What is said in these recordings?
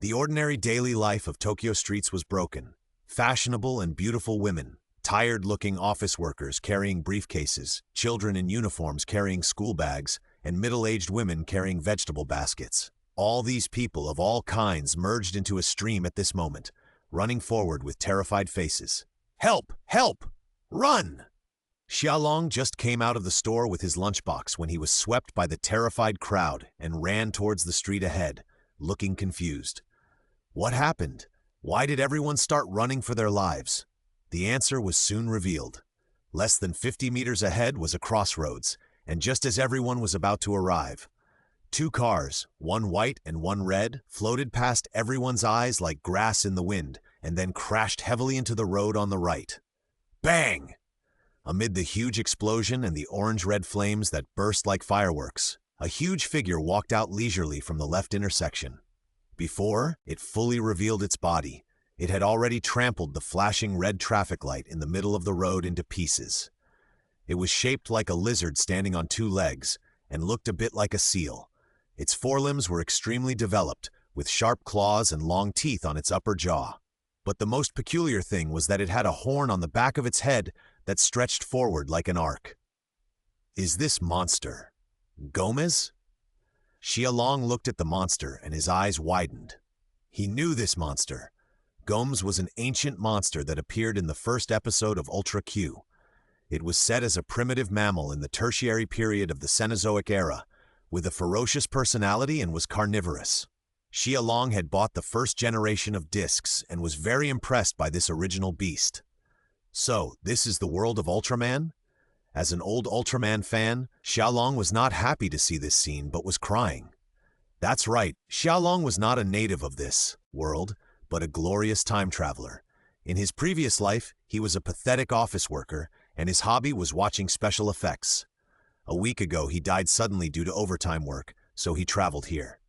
The ordinary daily life of Tokyo streets was broken. Fashionable and beautiful women, tired-looking office workers carrying briefcases, children in uniforms carrying school bags, and middle-aged women carrying vegetable baskets. All these people of all kinds merged into a stream at this moment, running forward with terrified faces. "Help! Help! Run!" Xiaolong just came out of the store with his lunchbox when he was swept by the terrified crowd and ran towards the street ahead, looking confused. What happened? Why did everyone start running for their lives? The answer was soon revealed. Less than 50 meters ahead was a crossroads, and just as everyone was about to arrive, two cars, one white and one red, floated past everyone's eyes like grass in the wind, and then crashed heavily into the road on the right. Bang! Amid the huge explosion and the orange-red flames that burst like fireworks, a huge figure walked out leisurely from the left intersection. Before it fully revealed its body, it had already trampled the flashing red traffic light in the middle of the road into pieces. It was shaped like a lizard standing on two legs and looked a bit like a seal. Its forelimbs were extremely developed, with sharp claws and long teeth on its upper jaw. But the most peculiar thing was that it had a horn on the back of its head that stretched forward like an arc. Is this monster Gomez? Xiaolong looked at the monster and his eyes widened. He knew this monster. Gomez was an ancient monster that appeared in the first episode of Ultra Q. It was set as a primitive mammal in the tertiary period of the Cenozoic era, with a ferocious personality and was carnivorous. Xiaolong had bought the first generation of discs and was very impressed by this original beast. So, this is the world of Ultraman? As an old Ultraman fan, Xiaolong was not happy to see this scene but was crying. That's right, Xiaolong was not a native of this world, but a glorious time traveler. In his previous life, he was a pathetic office worker, and his hobby was watching special effects. A week ago, he died suddenly due to overtime work, so he traveled here.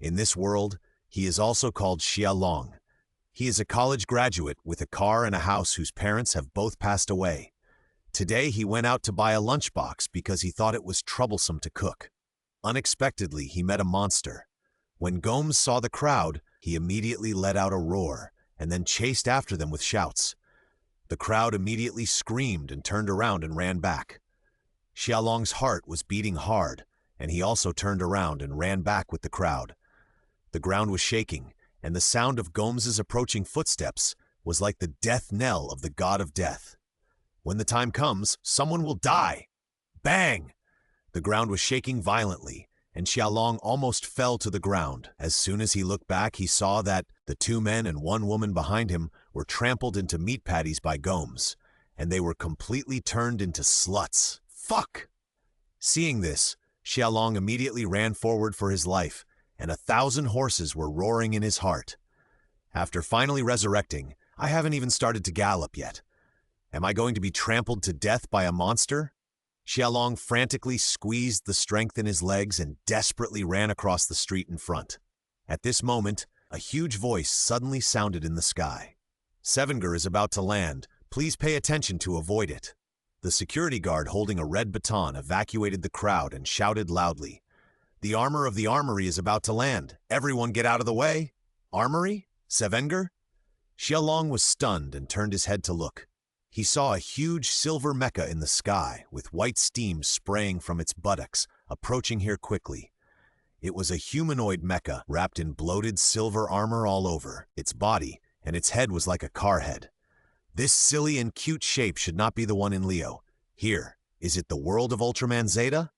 In this world, he is also called Xiaolong. He is a college graduate with a car and a house whose parents have both passed away. Today, he went out to buy a lunchbox because he thought it was troublesome to cook. Unexpectedly, he met a monster. When Gomes saw the crowd, he immediately let out a roar and then chased after them with shouts. The crowd immediately screamed and turned around and ran back. Xiaolong's heart was beating hard, and he also turned around and ran back with the crowd. The ground was shaking, and the sound of Gomes's approaching footsteps was like the death knell of the god of death. When the time comes, someone will die. Bang! The ground was shaking violently, and Xiaolong almost fell to the ground. As soon as he looked back, he saw that the two men and one woman behind him were trampled into meat patties by Gomes, and they were completely turned into sluts. Fuck! Seeing this, Xiaolong immediately ran forward for his life, and 1,000 horses were roaring in his heart. After finally resurrecting, I haven't even started to gallop yet. Am I going to be trampled to death by a monster? Xiaolong frantically squeezed the strength in his legs and desperately ran across the street in front. At this moment, a huge voice suddenly sounded in the sky. Sevenger is about to land. Please pay attention to avoid it. The security guard holding a red baton evacuated the crowd and shouted loudly, "The armor of the armory is about to land. Everyone get out of the way." Armory? Sevenger? Xiaolong was stunned and turned his head to look. He saw a huge silver mecha in the sky with white steam spraying from its buttocks, approaching here quickly. It was a humanoid mecha wrapped in bloated silver armor all over its body, and its head was like a car head. This silly and cute shape should not be the one in Leo. Here, is it the world of Ultraman Zeta?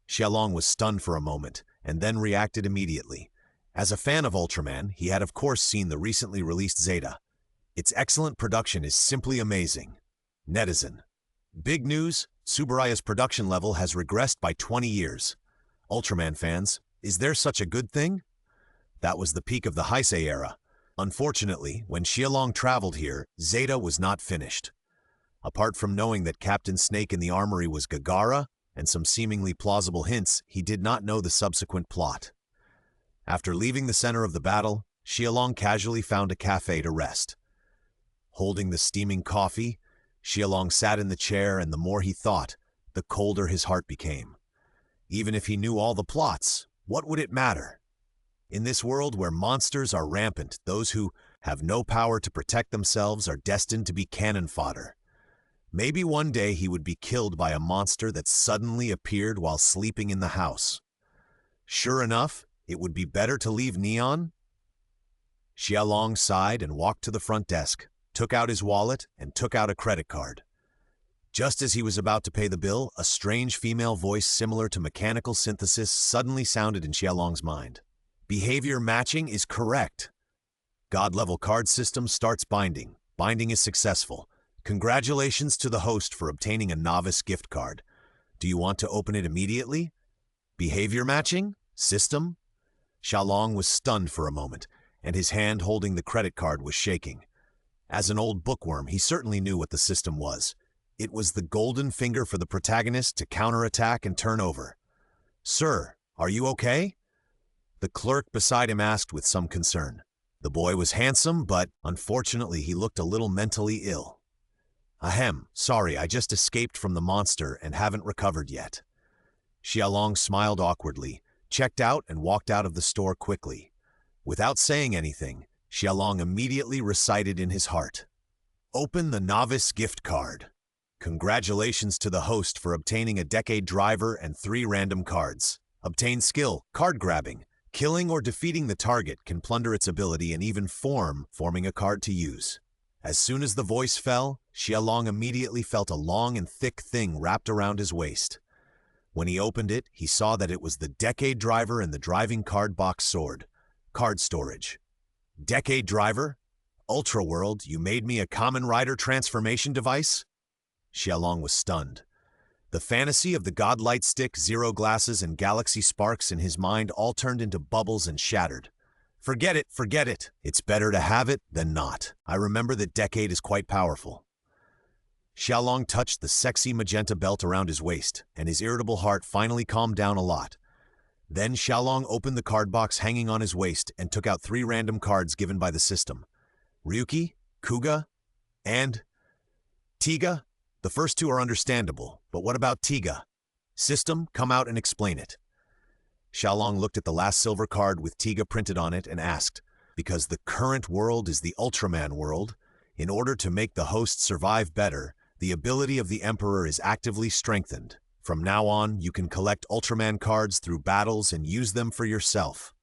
Xiaolong was stunned for a moment, and then reacted immediately. As a fan of Ultraman, he had of course seen the recently released Zeta. Its excellent production is simply amazing. Netizen. Big news, Tsuburaya's production level has regressed by 20 years. Ultraman fans, is there such a good thing? That was the peak of the Heisei era. Unfortunately, when Xiaolong traveled here, Zeta was not finished. Apart from knowing that Captain Snake in the armory was Gagara, and some seemingly plausible hints, he did not know the subsequent plot. After leaving the center of the battle, Xiaolong casually found a cafe to rest. Holding the steaming coffee, Xiaolong sat in the chair, and the more he thought, the colder his heart became. Even if he knew all the plots, what would it matter? In this world where monsters are rampant, those who have no power to protect themselves are destined to be cannon fodder. Maybe one day he would be killed by a monster that suddenly appeared while sleeping in the house. Sure enough, it would be better to leave Neon. Xiaolong sighed and walked to the front desk, took out his wallet, and took out a credit card. Just as he was about to pay the bill, a strange female voice similar to mechanical synthesis suddenly sounded in Xiaolong's mind. Behavior matching is correct. God-level card system starts binding. Binding is successful. Congratulations to the host for obtaining a novice gift card. Do you want to open it immediately? Behavior matching? System? Xiaolong was stunned for a moment, and his hand holding the credit card was shaking. As an old bookworm, he certainly knew what the system was. It was the golden finger for the protagonist to counterattack and turn over. "Sir, are you okay?" The clerk beside him asked with some concern. The boy was handsome, but unfortunately he looked a little mentally ill. "Ahem, sorry, I just escaped from the monster and haven't recovered yet." Xiaolong smiled awkwardly, checked out, and walked out of the store quickly. Without saying anything, Xiaolong immediately recited in his heart, "Open the novice gift card. Congratulations to the host for obtaining a decade driver and 3 random cards. Obtain skill, card grabbing. Killing or defeating the target can plunder its ability and even forming a card to use." As soon as the voice fell, Xiaolong immediately felt a long and thick thing wrapped around his waist. When he opened it, he saw that it was the decade driver and the driving card box sword. Card storage. Decade driver? Ultra World, you made me a Kamen Rider transformation device? Xiaolong was stunned. The fantasy of the godlight stick, zero glasses, and galaxy sparks in his mind all turned into bubbles and shattered. Forget it, forget it. It's better to have it than not. I remember that Decade is quite powerful. Xiaolong touched the sexy magenta belt around his waist, and his irritable heart finally calmed down a lot. Then Xiaolong opened the card box hanging on his waist and took out 3 random cards given by the system. Ryuki, Kuga, and Tiga. The first 2 are understandable, but what about Tiga? System, come out and explain it. Xiaolong looked at the last silver card with Tiga printed on it and asked, because the current world is the Ultraman world, in order to make the host survive better, the ability of the Emperor is actively strengthened. From now on, you can collect Ultraman cards through battles and use them for yourself.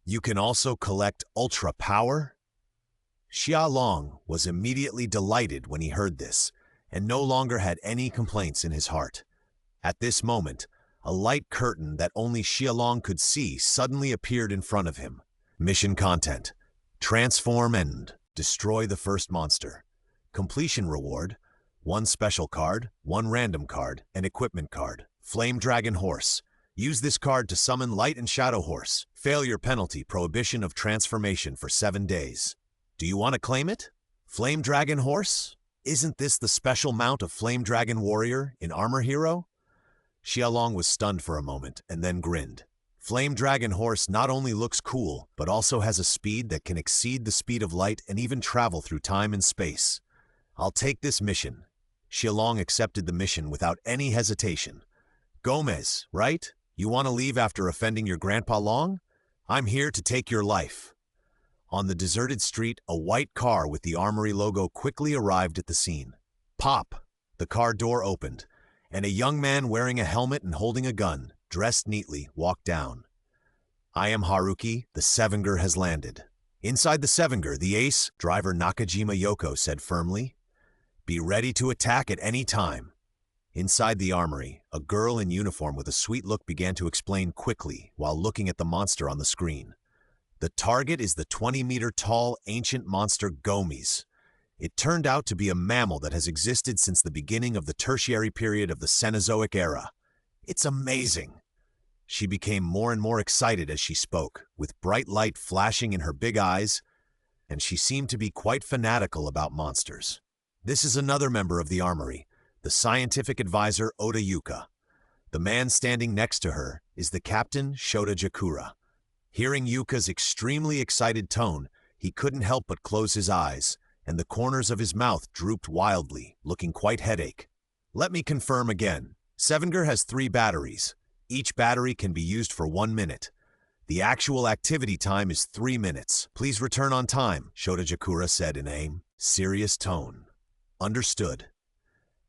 You can also collect Ultra Power? Xiaolong was immediately delighted when he heard this, and no longer had any complaints in his heart. At this moment, a light curtain that only Xiaolong could see suddenly appeared in front of him. Mission content: transform and destroy the first monster. Completion reward: 1 special card, 1 random card, an equipment card. Flame Dragon Horse. Use this card to summon Light and Shadow Horse. Failure penalty: prohibition of transformation for 7 days. Do you want to claim it? Flame Dragon Horse? Isn't this the special mount of Flame Dragon Warrior in Armor Hero? Xiaolong was stunned for a moment and then grinned. Flame Dragon Horse not only looks cool, but also has a speed that can exceed the speed of light and even travel through time and space. I'll take this mission. Xiaolong accepted the mission without any hesitation. Gomez, right? You want to leave after offending your Grandpa Long? I'm here to take your life. On the deserted street, a white car with the Armory logo quickly arrived at the scene. Pop! The car door opened, and a young man wearing a helmet and holding a gun, dressed neatly, walked down. I am Haruki, the Sevenger has landed. Inside the Sevenger, the ace, driver Nakajima Yoko said firmly. Be ready to attack at any time. Inside the armory, a girl in uniform with a sweet look began to explain quickly while looking at the monster on the screen. The target is the 20-meter-tall ancient monster Gomes. It turned out to be a mammal that has existed since the beginning of the tertiary period of the Cenozoic era. It's amazing. She became more and more excited as she spoke, with bright light flashing in her big eyes, and she seemed to be quite fanatical about monsters. This is another member of the armory, the scientific advisor Oda Yuka. The man standing next to her is the captain Shota Jakura. Hearing Yuka's extremely excited tone, he couldn't help but close his eyes, and the corners of his mouth drooped wildly, looking quite headache. Let me confirm again. Sevenger has 3 batteries. Each battery can be used for 1 minute. The actual activity time is 3 minutes. Please return on time, Shotojakura said in a serious tone. Understood.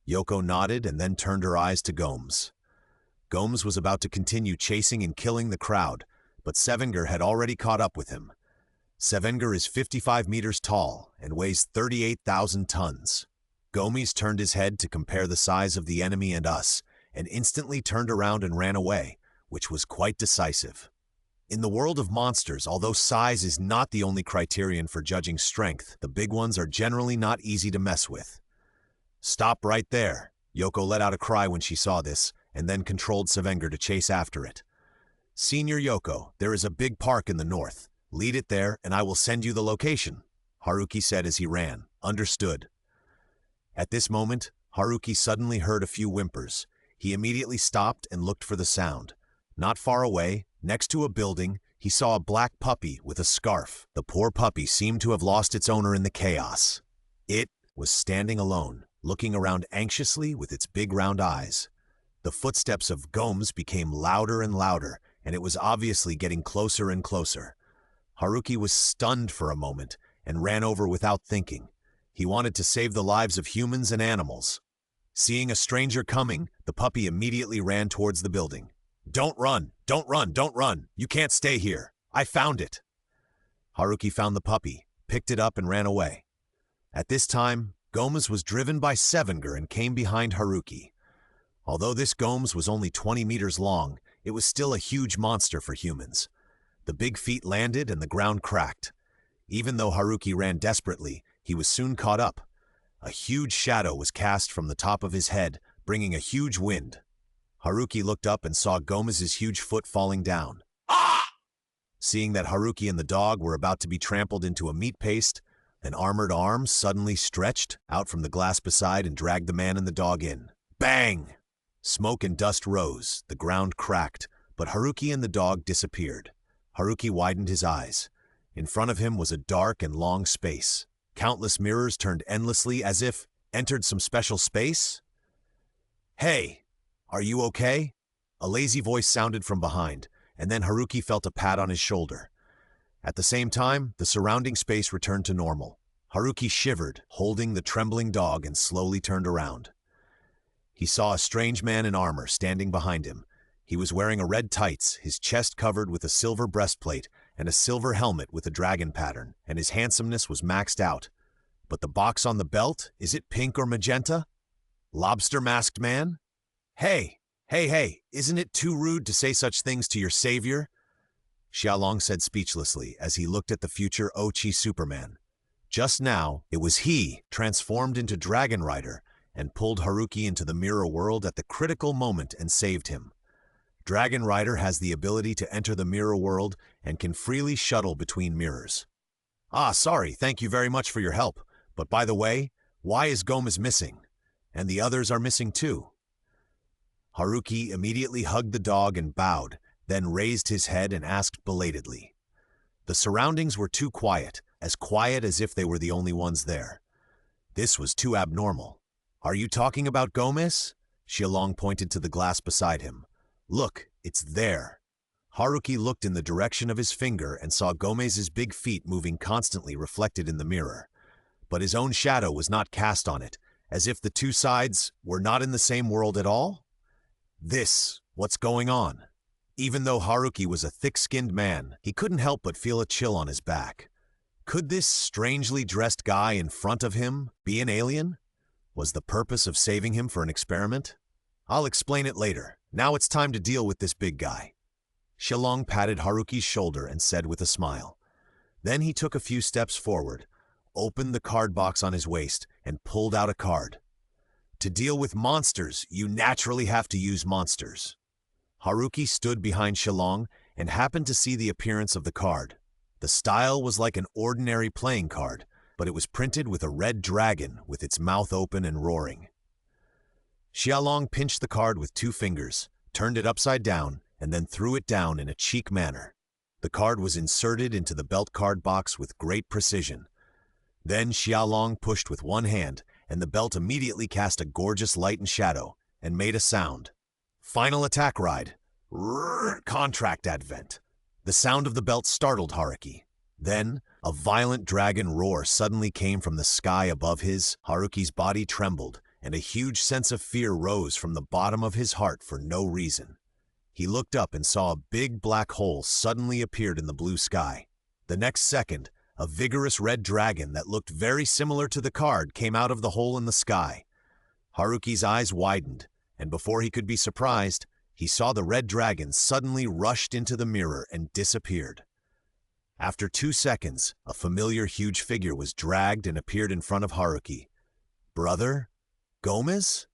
Yoko nodded and then turned her eyes to Gomes. Gomes was about to continue chasing and killing the crowd, but Sevenger had already caught up with him. Sevenger is 55 meters tall and weighs 38,000 tons. Gomes turned his head to compare the size of the enemy and us, and instantly turned around and ran away, which was quite decisive. In the world of monsters, although size is not the only criterion for judging strength, the big ones are generally not easy to mess with. Stop right there. Yoko let out a cry when she saw this, and then controlled Sevenger to chase after it. Senior Yoko, there is a big park in the north. Lead it there, and I will send you the location, Haruki said as he ran. Understood. At this moment, Haruki suddenly heard a few whimpers. He immediately stopped and looked for the sound. Not far away, next to a building, he saw a black puppy with a scarf. The poor puppy seemed to have lost its owner in the chaos. It was standing alone, looking around anxiously with its big round eyes. The footsteps of Gomes became louder and louder, and it was obviously getting closer and closer. Haruki was stunned for a moment and ran over without thinking. He wanted to save the lives of humans and animals. Seeing a stranger coming, the puppy immediately ran towards the building. Don't run! Don't run! Don't run! You can't stay here! I found it! Haruki found the puppy, picked it up and ran away. At this time, Gomes was driven by Sevenger and came behind Haruki. Although this Gomes was only 20 meters long, it was still a huge monster for humans. The big feet landed and the ground cracked. Even though Haruki ran desperately, he was soon caught up. A huge shadow was cast from the top of his head, bringing a huge wind. Haruki looked up and saw Gomez's huge foot falling down. Ah! Seeing that Haruki and the dog were about to be trampled into a meat paste, an armored arm suddenly stretched out from the glass beside and dragged the man and the dog in. Bang! Smoke and dust rose, the ground cracked, but Haruki and the dog disappeared. Haruki widened his eyes. In front of him was a dark and long space. Countless mirrors turned endlessly as if entered some special space. Hey, are you okay? A lazy voice sounded from behind, and then Haruki felt a pat on his shoulder. At the same time, the surrounding space returned to normal. Haruki shivered, holding the trembling dog, and slowly turned around. He saw a strange man in armor standing behind him. He was wearing a red tights, his chest covered with a silver breastplate, and a silver helmet with a dragon pattern, and his handsomeness was maxed out. But the box on the belt, is it pink or magenta? Lobster-masked man? Hey, isn't it too rude to say such things to your savior? Xiaolong said speechlessly as he looked at the future Ochi Superman. Just now, it was he, transformed into Dragon Rider, and pulled Haruki into the mirror world at the critical moment and saved him. Dragon Rider has the ability to enter the mirror world and can freely shuttle between mirrors. Sorry, thank you very much for your help. But by the way, why is Gomes missing? And the others are missing too. Haruki immediately hugged the dog and bowed, then raised his head and asked belatedly. The surroundings were too quiet as if they were the only ones there. This was too abnormal. Are you talking about Gomes? Xiaolong pointed to the glass beside him. Look, it's there. Haruki looked in the direction of his finger and saw Gomez's big feet moving constantly reflected in the mirror. But his own shadow was not cast on it, as if the two sides were not in the same world at all. What's going on? Even though Haruki was a thick-skinned man, he couldn't help but feel a chill on his back. Could this strangely dressed guy in front of him be an alien? Was the purpose of saving him for an experiment? I'll explain it later. Now it's time to deal with this big guy. Xiaolong patted Haruki's shoulder and said with a smile. Then he took a few steps forward, opened the card box on his waist, and pulled out a card. To deal with monsters, you naturally have to use monsters. Haruki stood behind Xiaolong and happened to see the appearance of the card. The style was like an ordinary playing card, but it was printed with a red dragon with its mouth open and roaring. Xiaolong pinched the card with 2 fingers, turned it upside down, and then threw it down in a cheek manner. The card was inserted into the belt card box with great precision. Then Xiaolong pushed with one hand, and the belt immediately cast a gorgeous light and shadow, and made a sound. Final attack ride. Contract advent. The sound of the belt startled Haruki. Then, a violent dragon roar suddenly came from the sky above Haruki's body trembled, and a huge sense of fear rose from the bottom of his heart for no reason. He looked up and saw a big black hole suddenly appeared in the blue sky. The next second, a vigorous red dragon that looked very similar to the card came out of the hole in the sky. Haruki's eyes widened, and before he could be surprised, he saw the red dragon suddenly rushed into the mirror and disappeared. After 2 seconds, a familiar huge figure was dragged and appeared in front of Haruki. Brother? Gomez?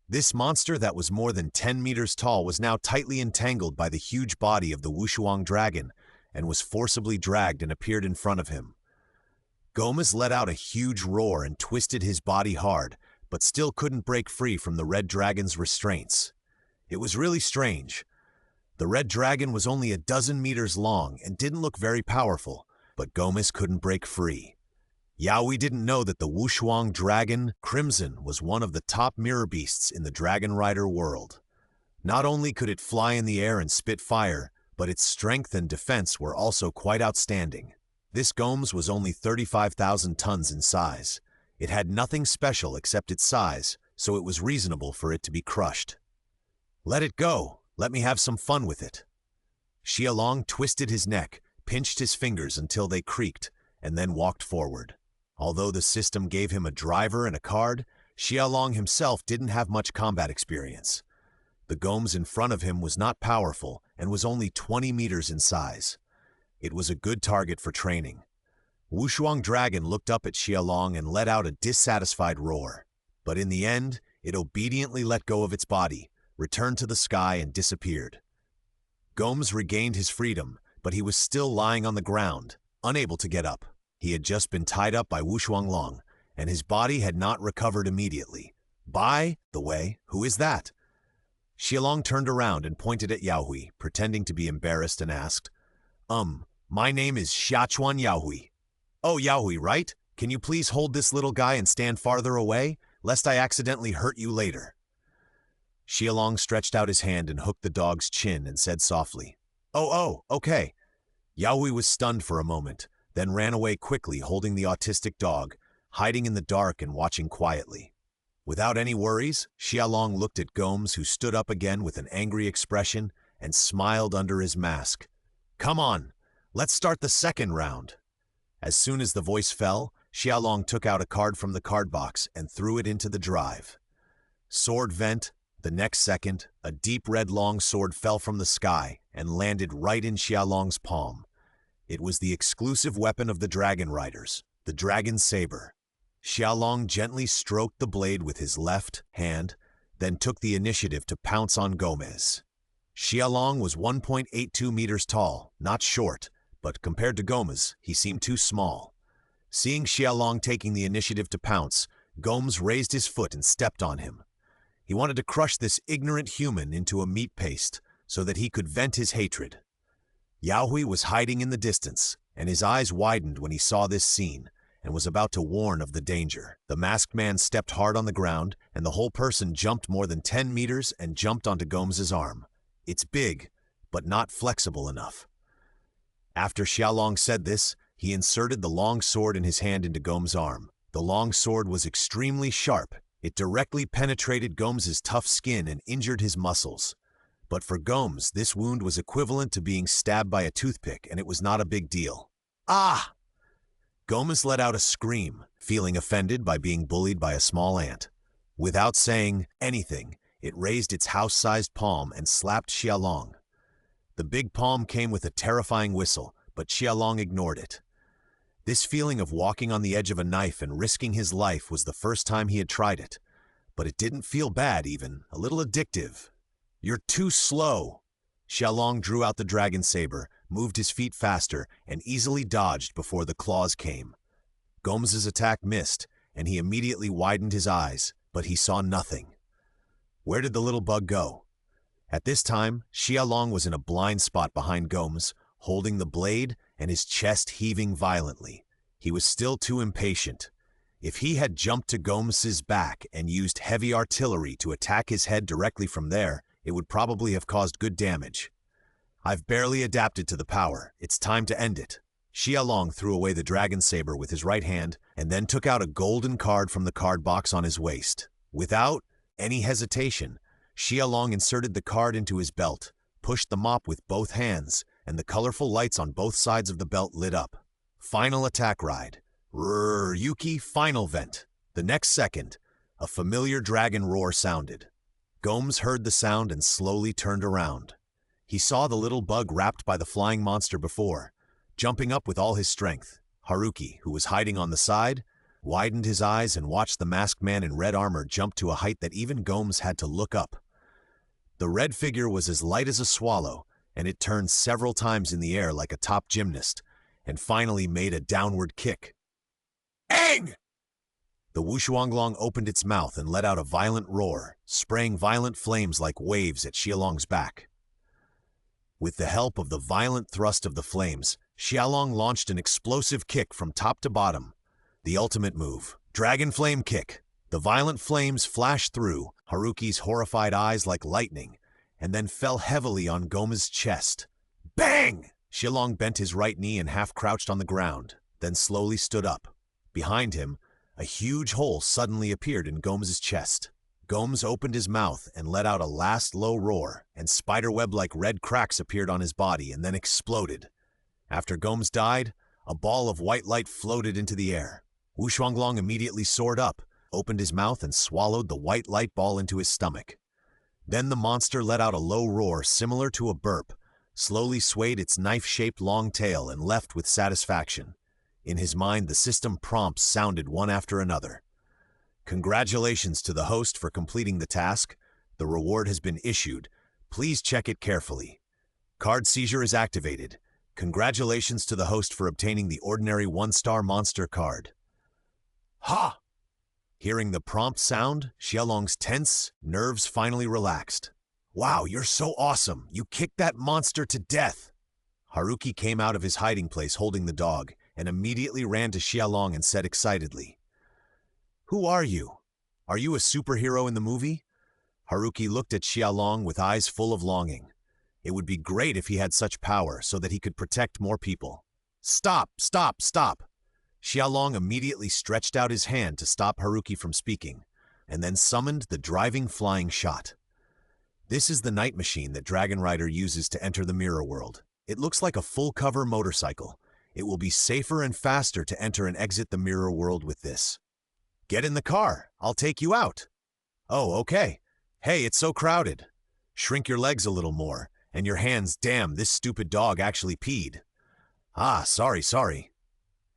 This monster that was more than 10 meters tall was now tightly entangled by the huge body of the Wushuang dragon and was forcibly dragged and appeared in front of him. Gomez let out a huge roar and twisted his body hard, but still couldn't break free from the red dragon's restraints. It was really strange. The red dragon was only a dozen meters long and didn't look very powerful, but Gomez couldn't break free. Yaoi didn't know that the Wushuang dragon, Crimson, was one of the top mirror beasts in the Dragon Rider world. Not only could it fly in the air and spit fire, but its strength and defense were also quite outstanding. This Gomez was only 35,000 tons in size. It had nothing special except its size, so it was reasonable for it to be crushed. Let it go. Let me have some fun with it. Xiaolong twisted his neck, pinched his fingers until they creaked, and then walked forward. Although the system gave him a driver and a card, Xiaolong himself didn't have much combat experience. The Gomez in front of him was not powerful and was only 20 meters in size. It was a good target for training. Wushuang Dragon looked up at Xiaolong and let out a dissatisfied roar. But in the end, it obediently let go of its body, returned to the sky and disappeared. Gomez regained his freedom, but he was still lying on the ground, unable to get up. He had just been tied up by Wushuang Long, and his body had not recovered immediately. By the way, who is that? Xiaolong turned around and pointed at Yaoi, pretending to be embarrassed, and asked, My name is Xiachuan Yaoi. Oh, Yaoi, right? Can you please hold this little guy and stand farther away, lest I accidentally hurt you later? Xiaolong stretched out his hand and hooked the dog's chin and said softly, Oh, okay. Yaoi was stunned for a moment, then ran away quickly holding the autistic dog, hiding in the dark and watching quietly. Without any worries, Xiaolong looked at Gomez, who stood up again with an angry expression and smiled under his mask. Come on, let's start the second round. As soon as the voice fell, Xiaolong took out a card from the card box and threw it into the drive. Sword vent. The next second, a deep red long sword fell from the sky and landed right in Xiaolong's palm. It was the exclusive weapon of the Dragon Riders, the Dragon Saber. Xiaolong gently stroked the blade with his left hand, then took the initiative to pounce on Gomez. Xiaolong was 1.82 meters tall, not short, but compared to Gomez, he seemed too small. Seeing Xiaolong taking the initiative to pounce, Gomez raised his foot and stepped on him. He wanted to crush this ignorant human into a meat paste so that he could vent his hatred. Yaoi was hiding in the distance, and his eyes widened when he saw this scene and was about to warn of the danger. The masked man stepped hard on the ground, and the whole person jumped more than 10 meters and jumped onto Gomez's arm. It's big, but not flexible enough. After Xiaolong said this, he inserted the long sword in his hand into Gomez's arm. The long sword was extremely sharp. It directly penetrated Gomez's tough skin and injured his muscles. But for Gomez, this wound was equivalent to being stabbed by a toothpick, and it was not a big deal. Ah! Gomez let out a scream, feeling offended by being bullied by a small ant. Without saying anything, it raised its house-sized palm and slapped Xiaolong. The big palm came with a terrifying whistle, but Xiaolong ignored it. This feeling of walking on the edge of a knife and risking his life was the first time he had tried it. But it didn't feel bad even, a little addictive. You're too slow. Xiaolong drew out the dragon saber, moved his feet faster, and easily dodged before the claws came. Gomez's attack missed, and he immediately widened his eyes, but he saw nothing. Where did the little bug go? At this time, Xiaolong was in a blind spot behind Gomez, holding the blade and his chest heaving violently. He was still too impatient. If he had jumped to Gomez's back and used heavy artillery to attack his head directly from there, it would probably have caused good damage. I've barely adapted to the power. It's time to end it. Xiaolong threw away the dragon saber with his right hand and then took out a golden card from the card box on his waist. Without any hesitation, Xiaolong inserted the card into his belt, pushed the mop with both hands, and the colorful lights on both sides of the belt lit up. Final attack ride. Yuki final vent. The next second, a familiar dragon roar sounded. Gomes heard the sound and slowly turned around. He saw the little bug wrapped by the flying monster before. Jumping up with all his strength, Haruki, who was hiding on the side, widened his eyes and watched the masked man in red armor jump to a height that even Gomes had to look up. The red figure was as light as a swallow, and it turned several times in the air like a top gymnast, and finally made a downward kick. Aang! The Wushuanglong opened its mouth and let out a violent roar, spraying violent flames like waves at Xiaolong's back. With the help of the violent thrust of the flames, Xiaolong launched an explosive kick from top to bottom. The ultimate move, Dragon Flame Kick. The violent flames flashed through Haruki's horrified eyes like lightning, and then fell heavily on Gome's chest. Bang! Xiaolong bent his right knee and half-crouched on the ground, then slowly stood up. Behind him, a huge hole suddenly appeared in Gome's chest. Gomes opened his mouth and let out a last low roar, and spiderweb-like red cracks appeared on his body and then exploded. After Gomes died, a ball of white light floated into the air. Wushuanglong immediately soared up, opened his mouth and swallowed the white light ball into his stomach. Then the monster let out a low roar similar to a burp, slowly swayed its knife-shaped long tail and left with satisfaction. In his mind, the system prompts sounded one after another. Congratulations to the host for completing the task. The reward has been issued. Please check it carefully. Card seizure is activated. Congratulations to the host for obtaining the ordinary 1-star monster card. Ha! Hearing the prompt sound, Xiaolong's tense nerves finally relaxed. Wow, you're so awesome! You kicked that monster to death! Haruki came out of his hiding place holding the dog and immediately ran to Xiaolong and said excitedly, "Who are you? Are you a superhero in the movie?" Haruki looked at Xiaolong with eyes full of longing. It would be great if he had such power so that he could protect more people. Stop! Stop! Stop! Xiaolong immediately stretched out his hand to stop Haruki from speaking, and then summoned the driving flying shot. This is the night machine that Dragon Rider uses to enter the mirror world. It looks like a full-cover motorcycle. It will be safer and faster to enter and exit the mirror world with this. Get in the car. I'll take you out. Oh, okay. Hey, it's so crowded. Shrink your legs a little more, and your hands. Damn, this stupid dog actually peed. Ah, sorry.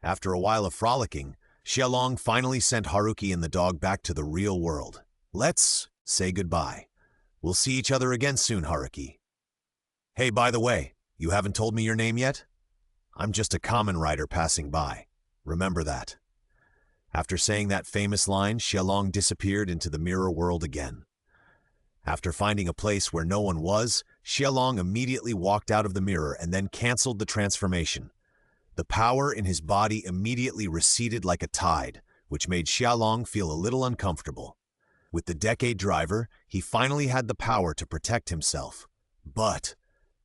After a while of frolicking, Xiaolong finally sent Haruki and the dog back to the real world. Let's say goodbye. We'll see each other again soon, Haruki. Hey, by the way, you haven't told me your name yet? I'm just a common rider passing by. Remember that. After saying that famous line, Xiaolong disappeared into the mirror world again. After finding a place where no one was, Xiaolong immediately walked out of the mirror and then canceled the transformation. The power in his body immediately receded like a tide, which made Xiaolong feel a little uncomfortable. With the Decade Driver, he finally had the power to protect himself. But,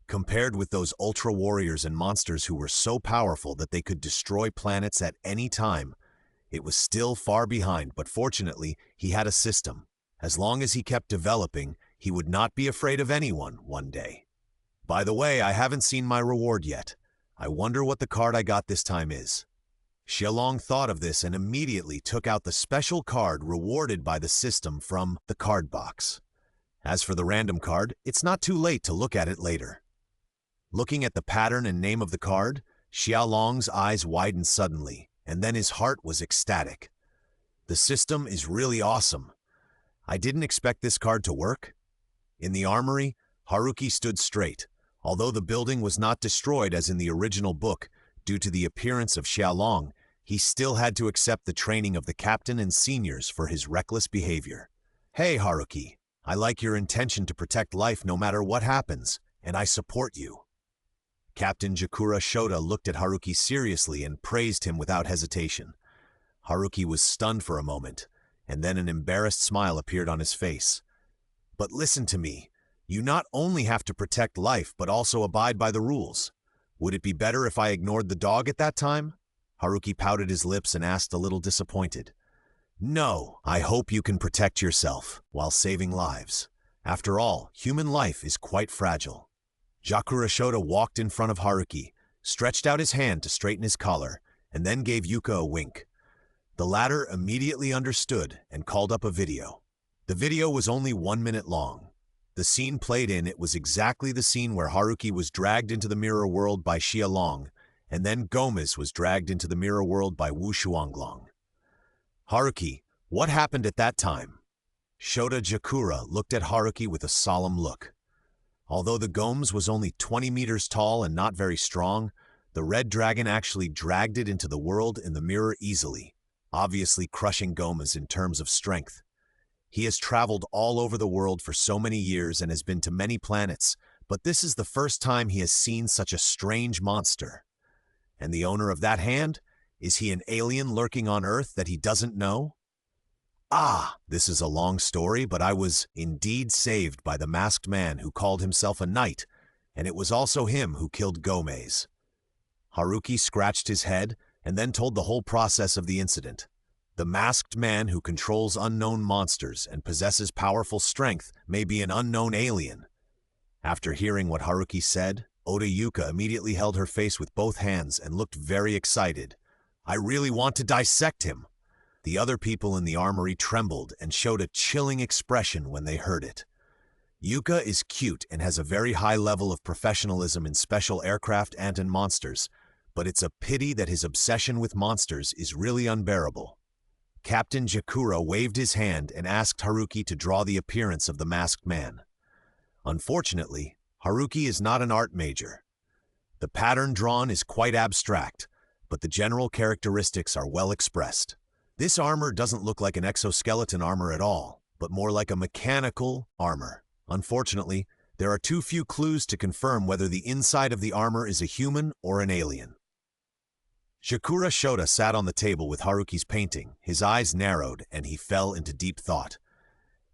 compared with those ultra warriors and monsters who were so powerful that they could destroy planets at any time, it was still far behind, but fortunately, he had a system. As long as he kept developing, he would not be afraid of anyone one day. By the way, I haven't seen my reward yet. I wonder what the card I got this time is. Xiaolong thought of this and immediately took out the special card rewarded by the system from the card box. As for the random card, it's not too late to look at it later. Looking at the pattern and name of the card, Xiaolong's eyes widened suddenly, and then his heart was ecstatic. The system is really awesome. I didn't expect this card to work. In the armory, Haruki stood straight. Although the building was not destroyed as in the original book, due to the appearance of Xiaolong, he still had to accept the training of the captain and seniors for his reckless behavior. Hey, Haruki, I like your intention to protect life no matter what happens, and I support you. Captain Jakura Shota looked at Haruki seriously and praised him without hesitation. Haruki was stunned for a moment, and then an embarrassed smile appeared on his face. But listen to me. You not only have to protect life, but also abide by the rules. Would it be better if I ignored the dog at that time? Haruki pouted his lips and asked, a little disappointed. No, I hope you can protect yourself while saving lives. After all, human life is quite fragile. Jakura Shota walked in front of Haruki, stretched out his hand to straighten his collar, and then gave Yuka a wink. The latter immediately understood and called up a video. The video was only 1 minute long. The scene played in it was exactly the scene where Haruki was dragged into the mirror world by Xia Long, and then Gomez was dragged into the mirror world by Wu Shuanglong. Haruki, what happened at that time? Shota Jakura looked at Haruki with a solemn look. Although the Gomes was only 20 meters tall and not very strong, the red dragon actually dragged it into the world in the mirror easily, obviously crushing Gomez in terms of strength. He has traveled all over the world for so many years and has been to many planets, but this is the first time he has seen such a strange monster. And the owner of that hand? Is he an alien lurking on Earth that he doesn't know? Ah, this is a long story, but I was indeed saved by the masked man who called himself a knight, and it was also him who killed Gomez. Haruki scratched his head and then told the whole process of the incident. The masked man who controls unknown monsters and possesses powerful strength may be an unknown alien. After hearing what Haruki said, Oda Yuka immediately held her face with both hands and looked very excited. I really want to dissect him. The other people in the armory trembled and showed a chilling expression when they heard it. Yuka is cute and has a very high level of professionalism in special aircraft and in monsters, but it's a pity that his obsession with monsters is really unbearable. Captain Jakura waved his hand and asked Haruki to draw the appearance of the masked man. Unfortunately, Haruki is not an art major. The pattern drawn is quite abstract, but the general characteristics are well expressed. This armor doesn't look like an exoskeleton armor at all, but more like a mechanical armor. Unfortunately, there are too few clues to confirm whether the inside of the armor is a human or an alien. Jakura Shota sat on the table with Haruki's painting. His eyes narrowed, and he fell into deep thought.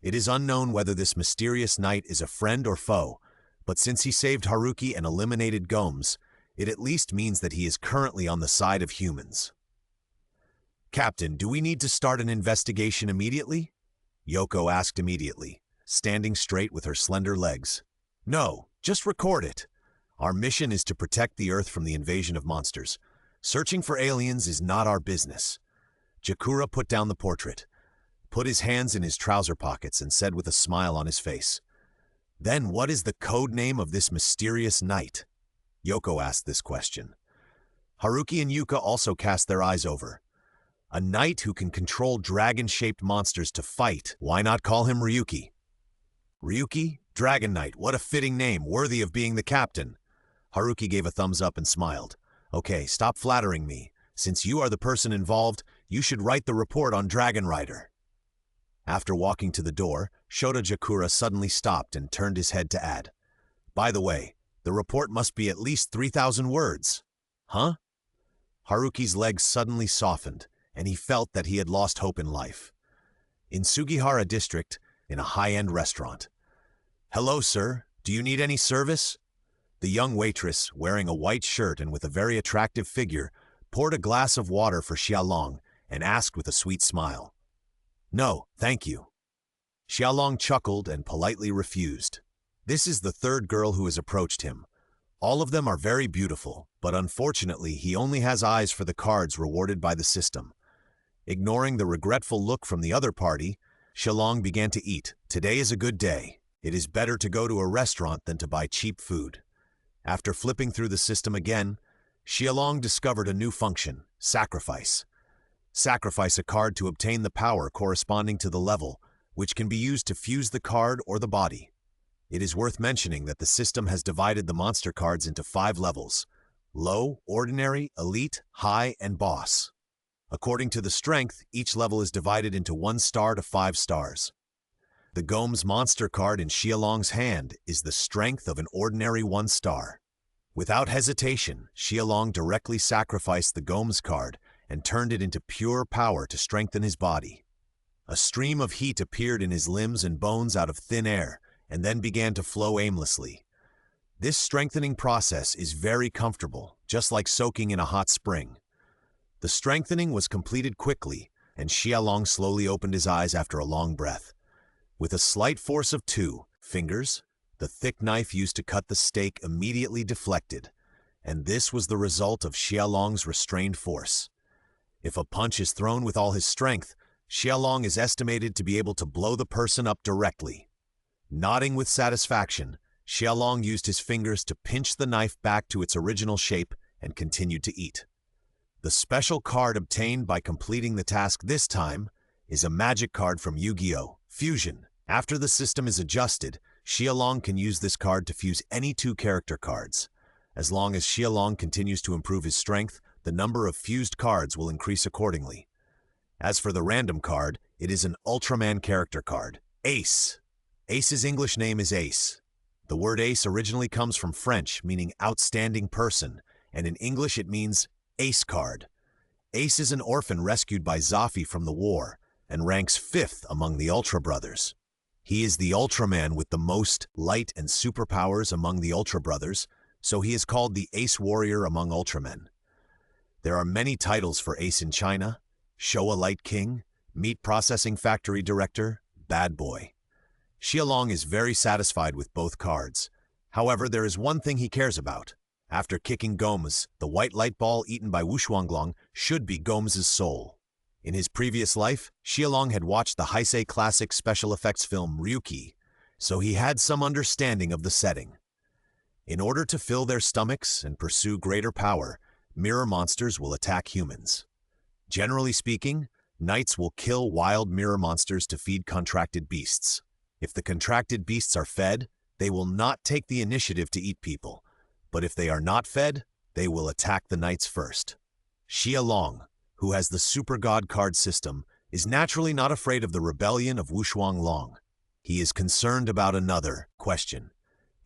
It is unknown whether this mysterious knight is a friend or foe, but since he saved Haruki and eliminated Gomes, it at least means that he is currently on the side of humans. Captain, do we need to start an investigation immediately? Yoko asked immediately, standing straight with her slender legs. No, just record it. Our mission is to protect the Earth from the invasion of monsters. Searching for aliens is not our business. Jakura put down the portrait, put his hands in his trouser pockets, and said with a smile on his face, Then what is the code name of this mysterious knight? Yoko asked this question. Haruki and Yuka also cast their eyes over. A knight who can control dragon-shaped monsters to fight. Why not call him Ryuki? Ryuki? Dragon Knight, what a fitting name, worthy of being the captain. Haruki gave a thumbs up and smiled. Okay, stop flattering me. Since you are the person involved, you should write the report on Dragon Rider. After walking to the door, Shota Jakura suddenly stopped and turned his head to add, By the way, the report must be at least 3,000 words. Huh? Haruki's legs suddenly softened, and he felt that he had lost hope in life. In Sugihara District, in a high-end restaurant. Hello, sir. Do you need any service? The young waitress, wearing a white shirt and with a very attractive figure, poured a glass of water for Xiaolong and asked with a sweet smile. No, thank you. Xiaolong chuckled and politely refused. This is the third girl who has approached him. All of them are very beautiful, but unfortunately he only has eyes for the cards rewarded by the system. Ignoring the regretful look from the other party, Xiaolong began to eat. Today is a good day. It is better to go to a restaurant than to buy cheap food. After flipping through the system again, Xiaolong discovered a new function, sacrifice. Sacrifice a card to obtain the power corresponding to the level, which can be used to fuse the card or the body. It is worth mentioning that the system has divided the monster cards into 5 levels: low, ordinary, elite, high, and boss. According to the strength, each level is divided into 1 star to 5 stars. The Gomes monster card in Xiaolong's hand is the strength of an ordinary 1 star. Without hesitation, Xiaolong directly sacrificed the Gomes card and turned it into pure power to strengthen his body. A stream of heat appeared in his limbs and bones out of thin air, and then began to flow aimlessly. This strengthening process is very comfortable, just like soaking in a hot spring. The strengthening was completed quickly, and Xiaolong slowly opened his eyes after a long breath. With a slight force of 2 fingers, the thick knife used to cut the steak immediately deflected, and this was the result of Xiaolong's restrained force. If a punch is thrown with all his strength, Xiaolong is estimated to be able to blow the person up directly. Nodding with satisfaction, Xiaolong used his fingers to pinch the knife back to its original shape and continued to eat. The special card obtained by completing the task this time is a magic card from Yu-Gi-Oh! Fusion. After the system is adjusted, Xiaolong can use this card to fuse any 2 character cards. As long as Xiaolong continues to improve his strength, the number of fused cards will increase accordingly. As for the random card, it is an Ultraman character card, Ace. Ace's English name is Ace. The word ace originally comes from French, meaning outstanding person, and in English it means ace card. Ace is an orphan rescued by Zafi from the war, and ranks 5th among the Ultra Brothers. He is the Ultraman with the most light and superpowers among the Ultra Brothers, so he is called the Ace Warrior among Ultramen. There are many titles for Ace in China: Showa Light King, Meat Processing Factory Director, Bad Boy. Xiaolong is very satisfied with both cards. However, there is one thing he cares about. After kicking Gomez, the white light ball eaten by Wushuanglong should be Gomez's soul. In his previous life, Xiaolong had watched the Heisei classic special effects film Ryuki, so he had some understanding of the setting. In order to fill their stomachs and pursue greater power, mirror monsters will attack humans. Generally speaking, knights will kill wild mirror monsters to feed contracted beasts. If the contracted beasts are fed, they will not take the initiative to eat people, but if they are not fed, they will attack the knights first. Xiaolong, who has the Super God card system, is naturally not afraid of the rebellion of Wushuanglong. He is concerned about another question.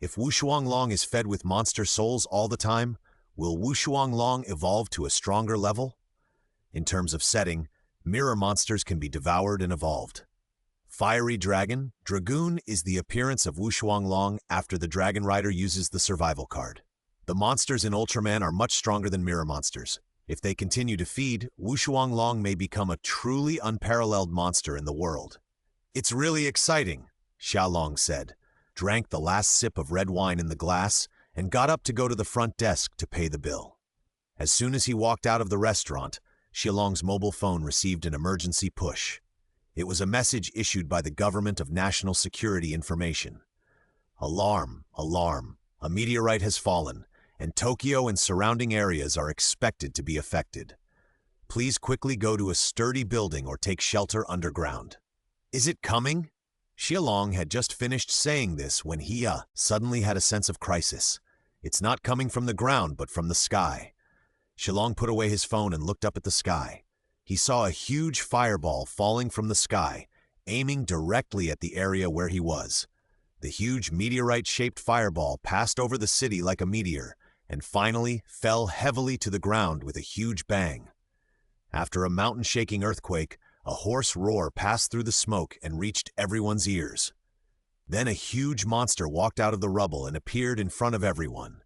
If Wushuanglong is fed with monster souls all the time, will Wushuanglong evolve to a stronger level? In terms of setting, mirror monsters can be devoured and evolved. Fiery Dragon, Dragoon is the appearance of Wushuanglong after the Dragon Rider uses the survival card. The monsters in Ultraman are much stronger than mirror monsters. If they continue to feed, Wushuanglong may become a truly unparalleled monster in the world. "It's really exciting," Xiaolong said, drank the last sip of red wine in the glass, and got up to go to the front desk to pay the bill. As soon as he walked out of the restaurant, Xiaolong's mobile phone received an emergency push. It was a message issued by the Government of National Security Information. Alarm, alarm, a meteorite has fallen, and Tokyo and surrounding areas are expected to be affected. Please quickly go to a sturdy building or take shelter underground. Is it coming? Xiaolong had just finished saying this when he suddenly had a sense of crisis. It's not coming from the ground, but from the sky. Xiaolong put away his phone and looked up at the sky. He saw a huge fireball falling from the sky, aiming directly at the area where he was. The huge meteorite-shaped fireball passed over the city like a meteor, and finally fell heavily to the ground with a huge bang. After a mountain-shaking earthquake, a hoarse roar passed through the smoke and reached everyone's ears. Then a huge monster walked out of the rubble and appeared in front of everyone.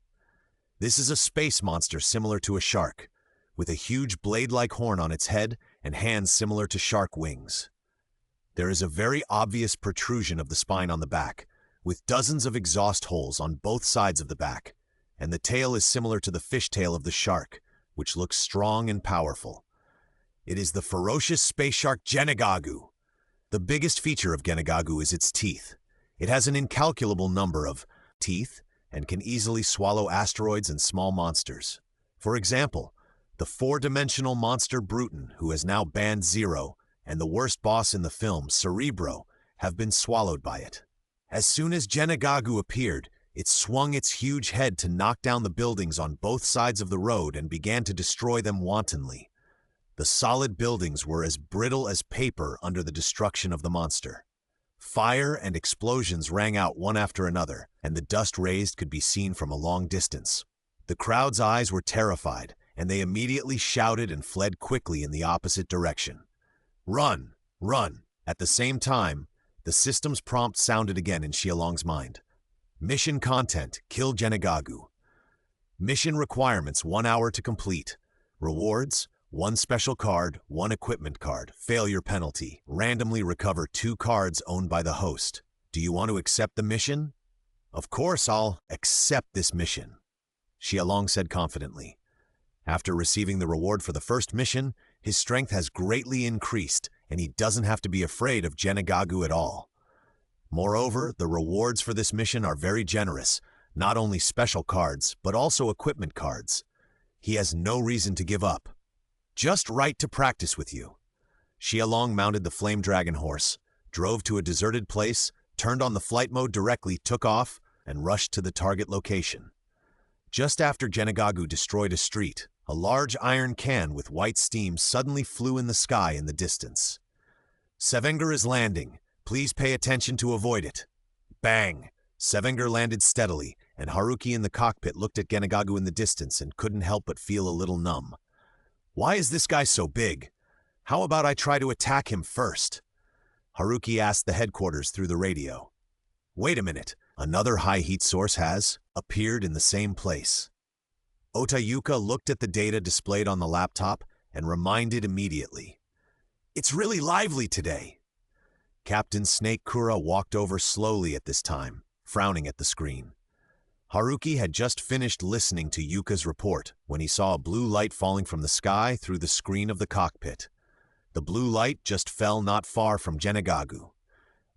This is a space monster similar to a shark, with a huge blade-like horn on its head and hands similar to shark wings. There is a very obvious protrusion of the spine on the back, with dozens of exhaust holes on both sides of the back, and the tail is similar to the fishtail of the shark, which looks strong and powerful. It is the ferocious space shark Genegagu. The biggest feature of Genegagu is its teeth. It has an incalculable number of teeth and can easily swallow asteroids and small monsters. For example, the four-dimensional monster Bruton, who has now banned Zero, and the worst boss in the film, Cerebro, have been swallowed by it. As soon as Genegagu appeared, it swung its huge head to knock down the buildings on both sides of the road and began to destroy them wantonly. The solid buildings were as brittle as paper under the destruction of the monster. Fire and explosions rang out one after another, and the dust raised could be seen from a long distance. The crowd's eyes were terrified, and they immediately shouted and fled quickly in the opposite direction. "Run! Run!" At the same time, The system's prompt sounded again in Xialong's mind. Mission content, kill Genegagu. Mission requirements, 1 hour to complete. Rewards, 1 special card, 1 equipment card. Failure penalty, randomly recover 2 cards owned by the host. Do you want to accept the mission? Of course I'll accept this mission, Xialong said confidently. After receiving the reward for the first mission, his strength has greatly increased, and he doesn't have to be afraid of Genegagu at all. Moreover, the rewards for this mission are very generous, not only special cards, but also equipment cards. He has no reason to give up. Just right to practice with you. Xialong mounted the Flame Dragon horse, drove to a deserted place, turned on the flight mode directly, took off, and rushed to the target location. Just after Genegagu destroyed a street, a large iron can with white steam suddenly flew in the sky in the distance. Sevenger is landing. Please pay attention to avoid it. Bang! Sevenger landed steadily, and Haruki in the cockpit looked at Genegagu in the distance and couldn't help but feel a little numb. Why is this guy so big? How about I try to attack him first? Haruki asked the headquarters through the radio. Wait a minute, another high heat source has appeared in the same place. Otayuka looked at the data displayed on the laptop and reminded immediately. It's really lively today. Captain Snake Kura walked over slowly at this time, frowning at the screen. Haruki had just finished listening to Yuka's report when he saw a blue light falling from the sky through the screen of the cockpit. The blue light just fell not far from Genegagu.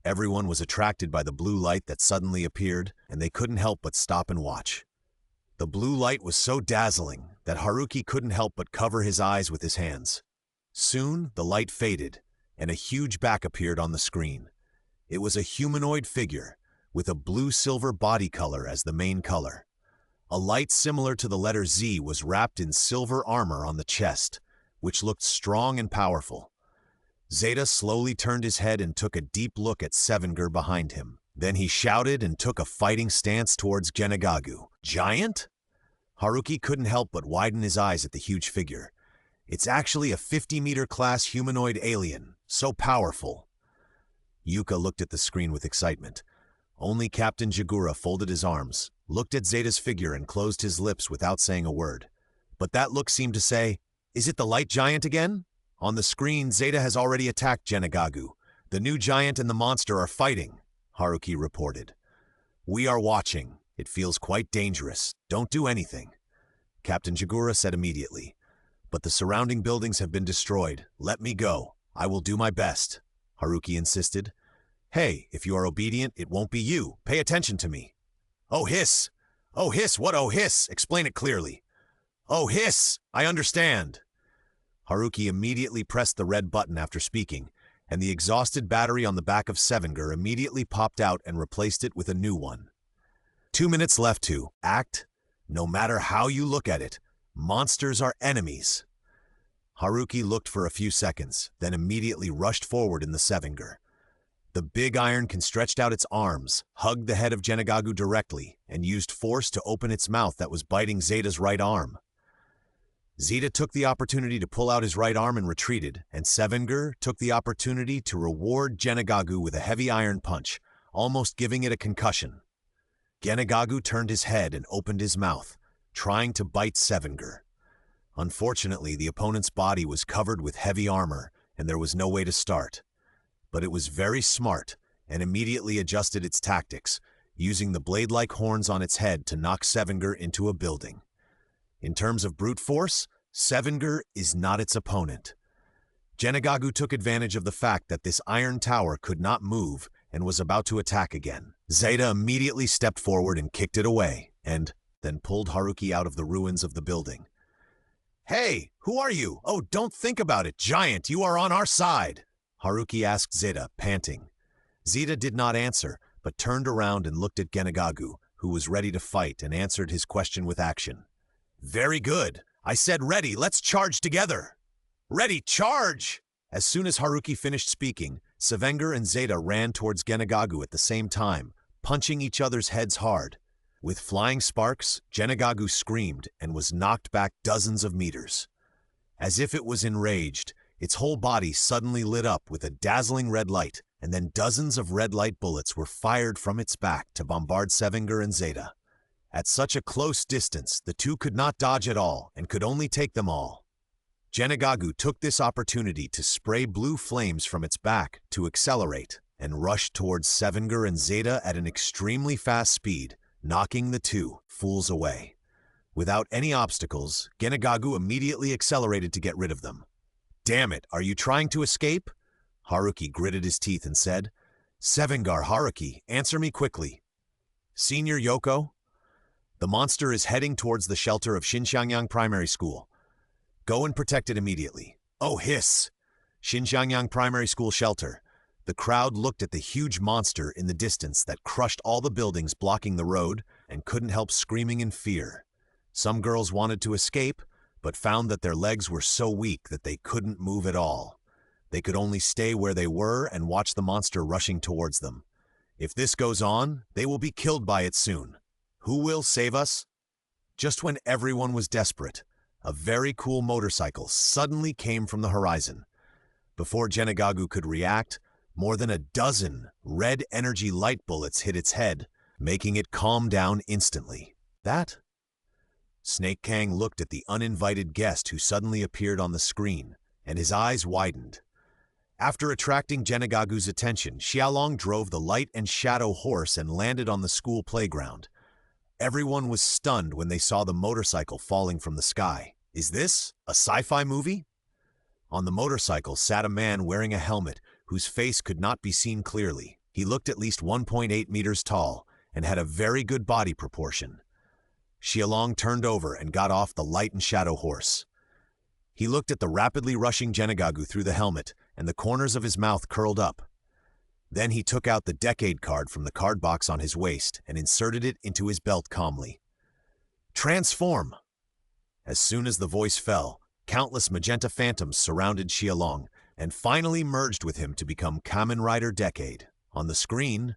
Everyone was attracted by the blue light that suddenly appeared, and they couldn't help but stop and watch. The blue light was so dazzling that Haruki couldn't help but cover his eyes with his hands. Soon, the light faded, and a huge back appeared on the screen. It was a humanoid figure, with a blue-silver body color as the main color. A light similar to the letter Z was wrapped in silver armor on the chest, which looked strong and powerful. Zeta slowly turned his head and took a deep look at Sevenger behind him. Then he shouted and took a fighting stance towards Genegagu. Giant? Haruki couldn't help but widen his eyes at the huge figure. It's actually a 50-meter class humanoid alien, so powerful. Yuka looked at the screen with excitement. Only Captain Jigura folded his arms, looked at Zeta's figure and closed his lips without saying a word. But that look seemed to say, is it the light giant again? On the screen, Zeta has already attacked Genegagu. The new giant and the monster are fighting, Haruki reported. We are watching. It feels quite dangerous. Don't do anything, Captain Jigura said immediately. But the surrounding buildings have been destroyed. Let me go. I will do my best, Haruki insisted. Hey, if you are obedient, it won't be you. Pay attention to me. Oh hiss! Oh hiss, what oh hiss? Explain it clearly. Oh hiss! I understand. Haruki immediately pressed the red button after speaking, and the exhausted battery on the back of Sevenger immediately popped out and replaced it with a new one. 2 minutes left to act. No matter how you look at it, monsters are enemies. Haruki looked for a few seconds, then immediately rushed forward in the Sevenger. The big iron can stretched out its arms, hugged the head of Genegagu directly, and used force to open its mouth that was biting Zeta's right arm. Zeta took the opportunity to pull out his right arm and retreated, and Sevenger took the opportunity to reward Genegagu with a heavy iron punch, almost giving it a concussion. Genegagu turned his head and opened his mouth, trying to bite Sevenger. Unfortunately, the opponent's body was covered with heavy armor, and there was no way to start. But it was very smart, and immediately adjusted its tactics, using the blade-like horns on its head to knock Sevenger into a building. In terms of brute force, Sevenger is not its opponent. Genegagu took advantage of the fact that this iron tower could not move and was about to attack again. Zeta immediately stepped forward and kicked it away, and then pulled Haruki out of the ruins of the building. Hey, who are you? Oh, don't think about it, Giant, you are on our side, Haruki asked Zeta, panting. Zeta did not answer, but turned around and looked at Genegagu, who was ready to fight, and answered his question with action. Very good. I said ready, let's charge together. Ready, charge! As soon as Haruki finished speaking, Sevenger and Zeta ran towards Genegagu at the same time, punching each other's heads hard. With flying sparks, Genegagu screamed and was knocked back dozens of meters. As if it was enraged, its whole body suddenly lit up with a dazzling red light, and then dozens of red light bullets were fired from its back to bombard Sevenger and Zeta. At such a close distance, the two could not dodge at all and could only take them all. Genegagu took this opportunity to spray blue flames from its back to accelerate and rush towards Sevenger and Zeta at an extremely fast speed, knocking the two fools away. Without any obstacles, Genegagu immediately accelerated to get rid of them. "Damn it, are you trying to escape?" Haruki gritted his teeth and said. "Sevengar, Haruki, answer me quickly." "Senior Yoko?" "The monster is heading towards the shelter of Xinxiangyang Primary School. Go and protect it immediately." "Oh, hiss!" Xinxiangyang Primary School shelter. The crowd looked at the huge monster in the distance that crushed all the buildings blocking the road and couldn't help screaming in fear. Some girls wanted to escape, but found that their legs were so weak that they couldn't move at all. They could only stay where they were and watch the monster rushing towards them. If this goes on, they will be killed by it soon. Who will save us? Just when everyone was desperate, a very cool motorcycle suddenly came from the horizon. Before Genegagu could react, more than a dozen red energy light bullets hit its head, making it calm down instantly. That? Snake Kang looked at the uninvited guest who suddenly appeared on the screen, and his eyes widened. After attracting Genegagu's attention, Xiaolong drove the light and shadow horse and landed on the school playground. Everyone was stunned when they saw the motorcycle falling from the sky. Is this a sci-fi movie? On the motorcycle sat a man wearing a helmet whose face could not be seen clearly. He looked at least 1.8 meters tall and had a very good body proportion. Xiaolong turned over and got off the light and shadow horse. He looked at the rapidly rushing Genegagu through the helmet, and the corners of his mouth curled up. Then he took out the decade card from the card box on his waist and inserted it into his belt calmly. "Transform!" As soon as the voice fell, countless magenta phantoms surrounded Xiaolong and finally merged with him to become Kamen Rider Decade. On the screen,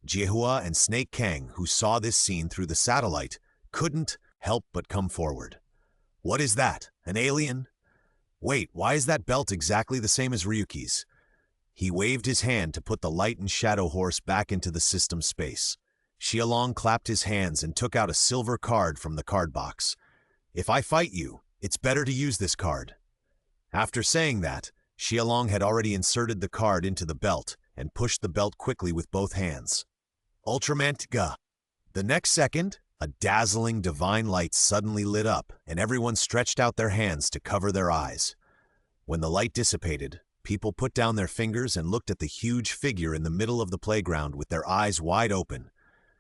Jiehua and Snake Kang, who saw this scene through the satellite, couldn't help but come forward. "What is that? An alien? Wait, why is that belt exactly the same as Ryuki's?" He waved his hand to put the light and shadow horse back into the system space. Xiaolong clapped his hands and took out a silver card from the card box. "If I fight you, it's better to use this card." After saying that, Xiaolong had already inserted the card into the belt and pushed the belt quickly with both hands. Ultraman Tga. The next second, a dazzling divine light suddenly lit up, and everyone stretched out their hands to cover their eyes. When the light dissipated, people put down their fingers and looked at the huge figure in the middle of the playground with their eyes wide open.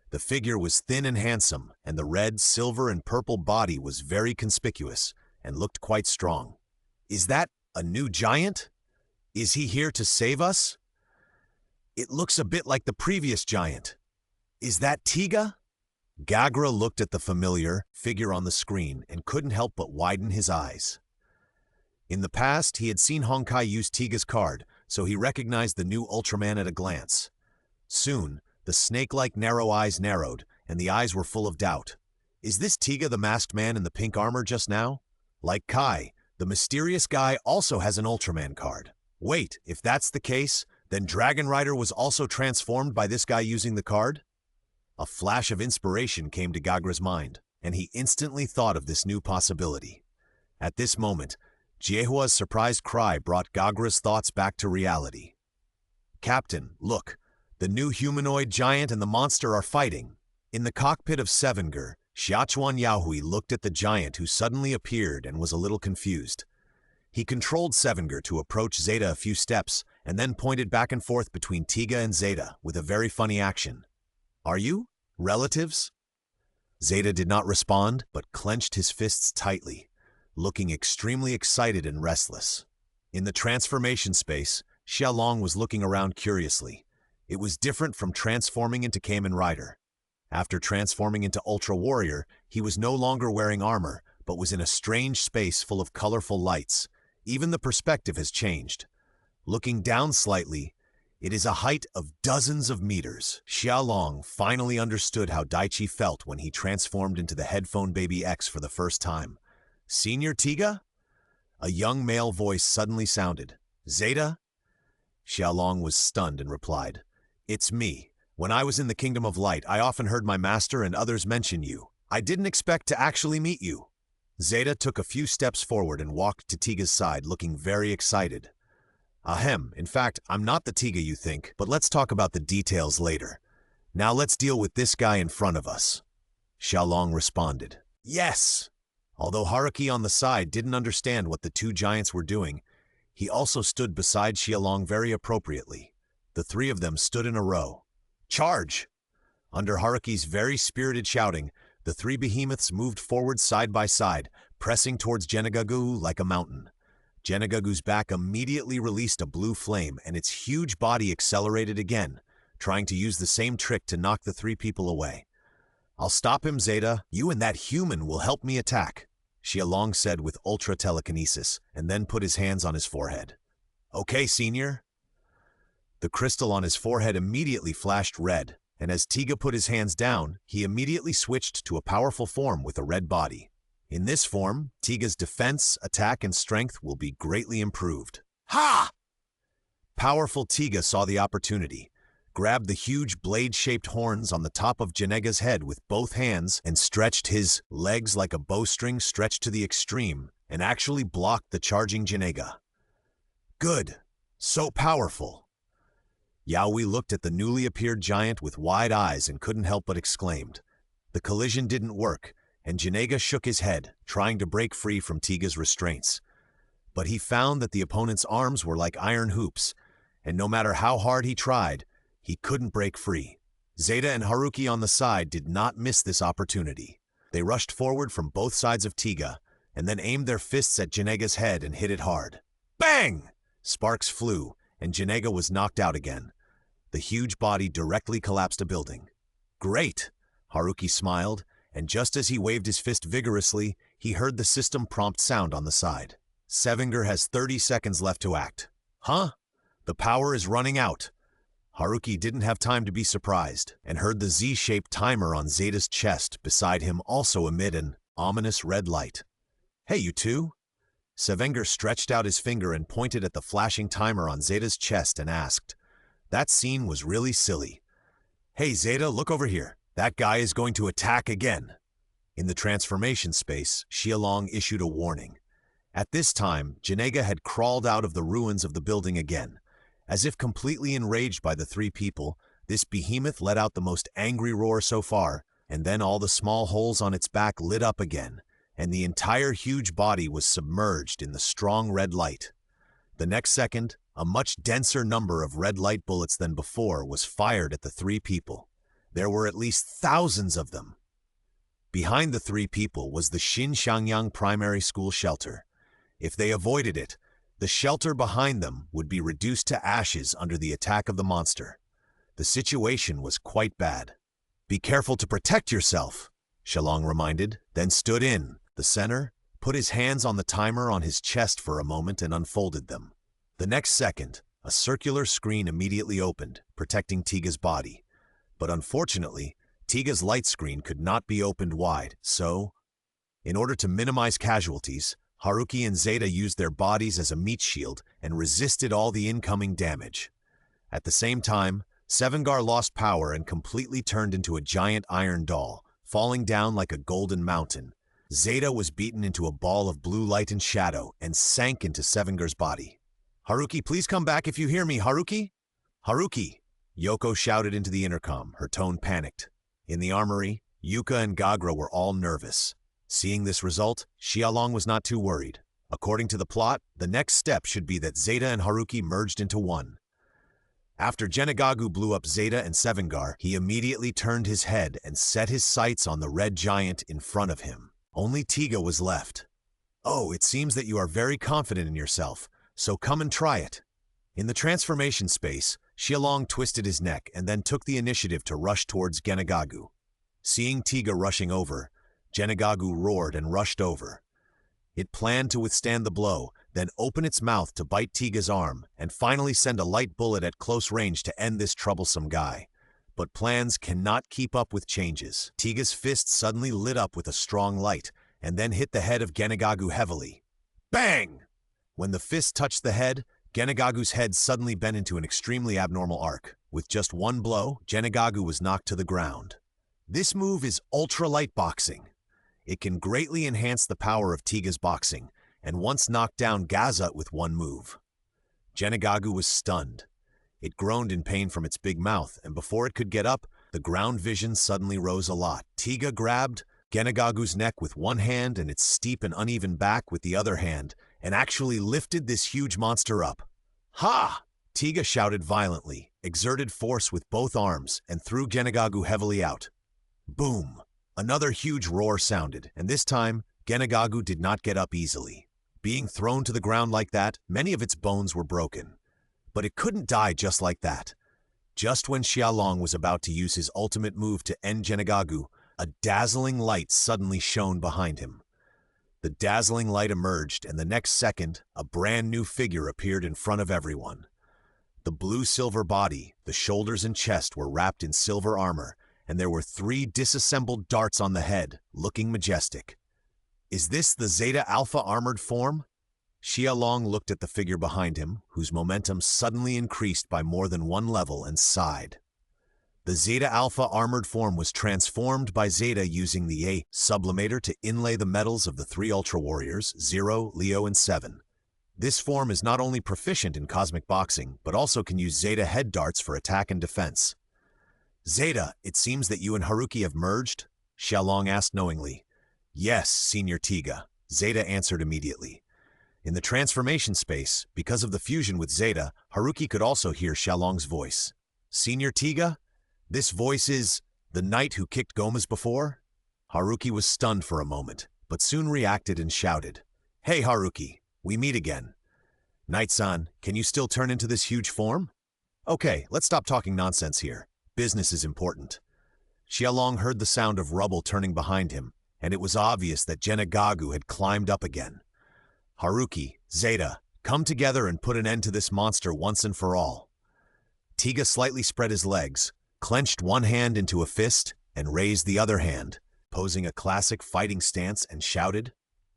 The figure was thin and handsome, and the red, silver, and purple body was very conspicuous and looked quite strong. Is that a new giant? Is he here to save us? It looks a bit like the previous giant. Is that Tiga? Gagra looked at the familiar figure on the screen and couldn't help but widen his eyes. In the past, he had seen Honkai use Tiga's card, so he recognized the new Ultraman at a glance. Soon, the snake-like narrow eyes narrowed, and the eyes were full of doubt. Is this Tiga the masked man in the pink armor just now? Like Kai, the mysterious guy also has an Ultraman card. Wait, if that's the case, then Dragon Rider was also transformed by this guy using the card? A flash of inspiration came to Gagra's mind, and he instantly thought of this new possibility. At this moment, Jiehua's surprised cry brought Gagra's thoughts back to reality. "Captain, look, the new humanoid giant and the monster are fighting." In the cockpit of Sevenger, Xiachuan Yahui looked at the giant who suddenly appeared and was a little confused. He controlled Sevenger to approach Zeta a few steps and then pointed back and forth between Tiga and Zeta with a very funny action. "Are you relatives?" Zeta did not respond, but clenched his fists tightly, looking extremely excited and restless. In the transformation space, Xiaolong was looking around curiously. It was different from transforming into Kamen Rider. After transforming into Ultra Warrior, he was no longer wearing armor, but was in a strange space full of colorful lights. Even the perspective has changed. Looking down slightly, it is a height of dozens of meters. Xiaolong finally understood how Daichi felt when he transformed into the Headphone Baby X for the first time. "Senior Tiga?" A young male voice suddenly sounded. "Zeta?" Xiaolong was stunned and replied, "It's me. When I was in the Kingdom of Light, I often heard my master and others mention you. I didn't expect to actually meet you." Zeta took a few steps forward and walked to Tiga's side, looking very excited. "Ahem, in fact, I'm not the Tiga you think, but let's talk about the details later. Now let's deal with this guy in front of us." Xiaolong responded, "Yes!" Although Haruki on the side didn't understand what the two giants were doing, he also stood beside Xiaolong very appropriately. The three of them stood in a row. "Charge!" Under Haruki's very spirited shouting, the three behemoths moved forward side by side, pressing towards Genegagu like a mountain. Genegagu's back immediately released a blue flame, and its huge body accelerated again, trying to use the same trick to knock the three people away. "I'll stop him, Zeta. You and that human will help me attack," Xiaolong said with ultra telekinesis, and then put his hands on his forehead. "Okay, senior." The crystal on his forehead immediately flashed red, and as Tiga put his hands down, he immediately switched to a powerful form with a red body. In this form, Tiga's defense, attack, and strength will be greatly improved. Ha! Powerful Tiga saw the opportunity, grabbed the huge blade-shaped horns on the top of Genega's head with both hands, and stretched his legs like a bowstring stretched to the extreme, and actually blocked the charging Genega. Good! So powerful! Yaoi looked at the newly appeared giant with wide eyes and couldn't help but exclaimed. The collision didn't work, and Genega shook his head, trying to break free from Tiga's restraints. But he found that the opponent's arms were like iron hoops, and no matter how hard he tried, he couldn't break free. Zeta and Haruki on the side did not miss this opportunity. They rushed forward from both sides of Tiga, and then aimed their fists at Genega's head and hit it hard. Bang! Sparks flew, and Genega was knocked out again. The huge body directly collapsed a building. "Great!" Haruki smiled, and just as he waved his fist vigorously, he heard the system prompt sound on the side. "Sevenger has 30 seconds left to act." "Huh? The power is running out." Haruki didn't have time to be surprised, and heard the Z-shaped timer on Zeta's chest beside him also emit an ominous red light. "Hey, you two!" Sevenger stretched out his finger and pointed at the flashing timer on Zeta's chest and asked. That scene was really silly. "Hey, Zeta, look over here. That guy is going to attack again." In the transformation space, Xiaolong issued a warning. At this time, Genega had crawled out of the ruins of the building again. As if completely enraged by the three people, this behemoth let out the most angry roar so far, and then all the small holes on its back lit up again, and the entire huge body was submerged in the strong red light. The next second, a much denser number of red light bullets than before was fired at the three people. There were at least thousands of them. Behind the three people was the Xinyang Primary School shelter. If they avoided it, the shelter behind them would be reduced to ashes under the attack of the monster. The situation was quite bad. "Be careful to protect yourself," Xiaolong reminded, then stood in the center, put his hands on the timer on his chest for a moment and unfolded them. The next second, a circular screen immediately opened, protecting Tiga's body. But unfortunately, Tiga's light screen could not be opened wide, so, in order to minimize casualties, Haruki and Zeta used their bodies as a meat shield and resisted all the incoming damage. At the same time, Sevengar lost power and completely turned into a giant iron doll, falling down like a golden mountain. Zeta was beaten into a ball of blue light and shadow and sank into Sevengar's body. "Haruki, please come back if you hear me, Haruki!" "Haruki!" Yoko shouted into the intercom, her tone panicked. In the armory, Yuka and Gagra were all nervous. Seeing this result, Xiaolong was not too worried. According to the plot, the next step should be that Zeta and Haruki merged into one. After Genegagu blew up Zeta and Sevengar, he immediately turned his head and set his sights on the red giant in front of him. Only Tiga was left. "Oh, it seems that you are very confident in yourself, so come and try it." In the transformation space, Xiaolong twisted his neck and then took the initiative to rush towards Genegagu. Seeing Tiga rushing over, Genegagu roared and rushed over. It planned to withstand the blow, then open its mouth to bite Tiga's arm, and finally send a light bullet at close range to end this troublesome guy. But plans cannot keep up with changes. Tiga's fist suddenly lit up with a strong light, and then hit the head of Genegagu heavily. Bang! When the fist touched the head, Genagagu's head suddenly bent into an extremely abnormal arc. With just one blow, Genagagu was knocked to the ground. This move is ultra-light boxing. It can greatly enhance the power of Tiga's boxing, and once knocked down Gaza with one move. Genagagu was stunned. It groaned in pain from its big mouth, and before it could get up, the ground vision suddenly rose a lot. Tiga grabbed Genagagu's neck with one hand and its steep and uneven back with the other hand, and actually lifted this huge monster up. Ha! Tiga shouted violently, exerted force with both arms, and threw Genagagu heavily out. Boom! Another huge roar sounded, and this time, Genagagu did not get up easily. Being thrown to the ground like that, many of its bones were broken. But it couldn't die just like that. Just when Xiaolong was about to use his ultimate move to end Genagagu, a dazzling light suddenly shone behind him. The dazzling light emerged, and the next second, a brand new figure appeared in front of everyone. The blue-silver body, the shoulders and chest were wrapped in silver armor, and there were 3 disassembled darts on the head, looking majestic. Is this the Zeta Alpha armored form? Xiaolong looked at the figure behind him, whose momentum suddenly increased by more than one level, and sighed. The Zeta Alpha armored form was transformed by Zeta using the A sublimator to inlay the metals of the 3 Ultra Warriors, 0, Leo, and 7. This form is not only proficient in cosmic boxing, but also can use Zeta head darts for attack and defense. Zeta, it seems that you and Haruki have merged? Xiaolong asked knowingly. Yes, Senior Tiga, Zeta answered immediately. In the transformation space, because of the fusion with Zeta, Haruki could also hear Xiaolong's voice. Senior Tiga? This voice is the knight who kicked Gomez before? Haruki was stunned for a moment, but soon reacted and shouted. Hey Haruki, we meet again. Knight-san, can you still turn into this huge form? Okay, let's stop talking nonsense here. Business is important. Xiaolong heard the sound of rubble turning behind him, and it was obvious that Genagagu had climbed up again. Haruki, Zeta, come together and put an end to this monster once and for all. Tiga slightly spread his legs, clenched one hand into a fist, and raised the other hand, posing a classic fighting stance, and shouted,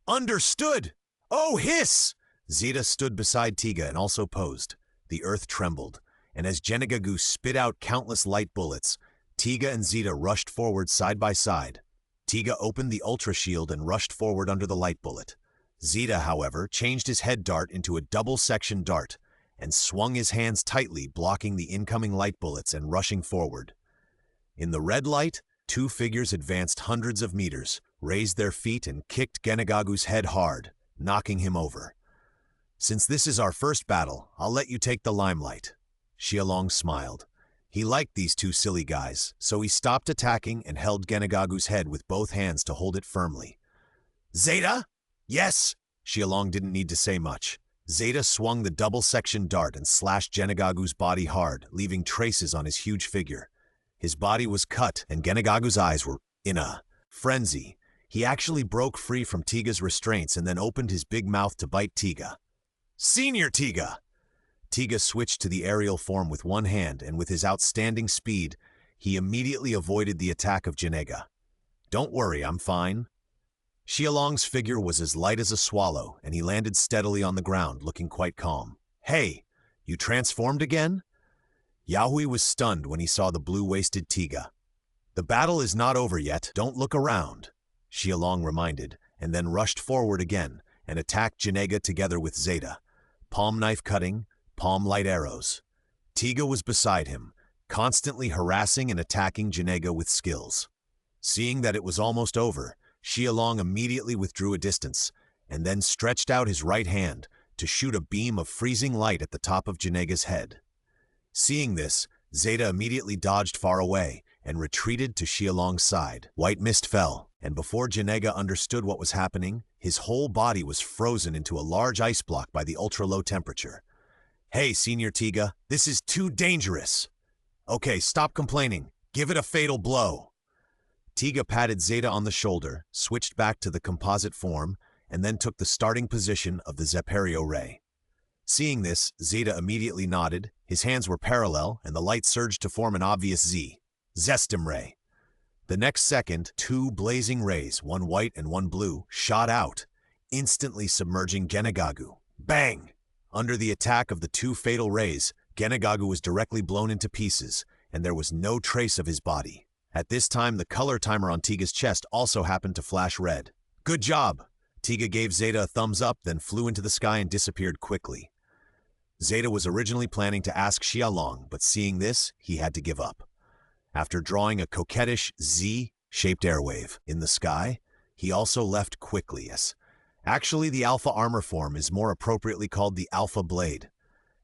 Understood! Oh, hiss! Zeta stood beside Tiga and also posed. The earth trembled, and as Genagagu spit out countless light bullets, Tiga and Zeta rushed forward side by side. Tiga opened the Ultra Shield and rushed forward under the light bullet. Zeta, however, changed his head dart into a double-section dart, and swung his hands tightly, blocking the incoming light bullets and rushing forward. In the red light, 2 figures advanced hundreds of meters, raised their feet and kicked Genagagu's head hard, knocking him over. Since this is our first battle, I'll let you take the limelight. Xiaolong smiled. He liked these 2 silly guys, so he stopped attacking and held Genagagu's head with both hands to hold it firmly. Zeta? Yes! Xiaolong didn't need to say much. Zeta swung the double-section dart and slashed Genagagu's body hard, leaving traces on his huge figure. His body was cut, and Genagagu's eyes were in a frenzy. He actually broke free from Tiga's restraints and then opened his big mouth to bite Tiga. Senior Tiga! Tiga switched to the aerial form with one hand, and with his outstanding speed, he immediately avoided the attack of Genaga. Don't worry, I'm fine. Xiaolong's figure was as light as a swallow, and he landed steadily on the ground, looking quite calm. Hey, you transformed again? Yahui was stunned when he saw the blue-waisted Tiga. The battle is not over yet, don't look around, Xiaolong reminded, and then rushed forward again, and attacked Genaga together with Zeta. Palm knife cutting, palm light arrows. Tiga was beside him, constantly harassing and attacking Genaga with skills. Seeing that it was almost over, Xiaolong immediately withdrew a distance, and then stretched out his right hand to shoot a beam of freezing light at the top of Genaga's head. Seeing this, Zeta immediately dodged far away and retreated to Xiaolong's side. White mist fell, and before Genaga understood what was happening, his whole body was frozen into a large ice block by the ultra-low temperature. Hey, Senior Tiga, this is too dangerous. Okay, stop complaining. Give it a fatal blow. Tiga patted Zeta on the shoulder, switched back to the composite form, and then took the starting position of the Zeperio ray. Seeing this, Zeta immediately nodded, his hands were parallel, and the light surged to form an obvious Z, Zestim ray. The next second, 2 blazing rays, one white and one blue, shot out, instantly submerging Genagagu. Bang! Under the attack of the two fatal rays, Genegagu was directly blown into pieces, and there was no trace of his body. At this time, the color timer on Tiga's chest also happened to flash red. "Good job!" Tiga gave Zeta a thumbs up, then flew into the sky and disappeared quickly. Zeta was originally planning to ask Xiaolong, but seeing this, he had to give up. After drawing a coquettish Z-shaped airwave in the sky, he also left quickly, yes. Actually, the Alpha armor form is more appropriately called the Alpha Blade.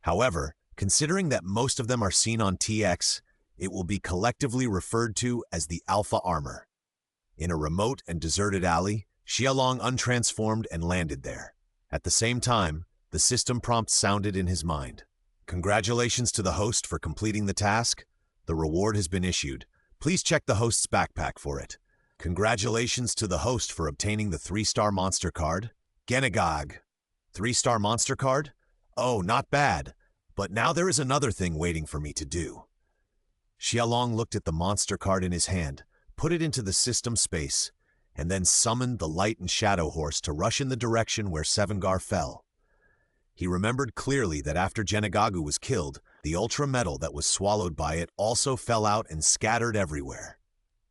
However, considering that most of them are seen on TX, it will be collectively referred to as the Alpha armor. In a remote and deserted alley, Xiaolong untransformed and landed there. At the same time, the system prompt sounded in his mind. "Congratulations to the host for completing the task. The reward has been issued. Please check the host's backpack for it. Congratulations to the host for obtaining the 3-star monster card. Genegag. 3-star monster card? Oh, not bad. But now there is another thing waiting for me to do." Xiaolong looked at the monster card in his hand, put it into the system space, and then summoned the light and shadow horse to rush in the direction where Sevengar fell. He remembered clearly that after Genegagu was killed, the ultra metal that was swallowed by it also fell out and scattered everywhere.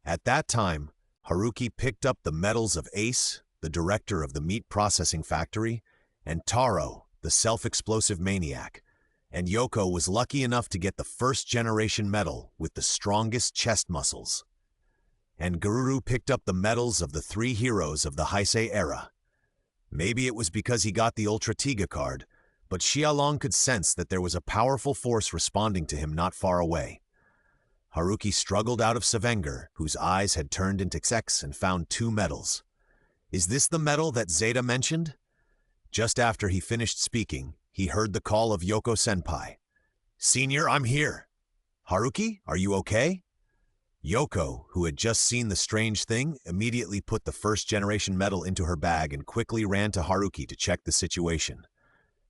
At that time, Haruki picked up the medals of Ace, the director of the meat processing factory, and Taro, the self-explosive maniac, and Yoko was lucky enough to get the first-generation medal with the strongest chest muscles. And Garuru picked up the medals of the 3 heroes of the Heisei era. Maybe it was because he got the Ultra Tiga card, but Xiaolong could sense that there was a powerful force responding to him not far away. Haruki struggled out of Sevengar, whose eyes had turned into X, and found 2 medals. "Is this the medal that Zeta mentioned?" Just after he finished speaking, he heard the call of Yoko Senpai. "Senior, I'm here." "Haruki, are you okay?" Yoko, who had just seen the strange thing, immediately put the first-generation medal into her bag and quickly ran to Haruki to check the situation.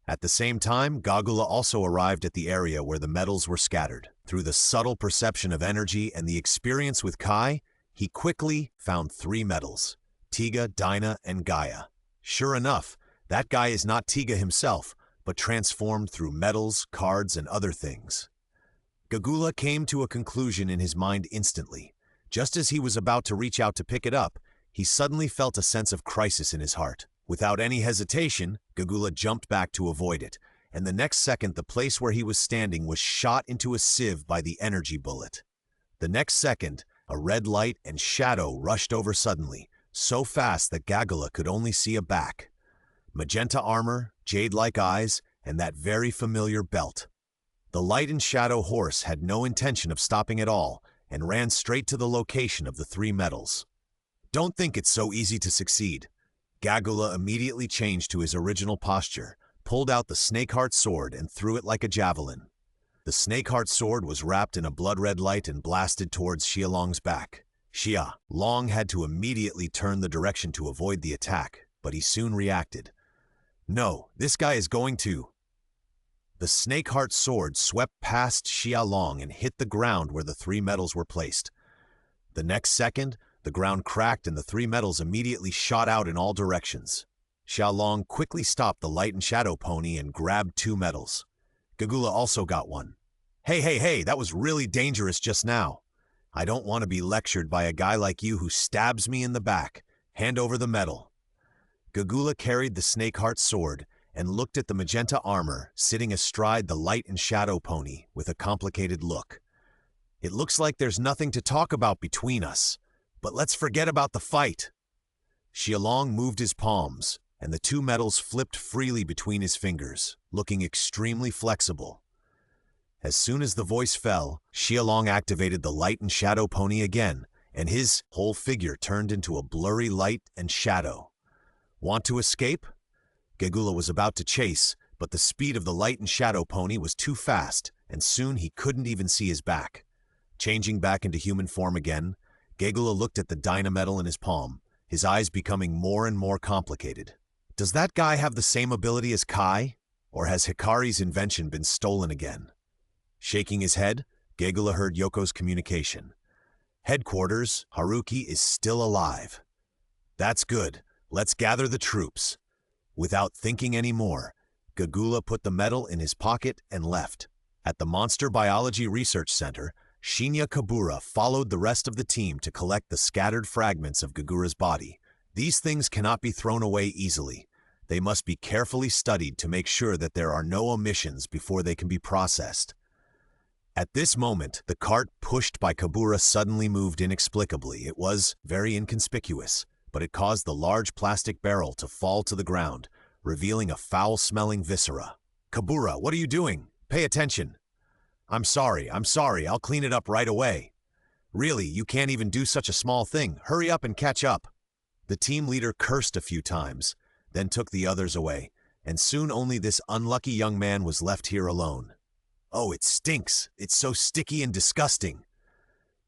At the same time, Gagula also arrived at the area where the medals were scattered. Through the subtle perception of energy and the experience with Kai, he quickly found 3 medals: Tiga, Dinah, and Gaia. Sure enough, that guy is not Tiga himself, but transformed through medals, cards, and other things. Gagula came to a conclusion in his mind instantly. Just as he was about to reach out to pick it up, he suddenly felt a sense of crisis in his heart. Without any hesitation, Gagula jumped back to avoid it, and the next second the place where he was standing was shot into a sieve by the energy bullet. The next second, a red light and shadow rushed over suddenly, so fast that Gagula could only see a back. Magenta armor, jade-like eyes, and that very familiar belt. The light and shadow horse had no intention of stopping at all, and ran straight to the location of the 3 medals. "Don't think it's so easy to succeed." Gagula immediately changed to his original posture, pulled out the Snakeheart sword and threw it like a javelin. The Snakeheart sword was wrapped in a blood-red light and blasted towards Xiaolong's back. Xiaolong had to immediately turn the direction to avoid the attack, but he soon reacted. "No, this guy is going to..." The Snakeheart sword swept past Xiaolong and hit the ground where the 3 medals were placed. The next second, the ground cracked and the 3 medals immediately shot out in all directions. Xiaolong quickly stopped the light and shadow pony and grabbed 2 medals. Gagula also got one. Hey, that was really dangerous just now. I don't want to be lectured by a guy like you who stabs me in the back. Hand over the medal." Gagula carried the Snakeheart sword and looked at the magenta armor sitting astride the light and shadow pony with a complicated look. "It looks like there's nothing to talk about between us, but let's forget about the fight." Xiaolong moved his palms, and the 2 medals flipped freely between his fingers, looking extremely flexible. As soon as the voice fell, Xiaolong activated the light and shadow pony again, and his whole figure turned into a blurry light and shadow. "Want to escape?" Gagula was about to chase, but the speed of the light and shadow pony was too fast, and soon he couldn't even see his back. Changing back into human form again, Gagula looked at the Dynametal in his palm, his eyes becoming more and more complicated. "Does that guy have the same ability as Kai? Or has Hikari's invention been stolen again?" Shaking his head, Gagula heard Yoko's communication. "Headquarters, Haruki is still alive." "That's good. Let's gather the troops." Without thinking any more, Gagula put the medal in his pocket and left. At the Monster Biology Research Center, Shinya Kabura followed the rest of the team to collect the scattered fragments of Gagura's body. These things cannot be thrown away easily. They must be carefully studied to make sure that there are no omissions before they can be processed. At this moment, the cart pushed by Kabura suddenly moved inexplicably. It was very inconspicuous, but it caused the large plastic barrel to fall to the ground, revealing a foul-smelling viscera. "Kabura, what are you doing? Pay attention." I'm sorry, I'll clean it up right away." "Really, you can't even do such a small thing. Hurry up and catch up." The team leader cursed a few times, then took the others away, and soon only this unlucky young man was left here alone. "Oh, it stinks. It's so sticky and disgusting."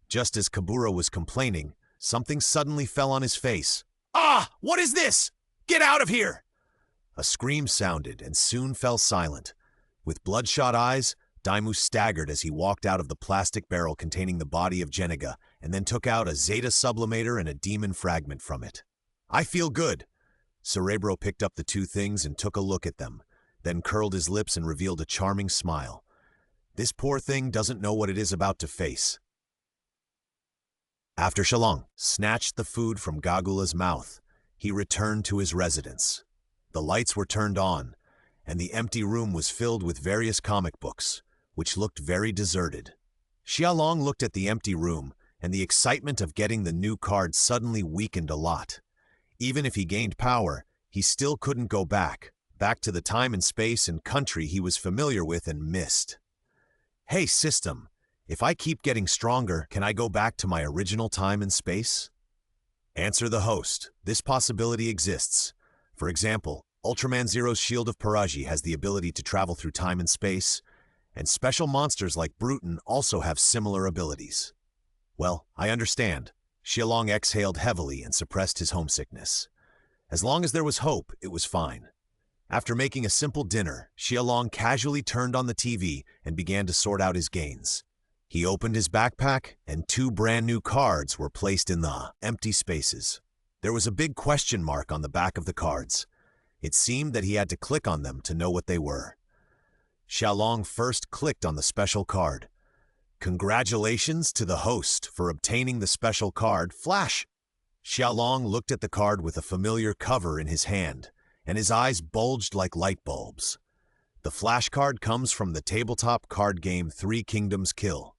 Just as Kabura was complaining, something suddenly fell on his face. "Ah! What is this? Get out of here!" A scream sounded and soon fell silent. With bloodshot eyes, Daimu staggered as he walked out of the plastic barrel containing the body of Geniga and then took out a Zeta sublimator and a demon fragment from it. "I feel good." Cerebro picked up the two things and took a look at them, then curled his lips and revealed a charming smile. This poor thing doesn't know what it is about to face. After Shalong snatched the food from Gagula's mouth, he returned to his residence. The lights were turned on, and the empty room was filled with various comic books, which looked very deserted. Xiaolong looked at the empty room, and the excitement of getting the new card suddenly weakened a lot. Even if he gained power, he still couldn't go back to the time and space and country he was familiar with and missed. "Hey, system, if I keep getting stronger, can I go back to my original time and space?" Answer the host. This possibility exists. For example, Ultraman Zero's Shield of Paraji has the ability to travel through time and space, and special monsters like Bruton also have similar abilities. Well, I understand. Xiaolong exhaled heavily and suppressed his homesickness. As long as there was hope, it was fine. After making a simple dinner, Xiaolong casually turned on the TV and began to sort out his gains. He opened his backpack, and two brand new cards were placed in the empty spaces. There was a big question mark on the back of the cards. It seemed that he had to click on them to know what they were. Xiaolong first clicked on the special card. "Congratulations to the host for obtaining the special card, Flash." Xiaolong looked at the card with a familiar cover in his hand, and his eyes bulged like light bulbs. The Flash card comes from the tabletop card game 3 Kingdoms Kill.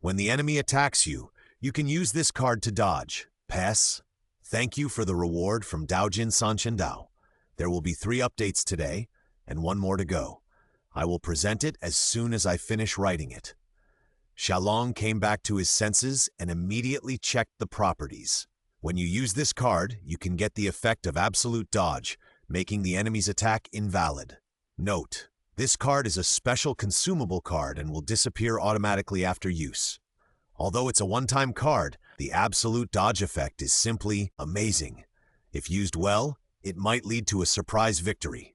When the enemy attacks you, you can use this card to dodge, pass. Thank you for the reward from Daojin Sanchendao. There will be 3 updates today, and 1 more to go. I will present it as soon as I finish writing it. Xiaolong came back to his senses and immediately checked the properties. When you use this card, you can get the effect of absolute dodge, making the enemy's attack invalid. Note: this card is a special consumable card and will disappear automatically after use. Although it's a one-time card, the absolute dodge effect is simply amazing. If used well, it might lead to a surprise victory.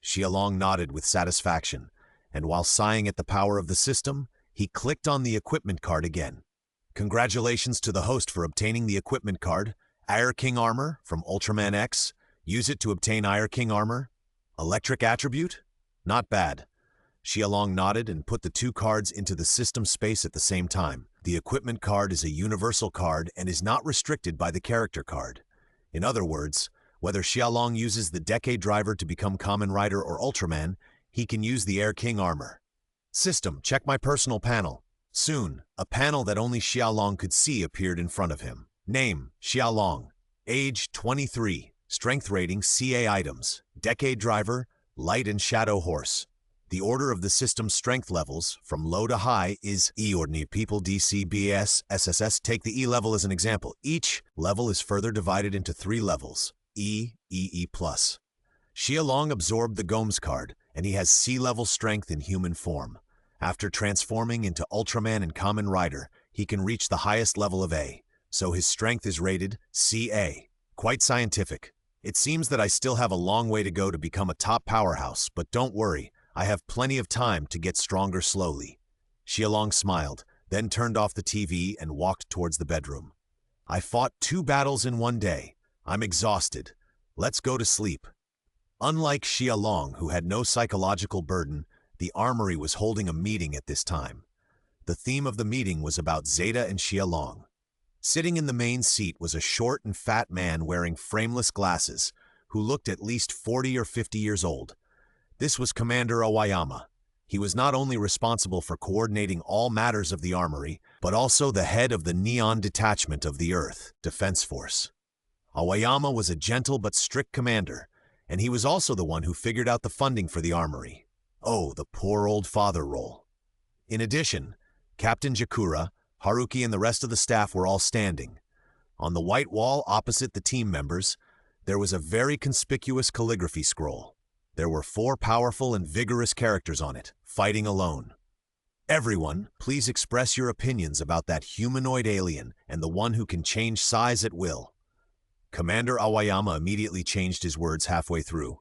Xiaolong nodded with satisfaction, and while sighing at the power of the system, he clicked on the equipment card again. Congratulations to the host for obtaining the equipment card, Iron King Armor from Ultraman X. Use it to obtain Iron King Armor. Electric attribute? Not bad. Xiaolong nodded and put the 2 cards into the system space at the same time. The equipment card is a universal card and is not restricted by the character card. In other words, whether Xiaolong uses the Decade Driver to become Kamen Rider or Ultraman, he can use the Air King Armor. System, check my personal panel. Soon, a panel that only Xiaolong could see appeared in front of him. Name, Xiaolong. Age, 23. Strength rating, CA items. Decade Driver, Light and Shadow Horse. The order of the system's strength levels, from low to high, is E. Ordinary people, DC, BS, SSS. Take the E level as an example. Each level is further divided into 3 levels. E, EE+. Xiaolong absorbed the Gomes card, and he has C-level strength in human form. After transforming into Ultraman and Kamen Rider, he can reach the highest level of A, so his strength is rated CA. Quite scientific. It seems that I still have a long way to go to become a top powerhouse, but don't worry, I have plenty of time to get stronger slowly. Xiaolong smiled, then turned off the TV and walked towards the bedroom. I fought 2 battles in one day. I'm exhausted. Let's go to sleep. Unlike Xia Long, who had no psychological burden, the armory was holding a meeting at this time. The theme of the meeting was about Zeta and Xia Long. Sitting in the main seat was a short and fat man wearing frameless glasses, who looked at least 40 or 50 years old. This was Commander Aoyama. He was not only responsible for coordinating all matters of the armory, but also the head of the Neon Detachment of the Earth Defense Force. Aoyama was a gentle but strict commander, and he was also the one who figured out the funding for the armory. Oh, the poor old father role. In addition, Captain Jakura, Haruki, and the rest of the staff were all standing. On the white wall opposite the team members, there was a very conspicuous calligraphy scroll. There were 4 powerful and vigorous characters on it, fighting alone. Everyone, please express your opinions about that humanoid alien and the one who can change size at will. Commander Aoyama immediately changed his words halfway through.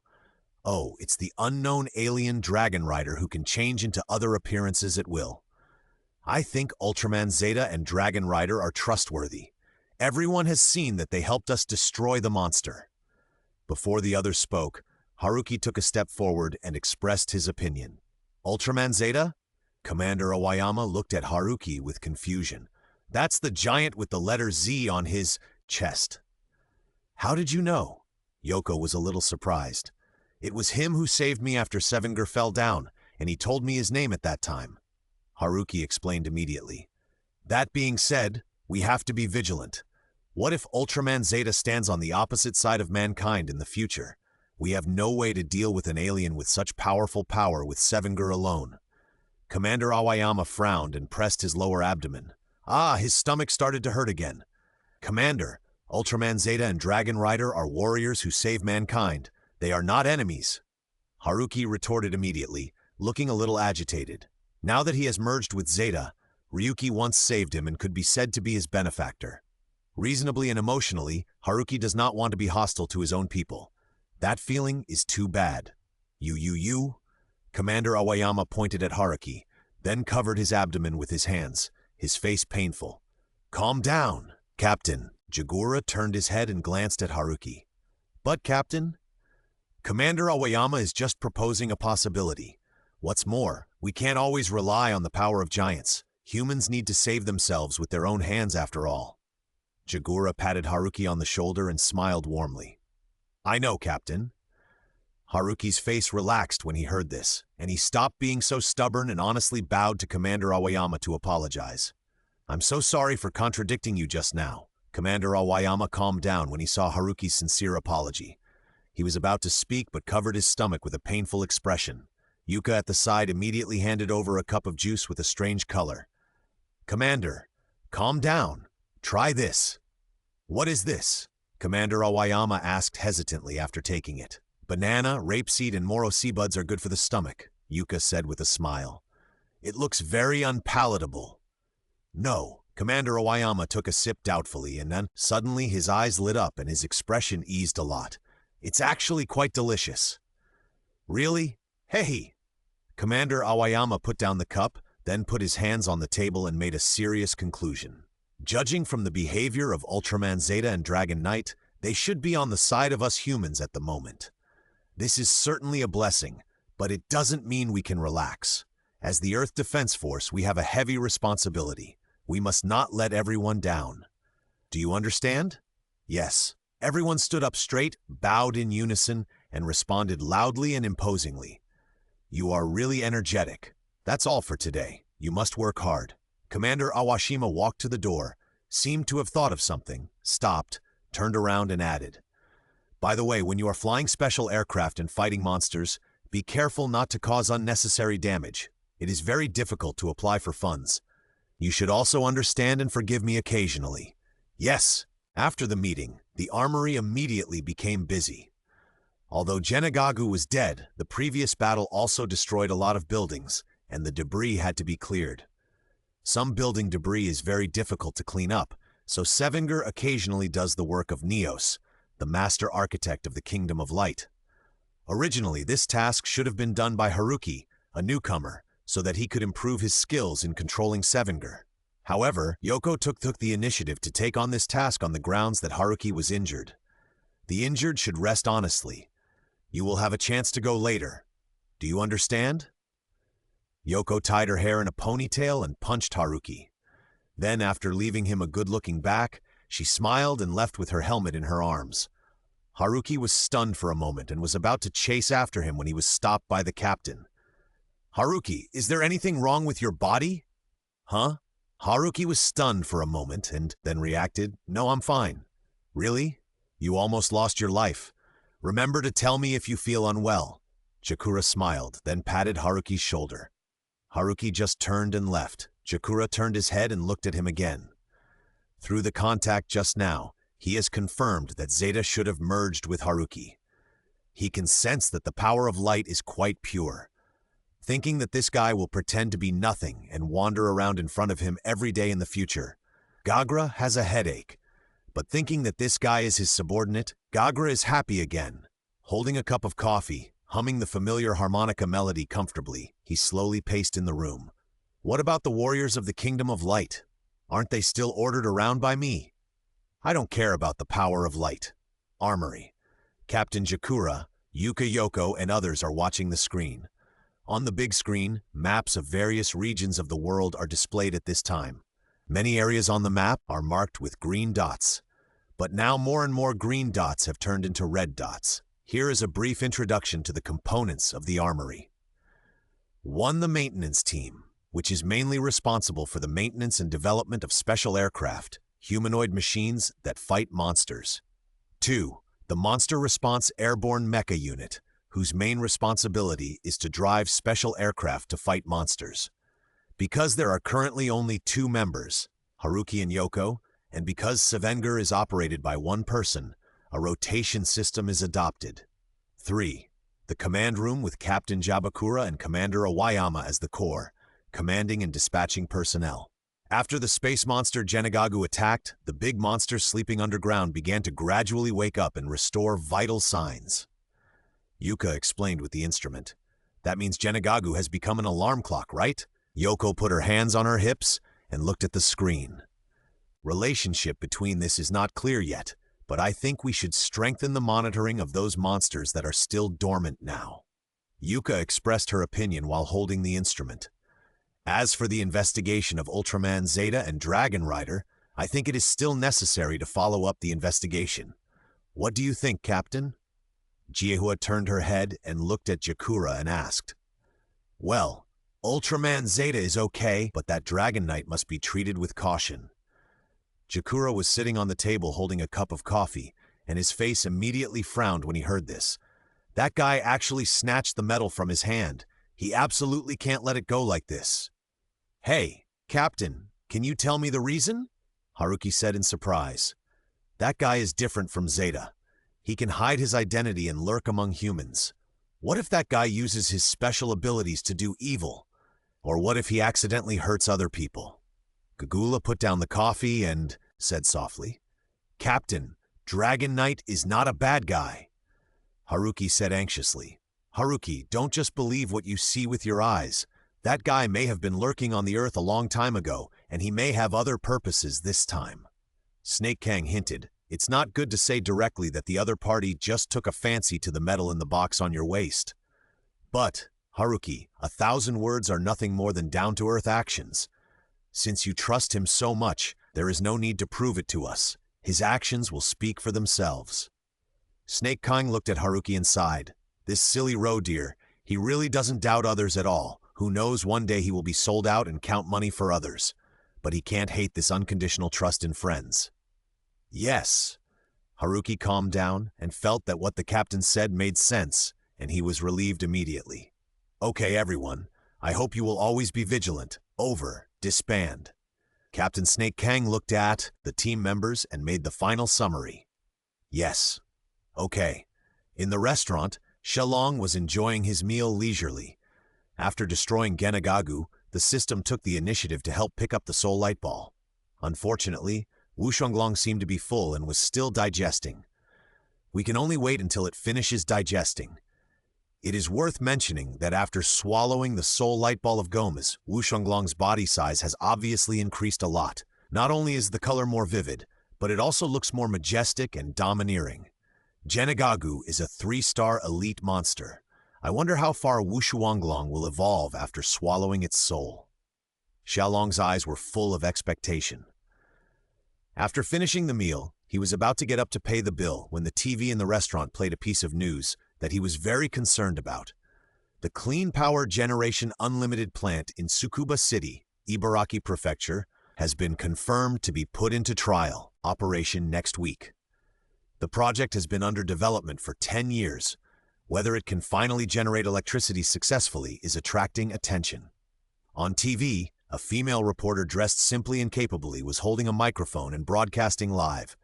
Oh, it's the unknown alien dragon rider who can change into other appearances at will. I think Ultraman Zeta and Dragon Rider are trustworthy. Everyone has seen that they helped us destroy the monster. Before the others spoke, Haruki took a step forward and expressed his opinion. Ultraman Zeta? Commander Aoyama looked at Haruki with confusion. That's the giant with the letter Z on his chest. How did you know? Yoko was a little surprised. It was him who saved me after Sevenger fell down, and he told me his name at that time. Haruki explained immediately. That being said, we have to be vigilant. What if Ultraman Zeta stands on the opposite side of mankind in the future? We have no way to deal with an alien with such powerful power with Sevenger alone. Commander Aoyama frowned and pressed his lower abdomen. His stomach started to hurt again. Commander, Ultraman Zeta and Dragon Rider are warriors who save mankind. They are not enemies. Haruki retorted immediately, looking a little agitated. Now that he has merged with Zeta, Ryuki once saved him and could be said to be his benefactor. Reasonably and emotionally, Haruki does not want to be hostile to his own people. That feeling is too bad. You. Commander Aoyama pointed at Haruki, then covered his abdomen with his hands, his face painful. Calm down, Captain. Jagura turned his head and glanced at Haruki. But, Captain, Commander Aoyama is just proposing a possibility. What's more, we can't always rely on the power of giants. Humans need to save themselves with their own hands after all. Jagura patted Haruki on the shoulder and smiled warmly. I know, Captain. Haruki's face relaxed when he heard this, and he stopped being so stubborn and honestly bowed to Commander Aoyama to apologize. I'm so sorry for contradicting you just now. Commander Aoyama calmed down when he saw Haruki's sincere apology. He was about to speak but covered his stomach with a painful expression. Yuka at the side immediately handed over a cup of juice with a strange color. Commander, calm down. Try this. What is this? Commander Aoyama asked hesitantly after taking it. Banana, rapeseed, and moro sea buds are good for the stomach, Yuka said with a smile. It looks very unpalatable. No. Commander Aoyama took a sip doubtfully, and then suddenly his eyes lit up and his expression eased a lot. It's actually quite delicious. Really? Hey! Commander Aoyama put down the cup, then put his hands on the table and made a serious conclusion. Judging from the behavior of Ultraman Zeta and Dragon Knight, they should be on the side of us humans at the moment. This is certainly a blessing, but it doesn't mean we can relax. As the Earth Defense Force, we have a heavy responsibility. We must not let everyone down. Do you understand? Yes. Everyone stood up straight, bowed in unison, and responded loudly and imposingly. You are really energetic. That's all for today. You must work hard. Commander Awashima walked to the door, seemed to have thought of something, stopped, turned around and added. By the way, when you are flying special aircraft and fighting monsters, be careful not to cause unnecessary damage. It is very difficult to apply for funds. You should also understand and forgive me occasionally. Yes. After the meeting, the armory immediately became busy. Although Genagagu was dead, the previous battle also destroyed a lot of buildings, and the debris had to be cleared. Some building debris is very difficult to clean up, so Sevenger occasionally does the work of Neos, the master architect of the Kingdom of Light. Originally, this task should have been done by Haruki, a newcomer, so that he could improve his skills in controlling Sevenger. However, Yoko took the initiative to take on this task on the grounds that Haruki was injured. The injured should rest honestly. You will have a chance to go later. Do you understand? Yoko tied her hair in a ponytail and punched Haruki. Then, after leaving him a good-looking back, she smiled and left with her helmet in her arms. Haruki was stunned for a moment and was about to chase after him when he was stopped by the captain. Haruki, is there anything wrong with your body? Huh? Haruki was stunned for a moment and then reacted, No, I'm fine. Really? You almost lost your life. Remember to tell me if you feel unwell. Chikura smiled, then patted Haruki's shoulder. Haruki just turned and left. Chikura turned his head and looked at him again. Through the contact just now, he has confirmed that Zeta should have merged with Haruki. He can sense that the power of light is quite pure. Thinking that this guy will pretend to be nothing and wander around in front of him every day in the future, Gagra has a headache. But thinking that this guy is his subordinate, Gagra is happy again. Holding a cup of coffee, humming the familiar harmonica melody comfortably, he slowly paced in the room. What about the warriors of the Kingdom of Light? Aren't they still ordered around by me? I don't care about the power of light. Armory. Captain Chikura, Yuka Yoko, and others are watching the screen. On the big screen, maps of various regions of the world are displayed at this time. Many areas on the map are marked with green dots. But now more and more green dots have turned into red dots. Here is a brief introduction to the components of the armory. 1. The maintenance team, which is mainly responsible for the maintenance and development of special aircraft, humanoid machines that fight monsters. 2. The Monster Response Airborne Mecha Unit, whose main responsibility is to drive special aircraft to fight monsters. Because there are currently only 2 members, Haruki and Yoko, and because Sevenger is operated by one person, a rotation system is adopted. 3. The command room with Captain Jabakura and Commander Awayama as the core, commanding and dispatching personnel. After the space monster Genagagu attacked, the big monsters sleeping underground began to gradually wake up and restore vital signs. Yuka explained with the instrument. That means Genagagu has become an alarm clock, right? Yoko put her hands on her hips and looked at the screen. Relationship between this is not clear yet, but I think we should strengthen the monitoring of those monsters that are still dormant now. Yuka expressed her opinion while holding the instrument. As for the investigation of Ultraman Zeta and Dragon Rider, I think it is still necessary to follow up the investigation. What do you think, Captain? Jiehua turned her head and looked at Chikura and asked. Well, Ultraman Zeta is okay, but that Dragon Knight must be treated with caution. Chikura was sitting on the table holding a cup of coffee, and his face immediately frowned when he heard this. That guy actually snatched the medal from his hand. He absolutely can't let it go like this. Hey, Captain, can you tell me the reason? Haruki said in surprise. That guy is different from Zeta. He can hide his identity and lurk among humans. What if that guy uses his special abilities to do evil? Or what if he accidentally hurts other people? Gagula put down the coffee and said softly, Captain, Dragon Knight is not a bad guy. Haruki said anxiously, Haruki, don't just believe what you see with your eyes. That guy may have been lurking on the Earth a long time ago, and he may have other purposes this time. Snake Kang hinted, it's not good to say directly that the other party just took a fancy to the medal in the box on your waist. But, Haruki, 1,000 words are nothing more than down-to-earth actions. Since you trust him so much, there is no need to prove it to us. His actions will speak for themselves. Snake Kang looked at Haruki and sighed. This silly roe deer, he really doesn't doubt others at all. Who knows, one day he will be sold out and count money for others. But he can't hate this unconditional trust in friends. Yes. Haruki calmed down and felt that what the captain said made sense, and he was relieved immediately. Okay, everyone. I hope you will always be vigilant. Over. Disband. Captain Snake Kang looked at the team members and made the final summary. Yes. Okay. In the restaurant, Shelong was enjoying his meal leisurely. After destroying Genagagu, the system took the initiative to help pick up the Soul Light Ball. Unfortunately, Wushonglong seemed to be full and was still digesting. We can only wait until it finishes digesting. It is worth mentioning that after swallowing the Soul Light Ball of Gomez, Wushonglong's body size has obviously increased a lot. Not only is the color more vivid, but it also looks more majestic and domineering. Genagagu is a 3-star elite monster. I wonder how far Wushuanglong will evolve after swallowing its soul. Xiaolong's eyes were full of expectation. After finishing the meal, he was about to get up to pay the bill when the TV in the restaurant played a piece of news that he was very concerned about. The Clean Power Generation Unlimited plant in Tsukuba City, Ibaraki Prefecture, has been confirmed to be put into trial operation next week. The project has been under development for 10 years. Whether it can finally generate electricity successfully is attracting attention. On TV, a female reporter dressed simply and capably was holding a microphone and broadcasting live.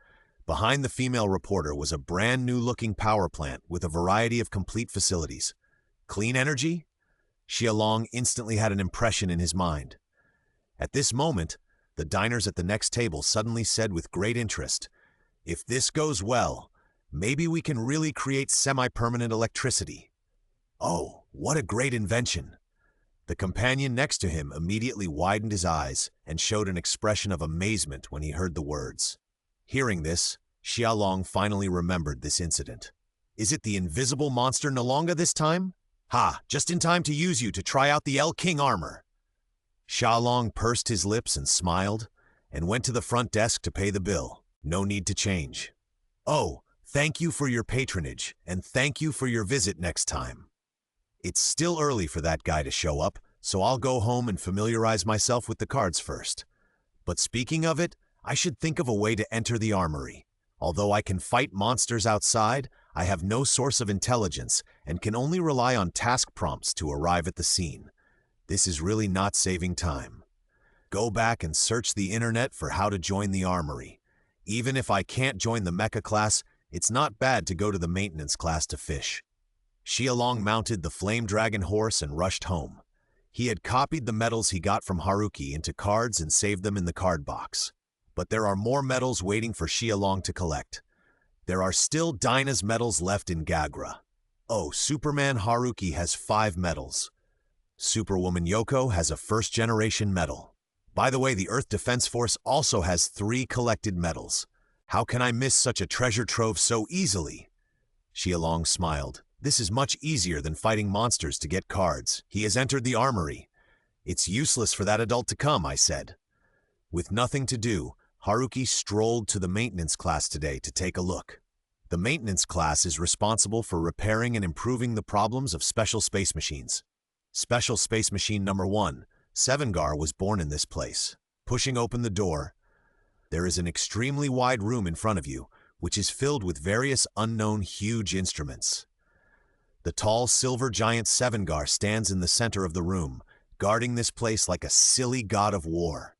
Behind the female reporter was a brand new looking power plant with a variety of complete facilities. Clean energy? Xiaolong instantly had an impression in his mind. At this moment, the diners at the next table suddenly said with great interest, "If this goes well, maybe we can really create semi-permanent electricity." Oh, what a great invention! The companion next to him immediately widened his eyes and showed an expression of amazement when he heard the words. Hearing this, Xiaolong finally remembered this incident. "Is it the invisible monster Nalonga this time? Ha, just in time to use you to try out the El King armor." Xiaolong pursed his lips and smiled, and went to the front desk to pay the bill. No need to change. "Oh, thank you for your patronage, and thank you for your visit next time. It's still early for that guy to show up, so I'll go home and familiarize myself with the cards first. But speaking of it, I should think of a way to enter the armory. Although I can fight monsters outside, I have no source of intelligence and can only rely on task prompts to arrive at the scene. This is really not saving time. Go back and search the internet for how to join the armory. Even if I can't join the mecha class, it's not bad to go to the maintenance class to fish." Xiaolong mounted the flame dragon horse and rushed home. He had copied the medals he got from Haruki into cards and saved them in the card box. But there are more medals waiting for Xiaolong to collect. There are still Dyna's medals left in Gagra. Oh, Superman Haruki has 5 medals. Superwoman Yoko has a first-generation medal. By the way, the Earth Defense Force also has 3 collected medals. How can I miss such a treasure trove so easily? Xiaolong smiled. This is much easier than fighting monsters to get cards. He has entered the armory. It's useless for that adult to come, I said. With nothing to do, Haruki strolled to the maintenance class today to take a look. The maintenance class is responsible for repairing and improving the problems of special space machines. Special space machine number 1, Sevengar, was born in this place. Pushing open the door, there is an extremely wide room in front of you, which is filled with various unknown huge instruments. The tall silver giant Sevengar stands in the center of the room, guarding this place like a silly god of war.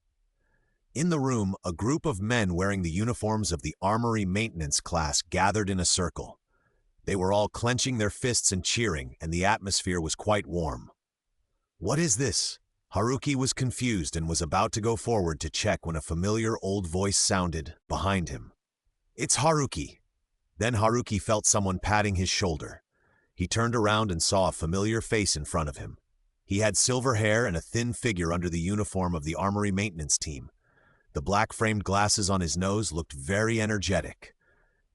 In the room, a group of men wearing the uniforms of the armory maintenance class gathered in a circle. They were all clenching their fists and cheering, and the atmosphere was quite warm. What is this? Haruki was confused and was about to go forward to check when a familiar old voice sounded behind him. It's Haruki. Then Haruki felt someone patting his shoulder. He turned around and saw a familiar face in front of him. He had silver hair and a thin figure under the uniform of the armory maintenance team. The black-framed glasses on his nose looked very energetic.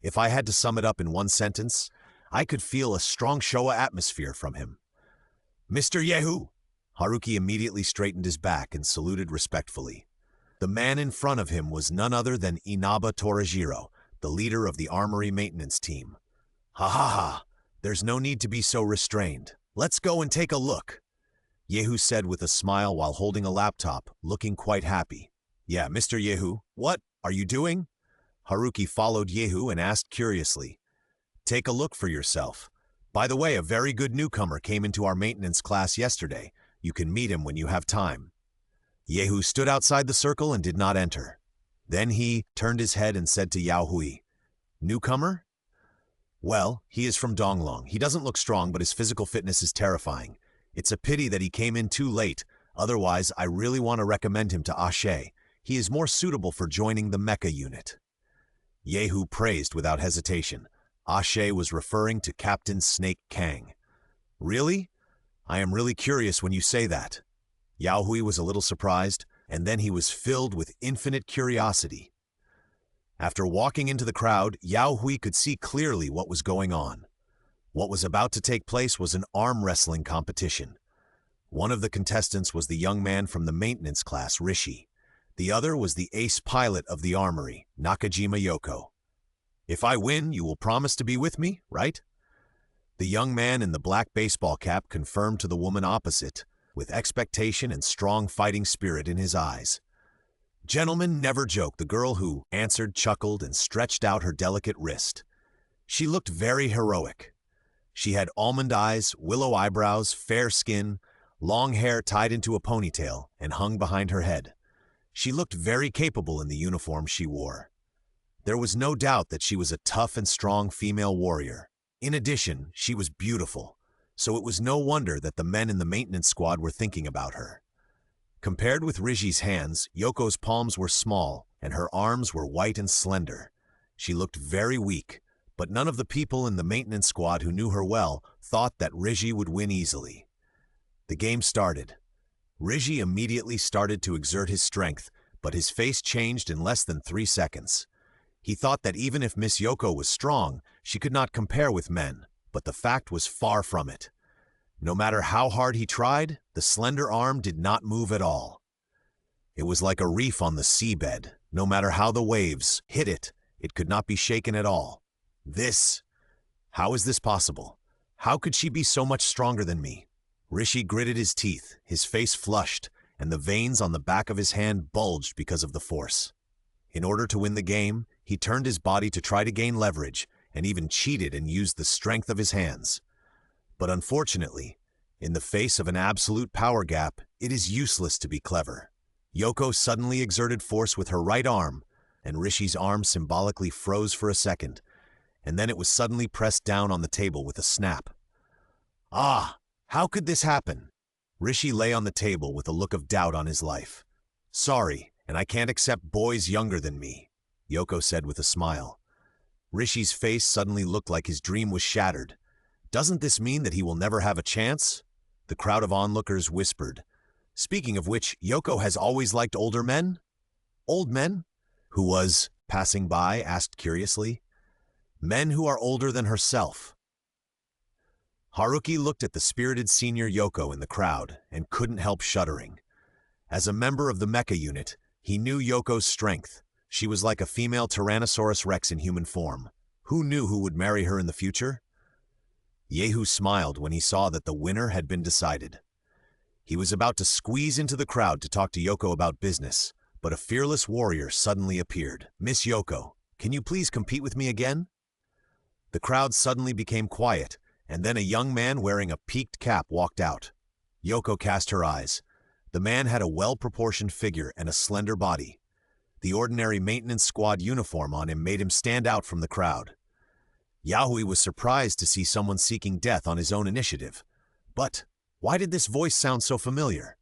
If I had to sum it up in one sentence, I could feel a strong Showa atmosphere from him. "Mr. Yehu!" Haruki immediately straightened his back and saluted respectfully. The man in front of him was none other than Inaba Torajiro, the leader of the armory maintenance team. "Ha ha ha! There's no need to be so restrained. Let's go and take a look," Yehu said with a smile while holding a laptop, looking quite happy. "Yeah, Mr. Yehu, what are you doing?" Haruki followed Yehu and asked curiously. "Take a look for yourself. By the way, a very good newcomer came into our maintenance class yesterday. You can meet him when you have time." Yehu stood outside the circle and did not enter. Then he turned his head and said to Yao Hui, "Newcomer? Well, he is from Donglong. He doesn't look strong, but his physical fitness is terrifying. It's a pity that he came in too late. Otherwise, I really want to recommend him to Ashe. He is more suitable for joining the mecha unit." Yehu praised without hesitation. Ashe was referring to Captain Snake Kang. "Really? I am really curious when you say that." Yao Hui was a little surprised, and then he was filled with infinite curiosity. After walking into the crowd, Yao Hui could see clearly what was going on. What was about to take place was an arm wrestling competition. One of the contestants was the young man from the maintenance class, Rishi. The other was the ace pilot of the armory, Nakajima Yoko. "If I win, you will promise to be with me, right?" The young man in the black baseball cap confirmed to the woman opposite, with expectation and strong fighting spirit in his eyes. "Gentlemen never joke," the girl who answered chuckled and stretched out her delicate wrist. She looked very heroic. She had almond eyes, willow eyebrows, fair skin, long hair tied into a ponytail and hung behind her head. She looked very capable in the uniform she wore. There was no doubt that she was a tough and strong female warrior. In addition, she was beautiful, so it was no wonder that the men in the maintenance squad were thinking about her. Compared with Rishi's hands, Yoko's palms were small and her arms were white and slender. She looked very weak, but none of the people in the maintenance squad who knew her well thought that Rishi would win easily. The game started. Rishi immediately started to exert his strength, but his face changed in less than 3 seconds. He thought that even if Miss Yoko was strong, she could not compare with men, but the fact was far from it. No matter how hard he tried, the slender arm did not move at all. It was like a reef on the seabed. No matter how the waves hit it, it could not be shaken at all. How is this possible? How could she be so much stronger than me? Rishi gritted his teeth, his face flushed, and the veins on the back of his hand bulged because of the force. In order to win the game, he turned his body to try to gain leverage, and even cheated and used the strength of his hands. But unfortunately, in the face of an absolute power gap, it is useless to be clever. Yoko suddenly exerted force with her right arm, and Rishi's arm symbolically froze for a second, and then it was suddenly pressed down on the table with a snap. Ah! How could this happen? Rishi lay on the table with a look of doubt on his life. "Sorry, and I can't accept boys younger than me," Yoko said with a smile. Rishi's face suddenly looked like his dream was shattered. "Doesn't this mean that he will never have a chance?" The crowd of onlookers whispered. "Speaking of which, Yoko has always liked older men?" "Old men?" Who was passing by asked curiously. "Men who are older than herself." Haruki looked at the spirited senior Yoko in the crowd and couldn't help shuddering. As a member of the mecha unit, he knew Yoko's strength. She was like a female Tyrannosaurus Rex in human form. Who knew who would marry her in the future? Yehu smiled when he saw that the winner had been decided. He was about to squeeze into the crowd to talk to Yoko about business, but a fearless warrior suddenly appeared. "Miss Yoko, can you please compete with me again?" The crowd suddenly became quiet, and then a young man wearing a peaked cap walked out. Yoko cast her eyes. The man had a well-proportioned figure and a slender body. The ordinary maintenance squad uniform on him made him stand out from the crowd. Yahui was surprised to see someone seeking death on his own initiative. But why did this voice sound so familiar?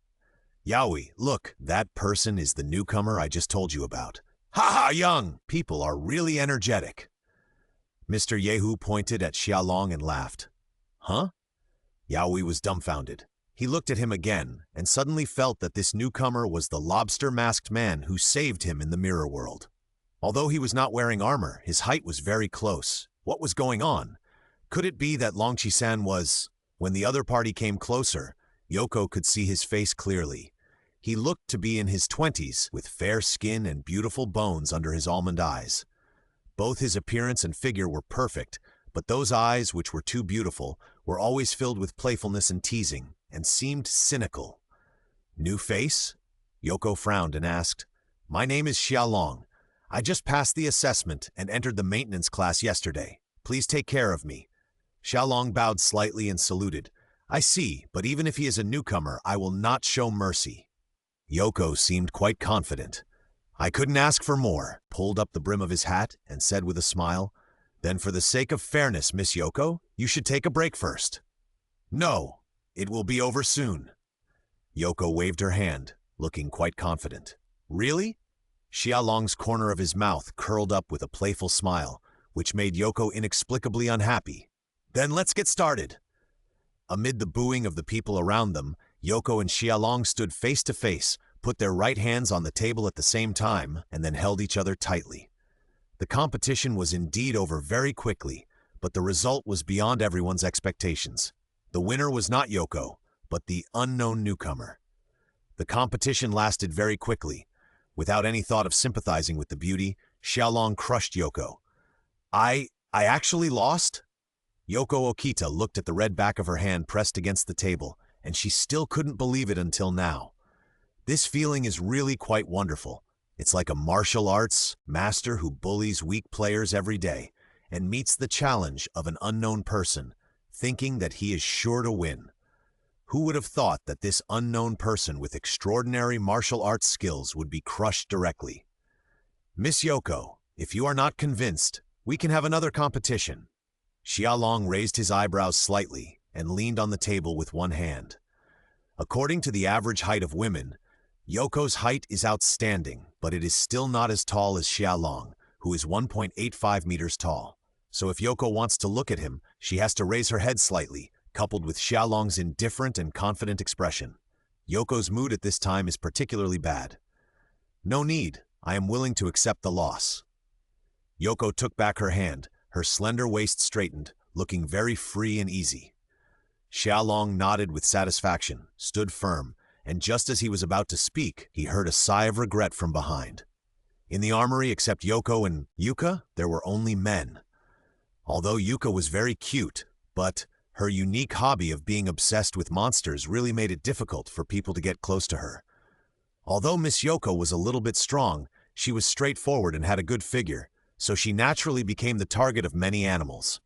"Yahui, look, that person is the newcomer I just told you about." "Ha ha, young! People are really energetic." Mr. Yehu pointed at Xiaolong and laughed. "Huh?" Yaoi was dumbfounded. He looked at him again and suddenly felt that this newcomer was the lobster-masked man who saved him in the mirror world. Although he was not wearing armor, his height was very close. What was going on? Could it be that Long Chi-san was... When the other party came closer, Yoko could see his face clearly. He looked to be in his 20s, with fair skin and beautiful bones under his almond eyes. Both his appearance and figure were perfect, but those eyes, which were too beautiful, were always filled with playfulness and teasing, and seemed cynical. "New face?" Yoko frowned and asked. "My name is Xiaolong. I just passed the assessment and entered the maintenance class yesterday. Please take care of me." Xiaolong bowed slightly and saluted. "I see, but even if he is a newcomer, I will not show mercy." Yoko seemed quite confident. "I couldn't ask for more," pulled up the brim of his hat and said with a smile, "Then for the sake of fairness, Miss Yoko, you should take a break first." "No, it will be over soon." Yoko waved her hand, looking quite confident. "Really?" Xiaolong's corner of his mouth curled up with a playful smile, which made Yoko inexplicably unhappy. "Then let's get started." Amid the booing of the people around them, Yoko and Xiaolong stood face to face, put their right hands on the table at the same time, and then held each other tightly. The competition was indeed over very quickly, but the result was beyond everyone's expectations. The winner was not Yoko, but the unknown newcomer. The competition lasted very quickly. Without any thought of sympathizing with the beauty, Xiaolong crushed Yoko. I actually lost? Yoko Okita looked at the red back of her hand pressed against the table, and she still couldn't believe it until now. This feeling is really quite wonderful. It's like a martial arts master who bullies weak players every day and meets the challenge of an unknown person, thinking that he is sure to win. Who would have thought that this unknown person with extraordinary martial arts skills would be crushed directly? Miss Yoko, if you are not convinced, we can have another competition. Xiaolong raised his eyebrows slightly and leaned on the table with one hand. According to the average height of women, Yoko's height is outstanding, but it is still not as tall as Xiaolong, who is 1.85 meters tall. So if Yoko wants to look at him, she has to raise her head slightly, coupled with Xiaolong's indifferent and confident expression. Yoko's mood at this time is particularly bad. No need, I am willing to accept the loss. Yoko took back her hand, her slender waist straightened, looking very free and easy. Xiaolong nodded with satisfaction, stood firm, and just as he was about to speak, he heard a sigh of regret from behind. In the armory, except Yoko and Yuka, there were only men. Although Yuka was very cute, but her unique hobby of being obsessed with monsters really made it difficult for people to get close to her. Although Miss Yoko was a little bit strong, she was straightforward and had a good figure, so she naturally became the target of many animals.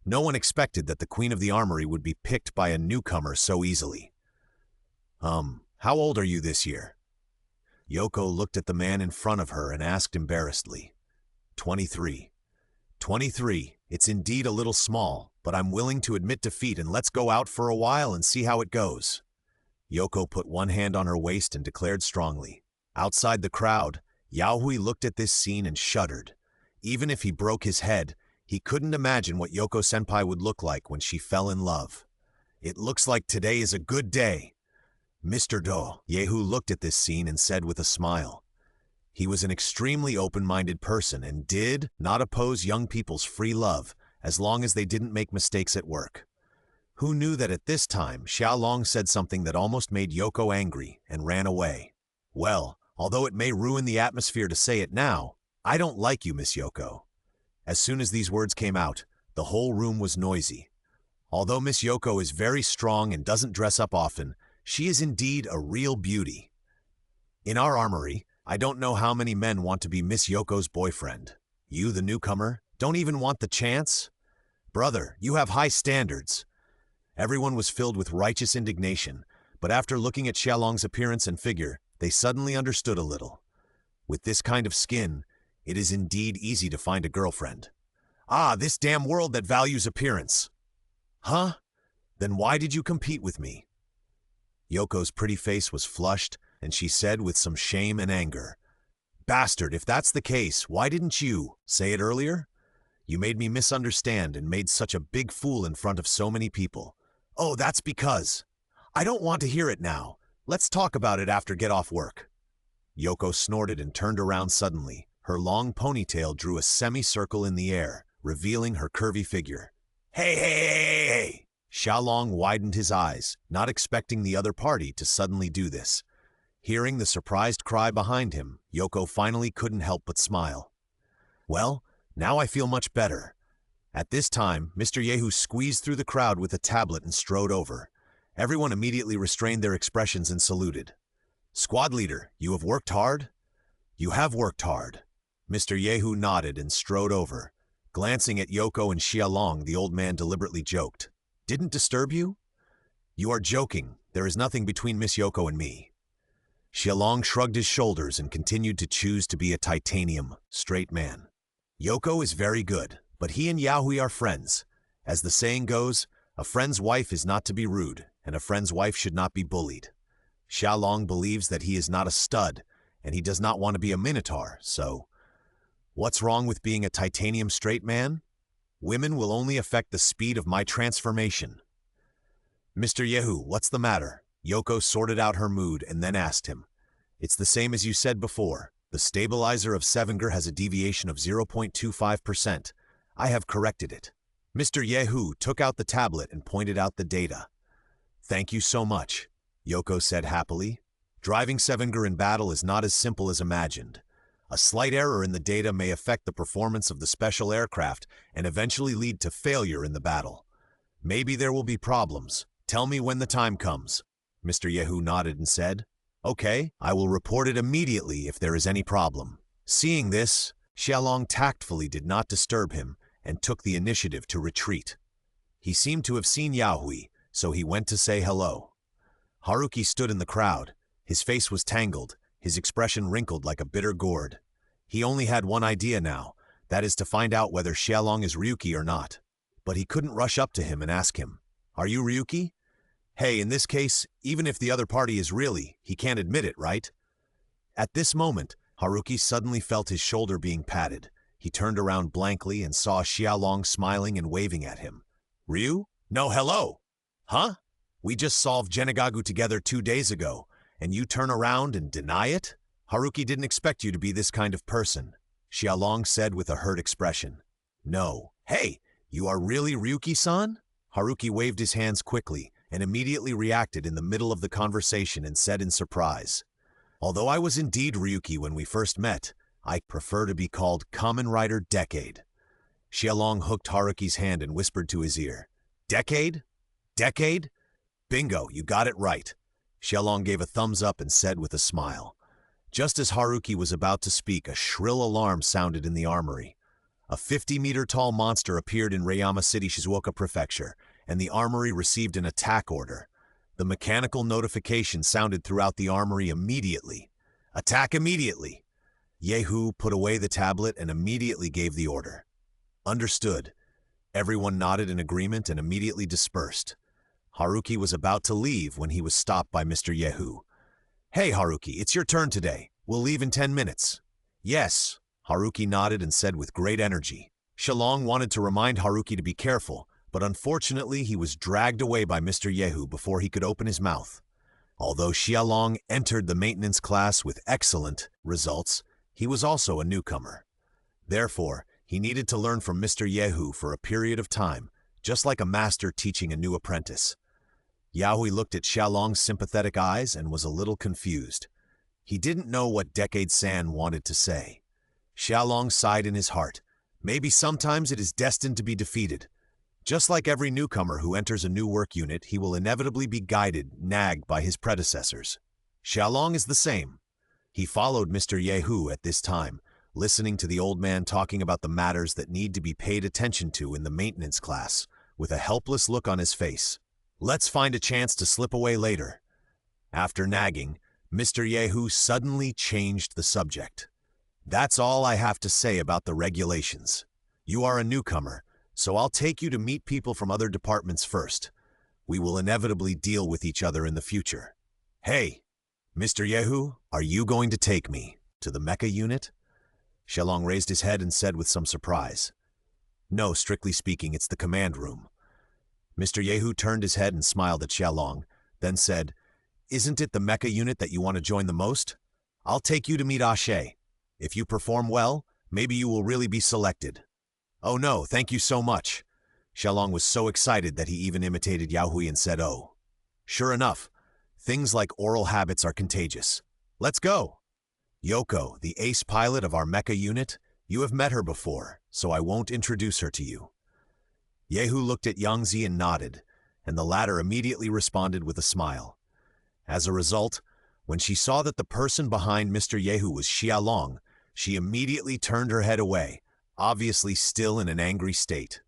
No one expected that the Queen of the Armory would be picked by a newcomer so easily. How old are you this year? Yoko looked at the man in front of her and asked embarrassedly. 23. 23, it's indeed a little small, but I'm willing to admit defeat and let's go out for a while and see how it goes. Yoko put one hand on her waist and declared strongly. Outside the crowd, Yaohui looked at this scene and shuddered. Even if he broke his head, he couldn't imagine what Yoko-senpai would look like when she fell in love. It looks like today is a good day. Mr. Do, Yehu looked at this scene and said with a smile. He was an extremely open-minded person and did not oppose young people's free love as long as they didn't make mistakes at work. Who knew that at this time Xiaolong said something that almost made Yoko angry and ran away? Well, although it may ruin the atmosphere to say it now, I don't like you, Miss Yoko. As soon as these words came out, the whole room was noisy. Although Miss Yoko is very strong and doesn't dress up often, she is indeed a real beauty. In our armory, I don't know how many men want to be Miss Yoko's boyfriend. You, the newcomer, don't even want the chance? Brother, you have high standards. Everyone was filled with righteous indignation, but after looking at Xiaolong's appearance and figure, they suddenly understood a little. With this kind of skin, it is indeed easy to find a girlfriend. Ah, this damn world that values appearance. Huh? Then why did you compete with me? Yoko's pretty face was flushed, and she said with some shame and anger, Bastard, if that's the case, why didn't you say it earlier? You made me misunderstand and made such a big fool in front of so many people. Oh, that's because. I don't want to hear it now. Let's talk about it after get off work. Yoko snorted and turned around suddenly. Her long ponytail drew a semicircle in the air, revealing her curvy figure. Hey! Xiaolong widened his eyes, not expecting the other party to suddenly do this. Hearing the surprised cry behind him, Yoko finally couldn't help but smile. Well, now I feel much better. At this time, Mr. Yehu squeezed through the crowd with a tablet and strode over. Everyone immediately restrained their expressions and saluted. Squad leader, you have worked hard? You have worked hard. Mr. Yehu nodded and strode over. Glancing at Yoko and Xiaolong, the old man deliberately joked. Didn't disturb you? You are joking. There is nothing between Miss Yoko and me. Xiaolong shrugged his shoulders and continued to choose to be a titanium, straight man. Yoko is very good, but he and Yaohui are friends. As the saying goes, a friend's wife is not to be rude, and a friend's wife should not be bullied. Xiaolong believes that he is not a stud, and he does not want to be a minotaur, so... What's wrong with being a titanium straight man? Women will only affect the speed of my transformation. Mr. Yehu, what's the matter? Yoko sorted out her mood and then asked him. It's the same as you said before. The stabilizer of Sevenger has a deviation of 0.25%. I have corrected it. Mr. Yehu took out the tablet and pointed out the data. Thank you so much, Yoko said happily. Driving Sevenger in battle is not as simple as imagined. A slight error in the data may affect the performance of the special aircraft and eventually lead to failure in the battle. Maybe there will be problems. Tell me when the time comes. Mr. Yehu nodded and said, Okay, I will report it immediately if there is any problem. Seeing this, Xiaolong tactfully did not disturb him and took the initiative to retreat. He seemed to have seen Yahui, so he went to say hello. Haruki stood in the crowd. His face was tangled, his expression wrinkled like a bitter gourd. He only had one idea now, that is to find out whether Xiaolong is Ryuki or not. But he couldn't rush up to him and ask him, Are you Ryuki? Hey, in this case, even if the other party is really, he can't admit it, right? At this moment, Haruki suddenly felt his shoulder being patted. He turned around blankly and saw Xiaolong smiling and waving at him. Ryu? No, hello! Huh? We just solved Genegagu together 2 days ago, and you turn around and deny it? Haruki didn't expect you to be this kind of person, Xiaolong said with a hurt expression. No. Hey, you are really Ryuki-san? Haruki waved his hands quickly and immediately reacted in the middle of the conversation and said in surprise, Although I was indeed Ryuki when we first met, I prefer to be called Kamen Rider Decade. Xiaolong hooked Haruki's hand and whispered to his ear, Decade? Decade? Bingo, you got it right. Xiaolong gave a thumbs up and said with a smile. Just as Haruki was about to speak, a shrill alarm sounded in the armory. A 50-meter-tall monster appeared in Rayama City, Shizuoka Prefecture, and the armory received an attack order. The mechanical notification sounded throughout the armory immediately. Attack immediately! Yehu put away the tablet and immediately gave the order. Understood. Everyone nodded in agreement and immediately dispersed. Haruki was about to leave when he was stopped by Mr. Yehu. Hey Haruki, it's your turn today. We'll leave in 10 minutes. Yes, Haruki nodded and said with great energy. Xiaolong wanted to remind Haruki to be careful, but unfortunately he was dragged away by Mr. Yehu before he could open his mouth. Although Xiaolong entered the maintenance class with excellent results, he was also a newcomer. Therefore, he needed to learn from Mr. Yehu for a period of time, just like a master teaching a new apprentice. Yahui looked at Xiaolong's sympathetic eyes and was a little confused. He didn't know what Decade-san wanted to say. Xiaolong sighed in his heart. Maybe sometimes it is destined to be defeated. Just like every newcomer who enters a new work unit, he will inevitably be guided, nagged by his predecessors. Xiaolong is the same. He followed Mr. Yehu at this time, listening to the old man talking about the matters that need to be paid attention to in the maintenance class, with a helpless look on his face. Let's find a chance to slip away later. After nagging, Mr. Yehu suddenly changed the subject. That's all I have to say about the regulations. You are a newcomer, so I'll take you to meet people from other departments first. We will inevitably deal with each other in the future. Hey, Mr. Yehu, are you going to take me to the mecha unit? Xiaolong raised his head and said with some surprise. No, strictly speaking, it's the command room. Mr. Yehu turned his head and smiled at Xiaolong, then said, Isn't it the mecha unit that you want to join the most? I'll take you to meet Ashe. If you perform well, maybe you will really be selected. Oh no, thank you so much. Xiaolong was so excited that he even imitated Yahui and said, Oh. Sure enough, things like oral habits are contagious. Let's go. Yoko, the ace pilot of our mecha unit, you have met her before, so I won't introduce her to you. Yehu looked at Yangzi and nodded, and the latter immediately responded with a smile. As a result, when she saw that the person behind Mr. Yehu was Xiaolong, she immediately turned her head away, obviously still in an angry state.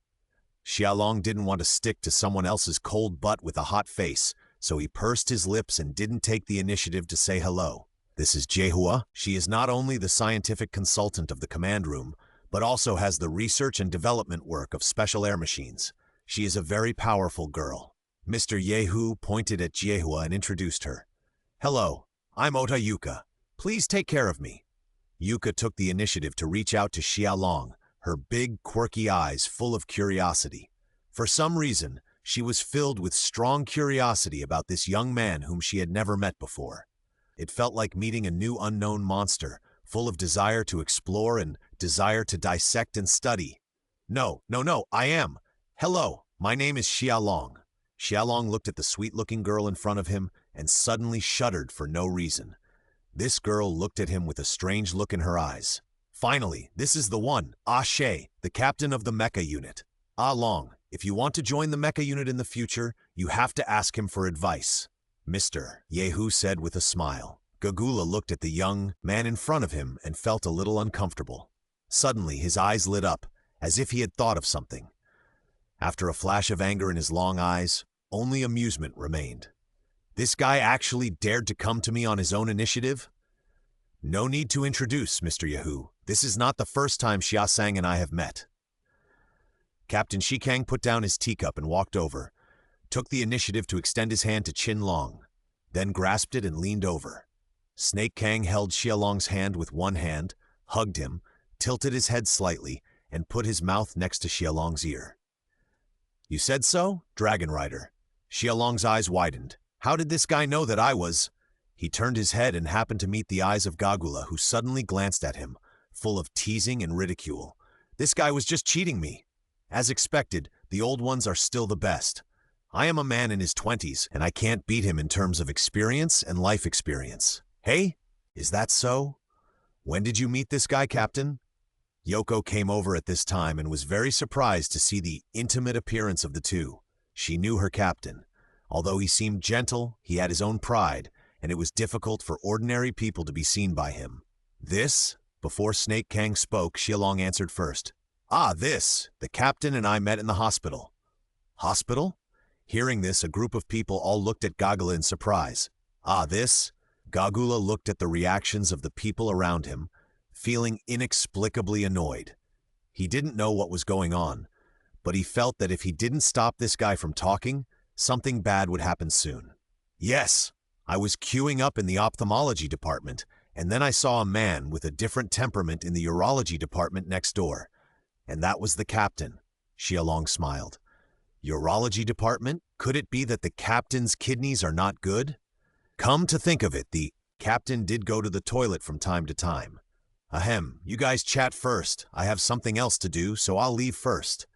Xiaolong didn't want to stick to someone else's cold butt with a hot face, so he pursed his lips and didn't take the initiative to say hello. This is Jehua. She is not only the scientific consultant of the command room, but also has the research and development work of special air machines. She is a very powerful girl. Mr. Yehu pointed at Jehua and introduced her. Hello, I'm Ota Yuka. Please take care of me. Yuka took the initiative to reach out to Xiaolong, her big, quirky eyes full of curiosity. For some reason, she was filled with strong curiosity about this young man whom she had never met before. It felt like meeting a new unknown monster, full of desire to explore and desire to dissect and study. No, no, no, I am. Hello, my name is Xiaolong. Xiaolong looked at the sweet-looking girl in front of him and suddenly shuddered for no reason. This girl looked at him with a strange look in her eyes. Finally, this is the one, Ah She, the captain of the mecha unit. Ah Long, if you want to join the mecha unit in the future, you have to ask him for advice. Mr. Yehu said with a smile. Gagula looked at the young man in front of him and felt a little uncomfortable. Suddenly, his eyes lit up, as if he had thought of something. After a flash of anger in his long eyes, only amusement remained. This guy actually dared to come to me on his own initiative? No need to introduce, Mr. Yehu. This is not the first time Xia Sang and I have met. Captain Shikang put down his teacup and walked over, took the initiative to extend his hand to Qin Long, then grasped it and leaned over. Snake Kang held Xia Long's hand with one hand, hugged him, tilted his head slightly, and put his mouth next to Xia Long's ear. You said so, Dragon Rider? Xia Long's eyes widened. How did this guy know that I was? He turned his head and happened to meet the eyes of Gagula, who suddenly glanced at him, full of teasing and ridicule. This guy was just cheating me. As expected, the old ones are still the best. I am a man in his 20s, and I can't beat him in terms of experience and life experience. Hey, is that so? When did you meet this guy, Captain? Yoko came over at this time and was very surprised to see the intimate appearance of the two. She knew her captain. Although he seemed gentle, he had his own pride, and it was difficult for ordinary people to be seen by him. This? Before Snake Kang spoke, Xiaolong answered first. Ah, this! The captain and I met in the hospital. Hospital? Hearing this, a group of people all looked at Gagula in surprise. Ah, this? Gagula looked at the reactions of the people around him, feeling inexplicably annoyed. He didn't know what was going on, but he felt that if he didn't stop this guy from talking, something bad would happen soon. Yes, I was queuing up in the ophthalmology department, and then I saw a man with a different temperament in the urology department next door. And that was the captain. Xiaolong smiled. Urology department? Could it be that the captain's kidneys are not good? Come to think of it, the captain did go to the toilet from time to time. Ahem, you guys chat first. I have something else to do, so I'll leave first.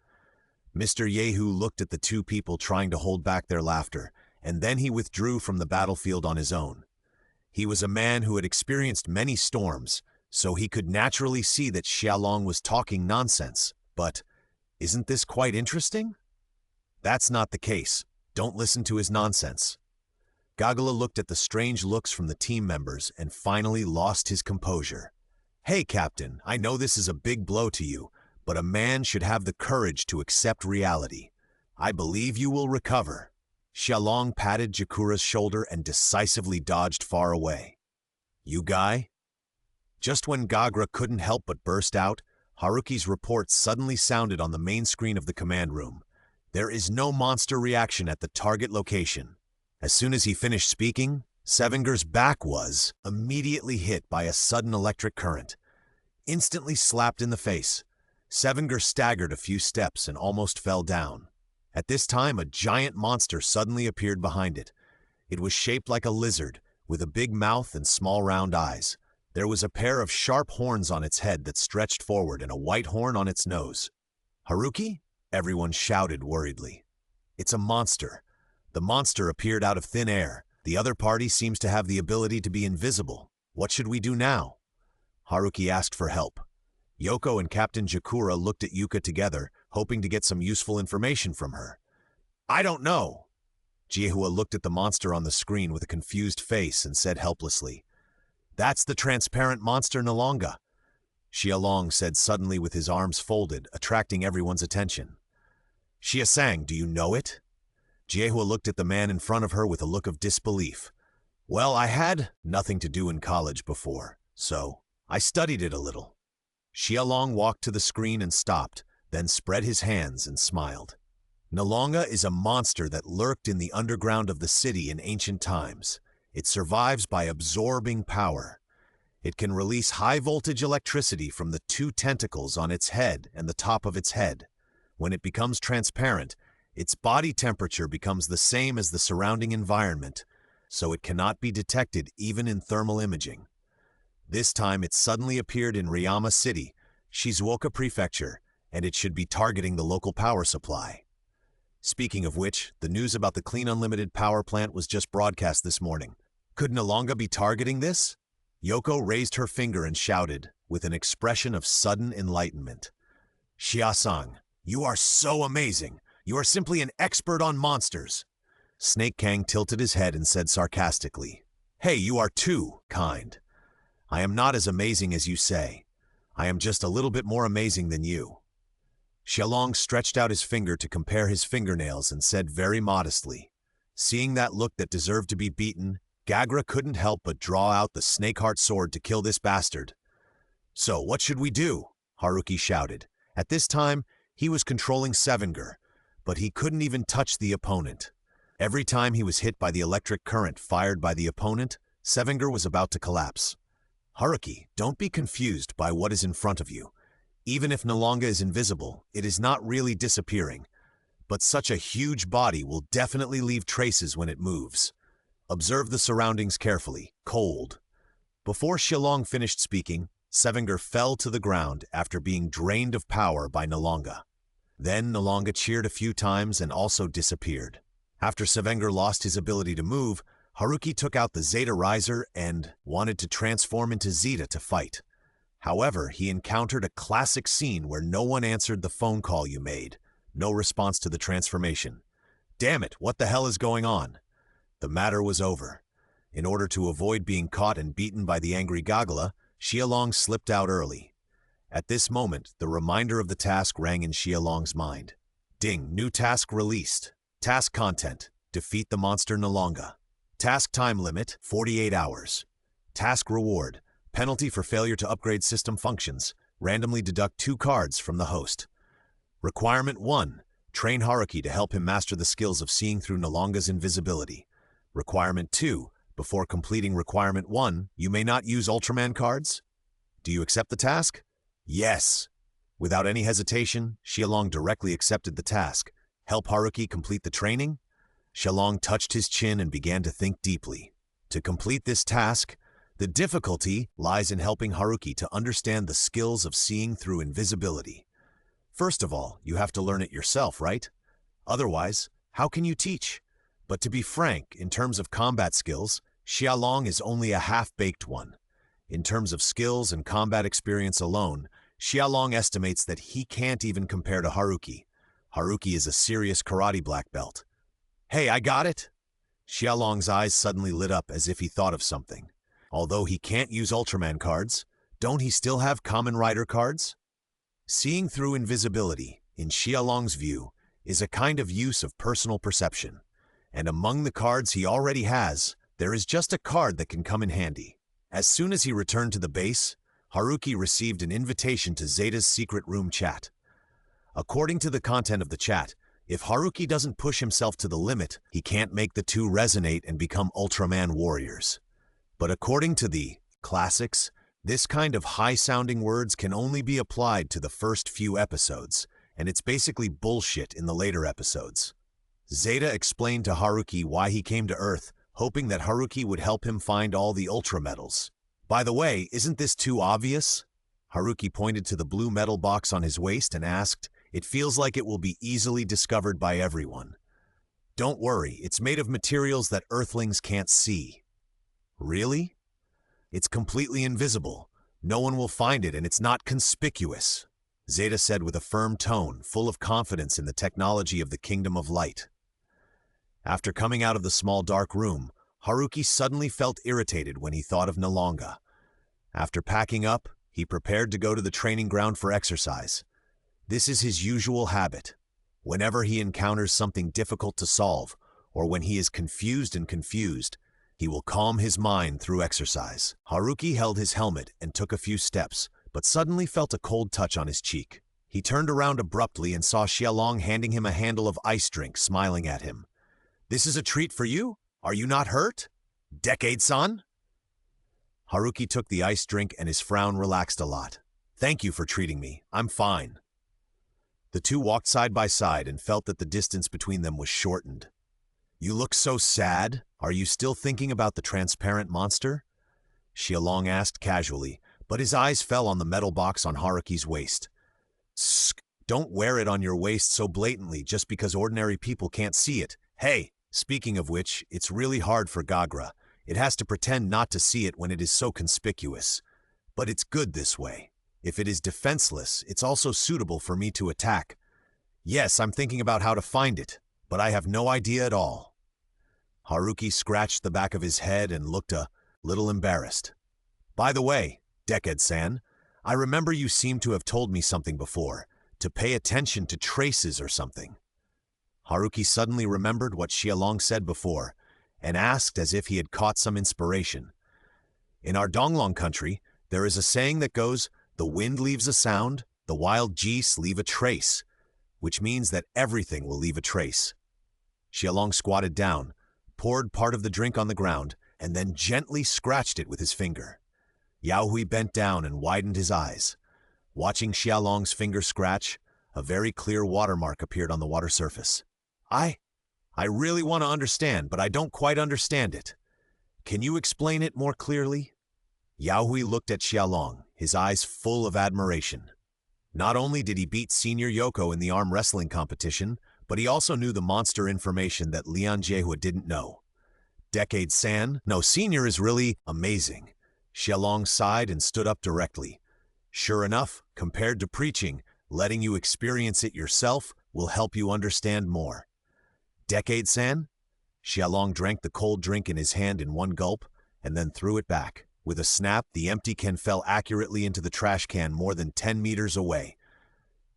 Mr. Yehu looked at the two people trying to hold back their laughter, and then he withdrew from the battlefield on his own. He was a man who had experienced many storms, so he could naturally see that Xiaolong was talking nonsense. But isn't this quite interesting? That's not the case. Don't listen to his nonsense. Gagula looked at the strange looks from the team members and finally lost his composure. Hey, Captain, I know this is a big blow to you, but a man should have the courage to accept reality. I believe you will recover. Xiaolong patted Jakura's shoulder and decisively dodged far away. You guy? Just when Gagra couldn't help but burst out, Haruki's report suddenly sounded on the main screen of the command room. There is no monster reaction at the target location. As soon as he finished speaking, Sevinger's back was immediately hit by a sudden electric current. Instantly slapped in the face, Sevinger staggered a few steps and almost fell down. At this time, a giant monster suddenly appeared behind it. It was shaped like a lizard, with a big mouth and small round eyes. There was a pair of sharp horns on its head that stretched forward and a white horn on its nose. Haruki? Everyone shouted worriedly. It's a monster. The monster appeared out of thin air. The other party seems to have the ability to be invisible. What should we do now? Haruki asked for help. Yoko and Captain Jakura looked at Yuka together, hoping to get some useful information from her. I don't know. Jiehua looked at the monster on the screen with a confused face and said helplessly, That's the transparent monster Nalonga. Xiaolong said suddenly with his arms folded, attracting everyone's attention. Xia Sang, do you know it? Jiehua looked at the man in front of her with a look of disbelief. Well, I had nothing to do in college before, so I studied it a little. Xiaolong walked to the screen and stopped, then spread his hands and smiled. Nalonga is a monster that lurked in the underground of the city in ancient times. It survives by absorbing power. It can release high-voltage electricity from the two tentacles on its head and the top of its head. When it becomes transparent, its body temperature becomes the same as the surrounding environment, so it cannot be detected even in thermal imaging. This time it suddenly appeared in Ryama City, Shizuoka Prefecture, and it should be targeting the local power supply. Speaking of which, the news about the Clean Unlimited power plant was just broadcast this morning. Could Nalonga be targeting this? Yoko raised her finger and shouted, with an expression of sudden enlightenment. Xia-sang, you are so amazing! You are simply an expert on monsters! Snake Kang tilted his head and said sarcastically, Hey, you are too kind. I am not as amazing as you say. I am just a little bit more amazing than you. Xialong stretched out his finger to compare his fingernails and said very modestly, seeing that look that deserved to be beaten, Gagra couldn't help but draw out the snakeheart sword to kill this bastard. So, what should we do? Haruki shouted. At this time, he was controlling Sevenger, but he couldn't even touch the opponent. Every time he was hit by the electric current fired by the opponent, Sevenger was about to collapse. Haruki, don't be confused by what is in front of you. Even if Nalonga is invisible, it is not really disappearing. But such a huge body will definitely leave traces when it moves. Observe the surroundings carefully, cold. Before Xialong finished speaking, Sevenger fell to the ground after being drained of power by Nalonga. Then Nalonga cheered a few times and also disappeared. After Sevenger lost his ability to move, Haruki took out the Zeta Riser and wanted to transform into Zeta to fight. However, he encountered a classic scene where no one answered the phone call you made. No response to the transformation. Damn it, what the hell is going on? The matter was over. In order to avoid being caught and beaten by the angry Gagala, Xialong slipped out early. At this moment, the reminder of the task rang in Xialong's mind. Ding, new task released. Task content, defeat the monster Nalonga. Task time limit, 48 hours. Task reward, penalty for failure to upgrade system functions. Randomly deduct 2 cards from the host. Requirement 1, train Haruki to help him master the skills of seeing through Nalonga's invisibility. Requirement 2, before completing Requirement 1, you may not use Ultraman cards. Do you accept the task? Yes. Without any hesitation, Xialong directly accepted the task. Help Haruki complete the training? Xialong touched his chin and began to think deeply. To complete this task, the difficulty lies in helping Haruki to understand the skills of seeing through invisibility. First of all, you have to learn it yourself, right? Otherwise, how can you teach? But to be frank, in terms of combat skills, Xialong is only a half-baked one. In terms of skills and combat experience alone, Xialong estimates that he can't even compare to Haruki. Haruki is a serious karate black belt. Hey, I got it! Xialong's eyes suddenly lit up as if he thought of something. Although he can't use Ultraman cards, don't he still have Kamen Rider cards? Seeing through invisibility, in Xialong's view, is a kind of use of personal perception. And among the cards he already has, there is just a card that can come in handy. As soon as he returned to the base, Haruki received an invitation to Zeta's secret room chat. According to the content of the chat, if Haruki doesn't push himself to the limit, he can't make the two resonate and become Ultraman warriors. But according to the classics, this kind of high-sounding words can only be applied to the first few episodes, and it's basically bullshit in the later episodes. Zeta explained to Haruki why he came to Earth, hoping that Haruki would help him find all the Ultra Metals. By the way, isn't this too obvious? Haruki pointed to the blue metal box on his waist and asked, It feels like it will be easily discovered by everyone. Don't worry, it's made of materials that Earthlings can't see. Really? It's completely invisible. No one will find it and it's not conspicuous, Zeta said with a firm tone, full of confidence in the technology of the Kingdom of Light. After coming out of the small dark room, Haruki suddenly felt irritated when he thought of Nalonga. After packing up, he prepared to go to the training ground for exercise. This is his usual habit. Whenever he encounters something difficult to solve, or when he is confused, he will calm his mind through exercise. Haruki held his helmet and took a few steps, but suddenly felt a cold touch on his cheek. He turned around abruptly and saw Xialong handing him a handle of ice drink, smiling at him. This is a treat for you? Are you not hurt? Decade-san? Haruki took the ice drink and his frown relaxed a lot. Thank you for treating me. I'm fine. The two walked side by side and felt that the distance between them was shortened. You look so sad. Are you still thinking about the transparent monster? Xialong asked casually, but his eyes fell on the metal box on Haruki's waist. Sk! Don't wear it on your waist so blatantly just because ordinary people can't see it. Hey, speaking of which, it's really hard for Gagra. It has to pretend not to see it when it is so conspicuous. But it's good this way. If it is defenseless, it's also suitable for me to attack. Yes, I'm thinking about how to find it, but I have no idea at all. Haruki scratched the back of his head and looked a little embarrassed. By the way, Decade-san, I remember you seem to have told me something before, to pay attention to traces or something. Haruki suddenly remembered what Xialong said before, and asked as if he had caught some inspiration. In our Donglong country, there is a saying that goes, the wind leaves a sound, the wild geese leave a trace, which means that everything will leave a trace. Xialong squatted down, poured part of the drink on the ground, and then gently scratched it with his finger. Yaohui bent down and widened his eyes. Watching Xialong's finger scratch, a very clear watermark appeared on the water surface. I really want to understand, but I don't quite understand it. Can you explain it more clearly? Yaohui looked at Xialong, his eyes full of admiration. Not only did he beat Senior Yoko in the arm wrestling competition, but he also knew the monster information that Lian Jiehua didn't know. Decade-san, no, Senior is really amazing. Xialong sighed and stood up directly. Sure enough, compared to preaching, letting you experience it yourself will help you understand more. Decade-san? Xialong drank the cold drink in his hand in one gulp, and then threw it back. With a snap, the empty can fell accurately into the trash can more than 10 meters away.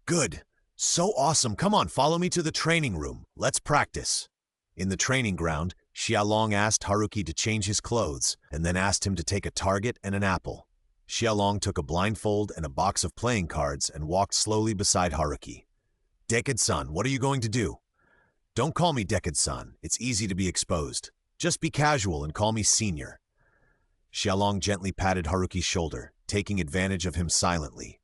Good! So awesome! Come on, follow me to the training room. Let's practice. In the training ground, Xialong asked Haruki to change his clothes, and then asked him to take a target and an apple. Xialong took a blindfold and a box of playing cards and walked slowly beside Haruki. Decade-san, what are you going to do? Don't call me Decade-san. It's easy to be exposed. Just be casual and call me Senior. Xialong gently patted Haruki's shoulder, taking advantage of him silently.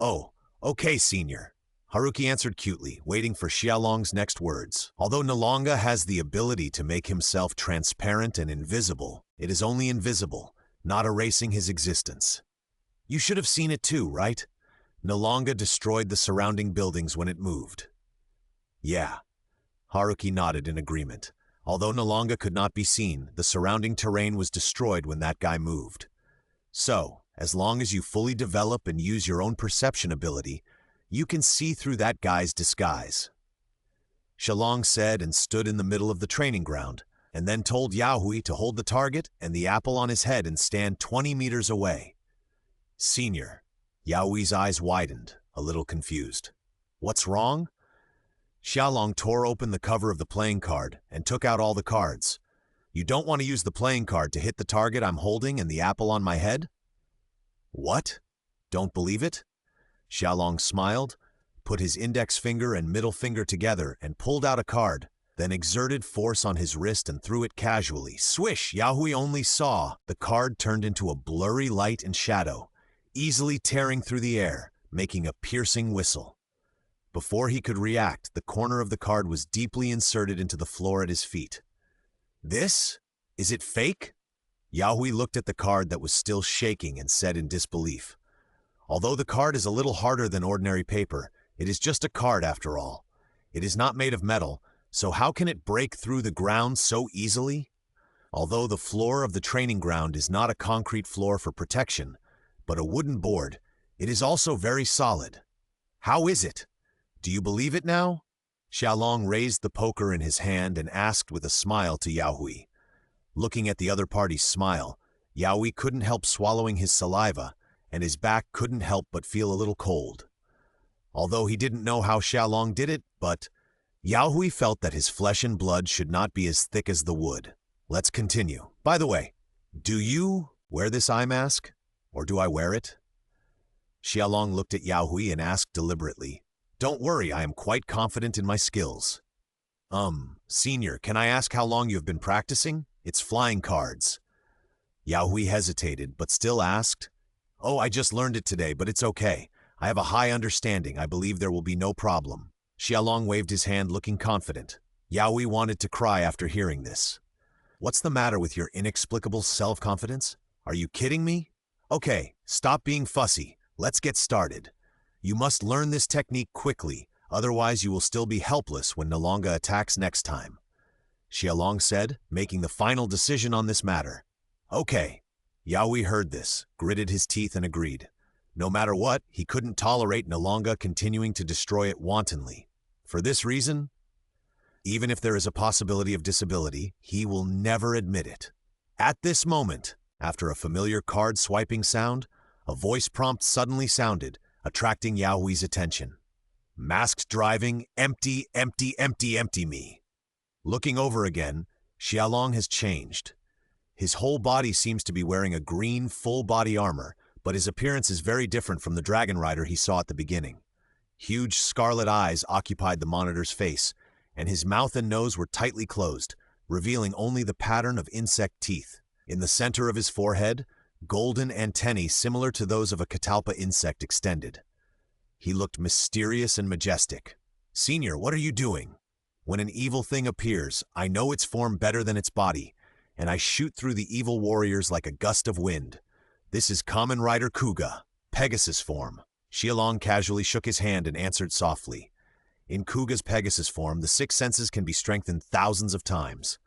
Oh, okay, Senior. Haruki answered cutely, waiting for Xialong's next words. Although Nalonga has the ability to make himself transparent and invisible, it is only invisible, not erasing his existence. You should have seen it too, right? Nalonga destroyed the surrounding buildings when it moved. Yeah. Haruki nodded in agreement. Although Nalonga could not be seen, the surrounding terrain was destroyed when that guy moved. So, as long as you fully develop and use your own perception ability, you can see through that guy's disguise. Xialong said and stood in the middle of the training ground, and then told Yaohui to hold the target and the apple on his head and stand 20 meters away. Senior. Yaohui's eyes widened, a little confused. What's wrong? Xialong tore open the cover of the playing card and took out all the cards. You don't want to use the playing card to hit the target I'm holding and the apple on my head? What? Don't believe it? Xialong smiled, put his index finger and middle finger together and pulled out a card, then exerted force on his wrist and threw it casually. Swish! Yaohui only saw the card turned into a blurry light and shadow, easily tearing through the air, making a piercing whistle. Before he could react, the corner of the card was deeply inserted into the floor at his feet. This? Is it fake? Yaohui looked at the card that was still shaking and said in disbelief. Although the card is a little harder than ordinary paper, it is just a card after all. It is not made of metal, so how can it break through the ground so easily? Although the floor of the training ground is not a concrete floor for protection, but a wooden board, it is also very solid. How is it? Do you believe it now? Xialong raised the poker in his hand and asked with a smile to Yaohui. Looking at the other party's smile, Yaohui couldn't help swallowing his saliva, and his back couldn't help but feel a little cold. Although he didn't know how Xialong did it, but Yaohui felt that his flesh and blood should not be as thick as the wood. Let's continue. By the way, do you wear this eye mask, or do I wear it? Xialong looked at Yaohui and asked deliberately, Don't worry, I am quite confident in my skills. Senior, can I ask how long you have been practicing? It's flying cards. Yaohui hesitated, but still asked, Oh, I just learned it today, but it's okay. I have a high understanding. I believe there will be no problem. Xialong waved his hand, looking confident. Yaohui wanted to cry after hearing this. What's the matter with your inexplicable self-confidence? Are you kidding me? Okay, stop being fussy. Let's get started. You must learn this technique quickly, otherwise you will still be helpless when Nalonga attacks next time. Xiaolong said, making the final decision on this matter. Okay. Yaoi heard this, gritted his teeth and agreed. No matter what, he couldn't tolerate Nalonga continuing to destroy it wantonly. For this reason, even if there is a possibility of disability, he will never admit it. At this moment, after a familiar card-swiping sound, a voice prompt suddenly sounded, attracting Yaoi's attention. Masked driving, empty, empty, empty, empty me. Looking over again, Xiaolong has changed. His whole body seems to be wearing a green, full-body armor, but his appearance is very different from the dragon rider he saw at the beginning. Huge scarlet eyes occupied the monitor's face, and his mouth and nose were tightly closed, revealing only the pattern of insect teeth. In the center of his forehead, golden antennae similar to those of a catalpa insect extended. He looked mysterious and majestic. Senior, what are you doing? When an evil thing appears, I know its form better than its body, and I shoot through the evil warriors like a gust of wind. This is Kamen Rider Kuga, Pegasus form. Xiaolong casually shook his hand and answered softly. In Kuga's Pegasus form, the six senses can be strengthened thousands of times.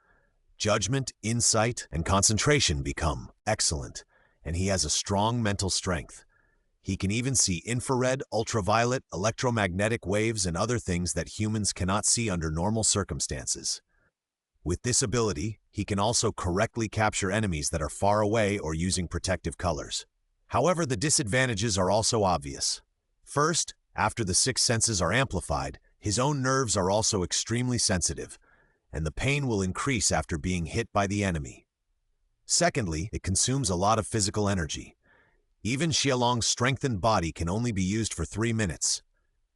Judgment, insight, and concentration become excellent, and he has a strong mental strength. He can even see infrared, ultraviolet, electromagnetic waves, and other things that humans cannot see under normal circumstances. With this ability, he can also correctly capture enemies that are far away or using protective colors. However, the disadvantages are also obvious. First, after the six senses are amplified, his own nerves are also extremely sensitive, and the pain will increase after being hit by the enemy. Secondly, it consumes a lot of physical energy. Even Xiaolong's strengthened body can only be used for 3 minutes.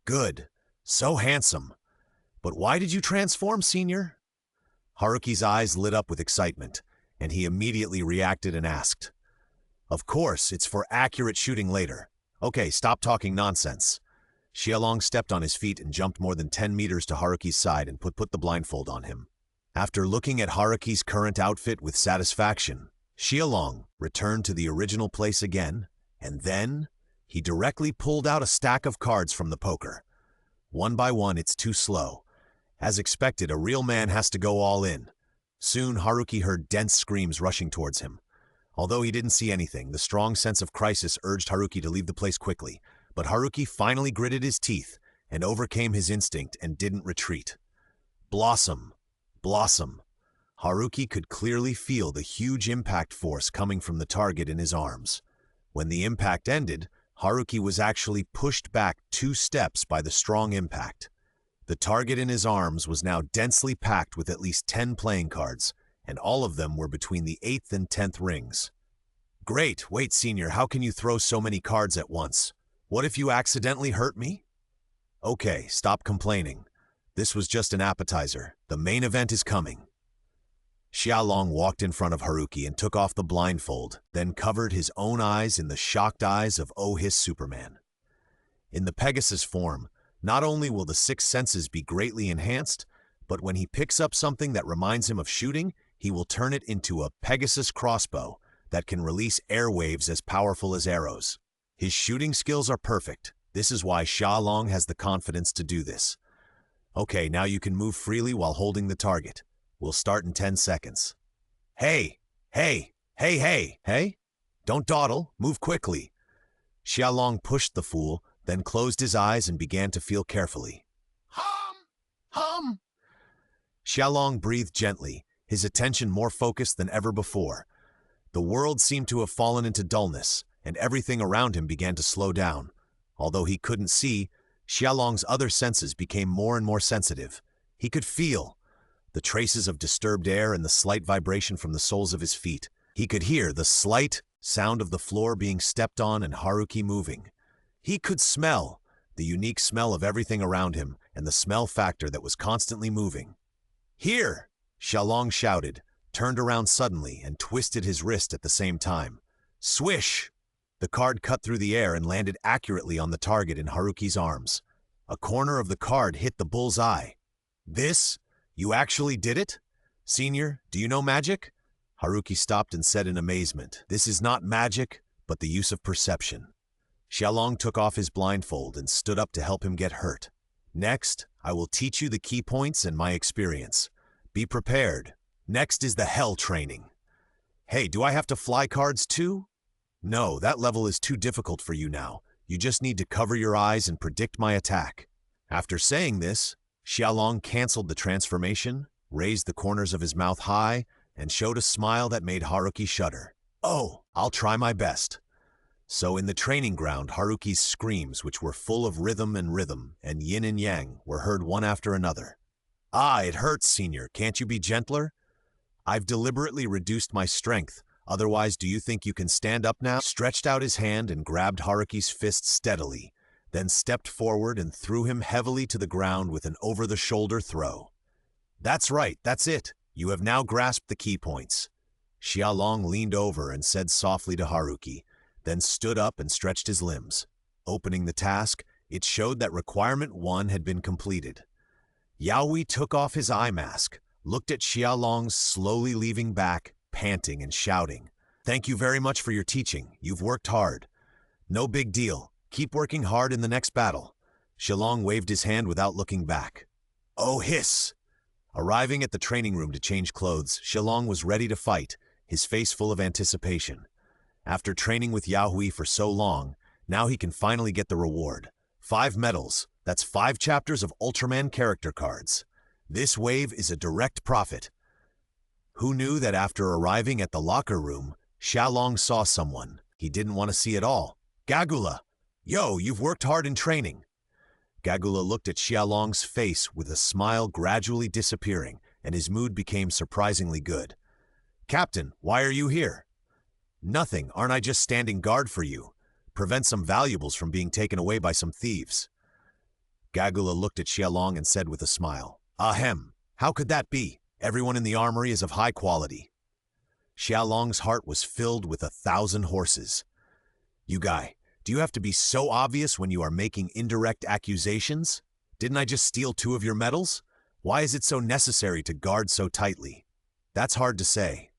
Good. So handsome. But why did you transform, Senior? Haruki's eyes lit up with excitement, and he immediately reacted and asked. Of course, it's for accurate shooting later. Okay, stop talking nonsense. Xiaolong stepped on his feet and jumped more than 10 meters to Haruki's side and put the blindfold on him. After looking at Haruki's current outfit with satisfaction, Xiaolong returned to the original place again, and then he directly pulled out a stack of cards from the poker. One by one, it's too slow. As expected, a real man has to go all in. Soon, Haruki heard dense screams rushing towards him. Although he didn't see anything, the strong sense of crisis urged Haruki to leave the place quickly. But Haruki finally gritted his teeth and overcame his instinct and didn't retreat. Blossom. Blossom. Haruki could clearly feel the huge impact force coming from the target in his arms. When the impact ended, Haruki was actually pushed back 2 steps by the strong impact. The target in his arms was now densely packed with at least 10 playing cards, and all of them were between the 8th and 10th rings. Great, wait, Senior, how can you throw so many cards at once? What if you accidentally hurt me? Okay, stop complaining. This was just an appetizer. The main event is coming. Xiaolong walked in front of Haruki and took off the blindfold, then covered his own eyes in the shocked eyes of Oh His Superman. In the Pegasus form, not only will the 6 senses be greatly enhanced, but when he picks up something that reminds him of shooting, he will turn it into a Pegasus crossbow that can release air waves as powerful as arrows. His shooting skills are perfect. This is why Xiaolong has the confidence to do this. Okay, now you can move freely while holding the target. We'll start in 10 seconds. Hey! Hey! Hey, hey! Hey! Don't dawdle, move quickly. Xiaolong pushed the fool, then closed his eyes and began to feel carefully. Hum! Hum! Xiaolong breathed gently, his attention more focused than ever before. The world seemed to have fallen into dullness, and everything around him began to slow down. Although he couldn't see, Xiaolong's other senses became more and more sensitive. He could feel the traces of disturbed air and the slight vibration from the soles of his feet. He could hear the slight sound of the floor being stepped on and Haruki moving. He could smell the unique smell of everything around him and the smell factor that was constantly moving. Here! Xiaolong shouted, turned around suddenly, and twisted his wrist at the same time. Swish! The card cut through the air and landed accurately on the target in Haruki's arms. A corner of the card hit the bull's eye. This? You actually did it? Senior, do you know magic? Haruki stopped and said in amazement, "This is not magic, but the use of perception." Xiaolong took off his blindfold and stood up to help him get hurt. "Next, I will teach you the key points and my experience. Be prepared. Next is the Hell training." "Hey, do I have to fly cards too?" "No, that level is too difficult for you now. You just need to cover your eyes and predict my attack." After saying this, Xiaolong canceled the transformation, raised the corners of his mouth high, and showed a smile that made Haruki shudder. "Oh, I'll try my best." So in the training ground, Haruki's screams, which were full of rhythm and yin and yang, were heard one after another. "Ah, it hurts, senior. Can't you be gentler?" "I've deliberately reduced my strength. Otherwise, do you think you can stand up now?" Stretched out his hand and grabbed Haruki's fist steadily, then stepped forward and threw him heavily to the ground with an over-the-shoulder throw. "That's right, that's it. You have now grasped the key points." Xiaolong leaned over and said softly to Haruki, then stood up and stretched his limbs. Opening the task, it showed that requirement 1 had been completed. Yaoi took off his eye mask, looked at Xiaolong slowly leaving back, panting and shouting, "Thank you very much for your teaching. You've worked hard." "No big deal. Keep working hard in the next battle." Xiaolong waved his hand without looking back. "Oh, hiss!" Arriving at the training room to change clothes, Xiaolong was ready to fight, his face full of anticipation. After training with Yaoi for so long, now he can finally get the reward. 5 medals, that's 5 chapters of Ultraman character cards. This wave is a direct profit. Who knew that after arriving at the locker room, Xiaolong saw someone he didn't want to see at all? Gagula! "Yo, you've worked hard in training." Gagula looked at Xiaolong's face with a smile gradually disappearing, and his mood became surprisingly good. "Captain, why are you here?" "Nothing, aren't I just standing guard for you? Prevent some valuables from being taken away by some thieves." Gagula looked at Xiaolong and said with a smile, "Ahem, how could that be? Everyone in the armory is of high quality." Xiaolong's heart was filled with 1,000 horses. "You guy, do you have to be so obvious when you are making indirect accusations? Didn't I just steal 2 of your medals? Why is it so necessary to guard so tightly?" "That's hard to say."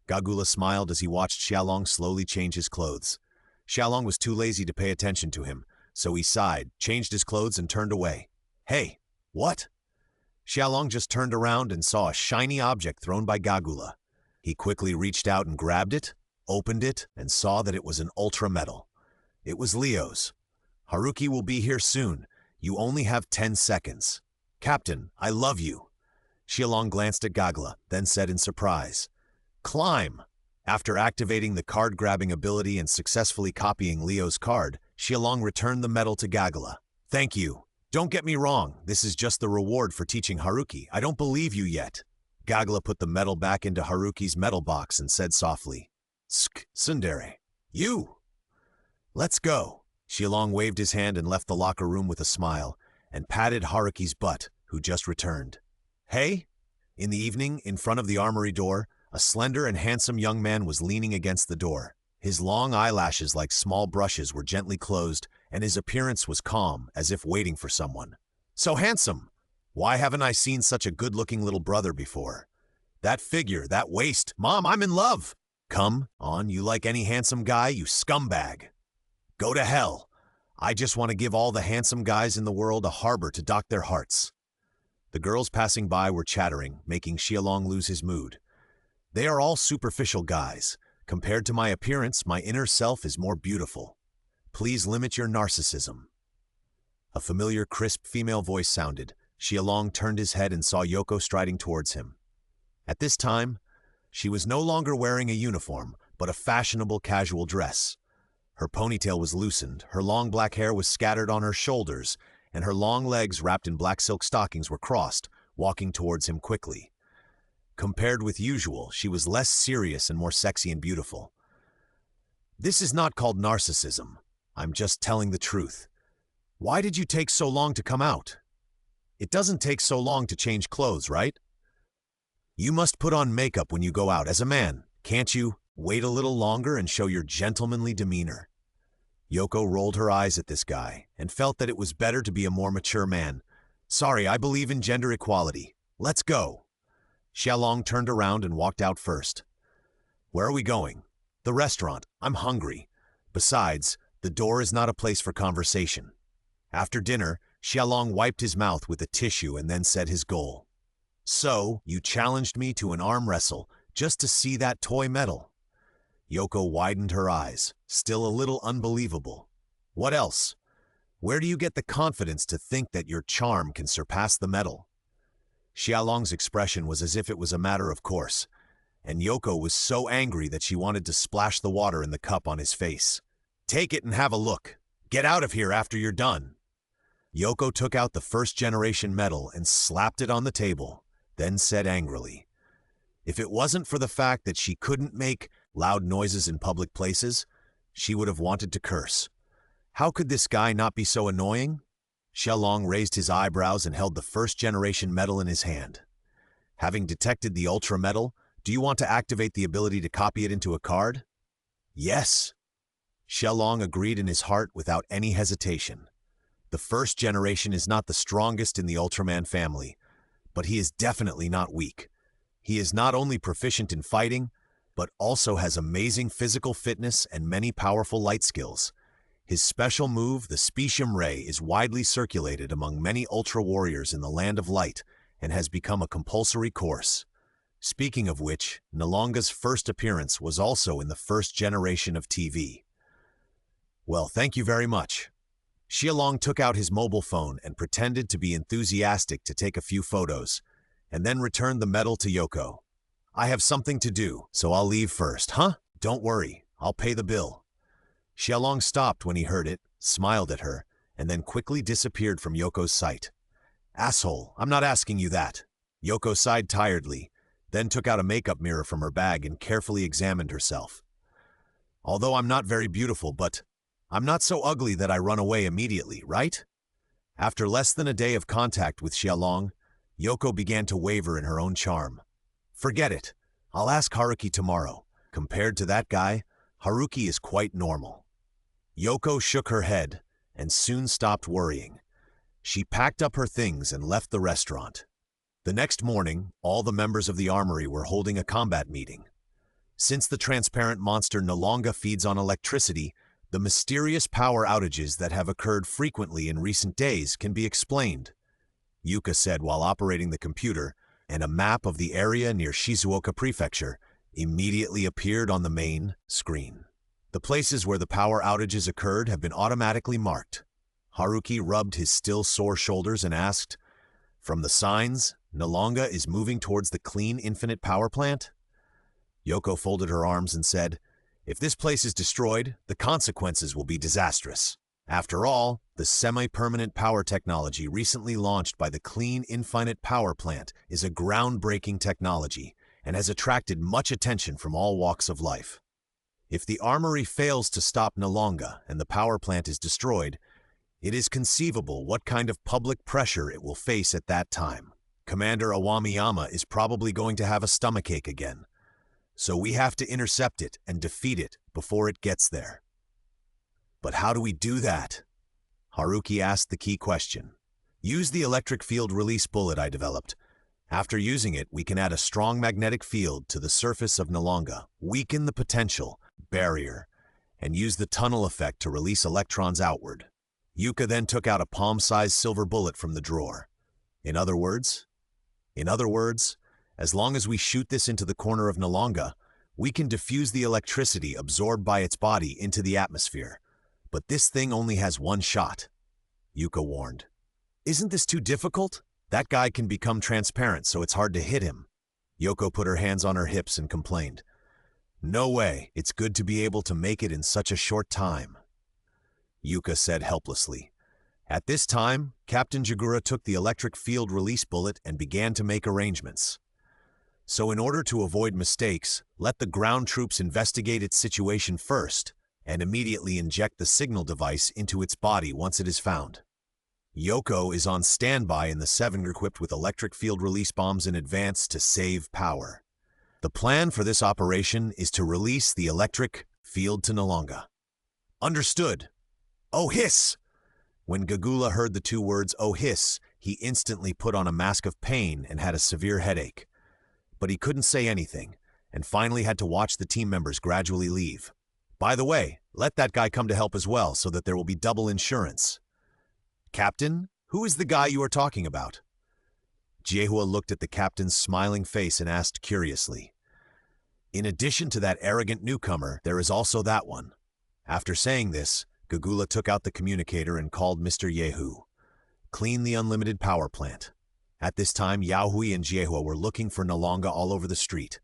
Gagula smiled as he watched Xiaolong slowly change his clothes. Xiaolong was too lazy to pay attention to him, so he sighed, changed his clothes and turned away. "Hey, what?" Xiaolong just turned around and saw a shiny object thrown by Gagula. He quickly reached out and grabbed it, opened it, and saw that it was an Ultra medal. It was Leo's. "Haruki will be here soon. You only have 10 seconds. Captain, I love you." Xiaolong glanced at Gagula, then said in surprise, "Climb." After activating the card-grabbing ability and successfully copying Leo's card, Xiaolong returned the medal to Gagula. "Thank you. Don't get me wrong, this is just the reward for teaching Haruki. I don't believe you yet." Gagula put the medal back into Haruki's medal box and said softly, "Sk, tsundere. You! Let's go." Xiaolong waved his hand and left the locker room with a smile, and patted Haruki's butt, who just returned. "Hey?" In the evening, in front of the armory door, a slender and handsome young man was leaning against the door. His long eyelashes like small brushes were gently closed, and his appearance was calm, as if waiting for someone. "So handsome! Why haven't I seen such a good-looking little brother before? That figure, that waist, Mom, I'm in love!" "Come on, you like any handsome guy, you scumbag." "Go to hell. I just want to give all the handsome guys in the world a harbor to dock their hearts." The girls passing by were chattering, making Xiaolong lose his mood. "They are all superficial guys. Compared to my appearance, my inner self is more beautiful. Please limit your narcissism." A familiar, crisp female voice sounded. Xiaolong turned his head and saw Yoko striding towards him. At this time, she was no longer wearing a uniform, but a fashionable casual dress. Her ponytail was loosened, her long black hair was scattered on her shoulders, and her long legs wrapped in black silk stockings were crossed, walking towards him quickly. Compared with usual, she was less serious and more sexy and beautiful. "This is not called narcissism. I'm just telling the truth. Why did you take so long to come out? It doesn't take so long to change clothes, right? You must put on makeup when you go out as a man, can't you? Wait a little longer and show your gentlemanly demeanor." Yoko rolled her eyes at this guy and felt that it was better to be a more mature man. "Sorry, I believe in gender equality. Let's go." Xiaolong turned around and walked out first. Where are we going? The restaurant. I'm hungry. Besides, the door is not a place for conversation. After dinner, Xiaolong wiped his mouth with a tissue and then said his goal. So, you challenged me to an arm wrestle just to see that toy medal. Yoko widened her eyes, still a little unbelievable. What else? Where do you get the confidence to think that your charm can surpass the medal? Xiaolong's expression was as if it was a matter of course, and Yoko was so angry that she wanted to splash the water in the cup on his face. Take it and have a look. Get out of here after you're done. Yoko took out the first-generation medal and slapped it on the table, then said angrily, if it wasn't for the fact that she couldn't make loud noises in public places, she would have wanted to curse. How could this guy not be so annoying? Xiaolong raised his eyebrows and held the first-generation medal in his hand. Having detected the Ultra medal, do you want to activate the ability to copy it into a card? Yes. Xiaolong agreed in his heart without any hesitation. The first generation is not the strongest in the Ultraman family, but he is definitely not weak. He is not only proficient in fighting, but also has amazing physical fitness and many powerful light skills. His special move, the Specium Ray, is widely circulated among many Ultra warriors in the Land of Light and has become a compulsory course. Speaking of which, Nalonga's first appearance was also in the first generation of TV. Well, thank you very much. Xiaolong took out his mobile phone and pretended to be enthusiastic to take a few photos, and then returned the medal to Yoko. I have something to do, so I'll leave first, huh? Don't worry, I'll pay the bill. Xiaolong stopped when he heard it, smiled at her, and then quickly disappeared from Yoko's sight. Asshole, I'm not asking you that. Yoko sighed tiredly, then took out a makeup mirror from her bag and carefully examined herself. Although I'm not very beautiful, but I'm not so ugly that I run away immediately, right? After less than a day of contact with Xiaolong, Yoko began to waver in her own charm. Forget it. I'll ask Haruki tomorrow. Compared to that guy, Haruki is quite normal. Yoko shook her head and soon stopped worrying. She packed up her things and left the restaurant. The next morning, all the members of the armory were holding a combat meeting. Since the transparent monster Nalonga feeds on electricity, the mysterious power outages that have occurred frequently in recent days can be explained, Yuka said while operating the computer, and a map of the area near Shizuoka Prefecture immediately appeared on the main screen. The places where the power outages occurred have been automatically marked. Haruki rubbed his still sore shoulders and asked, from the signs, Nalonga is moving towards the clean infinite power plant? Yoko folded her arms and said, if this place is destroyed, the consequences will be disastrous. After all, the semi-permanent power technology recently launched by the Clean Infinite Power Plant is a groundbreaking technology and has attracted much attention from all walks of life. If the armory fails to stop Nalonga and the power plant is destroyed, it is conceivable what kind of public pressure it will face at that time. Commander Awamiyama is probably going to have a stomachache again. So we have to intercept it and defeat it before it gets there. But how do we do that? Haruki asked the key question. Use the electric field release bullet I developed. After using it, we can add a strong magnetic field to the surface of Nalonga, weaken the potential barrier, and use the tunnel effect to release electrons outward. Yuka then took out a palm-sized silver bullet from the drawer. In other words, as long as we shoot this into the corner of Nalonga, we can diffuse the electricity absorbed by its body into the atmosphere. But this thing only has one shot, Yuka warned. Isn't this too difficult? That guy can become transparent, so it's hard to hit him. Yoko put her hands on her hips and complained. No way, it's good to be able to make it in such a short time. Yuka said helplessly. At this time, Captain Jagura took the electric field release bullet and began to make arrangements. So in order to avoid mistakes, let the ground troops investigate its situation first and immediately inject the signal device into its body once it is found. Yoko is on standby in the 7 equipped with electric field release bombs in advance to save power. The plan for this operation is to release the electric field to Nalonga. Understood. Oh hiss! When Gagula heard the 2 words oh hiss, he instantly put on a mask of pain and had a severe headache. But he couldn't say anything, and finally had to watch the team members gradually leave. By the way, let that guy come to help as well so that there will be double insurance. Captain, who is the guy you are talking about? Jiehua looked at the captain's smiling face and asked curiously. In addition to that arrogant newcomer, there is also that one. After saying this, Gagula took out the communicator and called Mr. Yehu. Clean the unlimited power plant. At this time, Yaohui and Jiehua were looking for Nalonga all over the street.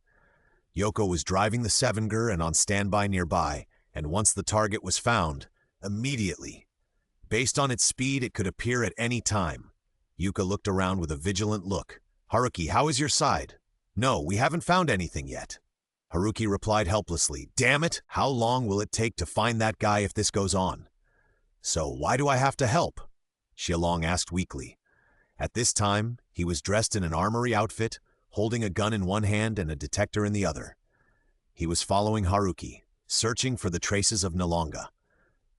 Yoko was driving the Sevenger and on standby nearby, and once the target was found, immediately. Based on its speed, it could appear at any time. Yuka looked around with a vigilant look. Haruki, how is your side? No, we haven't found anything yet. Haruki replied helplessly, damn it, how long will it take to find that guy if this goes on? So why do I have to help? Xialong asked weakly. At this time, he was dressed in an armory outfit, holding a gun in one hand and a detector in the other. He was following Haruki, searching for the traces of Nalonga.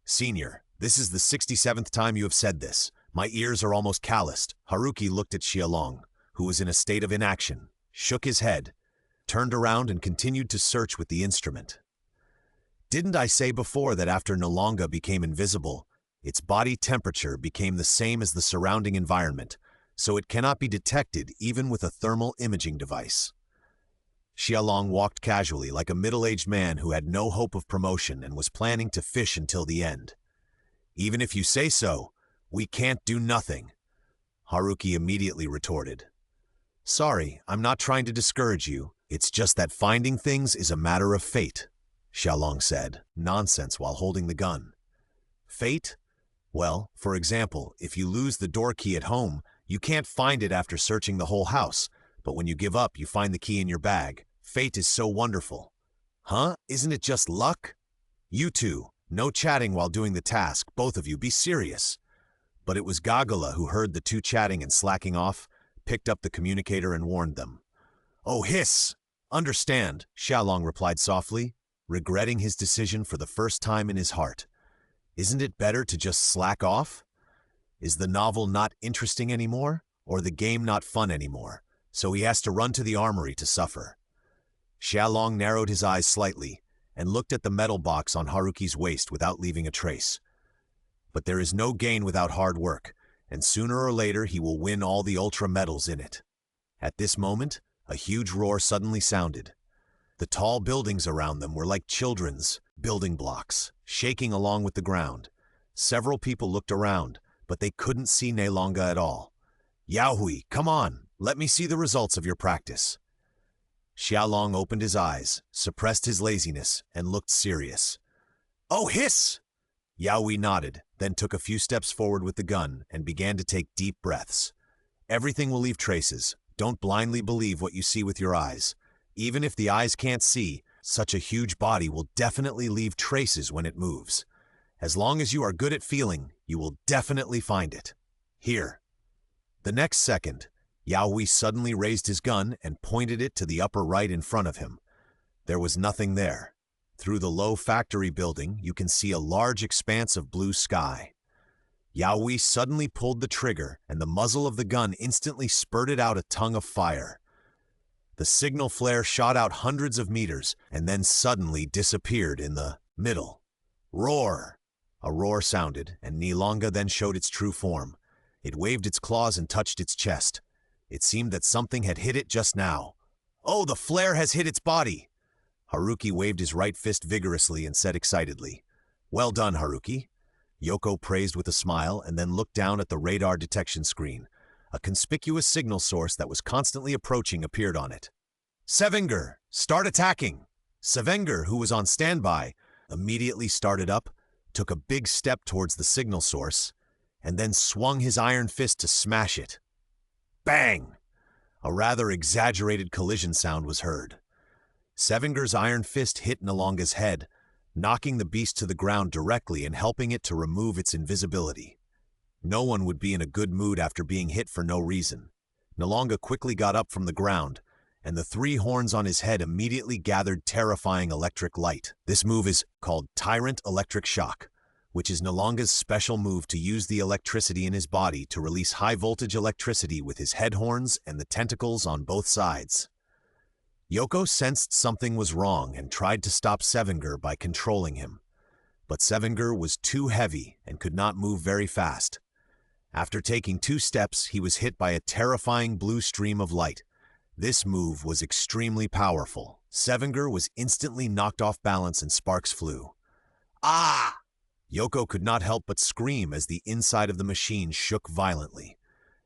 Senior, this is the 67th time you have said this. My ears are almost calloused. Haruki looked at Xialong, who was in a state of inaction, shook his head, turned around and continued to search with the instrument. Didn't I say before that after Nalonga became invisible, its body temperature became the same as the surrounding environment, so it cannot be detected even with a thermal imaging device? Xialong walked casually like a middle-aged man who had no hope of promotion and was planning to fish until the end. Even if you say so, we can't do nothing, Haruki immediately retorted. Sorry, I'm not trying to discourage you. It's just that finding things is a matter of fate, Xialong said, nonsense while holding the gun. Fate? Well, for example, if you lose the door key at home, you can't find it after searching the whole house, but when you give up, you find the key in your bag. Fate is so wonderful. Huh? Isn't it just luck? You two, no chatting while doing the task, both of you, be serious. But it was Gagula who heard the two chatting and slacking off, picked up the communicator and warned them. Oh, hiss! Understand, Xialong replied softly, regretting his decision for the first time in his heart. Isn't it better to just slack off? Is the novel not interesting anymore, or the game not fun anymore, so he has to run to the armory to suffer? Xialong narrowed his eyes slightly and looked at the metal box on Haruki's waist without leaving a trace. But there is no gain without hard work, and sooner or later he will win all the Ultra medals in it. At this moment, a huge roar suddenly sounded. The tall buildings around them were like children's building blocks, shaking along with the ground. Several people looked around, but they couldn't see Nalonga at all. Yaohui, come on, let me see the results of your practice. Xialong opened his eyes, suppressed his laziness, and looked serious. Oh, hiss! Yaohui nodded, then took a few steps forward with the gun and began to take deep breaths. Everything will leave traces. Don't blindly believe what you see with your eyes. Even if the eyes can't see, such a huge body will definitely leave traces when it moves. As long as you are good at feeling, you will definitely find it. Here. The next second, Yaohui suddenly raised his gun and pointed it to the upper right in front of him. There was nothing there. Through the low factory building, you can see a large expanse of blue sky. Yaohui suddenly pulled the trigger, and the muzzle of the gun instantly spurted out a tongue of fire. The signal flare shot out hundreds of meters and then suddenly disappeared in the middle. Roar! A roar sounded, and Nalonga then showed its true form. It waved its claws and touched its chest. It seemed that something had hit it just now. Oh, the flare has hit its body! Haruki waved his right fist vigorously and said excitedly, Well done, Haruki. Yoko praised with a smile and then looked down at the radar detection screen. A conspicuous signal source that was constantly approaching appeared on it. Sevenger, start attacking! Sevenger, who was on standby, immediately started up, took a big step towards the signal source, and then swung his iron fist to smash it. Bang! A rather exaggerated collision sound was heard. Sevenger's iron fist hit Nalonga's head, knocking the beast to the ground directly and helping it to remove its invisibility. No one would be in a good mood after being hit for no reason. Nalonga quickly got up from the ground, and the three horns on his head immediately gathered terrifying electric light. This move is called Tyrant Electric Shock, which is Nalonga's special move to use the electricity in his body to release high-voltage electricity with his head horns and the tentacles on both sides. Yoko sensed something was wrong and tried to stop Sevenger by controlling him. But Sevenger was too heavy and could not move very fast. After taking 2 steps, he was hit by a terrifying blue stream of light. This move was extremely powerful. Sevenger was instantly knocked off balance and sparks flew. Ah! Yoko could not help but scream as the inside of the machine shook violently.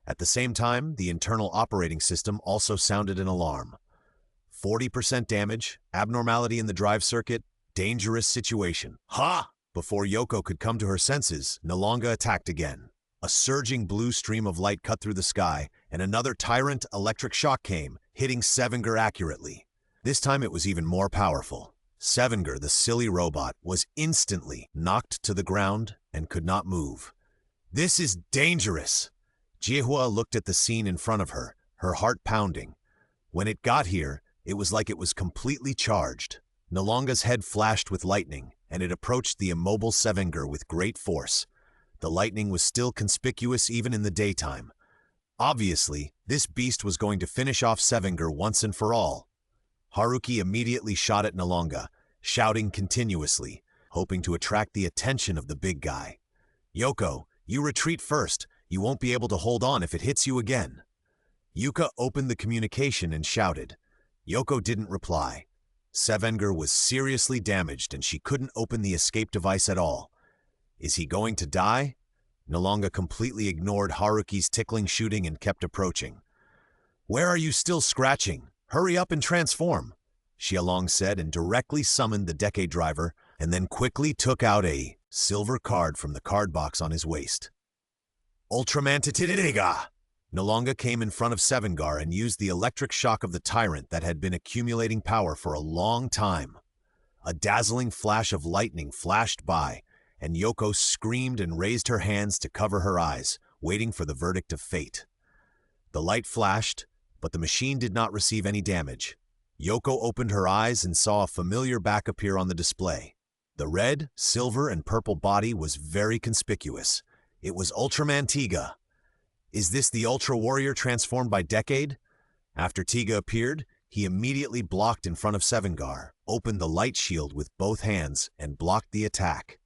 At the same time, the internal operating system also sounded an alarm. 40% damage, abnormality in the drive circuit, dangerous situation. Ha! Before Yoko could come to her senses, Nalonga attacked again. A surging blue stream of light cut through the sky, and another tyrant electric shock came, hitting Sevenger accurately. This time it was even more powerful. Sevenger, the silly robot, was instantly knocked to the ground and could not move. This is dangerous! Jiehua looked at the scene in front of her, her heart pounding. When it got here, it was like it was completely charged. Nalonga's head flashed with lightning, and it approached the immobile Sevenger with great force. The lightning was still conspicuous even in the daytime. Obviously, this beast was going to finish off Sevenger once and for all. Haruki immediately shot at Nalonga, shouting continuously, hoping to attract the attention of the big guy. Yoko, you retreat first. You won't be able to hold on if it hits you again. Yuka opened the communication and shouted. Yoko didn't reply. Sevenger was seriously damaged and she couldn't open the escape device at all. Is he going to die? Nalonga completely ignored Haruki's tickling shooting and kept approaching. Where are you still scratching? Hurry up and transform, Xiaolong said and directly summoned the Decade Driver and then quickly took out a silver card from the card box on his waist. Ultraman Titidega! Nalonga came in front of Sevengar and used the electric shock of the tyrant that had been accumulating power for a long time. A dazzling flash of lightning flashed by, and Yoko screamed and raised her hands to cover her eyes, waiting for the verdict of fate. The light flashed, but the machine did not receive any damage. Yoko opened her eyes and saw a familiar back appear on the display. The red, silver, and purple body was very conspicuous. It was Ultraman Tiga. Is this the Ultra Warrior transformed by Decade? After Tiga appeared, he immediately blocked in front of Sevengar, opened the light shield with both hands, and blocked the attack.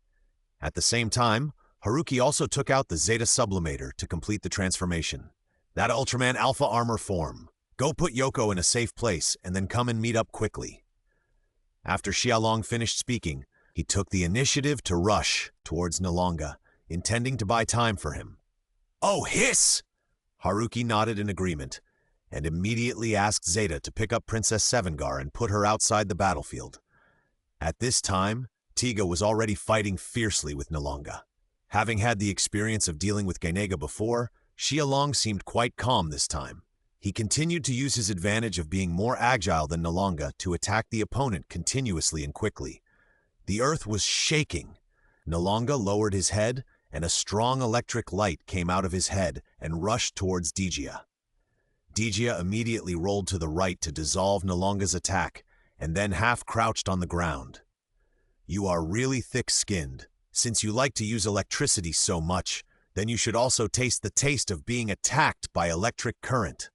At the same time, Haruki also took out the Zeta Sublimator to complete the transformation. That Ultraman Alpha Armor form. Go put Yoko in a safe place and then come and meet up quickly. After Xiaolong finished speaking, he took the initiative to rush towards Nalonga, intending to buy time for him. Oh, hiss! Haruki nodded in agreement, and immediately asked Zeta to pick up Princess Sevengar and put her outside the battlefield. At this time, Tiga was already fighting fiercely with Nalonga. Having had the experience of dealing with Gainega before, Xiaolong seemed quite calm this time. He continued to use his advantage of being more agile than Nalonga to attack the opponent continuously and quickly. The earth was shaking. Nalonga lowered his head, and a strong electric light came out of his head and rushed towards Digia. Digia immediately rolled to the right to dissolve Nalonga's attack, and then half-crouched on the ground. You are really thick-skinned. Since you like to use electricity so much, then you should also taste the taste of being attacked by electric current.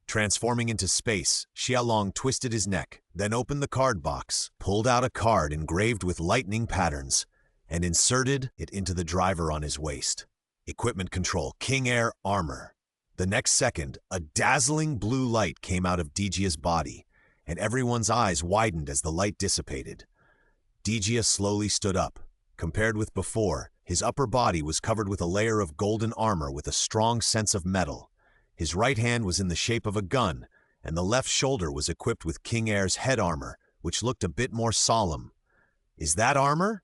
Transforming into space, Xiaolong twisted his neck, then opened the card box, pulled out a card engraved with lightning patterns, and inserted it into the driver on his waist. Equipment control, King Air Armor. The next second, a dazzling blue light came out of Digia's body, and everyone's eyes widened as the light dissipated. Digia slowly stood up. Compared with before, his upper body was covered with a layer of golden armor with a strong sense of metal. His right hand was in the shape of a gun, and the left shoulder was equipped with King Air's head armor, which looked a bit more solemn. Is that armor?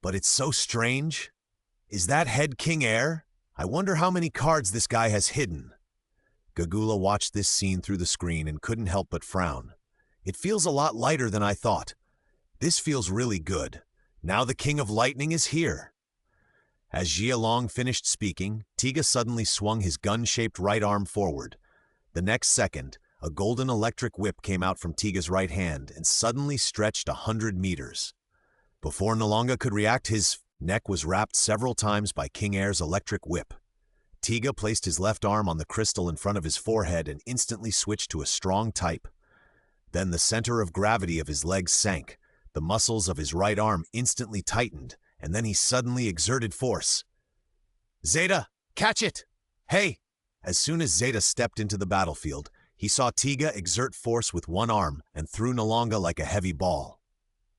But it's so strange. Is that head King Air? I wonder how many cards this guy has hidden. Gagula watched this scene through the screen and couldn't help but frown. It feels a lot lighter than I thought. This feels really good. Now the King of Lightning is here. As Xiaolong finished speaking, Tiga suddenly swung his gun-shaped right arm forward. The next second, a golden electric whip came out from Tiga's right hand and suddenly stretched 100 meters. Before Nalonga could react, his neck was wrapped several times by King Air's electric whip. Tiga placed his left arm on the crystal in front of his forehead and instantly switched to a strong type. Then the center of gravity of his legs sank, the muscles of his right arm instantly tightened, and then he suddenly exerted force. "Zeta, catch it! Hey!" As soon as Zeta stepped into the battlefield, he saw Tiga exert force with one arm and threw Nalonga like a heavy ball.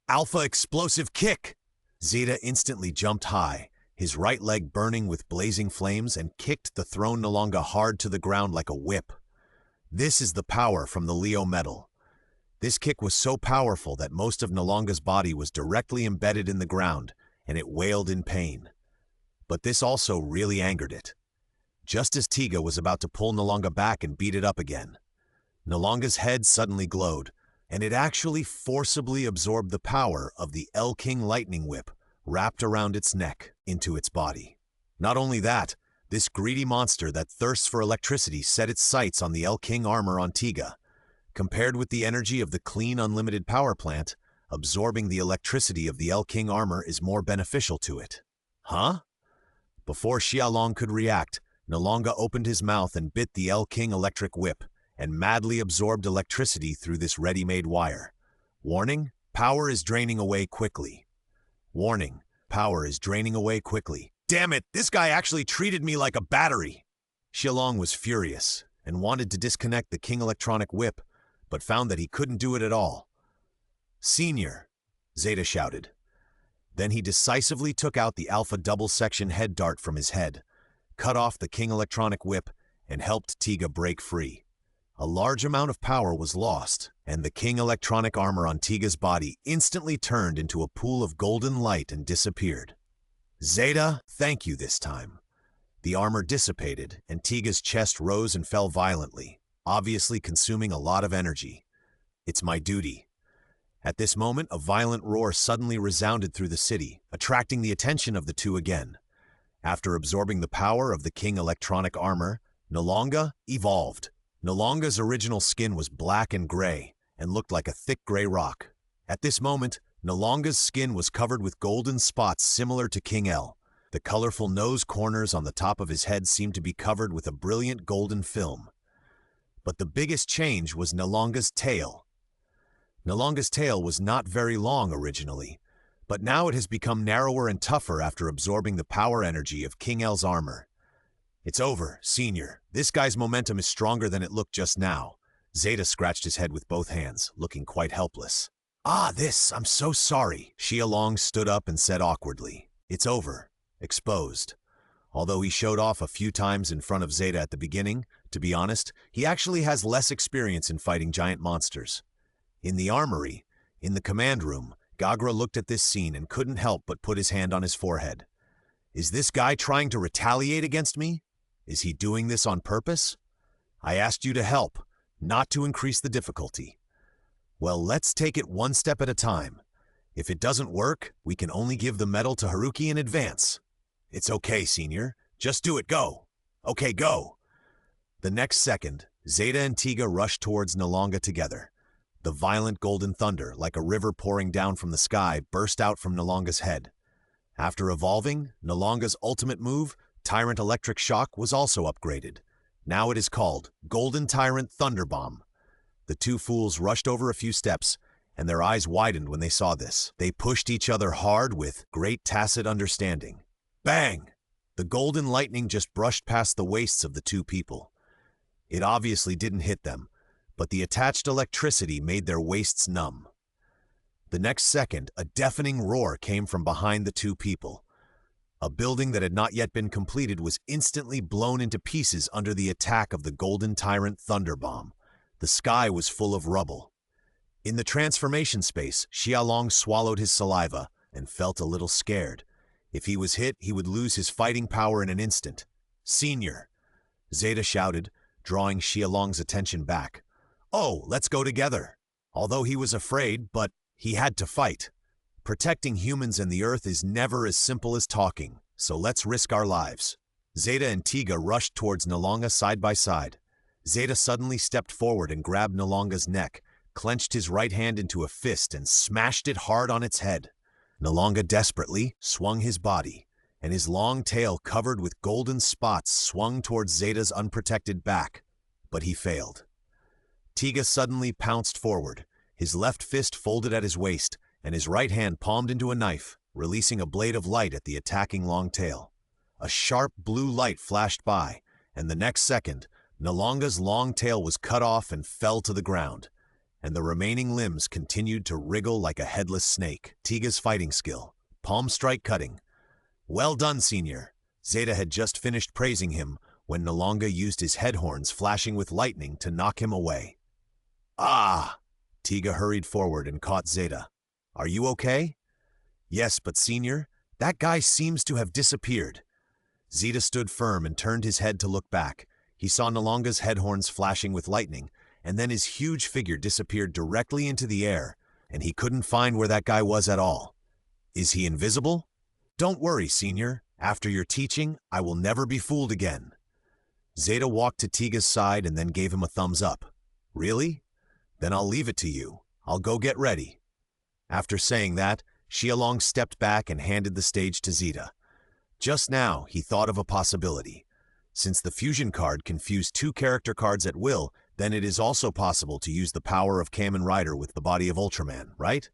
Alpha explosive kick! Zeta instantly jumped high, his right leg burning with blazing flames, and kicked the thrown Nalonga hard to the ground like a whip. This is the power from the Leo metal. This kick was so powerful that most of Nalonga's body was directly embedded in the ground, and it wailed in pain. But this also really angered it. Just as Tiga was about to pull Nalonga back and beat it up again, Nalonga's head suddenly glowed, and it actually forcibly absorbed the power of the El King lightning whip wrapped around its neck into its body. Not only that, this greedy monster that thirsts for electricity set its sights on the El King armor on Tiga. Compared with the energy of the clean unlimited power plant, absorbing the electricity of the El King armor is more beneficial to it. Huh? Before Xiaolong could react, Nalonga opened his mouth and bit the El King electric whip, and madly absorbed electricity through this ready-made wire. Warning, power is draining away quickly. Warning, power is draining away quickly. Damn it, this guy actually treated me like a battery! Xiaolong was furious and wanted to disconnect the King electronic whip, but found that he couldn't do it at all. "Senior," Zeta shouted. Then he decisively took out the Alpha double-section head dart from his head, cut off the King electronic whip, and helped Tiga break free. A large amount of power was lost, and the King electronic armor on Tiga's body instantly turned into a pool of golden light and disappeared. "Zeta, thank you this time." The armor dissipated, and Tiga's chest rose and fell violently, obviously consuming a lot of energy. "It's my duty." At this moment, a violent roar suddenly resounded through the city, attracting the attention of the two again. After absorbing the power of the King electronic armor, Nalonga evolved. Nalonga's original skin was black and gray, and looked like a thick gray rock. At this moment, Nalonga's skin was covered with golden spots similar to King El. The colorful nose corners on the top of his head seemed to be covered with a brilliant golden film. But the biggest change was Nalonga's tail. Nalonga's tail was not very long originally, but now it has become narrower and tougher after absorbing the power energy of King El's armor. "It's over, Senior. This guy's momentum is stronger than it looked just now." Zeta scratched his head with both hands, looking quite helpless. I'm so sorry." Xiaolong stood up and said awkwardly, "It's over. Exposed." Although he showed off a few times in front of Zeta at the beginning, to be honest, he actually has less experience in fighting giant monsters. In the armory, in the command room, Gagra looked at this scene and couldn't help but put his hand on his forehead. Is this guy trying to retaliate against me? Is he doing this on purpose? I asked you to help, not to increase the difficulty. Well, let's take it one step at a time. If it doesn't work, we can only give the medal to Haruki in advance. It's okay, Senior. Just do it, go. Okay, go. The next second, Zeta and Tiga rushed towards Nalonga together. The violent golden thunder, like a river pouring down from the sky, burst out from Nalonga's head. After evolving, Nalonga's ultimate move, Tyrant Electric Shock, was also upgraded. Now it is called Golden Tyrant Thunder Bomb. The two fools rushed over a few steps, and their eyes widened when they saw this. They pushed each other hard with great tacit understanding. Bang! The golden lightning just brushed past the waists of the two people. It obviously didn't hit them, but the attached electricity made their waists numb. The next second, a deafening roar came from behind the two people. A building that had not yet been completed was instantly blown into pieces under the attack of the Golden Tyrant Thunder Bomb. The sky was full of rubble. In the transformation space, Xiaolong swallowed his saliva and felt a little scared. If he was hit, he would lose his fighting power in an instant. Senior, Zeta shouted, drawing Xiaolong's attention back. Oh, let's go together. Although he was afraid, but he had to fight. Protecting humans and the Earth is never as simple as talking, so let's risk our lives. Zeta and Tiga rushed towards Nalonga side by side. Zeta suddenly stepped forward and grabbed Nalonga's neck, clenched his right hand into a fist and smashed it hard on its head. Nalonga desperately swung his body, and his long tail covered with golden spots swung towards Zeta's unprotected back, but he failed. Tiga suddenly pounced forward, his left fist folded at his waist, and his right hand palmed into a knife, releasing a blade of light at the attacking long tail. A sharp blue light flashed by, and the next second, Nalonga's long tail was cut off and fell to the ground, and the remaining limbs continued to wriggle like a headless snake. Tiga's fighting skill, palm strike cutting. Well done, Senior. Zeta had just finished praising him when Nalonga used his head horns flashing with lightning to knock him away. Ah! Tiga hurried forward and caught Zeta. Are you okay? Yes, but Senior, that guy seems to have disappeared. Zeta stood firm and turned his head to look back. He saw Nalonga's head horns flashing with lightning, and then his huge figure disappeared directly into the air, and he couldn't find where that guy was at all. Is he invisible? Don't worry, Senior. After your teaching, I will never be fooled again. Zeta walked to Tiga's side and then gave him a thumbs up. Really? Then I'll leave it to you. I'll go get ready. After saying that, Xialong stepped back and handed the stage to Zeta. Just now, he thought of a possibility. Since the fusion card can fuse two character cards at will, then it is also possible to use the power of Kamen Rider with the body of Ultraman, right?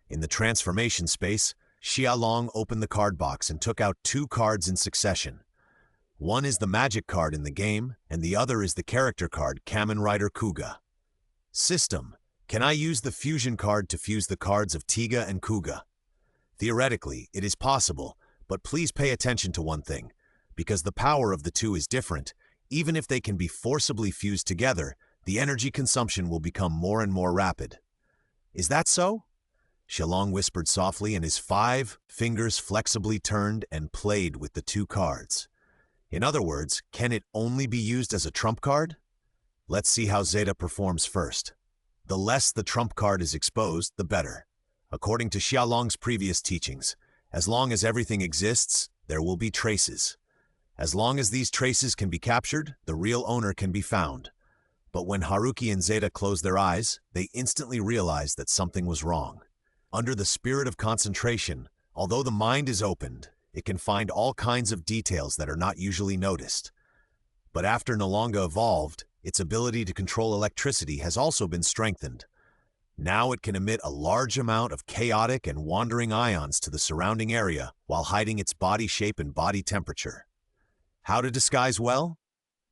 In the transformation space, Xialong opened the card box and took out two cards in succession. One is the magic card in the game, and the other is the character card Kamen Rider Kuga. System: can I use the fusion card to fuse the cards of Tiga and Kuga? Theoretically, it is possible, but please pay attention to one thing. Because the power of the two is different, even if they can be forcibly fused together, the energy consumption will become more and more rapid. Is that so? Xialong whispered softly, and his 5 fingers flexibly turned and played with the two cards. In other words, can it only be used as a trump card? Let's see how Zeta performs first. The less the trump card is exposed, the better. According to Xialong's previous teachings, as long as everything exists, there will be traces. As long as these traces can be captured, the real owner can be found. But when Haruki and Zeta closed their eyes, they instantly realized that something was wrong. Under the spirit of concentration, although the mind is opened, it can find all kinds of details that are not usually noticed. But after Nalonga evolved, its ability to control electricity has also been strengthened. Now it can emit a large amount of chaotic and wandering ions to the surrounding area while hiding its body shape and body temperature. How to disguise well?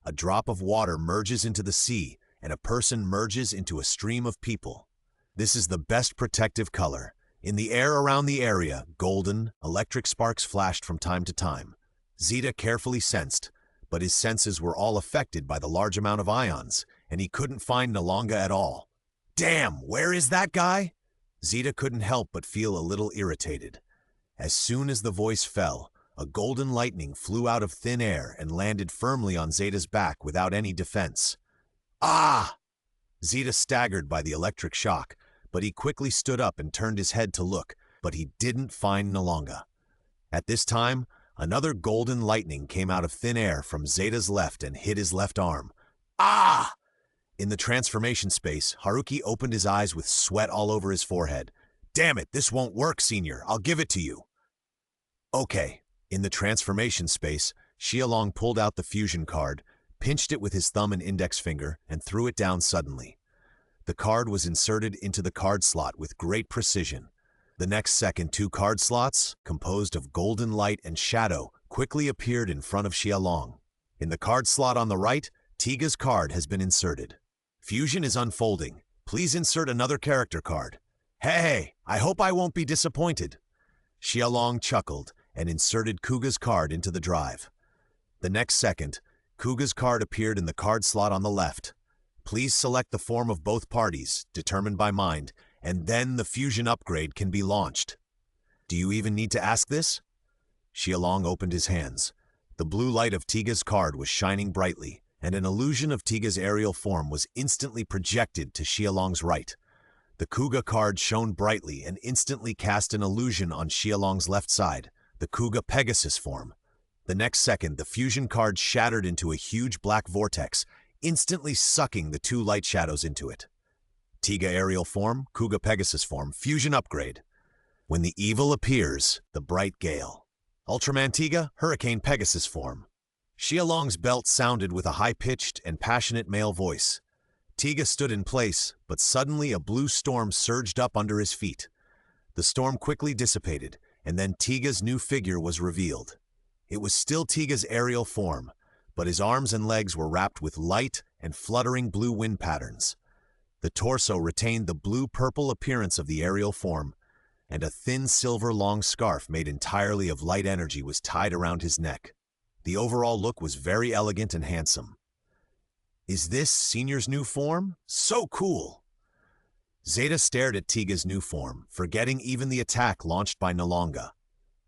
A drop of water merges into the sea, and a person merges into a stream of people. This is the best protective color. In the air around the area, golden, electric sparks flashed from time to time. Zeta carefully sensed, but his senses were all affected by the large amount of ions, and he couldn't find Nalonga at all. Damn, where is that guy? Zeta couldn't help but feel a little irritated. As soon as the voice fell, a golden lightning flew out of thin air and landed firmly on Zeta's back without any defense. Ah! Zeta staggered by the electric shock, but he quickly stood up and turned his head to look, but he didn't find Nalonga. At this time, another golden lightning came out of thin air from Zeta's left and hit his left arm. Ah! In the transformation space, Haruki opened his eyes with sweat all over his forehead. Damn it, this won't work, Senior. I'll give it to you. Okay. In the transformation space, Xialong pulled out the fusion card, pinched it with his thumb and index finger, and threw it down suddenly. The card was inserted into the card slot with great precision. The next second, 2 card slots, composed of golden light and shadow, quickly appeared in front of Xialong. In the card slot on the right, Tiga's card has been inserted. Fusion is unfolding. Please insert another character card. Hey, I hope I won't be disappointed. Xialong chuckled and inserted Kuga's card into the drive. The next second, Kuga's card appeared in the card slot on the left. Please select the form of both parties, determined by mind, and then the fusion upgrade can be launched. Do you even need to ask this? Xialong opened his hands. The blue light of Tiga's card was shining brightly, and an illusion of Tiga's aerial form was instantly projected to Xialong's right. The Kuga card shone brightly and instantly cast an illusion on Xialong's left side, the Kuga Pegasus form. The next second, the fusion card shattered into a huge black vortex, instantly sucking the 2 light shadows into it. Tiga aerial form, Kuga Pegasus form, fusion upgrade. When the evil appears, the bright gale. Ultraman Tiga, Hurricane Pegasus form. Xialong's belt sounded with a high-pitched and passionate male voice. Tiga stood in place, but suddenly a blue storm surged up under his feet. The storm quickly dissipated, and then Tiga's new figure was revealed. It was still Tiga's aerial form, but his arms and legs were wrapped with light and fluttering blue wind patterns. The torso retained the blue-purple appearance of the aerial form, and a thin silver long scarf made entirely of light energy was tied around his neck. The overall look was very elegant and handsome. Is this Senior's new form? So cool! Zeta stared at Tiga's new form, forgetting even the attack launched by Nalonga.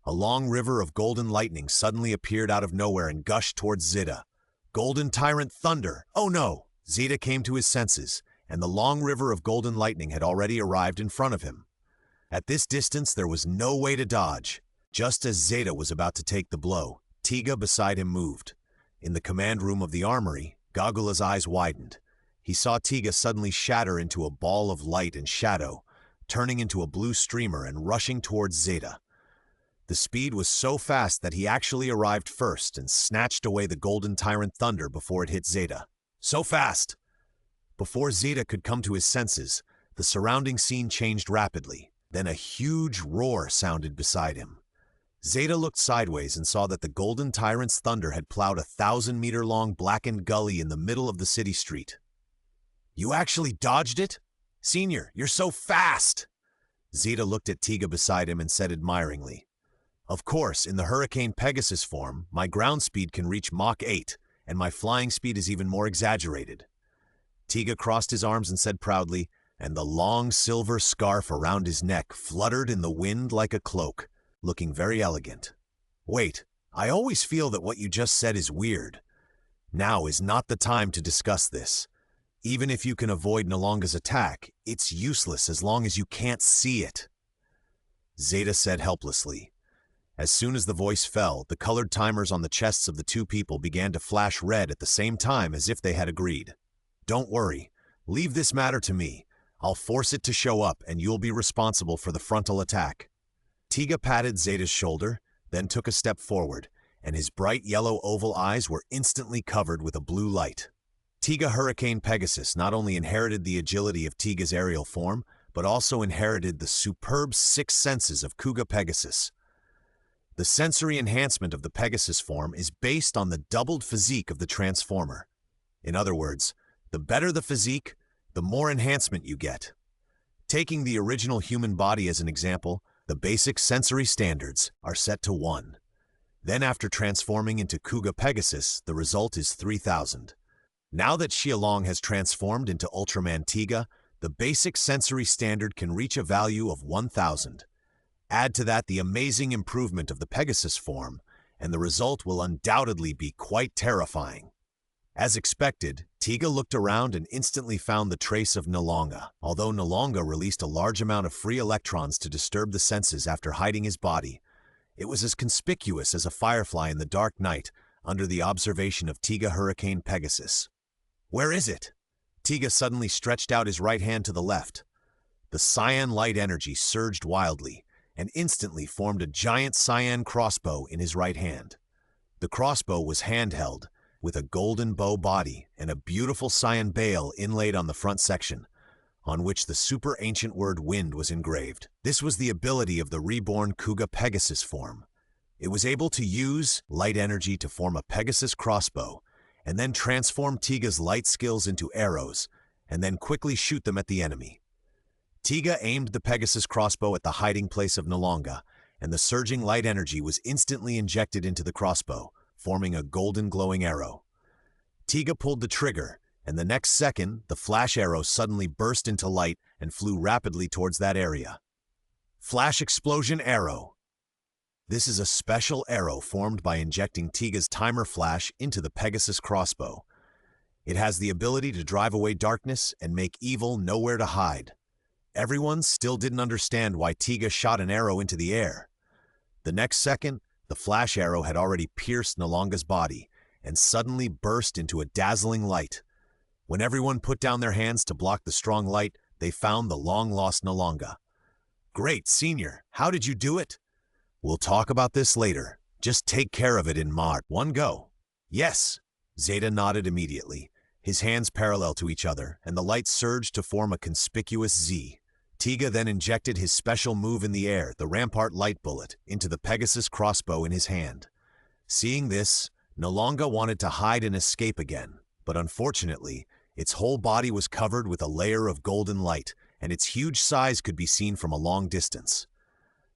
A long river of golden lightning suddenly appeared out of nowhere and gushed towards Zeta. Golden Tyrant Thunder! Oh no! Zeta came to his senses, and the long river of golden lightning had already arrived in front of him. At this distance, there was no way to dodge. Just as Zeta was about to take the blow, Tiga beside him moved. In the command room of the armory, Gogula's eyes widened. He saw Tiga suddenly shatter into a ball of light and shadow, turning into a blue streamer and rushing towards Zeta. The speed was so fast that he actually arrived first and snatched away the Golden Tyrant Thunder before it hit Zeta. So fast! Before Zeta could come to his senses, the surrounding scene changed rapidly. Then a huge roar sounded beside him. Zeta looked sideways and saw that the Golden Tyrant's thunder had plowed a 1,000-meter-long blackened gully in the middle of the city street. You actually dodged it? Senior, you're so fast! Zeta looked at Tiga beside him and said admiringly, Of course, in the Hurricane Pegasus form, my ground speed can reach Mach 8, and my flying speed is even more exaggerated. Tiga crossed his arms and said proudly, and the long silver scarf around his neck fluttered in the wind like a cloak, looking very elegant. Wait, I always feel that what you just said is weird. Now is not the time to discuss this. Even if you can avoid Nalonga's attack, it's useless as long as you can't see it. Zeta said helplessly. As soon as the voice fell, the colored timers on the chests of the two people began to flash red at the same time as if they had agreed. Don't worry. Leave this matter to me. I'll force it to show up, and you'll be responsible for the frontal attack. Tiga patted Zeta's shoulder, then took a step forward, and his bright yellow oval eyes were instantly covered with a blue light. Tiga Hurricane Pegasus not only inherited the agility of Tiga's aerial form, but also inherited the superb sixth senses of Kuga Pegasus. The sensory enhancement of the Pegasus form is based on the doubled physique of the Transformer. In other words, the better the physique, the more enhancement you get. Taking the original human body as an example, the basic sensory standards are set to 1. Then after transforming into Kuga Pegasus, the result is 3,000. Now that Xialong has transformed into Ultraman Tiga, the basic sensory standard can reach a value of 1,000. Add to that the amazing improvement of the Pegasus form, and the result will undoubtedly be quite terrifying. As expected, Tiga looked around and instantly found the trace of Nalonga. Although Nalonga released a large amount of free electrons to disturb the senses after hiding his body, it was as conspicuous as a firefly in the dark night under the observation of Tiga Hurricane Pegasus. Where is it? Tiga suddenly stretched out his right hand to the left. The cyan light energy surged wildly and instantly formed a giant cyan crossbow in his right hand. The crossbow was handheld, with a golden bow body and a beautiful cyan bale inlaid on the front section, on which the super ancient word wind was engraved. This was the ability of the reborn Kuga Pegasus form. It was able to use light energy to form a Pegasus crossbow, and then transform Tiga's light skills into arrows, and then quickly shoot them at the enemy. Tiga aimed the Pegasus crossbow at the hiding place of Nalonga, and the surging light energy was instantly injected into the crossbow, forming a golden glowing arrow. Tiga pulled the trigger, and the next second, the flash arrow suddenly burst into light and flew rapidly towards that area. Flash Explosion Arrow. This is a special arrow formed by injecting Tiga's timer flash into the Pegasus crossbow. It has the ability to drive away darkness and make evil nowhere to hide. Everyone still didn't understand why Tiga shot an arrow into the air. The next second, the flash arrow had already pierced Nalonga's body and suddenly burst into a dazzling light. When everyone put down their hands to block the strong light, they found the long-lost Nalonga. Great, Senior, how did you do it? We'll talk about this later. Just take care of it in Mod 1 go. Yes, Zeta nodded immediately, his hands parallel to each other, and the light surged to form a conspicuous Z. Tiga then injected his special move in the air, the Rampart light bullet, into the Pegasus crossbow in his hand. Seeing this, Nalonga wanted to hide and escape again, but unfortunately, its whole body was covered with a layer of golden light, and its huge size could be seen from a long distance.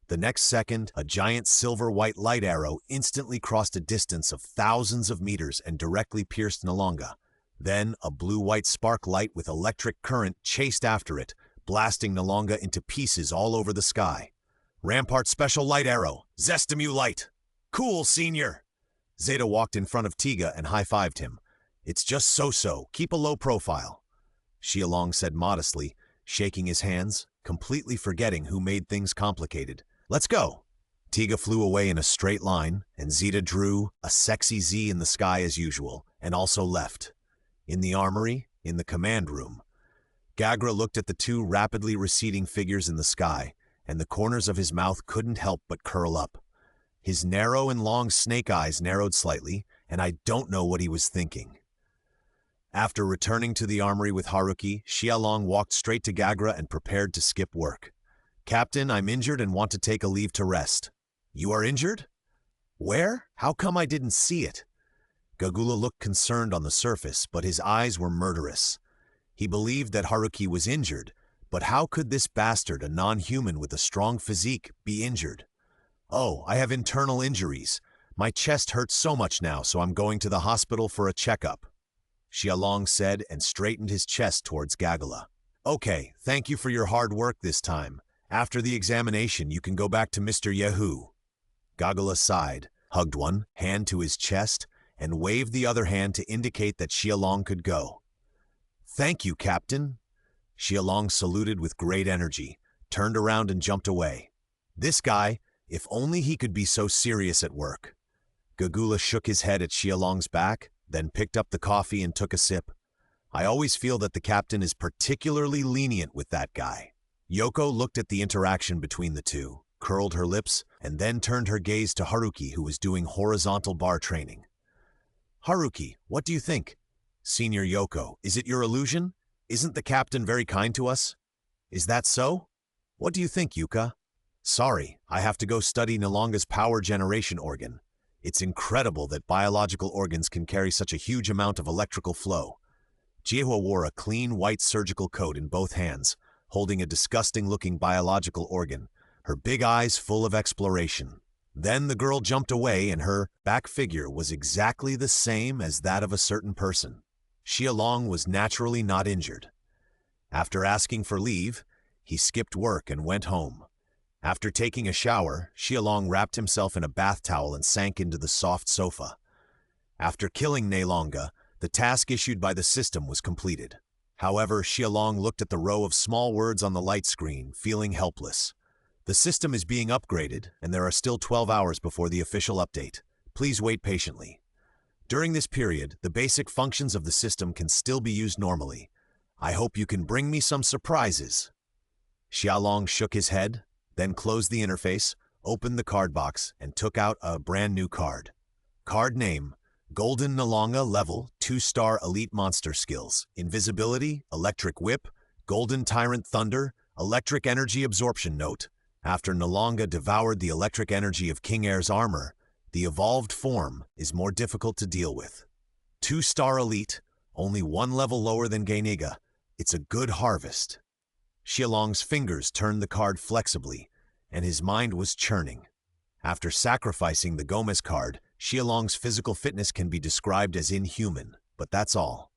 The next second, a giant silver-white light arrow instantly crossed a distance of thousands of meters and directly pierced Nalonga. Then, a blue-white spark light with electric current chased after it, blasting Nalonga into pieces all over the sky. Rampart Special Light Arrow, Zestimu Light. Cool, Senior. Zeta walked in front of Tiga and high-fived him. It's just so-so, keep a low profile. Xialong said modestly, shaking his hands, completely forgetting who made things complicated. Let's go. Tiga flew away in a straight line, and Zeta drew a sexy Z in the sky as usual, and also left. In the armory, in the command room, Gagra looked at the two rapidly receding figures in the sky, and the corners of his mouth couldn't help but curl up. His narrow and long snake eyes narrowed slightly, and I don't know what he was thinking. After returning to the armory with Haruki, Xialong walked straight to Gagra and prepared to skip work. Captain, I'm injured and want to take a leave to rest. You are injured? Where? How come I didn't see it? Gagula looked concerned on the surface, but his eyes were murderous. He believed that Haruki was injured, but how could this bastard, a non-human with a strong physique, be injured? Oh, I have internal injuries. My chest hurts so much now, so I'm going to the hospital for a checkup. Xialong said and straightened his chest towards Gagula. Okay, thank you for your hard work this time. After the examination, you can go back to Mr. Yahoo. Gagula sighed, hugged one hand to his chest, and waved the other hand to indicate that Xialong could go. Thank you, Captain. Xialong saluted with great energy, turned around and jumped away. This guy, if only he could be so serious at work. Gagula shook his head at Xialong's back, then picked up the coffee and took a sip. I always feel that the captain is particularly lenient with that guy. Yoko looked at the interaction between the two, curled her lips, and then turned her gaze to Haruki, who was doing horizontal bar training. Haruki, what do you think? Senior Yoko, is it your illusion? Isn't the captain very kind to us? Is that so? What do you think, Yuka? Sorry, I have to go study Nalonga's power generation organ. It's incredible that biological organs can carry such a huge amount of electrical flow. Jiehua wore a clean white surgical coat in both hands, holding a disgusting-looking biological organ, her big eyes full of exploration. Then the girl jumped away and her back figure was exactly the same as that of a certain person. Xialong was naturally not injured. After asking for leave, he skipped work and went home. After taking a shower, Xialong wrapped himself in a bath towel and sank into the soft sofa. After killing Nalonga, the task issued by the system was completed. However, Xialong looked at the row of small words on the light screen, feeling helpless. The system is being upgraded, and there are still 12 hours before the official update. Please wait patiently. During this period, the basic functions of the system can still be used normally. I hope you can bring me some surprises. Xialong shook his head, then closed the interface, opened the card box, and took out a brand new card. Card name: Golden Nalonga Level 2-star Elite Monster Skills, Invisibility, Electric Whip, Golden Tyrant Thunder, Electric Energy Absorption. Note: after Nalonga devoured the electric energy of King Air's armor, the evolved form is more difficult to deal with. 2-star Elite, only one level lower than Gainiga. It's a good harvest. Xialong's fingers turned the card flexibly, and his mind was churning. After sacrificing the Gomez card, Xialong's physical fitness can be described as inhuman, but that's all.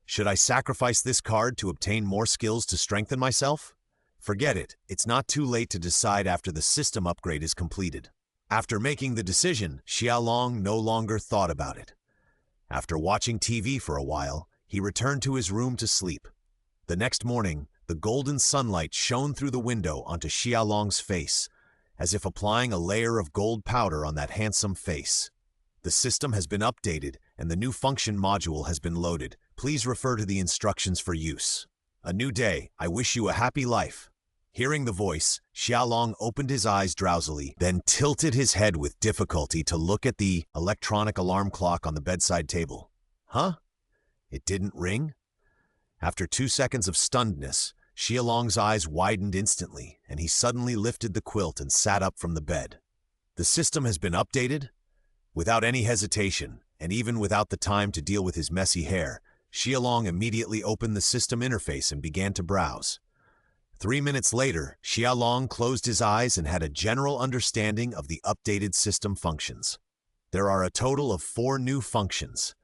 Should I sacrifice this card to obtain more skills to strengthen myself? Forget it, it's not too late to decide after the system upgrade is completed. After making the decision, Xialong no longer thought about it. After watching TV for a while, he returned to his room to sleep. The next morning, the golden sunlight shone through the window onto Xialong's face, as if applying a layer of gold powder on that handsome face. The system has been updated, and the new function module has been loaded. Please refer to the instructions for use. A new day. I wish you a happy life. Hearing the voice, Xialong opened his eyes drowsily, then tilted his head with difficulty to look at the electronic alarm clock on the bedside table. Huh? It didn't ring? After 2 seconds of stunnedness, Xialong's eyes widened instantly, and he suddenly lifted the quilt and sat up from the bed. The system has been updated? Without any hesitation, and even without the time to deal with his messy hair, Xialong immediately opened the system interface and began to browse. 3 minutes later, Xialong closed his eyes and had a general understanding of the updated system functions. There are a total of 4 new functions.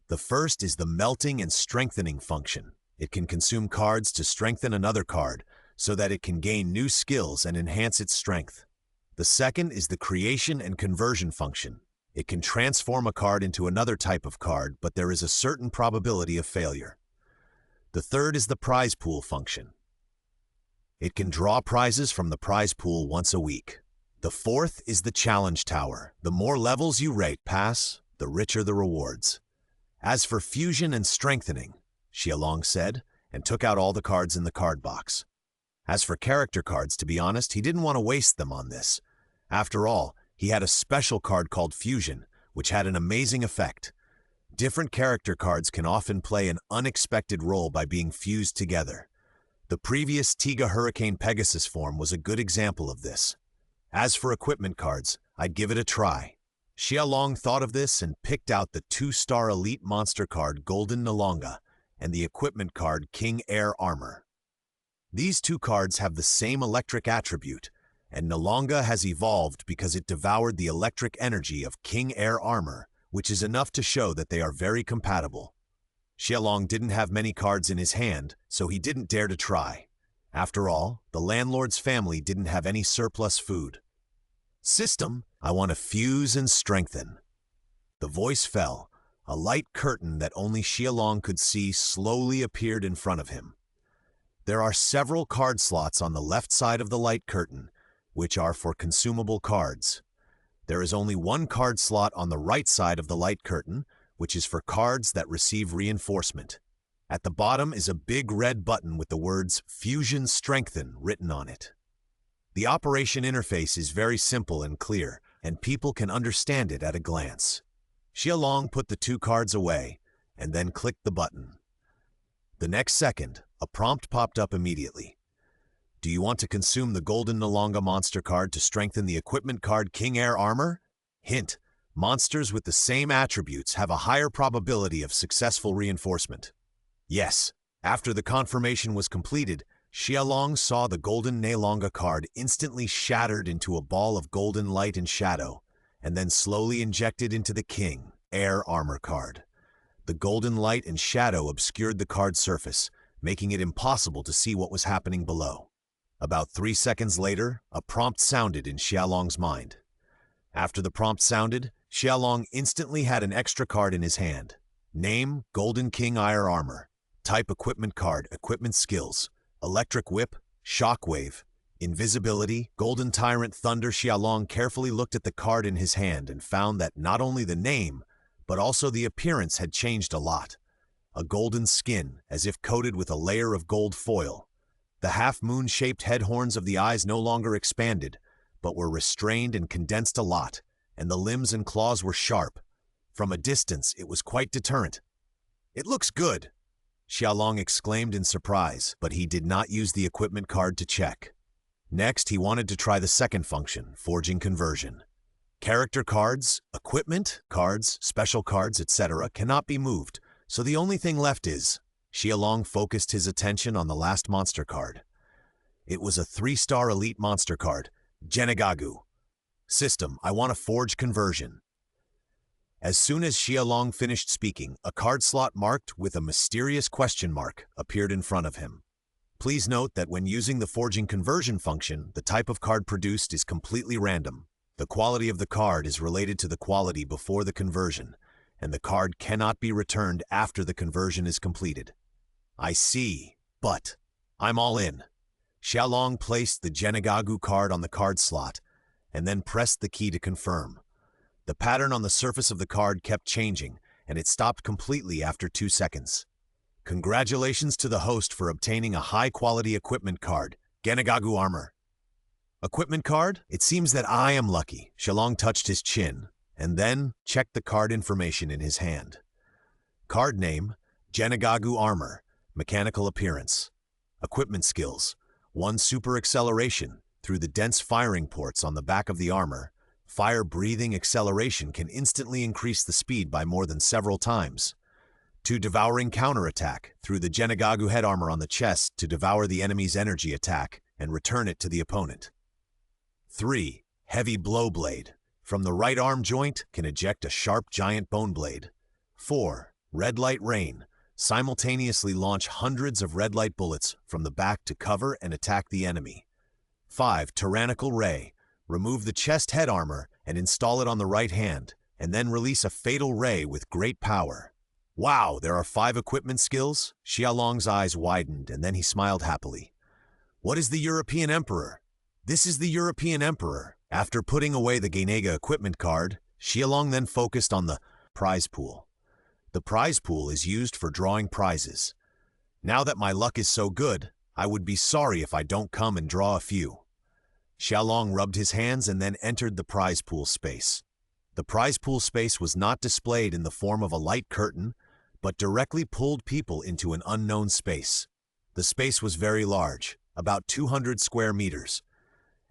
The first is the melting and strengthening function. It can consume cards to strengthen another card, so that it can gain new skills and enhance its strength. The second is the creation and conversion function. It can transform a card into another type of card, but there is a certain probability of failure. The third is the prize pool function. It can draw prizes from the prize pool once a week. The fourth is the challenge tower. The more levels you rate pass, the richer the rewards. As for fusion and strengthening, Xialong said, and took out all the cards in the card box. As for character cards, to be honest, he didn't want to waste them on this. After all, he had a special card called Fusion, which had an amazing effect. Different character cards can often play an unexpected role by being fused together. The previous Tiga Hurricane Pegasus form was a good example of this. As for equipment cards, I'd give it a try. Xialong thought of this and picked out the 2-star elite monster card Golden Nalonga and the equipment card King Air Armor. These 2 cards have the same electric attribute, and Nalonga has evolved because it devoured the electric energy of King Air Armor, which is enough to show that they are very compatible. Xialong didn't have many cards in his hand, so he didn't dare to try. After all, the landlord's family didn't have any surplus food. System, I want to fuse and strengthen. The voice fell. A light curtain that only Xialong could see slowly appeared in front of him. There are several card slots on the left side of the light curtain, which are for consumable cards. There is only one card slot on the right side of the light curtain, which is for cards that receive reinforcement. At the bottom is a big red button with the words Fusion Strengthen written on it. The operation interface is very simple and clear, and people can understand it at a glance. Xialong put the 2 cards away, and then clicked the button. The next second, a prompt popped up immediately. Do you want to consume the Golden Nalonga monster card to strengthen the equipment card King Air Armor? Hint, monsters with the same attributes have a higher probability of successful reinforcement. Yes, after the confirmation was completed, Xialong saw the Golden Nalonga card instantly shattered into a ball of golden light and shadow, and then slowly injected into the King Air Armor card. The golden light and shadow obscured the card's surface, making it impossible to see what was happening below. About 3 seconds later, a prompt sounded in Xialong's mind. After the prompt sounded, Xialong instantly had an extra card in his hand. Name, Golden King Air Armor. Type equipment card, equipment skills. Electric Whip, Shockwave. Invisibility, Golden Tyrant Thunder. Xialong carefully looked at the card in his hand and found that not only the name, but also the appearance had changed a lot. A golden skin, as if coated with a layer of gold foil. The half-moon-shaped head horns of the eyes no longer expanded, but were restrained and condensed a lot, and the limbs and claws were sharp. From a distance, it was quite deterrent. It looks good, Xialong exclaimed in surprise, but he did not use the equipment card to check. Next, he wanted to try the second function, forging conversion. Character cards, equipment cards, special cards, etc. cannot be moved, so the only thing left is... Xialong focused his attention on the last monster card. It was a 3-star elite monster card, Genegagu. System, I want to forge conversion. As soon as Xialong finished speaking, a card slot marked with a mysterious question mark appeared in front of him. Please note that when using the forging conversion function, the type of card produced is completely random. The quality of the card is related to the quality before the conversion, and the card cannot be returned after the conversion is completed. I see, but I'm all in. Xialong placed the Genegagu card on the card slot, and then pressed the key to confirm. The pattern on the surface of the card kept changing, and it stopped completely after 2 seconds. Congratulations to the host for obtaining a high-quality equipment card, Genegagu Armor. Equipment card? It seems that I am lucky. Xialong touched his chin, and then checked the card information in his hand. Card name, Genegagu armor, mechanical appearance. Equipment skills. 1 super acceleration. Through the dense firing ports on the back of the armor, fire-breathing acceleration can instantly increase the speed by more than several times. 2 devouring counterattack. Through the Genegagu head armor on the chest to devour the enemy's energy attack and return it to the opponent. 3. Heavy blow blade. From the right arm joint can eject a sharp giant bone blade. 4. Red light rain. Simultaneously launch hundreds of red light bullets from the back to cover and attack the enemy. 5. Tyrannical ray. Remove the chest head armor and install it on the right hand, and then release a fatal ray with great power. Wow, there are 5 equipment skills? Xiaolong's eyes widened and then he smiled happily. What is the European Emperor? This is the European Emperor. After putting away the Genega equipment card, Xiaolong then focused on the prize pool. The prize pool is used for drawing prizes. Now that my luck is so good, I would be sorry if I don't come and draw a few. Xiaolong rubbed his hands and then entered the prize pool space. The prize pool space was not displayed in the form of a light curtain, but directly pulled people into an unknown space. The space was very large, about 200 square meters.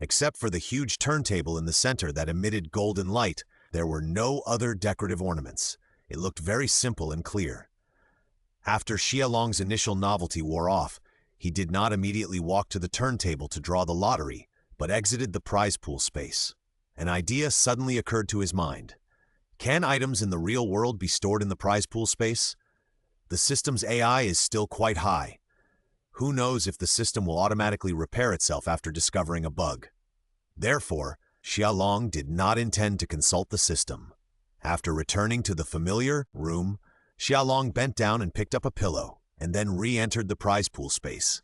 Except for the huge turntable in the center that emitted golden light, there were no other decorative ornaments. It looked very simple and clear. After Xiaolong's initial novelty wore off, he did not immediately walk to the turntable to draw the lottery, but exited the prize pool space. An idea suddenly occurred to his mind. Can items in the real world be stored in the prize pool space? The system's AI is still quite high. Who knows if the system will automatically repair itself after discovering a bug. Therefore, Xiaolong did not intend to consult the system. After returning to the familiar room, Xiaolong bent down and picked up a pillow, and then re-entered the prize pool space.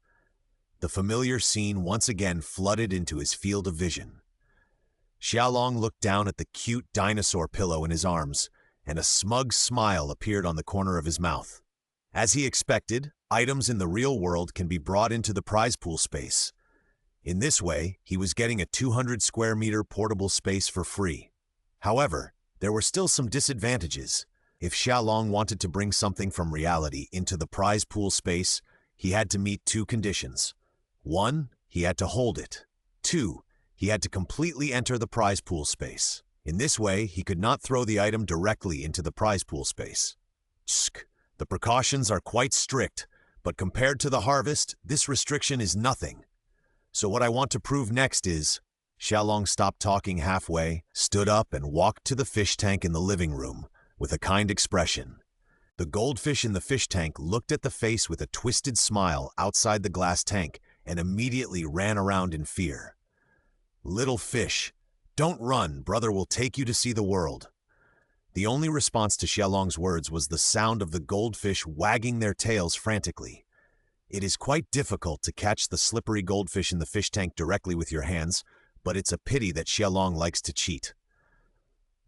The familiar scene once again flooded into his field of vision. Xiaolong looked down at the cute dinosaur pillow in his arms, and a smug smile appeared on the corner of his mouth. As he expected, items in the real world can be brought into the prize pool space. In this way, he was getting a 200 square meter portable space for free. However, there were still some disadvantages. If Xiaolong wanted to bring something from reality into the prize pool space, he had to meet 2 conditions. 1, he had to hold it. 2, he had to completely enter the prize pool space. In this way, he could not throw the item directly into the prize pool space. The precautions are quite strict, but compared to the harvest, this restriction is nothing. So what I want to prove next is... Xiaolong stopped talking halfway, stood up and walked to the fish tank in the living room with a kind expression. The goldfish in the fish tank looked at the face with a twisted smile outside the glass tank and immediately ran around in fear. Little fish, don't run, brother will take you to see the world. The only response to Xiaolong's words was the sound of the goldfish wagging their tails frantically. It is quite difficult to catch the slippery goldfish in the fish tank directly with your hands, but it's a pity that Xiaolong likes to cheat.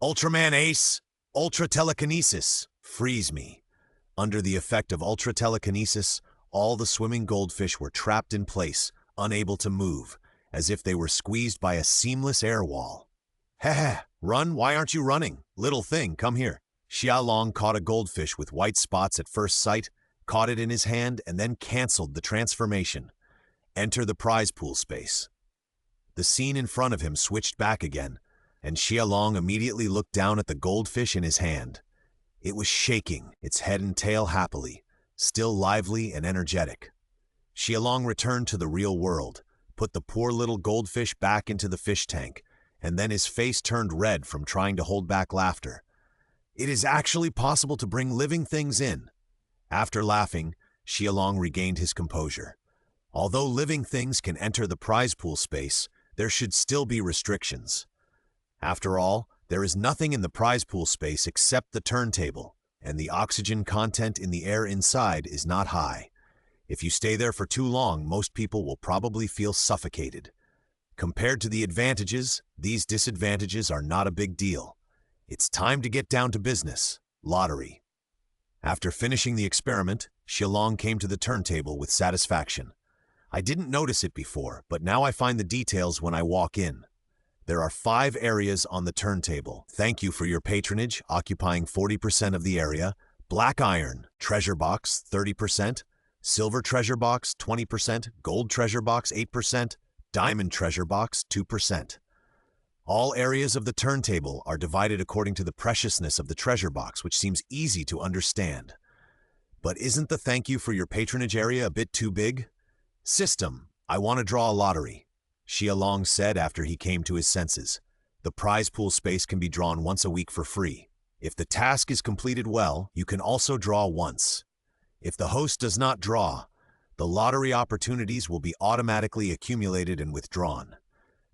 Ultraman Ace! Ultra Telekinesis! Freeze me! Under the effect of Ultra Telekinesis, all the swimming goldfish were trapped in place, unable to move, as if they were squeezed by a seamless air wall. Heh, run, why aren't you running? Little thing, come here. Xiaolong caught a goldfish with white spots at first sight, caught it in his hand, and then canceled the transformation. Enter the prize pool space. The scene in front of him switched back again, and Xiaolong immediately looked down at the goldfish in his hand. It was shaking, its head and tail happily, still lively and energetic. Xiaolong returned to the real world, put the poor little goldfish back into the fish tank, and then his face turned red from trying to hold back laughter. It is actually possible to bring living things in. After laughing, Xiaolong regained his composure. Although living things can enter the prize pool space, there should still be restrictions. After all, there is nothing in the prize pool space except the turntable, and the oxygen content in the air inside is not high. If you stay there for too long, most people will probably feel suffocated. Compared to the advantages, these disadvantages are not a big deal. It's time to get down to business. Lottery. After finishing the experiment, Xiaolong came to the turntable with satisfaction. I didn't notice it before, but now I find the details when I walk in. There are 5 areas on the turntable. Thank you for your patronage, occupying 40% of the area, Black iron, treasure box 30%, silver treasure box 20%, gold treasure box 8%, diamond treasure box 2%. All areas of the turntable are divided according to the preciousness of the treasure box, which seems easy to understand. But isn't the thank you for your patronage area a bit too big? System, I want to draw a lottery, Xia Long said after he came to his senses. The prize pool space can be drawn once a week for free. If the task is completed well, you can also draw once. If the host does not draw, the lottery opportunities will be automatically accumulated and withdrawn.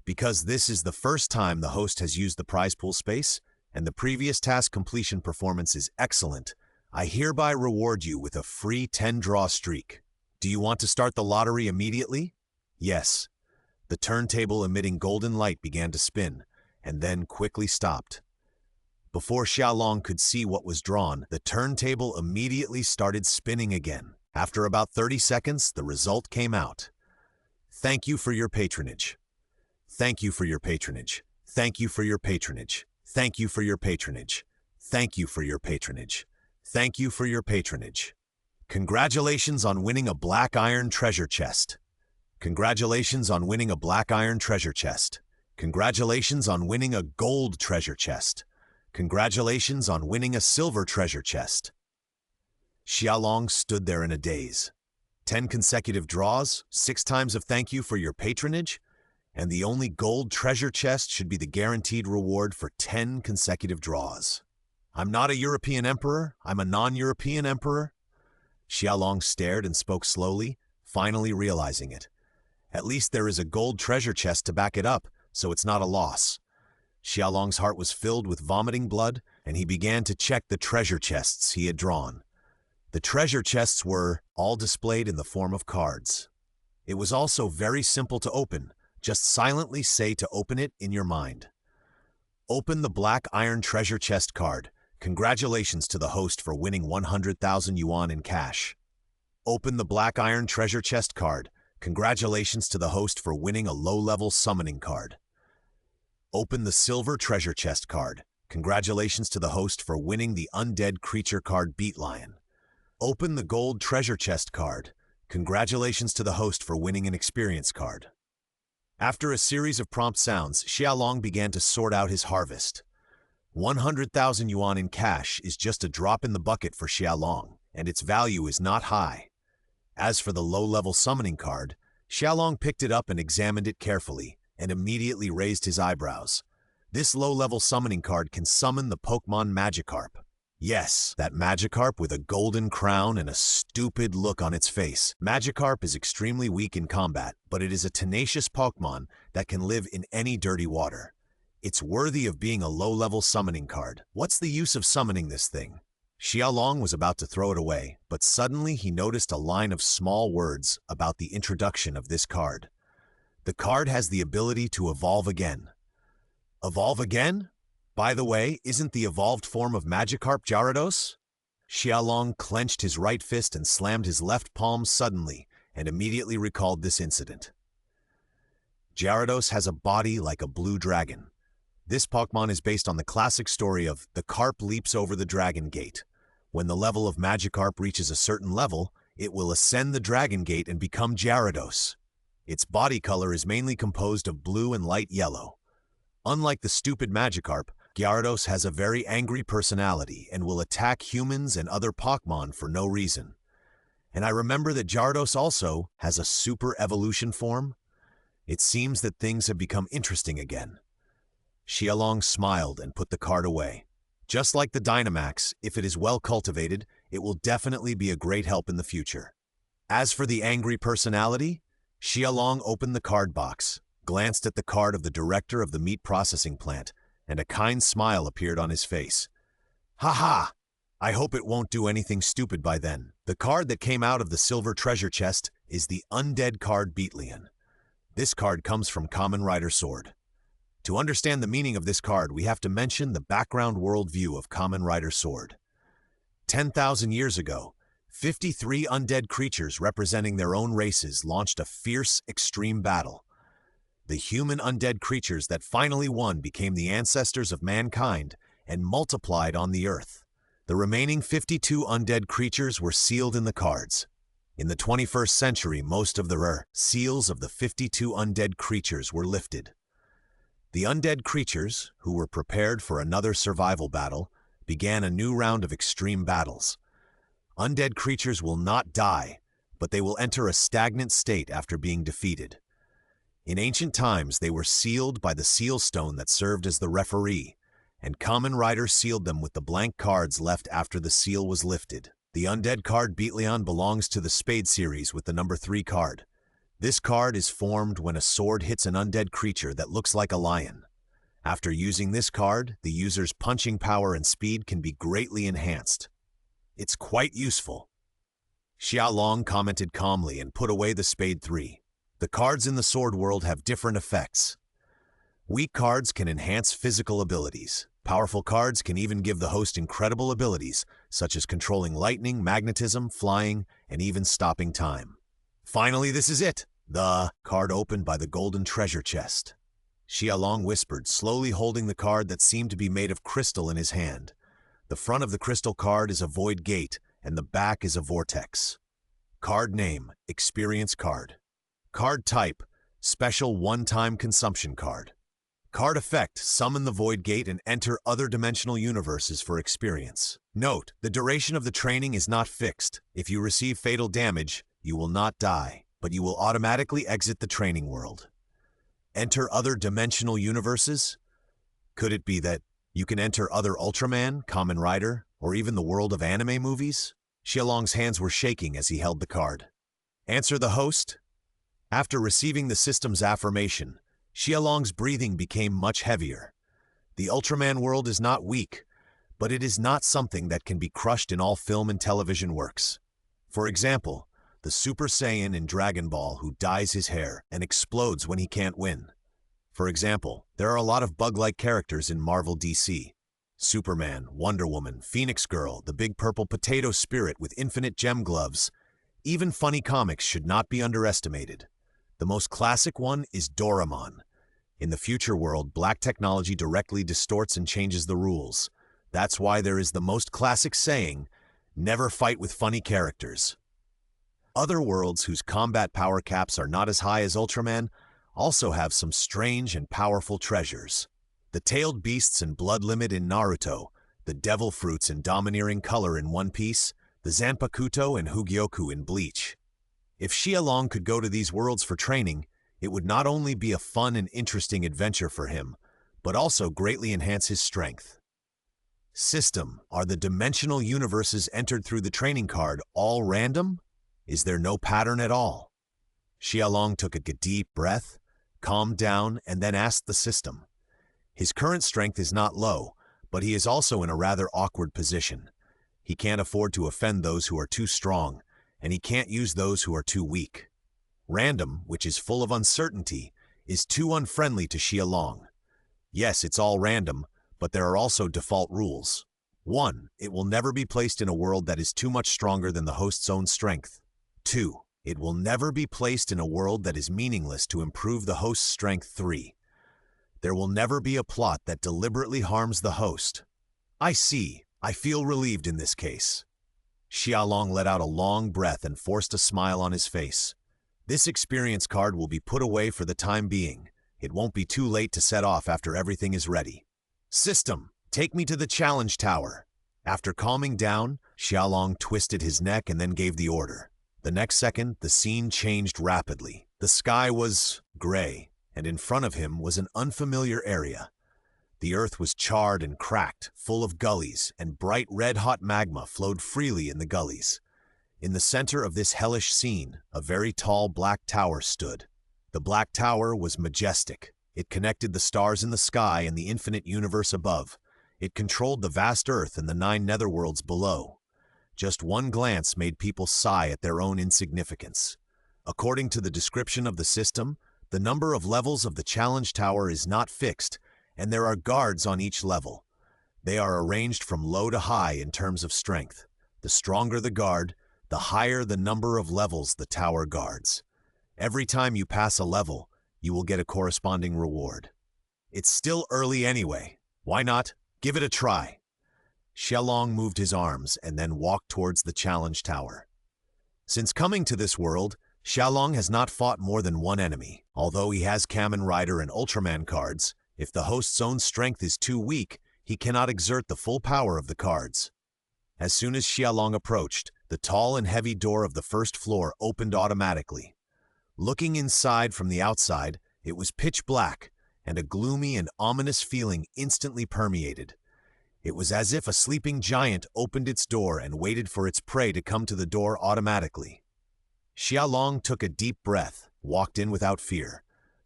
Because this is the first time the host has used the prize pool space, and the previous task completion performance is excellent, I hereby reward you with a free 10-draw streak. Do you want to start the lottery immediately? Yes. The turntable emitting golden light began to spin, and then quickly stopped. Before Xia Long could see what was drawn, the turntable immediately started spinning again. After about 30 seconds, the result came out. Thank you for your patronage. Thank you for your patronage. Thank you for your patronage. Thank you for your patronage. Thank you for your patronage. Thank you for your patronage. Congratulations on winning a black iron treasure chest. Congratulations on winning a black iron treasure chest. Congratulations on winning a gold treasure chest. Congratulations on winning a silver treasure chest. Xia Long stood there in a daze. 10 consecutive draws, 6 times of thank you for your patronage, and the only gold treasure chest should be the guaranteed reward for 10 consecutive draws. I'm not a European emperor, I'm a non-European emperor. Xia Long stared and spoke slowly, finally realizing it. At least there is a gold treasure chest to back it up, so it's not a loss. Xia Long's heart was filled with vomiting blood, and he began to check the treasure chests he had drawn. The treasure chests were all displayed in the form of cards. It was also very simple to open. Just silently say to open it in your mind. Open the black iron treasure chest card. Congratulations to the host for winning 100,000 yuan in cash. Open the black iron treasure chest card. Congratulations to the host for winning a low-level summoning card. Open the silver treasure chest card. Congratulations to the host for winning the undead creature card Beat Lion. Open the gold treasure chest card. Congratulations to the host for winning an experience card. After a series of prompt sounds, Xia Long began to sort out his harvest. 100,000 yuan in cash is just a drop in the bucket for Xia Long, and its value is not high. As for the low-level summoning card, Xia Long picked it up and examined it carefully, and immediately raised his eyebrows. This low-level summoning card can summon the Pokemon Magikarp. Yes, that Magikarp with a golden crown and a stupid look on its face. Magikarp is extremely weak in combat, but it is a tenacious Pokemon that can live in any dirty water. It's worthy of being a low-level summoning card. What's the use of summoning this thing? Xia Long was about to throw it away, but suddenly he noticed a line of small words about the introduction of this card. The card has the ability to evolve again. Evolve again? By the way, isn't the evolved form of Magikarp Gyarados? Xia Long clenched his right fist and slammed his left palm suddenly, and immediately recalled this incident. Gyarados has a body like a blue dragon. This Pokemon is based on the classic story of the carp leaps over the dragon gate. When the level of Magikarp reaches a certain level, it will ascend the dragon gate and become Gyarados. Its body color is mainly composed of blue and light yellow. Unlike the stupid Magikarp, Gyarados has a very angry personality and will attack humans and other Pokemon for no reason. And I remember that Gyarados also has a super evolution form. It seems that things have become interesting again. Xia Long smiled and put the card away. Just like the Dynamax, if it is well cultivated, it will definitely be a great help in the future. As for the angry personality, Xia Long opened the card box, glanced at the card of the director of the meat processing plant, and a kind smile appeared on his face. Ha ha! I hope it won't do anything stupid by then. The card that came out of the silver treasure chest is the undead card Beat Lion. This card comes from Kamen Rider Sword. To understand the meaning of this card, we have to mention the background worldview of Kamen Rider Sword. 10,000 years ago, 53 undead creatures representing their own races launched a fierce, extreme battle. The human undead creatures that finally won became the ancestors of mankind and multiplied on the earth. The remaining 52 undead creatures were sealed in the cards. In the 21st century, most of the seals of the 52 undead creatures were lifted. The undead creatures, who were prepared for another survival battle, began a new round of extreme battles. Undead creatures will not die, but they will enter a stagnant state after being defeated. In ancient times, they were sealed by the seal stone that served as the referee, and Kamen Rider sealed them with the blank cards left after the seal was lifted. The undead card Beatleon belongs to the Spade series with the number 3 card. This card is formed when a sword hits an undead creature that looks like a lion. After using this card, the user's punching power and speed can be greatly enhanced. It's quite useful. Xiaolong commented calmly and put away the Spade 3. The cards in the sword world have different effects. Weak cards can enhance physical abilities. Powerful cards can even give the host incredible abilities, such as controlling lightning, magnetism, flying, and even stopping time. Finally, this is it! The card opened by the golden treasure chest. Xiaolong whispered, slowly holding the card that seemed to be made of crystal in his hand. The front of the crystal card is a void gate, and the back is a vortex. Card name, Experience Card. Card type, Special One-Time Consumption Card. Card effect, summon the void gate and enter other dimensional universes for experience. Note, the duration of the training is not fixed. If you receive fatal damage, you will not die, but you will automatically exit the training world. Enter other dimensional universes? Could it be that you can enter other Ultraman, Kamen Rider, or even the world of anime movies? Xiaolong's hands were shaking as he held the card. Answer the host? After receiving the system's affirmation, Xiaolong's breathing became much heavier. The Ultraman world is not weak, but it is not something that can be crushed in all film and television works. For example, the Super Saiyan in Dragon Ball who dyes his hair and explodes when he can't win. For example, there are a lot of bug-like characters in Marvel DC. Superman, Wonder Woman, Phoenix Girl, the big purple potato spirit with infinite gem gloves. Even funny comics should not be underestimated. The most classic one is Doraemon. In the future world, black technology directly distorts and changes the rules. That's why there is the most classic saying, never fight with funny characters. Other worlds whose combat power caps are not as high as Ultraman also have some strange and powerful treasures. The tailed beasts and blood limit in Naruto, the devil fruits and domineering color in One Piece, the Zanpakuto and Hugyoku in Bleach. If Xiaolong could go to these worlds for training, it would not only be a fun and interesting adventure for him, but also greatly enhance his strength. System, are the dimensional universes entered through the training card all random? Is there no pattern at all? Xiaolong took a deep breath, calmed down, and then asked the system. His current strength is not low, but he is also in a rather awkward position. He can't afford to offend those who are too strong, and he can't use those who are too weak. Random, which is full of uncertainty, is too unfriendly to Xiaolong. Yes, it's all random, but there are also default rules. 1. It will never be placed in a world that is too much stronger than the host's own strength. 2. It will never be placed in a world that is meaningless to improve the host's strength. 3. There will never be a plot that deliberately harms the host. I see. I feel relieved in this case. Xiaolong let out a long breath and forced a smile on his face. This experience card will be put away for the time being. It won't be too late to set off after everything is ready. System, take me to the challenge tower. After calming down, Xiaolong twisted his neck and then gave the order. The next second, the scene changed rapidly. The sky was gray, and in front of him was an unfamiliar area. The earth was charred and cracked, full of gullies, and bright red-hot magma flowed freely in the gullies. In the center of this hellish scene, a very tall black tower stood. The black tower was majestic. It connected the stars in the sky and the infinite universe above. It controlled the vast earth and the 9 netherworlds below. Just one glance made people sigh at their own insignificance. According to the description of the system, the number of levels of the challenge tower is not fixed, and there are guards on each level. They are arranged from low to high in terms of strength. The stronger the guard, the higher the number of levels the tower guards. Every time you pass a level, you will get a corresponding reward. It's still early anyway. Why not? Give it a try. Xiaolong moved his arms and then walked towards the challenge tower. Since coming to this world, Xiaolong has not fought more than one enemy. Although he has Kamen Rider and Ultraman cards, if the host's own strength is too weak, he cannot exert the full power of the cards. As soon as Xiaolong approached, the tall and heavy door of the first floor opened automatically. Looking inside from the outside, it was pitch black, and a gloomy and ominous feeling instantly permeated. It was as if a sleeping giant opened its door and waited for its prey to come to the door automatically. Xiaolong took a deep breath, walked in without fear.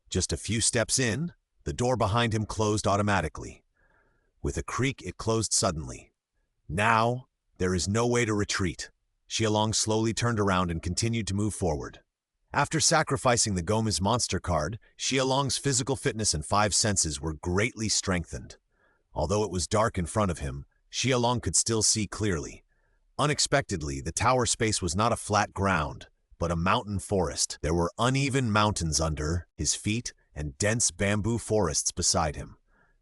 Just a few steps in, the door behind him closed automatically. With a creak, it closed suddenly. Now, there is no way to retreat. Xiaolong slowly turned around and continued to move forward. After sacrificing the Gomez monster card, Xiaolong's physical fitness and five senses were greatly strengthened. Although it was dark in front of him, Xiaolong could still see clearly. Unexpectedly, the tower space was not a flat ground, but a mountain forest. There were uneven mountains under his feet and dense bamboo forests beside him.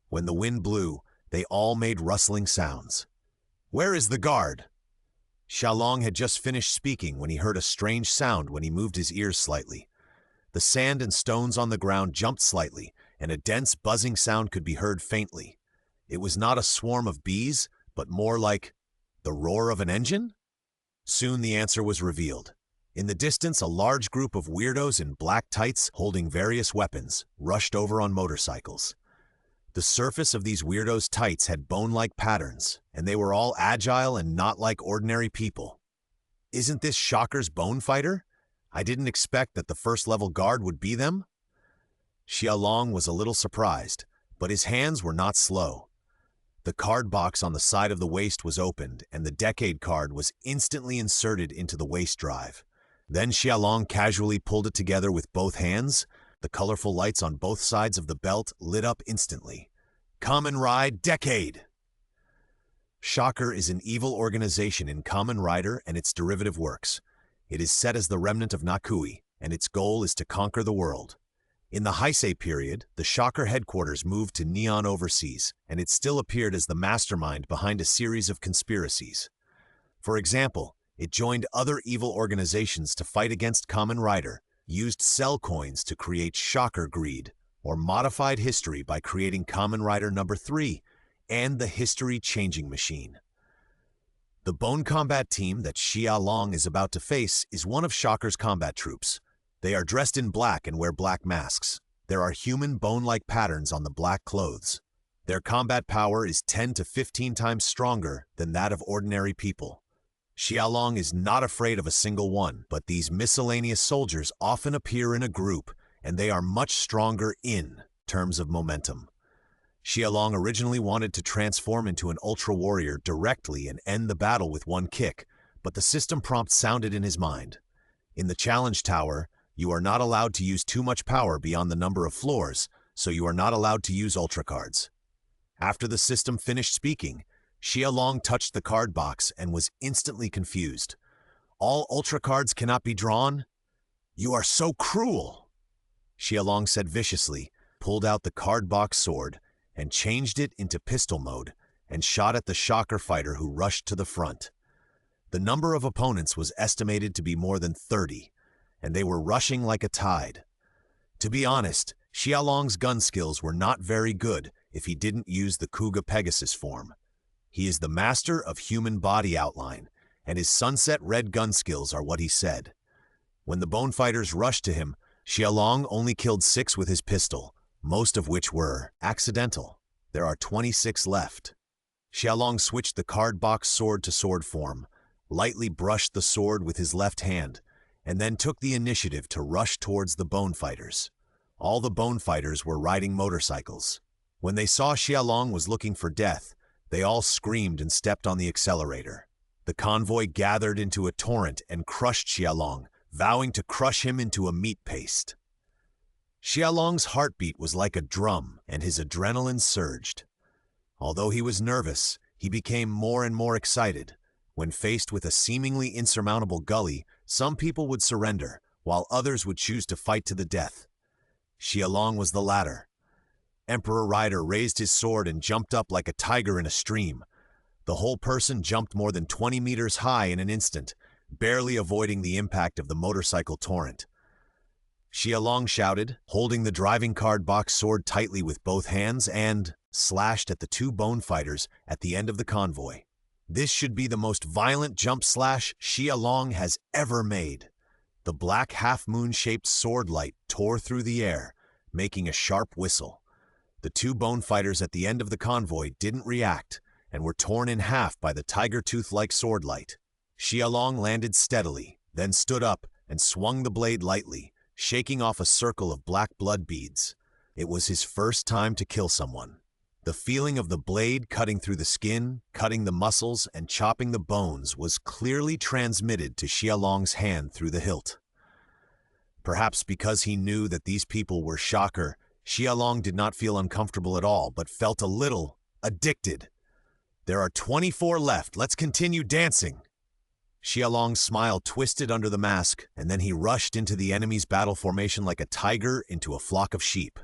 When the wind blew, they all made rustling sounds. "Where is the guard?" Xiaolong had just finished speaking when he heard a strange sound when he moved his ears slightly. The sand and stones on the ground jumped slightly, and a dense buzzing sound could be heard faintly. It was not a swarm of bees, but more like the roar of an engine? Soon the answer was revealed. In the distance, a large group of weirdos in black tights holding various weapons rushed over on motorcycles. The surface of these weirdos' tights had bone-like patterns, and they were all agile and not like ordinary people. Isn't this Shocker's bone fighter? I didn't expect that the first-level guard would be them. Xiaolong was a little surprised, but his hands were not slow. The card box on the side of the waist was opened, and the Decade card was instantly inserted into the waist drive. Then Xiaolong casually pulled it together with both hands. The colorful lights on both sides of the belt lit up instantly. Kamen Rider Decade! Shocker is an evil organization in Kamen Rider and its derivative works. It is set as the remnant of Nakui, and its goal is to conquer the world. In the Heisei period, the Shocker headquarters moved to Neon Overseas, and it still appeared as the mastermind behind a series of conspiracies. For example, it joined other evil organizations to fight against Kamen Rider, used cell coins to create Shocker greed, or modified history by creating Kamen Rider No. 3 and the history-changing machine. The Bone Combat team that Xiaolong is about to face is one of Shocker's combat troops. They are dressed in black and wear black masks. There are human bone-like patterns on the black clothes. Their combat power is 10 to 15 times stronger than that of ordinary people. Xiaolong is not afraid of a single one, but these miscellaneous soldiers often appear in a group, and they are much stronger in terms of momentum. Xiaolong originally wanted to transform into an Ultra Warrior directly and end the battle with one kick, but the system prompt sounded in his mind. In the challenge tower, you are not allowed to use too much power beyond the number of floors, so you are not allowed to use Ultra cards. After the system finished speaking, Xiaolong touched the card box and was instantly confused. All Ultra cards cannot be drawn? You are so cruel! Xiaolong said viciously, pulled out the card box sword, and changed it into pistol mode, and shot at the Shocker fighter who rushed to the front. The number of opponents was estimated to be more than 30, and they were rushing like a tide. To be honest, Xiaolong's gun skills were not very good if he didn't use the Kuga Pegasus form. He is the master of human body outline, and his sunset red gun skills are what he said. When the bone fighters rushed to him, Xiaolong only killed 6 with his pistol, most of which were accidental. There are 26 left. Xiaolong switched the card box sword to sword form, lightly brushed the sword with his left hand, and then took the initiative to rush towards the bone fighters. All the bone fighters were riding motorcycles. When they saw Xiaolong was looking for death, they all screamed and stepped on the accelerator. The convoy gathered into a torrent and crushed Xiaolong, vowing to crush him into a meat paste. Xiaolong's heartbeat was like a drum, and his adrenaline surged. Although he was nervous, he became more and more excited. When faced with a seemingly insurmountable gully, some people would surrender, while others would choose to fight to the death. Xiaolong was the latter. Emperor Rider raised his sword and jumped up like a tiger in a stream. The whole person jumped more than 20 meters high in an instant, barely avoiding the impact of the motorcycle torrent. Xia Long shouted, holding the driving card box sword tightly with both hands, and slashed at the two bone fighters at the end of the convoy. This should be the most violent jump slash Xia Long has ever made. The black half-moon-shaped sword light tore through the air, making a sharp whistle. The two bone fighters at the end of the convoy didn't react and were torn in half by the tiger tooth-like sword light. Xia Long landed steadily, then stood up and swung the blade lightly, shaking off a circle of black blood beads. It was his first time to kill someone. The feeling of the blade cutting through the skin, cutting the muscles, and chopping the bones was clearly transmitted to Xia Long's hand through the hilt. Perhaps because he knew that these people were Shocker, Xia Long did not feel uncomfortable at all, but felt a little addicted. There are 24 left. Let's continue dancing. Xia Long's smile twisted under the mask, and then he rushed into the enemy's battle formation like a tiger into a flock of sheep.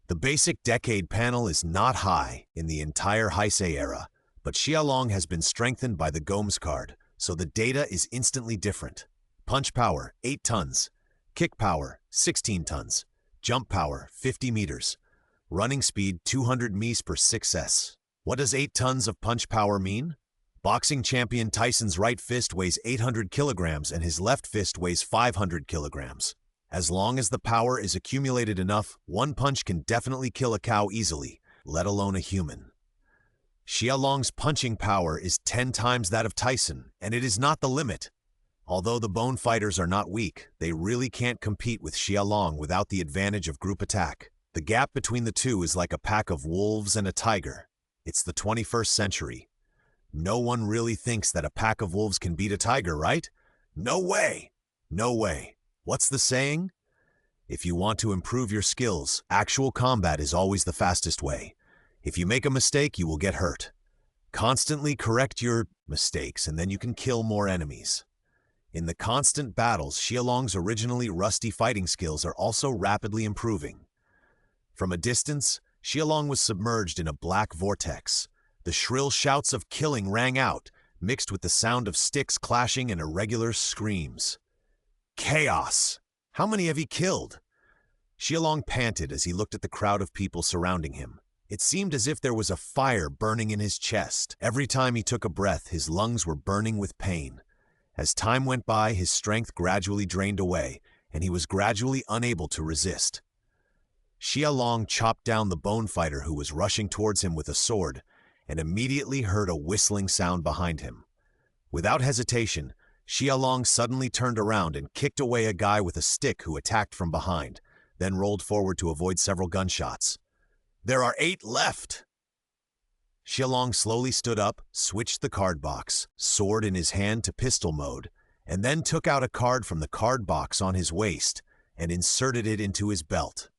The basic decade panel is not high in the entire Heisei era, but Xia Long has been strengthened by the Gomes card, so the data is instantly different. Punch power, 8 tons. Kick power, 16 tons. Jump power, 50 meters. Running speed, 200 ms per 6s. What does 8 tons of punch power mean? Boxing champion Tyson's right fist weighs 800 kilograms and his left fist weighs 500 kilograms. As long as the power is accumulated enough, one punch can definitely kill a cow easily, let alone a human. Xia Long's punching power is 10 times that of Tyson, and it is not the limit. Although the bone fighters are not weak, they really can't compete with Xia Long without the advantage of group attack. The gap between the two is like a pack of wolves and a tiger. It's the 21st century. No one really thinks that a pack of wolves can beat a tiger, right? No way! No way. What's the saying? If you want to improve your skills, actual combat is always the fastest way. If you make a mistake, you will get hurt. Constantly correct your mistakes, and then you can kill more enemies. In the constant battles, Xia Long's originally rusty fighting skills are also rapidly improving. From a distance, Xia Long was submerged in a black vortex. The shrill shouts of killing rang out, mixed with the sound of sticks clashing and irregular screams. Chaos! How many have he killed? Xia Long panted as he looked at the crowd of people surrounding him. It seemed as if there was a fire burning in his chest. Every time he took a breath, his lungs were burning with pain. As time went by, his strength gradually drained away, and he was gradually unable to resist. Xia Long chopped down the bone fighter who was rushing towards him with a sword, and immediately heard a whistling sound behind him. Without hesitation, Xia Long suddenly turned around and kicked away a guy with a stick who attacked from behind, then rolled forward to avoid several gunshots. There are 8 left! Xia Long slowly stood up, switched the card box, sword in his hand to pistol mode, and then took out a card from the card box on his waist and inserted it into his belt.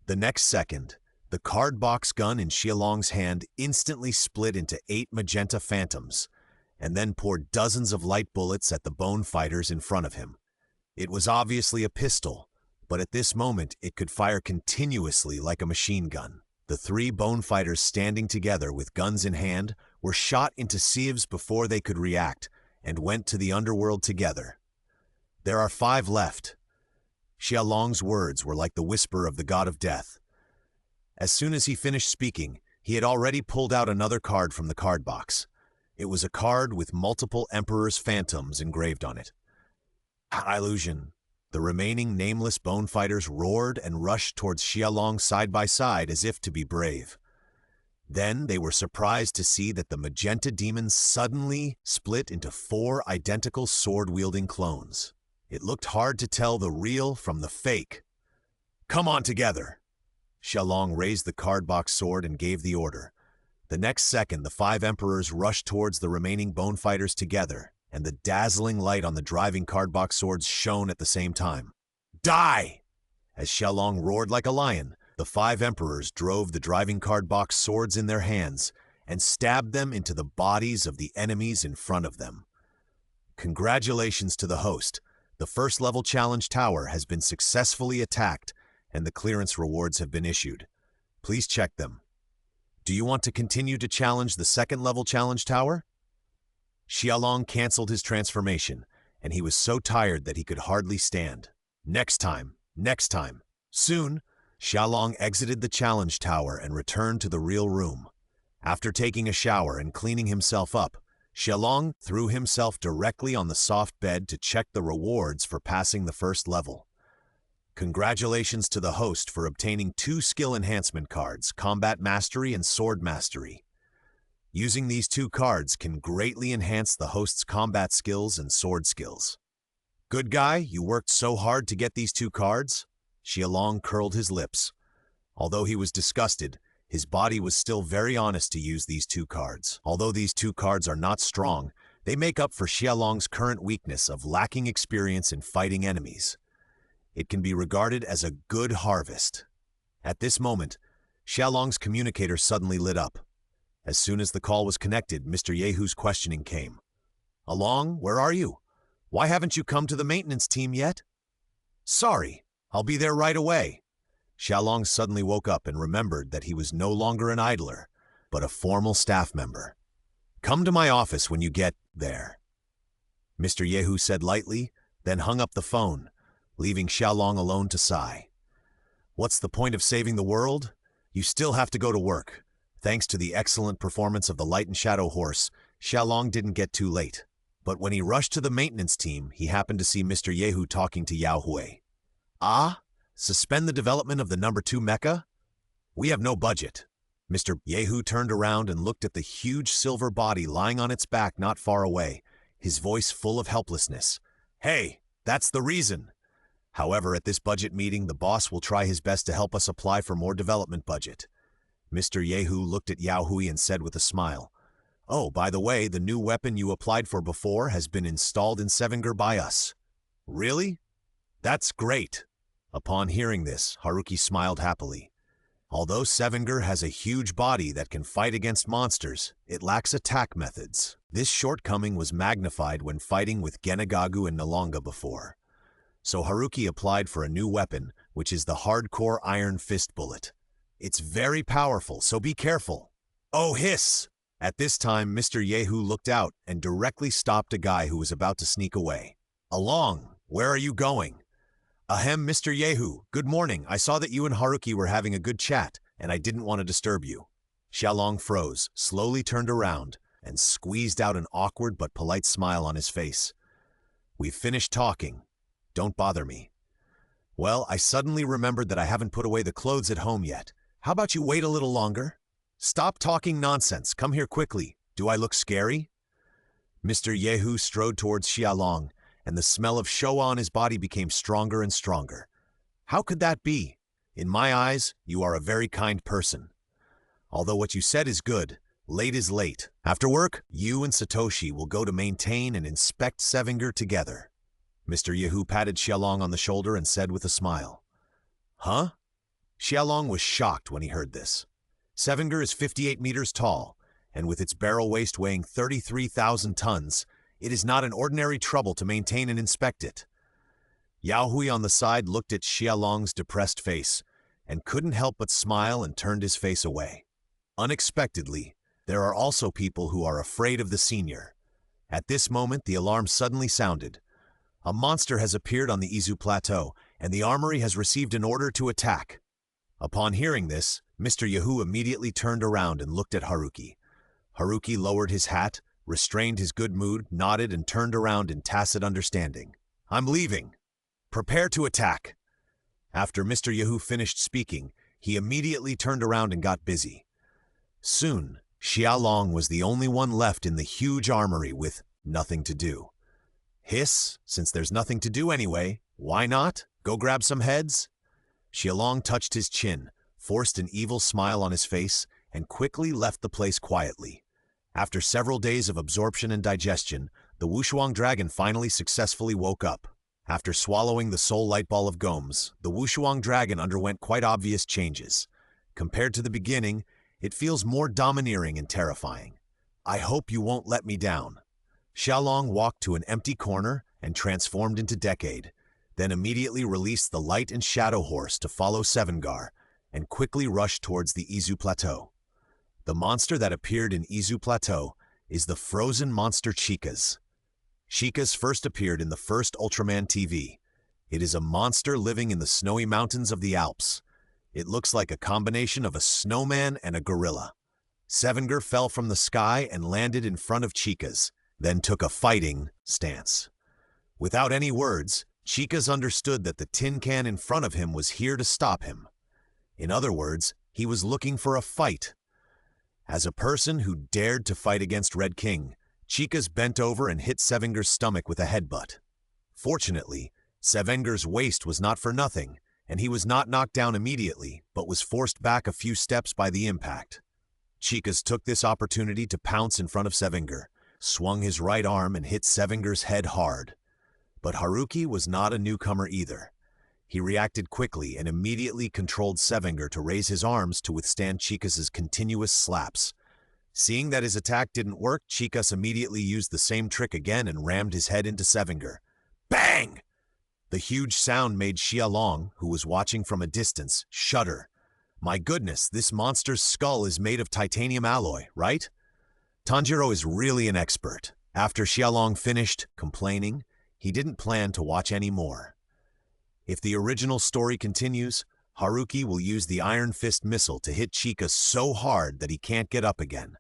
The next second, the card box gun in Xia Long's hand instantly split into 8 magenta phantoms, and then poured dozens of light bullets at the bone fighters in front of him. It was obviously a pistol, but at this moment it could fire continuously like a machine gun. The 3 bone fighters standing together with guns in hand were shot into sieves before they could react and went to the underworld together. There are 5 left. Xia Long's words were like the whisper of the god of death. As soon as he finished speaking, he had already pulled out another card from the card box. It was a card with multiple Emperor's phantoms engraved on it. Illusion. The remaining nameless bone fighters roared and rushed towards Xia Long side by side as if to be brave. Then they were surprised to see that the magenta demons suddenly split into 4 identical sword-wielding clones. It looked hard to tell the real from the fake. Come on together! Xia Long raised the card box sword and gave the order. The next second, the 5 emperors rushed towards the remaining bone fighters together, and the dazzling light on the driving card box swords shone at the same time. Die! As Xia Long roared like a lion, the 5 emperors drove the driving card box swords in their hands and stabbed them into the bodies of the enemies in front of them. Congratulations to the host. The first level challenge tower has been successfully attacked, and the clearance rewards have been issued. Please check them. Do you want to continue to challenge the second-level challenge tower? Xiaolong canceled his transformation, and he was so tired that he could hardly stand. Next time, next time. Soon, Xiaolong exited the challenge tower and returned to the real room. After taking a shower and cleaning himself up, Xiaolong threw himself directly on the soft bed to check the rewards for passing the first level. Congratulations to the host for obtaining 2 skill enhancement cards, Combat Mastery and Sword Mastery. Using these 2 cards can greatly enhance the host's combat skills and sword skills. Good guy, you worked so hard to get these 2 cards? Xiaolong curled his lips. Although he was disgusted, his body was still very honest to use these 2 cards. Although these 2 cards are not strong, they make up for Xiaolong's current weakness of lacking experience in fighting enemies. It can be regarded as a good harvest. At this moment, Xiaolong's communicator suddenly lit up. As soon as the call was connected, Mr. Yehu's questioning came. Along, where are you? Why haven't you come to the maintenance team yet? Sorry, I'll be there right away. Xiaolong suddenly woke up and remembered that he was no longer an idler, but a formal staff member. Come to my office when you get there. Mr. Yehu said lightly, then hung up the phone, leaving Xiaolong alone to sigh. What's the point of saving the world? You still have to go to work. Thanks to the excellent performance of the Light and Shadow horse, Xiaolong didn't get too late. But when he rushed to the maintenance team, he happened to see Mr. Yehu talking to Yao Hui. Ah? Suspend the development of the number 2 mecha? We have no budget. Mr. Yehu turned around and looked at the huge silver body lying on its back not far away, his voice full of helplessness. Hey, that's the reason. However, at this budget meeting, the boss will try his best to help us apply for more development budget. Mr. Yehu looked at Yao Hui and said with a smile, Oh, by the way, the new weapon you applied for before has been installed in Sevenger by us. Really? That's great. Upon hearing this, Haruki smiled happily. Although Sevenger has a huge body that can fight against monsters, it lacks attack methods. This shortcoming was magnified when fighting with Genagagu and Nalonga before. So Haruki applied for a new weapon, which is the hardcore Iron Fist bullet. It's very powerful, so be careful. Oh, hiss! At this time, Mr. Yehu looked out and directly stopped a guy who was about to sneak away. Along, where are you going? Ahem, Mr. Yehu, good morning. I saw that you and Haruki were having a good chat, and I didn't want to disturb you. Xiaolong froze, slowly turned around, and squeezed out an awkward but polite smile on his face. We've finished talking. Don't bother me. Well, I suddenly remembered that I haven't put away the clothes at home yet. How about you wait a little longer? Stop talking nonsense. Come here quickly. Do I look scary? Mr. Yehu strode towards Xiaolong, and the smell of Showa on his body became stronger and stronger. How could that be? In my eyes, you are a very kind person. Although what you said is good, late is late. After work, you and Satoshi will go to maintain and inspect Sevenger together. Mr. Yehu patted Xiaolong on the shoulder and said with a smile. Huh? Xiaolong was shocked when he heard this. Sevenger is 58 meters tall, and with its barrel waist weighing 33,000 tons, it is not an ordinary trouble to maintain and inspect it. Yao Hui on the side looked at Xiaolong's depressed face, and couldn't help but smile and turned his face away. Unexpectedly, there are also people who are afraid of the senior. At this moment, the alarm suddenly sounded. A monster has appeared on the Izu Plateau, and the armory has received an order to attack. Upon hearing this, Mr. Yehu immediately turned around and looked at Haruki. Haruki lowered his hat, restrained his good mood, nodded, and turned around in tacit understanding. I'm leaving. Prepare to attack. After Mr. Yehu finished speaking, he immediately turned around and got busy. Soon, Xiaolong was the only one left in the huge armory with nothing to do. Hiss, since there's nothing to do anyway, why not? Go grab some heads? Xiaolong touched his chin, forced an evil smile on his face, and quickly left the place quietly. After several days of absorption and digestion, the Wushuang dragon finally successfully woke up. After swallowing the soul light ball of Gomes, the Wushuang dragon underwent quite obvious changes. Compared to the beginning, it feels more domineering and terrifying. I hope you won't let me down. Xiaolong walked to an empty corner and transformed into Decade, then immediately released the Light and Shadow horse to follow Sevengar, and quickly rushed towards the Izu Plateau. The monster that appeared in Izu Plateau is the frozen monster Chicas. Chicas first appeared in the first Ultraman TV. It is a monster living in the snowy mountains of the Alps. It looks like a combination of a snowman and a gorilla. Sevenger fell from the sky and landed in front of Chicas, then took a fighting stance. Without any words, Chicas understood that the tin can in front of him was here to stop him. In other words, he was looking for a fight. As a person who dared to fight against Red King, Chicas bent over and hit Sevenger's stomach with a headbutt. Fortunately, Sevenger's waist was not for nothing, and he was not knocked down immediately, but was forced back a few steps by the impact. Chicas took this opportunity to pounce in front of Sevenger, swung his right arm and hit Sevenger's head hard. But Haruki was not a newcomer either. He reacted quickly and immediately controlled Sevenger to raise his arms to withstand Chicas' continuous slaps. Seeing that his attack didn't work, Chicas immediately used the same trick again and rammed his head into Sevenger. Bang! The huge sound made Xiaolong, who was watching from a distance, shudder. My goodness, this monster's skull is made of titanium alloy, right? Tanjiro is really an expert. After Xiaolong finished complaining, he didn't plan to watch any more. If the original story continues, Haruki will use the Iron Fist missile to hit Chicas so hard that he can't get up again.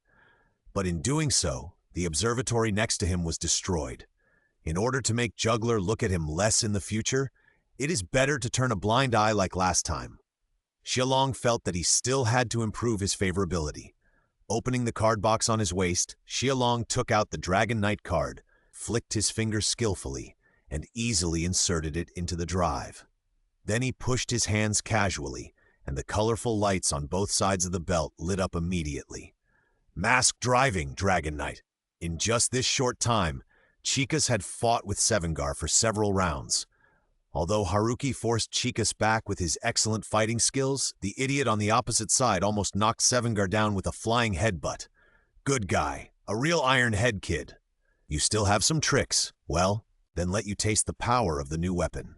But in doing so, the observatory next to him was destroyed. In order to make Juggler look at him less in the future, it is better to turn a blind eye like last time. Xiaolong felt that he still had to improve his favorability. Opening the card box on his waist, Xiaolong took out the Dragon Knight card, flicked his finger skillfully, and easily inserted it into the drive. Then he pushed his hands casually, and the colorful lights on both sides of the belt lit up immediately. Mask driving, Dragon Knight. In just this short time, Chicas had fought with Sevengar for several rounds. Although Haruki forced Chicas back with his excellent fighting skills, the idiot on the opposite side almost knocked Sevengar down with a flying headbutt. Good guy, a real iron head kid. You still have some tricks. Well, then let you taste the power of the new weapon.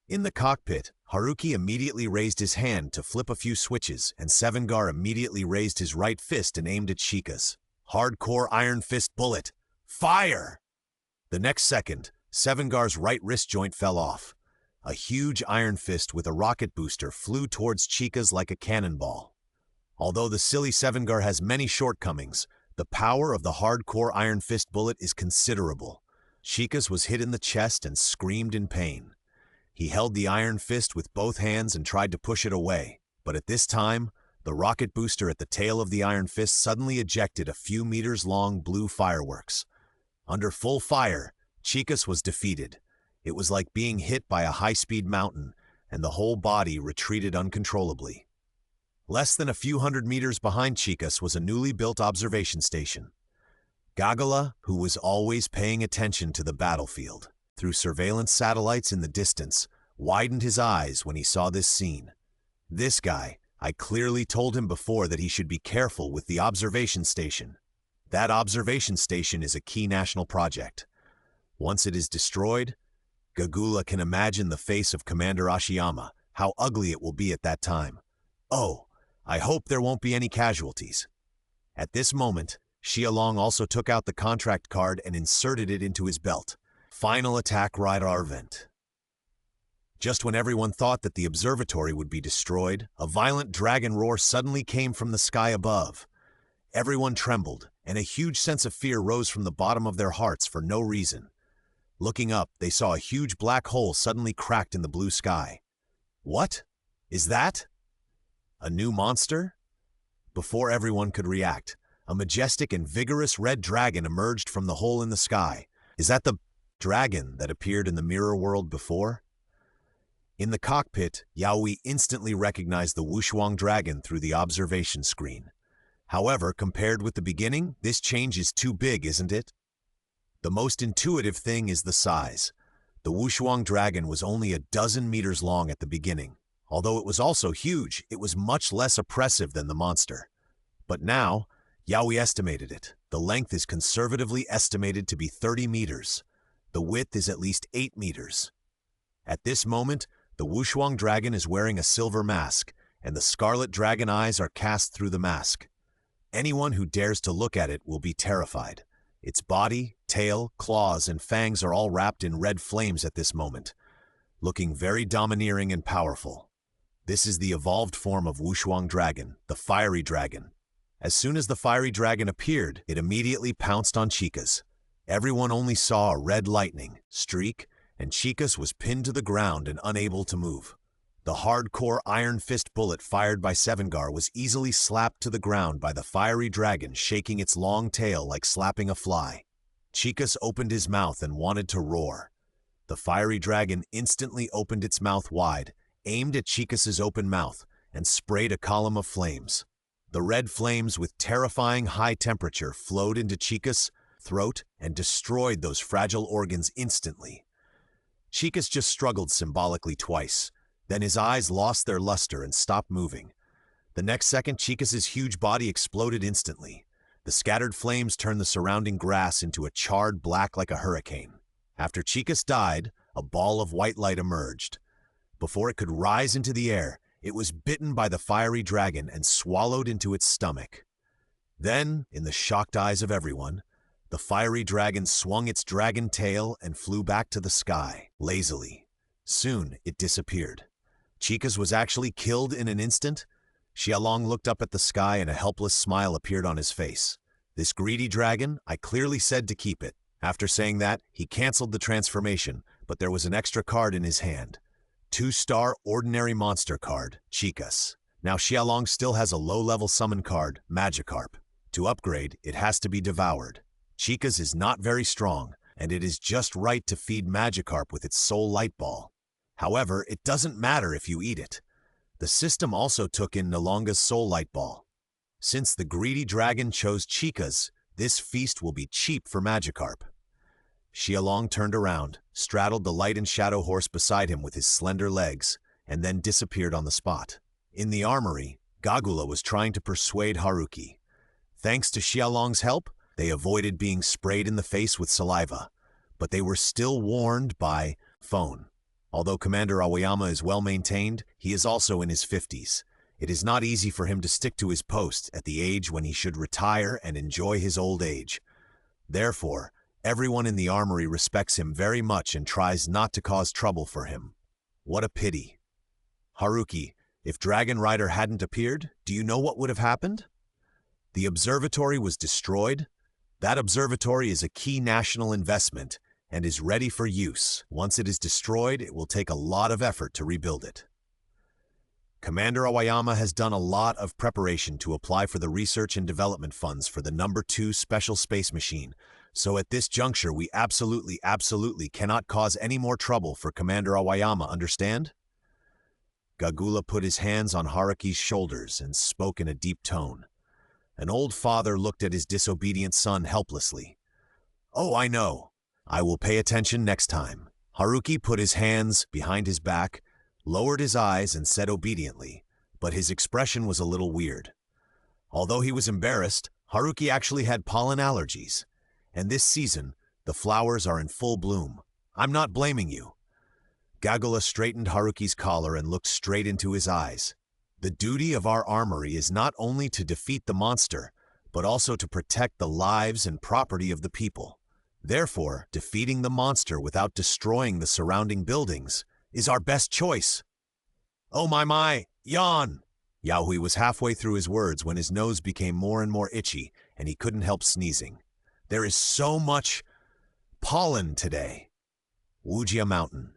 In the cockpit, Haruki immediately raised his hand to flip a few switches, and Sevengar immediately raised his right fist and aimed at Chicas. Hardcore Iron Fist bullet. Fire! The next second, Sevengar's right wrist joint fell off. A huge Iron Fist with a rocket booster flew towards Chicas like a cannonball. Although the silly Sevengar has many shortcomings, the power of the hardcore Iron Fist bullet is considerable. Chicas was hit in the chest and screamed in pain. He held the Iron Fist with both hands and tried to push it away, but at this time, the rocket booster at the tail of the Iron Fist suddenly ejected a few meters-long blue fireworks. Under full fire, Chicas was defeated. It was like being hit by a high-speed mountain, and the whole body retreated uncontrollably. Less than a few hundred meters behind Chicas was a newly built observation station. Gagala, who was always paying attention to the battlefield, through surveillance satellites in the distance, widened his eyes when he saw this scene. This guy, I clearly told him before that he should be careful with the observation station. That observation station is a key national project. Once it is destroyed, Gagula can imagine the face of Commander Ashiyama, how ugly it will be at that time. Oh, I hope there won't be any casualties. At this moment, Xiaolong also took out the contract card and inserted it into his belt. Final attack radar event. Just when everyone thought that the observatory would be destroyed, a violent dragon roar suddenly came from the sky above. Everyone trembled, and a huge sense of fear rose from the bottom of their hearts for no reason. Looking up, they saw a huge black hole suddenly cracked in the blue sky. What? Is that a new monster? Before everyone could react, a majestic and vigorous red dragon emerged from the hole in the sky. Is that the dragon that appeared in the mirror world before? In the cockpit, Yaoi instantly recognized the Wushuang dragon through the observation screen. However, compared with the beginning, this change is too big, isn't it? The most intuitive thing is the size. The Wushuang dragon was only a dozen meters long at the beginning. Although it was also huge, it was much less oppressive than the monster. But now, Yaoi estimated it. The length is conservatively estimated to be 30 meters. The width is at least 8 meters. At this moment, the Wushuang dragon is wearing a silver mask, and the scarlet dragon eyes are cast through the mask. Anyone who dares to look at it will be terrified. Its body, tail, claws, and fangs are all wrapped in red flames at this moment, looking very domineering and powerful. This is the evolved form of Wushuang Dragon, the fiery dragon. As soon as the fiery dragon appeared, it immediately pounced on Chicas. Everyone only saw a red lightning streak, and Chicas was pinned to the ground and unable to move. The hardcore iron fist bullet fired by Sevengar was easily slapped to the ground by the fiery dragon, shaking its long tail like slapping a fly. Chicas opened his mouth and wanted to roar. The fiery dragon instantly opened its mouth wide, aimed at Chicas's open mouth, and sprayed a column of flames. The red flames with terrifying high temperature flowed into Chicas' throat and destroyed those fragile organs instantly. Chicas just struggled symbolically twice. Then his eyes lost their luster and stopped moving. The next second, Chicas' huge body exploded instantly. The scattered flames turned the surrounding grass into a charred black like a hurricane. After Chicas died, a ball of white light emerged. Before it could rise into the air, it was bitten by the fiery dragon and swallowed into its stomach. Then, in the shocked eyes of everyone, the fiery dragon swung its dragon tail and flew back to the sky, lazily. Soon, it disappeared. Chicas was actually killed in an instant. Xiaolong looked up at the sky and a helpless smile appeared on his face. This greedy dragon, I clearly said to keep it. After saying that, he canceled the transformation, but there was an extra card in his hand. 2-star ordinary monster card, Chicas. Now Xiaolong still has a low-level summon card, Magikarp. To upgrade, it has to be devoured. Chicas is not very strong, and it is just right to feed Magikarp with its soul light ball. However, it doesn't matter if you eat it. The system also took in Nalonga's soul light ball. Since the greedy dragon chose Chicas, this feast will be cheap for Magikarp. Xiaolong turned around, straddled the light and shadow horse beside him with his slender legs, and then disappeared on the spot. In the armory, Gagula was trying to persuade Haruki. Thanks to Xiaolong's help, they avoided being sprayed in the face with saliva, but they were still warned by phone. Although Commander Aoyama is well maintained, he is also in his 50s. It is not easy for him to stick to his post at the age when he should retire and enjoy his old age. Therefore, everyone in the armory respects him very much and tries not to cause trouble for him. What a pity. Haruki, if Dragon Rider hadn't appeared, do you know what would have happened? The observatory was destroyed. That observatory is a key national investment and is ready for use. Once it is destroyed, it will take a lot of effort to rebuild it. Commander Aoyama has done a lot of preparation to apply for the research and development funds for the No. 2 special space machine, so at this juncture we absolutely cannot cause any more trouble for Commander Aoyama, understand? Gagula put his hands on Haruki's shoulders and spoke in a deep tone. An old father looked at his disobedient son helplessly. Oh, I know. I will pay attention next time. Haruki put his hands behind his back, lowered his eyes and said obediently, but his expression was a little weird. Although he was embarrassed, Haruki actually had pollen allergies, and this season, the flowers are in full bloom. I'm not blaming you. Gagula straightened Haruki's collar and looked straight into his eyes. The duty of our armory is not only to defeat the monster, but also to protect the lives and property of the people. Therefore, defeating the monster without destroying the surrounding buildings is our best choice. Oh my, yawn! Yaohui was halfway through his words when his nose became more and more itchy, and he couldn't help sneezing. There is so much pollen today. Wujia Mountain.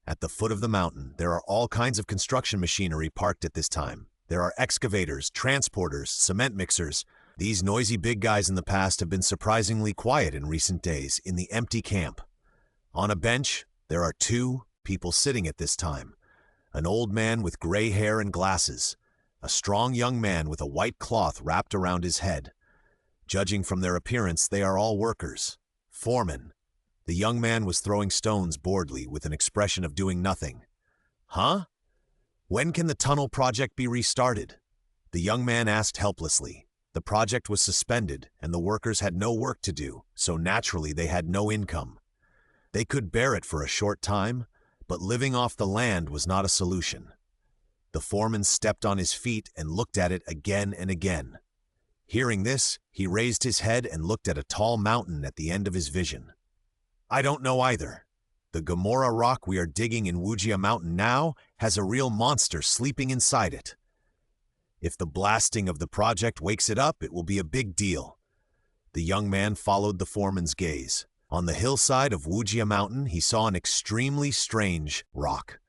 At the foot of the mountain, there are all kinds of construction machinery parked at this time. There are excavators, transporters, cement mixers. These noisy big guys in the past have been surprisingly quiet in recent days in the empty camp. On a bench, there are 2 people sitting at this time. An old man with gray hair and glasses. A strong young man with a white cloth wrapped around his head. Judging from their appearance, they are all workers. Foremen. The young man was throwing stones boredly with an expression of doing nothing. Huh? When can the tunnel project be restarted? The young man asked helplessly. The project was suspended, and the workers had no work to do, so naturally they had no income. They could bear it for a short time, but living off the land was not a solution. The foreman stepped on his feet and looked at it again and again. Hearing this, he raised his head and looked at a tall mountain at the end of his vision. I don't know either. The Gamora rock we are digging in Wujia Mountain now has a real monster sleeping inside it. If the blasting of the project wakes it up, it will be a big deal. The young man followed the foreman's gaze. On the hillside of Wujia Mountain, he saw an extremely strange rock.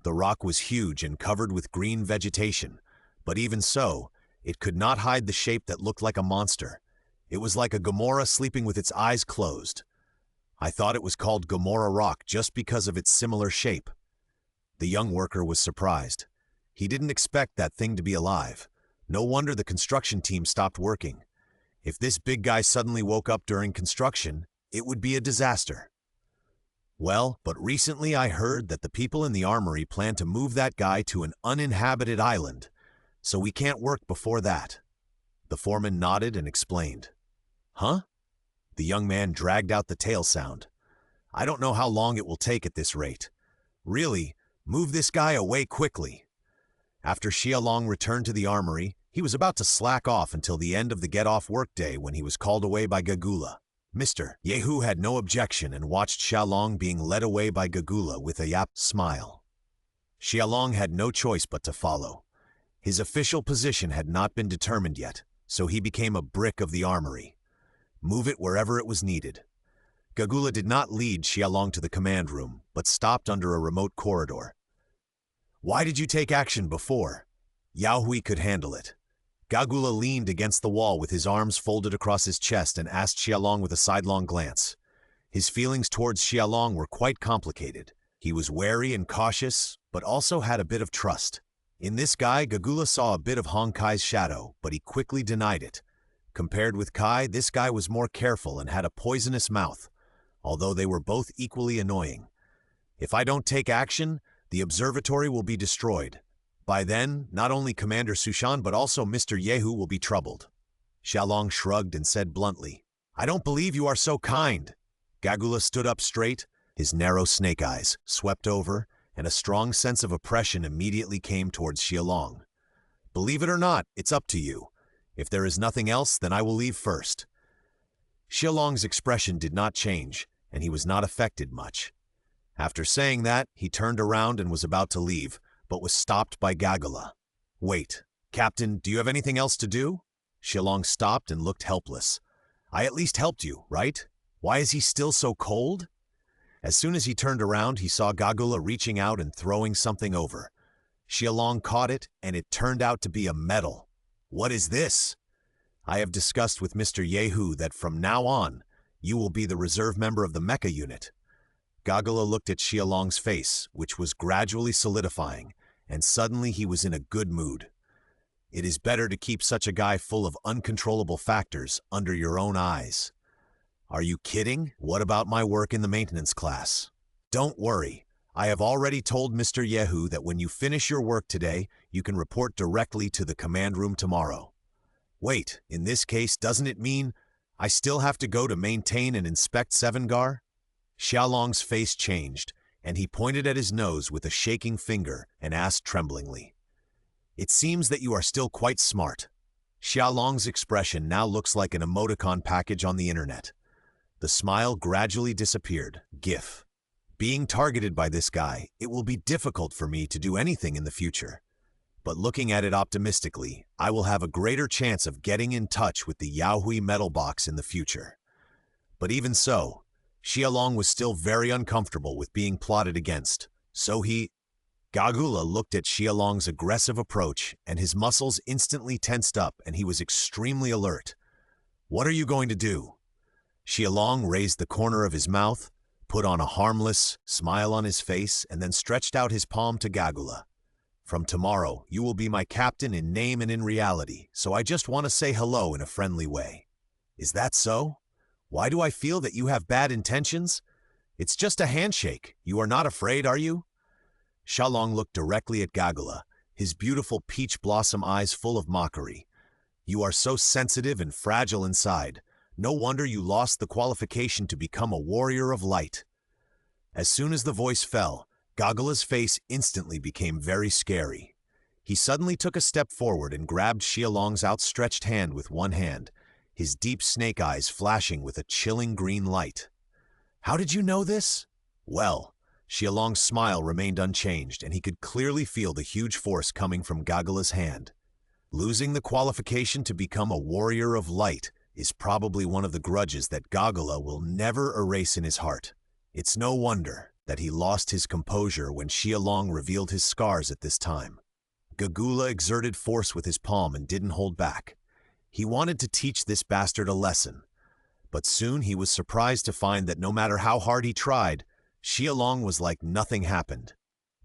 The rock was huge and covered with green vegetation, but even so, it could not hide the shape that looked like a monster. It was like a Gamora sleeping with its eyes closed. I thought it was called Gamora Rock just because of its similar shape. The young worker was surprised. He didn't expect that thing to be alive. No wonder the construction team stopped working. If this big guy suddenly woke up during construction, it would be a disaster. Well, but recently I heard that the people in the armory plan to move that guy to an uninhabited island, so we can't work before that. The foreman nodded and explained. Huh? The young man dragged out the tail sound. I don't know how long it will take at this rate. Really, move this guy away quickly. After Xiaolong returned to the armory, he was about to slack off until the end of the get-off workday when he was called away by Gagula. Mr. Yehu had no objection and watched Xiaolong being led away by Gagula with a yap smile. Xiaolong had no choice but to follow. His official position had not been determined yet, so he became a brick of the armory. Move it wherever it was needed. Gagula did not lead Xiaolong to the command room, but stopped under a remote corridor. Why did you take action before? Yao Hui could handle it. Gagula leaned against the wall with his arms folded across his chest and asked Xiaolong with a sidelong glance. His feelings towards Xiaolong were quite complicated. He was wary and cautious, but also had a bit of trust. In this guy, Gagula saw a bit of Hong Kai's shadow, but he quickly denied it. Compared with Kai, this guy was more careful and had a poisonous mouth, although they were both equally annoying. If I don't take action, the observatory will be destroyed. By then, not only Commander Sushan but also Mr. Yehu will be troubled. Xiaolong shrugged and said bluntly, I don't believe you are so kind. Gagula stood up straight, his narrow snake eyes swept over, and a strong sense of oppression immediately came towards Xiaolong. Believe it or not, it's up to you. If there is nothing else, then I will leave first. Xiaolong's expression did not change, and he was not affected much. After saying that, he turned around and was about to leave, but was stopped by Gagula. Wait, Captain, do you have anything else to do? Xiaolong stopped and looked helpless. I at least helped you, right? Why is he still so cold? As soon as he turned around, he saw Gagula reaching out and throwing something over. Xiaolong caught it, and it turned out to be a medal. What is this? I have discussed with Mr. Yehu that from now on, you will be the reserve member of the mecha unit. Gagula looked at Xiaolong's face, which was gradually solidifying, and suddenly he was in a good mood. It is better to keep such a guy full of uncontrollable factors under your own eyes. Are you kidding? What about my work in the maintenance class? Don't worry. I have already told Mr. Yehu that when you finish your work today, you can report directly to the command room tomorrow. Wait, in this case, doesn't it mean I still have to go to maintain and inspect Sevengar? Xiaolong's face changed, and he pointed at his nose with a shaking finger and asked tremblingly, It seems that you are still quite smart. Xiaolong's expression now looks like an emoticon package on the internet. The smile gradually disappeared. GIF. Being targeted by this guy, it will be difficult for me to do anything in the future. But looking at it optimistically, I will have a greater chance of getting in touch with the Yaohui metal box in the future. But even so, Xiaolong was still very uncomfortable with being plotted against, so Gagula looked at Xiaolong's aggressive approach, and his muscles instantly tensed up and he was extremely alert. What are you going to do? Xiaolong raised the corner of his mouth, put on a harmless smile on his face, and then stretched out his palm to Gagula. From tomorrow, you will be my captain in name and in reality, so I just want to say hello in a friendly way. Is that so? Why do I feel that you have bad intentions? It's just a handshake. You are not afraid, are you? Xiaolong looked directly at Gagula, his beautiful peach blossom eyes full of mockery. You are so sensitive and fragile inside. No wonder you lost the qualification to become a warrior of light. As soon as the voice fell, Gagula's face instantly became very scary. He suddenly took a step forward and grabbed Xialong's outstretched hand with one hand, his deep snake eyes flashing with a chilling green light. "How did you know this?" Well, Xialong's smile remained unchanged, and he could clearly feel the huge force coming from Gagula's hand. Losing the qualification to become a warrior of light is probably one of the grudges that Gagula will never erase in his heart. It's no wonder that he lost his composure when Xialong revealed his scars at this time. Gagula exerted force with his palm and didn't hold back. He wanted to teach this bastard a lesson. But soon he was surprised to find that no matter how hard he tried, Xialong was like nothing happened.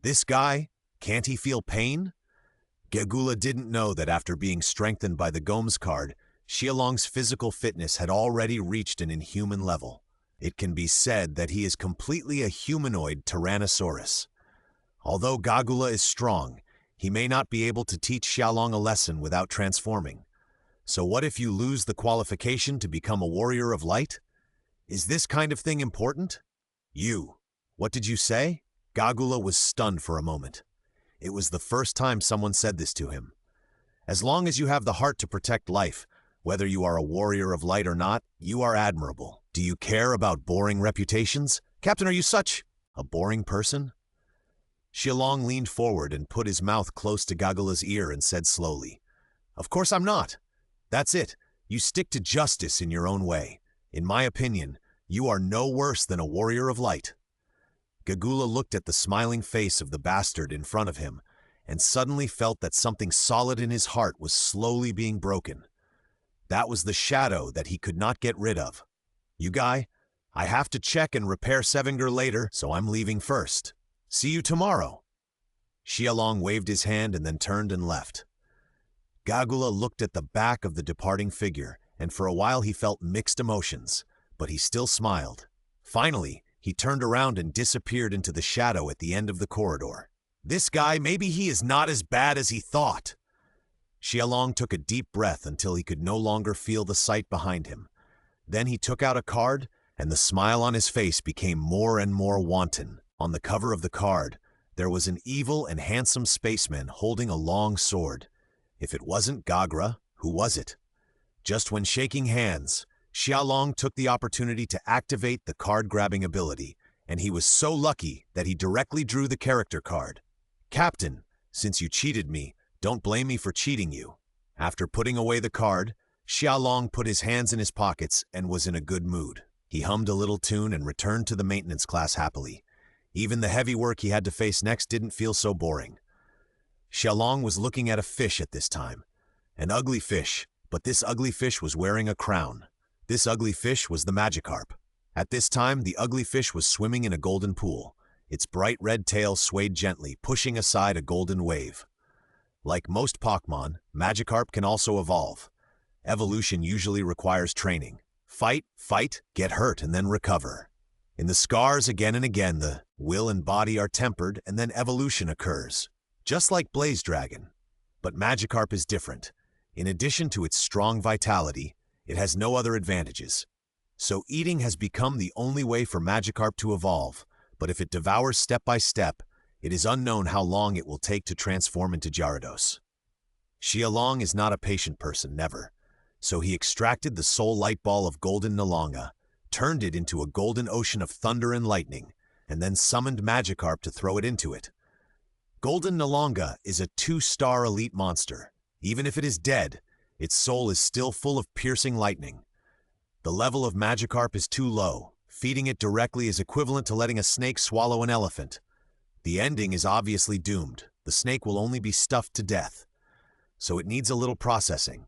This guy, can't he feel pain? Gagula didn't know that after being strengthened by the Gomes card, Xialong's physical fitness had already reached an inhuman level. It can be said that he is completely a humanoid Tyrannosaurus. Although Gagula is strong, he may not be able to teach Xialong a lesson without transforming. So what if you lose the qualification to become a warrior of light? Is this kind of thing important? What did you say? Gagula was stunned for a moment. It was the first time someone said this to him. As long as you have the heart to protect life, whether you are a warrior of light or not, you are admirable. Do you care about boring reputations? Captain, are you such a boring person? Xialong leaned forward and put his mouth close to Gagula's ear and said slowly, "Of course I'm not. That's it. You stick to justice in your own way. In my opinion, you are no worse than a warrior of light." Gagula looked at the smiling face of the bastard in front of him and suddenly felt that something solid in his heart was slowly being broken. That was the shadow that he could not get rid of. "You guy, I have to check and repair Sevinger later, so I'm leaving first. See you tomorrow." Xialong waved his hand and then turned and left. Gagula looked at the back of the departing figure, and for a while he felt mixed emotions, but he still smiled. Finally, he turned around and disappeared into the shadow at the end of the corridor. This guy, maybe he is not as bad as he thought. Xialong took a deep breath until he could no longer feel the sight behind him. Then he took out a card, and the smile on his face became more and more wanton. On the cover of the card, there was an evil and handsome spaceman holding a long sword. If it wasn't Gagra, who was it? Just when shaking hands, Xialong took the opportunity to activate the card-grabbing ability, and he was so lucky that he directly drew the character card. "Captain, since you cheated me, don't blame me for cheating you." After putting away the card, Xialong put his hands in his pockets and was in a good mood. He hummed a little tune and returned to the maintenance class happily. Even the heavy work he had to face next didn't feel so boring. Xialong was looking at a fish at this time. An ugly fish, but this ugly fish was wearing a crown. This ugly fish was the Magikarp. At this time, the ugly fish was swimming in a golden pool. Its bright red tail swayed gently, pushing aside a golden wave. Like most Pokémon, Magikarp can also evolve. Evolution usually requires training. Fight, get hurt, and then recover. In the scars, again and again, the will and body are tempered, and then evolution occurs. Just like Blaze Dragon. But Magikarp is different. In addition to its strong vitality, it has no other advantages. So eating has become the only way for Magikarp to evolve, but if it devours step by step, it is unknown how long it will take to transform into Gyarados. Xialong is not a patient person, never. So he extracted the soul light ball of Golden Nalonga, turned it into a golden ocean of thunder and lightning, and then summoned Magikarp to throw it into it. Golden Nalonga is a 2-star elite monster. Even if it is dead, its soul is still full of piercing lightning. The level of Magikarp is too low. Feeding it directly is equivalent to letting a snake swallow an elephant. The ending is obviously doomed. The snake will only be stuffed to death. So it needs a little processing.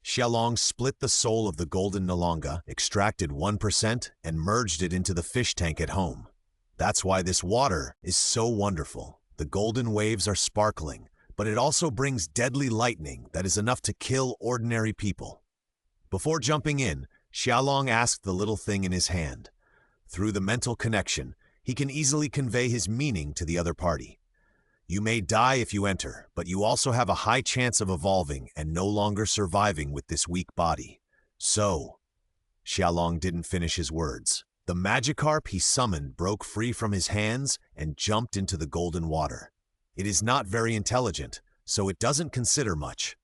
Xialong split the soul of the Golden Nalonga, extracted 1%, and merged it into the fish tank at home. That's why this water is so wonderful. The golden waves are sparkling, but it also brings deadly lightning that is enough to kill ordinary people. Before jumping in, Xialong asked the little thing in his hand. Through the mental connection, he can easily convey his meaning to the other party. You may die if you enter, but you also have a high chance of evolving and no longer surviving with this weak body. So, Xialong didn't finish his words. The Magikarp he summoned broke free from his hands and jumped into the golden water. It is not very intelligent, so it doesn't consider much.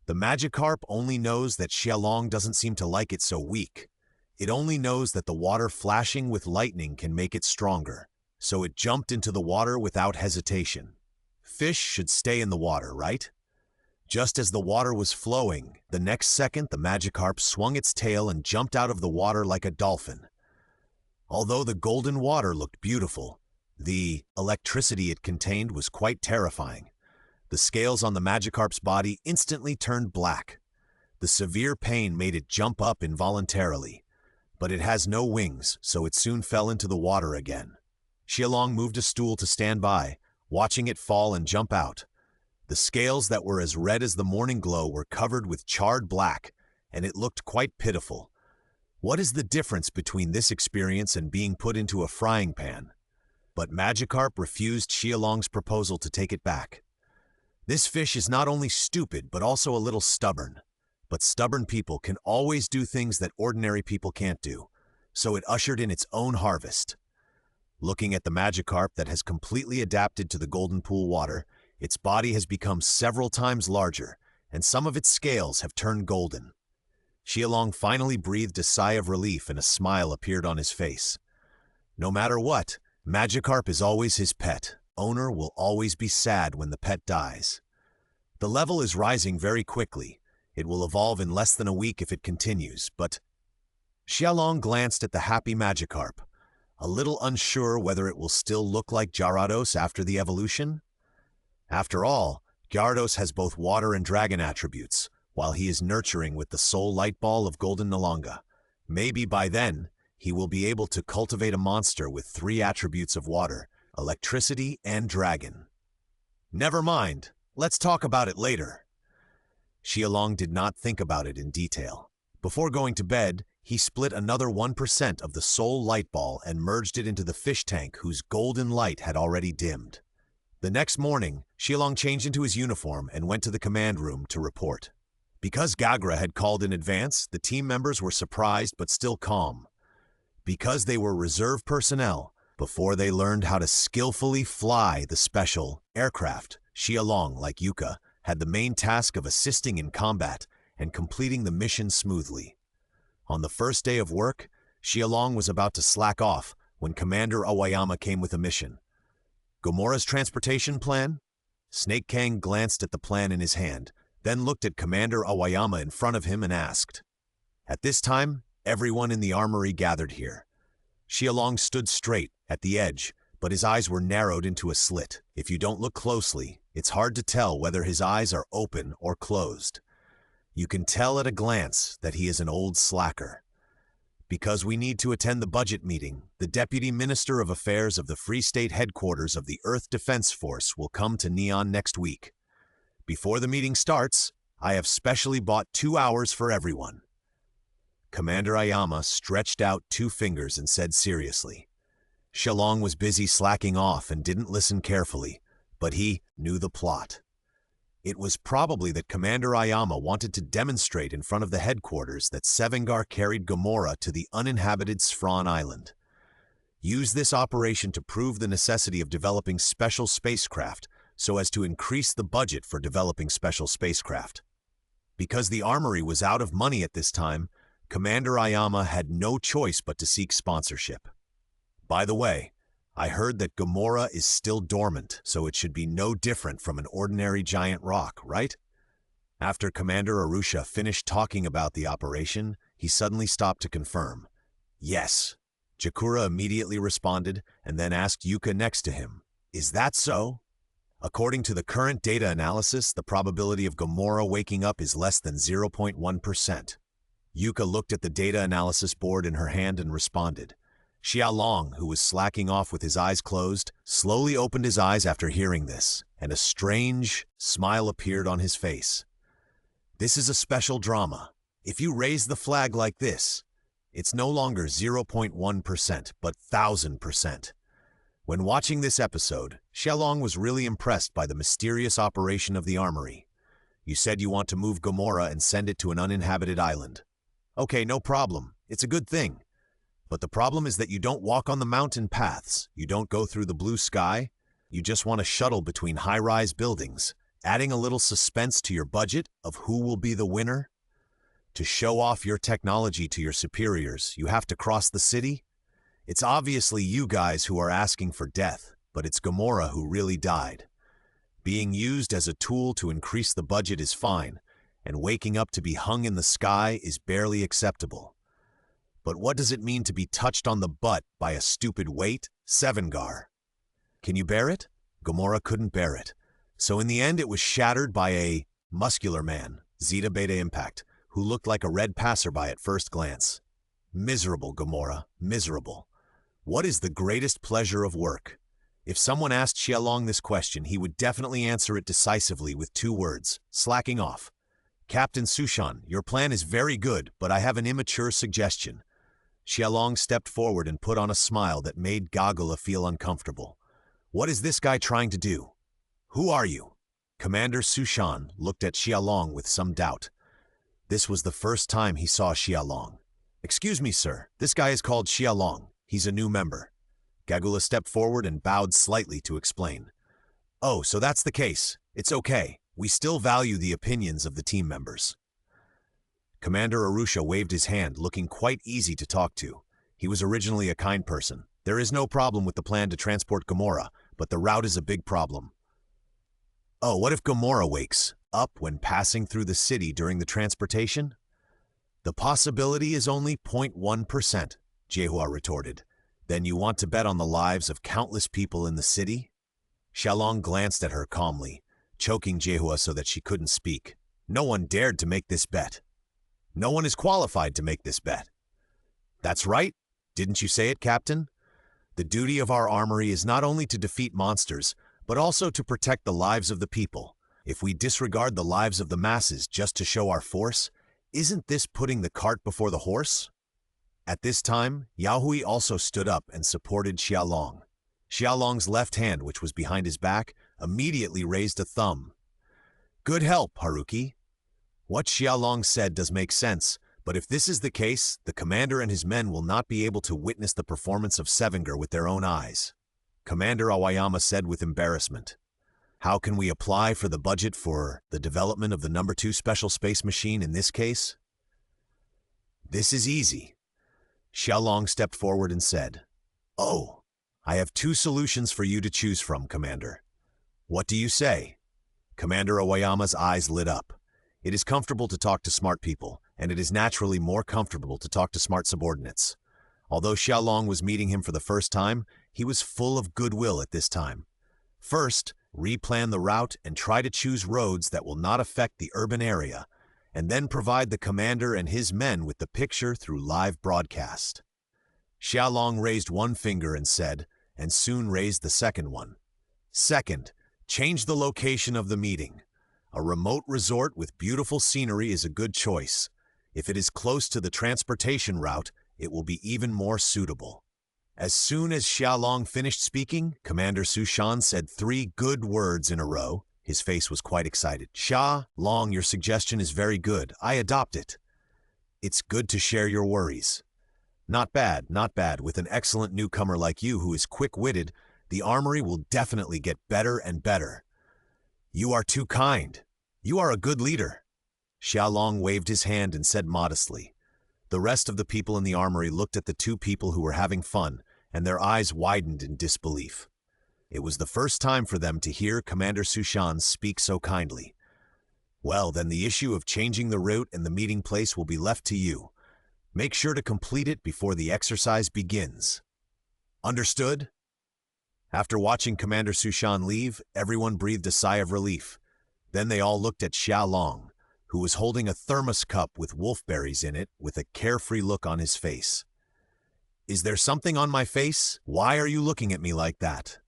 The Magikarp only knows that Xiaolong doesn't seem to like it so weak. It only knows that the water flashing with lightning can make it stronger, so it jumped into the water without hesitation. Fish should stay in the water, right? Just as the water was flowing, the next second the Magikarp swung its tail and jumped out of the water like a dolphin. Although the golden water looked beautiful, the electricity it contained was quite terrifying. The scales on the Magikarp's body instantly turned black. The severe pain made it jump up involuntarily, but it has no wings, so it soon fell into the water again. Xiaolong moved a stool to stand by, watching it fall and jump out. The scales that were as red as the morning glow were covered with charred black, and it looked quite pitiful. What is the difference between this experience and being put into a frying pan? But Magikarp refused Xiaolong's proposal to take it back. This fish is not only stupid, but also a little stubborn. But stubborn people can always do things that ordinary people can't do, so it ushered in its own harvest. Looking at the Magikarp that has completely adapted to the golden pool water, its body has become several times larger, and some of its scales have turned golden. Xiaolong finally breathed a sigh of relief and a smile appeared on his face. No matter what, Magikarp is always his pet. Owner will always be sad when the pet dies. The level is rising very quickly. It will evolve in less than a week if it continues, but... Xiaolong glanced at the happy Magikarp, a little unsure whether it will still look like Gyarados after the evolution. After all, Gyarados has both water and dragon attributes, while he is nurturing with the soul light ball of Golden Nalanga. Maybe by then, he will be able to cultivate a monster with 3 attributes of water, electricity, and dragon. Never mind, let's talk about it later. Xiaolong did not think about it in detail. Before going to bed, he split another 1% of the soul light ball and merged it into the fish tank whose golden light had already dimmed. The next morning, Xiaolong changed into his uniform and went to the command room to report. Because Gagra had called in advance, the team members were surprised but still calm. Because they were reserve personnel, before they learned how to skillfully fly the special aircraft, Xiaolong, like Yuka, had the main task of assisting in combat and completing the mission smoothly. On the first day of work, Xiaolong was about to slack off when Commander Aoyama came with a mission. Gomora's transportation plan? Snake Kang glanced at the plan in his hand, then looked at Commander Aoyama in front of him and asked. At this time, everyone in the armory gathered here. Xiaolong stood straight at the edge, but his eyes were narrowed into a slit. If you don't look closely, it's hard to tell whether his eyes are open or closed. You can tell at a glance that he is an old slacker. Because we need to attend the budget meeting, the Deputy Minister of Affairs of the Free State Headquarters of the Earth Defense Force will come to Neon next week. Before the meeting starts, I have specially bought 2 hours for everyone. Commander Aoyama stretched out 2 fingers and said seriously. Xiaolong was busy slacking off and didn't listen carefully, but he knew the plot. It was probably that Commander Aoyama wanted to demonstrate in front of the headquarters that Sevengar carried Gomora to the uninhabited Sfron Island. Use this operation to prove the necessity of developing special spacecraft so as to increase the budget for developing special spacecraft. Because the armory was out of money at this time, Commander Aoyama had no choice but to seek sponsorship. By the way, I heard that Gomora is still dormant, so it should be no different from an ordinary giant rock, right? After Commander Arusha finished talking about the operation, he suddenly stopped to confirm. Yes. Jakura immediately responded and then asked Yuka next to him, Is that so? According to the current data analysis, the probability of Gomora waking up is less than 0.1%. Yuka looked at the data analysis board in her hand and responded. Xiaolong, who was slacking off with his eyes closed, slowly opened his eyes after hearing this, and a strange smile appeared on his face. This is a special drama. If you raise the flag like this, it's no longer 0.1%, but 1,000%. When watching this episode, Xiaolong was really impressed by the mysterious operation of the armory. You said you want to move Gomora and send it to an uninhabited island. Okay, no problem. It's a good thing. But the problem is that you don't walk on the mountain paths, you don't go through the blue sky, you just want to shuttle between high-rise buildings. adding a little suspense to your budget of who will be the winner? To show off your technology to your superiors, you have to cross the city? It's obviously you guys who are asking for death, but it's Gamora who really died. Being used as a tool to increase the budget is fine, and waking up to be hung in the sky is barely acceptable. But what does it mean to be touched on the butt by a stupid weight? Sevengar. Can you bear it? Gamora couldn't bear it. So in the end it was shattered by a muscular man, Zeta Beta Impact, who looked like a red passerby at first glance. Miserable, Gamora, miserable. What is the greatest pleasure of work? If someone asked Xiaolong this question, he would definitely answer it decisively with 2 words, slacking off. Captain Sushan, your plan is very good, but I have an immature suggestion. Xiaolong stepped forward and put on a smile that made Gagula feel uncomfortable. What is this guy trying to do? Who are you? Commander Sushan looked at Xiaolong with some doubt. This was the first time he saw Xiaolong. Excuse me, sir. This guy is called Xiaolong. He's a new member. Gagula stepped forward and bowed slightly to explain. Oh, so that's the case. It's okay. We still value the opinions of the team members. Commander Arusha waved his hand, looking quite easy to talk to. He was originally a kind person. There is no problem with the plan to transport Gamora, but the route is a big problem. Oh, what if Gamora wakes up when passing through the city during the transportation? The possibility is only 0.1%, Jiehua retorted. Then you want to bet on the lives of countless people in the city? Xiaolong glanced at her calmly, choking Jiehua so that she couldn't speak. No one dared to make this bet. No one is qualified to make this bet. That's right. Didn't you say it, Captain? The duty of our armory is not only to defeat monsters, but also to protect the lives of the people. If we disregard the lives of the masses just to show our force, isn't this putting the cart before the horse? At this time, Yaohui also stood up and supported Xiaolong. Xiaolong's left hand, which was behind his back, immediately raised a thumb. Good help, Haruki. What Xiaolong said does make sense, but if this is the case, the commander and his men will not be able to witness the performance of Sevenger with their own eyes. Commander Awayama said with embarrassment. How can we apply for the budget for the development of the number 2 special space machine in this case? This is easy. Xiaolong stepped forward and said, Oh, I have 2 solutions for you to choose from, Commander. What do you say? Commander Awayama's eyes lit up. It is comfortable to talk to smart people, and it is naturally more comfortable to talk to smart subordinates. Although Xiaolong was meeting him for the first time, he was full of goodwill at this time. First, replan the route and try to choose roads that will not affect the urban area, and then provide the commander and his men with the picture through live broadcast. Xiaolong raised one finger and said, and soon raised the second one. Second, change the location of the meeting. A remote resort with beautiful scenery is a good choice. If it is close to the transportation route, it will be even more suitable. As soon as Xiaolong finished speaking, Commander Sushan said 3 good words in a row. His face was quite excited. Xiaolong, your suggestion is very good. I adopt it. It's good to share your worries. Not bad, not bad. With an excellent newcomer like you who is quick-witted, the armory will definitely get better and better. You are too kind. You are a good leader. Xiaolong waved his hand and said modestly. The rest of the people in the armory looked at the 2 people who were having fun, and their eyes widened in disbelief. It was the first time for them to hear Commander Sushan speak so kindly. Well, then the issue of changing the route and the meeting place will be left to you. Make sure to complete it before the exercise begins. Understood? After watching Commander Sushan leave, everyone breathed a sigh of relief. Then they all looked at Xiaolong, who was holding a thermos cup with wolfberries in it with a carefree look on his face. Is there something on my face? Why are you looking at me like that?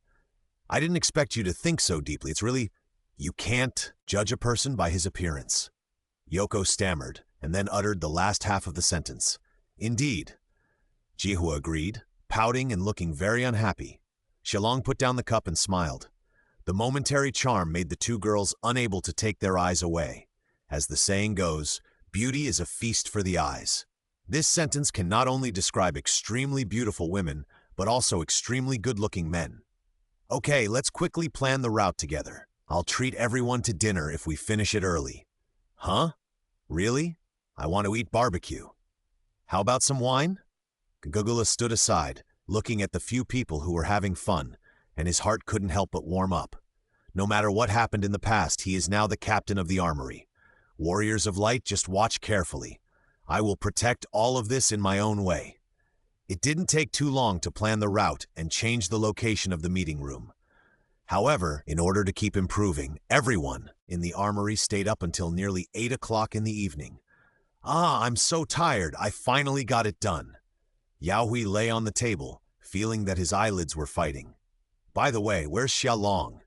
I didn't expect you to think so deeply. It's really, you can't judge a person by his appearance. Yoko stammered, and then uttered the last half of the sentence. Indeed. Jiehua agreed, pouting and looking very unhappy. Xiaolong put down the cup and smiled. The momentary charm made the 2 girls unable to take their eyes away. As the saying goes, beauty is a feast for the eyes. This sentence can not only describe extremely beautiful women, but also extremely good-looking men. Okay, let's quickly plan the route together. I'll treat everyone to dinner if we finish it early. Huh? Really? I want to eat barbecue. How about some wine? Gugula stood aside, looking at the few people who were having fun, and his heart couldn't help but warm up. No matter what happened in the past, he is now the captain of the armory. Warriors of Light, just watch carefully. I will protect all of this in my own way. It didn't take too long to plan the route and change the location of the meeting room. However, in order to keep improving, everyone in the armory stayed up until nearly 8 o'clock in the evening. I'm so tired, I finally got it done. Yaohui lay on the table, feeling that his eyelids were fighting. By the way, where's Xiaolong?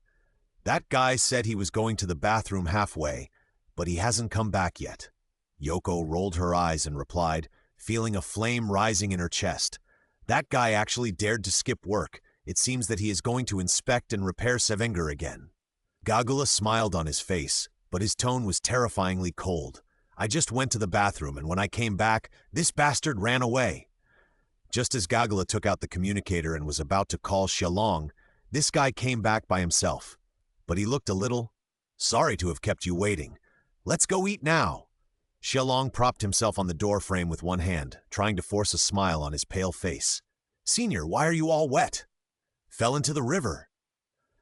That guy said he was going to the bathroom halfway, but he hasn't come back yet. Yoko rolled her eyes and replied, feeling a flame rising in her chest. That guy actually dared to skip work. It seems that he is going to inspect and repair Sevenger again. Gagula smiled on his face, but his tone was terrifyingly cold. I just went to the bathroom, and when I came back, this bastard ran away. Just as Gagula took out the communicator and was about to call Xiaolong, this guy came back by himself. But he looked a little, sorry to have kept you waiting. Let's go eat now. Xiaolong propped himself on the door frame with one hand, trying to force a smile on his pale face. Senior, why are you all wet? Fell into the river.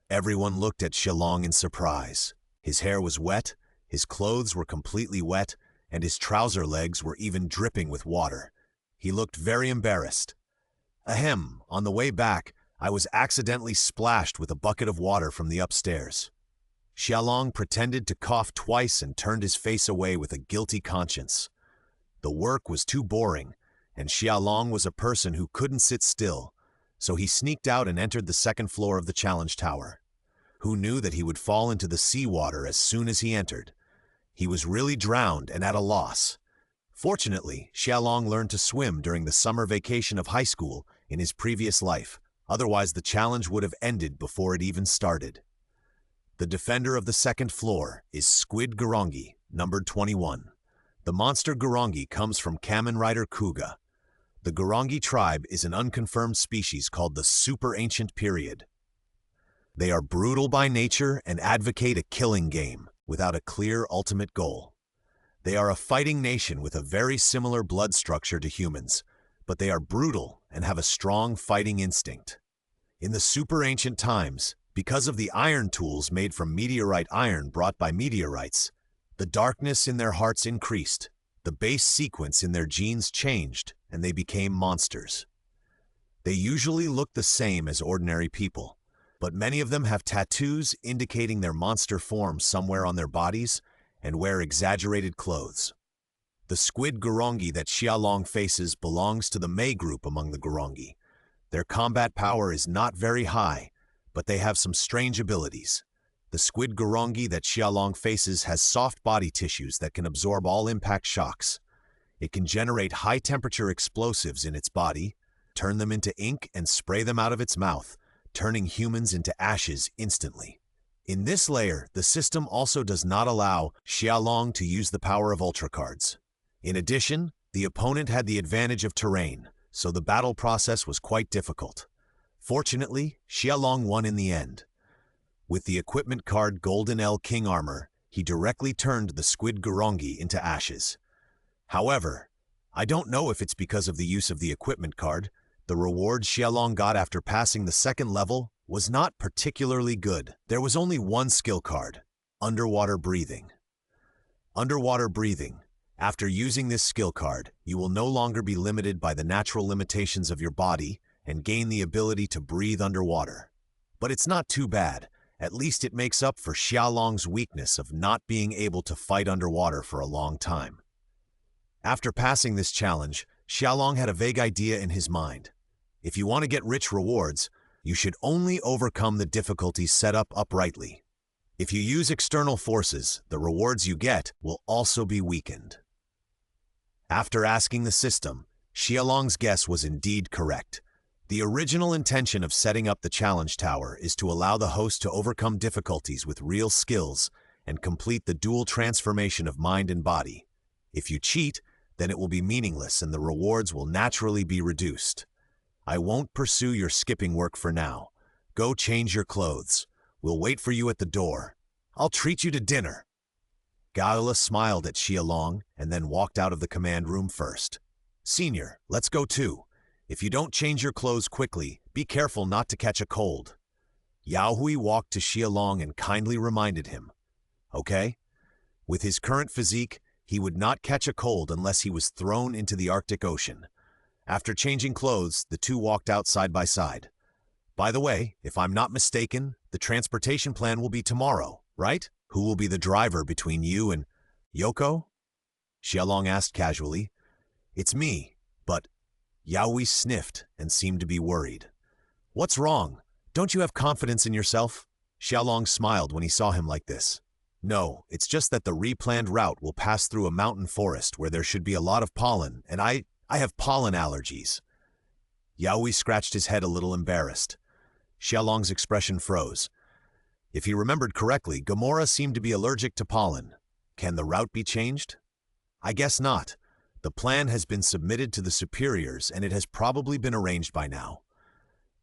Everyone looked at Xiaolong in surprise. His hair was wet, his clothes were completely wet, and his trouser legs were even dripping with water. He looked very embarrassed. Ahem, on the way back, I was accidentally splashed with a bucket of water from the upstairs. Xiaolong pretended to cough twice and turned his face away with a guilty conscience. The work was too boring, and Xiaolong was a person who couldn't sit still, so he sneaked out and entered the second floor of the challenge tower. Who knew that he would fall into the seawater as soon as he entered? He was really drowned and at a loss. Fortunately, Xiaolong learned to swim during the summer vacation of high school in his previous life. Otherwise, the challenge would have ended before it even started. The defender of the second floor is Squid Garangi, numbered 21. The monster Garangi comes from Kamen Rider Kuga. The Garangi tribe is an unconfirmed species called the Super Ancient Period. They are brutal by nature and advocate a killing game without a clear ultimate goal. They are a fighting nation with a very similar blood structure to humans, but they are brutal and have a strong fighting instinct. In the super ancient times, because of the iron tools made from meteorite iron brought by meteorites, the darkness in their hearts increased, the base sequence in their genes changed, and they became monsters. They usually look the same as ordinary people, but many of them have tattoos indicating their monster form somewhere on their bodies and wear exaggerated clothes. The squid Garangi that Xiaolong faces belongs to the Mei group among the Garangi. Their combat power is not very high, but they have some strange abilities. The squid Garangi that Xiaolong faces has soft body tissues that can absorb all impact shocks. It can generate high-temperature explosives in its body, turn them into ink and spray them out of its mouth, turning humans into ashes instantly. In this layer, the system also does not allow Xiaolong to use the power of Ultra cards. In addition, the opponent had the advantage of terrain, so the battle process was quite difficult. Fortunately, Xiaolong won in the end. With the equipment card Golden L King Armor, he directly turned the squid Garangi into ashes. However, I don't know if it's because of the use of the equipment card. The reward Xiaolong got after passing the second level was not particularly good. There was only one skill card, Underwater Breathing. Underwater Breathing. After using this skill card, you will no longer be limited by the natural limitations of your body and gain the ability to breathe underwater. But it's not too bad. At least it makes up for Xiaolong's weakness of not being able to fight underwater for a long time. After passing this challenge, Xiaolong had a vague idea in his mind. If you want to get rich rewards, you should only overcome the difficulties set up uprightly. If you use external forces, the rewards you get will also be weakened. After asking the system, Xiaolong's guess was indeed correct. The original intention of setting up the challenge tower is to allow the host to overcome difficulties with real skills and complete the dual transformation of mind and body. If you cheat, then it will be meaningless and the rewards will naturally be reduced. I won't pursue your skipping work for now. Go change your clothes. We'll wait for you at the door. I'll treat you to dinner. Galactic smiled at Xia Long and then walked out of the command room first. Senior, let's go too. If you don't change your clothes quickly, be careful not to catch a cold. Yao Hui walked to Xia Long and kindly reminded him. Okay? With his current physique, he would not catch a cold unless he was thrown into the Arctic Ocean. After changing clothes, the two walked out side by side. By the way, if I'm not mistaken, the transportation plan will be tomorrow, right? Who will be the driver between you and Yoko? Xia Long asked casually. It's me, but Yao Hui sniffed and seemed to be worried. What's wrong? Don't you have confidence in yourself? Xia Long smiled when he saw him like this. No, it's just that the replanned route will pass through a mountain forest where there should be a lot of pollen, and I have pollen allergies. Yao Hui scratched his head a little embarrassed. Xia Long's expression froze. If he remembered correctly, Gamora seemed to be allergic to pollen. Can the route be changed? I guess not. The plan has been submitted to the superiors and it has probably been arranged by now.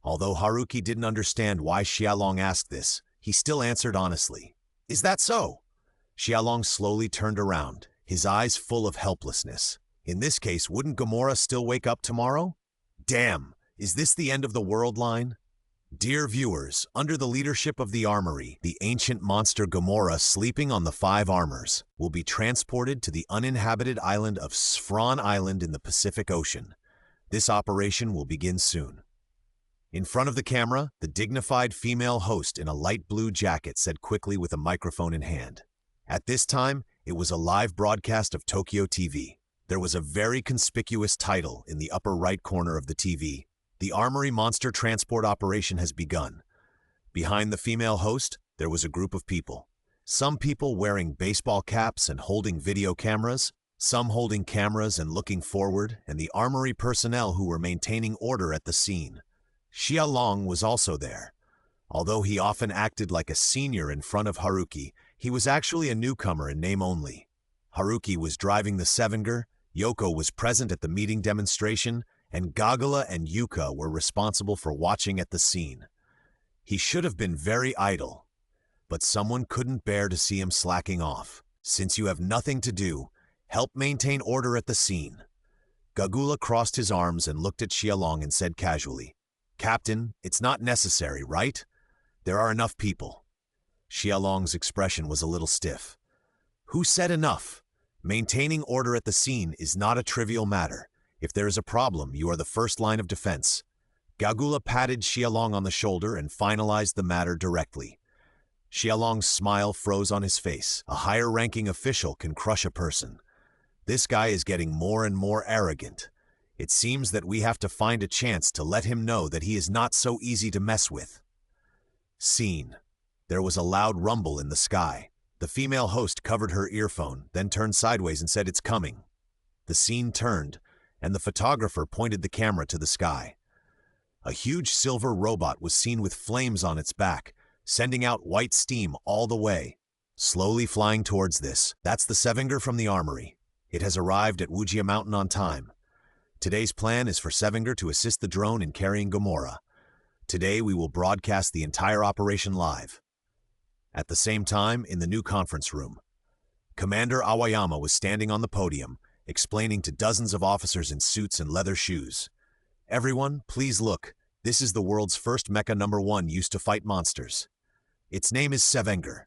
Although Haruki didn't understand why Xia Long asked this, he still answered honestly. Is that so? Xia Long slowly turned around, his eyes full of helplessness. In this case, wouldn't Gamora still wake up tomorrow? Damn, is this the end of the world line? Dear viewers, under the leadership of the Armory, the ancient monster Gamora sleeping on the 5 armors will be transported to the uninhabited island of Sfron Island in the Pacific Ocean. This operation will begin soon. In front of the camera, the dignified female host in a light blue jacket said quickly with a microphone in hand. At this time, it was a live broadcast of Tokyo TV. There was a very conspicuous title in the upper right corner of the TV. The Armory Monster Transport Operation has begun. Behind the female host, there was a group of people. Some people wearing baseball caps and holding video cameras, some holding cameras and looking forward, and the Armory personnel who were maintaining order at the scene. Xia Long was also there. Although he often acted like a senior in front of Haruki, he was actually a newcomer in name only. Haruki was driving the Sevenger, Yoko was present at the meeting demonstration, and Gagala and Yuka were responsible for watching at the scene. He should have been very idle, but someone couldn't bear to see him slacking off. Since you have nothing to do, help maintain order at the scene. Gagula crossed his arms and looked at Xia Long and said casually, Captain, it's not necessary, right? There are enough people. Xia Long's expression was a little stiff. Who said enough? Maintaining order at the scene is not a trivial matter. If there is a problem, you are the first line of defense. Gagula patted Xia Long on the shoulder and finalized the matter directly. Xia Long's smile froze on his face. A higher-ranking official can crush a person. This guy is getting more and more arrogant. It seems that we have to find a chance to let him know that he is not so easy to mess with. Scene. There was a loud rumble in the sky. The female host covered her earphone, then turned sideways and said, It's coming. The scene turned, and the photographer pointed the camera to the sky. A huge silver robot was seen with flames on its back, sending out white steam all the way. Slowly flying towards this, that's the Sevenger from the Armory. It has arrived at Wujia Mountain on time. Today's plan is for Sevenger to assist the drone in carrying Gamora. Today we will broadcast the entire operation live. At the same time, in the new conference room, Commander Awayama was standing on the podium, explaining to dozens of officers in suits and leather shoes. Everyone, please look. This is the world's first Mecha #1 used to fight monsters. Its name is Sevenger.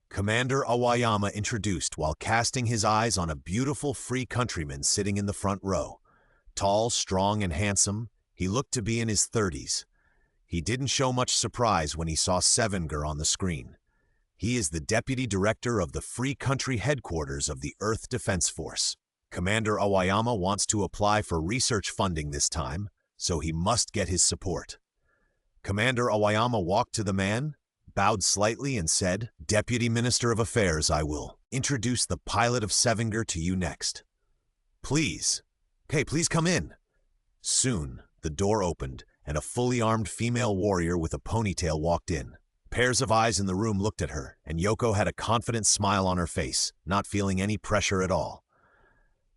Commander Awayama introduced while casting his eyes on a beautiful free countryman sitting in the front row. Tall, strong, and handsome, he looked to be in his 30s. He didn't show much surprise when he saw Sevenger on the screen. He is the Deputy Director of the Free Country Headquarters of the Earth Defense Force. Commander Awayama wants to apply for research funding this time, so he must get his support. Commander Awayama walked to the man, bowed slightly and said, Deputy Minister of Affairs, I will introduce the pilot of Sevenger to you next. Please. Okay, please come in. Soon, the door opened, and a fully armed female warrior with a ponytail walked in. Pairs of eyes in the room looked at her, and Yoko had a confident smile on her face, not feeling any pressure at all.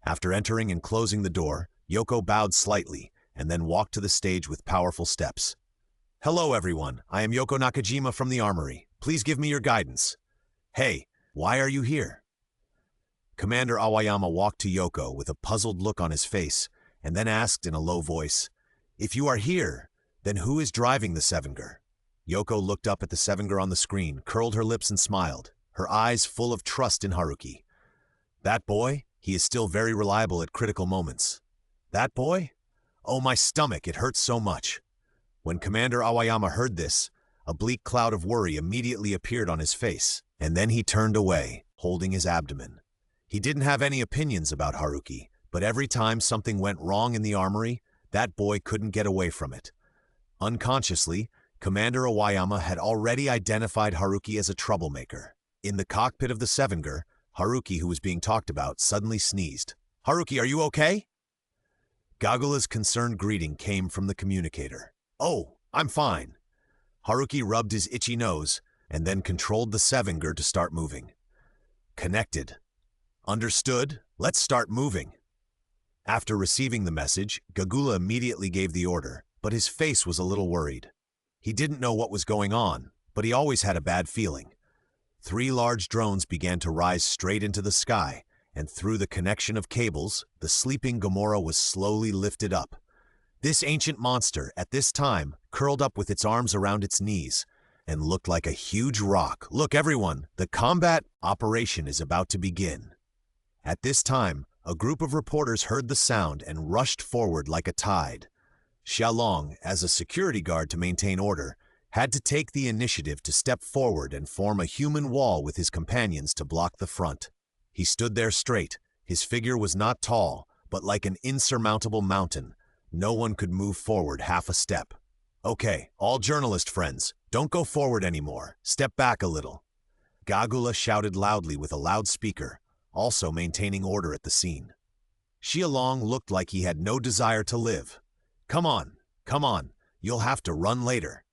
After entering and closing the door, Yoko bowed slightly, and then walked to the stage with powerful steps. Hello everyone, I am Yoko Nakajima from the Armory. Please give me your guidance. Hey, why are you here? Commander Awayama walked to Yoko with a puzzled look on his face and then asked in a low voice, "If you are here, then who is driving the Sevenger?" Yoko looked up at the Sevenger on the screen, curled her lips and smiled, her eyes full of trust in Haruki. "That boy? He is still very reliable at critical moments." "That boy? Oh, my stomach, it hurts so much." When Commander Awayama heard this, a bleak cloud of worry immediately appeared on his face, and then he turned away, holding his abdomen. He didn't have any opinions about Haruki, but every time something went wrong in the armory, that boy couldn't get away from it. Unconsciously, Commander Awayama had already identified Haruki as a troublemaker. In the cockpit of the Sevenger, Haruki, who was being talked about, suddenly sneezed. "Haruki, are you okay?" Gagula's concerned greeting came from the communicator. "Oh, I'm fine." Haruki rubbed his itchy nose and then controlled the Sevenger to start moving. "Connected. Understood. Let's start moving." After receiving the message, Gagula immediately gave the order, but his face was a little worried. He didn't know what was going on, but he always had a bad feeling. 3 large drones began to rise straight into the sky, and through the connection of cables, the sleeping Gamora was slowly lifted up. This ancient monster, at this time, curled up with its arms around its knees, and looked like a huge rock. "Look, everyone, the combat operation is about to begin." At this time, a group of reporters heard the sound and rushed forward like a tide. Xiaolong, as a security guard to maintain order, had to take the initiative to step forward and form a human wall with his companions to block the front. He stood there straight. His figure was not tall, but like an insurmountable mountain. No one could move forward half a step. "Okay, all journalist friends, don't go forward anymore. Step back a little." Gagula shouted loudly with a loudspeaker, also maintaining order at the scene. Xiaolong looked like he had no desire to live. Come on, you'll have to run later."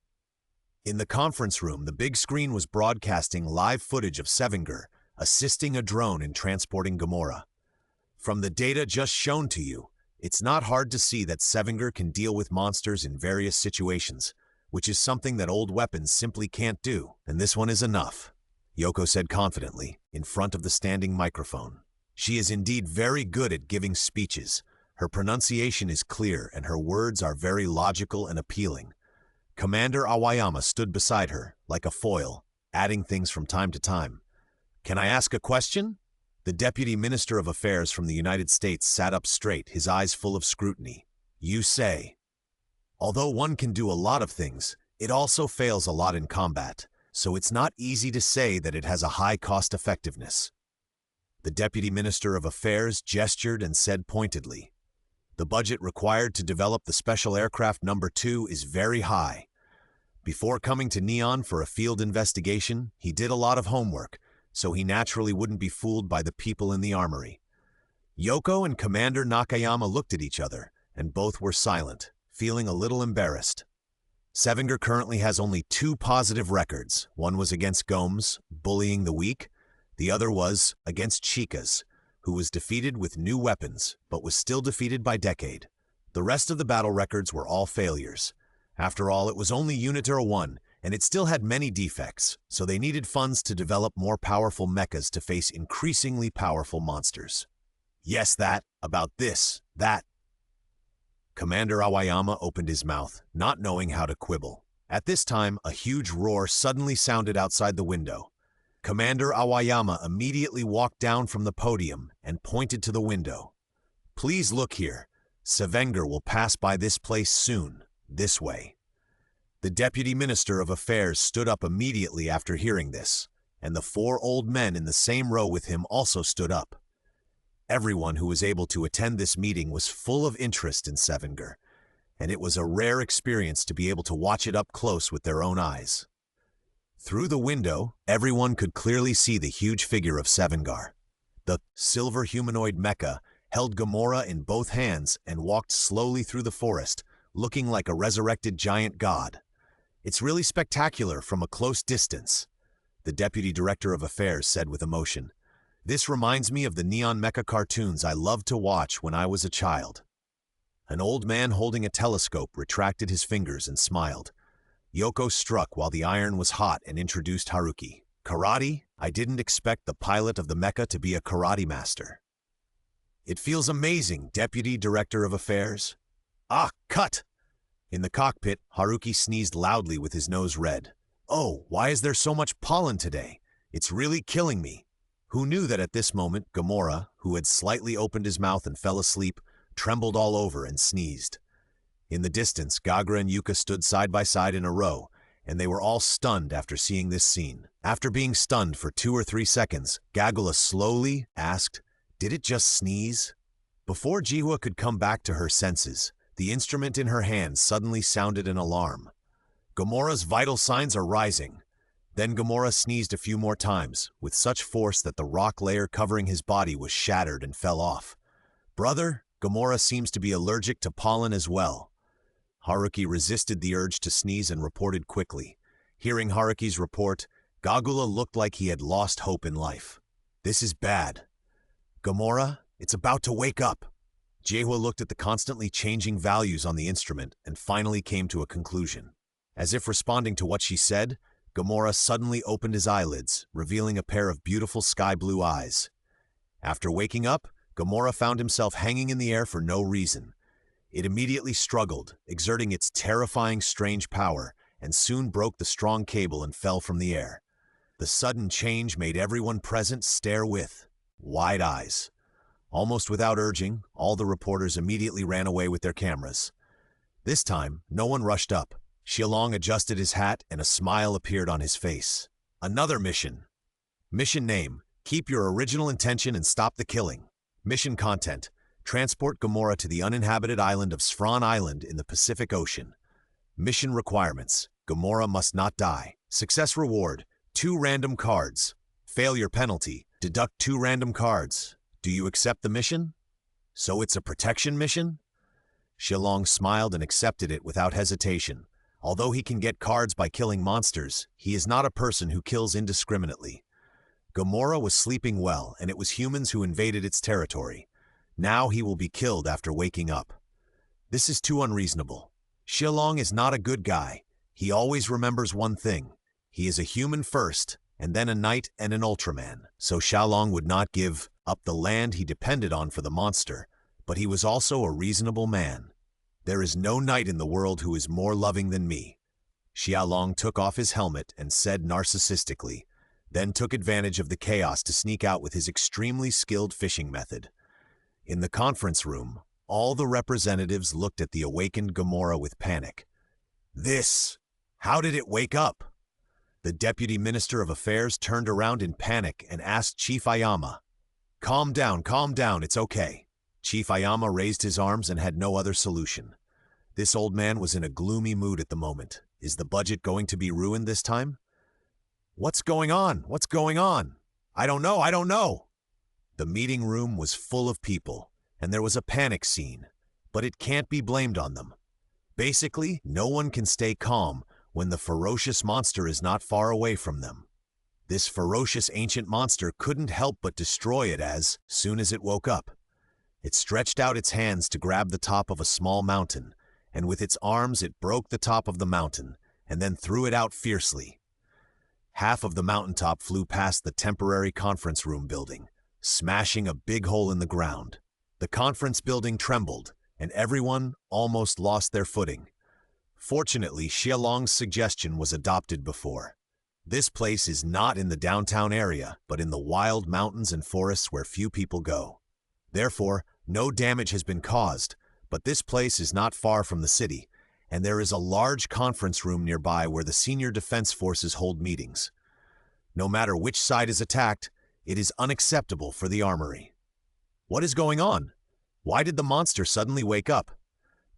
In the conference room, the big screen was broadcasting live footage of Sevenger assisting a drone in transporting Gamora. From the data just shown to you, it's not hard to see that Sevenger can deal with monsters in various situations, which is something that old weapons simply can't do, and this one is enough, Yoko said confidently, in front of the standing microphone. She is indeed very good at giving speeches. Her pronunciation is clear and her words are very logical and appealing. Commander Awayama stood beside her, like a foil, adding things from time to time. "Can I ask a question?" The Deputy Minister of Affairs from the United States sat up straight, his eyes full of scrutiny. "You say." Although one can do a lot of things, it also fails a lot in combat, so it's not easy to say that it has a high cost-effectiveness. The Deputy Minister of Affairs gestured and said pointedly, "The budget required to develop the Special Aircraft No. 2 is very high. Before coming to Neon for a field investigation, he did a lot of homework, so he naturally wouldn't be fooled by the people in the armory." Yoko and Commander Nakayama looked at each other, and both were silent, feeling a little embarrassed. Sevenger currently has only 2 positive records. One was against Gomes, bullying the weak. The other was against Chicas, who was defeated with new weapons, but was still defeated by Decade. The rest of the battle records were all failures. After all, it was only Unit 1, and it still had many defects, so they needed funds to develop more powerful mechas to face increasingly powerful monsters. "Yes, about this, that." Commander Awayama opened his mouth, not knowing how to quibble. At this time, a huge roar suddenly sounded outside the window. Commander Awayama immediately walked down from the podium and pointed to the window. "Please look here. Sevenger will pass by this place soon, this way." The Deputy Minister of Affairs stood up immediately after hearing this, and the 4 old men in the same row with him also stood up. Everyone who was able to attend this meeting was full of interest in Sevenger, and it was a rare experience to be able to watch it up close with their own eyes. Through the window, everyone could clearly see the huge figure of Sevenger. The silver humanoid mecha held Gamora in both hands and walked slowly through the forest, looking like a resurrected giant god. "It's really spectacular from a close distance," the Deputy Director of Affairs said with emotion. "This reminds me of the Neon Mecha cartoons I loved to watch when I was a child." An old man holding a telescope retracted his fingers and smiled. Yoko struck while the iron was hot and introduced Haruki. Karate? I didn't expect the pilot of the mecha to be a karate master. It feels amazing, Deputy Director of Affairs. Ah, cut! In the cockpit, Haruki sneezed loudly with his nose red. Oh, why is there so much pollen today? It's really killing me. Who knew that at this moment, Gamora, who had slightly opened his mouth and fell asleep, trembled all over and sneezed. In the distance, Gagra and Yuka stood side by side in a row, and they were all stunned after seeing this scene. After being stunned for 2 or 3 seconds, Gagula slowly asked, "Did it just sneeze?" Before Jihua could come back to her senses, the instrument in her hand suddenly sounded an alarm. Gamora's vital signs are rising. Then Gamora sneezed a few more times, with such force that the rock layer covering his body was shattered and fell off. Brother, Gamora seems to be allergic to pollen as well. Haruki resisted the urge to sneeze and reported quickly. Hearing Haruki's report, Gagula looked like he had lost hope in life. This is bad. Gamora, it's about to wake up. Jihua looked at the constantly changing values on the instrument and finally came to a conclusion. As if responding to what she said, Gamora suddenly opened his eyelids, revealing a pair of beautiful sky-blue eyes. After waking up, Gamora found himself hanging in the air for no reason. It immediately struggled, exerting its terrifying strange power, and soon broke the strong cable and fell from the air. The sudden change made everyone present stare with wide eyes. Almost without urging, all the reporters immediately ran away with their cameras. This time, no one rushed up. Xialong adjusted his hat and a smile appeared on his face. Another mission. Mission name: keep your original intention and stop the killing. Mission content: transport Gamora to the uninhabited island of Sfran Island in the Pacific Ocean. Mission requirements: Gamora must not die. Success reward: 2 random cards. Failure penalty: deduct 2 random cards. Do you accept the mission? So it's a protection mission? Xialong smiled and accepted it without hesitation. Although he can get cards by killing monsters, he is not a person who kills indiscriminately. Gamora was sleeping well, and it was humans who invaded its territory. Now he will be killed after waking up. This is too unreasonable. Xialong is not a good guy. He always remembers one thing. He is a human first, and then a knight and an Ultraman. So Xialong would not give up the land he depended on for the monster, but he was also a reasonable man. There is no knight in the world who is more loving than me. Xialong took off his helmet and said narcissistically, then took advantage of the chaos to sneak out with his extremely skilled fishing method. In the conference room, all the representatives looked at the awakened Gamora with panic. This! How did it wake up? The Deputy Minister of Affairs turned around in panic and asked Chief Ayama, calm down, it's okay." Chief Ayama raised his arms and had no other solution. This old man was in a gloomy mood at the moment. Is the budget going to be ruined this time? What's going on? I don't know. The meeting room was full of people, and there was a panic scene, but it can't be blamed on them. Basically, no one can stay calm when the ferocious monster is not far away from them. This ferocious ancient monster couldn't help but destroy it as soon as it woke up. It stretched out its hands to grab the top of a small mountain, and with its arms it broke the top of the mountain, and then threw it out fiercely. Half of the mountaintop flew past the temporary conference room building, smashing a big hole in the ground. The conference building trembled, and everyone almost lost their footing. Fortunately, Xialong's suggestion was adopted before. This place is not in the downtown area, but in the wild mountains and forests where few people go. Therefore, no damage has been caused, but this place is not far from the city, and there is a large conference room nearby where the senior defense forces hold meetings. No matter which side is attacked, it is unacceptable for the armory. What is going on? Why did the monster suddenly wake up?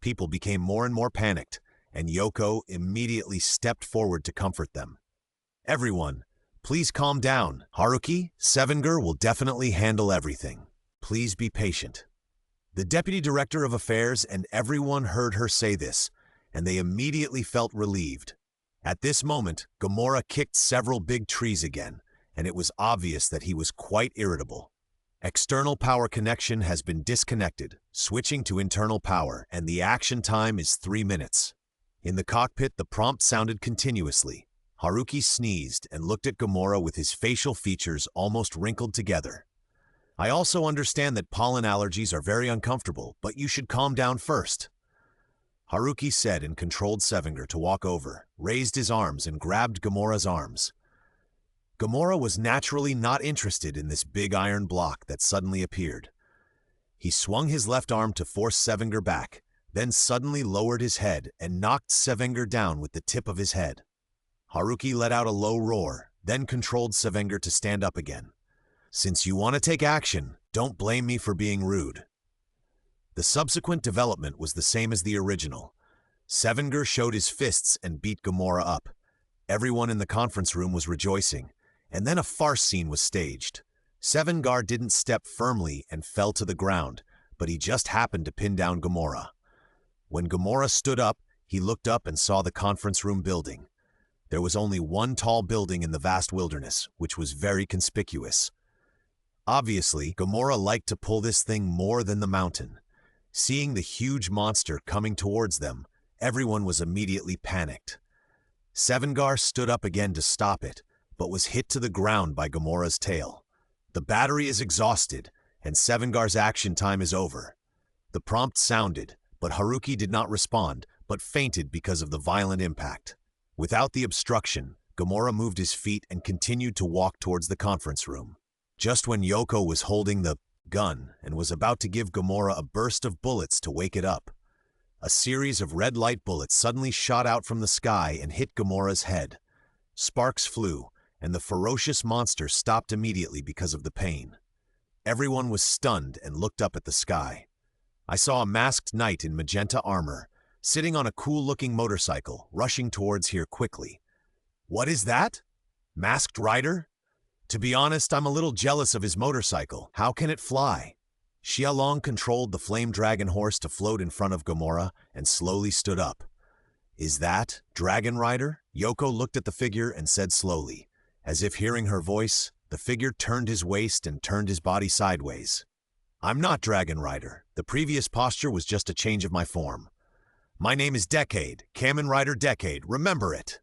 People became more and more panicked, and Yoko immediately stepped forward to comfort them. Everyone, please calm down. Haruki, Sevenger will definitely handle everything. Please be patient. The Deputy Director of Affairs and everyone heard her say this, and they immediately felt relieved. At this moment, Gamora kicked several big trees again, and it was obvious that he was quite irritable. External power connection has been disconnected, switching to internal power, and the action time is 3 minutes. In the cockpit, the prompt sounded continuously. Haruki sneezed and looked at Gamora with his facial features almost wrinkled together. I also understand that pollen allergies are very uncomfortable, but you should calm down first. Haruki said and controlled Sevenger to walk over, raised his arms and grabbed Gamora's arms. Gamora was naturally not interested in this big iron block that suddenly appeared. He swung his left arm to force Sevenger back, then suddenly lowered his head and knocked Sevenger down with the tip of his head. Haruki let out a low roar, then controlled Sevenger to stand up again. Since you want to take action, don't blame me for being rude. The subsequent development was the same as the original. Sevenger showed his fists and beat Gamora up. Everyone in the conference room was rejoicing, and then a farce scene was staged. Sevenger didn't step firmly and fell to the ground, but he just happened to pin down Gamora. When Gamora stood up, he looked up and saw the conference room building. There was only one tall building in the vast wilderness, which was very conspicuous. Obviously, Gamora liked to pull this thing more than the mountain. Seeing the huge monster coming towards them, everyone was immediately panicked. Sevenger stood up again to stop it, but was hit to the ground by Gamora's tail. The battery is exhausted, and Sevenger's action time is over. The prompt sounded, but Haruki did not respond, but fainted because of the violent impact. Without the obstruction, Gamora moved his feet and continued to walk towards the conference room. Just when Yoko was holding the gun and was about to give Gamora a burst of bullets to wake it up, a series of red light bullets suddenly shot out from the sky and hit Gamora's head. Sparks flew, and the ferocious monster stopped immediately because of the pain. Everyone was stunned and looked up at the sky. I saw a masked knight in magenta armor, sitting on a cool-looking motorcycle, rushing towards here quickly. What is that? Masked rider? To be honest, I'm a little jealous of his motorcycle. How can it fly? Xia Long controlled the flame dragon horse to float in front of Gamora and slowly stood up. Is that Dragon Rider? Yoko looked at the figure and said slowly. As if hearing her voice, the figure turned his waist and turned his body sideways. I'm not Dragon Rider. The previous posture was just a change of my form. My name is Decade, Kamen Rider Decade, remember it.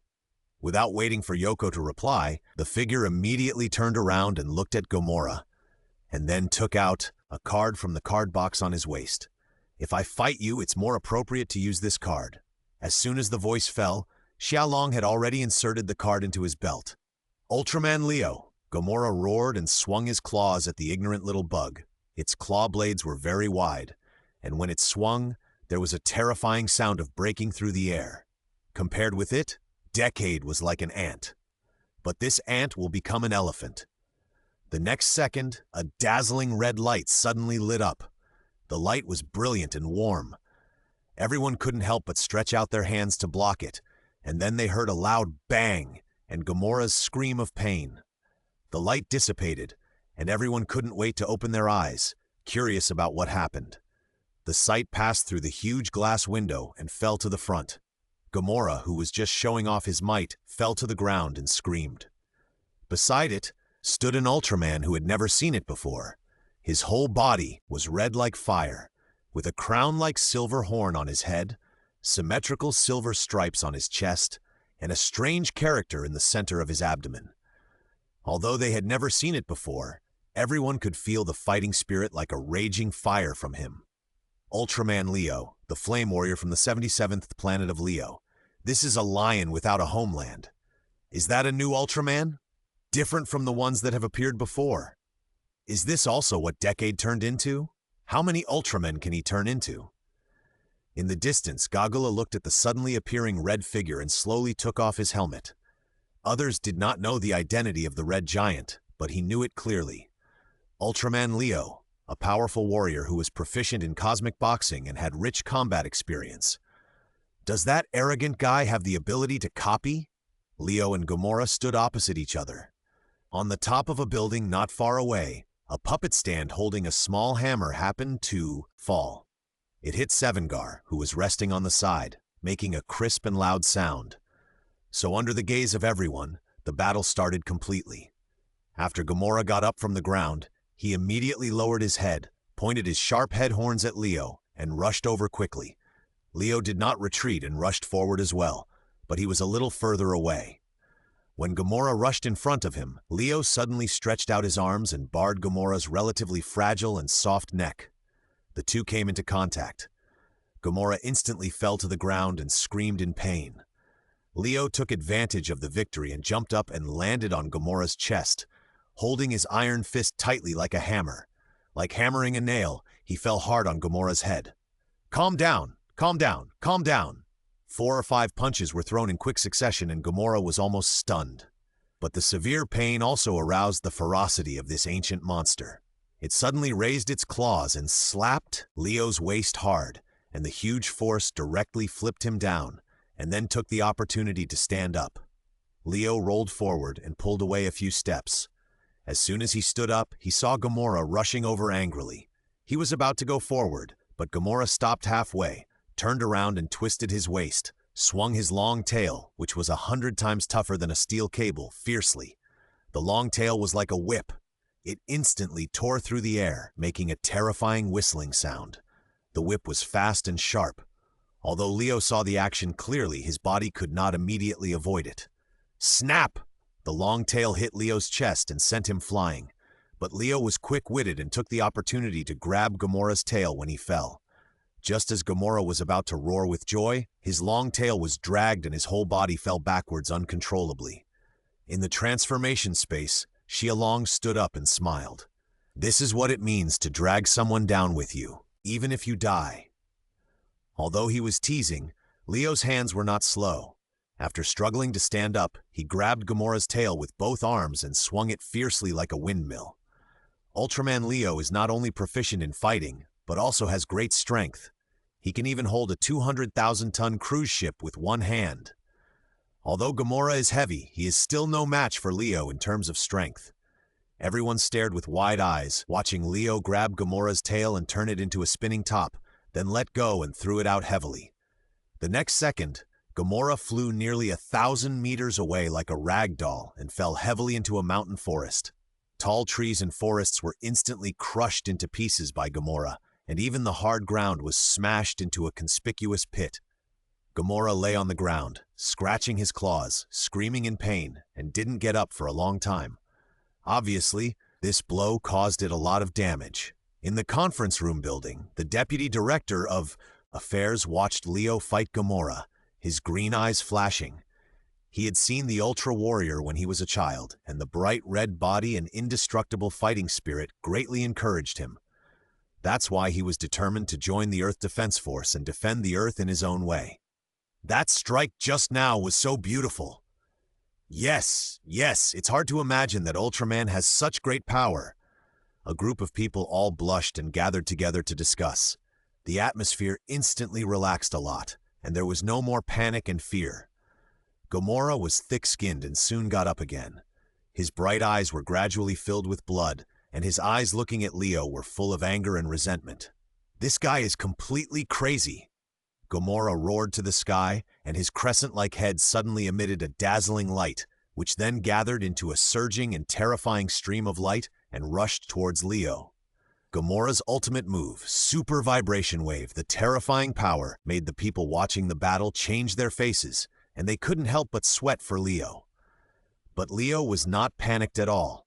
Without waiting for Yoko to reply, the figure immediately turned around and looked at Gamora, and then took out a card from the card box on his waist. If I fight you, it's more appropriate to use this card. As soon as the voice fell, Xia Long had already inserted the card into his belt. Ultraman Leo. Gamora roared and swung his claws at the ignorant little bug. Its claw blades were very wide, and when it swung, there was a terrifying sound of breaking through the air. Compared with it, Decade was like an ant. But this ant will become an elephant. The next second, a dazzling red light suddenly lit up. The light was brilliant and warm. Everyone couldn't help but stretch out their hands to block it, and then they heard a loud bang and Gamora's scream of pain. The light dissipated, and everyone couldn't wait to open their eyes, curious about what happened. The sight passed through the huge glass window and fell to the front. Gamora, who was just showing off his might, fell to the ground and screamed. Beside it stood an Ultraman who had never seen it before. His whole body was red like fire, with a crown-like silver horn on his head, symmetrical silver stripes on his chest, and a strange character in the center of his abdomen. Although they had never seen it before, everyone could feel the fighting spirit like a raging fire from him. Ultraman Leo, the flame warrior from the 77th planet of Leo. This is a lion without a homeland. Is that a new Ultraman? Different from the ones that have appeared before. Is this also what Decade turned into? How many Ultramen can he turn into? In the distance, Gagula looked at the suddenly appearing red figure and slowly took off his helmet. Others did not know the identity of the red giant, but he knew it clearly. Ultraman Leo, a powerful warrior who was proficient in cosmic boxing and had rich combat experience. Does that arrogant guy have the ability to copy? Leo and Gamora stood opposite each other. On the top of a building not far away, a puppet stand holding a small hammer happened to fall. It hit Sevenger, who was resting on the side, making a crisp and loud sound. So under the gaze of everyone, the battle started completely. After Gamora got up from the ground, he immediately lowered his head, pointed his sharp head horns at Leo, and rushed over quickly. Leo did not retreat and rushed forward as well, but he was a little further away. When Gamora rushed in front of him, Leo suddenly stretched out his arms and barred Gamora's relatively fragile and soft neck. The two came into contact. Gamora instantly fell to the ground and screamed in pain. Leo took advantage of the victory and jumped up and landed on Gamora's chest, holding his iron fist tightly like a hammer. Like hammering a nail, he fell hard on Gamora's head. "Calm down, calm down, calm down." 4 or 5 punches were thrown in quick succession and Gamora was almost stunned. But the severe pain also aroused the ferocity of this ancient monster. It suddenly raised its claws and slapped Leo's waist hard, and the huge force directly flipped him down, and then took the opportunity to stand up. Leo rolled forward and pulled away a few steps. As soon as he stood up, he saw Gamora rushing over angrily. He was about to go forward, but Gamora stopped halfway, turned around and twisted his waist, swung his long tail, which was 100 times tougher than a steel cable, fiercely. The long tail was like a whip. It instantly tore through the air, making a terrifying whistling sound. The whip was fast and sharp. Although Leo saw the action clearly, his body could not immediately avoid it. Snap! The long tail hit Leo's chest and sent him flying. But Leo was quick-witted and took the opportunity to grab Gamora's tail when he fell. Just as Gamora was about to roar with joy, his long tail was dragged and his whole body fell backwards uncontrollably. In the transformation space, Xia Long stood up and smiled. "This is what it means to drag someone down with you, even if you die." Although he was teasing, Leo's hands were not slow. After struggling to stand up, he grabbed Gamora's tail with both arms and swung it fiercely like a windmill. Ultraman Leo is not only proficient in fighting, but also has great strength. He can even hold a 200,000-ton cruise ship with one hand. Although Gamora is heavy, he is still no match for Leo in terms of strength. Everyone stared with wide eyes, watching Leo grab Gamora's tail and turn it into a spinning top, then let go and threw it out heavily. The next second, Gamora flew nearly 1,000 meters away like a rag doll and fell heavily into a mountain forest. Tall trees and forests were instantly crushed into pieces by Gamora, and even the hard ground was smashed into a conspicuous pit. Gamora lay on the ground, scratching his claws, screaming in pain, and didn't get up for a long time. Obviously, this blow caused it a lot of damage. In the conference room building, the deputy director of affairs watched Leo fight Gamora, his green eyes flashing. He had seen the Ultra Warrior when he was a child, and the bright red body and indestructible fighting spirit greatly encouraged him. That's why he was determined to join the Earth Defense Force and defend the Earth in his own way. That strike just now was so beautiful. Yes, it's hard to imagine that Ultraman has such great power. A group of people all blushed and gathered together to discuss. The atmosphere instantly relaxed a lot, and there was no more panic and fear. Gamora was thick-skinned and soon got up again. His bright eyes were gradually filled with blood, and his eyes looking at Leo were full of anger and resentment. "This guy is completely crazy." Gamora roared to the sky, and his crescent-like head suddenly emitted a dazzling light, which then gathered into a surging and terrifying stream of light and rushed towards Leo. Gamora's ultimate move, Super Vibration Wave, the terrifying power, made the people watching the battle change their faces, and they couldn't help but sweat for Leo. But Leo was not panicked at all.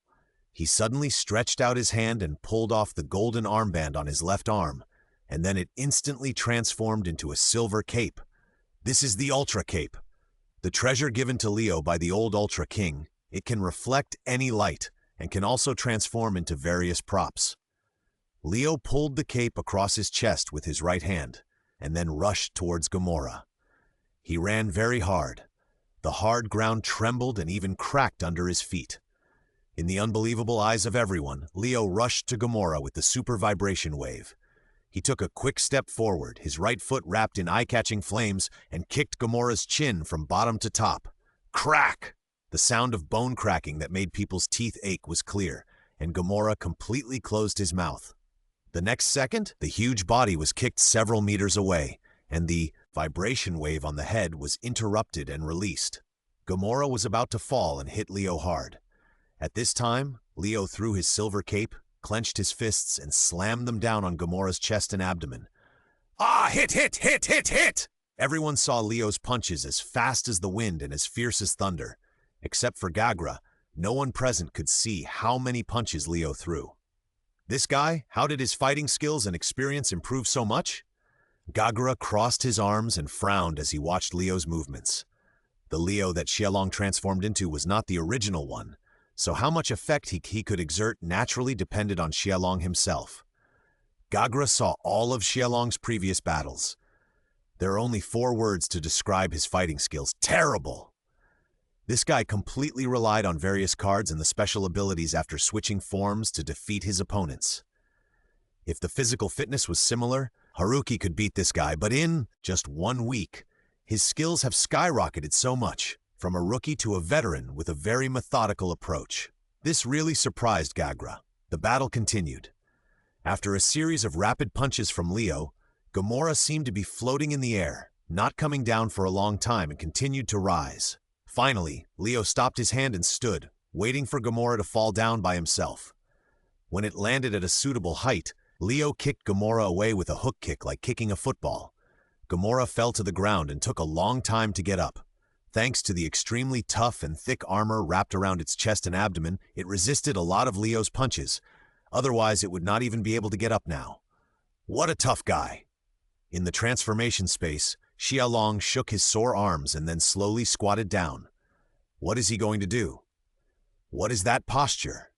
He suddenly stretched out his hand and pulled off the golden armband on his left arm, and then it instantly transformed into a silver cape. This is the Ultra Cape. The treasure given to Leo by the old Ultra King. It can reflect any light, and can also transform into various props. Leo pulled the cape across his chest with his right hand, and then rushed towards Gamora. He ran very hard. The hard ground trembled and even cracked under his feet. In the unbelievable eyes of everyone, Leo rushed to Gamora with the Super Vibration Wave. He took a quick step forward, his right foot wrapped in eye-catching flames, and kicked Gamora's chin from bottom to top. Crack! The sound of bone cracking that made people's teeth ache was clear, and Gamora completely closed his mouth. The next second, the huge body was kicked several meters away, and the vibration wave on the head was interrupted and released. Gamora was about to fall and hit Leo hard. At this time, Leo threw his silver cape, clenched his fists, and slammed them down on Gamora's chest and abdomen. Ah, hit! Everyone saw Leo's punches as fast as the wind and as fierce as thunder, Except for Gagra, no one present could see how many punches Leo threw. This guy, how did his fighting skills and experience improve so much? Gagra crossed his arms and frowned as he watched Leo's movements. The Leo that Xiaolong transformed into was not the original one, so how much effect he could exert naturally depended on Xiaolong himself. Gagra saw all of Xiaolong's previous battles. There are only 4 words to describe his fighting skills: terrible! This guy completely relied on various cards and the special abilities after switching forms to defeat his opponents. If the physical fitness was similar, Haruki could beat this guy, but in just 1 week, his skills have skyrocketed so much, from a rookie to a veteran with a very methodical approach. This really surprised Gagra. The battle continued. After a series of rapid punches from Leo, Gamora seemed to be floating in the air, not coming down for a long time, and continued to rise. Finally, Leo stopped his hand and stood, waiting for Gamora to fall down by himself. When it landed at a suitable height, Leo kicked Gamora away with a hook kick like kicking a football. Gamora fell to the ground and took a long time to get up. Thanks to the extremely tough and thick armor wrapped around its chest and abdomen, it resisted a lot of Leo's punches. Otherwise, it would not even be able to get up now. What a tough guy! In the transformation space, Xiaolong shook his sore arms and then slowly squatted down. What is he going to do? What is that posture?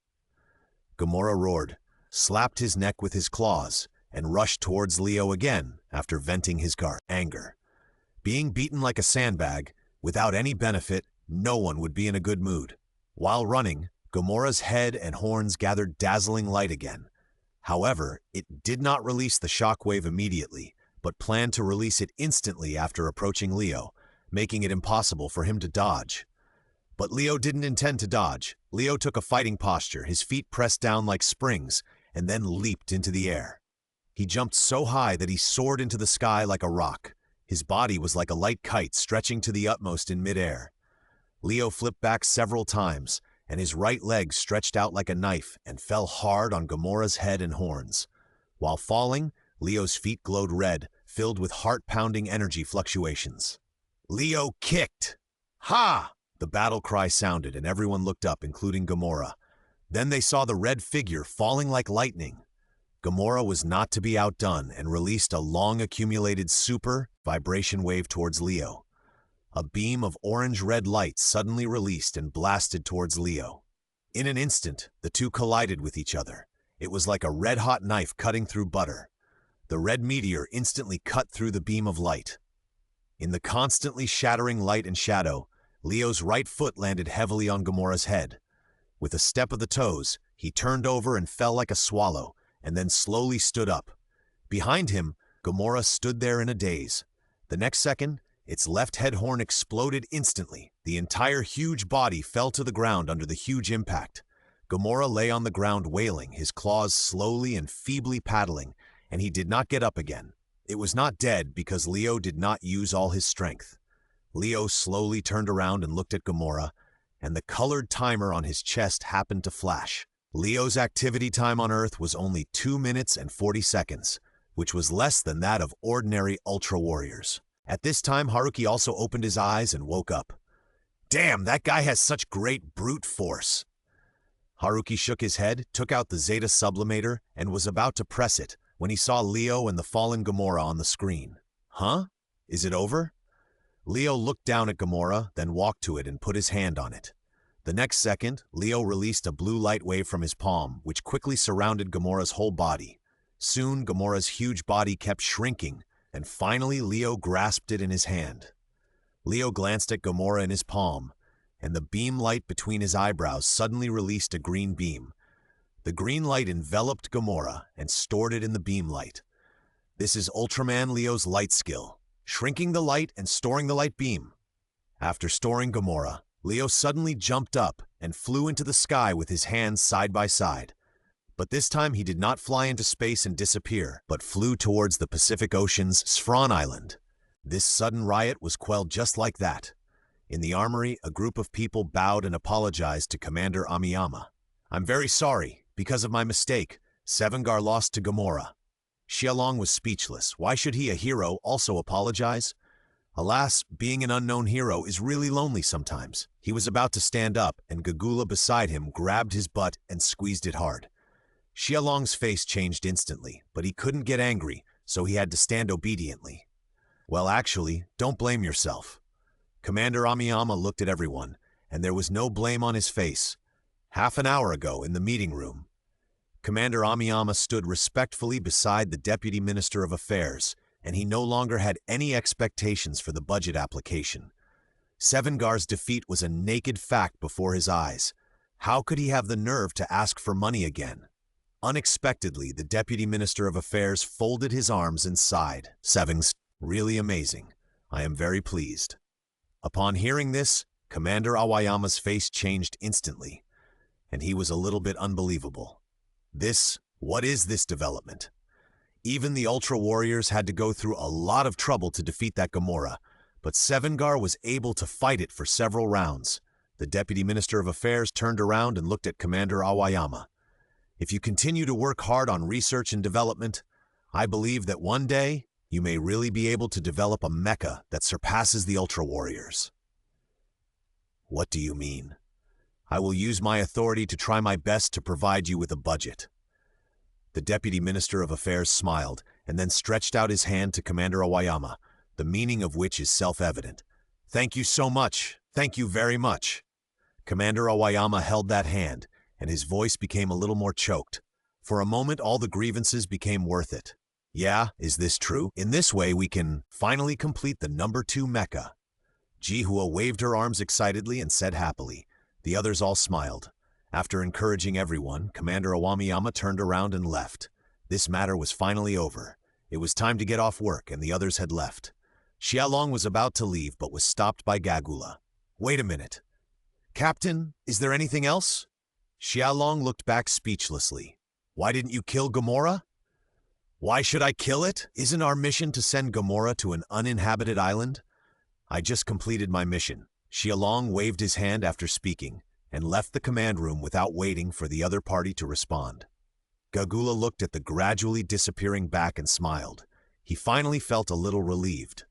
Gamora roared, slapped his neck with his claws, and rushed towards Leo again after venting his anger. Being beaten like a sandbag, without any benefit, no one would be in a good mood. While running, Gamora's head and horns gathered dazzling light again. However, it did not release the shockwave immediately, but planned to release it instantly after approaching Leo, making it impossible for him to dodge. But Leo didn't intend to dodge. Leo took a fighting posture, his feet pressed down like springs, and then leaped into the air. He jumped so high that he soared into the sky like a rock. His body was like a light kite stretching to the utmost in midair. Leo flipped back several times, and his right leg stretched out like a knife and fell hard on Gamora's head and horns. While falling, Leo's feet glowed red, filled with heart-pounding energy fluctuations. Leo kicked! Ha! The battle cry sounded, and everyone looked up, including Gamora. Then they saw the red figure falling like lightning. Gamora was not to be outdone and released a long-accumulated super vibration wave towards Leo. A beam of orange-red light suddenly released and blasted towards Leo. In an instant, the two collided with each other. It was like a red-hot knife cutting through butter. The red meteor instantly cut through the beam of light. In the constantly shattering light and shadow, Leo's right foot landed heavily on Gamora's head. With a step of the toes, he turned over and fell like a swallow, and then slowly stood up. Behind him, Gamora stood there in a daze. The next second, its left head horn exploded instantly. The entire huge body fell to the ground under the huge impact. Gamora lay on the ground wailing, his claws slowly and feebly paddling, and he did not get up again. It was not dead because Leo did not use all his strength. Leo slowly turned around and looked at Gamora, and the colored timer on his chest happened to flash. Leo's activity time on Earth was only 2 minutes and 40 seconds, which was less than that of ordinary Ultra Warriors. At this time, Haruki also opened his eyes and woke up. Damn, that guy has such great brute force. Haruki shook his head, took out the Zeta Sublimator, and was about to press it when he saw Leo and the fallen Gamora on the screen. Huh? Is it over? Leo looked down at Gamora, then walked to it and put his hand on it. The next second, Leo released a blue light wave from his palm, which quickly surrounded Gamora's whole body. Soon, Gamora's huge body kept shrinking, and finally Leo grasped it in his hand. Leo glanced at Gamora in his palm, and the beam light between his eyebrows suddenly released a green beam. The green light enveloped Gamora and stored it in the beam light. This is Ultraman Leo's light skill, shrinking the light and storing the light beam. After storing Gamora, Leo suddenly jumped up and flew into the sky with his hands side by side. But this time he did not fly into space and disappear, but flew towards the Pacific Ocean's Sfron Island. This sudden riot was quelled just like that. In the armory, a group of people bowed and apologized to Commander Amiyama. I'm very sorry. Because of my mistake, Sevengar lost to Gamora. Xiaolong was speechless. Why should he, a hero, also apologize? Alas, being an unknown hero is really lonely sometimes. He was about to stand up, and Gagula beside him grabbed his butt and squeezed it hard. Xiaolong's face changed instantly, but he couldn't get angry, so he had to stand obediently. Well, actually, don't blame yourself. Commander Amiyama looked at everyone, and there was no blame on his face. Half an hour ago, in the meeting room, Commander Amiyama stood respectfully beside the Deputy Minister of Affairs, and he no longer had any expectations for the budget application. Sevengar's defeat was a naked fact before his eyes. How could he have the nerve to ask for money again? Unexpectedly, the Deputy Minister of Affairs folded his arms and sighed. Sevens, really amazing. I am very pleased. Upon hearing this, Commander Awayama's face changed instantly, and he was a little bit unbelievable. What is this development? Even the Ultra Warriors had to go through a lot of trouble to defeat that Gamora, but Sevengar was able to fight it for several rounds. The Deputy Minister of Affairs turned around and looked at Commander Awayama. If you continue to work hard on research and development, I believe that one day you may really be able to develop a mecha that surpasses the Ultra Warriors. What do you mean? I will use my authority to try my best to provide you with a budget. The Deputy Minister of Affairs smiled and then stretched out his hand to Commander Awayama, the meaning of which is self-evident. Thank you so much. Thank you very much. Commander Awayama held that hand, and his voice became a little more choked. For a moment, all the grievances became worth it. Yeah, is this true? In this way, we can finally complete the number 2 mecha. Jihua waved her arms excitedly and said happily. The others all smiled. After encouraging everyone, Commander Awamiyama turned around and left. This matter was finally over. It was time to get off work, and the others had left. Xiaolong was about to leave, but was stopped by Gagula. Wait a minute. Captain, is there anything else? Xiaolong looked back speechlessly. Why didn't you kill Gamora? Why should I kill it? Isn't our mission to send Gamora to an uninhabited island? I just completed my mission. Xiaolong waved his hand after speaking, and left the command room without waiting for the other party to respond. Gagula looked at the gradually disappearing back and smiled. He finally felt a little relieved.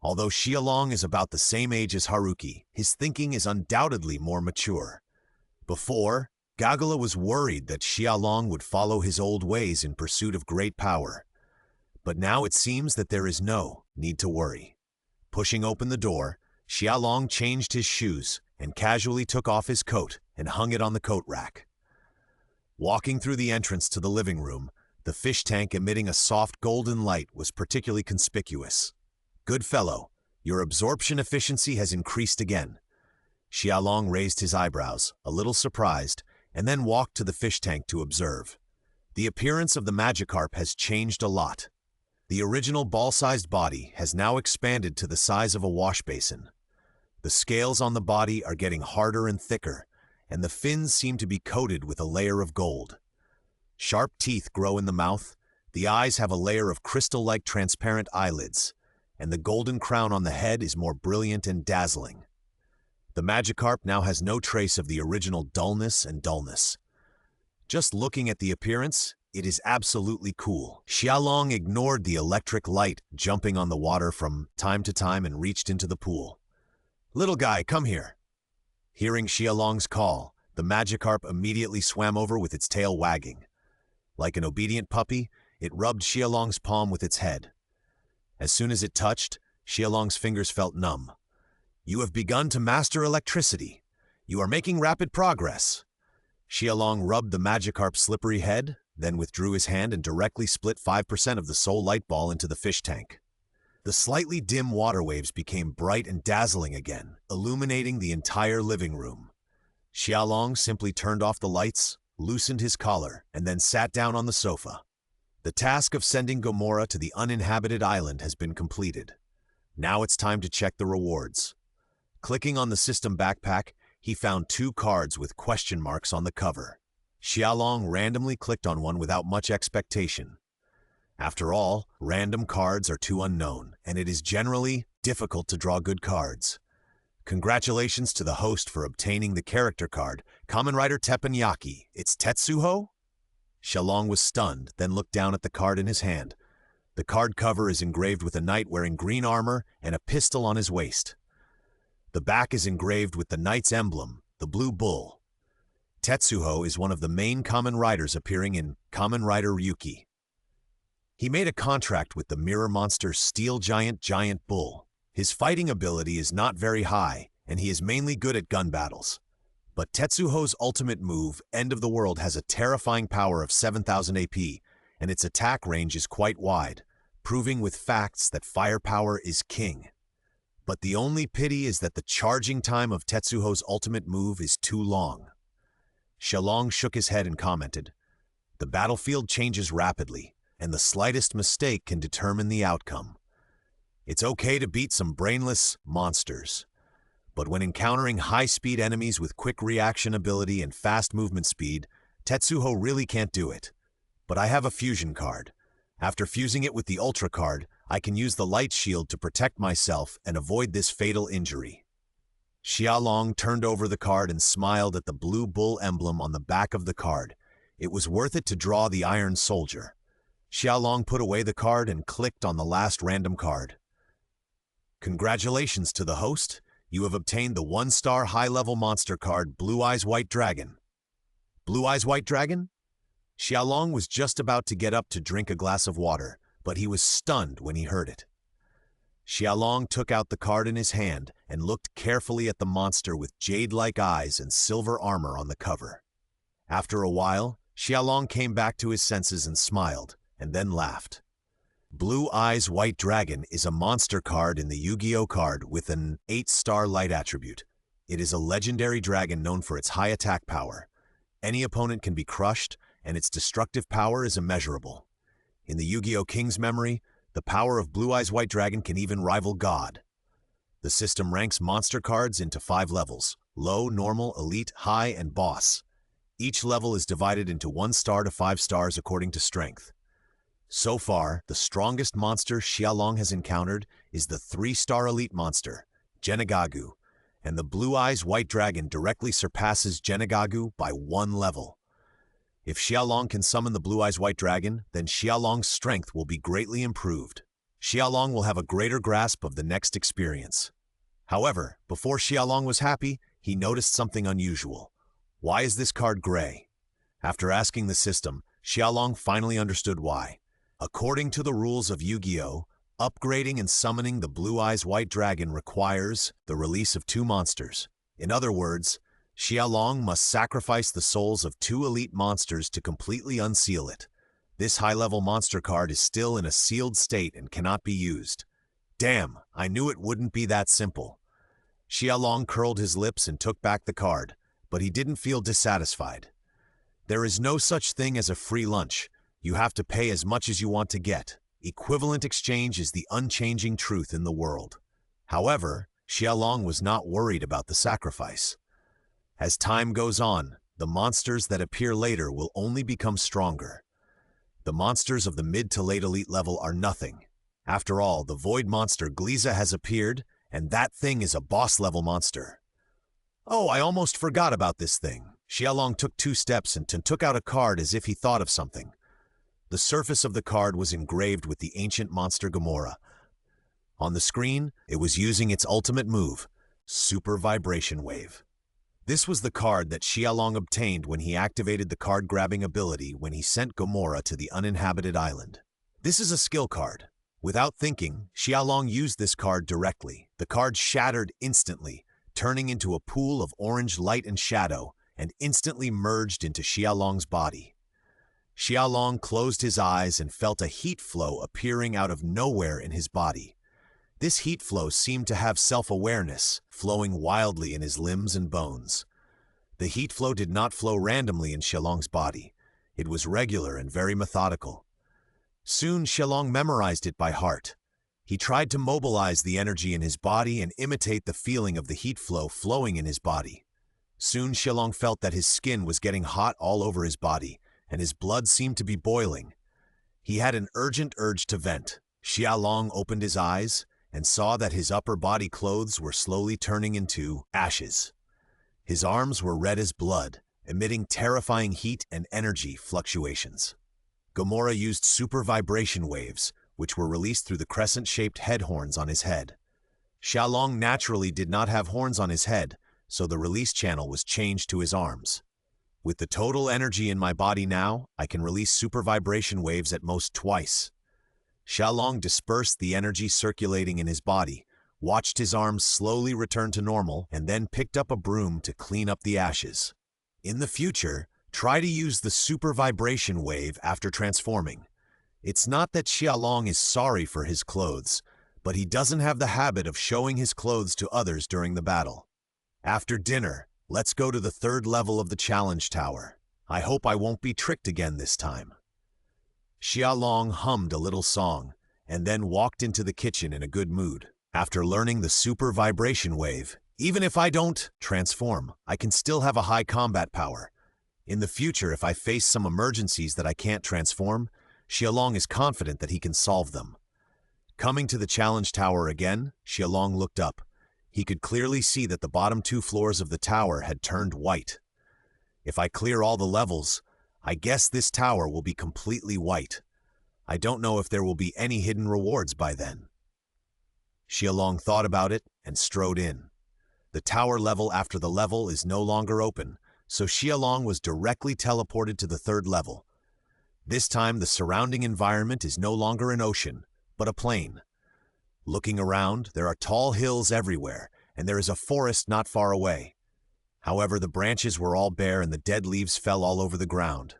Although Xiaolong is about the same age as Haruki, his thinking is undoubtedly more mature. Before, Gagula was worried that Xiaolong would follow his old ways in pursuit of great power. But now it seems that there is no need to worry. Pushing open the door, Xiaolong changed his shoes and casually took off his coat and hung it on the coat rack. Walking through the entrance to the living room, the fish tank emitting a soft golden light was particularly conspicuous. Good fellow, your absorption efficiency has increased again. Xiaolong raised his eyebrows, a little surprised, and then walked to the fish tank to observe. The appearance of the Magikarp has changed a lot. The original ball-sized body has now expanded to the size of a wash basin. The scales on the body are getting harder and thicker, and the fins seem to be coated with a layer of gold. Sharp teeth grow in the mouth, the eyes have a layer of crystal-like transparent eyelids, and the golden crown on the head is more brilliant and dazzling. The Magikarp now has no trace of the original dullness and dullness. Just looking at the appearance, it is absolutely cool. Xiaolong ignored the electric light jumping on the water from time to time and reached into the pool. Little guy, come here. Hearing Xiaolong's call, the Magikarp immediately swam over with its tail wagging. Like an obedient puppy, it rubbed Xiaolong's palm with its head. As soon as it touched, Xiaolong's fingers felt numb. You have begun to master electricity. You are making rapid progress. Xiaolong rubbed the Magikarp's slippery head, then withdrew his hand and directly split 5% of the soul light ball into the fish tank. The slightly dim water waves became bright and dazzling again, illuminating the entire living room. Xiaolong simply turned off the lights, loosened his collar, and then sat down on the sofa. The task of sending Gamora to the uninhabited island has been completed. Now it's time to check the rewards. Clicking on the system backpack, he found 2 cards with question marks on the cover. Xiaolong randomly clicked on one without much expectation. After all, random cards are too unknown, and it is generally difficult to draw good cards. Congratulations to the host for obtaining the character card, Kamen Rider Teppanyaki. It's Tetsuho? Xiaolong was stunned, then looked down at the card in his hand. The card cover is engraved with a knight wearing green armor and a pistol on his waist. The back is engraved with the knight's emblem, the blue bull. Tetsuho is one of the main Kamen Riders appearing in Kamen Rider Ryuki. He made a contract with the mirror monster Steel Giant Bull. His fighting ability is not very high, and he is mainly good at gun battles. But Tetsuho's ultimate move, End of the World, has a terrifying power of 7,000 AP, and its attack range is quite wide, proving with facts that firepower is king. But the only pity is that the charging time of Tetsuho's ultimate move is too long. Xiaolong shook his head and commented, "The battlefield changes rapidly, and the slightest mistake can determine the outcome. It's okay to beat some brainless monsters, but when encountering high-speed enemies with quick reaction ability and fast movement speed, Tetsuho really can't do it. But I have a fusion card. After fusing it with the Ultra card, I can use the light shield to protect myself and avoid this fatal injury." Xiaolong turned over the card and smiled at the blue bull emblem on the back of the card. It was worth it to draw the Iron Soldier. Xiaolong put away the card and clicked on the last random card. "Congratulations to the host. You have obtained the 1-star high-level monster card, Blue Eyes White Dragon." Blue Eyes White Dragon? Xiaolong was just about to get up to drink a glass of water, but he was stunned when he heard it. Xiaolong took out the card in his hand and looked carefully at the monster with jade-like eyes and silver armor on the cover. After a while, Xiaolong came back to his senses and smiled, and then laughed. Blue Eyes White Dragon is a monster card in the Yu-Gi-Oh card with an 8-star light attribute. It is a legendary dragon known for its high attack power. Any opponent can be crushed, and its destructive power is immeasurable. In the Yu-Gi-Oh King's memory, the power of Blue Eyes White Dragon can even rival God. The system ranks monster cards into 5 levels: low, normal, elite, high, and boss. Each level is divided into 1 star to 5 stars according to strength. So far, the strongest monster Xiaolong has encountered is the 3-star elite monster, Genagagu, and the Blue Eyes White Dragon directly surpasses Genagagu by 1 level. If Xiaolong can summon the Blue Eyes White Dragon, then Xiaolong's strength will be greatly improved. Xiaolong will have a greater grasp of the next experience. However, before Xiaolong was happy, he noticed something unusual. Why is this card gray? After asking the system, Xiaolong finally understood why. According to the rules of Yu-Gi-Oh, upgrading and summoning the Blue Eyes White Dragon requires the release of 2 monsters. In other words, Xiaolong must sacrifice the souls of 2 elite monsters to completely unseal it. This high-level monster card is still in a sealed state and cannot be used. Damn, I knew it wouldn't be that simple. Xiaolong curled his lips and took back the card, but he didn't feel dissatisfied. There is no such thing as a free lunch. You have to pay as much as you want to get. Equivalent exchange is the unchanging truth in the world. However, Xiaolong was not worried about the sacrifice. As time goes on, the monsters that appear later will only become stronger. The monsters of the mid to late elite level are nothing. After all, the void monster Gliza has appeared, and that thing is a boss-level monster. Oh, I almost forgot about this thing. Xiaolong took 2 steps and took out a card as if he thought of something. The surface of the card was engraved with the ancient monster Gamora. On the screen, it was using its ultimate move, Super Vibration Wave. This was the card that Xiaolong obtained when he activated the card-grabbing ability when he sent Gamora to the uninhabited island. This is a skill card. Without thinking, Xiaolong used this card directly. The card shattered instantly, turning into a pool of orange light and shadow, and instantly merged into Xiaolong's body. Xiaolong closed his eyes and felt a heat flow appearing out of nowhere in his body. This heat flow seemed to have self-awareness, flowing wildly in his limbs and bones. The heat flow did not flow randomly in Xiaolong's body. It was regular and very methodical. Soon Xiaolong memorized it by heart. He tried to mobilize the energy in his body and imitate the feeling of the heat flow flowing in his body. Soon Xiaolong felt that his skin was getting hot all over his body, and his blood seemed to be boiling. He had an urgent urge to vent. Xiaolong opened his eyes and saw that his upper body clothes were slowly turning into ashes. His arms were red as blood, emitting terrifying heat and energy fluctuations. Gamora used super vibration waves, which were released through the crescent-shaped head horns on his head. Xiaolong naturally did not have horns on his head, so the release channel was changed to his arms. With the total energy in my body now, I can release super vibration waves at most twice. Xiaolong dispersed the energy circulating in his body, watched his arms slowly return to normal, and then picked up a broom to clean up the ashes. In the future, try to use the super vibration wave after transforming. It's not that Xiaolong is sorry for his clothes, but he doesn't have the habit of showing his clothes to others during the battle. After dinner, let's go to the third level of the challenge tower. I hope I won't be tricked again this time. Xiaolong hummed a little song, and then walked into the kitchen in a good mood. After learning the super vibration wave, even if I don't transform, I can still have a high combat power. In the future, if I face some emergencies that I can't transform, Xiaolong is confident that he can solve them. Coming to the challenge tower again, Xiaolong looked up. He could clearly see that the bottom 2 floors of the tower had turned white. If I clear all the levels, I guess this tower will be completely white. I don't know if there will be any hidden rewards by then. Xiaolong thought about it and strode in. The tower level after the level is no longer open, so Xiaolong was directly teleported to the third level. This time the surrounding environment is no longer an ocean, but a plain. Looking around, there are tall hills everywhere, and there is a forest not far away. However, the branches were all bare and the dead leaves fell all over the ground.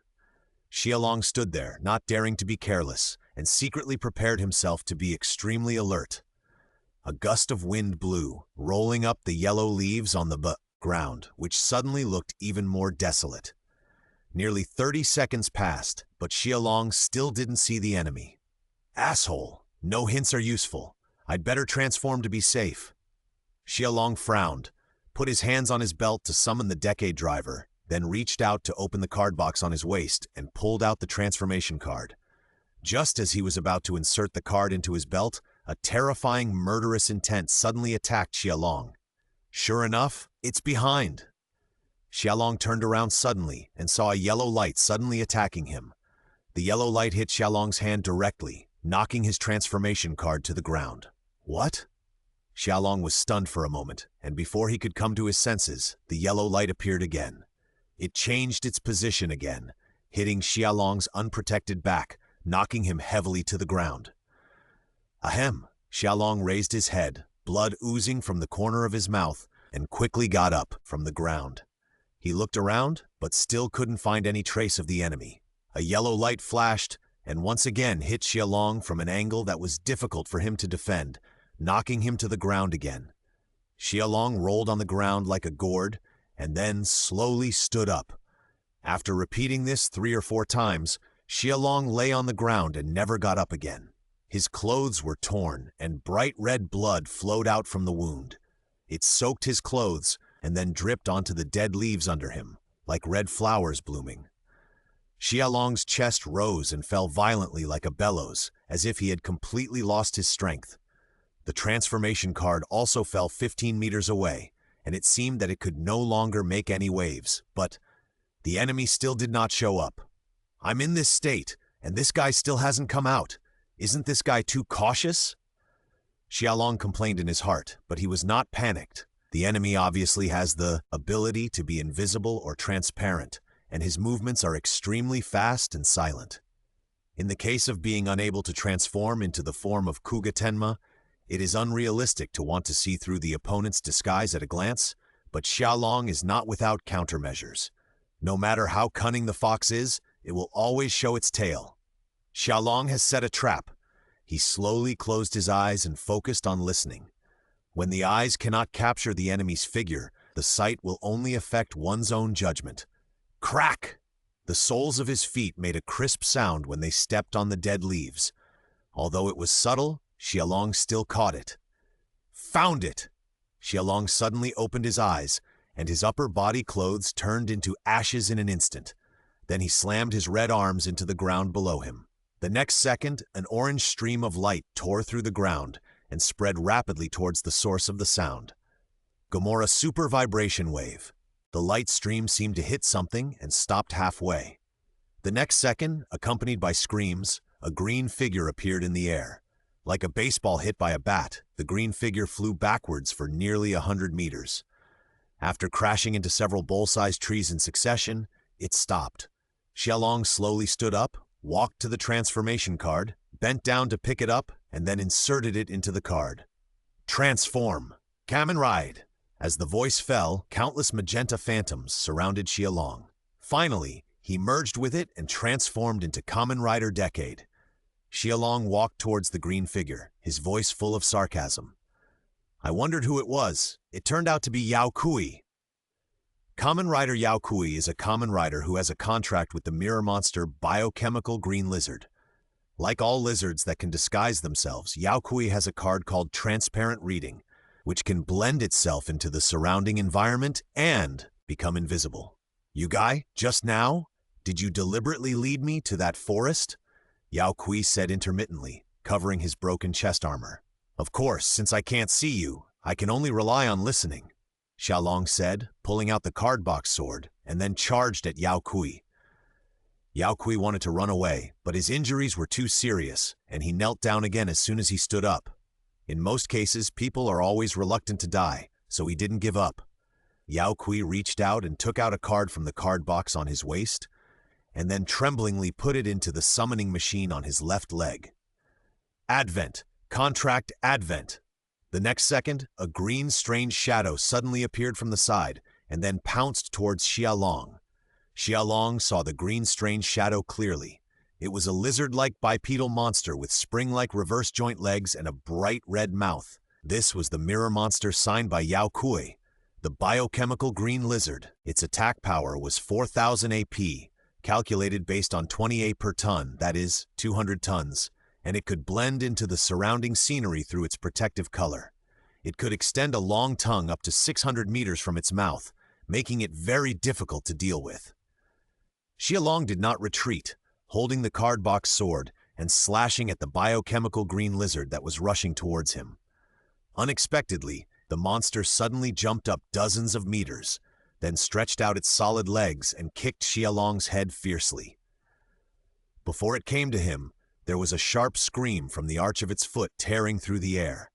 Xiaolong stood there, not daring to be careless, and secretly prepared himself to be extremely alert. A gust of wind blew, rolling up the yellow leaves on the ground, which suddenly looked even more desolate. Nearly 30 seconds passed, but Xiaolong still didn't see the enemy. Asshole! No hints are useful. I'd better transform to be safe. Xiaolong frowned, put his hands on his belt to summon the Decade Driver, then reached out to open the card box on his waist and pulled out the transformation card. Just as he was about to insert the card into his belt, a terrifying, murderous intent suddenly attacked Xiaolong. Sure enough, it's behind. Xiaolong turned around suddenly and saw a yellow light suddenly attacking him. The yellow light hit Xiaolong's hand directly, knocking his transformation card to the ground. What? Xiaolong was stunned for a moment, and before he could come to his senses, the yellow light appeared again. It changed its position again, hitting Xiaolong's unprotected back, knocking him heavily to the ground. Ahem! Xiaolong raised his head, blood oozing from the corner of his mouth, and quickly got up from the ground. He looked around, but still couldn't find any trace of the enemy. A yellow light flashed, and once again hit Xiaolong from an angle that was difficult for him to defend, knocking him to the ground again. Xiaolong rolled on the ground like a gourd, and then slowly stood up. After repeating this 3 or 4 times, Xiaolong lay on the ground and never got up again. His clothes were torn, and bright red blood flowed out from the wound. It soaked his clothes, and then dripped onto the dead leaves under him, like red flowers blooming. Xiaolong's chest rose and fell violently like a bellows, as if he had completely lost his strength. The transformation card also fell 15 meters away, and it seemed that it could no longer make any waves, but the enemy still did not show up. I'm in this state, and this guy still hasn't come out. Isn't this guy too cautious? Xiaolong complained in his heart, but he was not panicked. The enemy obviously has the ability to be invisible or transparent, and his movements are extremely fast and silent. In the case of being unable to transform into the form of Kuga Tenma, it is unrealistic to want to see through the opponent's disguise at a glance, but Xiaolong is not without countermeasures. No matter how cunning the fox is, it will always show its tail. Xiaolong has set a trap. He slowly closed his eyes and focused on listening. When the eyes cannot capture the enemy's figure, the sight will only affect one's own judgment. Crack! The soles of his feet made a crisp sound when they stepped on the dead leaves. Although it was subtle, Xiaolong still caught it. Found it! Xiaolong suddenly opened his eyes, and his upper body clothes turned into ashes in an instant. Then he slammed his red arms into the ground below him. The next second, an orange stream of light tore through the ground and spread rapidly towards the source of the sound. Gamora Super Vibration Wave. The light stream seemed to hit something and stopped halfway. The next second, accompanied by screams, a green figure appeared in the air. Like a baseball hit by a bat, the green figure flew backwards for nearly 100 meters. After crashing into several bowl-sized trees in succession, it stopped. Xiaolong slowly stood up, walked to the transformation card, bent down to pick it up, and then inserted it into the card. Transform! Kamen Ride! As the voice fell, countless magenta phantoms surrounded Xiaolong. Finally, he merged with it and transformed into Kamen Rider Decade. Xiaolong walked towards the green figure, his voice full of sarcasm. I wondered who it was. It turned out to be Yao Kui. Kamen Rider Yao Kui is a Kamen Rider who has a contract with the mirror monster Biochemical Green Lizard. Like all lizards that can disguise themselves, Yao Kui has a card called Transparent Reading, which can blend itself into the surrounding environment and become invisible. You guy, just now, did you deliberately lead me to that forest? Yao Kui said intermittently, covering his broken chest armor. Of course, since I can't see you, I can only rely on listening, Xiaolong said, pulling out the card box sword, and then charged at Yao Kui. Yao Kui wanted to run away, but his injuries were too serious, and he knelt down again as soon as he stood up. In most cases, people are always reluctant to die, so he didn't give up. Yao Kui reached out and took out a card from the card box on his waist, and then tremblingly put it into the summoning machine on his left leg. Advent! Contract Advent! The next second, a green strange shadow suddenly appeared from the side, and then pounced towards Xiaolong. Xiaolong saw the green strange shadow clearly. It was a lizard-like bipedal monster with spring-like reverse joint legs and a bright red mouth. This was the mirror monster signed by Yao Kui, the biochemical green lizard. Its attack power was 4,000 AP, calculated based on 28 per ton, that is, 200 tons, and it could blend into the surrounding scenery through its protective color. It could extend a long tongue up to 600 meters from its mouth, making it very difficult to deal with. Xiaolong did not retreat, holding the card box sword and slashing at the biochemical green lizard that was rushing towards him. Unexpectedly, the monster suddenly jumped up dozens of meters, then stretched out its solid legs and kicked Xiaolong's head fiercely. Before it came to him, there was a sharp scream from the arch of its foot tearing through the air.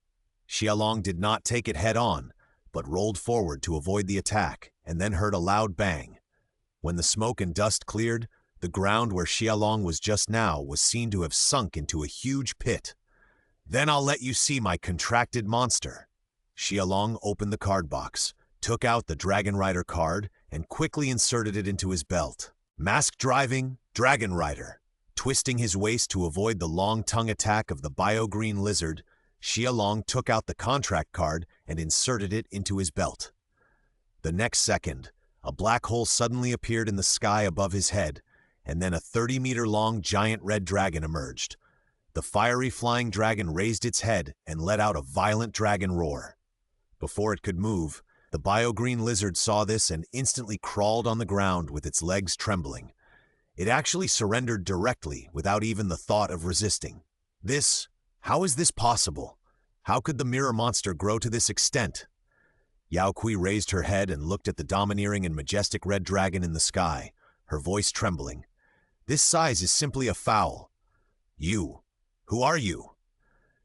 Xiaolong did not take it head-on, but rolled forward to avoid the attack, and then heard a loud bang. When the smoke and dust cleared, the ground where Xiaolong was just now was seen to have sunk into a huge pit. Then I'll let you see my contracted monster. Xiaolong opened the card box, took out the Dragon Rider card, and quickly inserted it into his belt. Mask-driving Dragon Rider. Twisting his waist to avoid the long tongue attack of the bio-green lizard, Xiaolong took out the contract card and inserted it into his belt. The next second, a black hole suddenly appeared in the sky above his head, and then a 30-meter-long giant red dragon emerged. The fiery flying dragon raised its head and let out a violent dragon roar. Before it could move, the bio-green lizard saw this and instantly crawled on the ground with its legs trembling. It actually surrendered directly without even the thought of resisting. How is this possible? How could the mirror monster grow to this extent? Yao Kui raised her head and looked at the domineering and majestic red dragon in the sky, her voice trembling. This size is simply a foul. You. Who are you?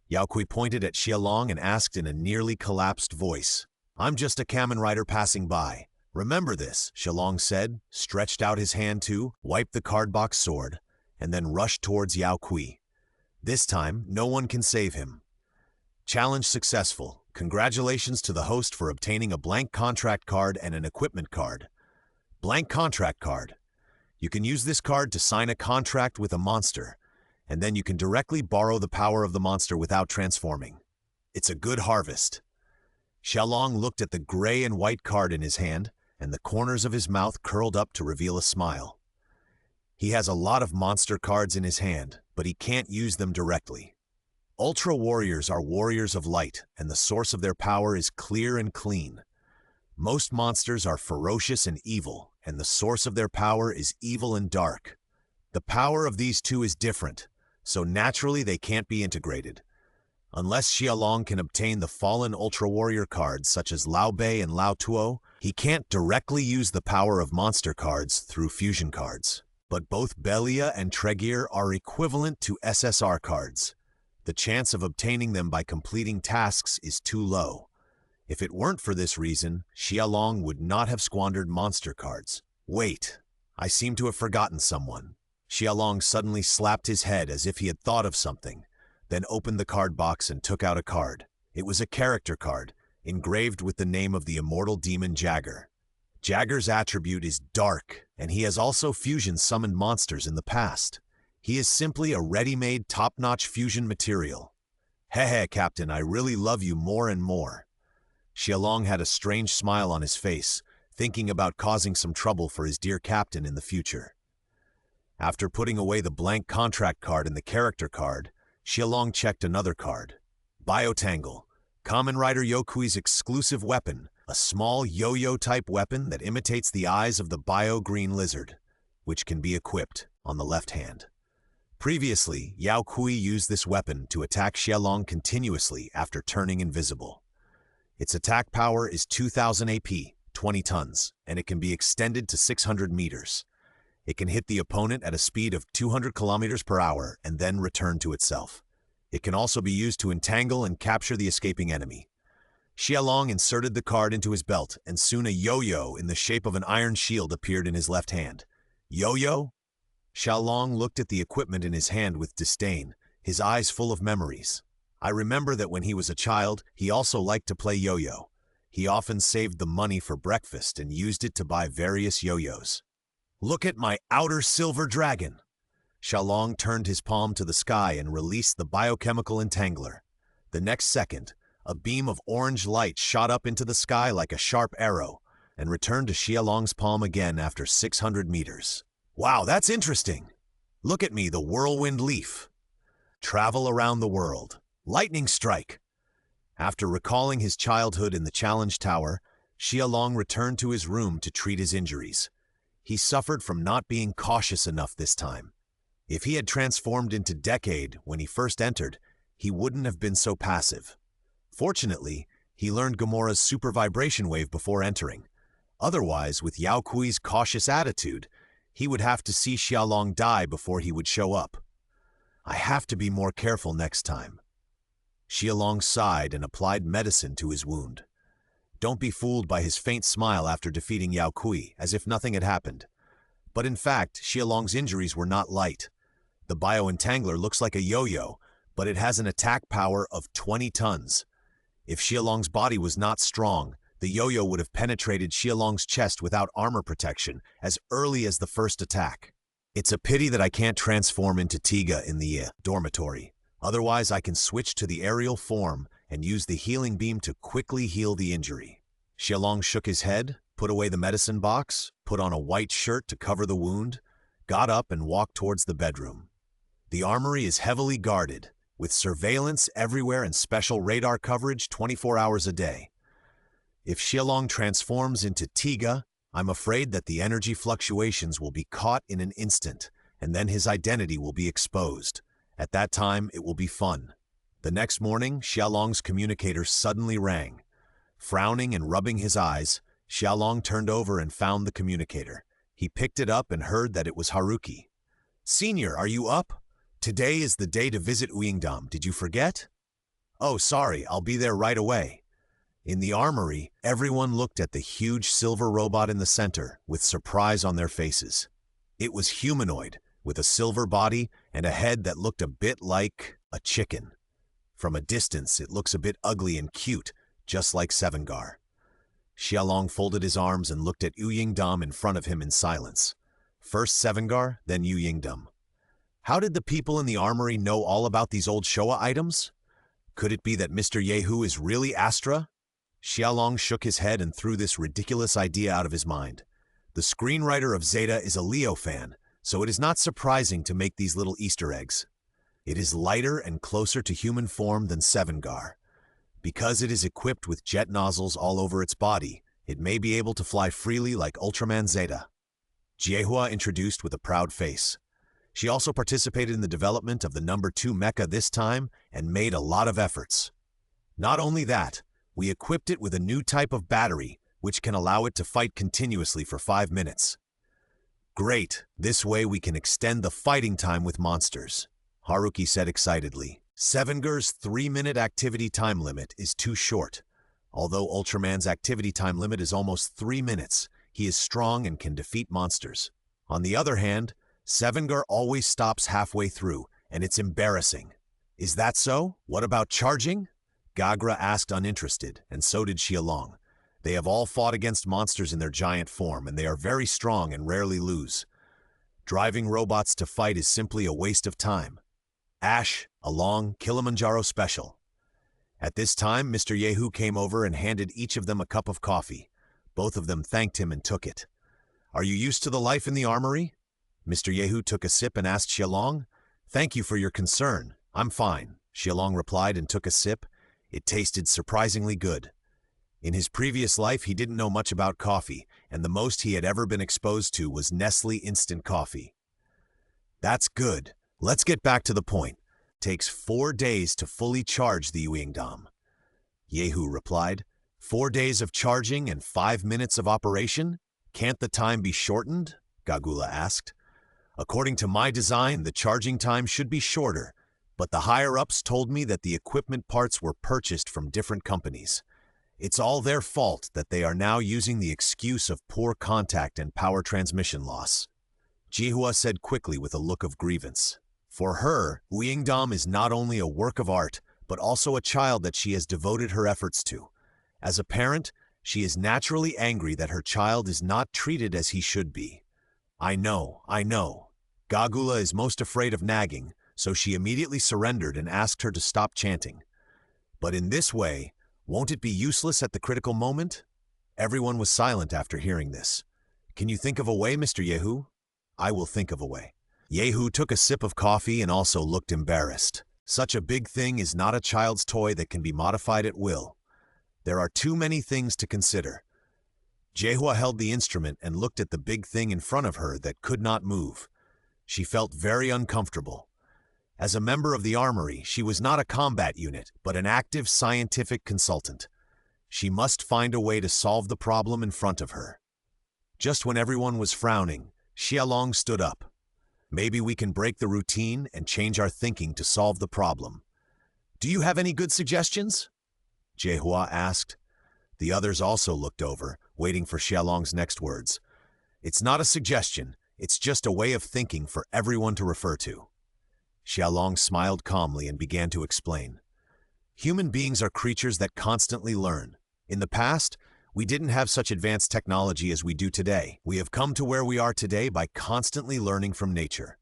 Yao Kui pointed at Xiaolong and asked in a nearly collapsed voice. I'm just a Kamen Rider passing by. Remember this, Xiaolong said, stretched out his hand to, wiped the card box sword, and then rushed towards Yao Kui. This time, no one can save him. Challenge successful. Congratulations to the host for obtaining a blank contract card and an equipment card. Blank contract card. You can use this card to sign a contract with a monster, and then you can directly borrow the power of the monster without transforming. It's a good harvest. Xiaolong looked at the gray and white card in his hand, and the corners of his mouth curled up to reveal a smile. He has a lot of monster cards in his hand, but he can't use them directly. Ultra Warriors are warriors of light, and the source of their power is clear and clean. Most monsters are ferocious and evil, and the source of their power is evil and dark. The power of these two is different, so naturally they can't be integrated. Unless Xiaolong can obtain the fallen Ultra Warrior cards such as Lao Bei and Lao Tuo, he can't directly use the power of monster cards through fusion cards. but both Belia and Tregir are equivalent to SSR cards. The chance of obtaining them by completing tasks is too low. If it weren't for this reason, Xiaolong would not have squandered monster cards. Wait, I seem to have forgotten someone. Xiaolong suddenly slapped his head as if he had thought of something, then opened the card box and took out a card. It was a character card, engraved with the name of the immortal demon Jagger. Jagger's attribute is dark, and he has also fusion summoned monsters in the past. He is simply a ready-made, top-notch fusion material. Hehe, Captain, I really love you more and more. Xiaolong had a strange smile on his face, thinking about causing some trouble for his dear captain in the future. After putting away the blank contract card and the character card, Xiaolong checked another card. Biotangle, Kamen Rider Yokui's exclusive weapon, a small yo-yo-type weapon that imitates the eyes of the bio-green lizard, which can be equipped on the left hand. Previously, Yao Kui used this weapon to attack Xiaolong continuously after turning invisible. Its attack power is 2000 AP, 20 tons, and it can be extended to 600 meters. It can hit the opponent at a speed of 200 kilometers per hour and then return to itself. It can also be used to entangle and capture the escaping enemy. Xiaolong inserted the card into his belt, and soon a yo-yo in the shape of an iron shield appeared in his left hand. Yo-yo? Xiaolong looked at the equipment in his hand with disdain, his eyes full of memories. I remember that when he was a child, he also liked to play yo-yo. He often saved the money for breakfast and used it to buy various yo-yos. Look at my outer silver dragon! Xiaolong turned his palm to the sky and released the biochemical entangler. The next second, a beam of orange light shot up into the sky like a sharp arrow and returned to Xiaolong's palm again after 600 meters. Wow, that's interesting! Look at me, the whirlwind leaf. Travel around the world. Lightning strike! After recalling his childhood in the Challenge Tower, Xiaolong returned to his room to treat his injuries. He suffered from not being cautious enough this time. If he had transformed into Decade when he first entered, he wouldn't have been so passive. Fortunately, he learned Gamora's super vibration wave before entering. Otherwise, with Yao Kui's cautious attitude, he would have to see Xiaolong die before he would show up. I have to be more careful next time. Xiaolong sighed and applied medicine to his wound. Don't be fooled by his faint smile after defeating Yao Kui, as if nothing had happened. But in fact, Xiaolong's injuries were not light. The bioentangler looks like a yo-yo, but it has an attack power of 20 tons. If Xiaolong's body was not strong, the yo-yo would have penetrated Xiaolong's chest without armor protection as early as the first attack. It's a pity that I can't transform into Tiga in the dormitory. Otherwise, I can switch to the aerial form and use the healing beam to quickly heal the injury. Xiaolong shook his head, put away the medicine box, put on a white shirt to cover the wound, got up and walked towards the bedroom. The armory is heavily guarded, with surveillance everywhere and special radar coverage 24 hours a day. If Xiaolong transforms into Tiga, I'm afraid that the energy fluctuations will be caught in an instant, and then his identity will be exposed. At that time, it will be fun. The next morning, Xiaolong's communicator suddenly rang. Frowning and rubbing his eyes, Xiaolong turned over and found the communicator. He picked it up and heard that it was Haruki. "Senior, are you up? Today is the day to visit Uyingdam. Did you forget?" "Oh, sorry, I'll be there right away." In the armory, everyone looked at the huge silver robot in the center with surprise on their faces. It was humanoid, with a silver body and a head that looked a bit like a chicken. From a distance, it looks a bit ugly and cute, just like Sevengar. Xiaolong folded his arms and looked at Uyingdam in front of him in silence. First Sevengar, then Uyingdam. How did the people in the armory know all about these old Showa items? Could it be that Mr. Yehu is really Astra? Xiaolong shook his head and threw this ridiculous idea out of his mind. The screenwriter of Zeta is a Leo fan, so it is not surprising to make these little Easter eggs. It is lighter and closer to human form than Sevengar. Because it is equipped with jet nozzles all over its body, it may be able to fly freely like Ultraman Zeta. Jiehua introduced with a proud face. She also participated in the development of the number 2 mecha this time and made a lot of efforts. Not only that, we equipped it with a new type of battery, which can allow it to fight continuously for 5 minutes. Great, this way we can extend the fighting time with monsters, Haruki said excitedly. Sevengur's 3-minute activity time limit is too short. Although Ultraman's activity time limit is almost 3 minutes, he is strong and can defeat monsters. On the other hand, Sevengur always stops halfway through, and it's embarrassing. Is that so? What about charging? Gagra asked uninterested, and so did Xialong. They have all fought against monsters in their giant form, and they are very strong and rarely lose. Driving robots to fight is simply a waste of time. Ash, Along, Kilimanjaro Special. At this time, Mr. Yehu came over and handed each of them a cup of coffee. Both of them thanked him and took it. Are you used to the life in the armory? Mr. Yehu took a sip and asked Xialong. Thank you for your concern. I'm fine, Xialong replied and took a sip. It tasted surprisingly good. In his previous life, he didn't know much about coffee, and the most he had ever been exposed to was Nestle instant coffee. That's good. Let's get back to the point. Takes 4 days to fully charge the Uingdam. Yehu replied. 4 days of charging and 5 minutes of operation? Can't the time be shortened? Gagula asked. According to my design, the charging time should be shorter, but the higher-ups told me that the equipment parts were purchased from different companies. It's all their fault that they are now using the excuse of poor contact and power transmission loss. Jihua said quickly with a look of grievance. For her, Uingdam is not only a work of art, but also a child that she has devoted her efforts to. As a parent, she is naturally angry that her child is not treated as he should be. I know. Gagula is most afraid of nagging, so she immediately surrendered and asked her to stop chanting. But in this way, won't it be useless at the critical moment? Everyone was silent after hearing this. Can you think of a way, Mr. Yehu? I will think of a way. Yehu took a sip of coffee and also looked embarrassed. Such a big thing is not a child's toy that can be modified at will. There are too many things to consider. Jehua held the instrument and looked at the big thing in front of her that could not move. She felt very uncomfortable. As a member of the armory, she was not a combat unit, but an active scientific consultant. She must find a way to solve the problem in front of her. Just when everyone was frowning, Xialong stood up. Maybe we can break the routine and change our thinking to solve the problem. Do you have any good suggestions? Jehua asked. The others also looked over, waiting for Xialong's next words. It's not a suggestion, it's just a way of thinking for everyone to refer to. Xialong smiled calmly and began to explain. Human beings are creatures that constantly learn. In the past, we didn't have such advanced technology as we do today. We have come to where we are today by constantly learning from nature.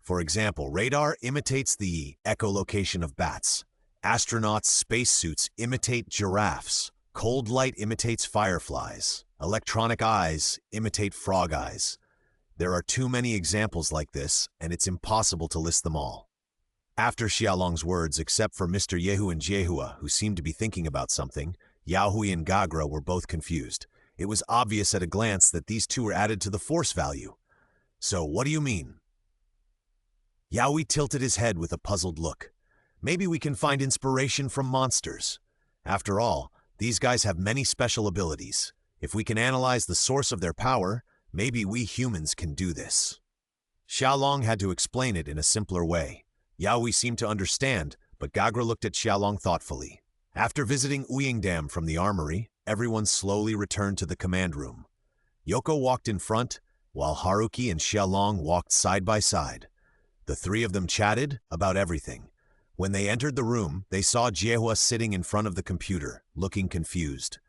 For example, radar imitates the echolocation of bats. Astronauts' spacesuits imitate giraffes. Cold light imitates fireflies. Electronic eyes imitate frog eyes. There are too many examples like this, and it's impossible to list them all. After Xialong's words, except for Mr. Yehu and Jehua, who seemed to be thinking about something, Yaohui and Gagra were both confused. It was obvious at a glance that these two were added to the force value. So, what do you mean? Yaohui tilted his head with a puzzled look. Maybe we can find inspiration from monsters. After all, these guys have many special abilities. If we can analyze the source of their power, maybe we humans can do this. Xiaolong had to explain it in a simpler way. Yaohui seemed to understand, but Gagra looked at Xiaolong thoughtfully. After visiting Uingdam from the armory, everyone slowly returned to the command room. Yoko walked in front, while Haruki and Xiaolong walked side by side. The three of them chatted about everything. When they entered the room, they saw Jehua sitting in front of the computer, looking confused.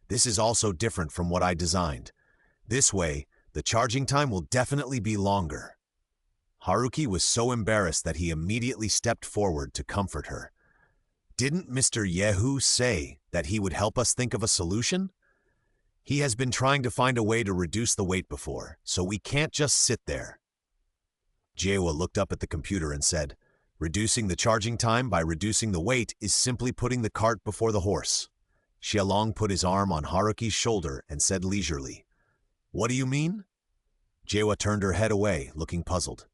This is also different from what I designed. This way, the charging time will definitely be longer. Haruki was so embarrassed that he immediately stepped forward to comfort her. Didn't Mr. Yehu say that he would help us think of a solution? He has been trying to find a way to reduce the weight before, so we can't just sit there. Jehua looked up at the computer and said, reducing the charging time by reducing the weight is simply putting the cart before the horse. Xialong put his arm on Haruki's shoulder and said leisurely, What do you mean? Jehua turned her head away, looking puzzled.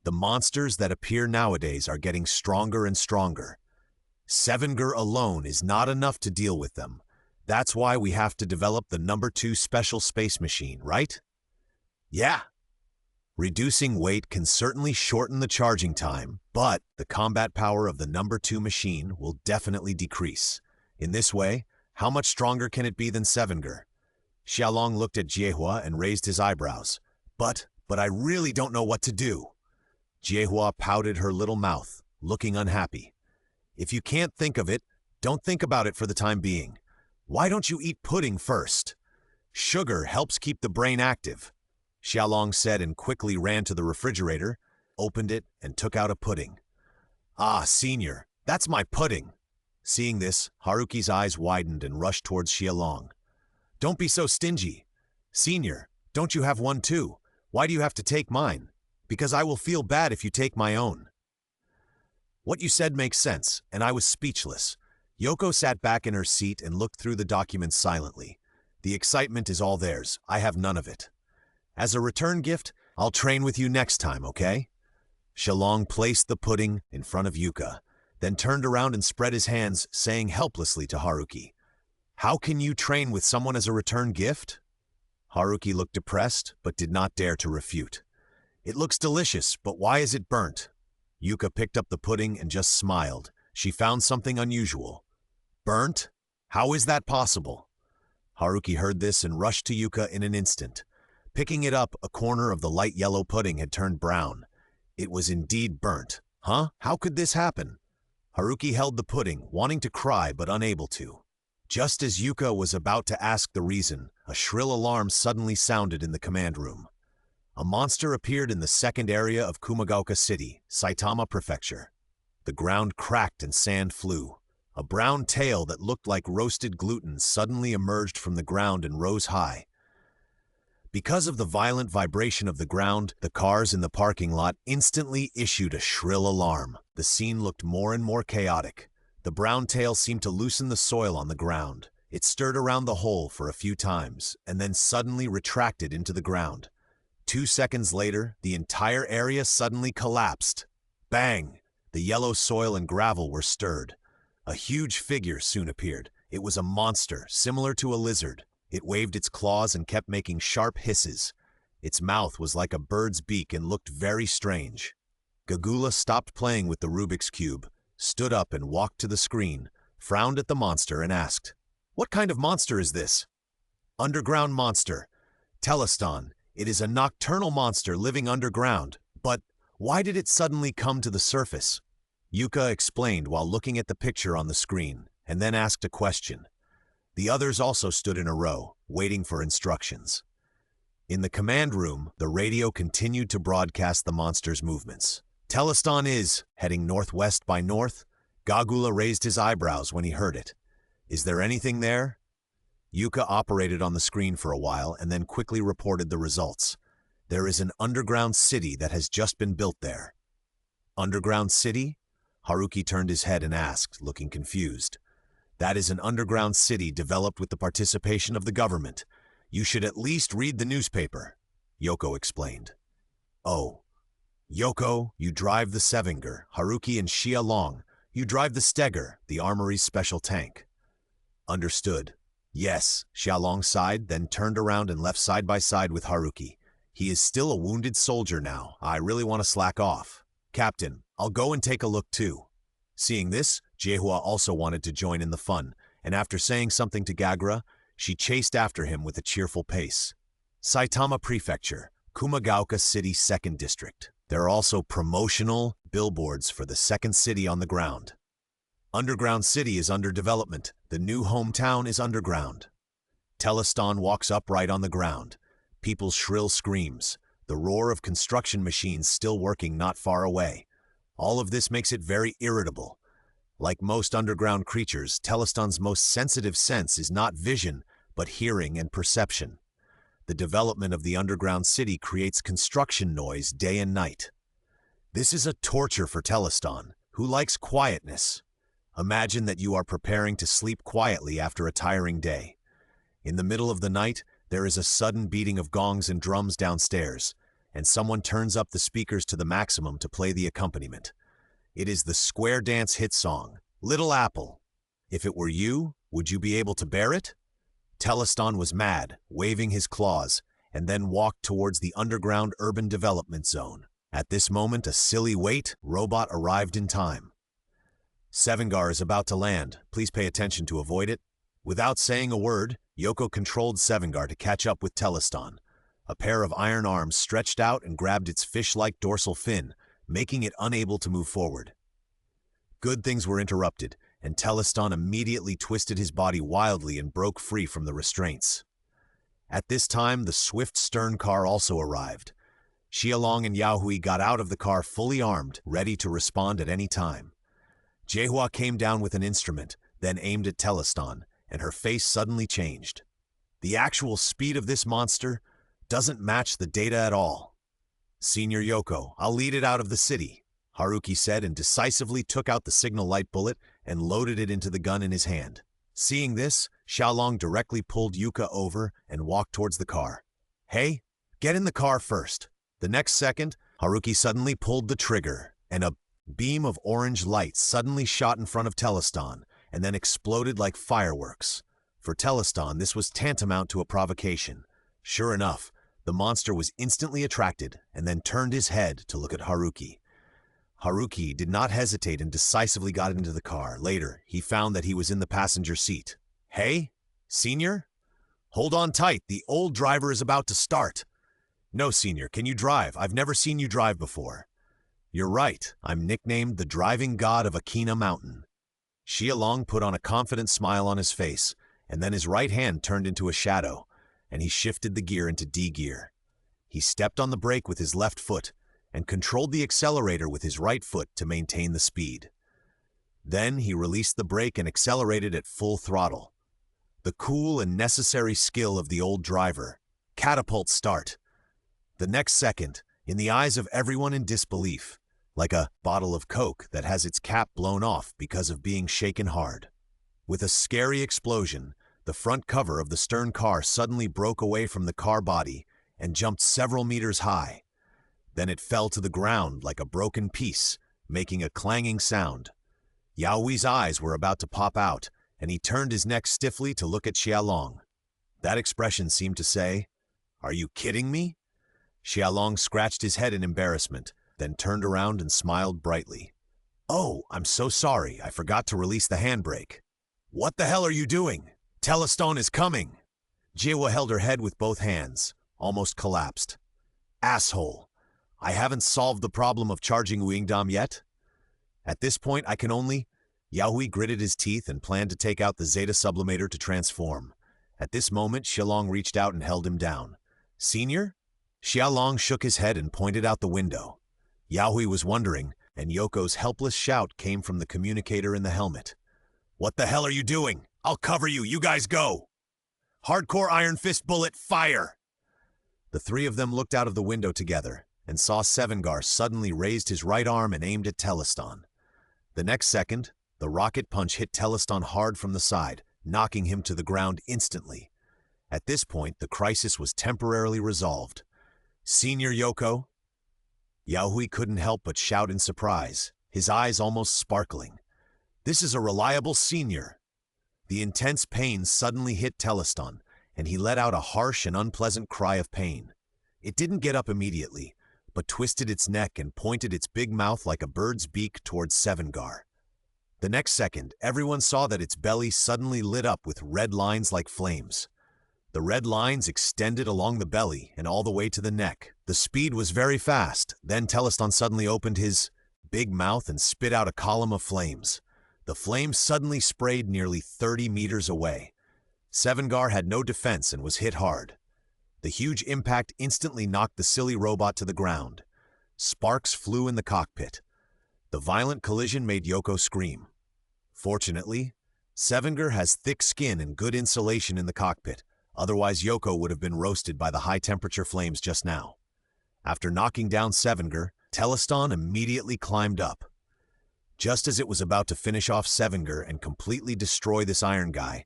The monsters that appear nowadays are getting stronger and stronger. Sevengur alone is not enough to deal with them. That's why we have to develop the number 2 special space machine, right? Yeah, Reducing weight can certainly shorten the charging time, but the combat power of the number 2 machine will definitely decrease. In this way, how much stronger can it be than Sevenger? Xiaolong looked at Jiehua and raised his eyebrows. But I really don't know what to do. Jiehua pouted her little mouth, looking unhappy. If you can't think of it, don't think about it for the time being. Why don't you eat pudding first? Sugar helps keep the brain active, Xiaolong said and quickly ran to the refrigerator, opened it, and took out a pudding. Ah, Senior, that's my pudding. Seeing this, Haruki's eyes widened and rushed towards Xiaolong. Don't be so stingy. Senior, don't you have one too? Why do you have to take mine? Because I will feel bad if you take my own. What you said makes sense, and I was speechless. Yoko sat back in her seat and looked through the documents silently. The excitement is all theirs. I have none of it. As a return gift, I'll train with you next time, okay? Xiaolong placed the pudding in front of Yuka, then turned around and spread his hands, saying helplessly to Haruki, "How can you train with someone as a return gift?" Haruki looked depressed, but did not dare to refute. "It looks delicious, but why is it burnt?" Yuka picked up the pudding and just smiled. She found something unusual. "Burnt? How is that possible?" Haruki heard this and rushed to Yuka in an instant. Picking it up, a corner of the light yellow pudding had turned brown. It was indeed burnt. Huh? How could this happen? Haruki held the pudding, wanting to cry but unable to. Just as Yuka was about to ask the reason, a shrill alarm suddenly sounded in the command room. A monster appeared in the second area of Kumagaoka City, Saitama Prefecture. The ground cracked and sand flew. A brown tail that looked like roasted gluten suddenly emerged from the ground and rose high. Because of the violent vibration of the ground, the cars in the parking lot instantly issued a shrill alarm. The scene looked more and more chaotic. The brown tail seemed to loosen the soil on the ground. It stirred around the hole for a few times, and then suddenly retracted into the ground. 2 seconds later, the entire area suddenly collapsed. Bang! The yellow soil and gravel were stirred. A huge figure soon appeared. It was a monster, similar to a lizard. It waved its claws and kept making sharp hisses. Its mouth was like a bird's beak and looked very strange. Gagula stopped playing with the Rubik's Cube, stood up and walked to the screen, frowned at the monster and asked, "What kind of monster is this?" "Underground monster. Teleston. It is a nocturnal monster living underground. But why did it suddenly come to the surface?" Yuka explained while looking at the picture on the screen, and then asked a question. The others also stood in a row, waiting for instructions. In the command room, the radio continued to broadcast the monster's movements. "Teleston is heading northwest by north." Gagula raised his eyebrows when he heard it. "Is there anything there?" Yuka operated on the screen for a while and then quickly reported the results. "There is an underground city that has just been built there." "Underground city?" Haruki turned his head and asked, looking confused. "That is an underground city developed with the participation of the government. You should at least read the newspaper," Yoko explained. "Oh. Yoko, you drive the Sevenger. Haruki and Xiaolong, you drive the Steger, the armory's special tank." "Understood." "Yes," Xiaolong sighed, then turned around and left side by side with Haruki. "He is still a wounded soldier now. I really want to slack off. Captain, I'll go and take a look too." Seeing this, Jiehua also wanted to join in the fun, and after saying something to Gagra, she chased after him with a cheerful pace. Saitama Prefecture, Kumagaoka City 2nd District. There are also promotional billboards for the second city on the ground. Underground City is under development. The new hometown is underground. Teleston walks upright on the ground. People's shrill screams. The roar of construction machines still working not far away. All of this makes it very irritable. Like most underground creatures, Teleston's most sensitive sense is not vision, but hearing and perception. The development of the underground city creates construction noise day and night. This is a torture for Teleston, who likes quietness. Imagine that you are preparing to sleep quietly after a tiring day. In the middle of the night, there is a sudden beating of gongs and drums downstairs, and someone turns up the speakers to the maximum to play the accompaniment. It is the square dance hit song, Little Apple. If it were you, would you be able to bear it? Teleston was mad, waving his claws, and then walked towards the underground urban development zone. At this moment, a silly wait robot arrived in time. Sevengar is about to land. Please pay attention to avoid it. Without saying a word, Yoko controlled Sevengar to catch up with Teleston. A pair of iron arms stretched out and grabbed its fish-like dorsal fin, making it unable to move forward. Good things were interrupted, and Teleston immediately twisted his body wildly and broke free from the restraints. At this time, the swift stern car also arrived. Xiaolong and Yaohui got out of the car fully armed, ready to respond at any time. Jiehua came down with an instrument, then aimed at Teleston, and her face suddenly changed. The actual speed of this monster doesn't match the data at all. "Senior Yoko, I'll lead it out of the city," Haruki said, and decisively took out the signal light bullet and loaded it into the gun in his hand. Seeing this, Xiaolong directly pulled Yuka over and walked towards the car. "Hey, get in the car first." The next second, Haruki suddenly pulled the trigger, and a beam of orange light suddenly shot in front of Teleston and then exploded like fireworks. For Teleston, this was tantamount to a provocation. Sure enough, the monster was instantly attracted and then turned his head to look at Haruki. Haruki did not hesitate and decisively got into the car. Later, he found that he was in the passenger seat. "Hey, Senior? Hold on tight, the old driver is about to start." "No, Senior, can you drive? I've never seen you drive before." "You're right, I'm nicknamed the driving god of Akina Mountain." Xiaolong put on a confident smile on his face, and then his right hand turned into a shadow, and he shifted the gear into D gear. He stepped on the brake with his left foot, and controlled the accelerator with his right foot to maintain the speed. Then he released the brake and accelerated at full throttle. The cool and necessary skill of the old driver. Catapult start. The next second, in the eyes of everyone in disbelief, like a bottle of Coke that has its cap blown off because of being shaken hard. With a scary explosion, the front cover of the stern car suddenly broke away from the car body and jumped several meters high. Then it fell to the ground like a broken piece, making a clanging sound. Yaohui's eyes were about to pop out, and he turned his neck stiffly to look at Xiaolong. That expression seemed to say, "Are you kidding me?" Xiaolong scratched his head in embarrassment, then turned around and smiled brightly. "Oh, I'm so sorry, I forgot to release the handbrake." "What the hell are you doing? Teleston is coming!" Jiehua held her head with both hands, almost collapsed. "Asshole! I haven't solved the problem of charging Uingdam yet. At this point, I can only..." Yaohui gritted his teeth and planned to take out the Zeta sublimator to transform. At this moment, Xiaolong reached out and held him down. "Senior?" Xiaolong shook his head and pointed out the window. Yaohui was wondering, and Yoko's helpless shout came from the communicator in the helmet. "What the hell are you doing? I'll cover you, you guys go! Hardcore Iron Fist bullet, fire!" The three of them looked out of the window together, and saw Sevengar suddenly raised his right arm and aimed at Teleston. The next second, the rocket punch hit Teleston hard from the side, knocking him to the ground instantly. At this point, the crisis was temporarily resolved. "Senior Yoko?" Yaohui couldn't help but shout in surprise, his eyes almost sparkling. "This is a reliable senior." The intense pain suddenly hit Teleston, and he let out a harsh and unpleasant cry of pain. It didn't get up immediately, but twisted its neck and pointed its big mouth like a bird's beak towards Sevengar. The next second, everyone saw that its belly suddenly lit up with red lines like flames. The red lines extended along the belly and all the way to the neck. The speed was very fast. Then Teleston suddenly opened his big mouth and spit out a column of flames. The flames suddenly sprayed nearly 30 meters away. Sevengar had no defense and was hit hard. The huge impact instantly knocked the silly robot to the ground. Sparks flew in the cockpit. The violent collision made Yoko scream. Fortunately, Sevengar has thick skin and good insulation in the cockpit. Otherwise, Yoko would have been roasted by the high-temperature flames just now. After knocking down Sevengar, Teleston immediately climbed up. Just as it was about to finish off Sevengar and completely destroy this iron guy,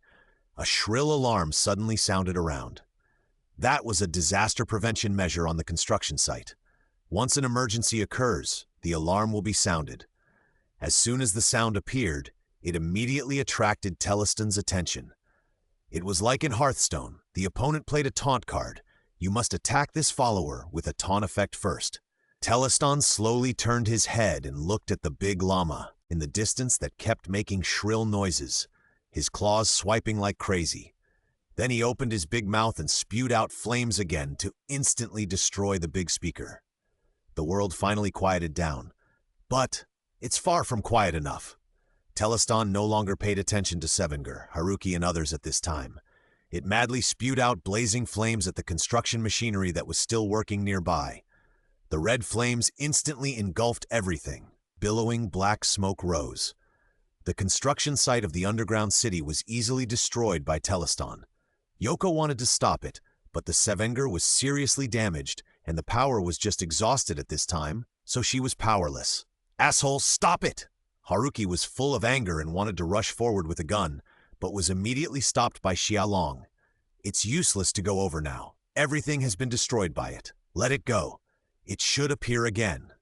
a shrill alarm suddenly sounded around. That was a disaster prevention measure on the construction site. Once an emergency occurs, the alarm will be sounded. As soon as the sound appeared, it immediately attracted Teleston's attention. It was like in Hearthstone. The opponent played a taunt card. You must attack this follower with a taunt effect first. Teleston slowly turned his head and looked at the big llama in the distance that kept making shrill noises, his claws swiping like crazy. Then he opened his big mouth and spewed out flames again to instantly destroy the big speaker. The world finally quieted down, but it's far from quiet enough. Teleston no longer paid attention to Sevenger, Haruki, and others at this time. It madly spewed out blazing flames at the construction machinery that was still working nearby. The red flames instantly engulfed everything. Billowing black smoke rose. The construction site of the underground city was easily destroyed by Teleston. Yoko wanted to stop it, but the Sevenger was seriously damaged, and the power was just exhausted at this time, so she was powerless. "Asshole, stop it!" Haruki was full of anger and wanted to rush forward with a gun, but was immediately stopped by Xiaolong. "It's useless to go over now. Everything has been destroyed by it. Let it go. It should appear again."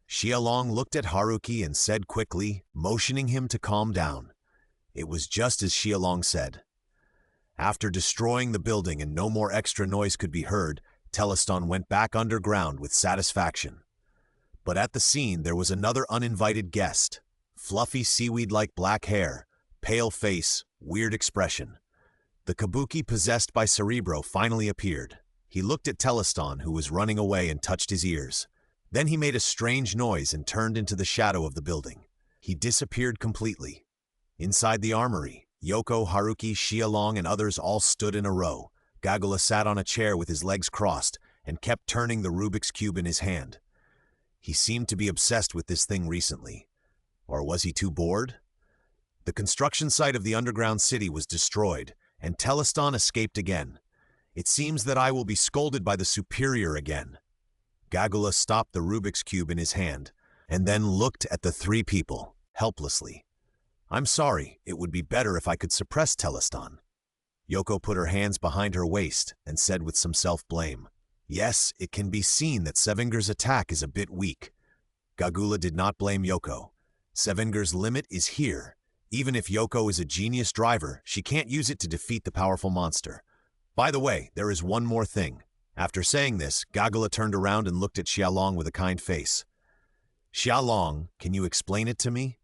Xiaolong looked at Haruki and said quickly, motioning him to calm down. It was just as Xiaolong said. After destroying the building and no more extra noise could be heard, Teleston went back underground with satisfaction. But at the scene there was another uninvited guest. Fluffy seaweed-like black hair, pale face, weird expression. The kabuki possessed by Cerebro finally appeared. He looked at Teleston, who was running away, and touched his ears. Then he made a strange noise and turned into the shadow of the building. He disappeared completely. Inside the armory, Yoko, Haruki, Xiaolong, and others all stood in a row. Gagula sat on a chair with his legs crossed and kept turning the Rubik's Cube in his hand. He seemed to be obsessed with this thing recently. Or was he too bored? The construction site of the underground city was destroyed, and Teleston escaped again. "It seems that I will be scolded by the superior again." Gagula stopped the Rubik's Cube in his hand, and then looked at the three people, helplessly. "I'm sorry, it would be better if I could suppress Teleston." Yoko put her hands behind her waist and said with some self-blame, "Yes, it can be seen that Sevenger's attack is a bit weak." Gagula did not blame Yoko. Sevenger's limit is here. Even if Yoko is a genius driver, she can't use it to defeat the powerful monster. By the way, there is one more thing. After saying this, Gagula turned around and looked at Xiaolong with a kind face. "Xiaolong, can you explain it to me?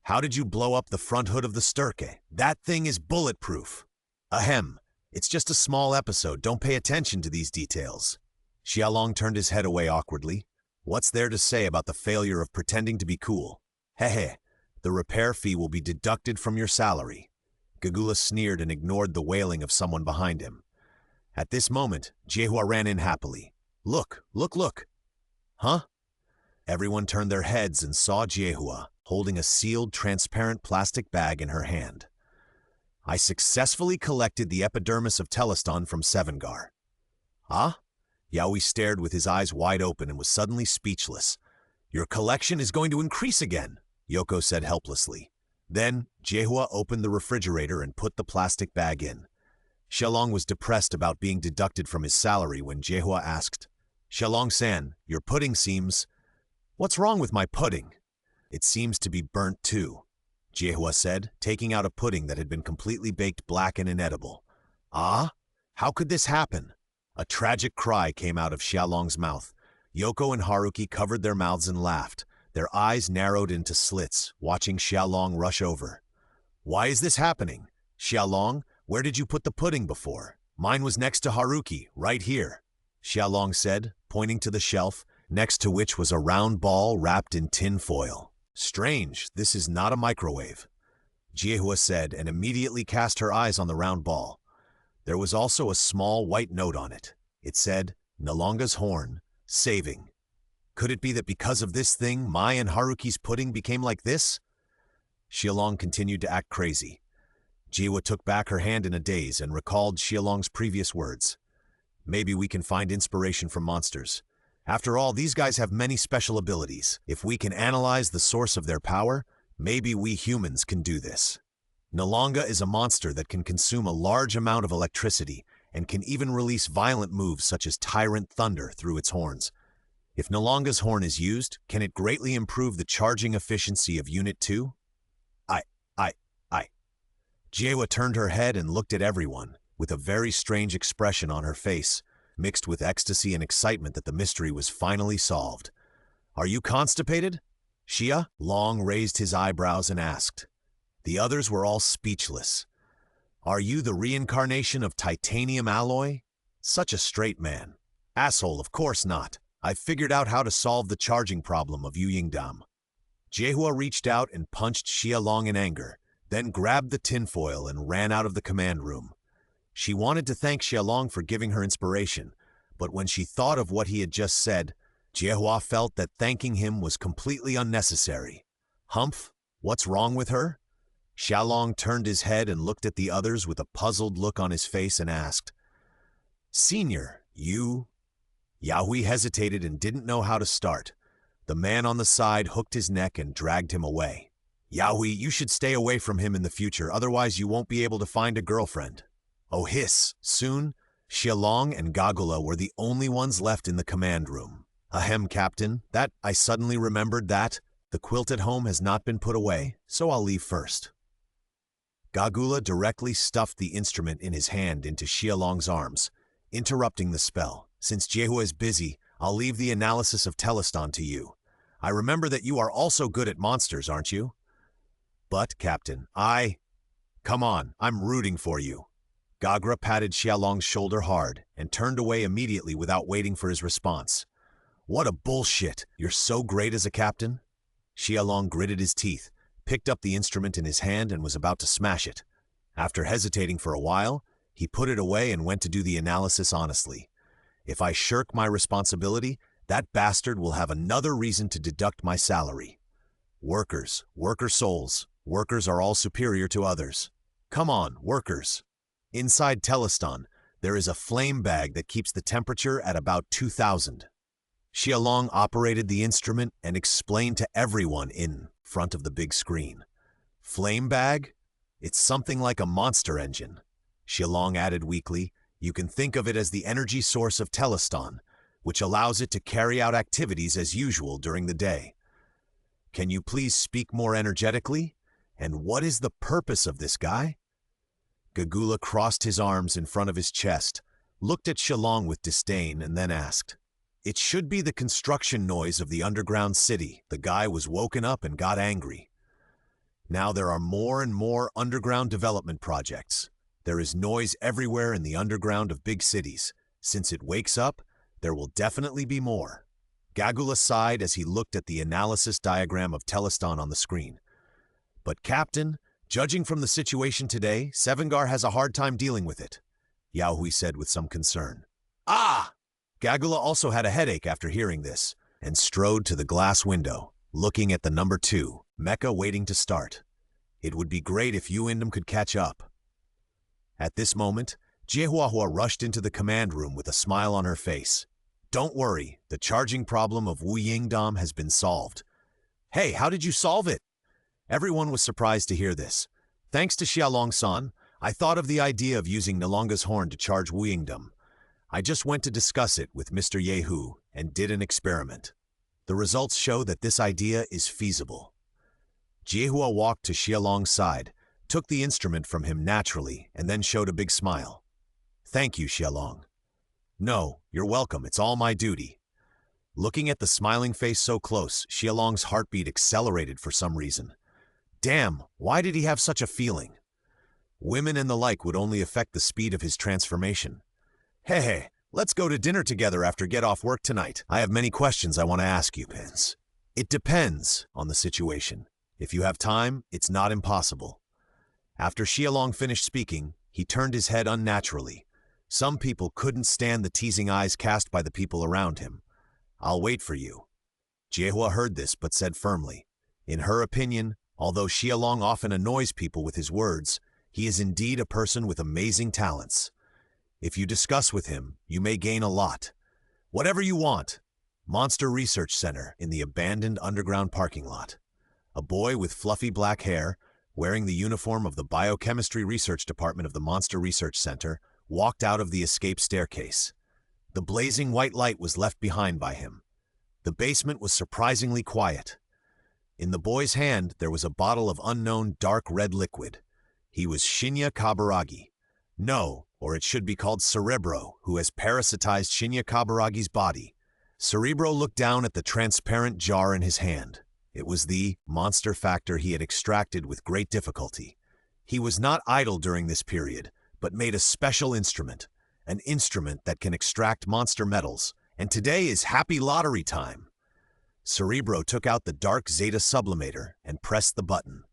How did you blow up the front hood of the Sturke? That thing is bulletproof." "Ahem. It's just a small episode. Don't pay attention to these details." Xiaolong turned his head away awkwardly. "What's there to say about the failure of pretending to be cool? Hehe. The repair fee will be deducted from your salary." Gagula sneered and ignored the wailing of someone behind him. At this moment, Jiehua ran in happily. "Look, look, look." "Huh?" Everyone turned their heads and saw Jiehua holding a sealed, transparent plastic bag in her hand. "I successfully collected the epidermis of Teleston from Sevengar." "Ah?" Yaoi stared with his eyes wide open and was suddenly speechless. "Your collection is going to increase again," Yoko said helplessly. Then, Jiehua opened the refrigerator and put the plastic bag in. Xiaolong was depressed about being deducted from his salary when Jiehua asked, "Xiaolong-san, your pudding seems—" "What's wrong with my pudding?" "It seems to be burnt too," Jiehua said, taking out a pudding that had been completely baked black and inedible. "Ah? How could this happen?" A tragic cry came out of Xiaolong's mouth. Yoko and Haruki covered their mouths and laughed, their eyes narrowed into slits, watching Xiaolong rush over. "Why is this happening? Xiaolong, where did you put the pudding before?" "Mine was next to Haruki, right here," Xiaolong said, pointing to the shelf, next to which was a round ball wrapped in tin foil. "Strange, this is not a microwave," Jiehua said, and immediately cast her eyes on the round ball. There was also a small white note on it. It said, "Nalonga's horn, saving." Could it be that because of this thing, Mai and Haruki's pudding became like this? Xiaolong continued to act crazy. Jiehua took back her hand in a daze and recalled Xiaolong's previous words. "Maybe we can find inspiration from monsters. After all, these guys have many special abilities. If we can analyze the source of their power, maybe we humans can do this." Nalonga is a monster that can consume a large amount of electricity and can even release violent moves such as tyrant thunder through its horns. If Nalonga's horn is used, can it greatly improve the charging efficiency of Unit 2? I. Jiehua turned her head and looked at everyone, with a very strange expression on her face. mixed with ecstasy and excitement that the mystery was finally solved. "Are you constipated?" Xia Long raised his eyebrows and asked. The others were all speechless. "Are you the reincarnation of titanium alloy? Such a straight man." "Asshole, of course not. I've figured out how to solve the charging problem of Yu Yingdam." Jiehua reached out and punched Xia Long in anger, then grabbed the tinfoil and ran out of the command room. She wanted to thank Xia Long for giving her inspiration, but when she thought of what he had just said, Jiehua felt that thanking him was completely unnecessary. "Humph, what's wrong with her?" Xia Long turned his head and looked at the others with a puzzled look on his face and asked, "Senior, you?" Yahui hesitated and didn't know how to start. The man on the side hooked his neck and dragged him away. "Yahui, you should stay away from him in the future, otherwise you won't be able to find a girlfriend." Oh hiss, soon, Xia Long and Gagula were the only ones left in the command room. "Ahem, Captain, I suddenly remembered that the quilt at home has not been put away, so I'll leave first." Gagula directly stuffed the instrument in his hand into Xia Long's arms, interrupting the spell. "Since Jiehua is busy, I'll leave the analysis of Teleston to you. I remember that you are also good at monsters, aren't you?" "But, Captain, Come on, I'm rooting for you." Gagra patted Xia Long's shoulder hard and turned away immediately without waiting for his response. "What a bullshit! You're so great as a captain?" Xia Long gritted his teeth, picked up the instrument in his hand and was about to smash it. After hesitating for a while, he put it away and went to do the analysis honestly. "If I shirk my responsibility, that bastard will have another reason to deduct my salary. Workers, worker souls, workers are all superior to others. Come on, workers." Inside Teleston, there is a flame bag that keeps the temperature at about 2000. Xia Long operated the instrument and explained to everyone in front of the big screen. "Flame bag? It's something like a monster engine." Xia Long added weakly, "You can think of it as the energy source of Teleston, which allows it to carry out activities as usual during the day. Can you please speak more energetically? And what is the purpose of this guy?" Gagula crossed his arms in front of his chest, looked at Xia Long with disdain, and then asked, "It should be the construction noise of the underground city." The guy was woken up and got angry. Now there are more and more underground development projects. There is noise everywhere in the underground of big cities. Since it wakes up, there will definitely be more. Gagula sighed as he looked at the analysis diagram of Teleston on the screen. "But Captain, judging from the situation today, Sevengar has a hard time dealing with it," Yahui said with some concern. "Ah!" Gagula also had a headache after hearing this, and strode to the glass window, looking at the number 2, mecha waiting to start. It would be great if Yuindam could catch up. At this moment, Jiehuahua rushed into the command room with a smile on her face. "Don't worry, the charging problem of Wu Yingdam has been solved." "Hey, how did you solve it?" Everyone was surprised to hear this. "Thanks to Xia Long-san, I thought of the idea of using Nalonga's horn to charge Wu Yingdam. I just went to discuss it with Mr. Yehu and did an experiment. The results show that this idea is feasible." Jiehua walked to Xia Long's side, took the instrument from him naturally, and then showed a big smile. "Thank you, Xia Long." "No, you're welcome, it's all my duty." Looking at the smiling face so close, Xia Long's heartbeat accelerated for some reason. Damn, why did he have such a feeling? Women and the like would only affect the speed of his transformation. "Hey, let's go to dinner together after get off work tonight. I have many questions I want to ask you, Pins." "It depends on the situation. If you have time, it's not impossible." After Xia Long finished speaking, he turned his head unnaturally. Some people couldn't stand the teasing eyes cast by the people around him. "I'll wait for you." Jiehua heard this but said firmly, in her opinion, although Xia Long often annoys people with his words, he is indeed a person with amazing talents. If you discuss with him, you may gain a lot. "Whatever you want." Monster Research Center in the abandoned underground parking lot. A boy with fluffy black hair, wearing the uniform of the Biochemistry Research Department of the Monster Research Center, walked out of the escape staircase. The blazing white light was left behind by him. The basement was surprisingly quiet. In the boy's hand, there was a bottle of unknown dark red liquid. He was Shinya Kaburagi. No, or it should be called Cerebro, who has parasitized Shinya Kabaragi's body. Cerebro looked down at the transparent jar in his hand. It was the monster factor he had extracted with great difficulty. He was not idle during this period, but made a special instrument, an instrument that can extract monster metals, and today is happy lottery time. Cerebro took out the dark Zeta sublimator and pressed the button.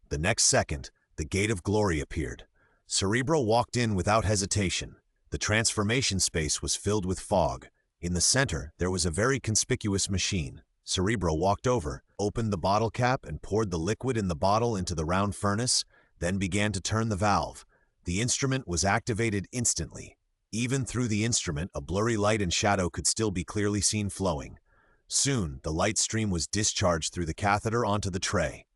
The next second, the Gate of Glory appeared. Cerebro walked in without hesitation. The transformation space was filled with fog. In the center, there was a very conspicuous machine. Cerebro walked over, opened the bottle cap and poured the liquid in the bottle into the round furnace, then began to turn the valve. The instrument was activated instantly. Even through the instrument, a blurry light and shadow could still be clearly seen flowing. Soon, the light stream was discharged through the catheter onto the tray.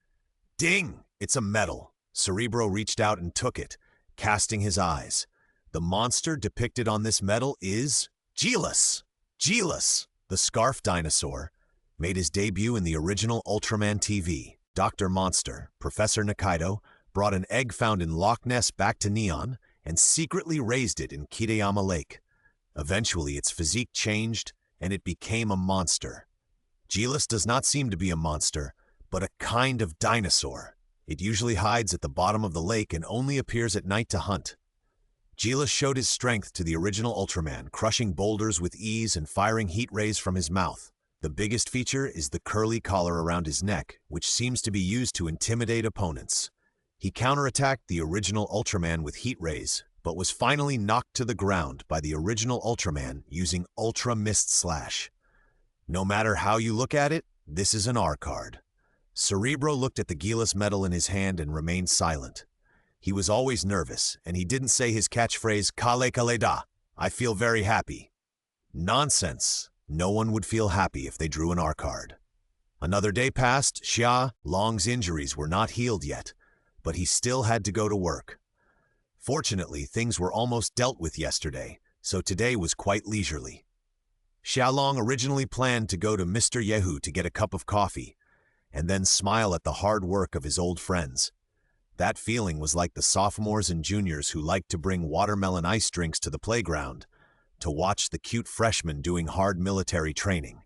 Ding! It's a medal. Cerebro reached out and took it, casting his eyes. The monster depicted on this medal is Geelus. Geelus, the scarf dinosaur, made his debut in the original Ultraman TV. Dr. Monster, Professor Nikaido, brought an egg found in Loch Ness back to Neon and secretly raised it in Kitayama Lake. Eventually, its physique changed and it became a monster. Geelus does not seem to be a monster, but a kind of dinosaur. It usually hides at the bottom of the lake and only appears at night to hunt. Geelus showed his strength to the original Ultraman, crushing boulders with ease and firing heat rays from his mouth. The biggest feature is the curly collar around his neck, which seems to be used to intimidate opponents. He counterattacked the original Ultraman with heat rays, but was finally knocked to the ground by the original Ultraman using Ultra Mist Slash. No matter how you look at it, this is an R card. Cerebro looked at the Geelus medal in his hand and remained silent. He was always nervous, and he didn't say his catchphrase, Kale Kale Da, I feel very happy. Nonsense. No one would feel happy if they drew an R card. Another day passed. Xia Long's injuries were not healed yet, but he still had to go to work. Fortunately, things were almost dealt with yesterday, so today was quite leisurely. Xia Long originally planned to go to Mr. Yehu to get a cup of coffee, and then smile at the hard work of his old friends. That feeling was like the sophomores and juniors who liked to bring watermelon ice drinks to the playground to watch the cute freshmen doing hard military training.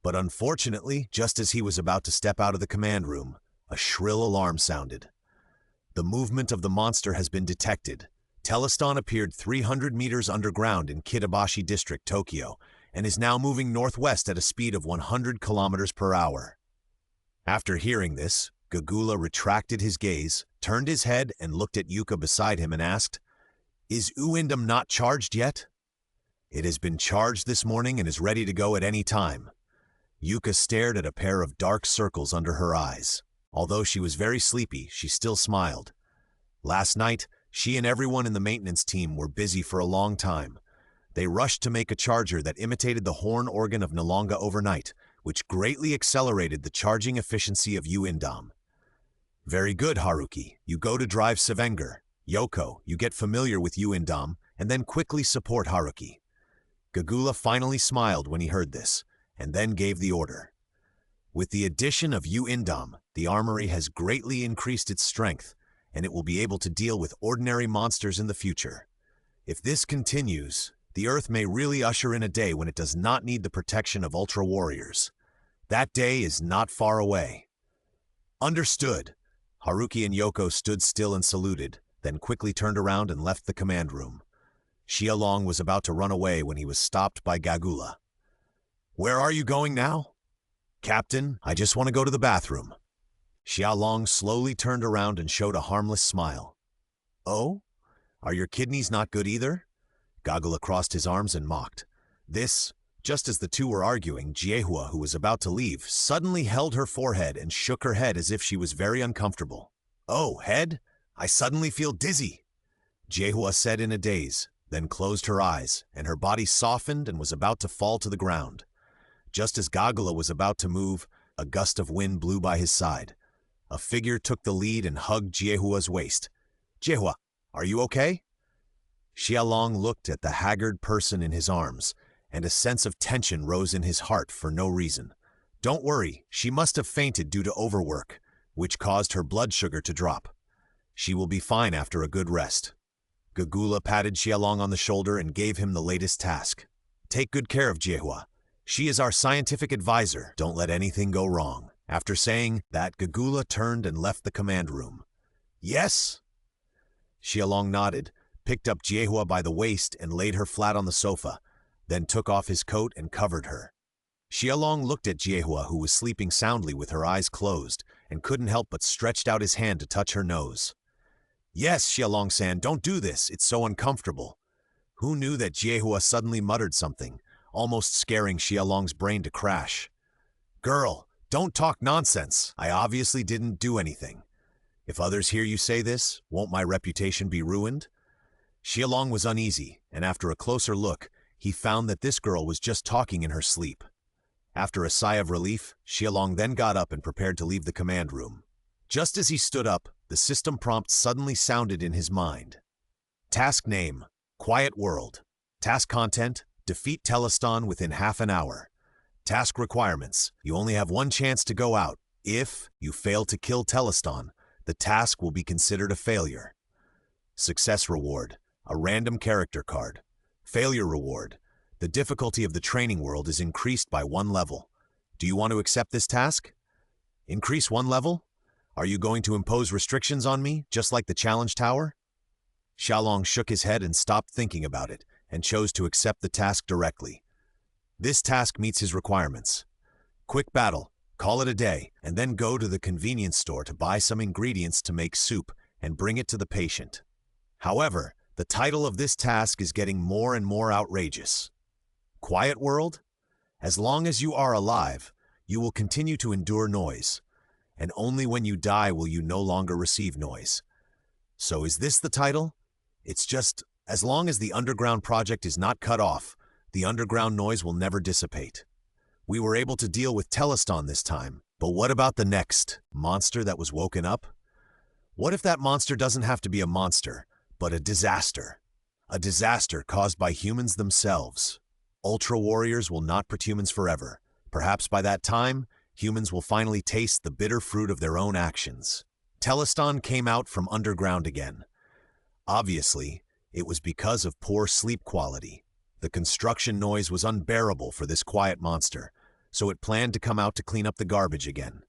But unfortunately, just as he was about to step out of the command room, a shrill alarm sounded. The movement of the monster has been detected. Teleston appeared 300 meters underground in Kitabashi District, Tokyo, and is now moving northwest at a speed of 100 kilometers per hour. After hearing this, Gagula retracted his gaze, turned his head and looked at Yuka beside him and asked, "Is Uindum not charged yet?" "It has been charged this morning and is ready to go at any time." Yuka stared at a pair of dark circles under her eyes. Although she was very sleepy, she still smiled. Last night, she and everyone in the maintenance team were busy for a long time. They rushed to make a charger that imitated the horn organ of Nalonga overnight, which greatly accelerated the charging efficiency of Uindam. "Very good, Haruki. You go to drive Sevenger. Yoko, you get familiar with Uindam, and then quickly support Haruki." Gagula finally smiled when he heard this, and then gave the order. With the addition of Uindam, the armory has greatly increased its strength, and it will be able to deal with ordinary monsters in the future. If this continues, the Earth may really usher in a day when it does not need the protection of Ultra Warriors. That day is not far away. Understood. Haruki and Yoko stood still and saluted, then quickly turned around and left the command room. Xia Long was about to run away when he was stopped by Gagula. "Where are you going now?" "Captain, I just want to go to the bathroom." Xia Long slowly turned around and showed a harmless smile. "Oh? Are your kidneys not good either?" Gagula crossed his arms and mocked. Just as the two were arguing, Jiehua, who was about to leave, suddenly held her forehead and shook her head as if she was very uncomfortable. "Oh, head? I suddenly feel dizzy," Jiehua said in a daze, then closed her eyes, and her body softened and was about to fall to the ground. Just as Gagula was about to move, a gust of wind blew by his side. A figure took the lead and hugged Jiehua's waist. "Jiehua, are you okay?" Xia Long looked at the haggard person in his arms, and a sense of tension rose in his heart for no reason. Don't worry, she must have fainted due to overwork, which caused her blood sugar to drop. She will be fine after a good rest. Gagula patted Xiaolong on the shoulder and gave him the latest task. Take good care of Jiehua. She is our scientific advisor. Don't let anything go wrong. After saying that, Gagula turned and left the command room. Yes? Xiaolong nodded, picked up Jiehua by the waist and laid her flat on the sofa, then took off his coat and covered her. Xiaolong looked at Jiehua, who was sleeping soundly with her eyes closed, and couldn't help but stretched out his hand to touch her nose. Yes, Xiaolong-san, don't do this. It's so uncomfortable. Who knew that Jiehua suddenly muttered something, almost scaring Xiaolong's brain to crash. Girl, don't talk nonsense. I obviously didn't do anything. If others hear you say this, won't my reputation be ruined? Xiaolong was uneasy, and after a closer look, he found that this girl was just talking in her sleep. After a sigh of relief, Xiaolong then got up and prepared to leave the command room. Just as he stood up, the system prompt suddenly sounded in his mind. Task name: Quiet World. Task content: defeat Teleston within half an hour. Task requirements: you only have one chance to go out. If you fail to kill Teleston, the task will be considered a failure. Success reward: a random character card. Failure reward: the difficulty of the training world is increased by 1 level. Do you want to accept this task? Increase 1 level? Are you going to impose restrictions on me, just like the challenge tower? Xiaolong shook his head and stopped thinking about it, and chose to accept the task directly. This task meets his requirements. Quick battle, call it a day, and then go to the convenience store to buy some ingredients to make soup and bring it to the patient. However, the title of this task is getting more and more outrageous. Quiet World? As long as you are alive, you will continue to endure noise, and only when you die will you no longer receive noise. So is this the title? It's just, as long as the underground project is not cut off, the underground noise will never dissipate. We were able to deal with Teleston this time, but what about the next monster that was woken up? What if that monster doesn't have to be a monster, but a disaster? A disaster caused by humans themselves. Ultra warriors will not put humans forever. Perhaps by that time, humans will finally taste the bitter fruit of their own actions. Teleston came out from underground again. Obviously, it was because of poor sleep quality. The construction noise was unbearable for this quiet monster, so it planned to come out to clean up the garbage again.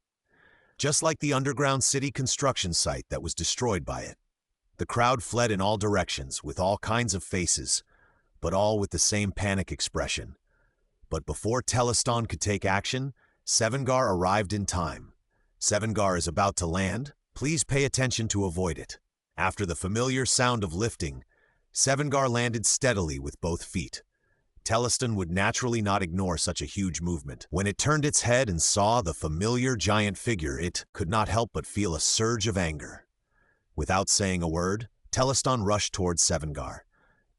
Just like the underground city construction site that was destroyed by it. The crowd fled in all directions with all kinds of faces, but all with the same panic expression. But before Teleston could take action, Sevengar arrived in time. Sevengar is about to land. Please pay attention to avoid it. After the familiar sound of lifting, Sevengar landed steadily with both feet. Teleston would naturally not ignore such a huge movement. When it turned its head and saw the familiar giant figure, it could not help but feel a surge of anger. Without saying a word, Teleston rushed towards Sevengar.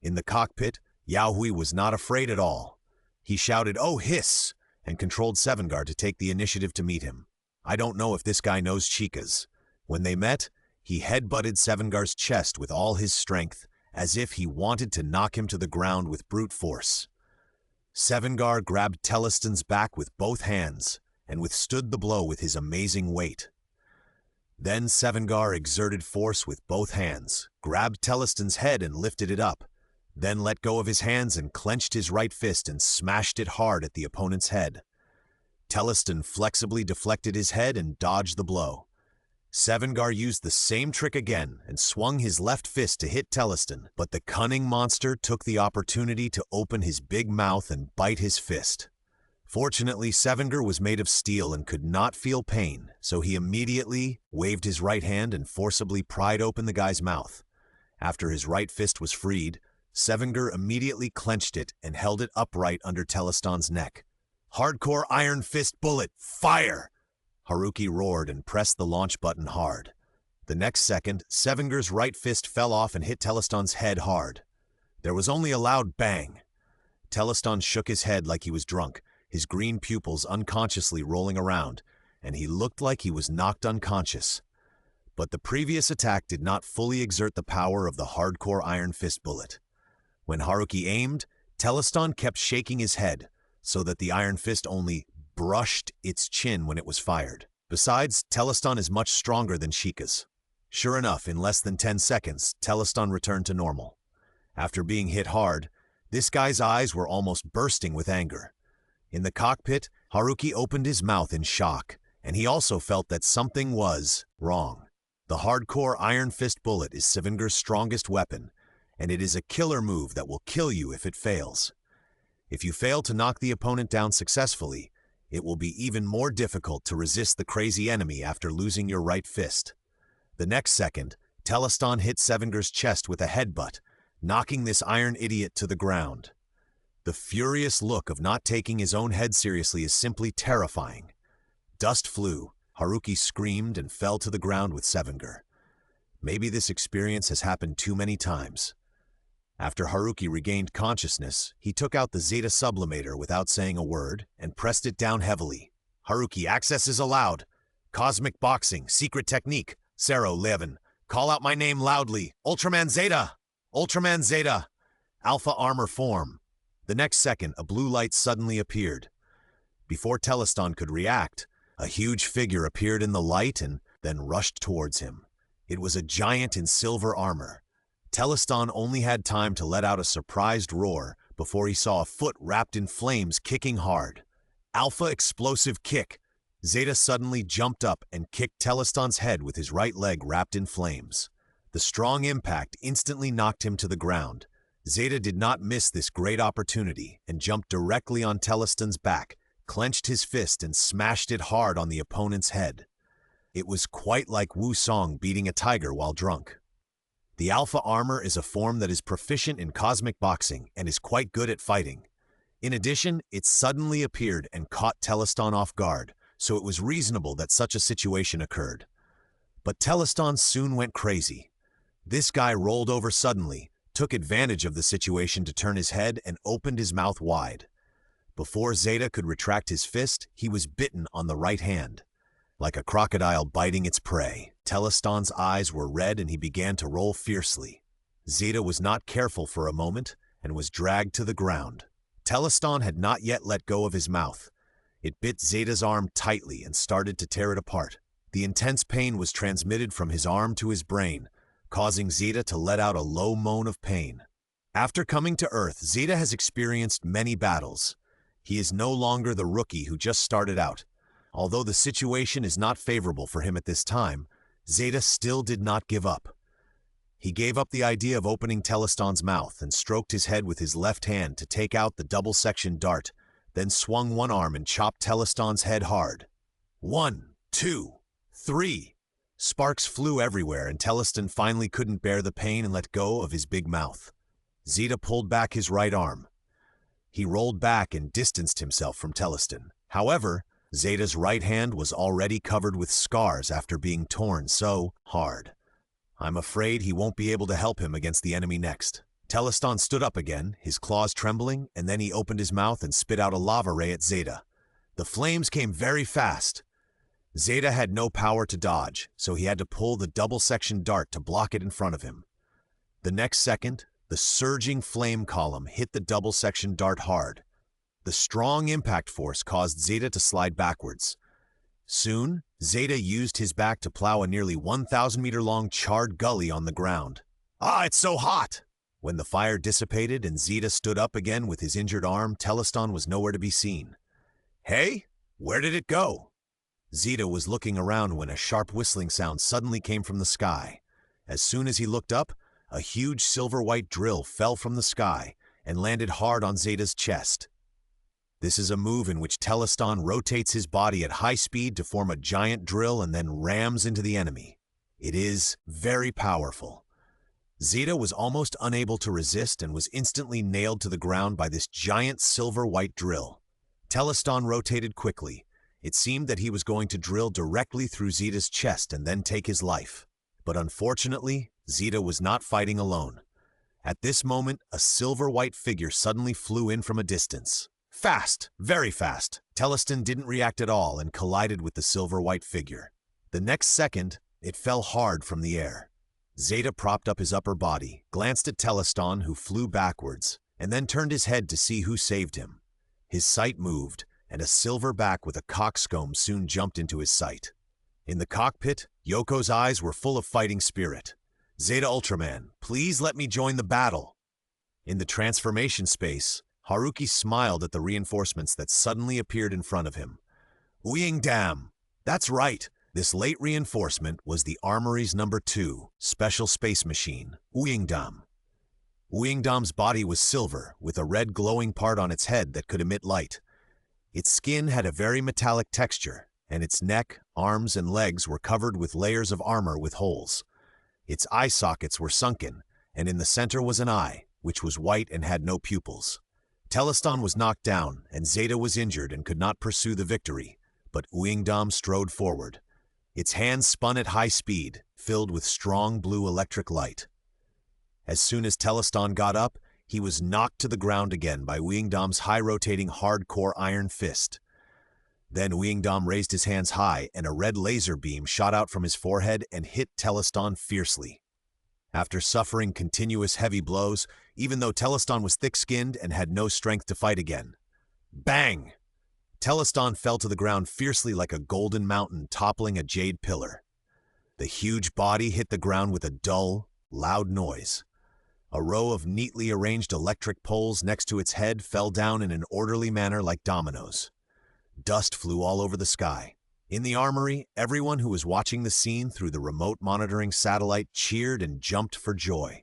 In the cockpit, Yaohui was not afraid at all. He shouted, "Oh, hiss!" and controlled Sevengar to take the initiative to meet him. I don't know if this guy knows chicas. When they met, he headbutted Sevengar's chest with all his strength, as if he wanted to knock him to the ground with brute force. Sevengar grabbed Teleston's back with both hands and withstood the blow with his amazing weight. Then Sevengar exerted force with both hands, grabbed Teleston's head and lifted it up, then let go of his hands and clenched his right fist and smashed it hard at the opponent's head. Teleston flexibly deflected his head and dodged the blow. Sevengar used the same trick again and swung his left fist to hit Teleston, but the cunning monster took the opportunity to open his big mouth and bite his fist. Fortunately, Sevengar was made of steel and could not feel pain, so he immediately waved his right hand and forcibly pried open the guy's mouth. After his right fist was freed, Sevengar immediately clenched it and held it upright under Teleston's neck. "Hardcore Iron Fist Bullet, fire!" Haruki roared and pressed the launch button hard. The next second, Sevengar's right fist fell off and hit Teleston's head hard. There was only a loud bang. Teleston shook his head like he was drunk, his green pupils unconsciously rolling around, and he looked like he was knocked unconscious. But the previous attack did not fully exert the power of the hardcore Iron Fist bullet. When Haruki aimed, Teleston kept shaking his head, so that the Iron Fist only brushed its chin when it was fired. Besides, Teleston is much stronger than Sheikah's. Sure enough, in less than 10 seconds, Teleston returned to normal. After being hit hard, this guy's eyes were almost bursting with anger. In the cockpit, Haruki opened his mouth in shock, and he also felt that something was wrong. The hardcore Iron Fist bullet is Savinger's strongest weapon, and it is a killer move that will kill you if it fails. If you fail to knock the opponent down successfully, it will be even more difficult to resist the crazy enemy after losing your right fist. The next second, Teleston hit Savinger's chest with a headbutt, knocking this iron idiot to the ground. The furious look of not taking his own head seriously is simply terrifying. Dust flew, Haruki screamed and fell to the ground with Savinger. Maybe this experience has happened too many times. After Haruki regained consciousness, he took out the Zeta sublimator without saying a word and pressed it down heavily. Haruki, access is allowed. Cosmic boxing, secret technique. Sero, Levin, call out my name loudly. Ultraman Zeta! Ultraman Zeta! Alpha armor form. The next second, a blue light suddenly appeared. Before Teleston could react, a huge figure appeared in the light and then rushed towards him. It was a giant in silver armor. Teleston only had time to let out a surprised roar before he saw a foot wrapped in flames kicking hard. Alpha explosive kick. Zeta suddenly jumped up and kicked Teleston's head with his right leg wrapped in flames. The strong impact instantly knocked him to the ground. Zeta did not miss this great opportunity and jumped directly on Teleston's back, clenched his fist and smashed it hard on the opponent's head. It was quite like Wu Song beating a tiger while drunk. The Alpha armor is a form that is proficient in cosmic boxing and is quite good at fighting. In addition, it suddenly appeared and caught Teleston off guard, so it was reasonable that such a situation occurred. But Teleston soon went crazy. This guy rolled over suddenly, took advantage of the situation to turn his head and opened his mouth wide. Before Zeta could retract his fist, he was bitten on the right hand. Like a crocodile biting its prey, Teleston's eyes were red and he began to roll fiercely. Zeta was not careful for a moment and was dragged to the ground. Teleston had not yet let go of his mouth. It bit Zeta's arm tightly and started to tear it apart. The intense pain was transmitted from his arm to his brain, causing Zeta to let out a low moan of pain. After coming to Earth, Zeta has experienced many battles. He is no longer the rookie who just started out. Although the situation is not favorable for him at this time, Zeta still did not give up. He gave up the idea of opening Teleston's mouth and stroked his head with his left hand to take out the double-section dart, then swung one arm and chopped Teleston's head hard. 1, 2, 3. Sparks flew everywhere and Teleston finally couldn't bear the pain and let go of his big mouth. Zeta pulled back his right arm. He rolled back and distanced himself from Teleston. However, Zeta's right hand was already covered with scars after being torn so hard. I'm afraid he won't be able to help him against the enemy next. Teleston stood up again, his claws trembling, and then he opened his mouth and spit out a lava ray at Zeta. The flames came very fast. Zeta had no power to dodge, so he had to pull the double-section dart to block it in front of him. The next second, the surging flame column hit the double-section dart hard. The strong impact force caused Zeta to slide backwards. Soon, Zeta used his back to plow a nearly 1,000-meter-long charred gully on the ground. Ah, it's so hot! When the fire dissipated and Zeta stood up again with his injured arm, Teleston was nowhere to be seen. Hey, where did it go? Zeta was looking around when a sharp whistling sound suddenly came from the sky. As soon as he looked up, a huge silver-white drill fell from the sky and landed hard on Zeta's chest. This is a move in which Teleston rotates his body at high speed to form a giant drill and then rams into the enemy. It is very powerful. Zeta was almost unable to resist and was instantly nailed to the ground by this giant silver-white drill. Teleston rotated quickly. It seemed that he was going to drill directly through Zeta's chest and then take his life. But unfortunately, Zeta was not fighting alone. At this moment, a silver-white figure suddenly flew in from a distance. Fast, very fast. Teleston didn't react at all and collided with the silver-white figure. The next second, it fell hard from the air. Zeta propped up his upper body, glanced at Teleston, who flew backwards, and then turned his head to see who saved him. His sight moved, and a silver back with a coxcomb soon jumped into his sight. In the cockpit, Yoko's eyes were full of fighting spirit. Zeta Ultraman, please let me join the battle. In the transformation space, Haruki smiled at the reinforcements that suddenly appeared in front of him. Dam! That's right! This late reinforcement was the Armory's number 2 special space machine, Dam. Dam's body was silver, with a red glowing part on its head that could emit light. Its skin had a very metallic texture, and its neck, arms, and legs were covered with layers of armor with holes. Its eye sockets were sunken, and in the center was an eye, which was white and had no pupils. Teleston was knocked down, and Zeta was injured and could not pursue the victory, but Dam strode forward. Its hands spun at high speed, filled with strong blue electric light. As soon as Teleston got up, he was knocked to the ground again by Dam's high-rotating hardcore iron fist. Then Dam raised his hands high, and a red laser beam shot out from his forehead and hit Teleston fiercely. After suffering continuous heavy blows, even though Teleston was thick-skinned and had no strength to fight again. Bang! Teleston fell to the ground fiercely like a golden mountain toppling a jade pillar. The huge body hit the ground with a dull, loud noise. A row of neatly arranged electric poles next to its head fell down in an orderly manner like dominoes. Dust flew all over the sky. In the armory, everyone who was watching the scene through the remote monitoring satellite cheered and jumped for joy.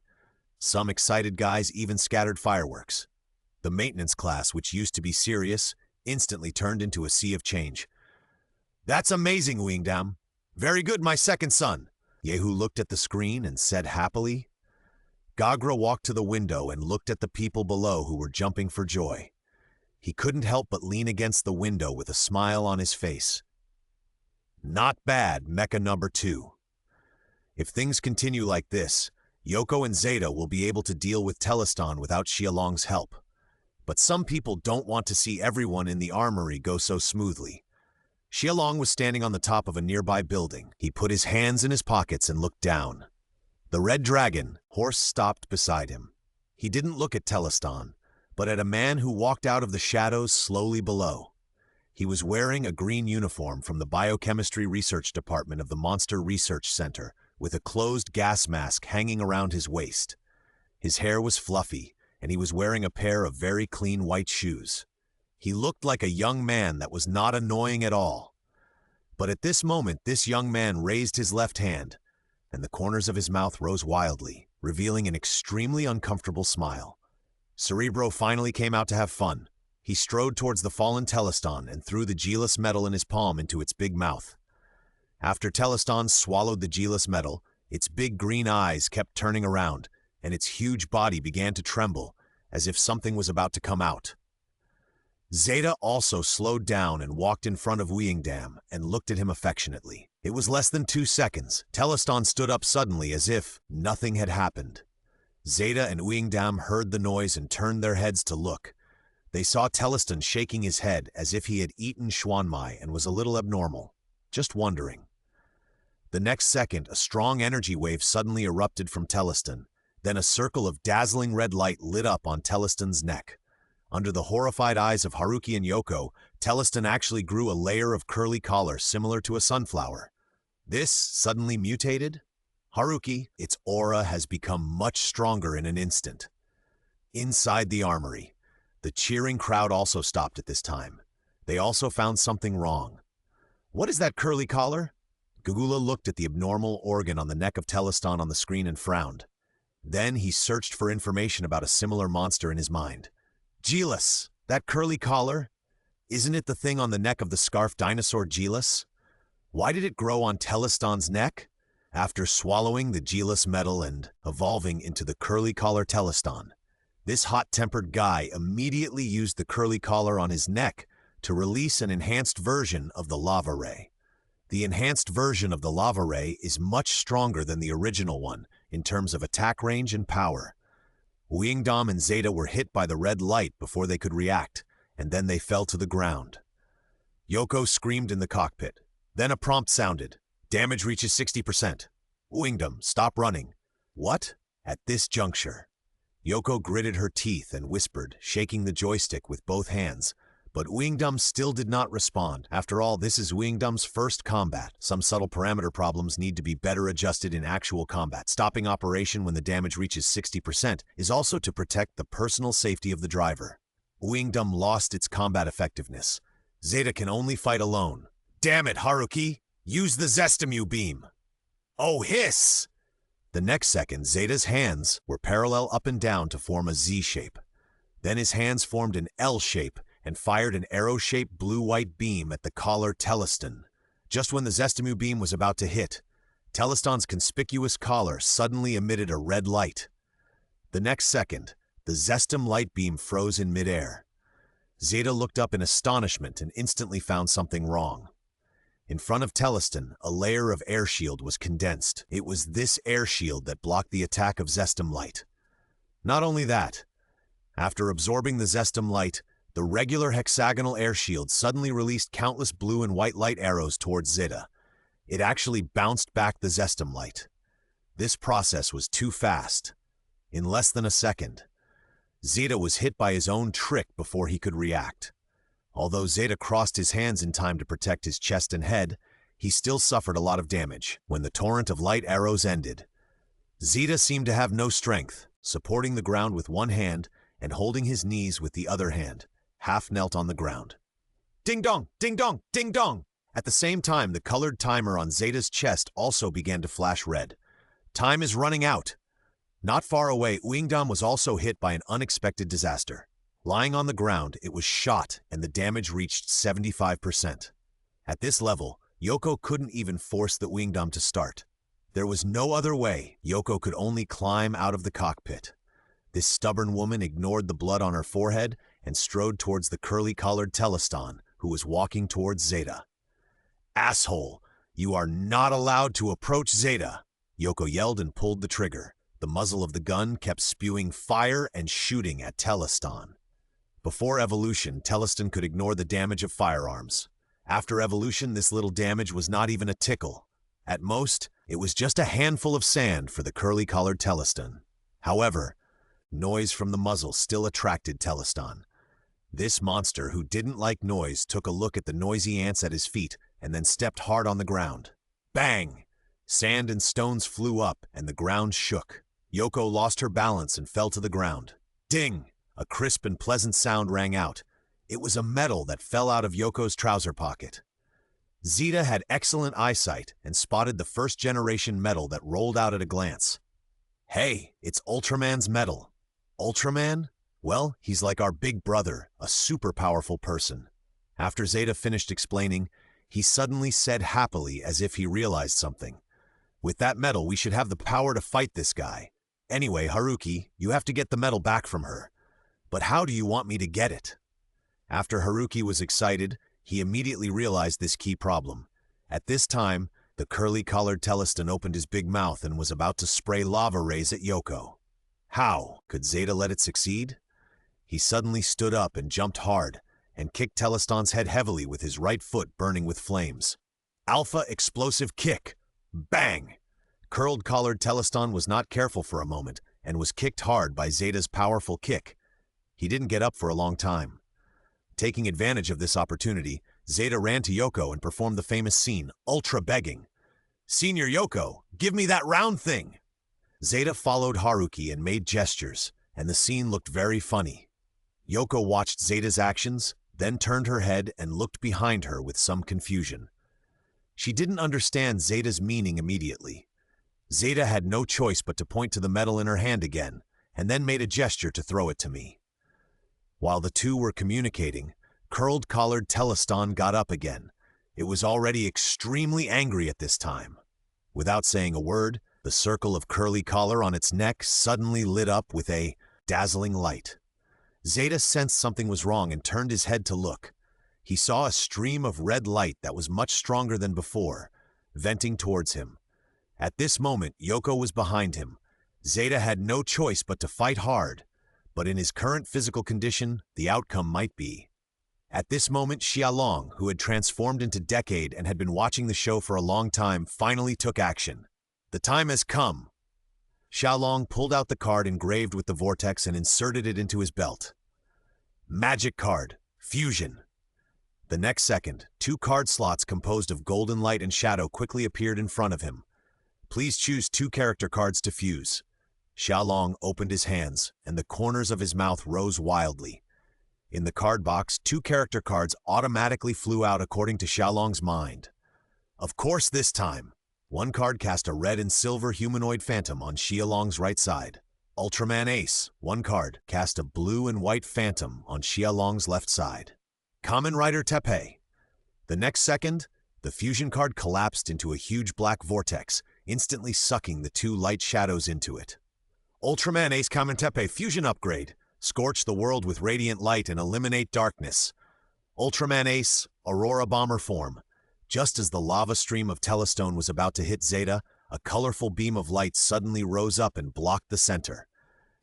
Some excited guys even scattered fireworks. The maintenance class, which used to be serious, instantly turned into a sea of change. That's amazing, Dam. Very good, my second son. Yehu looked at the screen and said happily. Gagra walked to the window and looked at the people below who were jumping for joy. He couldn't help but lean against the window with a smile on his face. Not bad, Mecha number 2. If things continue like this, Yoko and Zeta will be able to deal with Teleston without Xialong's help. But some people don't want to see everyone in the armory go so smoothly. Xialong was standing on the top of a nearby building. He put his hands in his pockets and looked down. The red dragon horse stopped beside him. He didn't look at Teleston, but at a man who walked out of the shadows slowly below. He was wearing a green uniform from the Biochemistry Research Department of the Monster Research Center, with a closed gas mask hanging around his waist. His hair was fluffy, and he was wearing a pair of very clean white shoes. He looked like a young man that was not annoying at all. But at this moment, this young man raised his left hand, and the corners of his mouth rose wildly, revealing an extremely uncomfortable smile. Cerebro finally came out to have fun. He strode towards the fallen Teleston and threw the Geelus metal in his palm into its big mouth. After Teleston swallowed the Geelus metal, its big green eyes kept turning around, and its huge body began to tremble, as if something was about to come out. Zeta also slowed down and walked in front of Dam and looked at him affectionately. It was less than 2 seconds. Teleston stood up suddenly as if nothing had happened. Zeta and Dam heard the noise and turned their heads to look. They saw Teleston shaking his head as if he had eaten Schwanmai and was a little abnormal, just wondering. The next second, a strong energy wave suddenly erupted from Teleston. Then a circle of dazzling red light lit up on Teleston's neck. Under the horrified eyes of Haruki and Yoko, Teleston actually grew a layer of curly collar similar to a sunflower. This suddenly mutated? Haruki, its aura has become much stronger in an instant. Inside the armory, the cheering crowd also stopped at this time. They also found something wrong. What is that curly collar? Gugula looked at the abnormal organ on the neck of Teleston on the screen and frowned. Then he searched for information about a similar monster in his mind. Geelus, that curly collar? Isn't it the thing on the neck of the scarf dinosaur Geelus? Why did it grow on Teleston's neck? After swallowing the Geelus metal and evolving into the curly collar Teleston, this hot-tempered guy immediately used the curly collar on his neck to release an enhanced version of the lava ray. The enhanced version of the lava ray is much stronger than the original one in terms of attack range and power. Dam and Zeta were hit by the red light before they could react, and then they fell to the ground. Yoko screamed in the cockpit. Then a prompt sounded. Damage reaches 60%. Dam, stop running. What? At this juncture, Yoko gritted her teeth and whispered, shaking the joystick with both hands, But Wingdom still did not respond. After all, this is Wingdom's first combat. Some subtle parameter problems need to be better adjusted in actual combat. Stopping operation when the damage reaches 60% is also to protect the personal safety of the driver. Wingdom lost its combat effectiveness. Zeta can only fight alone. Damn it, Haruki! Use the Zestimu beam! Oh, hiss! The next second, Zeta's hands were parallel up and down to form a Z shape. Then his hands formed an L shape and fired an arrow-shaped blue-white beam at the collar Teleston. Just when the Zestimu beam was about to hit, Teleston's conspicuous collar suddenly emitted a red light. The next second, the Zestim light beam froze in midair. Zeta looked up in astonishment and instantly found something wrong. In front of Teleston, a layer of air shield was condensed. It was this air shield that blocked the attack of Zestim light. Not only that, after absorbing the Zestim light, the regular hexagonal air shield suddenly released countless blue and white light arrows towards Zeta. It actually bounced back the Zestim light. This process was too fast. In less than a second, Zeta was hit by his own trick before he could react. Although Zeta crossed his hands in time to protect his chest and head, he still suffered a lot of damage. When the torrent of light arrows ended, Zeta seemed to have no strength, supporting the ground with one hand and holding his knees with the other hand, half knelt on the ground. Ding dong, ding dong, ding dong! At the same time, the colored timer on Zeta's chest also began to flash red. Time is running out. Not far away, Wingdom was also hit by an unexpected disaster. Lying on the ground, it was shot and the damage reached 75%. At this level, Yoko couldn't even force the Wingdom to start. There was no other way. Yoko could only climb out of the cockpit. This stubborn woman ignored the blood on her forehead and strode towards the curly-collared Teleston, who was walking towards Zeta. Asshole! You are not allowed to approach Zeta! Yoko yelled and pulled the trigger. The muzzle of the gun kept spewing fire and shooting at Teleston. Before evolution, Teleston could ignore the damage of firearms. After evolution, this little damage was not even a tickle. At most, it was just a handful of sand for the curly-collared Teleston. However, noise from the muzzle still attracted Teleston. This monster, who didn't like noise, took a look at the noisy ants at his feet and then stepped hard on the ground. Bang! Sand and stones flew up and the ground shook. Yoko lost her balance and fell to the ground. Ding! A crisp and pleasant sound rang out. It was a medal that fell out of Yoko's trouser pocket. Zeta had excellent eyesight and spotted the first-generation medal that rolled out at a glance. Hey, it's Ultraman's medal. Ultraman? Well, he's like our big brother, a super powerful person. After Zeta finished explaining, he suddenly said happily as if he realized something. With that medal, we should have the power to fight this guy. Anyway, Haruki, you have to get the medal back from her. But how do you want me to get it? After Haruki was excited, he immediately realized this key problem. At this time, the curly-collared Teleston opened his big mouth and was about to spray lava rays at Yoko. How? Could Zeta let it succeed? He suddenly stood up and jumped hard, and kicked Teleston's head heavily with his right foot burning with flames. Alpha explosive kick! Bang! Curled-collared Teleston was not careful for a moment, and was kicked hard by Zeta's powerful kick. He didn't get up for a long time. Taking advantage of this opportunity, Zeta ran to Yoko and performed the famous scene, Ultra Begging. Senior Yoko, give me that round thing! Zeta followed Haruki and made gestures, and the scene looked very funny. Yoko watched Zeta's actions, then turned her head and looked behind her with some confusion. She didn't understand Zeta's meaning immediately. Zeta had no choice but to point to the medal in her hand again, and then made a gesture to throw it to me. While the two were communicating, curled-collared Teleston got up again. It was already extremely angry at this time. Without saying a word, the circle of curly collar on its neck suddenly lit up with a dazzling light. Zeta sensed something was wrong and turned his head to look. He saw a stream of red light that was much stronger than before, venting towards him. At this moment, Yoko was behind him. Zeta had no choice but to fight hard, but in his current physical condition, the outcome might be. At this moment, Xiaolong, who had transformed into Decade and had been watching the show for a long time, finally took action. The time has come. Xiaolong pulled out the card engraved with the vortex and inserted it into his belt. Magic card, Fusion. The next second, two card slots composed of golden light and shadow quickly appeared in front of him. Please choose two character cards to fuse. Xiaolong opened his hands, and the corners of his mouth rose wildly. In the card box, two character cards automatically flew out according to Xiaolong's mind. Of course this time, one card cast a red and silver humanoid phantom on Xiaolong's right side. Ultraman Ace, one card, cast a blue and white phantom on Xiaolong's left side. Kamen Rider Teppei. The next second, the fusion card collapsed into a huge black vortex, instantly sucking the two light shadows into it. Ultraman Ace Kamen Teppei Fusion Upgrade. Scorch the world with radiant light and eliminate darkness. Ultraman Ace, Aurora Bomber form. Just as the lava stream of Telestone was about to hit Zeta, a colorful beam of light suddenly rose up and blocked the center.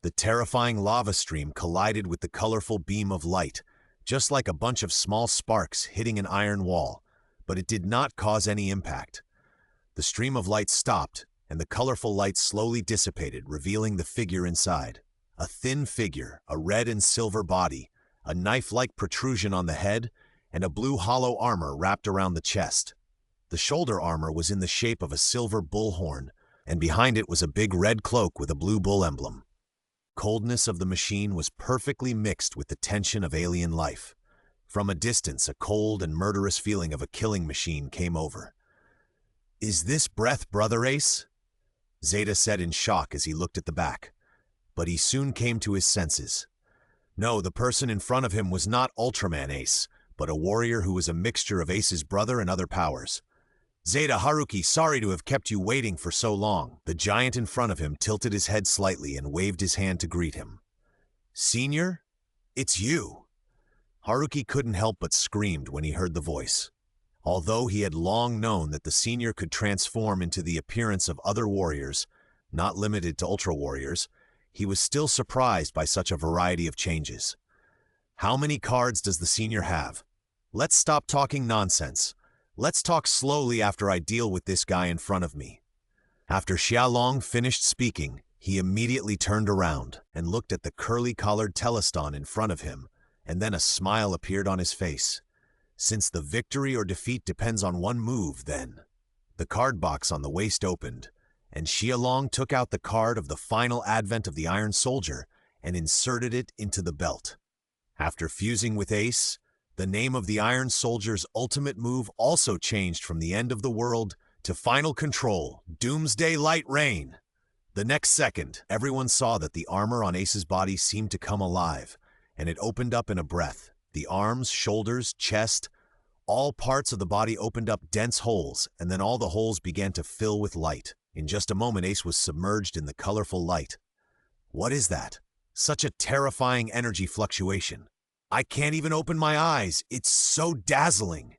The terrifying lava stream collided with the colorful beam of light, just like a bunch of small sparks hitting an iron wall, but it did not cause any impact. The stream of light stopped, and the colorful light slowly dissipated, revealing the figure inside. A thin figure, a red and silver body, a knife-like protrusion on the head, and a blue hollow armor wrapped around the chest. The shoulder armor was in the shape of a silver bullhorn, and behind it was a big red cloak with a blue bull emblem. Coldness of the machine was perfectly mixed with the tension of alien life. From a distance, a cold and murderous feeling of a killing machine came over. "Is this breath Brother Ace?" Zeta said in shock as he looked at the back. But he soon came to his senses. No, the person in front of him was not Ultraman Ace, but a warrior who was a mixture of Ace's brother and other powers. "Zeta Haruki, sorry to have kept you waiting for so long." The giant in front of him tilted his head slightly and waved his hand to greet him. "Senior? It's you." Haruki couldn't help but screamed when he heard the voice. Although he had long known that the senior could transform into the appearance of other warriors, not limited to Ultra Warriors, he was still surprised by such a variety of changes. "How many cards does the senior have? Let's stop talking nonsense. Let's talk slowly after I deal with this guy in front of me." After Xiaolong finished speaking, he immediately turned around and looked at the curly-collared Teleston in front of him, and then a smile appeared on his face. Since the victory or defeat depends on one move, then. The card box on the waist opened, and Xiaolong took out the card of the final advent of the Iron Soldier and inserted it into the belt. After fusing with Ace, the name of the Iron Soldier's ultimate move also changed from the end of the world to Final Control, Doomsday Light Rain. The next second, everyone saw that the armor on Ace's body seemed to come alive, and it opened up in a breath. The arms, shoulders, chest, all parts of the body opened up dense holes, and then all the holes began to fill with light. In just a moment, Ace was submerged in the colorful light. What is that? Such a terrifying energy fluctuation. I can't even open my eyes. It's so dazzling.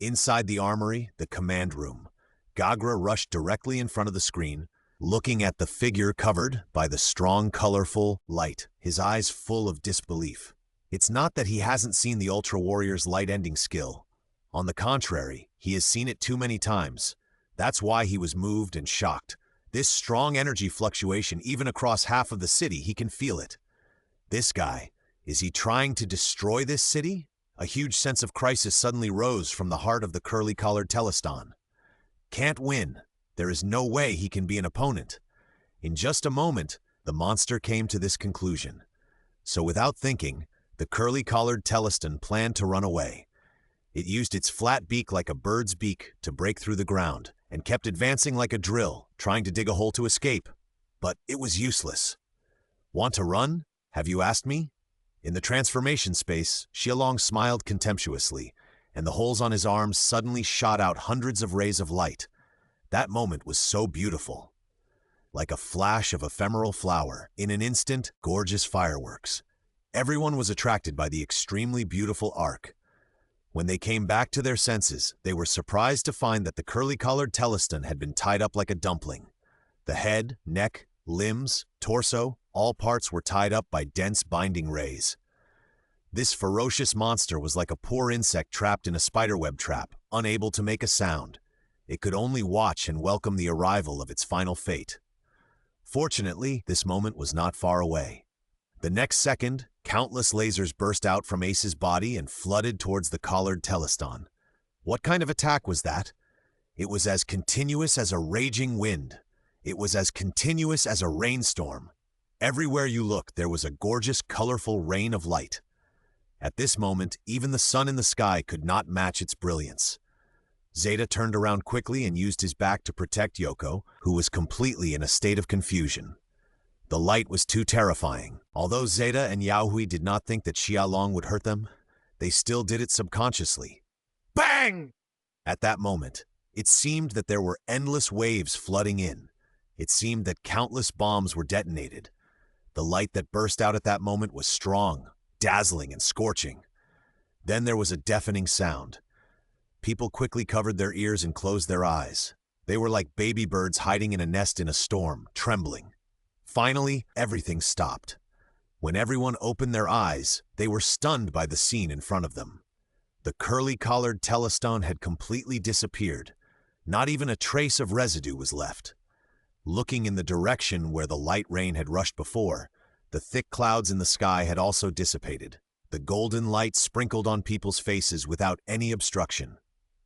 Inside the armory, the command room, Gagra rushed directly in front of the screen, looking at the figure covered by the strong, colorful light, his eyes full of disbelief. It's not that he hasn't seen the Ultra Warrior's light-ending skill. On the contrary, he has seen it too many times. That's why he was moved and shocked. This strong energy fluctuation, even across half of the city, he can feel it. This guy, is he trying to destroy this city? A huge sense of crisis suddenly rose from the heart of the curly-collared Teleston. Can't win. There is no way he can be an opponent. In just a moment, the monster came to this conclusion. So without thinking, the curly-collared Teleston planned to run away. It used its flat beak like a bird's beak to break through the ground, and kept advancing like a drill, trying to dig a hole to escape. But it was useless. Want to run? Have you asked me? In the transformation space, Xiaolong smiled contemptuously, and the holes on his arms suddenly shot out hundreds of rays of light. That moment was so beautiful. Like a flash of ephemeral flower, in an instant, gorgeous fireworks. Everyone was attracted by the extremely beautiful arc. When they came back to their senses, they were surprised to find that the curly-collared Teleston had been tied up like a dumpling. The head, neck, limbs, torso, all parts were tied up by dense binding rays. This ferocious monster was like a poor insect trapped in a spiderweb trap, unable to make a sound. It could only watch and welcome the arrival of its final fate. Fortunately, this moment was not far away. The next second, Countless lasers burst out from Ace's body and flooded towards the collared teleston. What kind of attack was that? It was as continuous as a raging wind. It was as continuous as a rainstorm. Everywhere you looked, there was a gorgeous, colorful rain of light. At this moment, even the sun in the sky could not match its brilliance. Zeta turned around quickly and used his back to protect Yoko, who was completely in a state of confusion. The light was too terrifying. Although Zeta and Yaohui did not think that Xiaolong would hurt them, they still did it subconsciously. Bang! At that moment, it seemed that there were endless waves flooding in. It seemed that countless bombs were detonated. The light that burst out at that moment was strong, dazzling, and scorching. Then there was a deafening sound. People quickly covered their ears and closed their eyes. They were like baby birds hiding in a nest in a storm, trembling. Finally, everything stopped. When everyone opened their eyes, they were stunned by the scene in front of them. The curly-collared telestone had completely disappeared. Not even a trace of residue was left. Looking in the direction where the light rain had rushed before, the thick clouds in the sky had also dissipated. The golden light sprinkled on people's faces without any obstruction.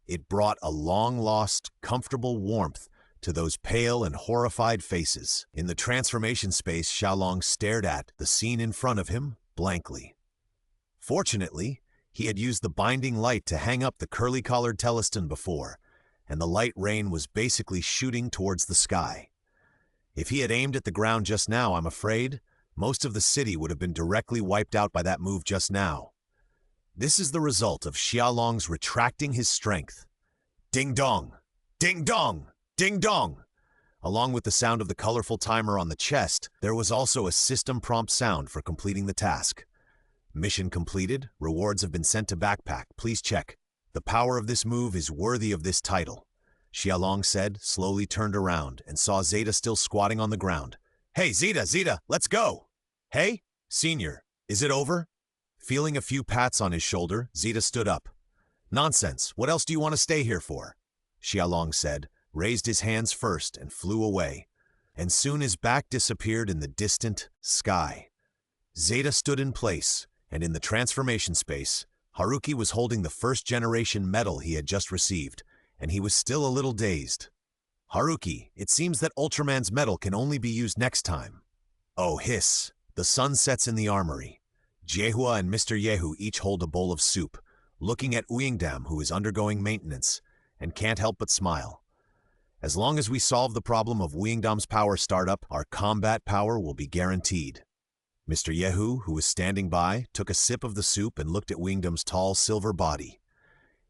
It brought a long-lost, comfortable warmth to those pale and horrified faces. In the transformation space, Xiaolong stared at the scene in front of him blankly. Fortunately, he had used the binding light to hang up the curly-collared teleston before, and the light rain was basically shooting towards the sky. If he had aimed at the ground just now, I'm afraid, most of the city would have been directly wiped out by that move just now. This is the result of Xiaolong's retracting his strength. Ding-dong! Ding-dong! Ding-dong! Along with the sound of the colorful timer on the chest, there was also a system prompt sound for completing the task. Mission completed. Rewards have been sent to backpack. Please check. The power of this move is worthy of this title. Xiaolong said, slowly turned around, and saw Zeta still squatting on the ground. Hey, Zeta, let's go! Hey, Senior, is it over? Feeling a few pats on his shoulder, Zeta stood up. Nonsense, what else do you want to stay here for? Xiaolong said, raised his hands first and flew away. And soon his back disappeared in the distant sky. Zeta stood in place, and in the transformation space, Haruki was holding the first-generation medal he had just received, and he was still a little dazed. Haruki, it seems that Ultraman's medal can only be used next time. Oh, hiss. The sun sets in the armory. Jiehua and Mr. Yehu each hold a bowl of soup, looking at Uyingdam, who is undergoing maintenance, and can't help but smile. As long as we solve the problem of Uyingdam's power startup, our combat power will be guaranteed. Mr. Yehu, who was standing by, took a sip of the soup and looked at Uyingdam's tall silver body.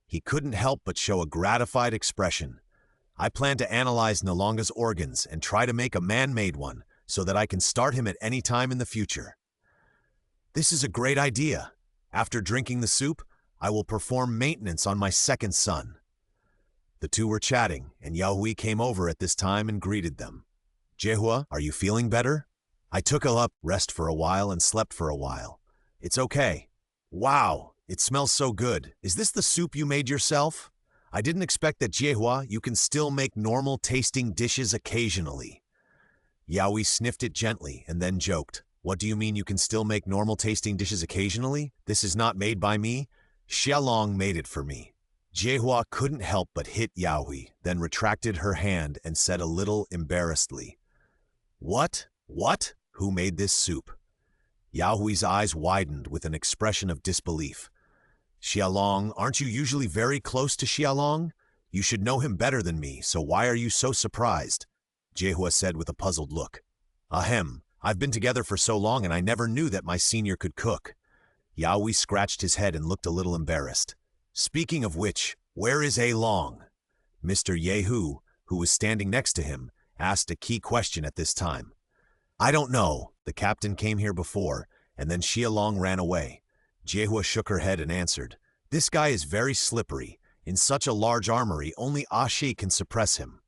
He couldn't help but show a gratified expression. I plan to analyze Nalonga's organs and try to make a man-made one so that I can start him at any time in the future. This is a great idea. After drinking the soup, I will perform maintenance on my second son. The two were chatting, and Yaohui came over at this time and greeted them. Jiehua, are you feeling better? I took a rest for a while and slept for a while. It's okay. Wow, it smells so good. Is this the soup you made yourself? I didn't expect that, Jiehua, you can still make normal-tasting dishes occasionally. Yaohui sniffed it gently and then joked. What do you mean you can still make normal-tasting dishes occasionally? This is not made by me. Xiaolong made it for me. Jiehua couldn't help but hit Yaohui, then retracted her hand and said a little embarrassedly, What? What? Who made this soup? Yaohui's eyes widened with an expression of disbelief. Xiaolong, aren't you usually very close to Xiaolong? You should know him better than me, so why are you so surprised? Jiehua said with a puzzled look. Ahem, I've been together for so long and I never knew that my senior could cook. Yaohui scratched his head and looked a little embarrassed. Speaking of which, where is A Long? Mr. Yehu, who was standing next to him, asked a key question at this time. I don't know. The captain came here before, and then Xiaolong ran away. Jiehua shook her head and answered, This guy is very slippery. In such a large armory, only Ashi can suppress him.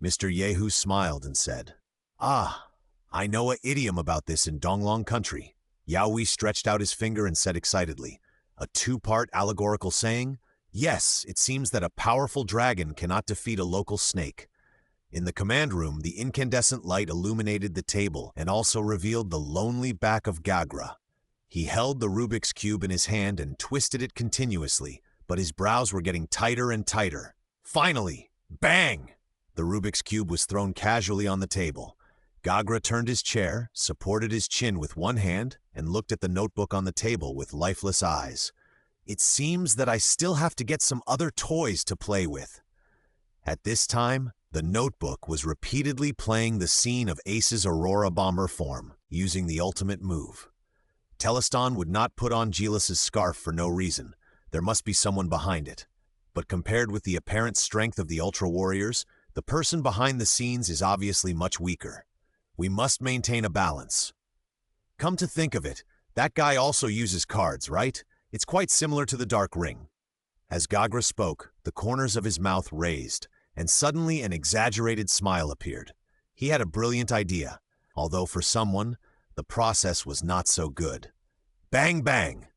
Mr. Yehu smiled and said, Ah, I know an idiom about this in Donglong country. Yaohui stretched out his finger and said excitedly, A two-part allegorical saying? Yes, it seems that a powerful dragon cannot defeat a local snake. In the command room, the incandescent light illuminated the table and also revealed the lonely back of Gagra. He held the Rubik's Cube in his hand and twisted it continuously, but his brows were getting tighter and tighter. Finally, bang! The Rubik's Cube was thrown casually on the table. Gagra turned his chair, supported his chin with one hand, and looked at the notebook on the table with lifeless eyes. It seems that I still have to get some other toys to play with. At this time, the notebook was repeatedly playing the scene of Ace's Aurora Bomber form, using the ultimate move. Teleston would not put on Geelus's scarf for no reason. There must be someone behind it. But compared with the apparent strength of the Ultra Warriors, the person behind the scenes is obviously much weaker. We must maintain a balance. Come to think of it, that guy also uses cards, right? It's quite similar to the Dark Ring. As Gagra spoke, the corners of his mouth raised, and suddenly an exaggerated smile appeared. He had a brilliant idea, although for someone, the process was not so good. Bang, bang!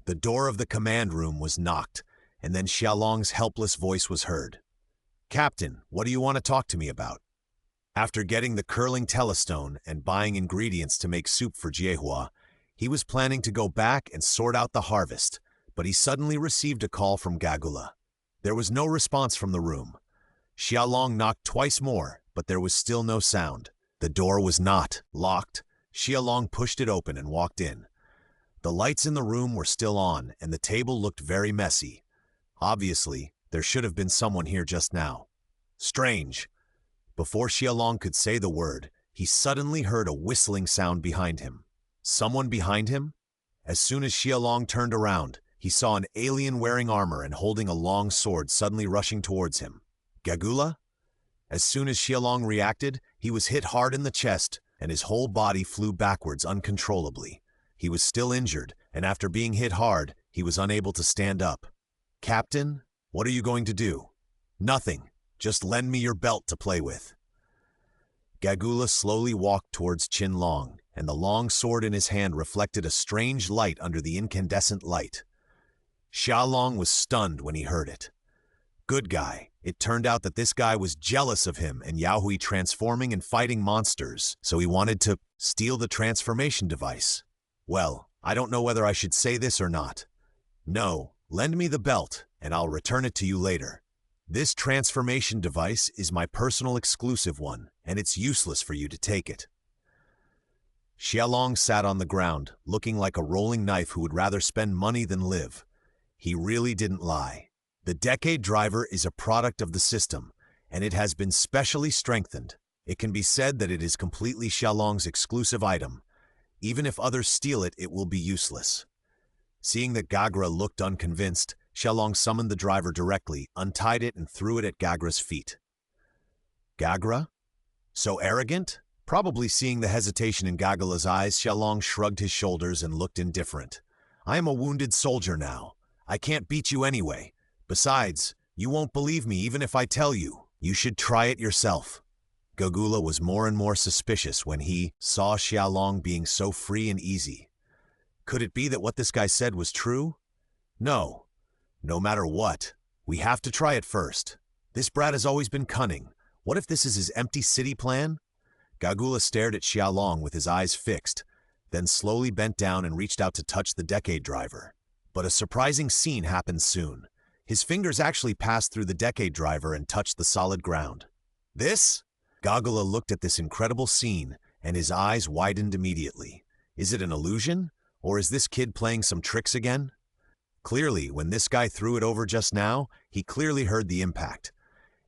The door of the command room was knocked, and then Xiaolong's helpless voice was heard. "Captain, what do you want to talk to me about?" After getting the curling telestone and buying ingredients to make soup for Jiehua, he was planning to go back and sort out the harvest, but he suddenly received a call from Gagula. There was no response from the room. Xiaolong knocked twice more, but there was still no sound. The door was not locked. Xiaolong pushed it open and walked in. The lights in the room were still on, and the table looked very messy. Obviously, there should have been someone here just now. Strange. Before Xiaolong could say the word, he suddenly heard a whistling sound behind him. Someone behind him? As soon as Xiaolong turned around, he saw an alien wearing armor and holding a long sword suddenly rushing towards him. Gagula? As soon as Xiaolong reacted, he was hit hard in the chest, and his whole body flew backwards uncontrollably. He was still injured, and after being hit hard, he was unable to stand up. "Captain, what are you going to do?" "Nothing. Just lend me your belt to play with." Gagula slowly walked towards Qinlong, and the long sword in his hand reflected a strange light under the incandescent light. Xiaolong was stunned when he heard it. Good guy. It turned out that this guy was jealous of him and Yahui transforming and fighting monsters, so he wanted to steal the transformation device. Well, I don't know whether I should say this or not. No, lend me the belt, and I'll return it to you later. This transformation device is my personal exclusive one, and it's useless for you to take it. Xiaolong sat on the ground, looking like a rolling knife who would rather spend money than live. He really didn't lie. The Decade Driver is a product of the system, and it has been specially strengthened. It can be said that it is completely Xiaolong's exclusive item. Even if others steal it, it will be useless. Seeing that Gagra looked unconvinced, Xiaolong summoned the driver directly, untied it, and threw it at Gagra's feet. Gagra? So arrogant? Probably seeing the hesitation in Gagula's eyes, Xiaolong shrugged his shoulders and looked indifferent. "I am a wounded soldier now. I can't beat you anyway. Besides, you won't believe me even if I tell you. You should try it yourself." Gagula was more and more suspicious when he saw Xiaolong being so free and easy. Could it be that what this guy said was true? No. No matter what, we have to try it first. This brat has always been cunning. What if this is his empty city plan? Gagula stared at Xiaolong with his eyes fixed, then slowly bent down and reached out to touch the Decade Driver. But a surprising scene happened soon. His fingers actually passed through the Decade Driver and touched the solid ground. This? Gagula looked at this incredible scene, and his eyes widened immediately. Is it an illusion? Or is this kid playing some tricks again? Clearly, when this guy threw it over just now, he clearly heard the impact.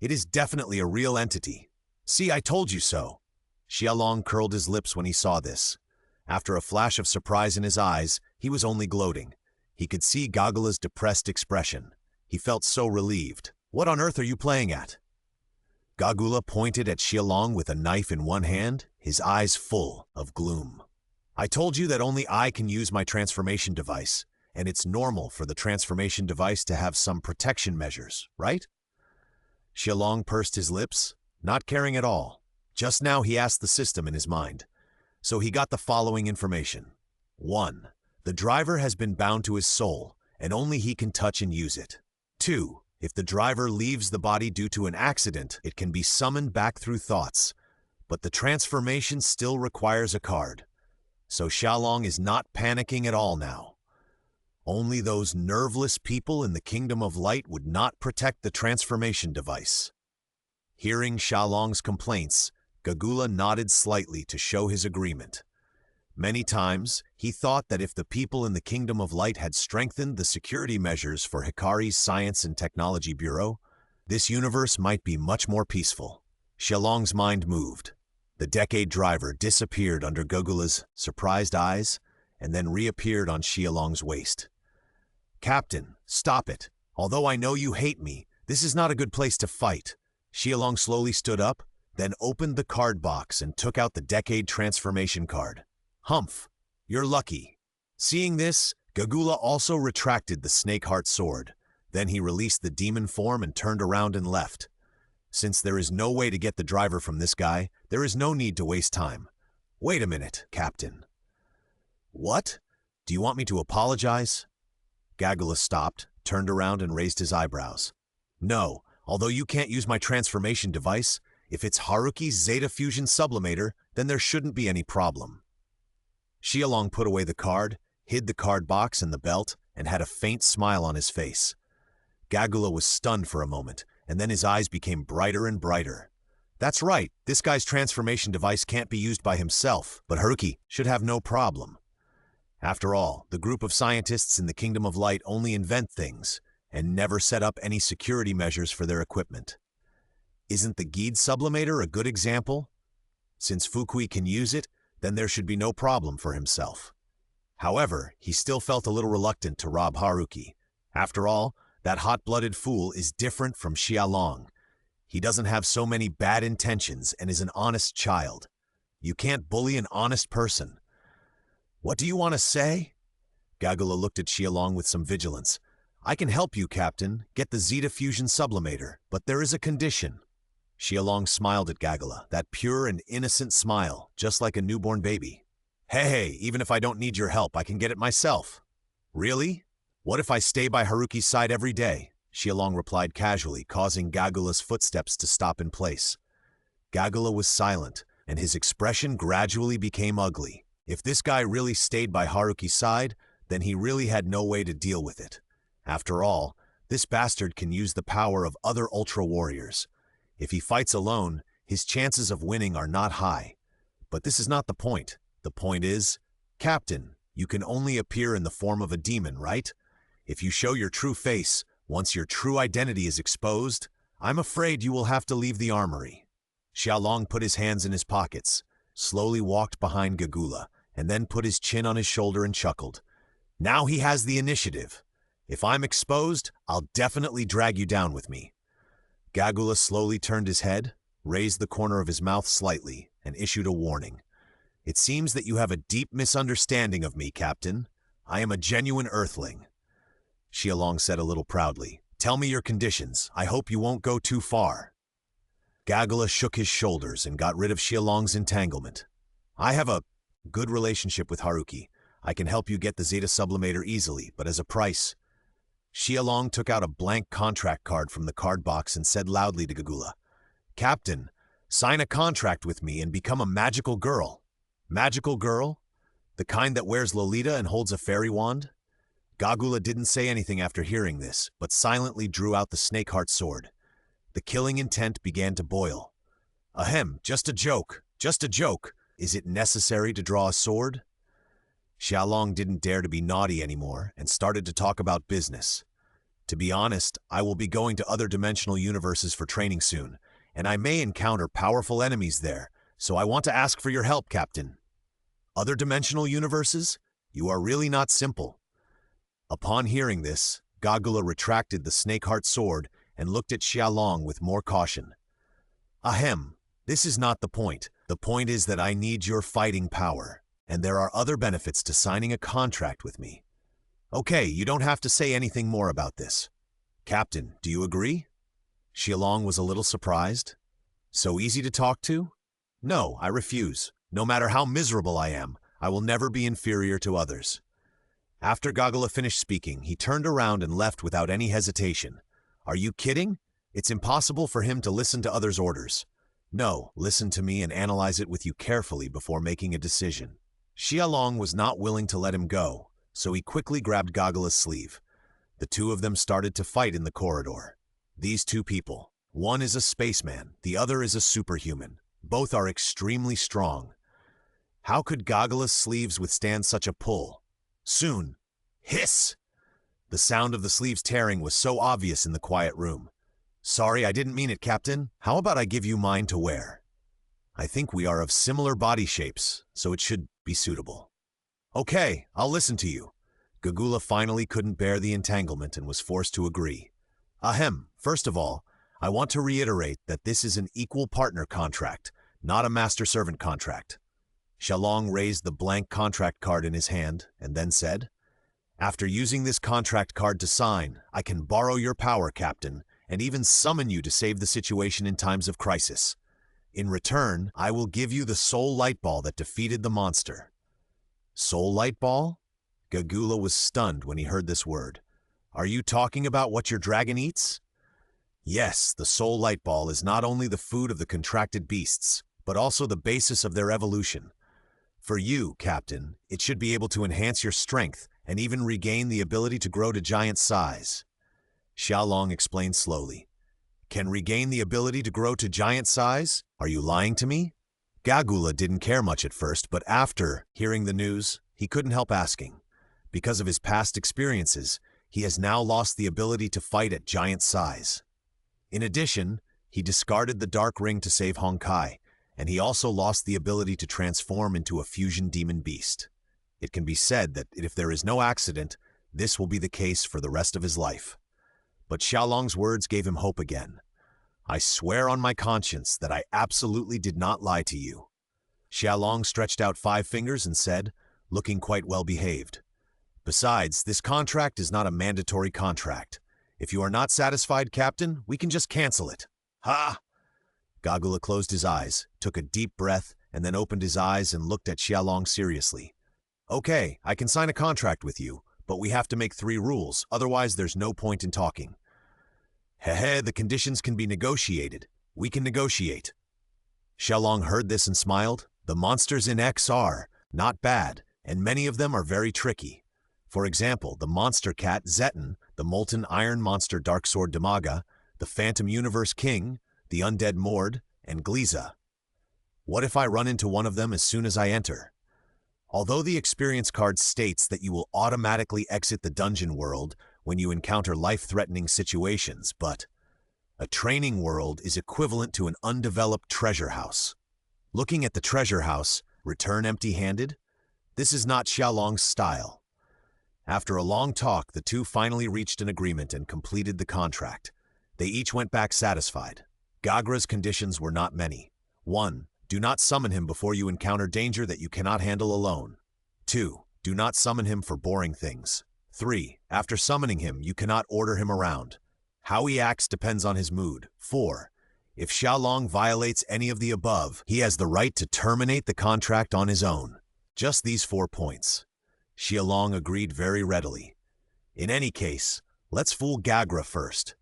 It is definitely a real entity. See, I told you so. Xiaolong curled his lips when he saw this. After a flash of surprise in his eyes, he was only gloating. He could see Gagula's depressed expression. He felt so relieved. What on earth are you playing at? Gagula pointed at Xiaolong with a knife in one hand, his eyes full of gloom. I told you that only I can use my transformation device, and it's normal for the transformation device to have some protection measures, right? Xiaolong pursed his lips, not caring at all. Just now he asked the system in his mind. So he got the following information. 1. The driver has been bound to his soul, and only he can touch and use it. 2. If the driver leaves the body due to an accident, it can be summoned back through thoughts, but the transformation still requires a card. So Xiaolong is not panicking at all now. Only those nerveless people in the Kingdom of Light would not protect the transformation device. Hearing Xiaolong's complaints, Gagula nodded slightly to show his agreement. Many times, he thought that if the people in the Kingdom of Light had strengthened the security measures for Hikari's Science and Technology Bureau, this universe might be much more peaceful. Xiaolong's mind moved. The Decade Driver disappeared under Gagula's surprised eyes and then reappeared on Xiaolong's waist. "Captain, stop it. Although I know you hate me, this is not a good place to fight." Xiaolong slowly stood up, then opened the card box and took out the Decade Transformation card. "Humph, you're lucky." Seeing this, Gagula also retracted the Snake Heart Sword. Then he released the demon form and turned around and left. Since there is no way to get the driver from this guy, there is no need to waste time. "Wait a minute, Captain." "What? Do you want me to apologize?" Gagula stopped, turned around and raised his eyebrows. "No, although you can't use my transformation device, if it's Haruki's Zeta Fusion Sublimator, then there shouldn't be any problem." Xiaolong put away the card, hid the card box and the belt, and had a faint smile on his face. Gagula was stunned for a moment, and then his eyes became brighter and brighter. "That's right, this guy's transformation device can't be used by himself, but Haruki should have no problem. After all, the group of scientists in the Kingdom of Light only invent things, and never set up any security measures for their equipment. Isn't the Guide Sublimator a good example? Since Fukui can use it, then there should be no problem for himself." However, he still felt a little reluctant to rob Haruki. After all, that hot-blooded fool is different from Xiaolong. He doesn't have so many bad intentions and is an honest child. You can't bully an honest person. "What do you want to say?" Gagula looked at Xiaolong with some vigilance. "I can help you, Captain, get the Zeta Fusion Sublimator, but there is a condition." Xiaolong smiled at Gagula, that pure and innocent smile, just like a newborn baby. "Hey, even if I don't need your help, I can get it myself." "Really? What if I stay by Haruki's side every day?" Xiaolong replied casually, causing Gagula's footsteps to stop in place. Gagula was silent, and his expression gradually became ugly. If this guy really stayed by Haruki's side, then he really had no way to deal with it. After all, this bastard can use the power of other Ultra Warriors. If he fights alone, his chances of winning are not high. But this is not the point. The point is, "Captain, you can only appear in the form of a demon, right? If you show your true face, once your true identity is exposed, I'm afraid you will have to leave the armory." Xiaolong put his hands in his pockets, slowly walked behind Gagula, and then put his chin on his shoulder and chuckled. "Now he has the initiative. If I'm exposed, I'll definitely drag you down with me." Gagula slowly turned his head, raised the corner of his mouth slightly, and issued a warning. "It seems that you have a deep misunderstanding of me, Captain. I am a genuine Earthling." Xiaolong said a little proudly, "Tell me your conditions. I hope you won't go too far." Gagula shook his shoulders and got rid of Xiaolong's entanglement. "I have a good relationship with Haruki. I can help you get the Zeta Sublimator easily, but as a price." Xiaolong took out a blank contract card from the card box and said loudly to Gagula, "Captain, sign a contract with me and become a magical girl." "Magical girl? The kind that wears Lolita and holds a fairy wand?" Gagula didn't say anything after hearing this, but silently drew out the Snake Heart Sword. The killing intent began to boil. "Ahem, just a joke, just a joke. Is it necessary to draw a sword?" Xiaolong didn't dare to be naughty anymore and started to talk about business. "To be honest, I will be going to other dimensional universes for training soon, and I may encounter powerful enemies there, so I want to ask for your help, Captain." "Other dimensional universes? You are really not simple." Upon hearing this, Gagula retracted the Snake Heart Sword and looked at Xiaolong with more caution. "Ahem, this is not the point. The point is that I need your fighting power, and there are other benefits to signing a contract with me. Okay, you don't have to say anything more about this. Captain, do you agree?" Xiaolong was a little surprised. "So easy to talk to?" "No, I refuse. No matter how miserable I am, I will never be inferior to others." After Gagula finished speaking, he turned around and left without any hesitation. "Are you kidding? It's impossible for him to listen to others' orders. No, listen to me and analyze it with you carefully before making a decision." Xiaolong was not willing to let him go, so he quickly grabbed Gagala's sleeve. The two of them started to fight in the corridor. These two people, one is a spaceman, the other is a superhuman. Both are extremely strong. How could Gagala's sleeves withstand such a pull? Soon, hiss! The sound of the sleeves tearing was so obvious in the quiet room. Sorry, I didn't mean it, Captain. How about I give you mine to wear? I think we are of similar body shapes, so it should be suitable. Okay, I'll listen to you. Gagula finally couldn't bear the entanglement and was forced to agree. Ahem, first of all, I want to reiterate that this is an equal partner contract, not a master-servant contract. Xiaolong raised the blank contract card in his hand and then said, After using this contract card to sign, I can borrow your power, Captain, and even summon you to save the situation in times of crisis. In return, I will give you the soul light ball that defeated the monster. Soul light ball? Gagula was stunned when he heard this word. Are you talking about what your dragon eats? Yes, the soul light ball is not only the food of the contracted beasts, but also the basis of their evolution. For you, Captain, it should be able to enhance your strength and even regain the ability to grow to giant size. Xiaolong explained slowly. Can regain the ability to grow to giant size? Are you lying to me? Gagula didn't care much at first, but after hearing the news, he couldn't help asking. Because of his past experiences, he has now lost the ability to fight at giant size. In addition, he discarded the dark ring to save Honkai, and he also lost the ability to transform into a fusion demon beast. It can be said that if there is no accident, this will be the case for the rest of his life. But Xiaolong's words gave him hope again. I swear on my conscience that I absolutely did not lie to you. Xiaolong stretched out 5 fingers and said, looking quite well behaved. Besides, this contract is not a mandatory contract. If you are not satisfied, Captain, we can just cancel it. Ha! Gagula closed his eyes, took a deep breath, and then opened his eyes and looked at Xiaolong seriously. Okay, I can sign a contract with you, but we have to make 3 rules, otherwise there's no point in talking. Hehe, the conditions can be negotiated. We can negotiate. Xiaolong heard this and smiled. The monsters in X are not bad, and many of them are very tricky. For example, the monster cat Zeton, the molten iron monster Darksword Damaga, the Phantom Universe King, the undead Mord, and Gliza. What if I run into one of them as soon as I enter? Although the experience card states that you will automatically exit the dungeon world when you encounter life-threatening situations, but a training world is equivalent to an undeveloped treasure house. Looking at the treasure house, return empty-handed? This is not Xiaolong's style. After a long talk, the two finally reached an agreement and completed the contract. They each went back satisfied. Gagra's conditions were not many. 1. Do not summon him before you encounter danger that you cannot handle alone. 2. Do not summon him for boring things. 3. After summoning him, you cannot order him around. How he acts depends on his mood. 4. If Xiaolong violates any of the above, he has the right to terminate the contract on his own. Just these 4 points. Xiaolong agreed very readily. In any case, let's fool Gagra first.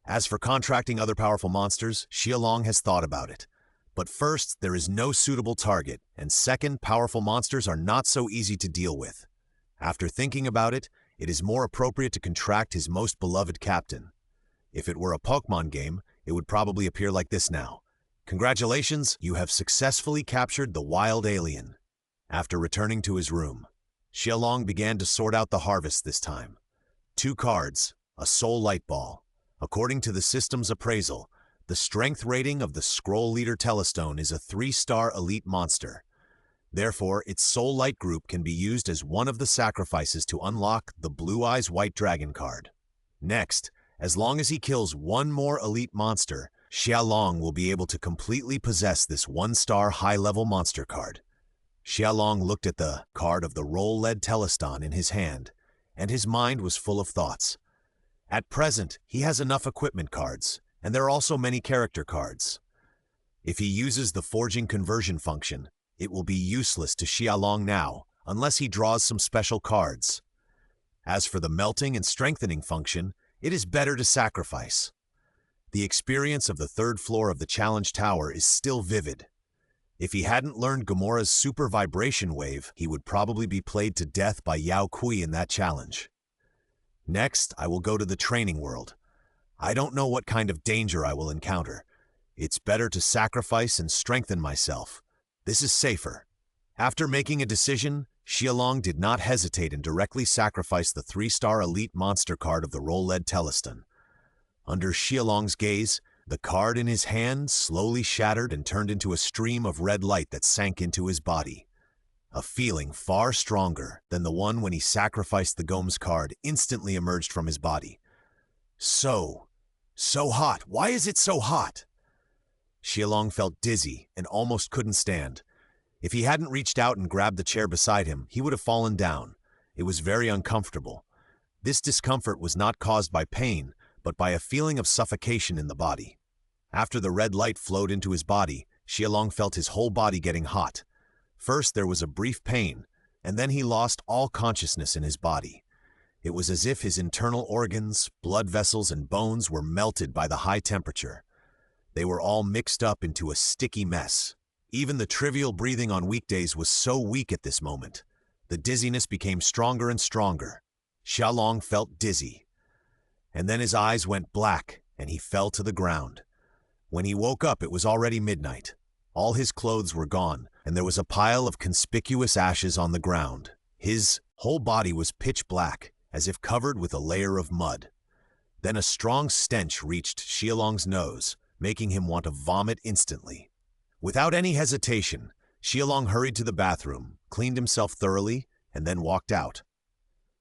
As for contracting other powerful monsters, Xiaolong has thought about it. But first, there is no suitable target, and second, powerful monsters are not so easy to deal with. After thinking about it, it is more appropriate to contract his most beloved captain. If it were a Pokemon game, it would probably appear like this now. Congratulations, you have successfully captured the wild alien. After returning to his room, Xiaolong began to sort out the harvest this time. 2 cards, a soul light ball. According to the system's appraisal, the strength rating of the Scroll Leader Telestone is a 3-star elite monster. Therefore, its soul light group can be used as one of the sacrifices to unlock the Blue Eyes White Dragon card. Next, as long as he kills 1 more elite monster, Xiaolong will be able to completely possess this 1-star high-level monster card. Xiaolong looked at the card of the Roll-Led Teleston in his hand, and his mind was full of thoughts. At present, he has enough equipment cards, and there are also many character cards. If he uses the forging conversion function, it will be useless to Xiaolong now, unless he draws some special cards. As for the melting and strengthening function, it is better to sacrifice. The experience of the 3rd floor of the Challenge Tower is still vivid. If he hadn't learned Gamora's super vibration wave, he would probably be played to death by Yao Kui in that challenge. Next, I will go to the training world. I don't know what kind of danger I will encounter. It's better to sacrifice and strengthen myself. This is safer. After making a decision, Xialong did not hesitate and directly sacrificed the 3-star elite monster card of the role-led Teleston. Under Xialong's gaze, the card in his hand slowly shattered and turned into a stream of red light that sank into his body. A feeling far stronger than the one when he sacrificed the Gomes card instantly emerged from his body. So hot. Why is it so hot? Xialong felt dizzy and almost couldn't stand. If he hadn't reached out and grabbed the chair beside him, he would have fallen down. It was very uncomfortable. This discomfort was not caused by pain, but by a feeling of suffocation in the body. After the red light flowed into his body, Xialong felt his whole body getting hot. First there was a brief pain, and then he lost all consciousness in his body. It was as if his internal organs, blood vessels, and bones were melted by the high temperature. They were all mixed up into a sticky mess. Even the trivial breathing on weekdays was so weak at this moment. The dizziness became stronger and stronger. Xialong felt dizzy. And then his eyes went black, and he fell to the ground. When he woke up, it was already midnight. All his clothes were gone, and there was a pile of conspicuous ashes on the ground. His whole body was pitch black, as if covered with a layer of mud. Then a strong stench reached Xialong's nose, making him want to vomit instantly. Without any hesitation, Xialong hurried to the bathroom, cleaned himself thoroughly, and then walked out.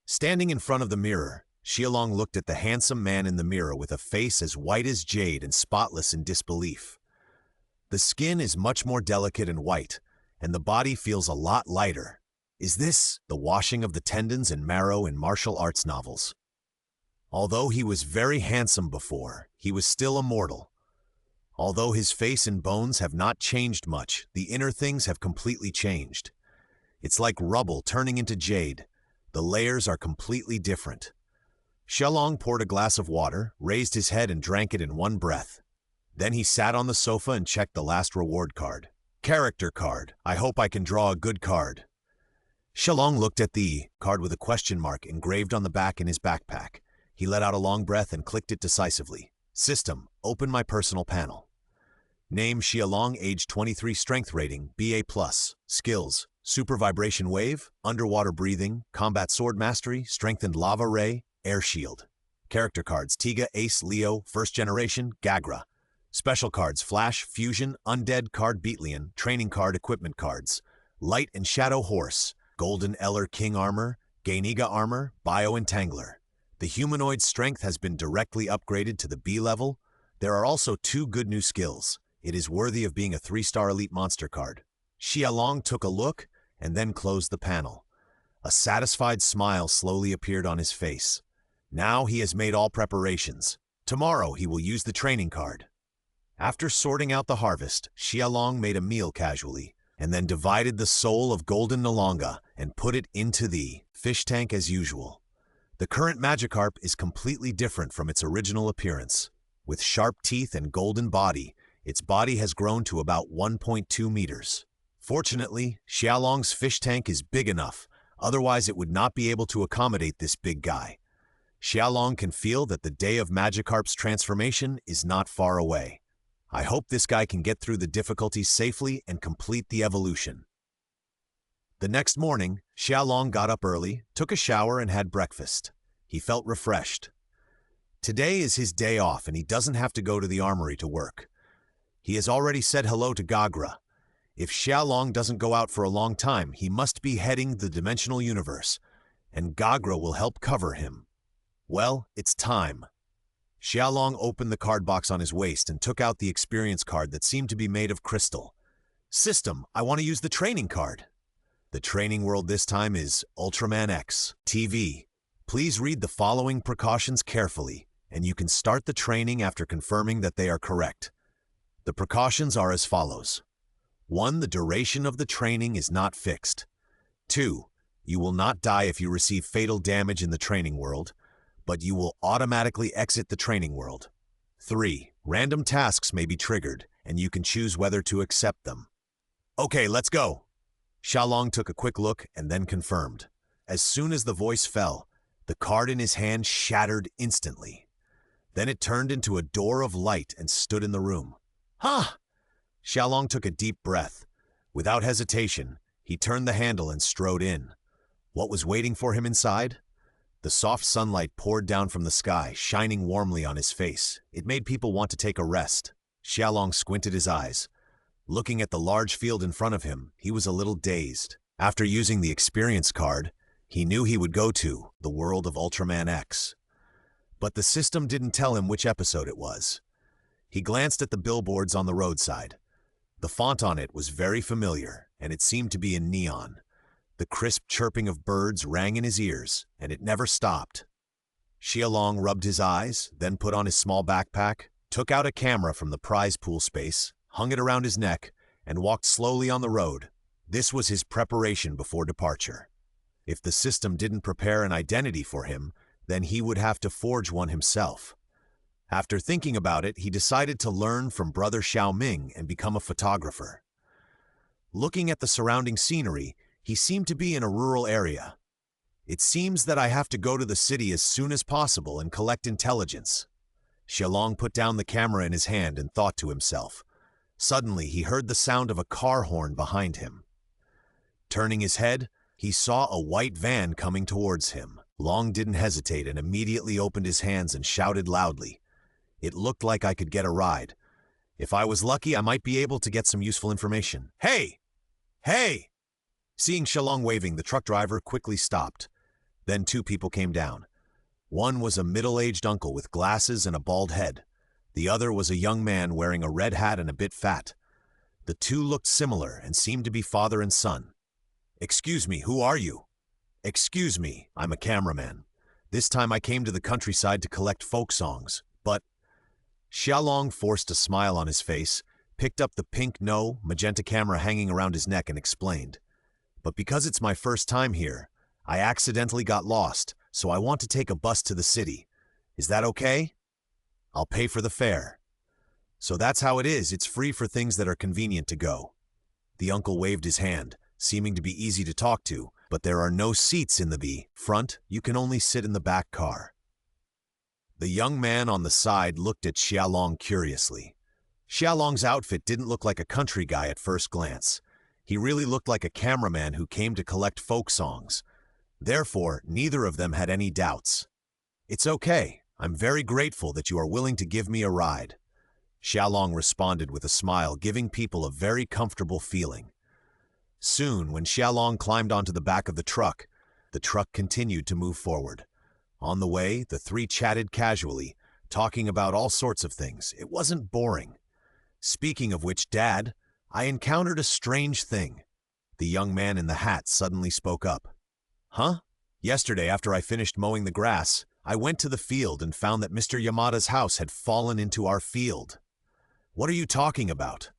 Standing in front of the mirror, Xialong looked at the handsome man in the mirror with a face as white as jade and spotless in disbelief. The skin is much more delicate and white, and the body feels a lot lighter. Is this the washing of the tendons and marrow in martial arts novels? Although he was very handsome before, he was still a mortal. Although his face and bones have not changed much, the inner things have completely changed. It's like rubble turning into jade. The layers are completely different. Xialong poured a glass of water, raised his head and drank it in one breath. Then he sat on the sofa and checked the last reward card. Character card. I hope I can draw a good card. Xialong looked at the card with a question mark engraved on the back in his backpack. He let out a long breath and clicked it decisively. System. Open my personal panel. Name Xialong, age 23, strength rating, BA+. Skills. Super vibration wave, underwater breathing, combat sword mastery, strengthened lava ray, air shield. Character cards, Tiga, Ace, Leo, first generation, Gagra. Special cards, Flash, Fusion, Undead, Card Beatlian, Training Card Equipment Cards. Light and Shadow Horse, Golden Eller King Armor, Gainiga Armor, Bio Entangler. The humanoid strength has been directly upgraded to the B level. There are also 2 good new skills. It is worthy of being a 3-star elite monster card. Xialong took a look and then closed the panel. A satisfied smile slowly appeared on his face. Now he has made all preparations. Tomorrow he will use the training card. After sorting out the harvest, Xialong made a meal casually, and then divided the soul of Golden Nalonga and put it into the fish tank as usual. The current Magikarp is completely different from its original appearance. With sharp teeth and golden body, its body has grown to about 1.2 meters. Fortunately, Xialong's fish tank is big enough, otherwise it would not be able to accommodate this big guy. Xialong can feel that the day of Magikarp's transformation is not far away. I hope this guy can get through the difficulties safely and complete the evolution. The next morning, Xialong got up early, took a shower and had breakfast. He felt refreshed. Today is his day off and he doesn't have to go to the armory to work. He has already said hello to Gagra. If Xialong doesn't go out for a long time, he must be heading the dimensional universe, and Gagra will help cover him. Well, it's time. Xialong opened the card box on his waist and took out the experience card that seemed to be made of crystal. System, I want to use the training card. The training world this time is Ultraman X TV. Please read the following precautions carefully, and you can start the training after confirming that they are correct. The precautions are as follows. 1. The duration of the training is not fixed. 2. You will not die if you receive fatal damage in the training world, but you will automatically exit the training world. 3. Random tasks may be triggered, and you can choose whether to accept them. Okay, let's go. Xiaolong took a quick look and then confirmed. As soon as the voice fell, the card in his hand shattered instantly. Then it turned into a door of light and stood in the room. Ha! Xiaolong took a deep breath. Without hesitation, he turned the handle and strode in. What was waiting for him inside? The soft sunlight poured down from the sky, shining warmly on his face. It made people want to take a rest. Xiaolong squinted his eyes. Looking at the large field in front of him, he was a little dazed. After using the experience card, he knew he would go to the world of Ultraman X. But the system didn't tell him which episode it was. He glanced at the billboards on the roadside. The font on it was very familiar, and it seemed to be in neon. The crisp chirping of birds rang in his ears, and it never stopped. Xiaolong rubbed his eyes, then put on his small backpack, took out a camera from the prize pool space, hung it around his neck, and walked slowly on the road. This was his preparation before departure. If the system didn't prepare an identity for him, then he would have to forge one himself. After thinking about it, he decided to learn from Brother Xiaoming and become a photographer. Looking at the surrounding scenery, he seemed to be in a rural area. It seems that I have to go to the city as soon as possible and collect intelligence. Xiaolong put down the camera in his hand and thought to himself. Suddenly, he heard the sound of a car horn behind him. Turning his head, he saw a white van coming towards him. Long didn't hesitate and immediately opened his hands and shouted loudly. It looked like I could get a ride. If I was lucky, I might be able to get some useful information. Hey! Hey! Seeing Xiaolong waving, the truck driver quickly stopped. Then two people came down. One was a middle-aged uncle with glasses and a bald head. The other was a young man wearing a red hat and a bit fat. The two looked similar and seemed to be father and son. Excuse me, who are you? Excuse me, I'm a cameraman. This time I came to the countryside to collect folk songs, but... Xiaolong forced a smile on his face, picked up the pink magenta camera hanging around his neck and explained. But because it's my first time here, I accidentally got lost, so I want to take a bus to the city. Is that okay? I'll pay for the fare. So that's how it is, it's free for things that are convenient to go. The uncle waved his hand, seeming to be easy to talk to, but there are no seats in the front, you can only sit in the back car. The young man on the side looked at Xiaolong curiously. Xiaolong's outfit didn't look like a country guy at first glance. He really looked like a cameraman who came to collect folk songs. Therefore, neither of them had any doubts. It's okay. I'm very grateful that you are willing to give me a ride. Xiaolong responded with a smile, giving people a very comfortable feeling. Soon, when Xiaolong climbed onto the back of the truck continued to move forward. On the way, the three chatted casually, talking about all sorts of things. It wasn't boring. Speaking of which, Dad, I encountered a strange thing. The young man in the hat suddenly spoke up. Huh? Yesterday, after I finished mowing the grass, I went to the field and found that Mr. Yamada's house had fallen into our field. What are you talking about?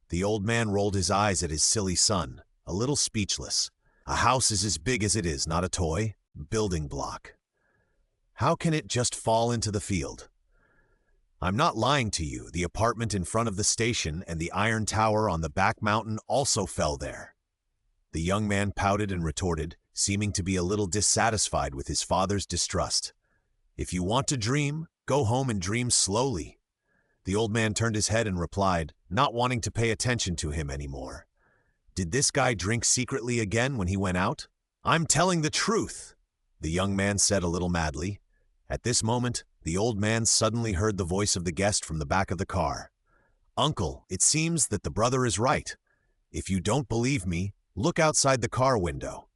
The old man rolled his eyes at his silly son, a little speechless. A house is as big as it is, not a toy. Building block. How can it just fall into the field? I'm not lying to you. The apartment in front of the station and the iron tower on the back mountain also fell there. The young man pouted and retorted, seeming to be a little dissatisfied with his father's distrust. If you want to dream, go home and dream slowly. The old man turned his head and replied, not wanting to pay attention to him anymore. Did this guy drink secretly again when he went out? I'm telling the truth, the young man said a little madly. At this moment, the old man suddenly heard the voice of the guest from the back of the car. Uncle, it seems that the brother is right. If you don't believe me, look outside the car window.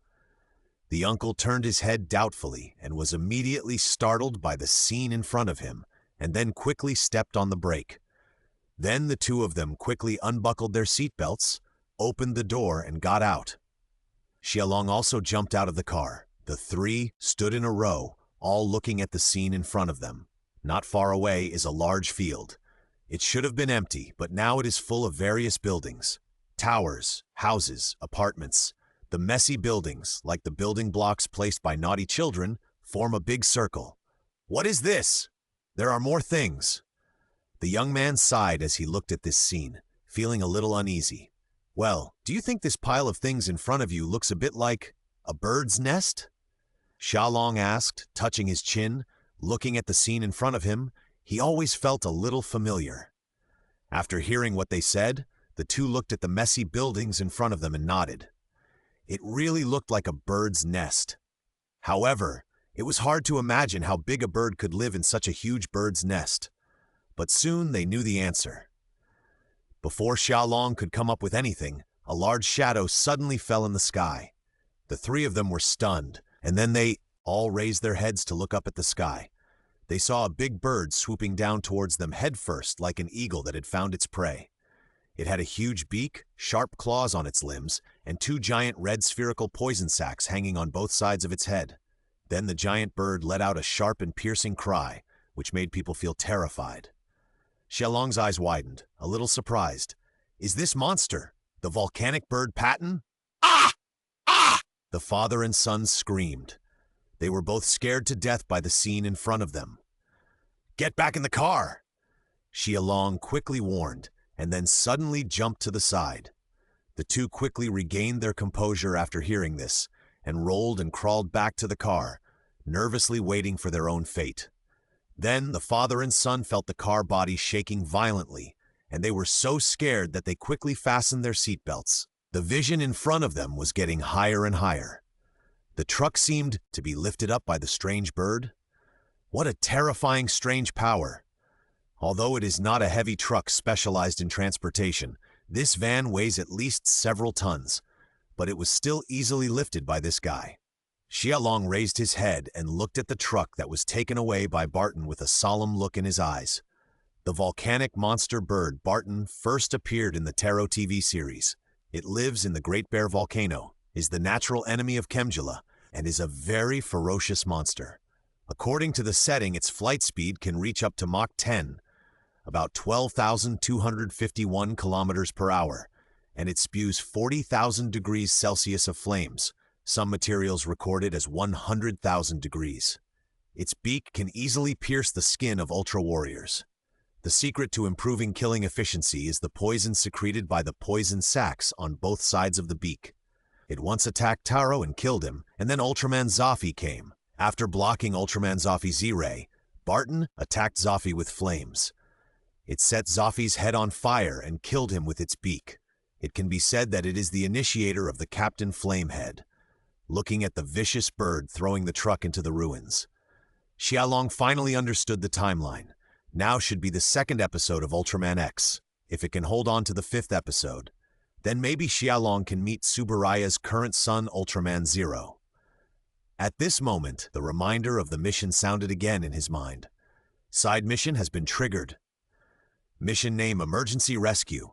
The uncle turned his head doubtfully and was immediately startled by the scene in front of him, and then quickly stepped on the brake. Then the two of them quickly unbuckled their seatbelts, opened the door, and got out. Xiaolong also jumped out of the car. The three stood in a row, all looking at the scene in front of them. Not far away is a large field. It should have been empty, but now it is full of various buildings. Towers, houses, apartments. The messy buildings, like the building blocks placed by naughty children, form a big circle. What is this? There are more things. The young man sighed as he looked at this scene, feeling a little uneasy. Well, do you think this pile of things in front of you looks a bit like a bird's nest? Xiaolong asked, touching his chin. Looking at the scene in front of him, he always felt a little familiar. After hearing what they said, the two looked at the messy buildings in front of them and nodded. It really looked like a bird's nest. However, it was hard to imagine how big a bird could live in such a huge bird's nest. But soon they knew the answer. Before Xiaolong could come up with anything, a large shadow suddenly fell in the sky. The three of them were stunned, and then they all raised their heads to look up at the sky. They saw a big bird swooping down towards them headfirst like an eagle that had found its prey. It had a huge beak, sharp claws on its limbs, and two giant red spherical poison sacs hanging on both sides of its head. Then the giant bird let out a sharp and piercing cry, which made people feel terrified. Xiaolong's eyes widened, a little surprised. Is this monster the volcanic bird Patton? Ah! Ah! The father and son screamed. They were both scared to death by the scene in front of them. Get back in the car! Xiaolong quickly warned, and then suddenly jumped to the side. The two quickly regained their composure after hearing this, and rolled and crawled back to the car, nervously waiting for their own fate. Then the father and son felt the car body shaking violently, and they were so scared that they quickly fastened their seatbelts. The vision in front of them was getting higher and higher. The truck seemed to be lifted up by the strange bird. What a terrifying, strange power! Although it is not a heavy truck specialized in transportation, this van weighs at least several tons, but it was still easily lifted by this guy. Xiaolong raised his head and looked at the truck that was taken away by Barton with a solemn look in his eyes. The volcanic monster bird Barton first appeared in the Tarot TV series. It lives in the Great Bear Volcano, is the natural enemy of Chemgula, and is a very ferocious monster. According to the setting, its flight speed can reach up to Mach 10, about 12,251 kilometers per hour, and it spews 40,000 degrees Celsius of flames. Some materials record it as 100,000 degrees. Its beak can easily pierce the skin of ultra warriors. The secret to improving killing efficiency is the poison secreted by the poison sacs on both sides of the beak. It once attacked Taro and killed him, and then Ultraman Zafy came. After blocking Ultraman Zafy's Z-ray, Barton attacked Zafy with flames. It set Zafy's head on fire and killed him with its beak. It can be said that it is the initiator of the Captain Flamehead. Looking at the vicious bird throwing the truck into the ruins, Xiaolong finally understood the timeline. Now should be the second episode of Ultraman X. If it can hold on to the fifth episode, then maybe Xiaolong can meet Tsuburaya's current son, Ultraman Zero. At this moment, the reminder of the mission sounded again in his mind. Side mission has been triggered. Mission name: Emergency Rescue.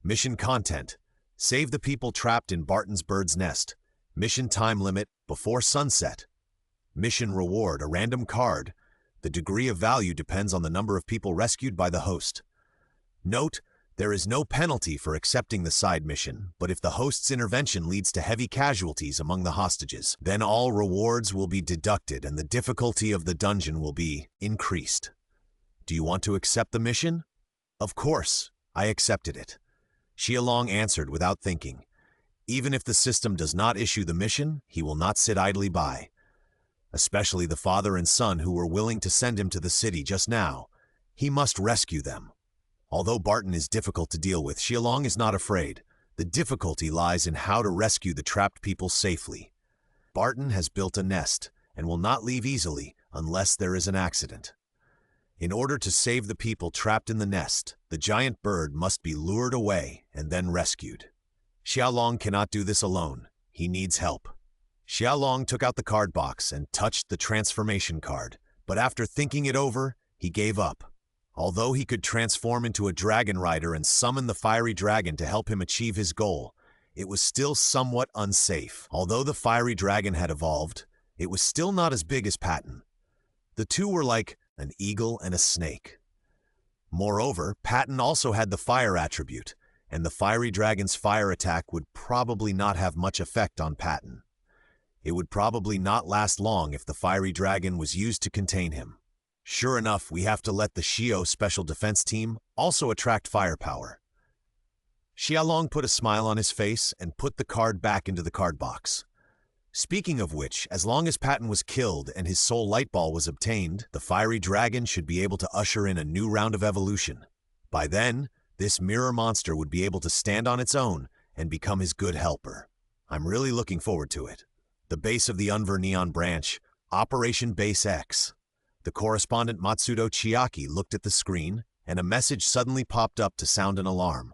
Mission content: Save the people trapped in Barton's bird's nest. Mission time limit: before sunset. Mission reward: a random card. The degree of value depends on the number of people rescued by the host. Note: there is no penalty for accepting the side mission, but if the host's intervention leads to heavy casualties among the hostages, then all rewards will be deducted and the difficulty of the dungeon will be increased. Do you want to accept the mission? Of course, I accepted it. Xiaolong answered without thinking. Even if the system does not issue the mission, he will not sit idly by. Especially the father and son who were willing to send him to the city just now. He must rescue them. Although Barton is difficult to deal with, Xiaolong is not afraid. The difficulty lies in how to rescue the trapped people safely. Barton has built a nest and will not leave easily unless there is an accident. In order to save the people trapped in the nest, the giant bird must be lured away and then rescued. Xiaolong cannot do this alone. He needs help. Xiaolong took out the card box and touched the transformation card, but after thinking it over, he gave up. Although he could transform into a dragon rider and summon the fiery dragon to help him achieve his goal, it was still somewhat unsafe. Although the fiery dragon had evolved, it was still not as big as Patton. The two were like an eagle and a snake. Moreover, Patton also had the fire attribute, and the fiery dragon's fire attack would probably not have much effect on Patton. It would probably not last long if the fiery dragon was used to contain him. Sure enough, we have to let the Shio Special Defense Team also attract firepower. Xiaolong put a smile on his face and put the card back into the card box. Speaking of which, as long as Patton was killed and his soul light ball was obtained, the fiery dragon should be able to usher in a new round of evolution. By then, this mirror monster would be able to stand on its own and become his good helper. I'm really looking forward to it. The base of the Unver Neon branch, Operation Base X. The correspondent Matsudo Chiaki looked at the screen, and a message suddenly popped up to sound an alarm.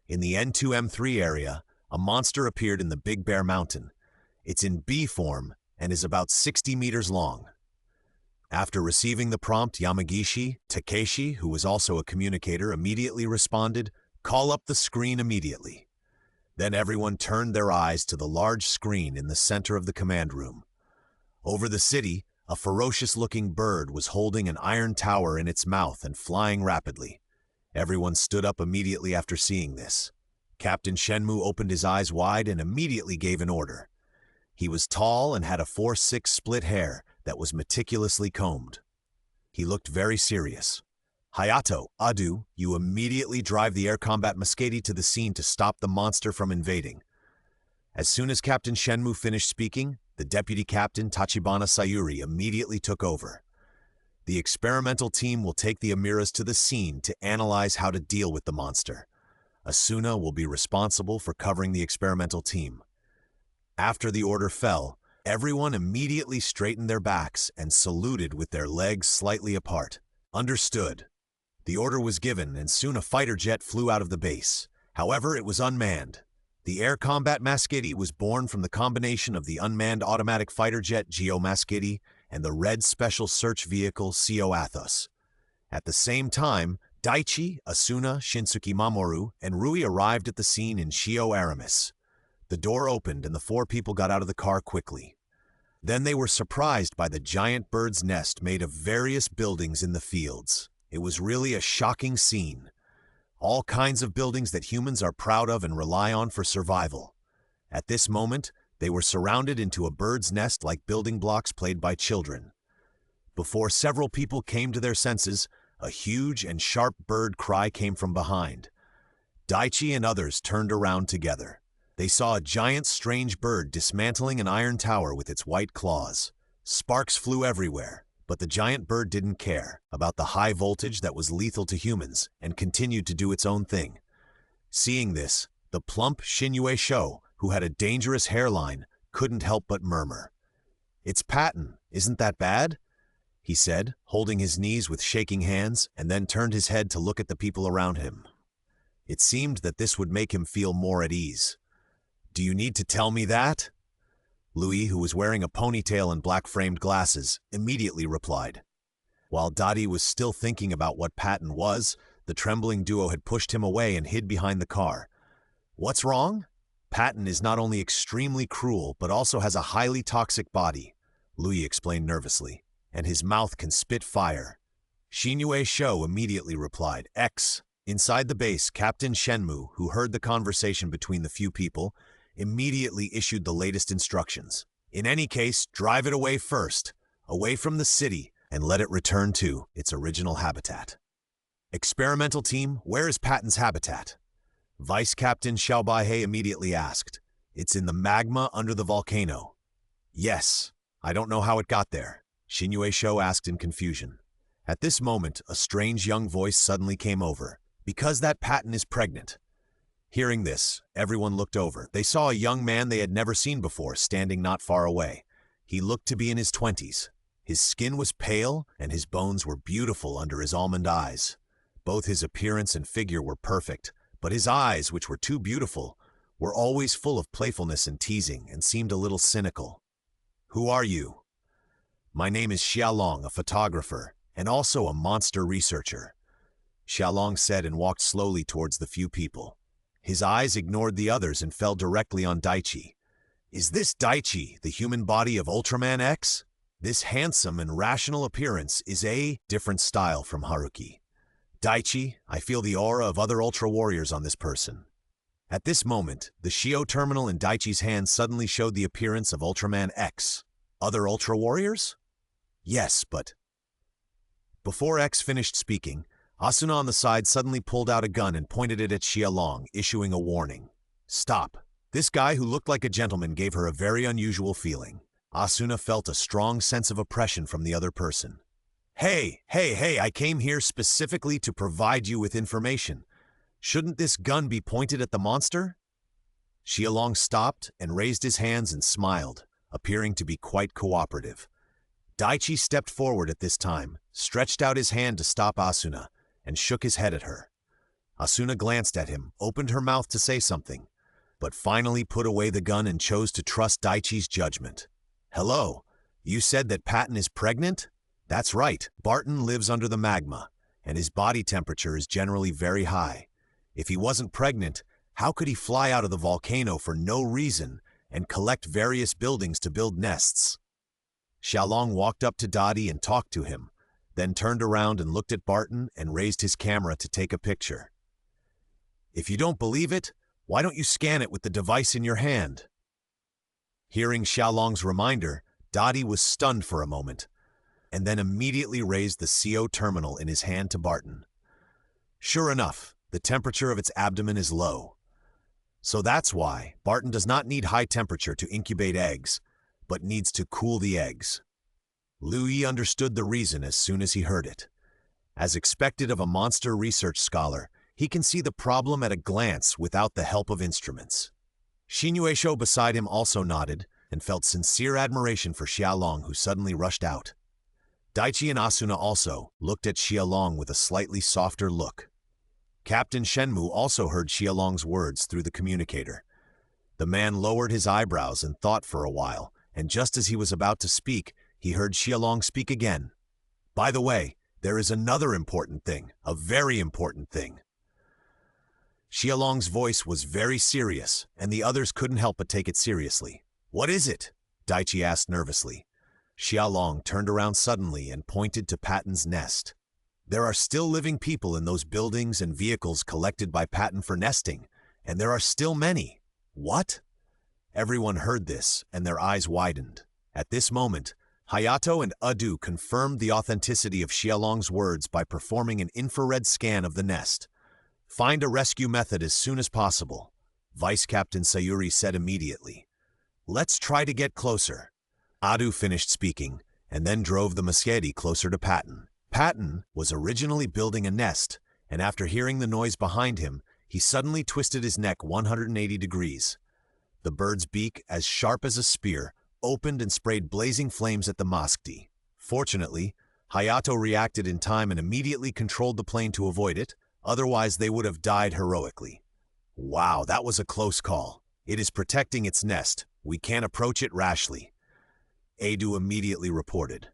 In the N2M3 area, a monster appeared in the Big Bear Mountain. It's in B form and is about 60 meters long. After receiving the prompt, Yamagishi, Takeshi, who was also a communicator, immediately responded, "Call up the screen immediately." Then everyone turned their eyes to the large screen in the center of the command room. Over the city, a ferocious-looking bird was holding an iron tower in its mouth and flying rapidly. Everyone stood up immediately after seeing this. Captain Shenmue opened his eyes wide and immediately gave an order. He was tall and had a 4-6 split hair that was meticulously combed. He looked very serious. "Hayato, Adu, you immediately drive the air combat Muscati to the scene to stop the monster from invading." As soon as Captain Shenmue finished speaking, the deputy captain Tachibana Sayuri immediately took over. The experimental team will take the Amiras to the scene to analyze how to deal with the monster. Asuna will be responsible for covering the experimental team. After the order fell, everyone immediately straightened their backs and saluted with their legs slightly apart. Understood. The order was given, and soon a fighter jet flew out of the base. However, it was unmanned. The air combat Muscati was born from the combination of the unmanned automatic fighter jet Geo Muscati and the red special search vehicle CO Athos. At the same time, Daichi, Asuna, Shinsuke Mamoru, and Rui arrived at the scene in Shio Aramis. The door opened and the 4 people got out of the car quickly. Then they were surprised by the giant bird's nest made of various buildings in the fields. It was really a shocking scene. All kinds of buildings that humans are proud of and rely on for survival. At this moment, they were surrounded into a bird's nest like building blocks played by children. Before several people came to their senses, a huge and sharp bird cry came from behind. Daichi and others turned around together. They saw a giant strange bird dismantling an iron tower with its white claws. Sparks flew everywhere, but the giant bird didn't care about the high voltage that was lethal to humans and continued to do its own thing. Seeing this, the plump Shinue Sho, who had a dangerous hairline, couldn't help but murmur. "It's Patton, isn't that bad?" he said, holding his knees with shaking hands, and then turned his head to look at the people around him. It seemed that this would make him feel more at ease. "Do you need to tell me that?" Louis, who was wearing a ponytail and black-framed glasses, immediately replied. While Dottie was still thinking about what Patton was, the trembling duo had pushed him away and hid behind the car. "What's wrong?" "Patton is not only extremely cruel, but also has a highly toxic body," Louis explained nervously, "and his mouth can spit fire." Shinue Sho immediately replied, "X." Inside the base, Captain Shenmue, who heard the conversation between the few people, immediately issued the latest instructions. "In any case, drive it away first, away from the city, and let it return to its original habitat." "Experimental team, where is Patton's habitat?" Vice Captain Xiaobaihei immediately asked. "It's in the magma under the volcano." "Yes, I don't know how it got there," Shinue Sho asked in confusion. At this moment, a strange young voice suddenly came over. "Because that Patton is pregnant." Hearing this, everyone looked over. They saw a young man they had never seen before standing not far away. He looked to be in his 20s. His skin was pale, and his bones were beautiful under his almond eyes. Both his appearance and figure were perfect, but his eyes, which were too beautiful, were always full of playfulness and teasing and seemed a little cynical. "Who are you?" "My name is Xiaolong, a photographer, and also a monster researcher," Xiaolong said and walked slowly towards the few people. His eyes ignored the others and fell directly on Daichi. "Is this Daichi, the human body of Ultraman X? This handsome and rational appearance is a different style from Haruki. Daichi, I feel the aura of other Ultra Warriors on this person." At this moment, the Shio terminal in Daichi's hand suddenly showed the appearance of Ultraman X. "Other Ultra Warriors?" "Yes, but..." Before X finished speaking, Asuna on the side suddenly pulled out a gun and pointed it at Xiaolong, issuing a warning. Stop. This guy who looked like a gentleman gave her a very unusual feeling. Asuna felt a strong sense of oppression from the other person. Hey, I came here specifically to provide you with information. Shouldn't this gun be pointed at the monster? Xiaolong stopped and raised his hands and smiled, appearing to be quite cooperative. Daichi stepped forward at this time, stretched out his hand to stop Asuna, and shook his head at her. Asuna glanced at him, opened her mouth to say something, but finally put away the gun and chose to trust Daichi's judgment. Hello, you said that Patton is pregnant? That's right, Barton lives under the magma, and his body temperature is generally very high. If he wasn't pregnant, how could he fly out of the volcano for no reason and collect various buildings to build nests? Xiaolong walked up to Dottie and talked to him, then turned around and looked at Barton and raised his camera to take a picture. If you don't believe it, why don't you scan it with the device in your hand? Hearing Xiaolong's reminder, Dottie was stunned for a moment, and then immediately raised the CO terminal in his hand to Barton. Sure enough, the temperature of its abdomen is low. So that's why Barton does not need high temperature to incubate eggs, but needs to cool the eggs. Liu Yi understood the reason as soon as he heard it. As expected of a monster research scholar, he can see the problem at a glance without the help of instruments. Xinyueisho beside him also nodded and felt sincere admiration for Xiaolong, who suddenly rushed out. Daichi and Asuna also looked at Xiaolong with a slightly softer look. Captain Shenmu also heard Xiaolong's words through the communicator. The man lowered his eyebrows and thought for a while, and just as he was about to speak, he heard Xiaolong speak again. By the way, there is another important thing, a very important thing. Xiaolong's voice was very serious, and the others couldn't help but take it seriously. What is it? Daichi asked nervously. Xiaolong turned around suddenly and pointed to Patton's nest. There are still living people in those buildings and vehicles collected by Patton for nesting, and there are still many. What? Everyone heard this, and their eyes widened. At this moment, Hayato and Adu confirmed the authenticity of Xiaolong's words by performing an infrared scan of the nest. Find a rescue method as soon as possible, Vice Captain Sayuri said immediately. Let's try to get closer. Adu finished speaking, and then drove the machete closer to Patton. Patton was originally building a nest, and after hearing the noise behind him, he suddenly twisted his neck 180 degrees. The bird's beak, as sharp as a spear, opened and sprayed blazing flames at the Moskdi. Fortunately, Hayato reacted in time and immediately controlled the plane to avoid it, otherwise they would have died heroically. Wow, that was a close call. It is protecting its nest. We can't approach it rashly. Adu immediately reported.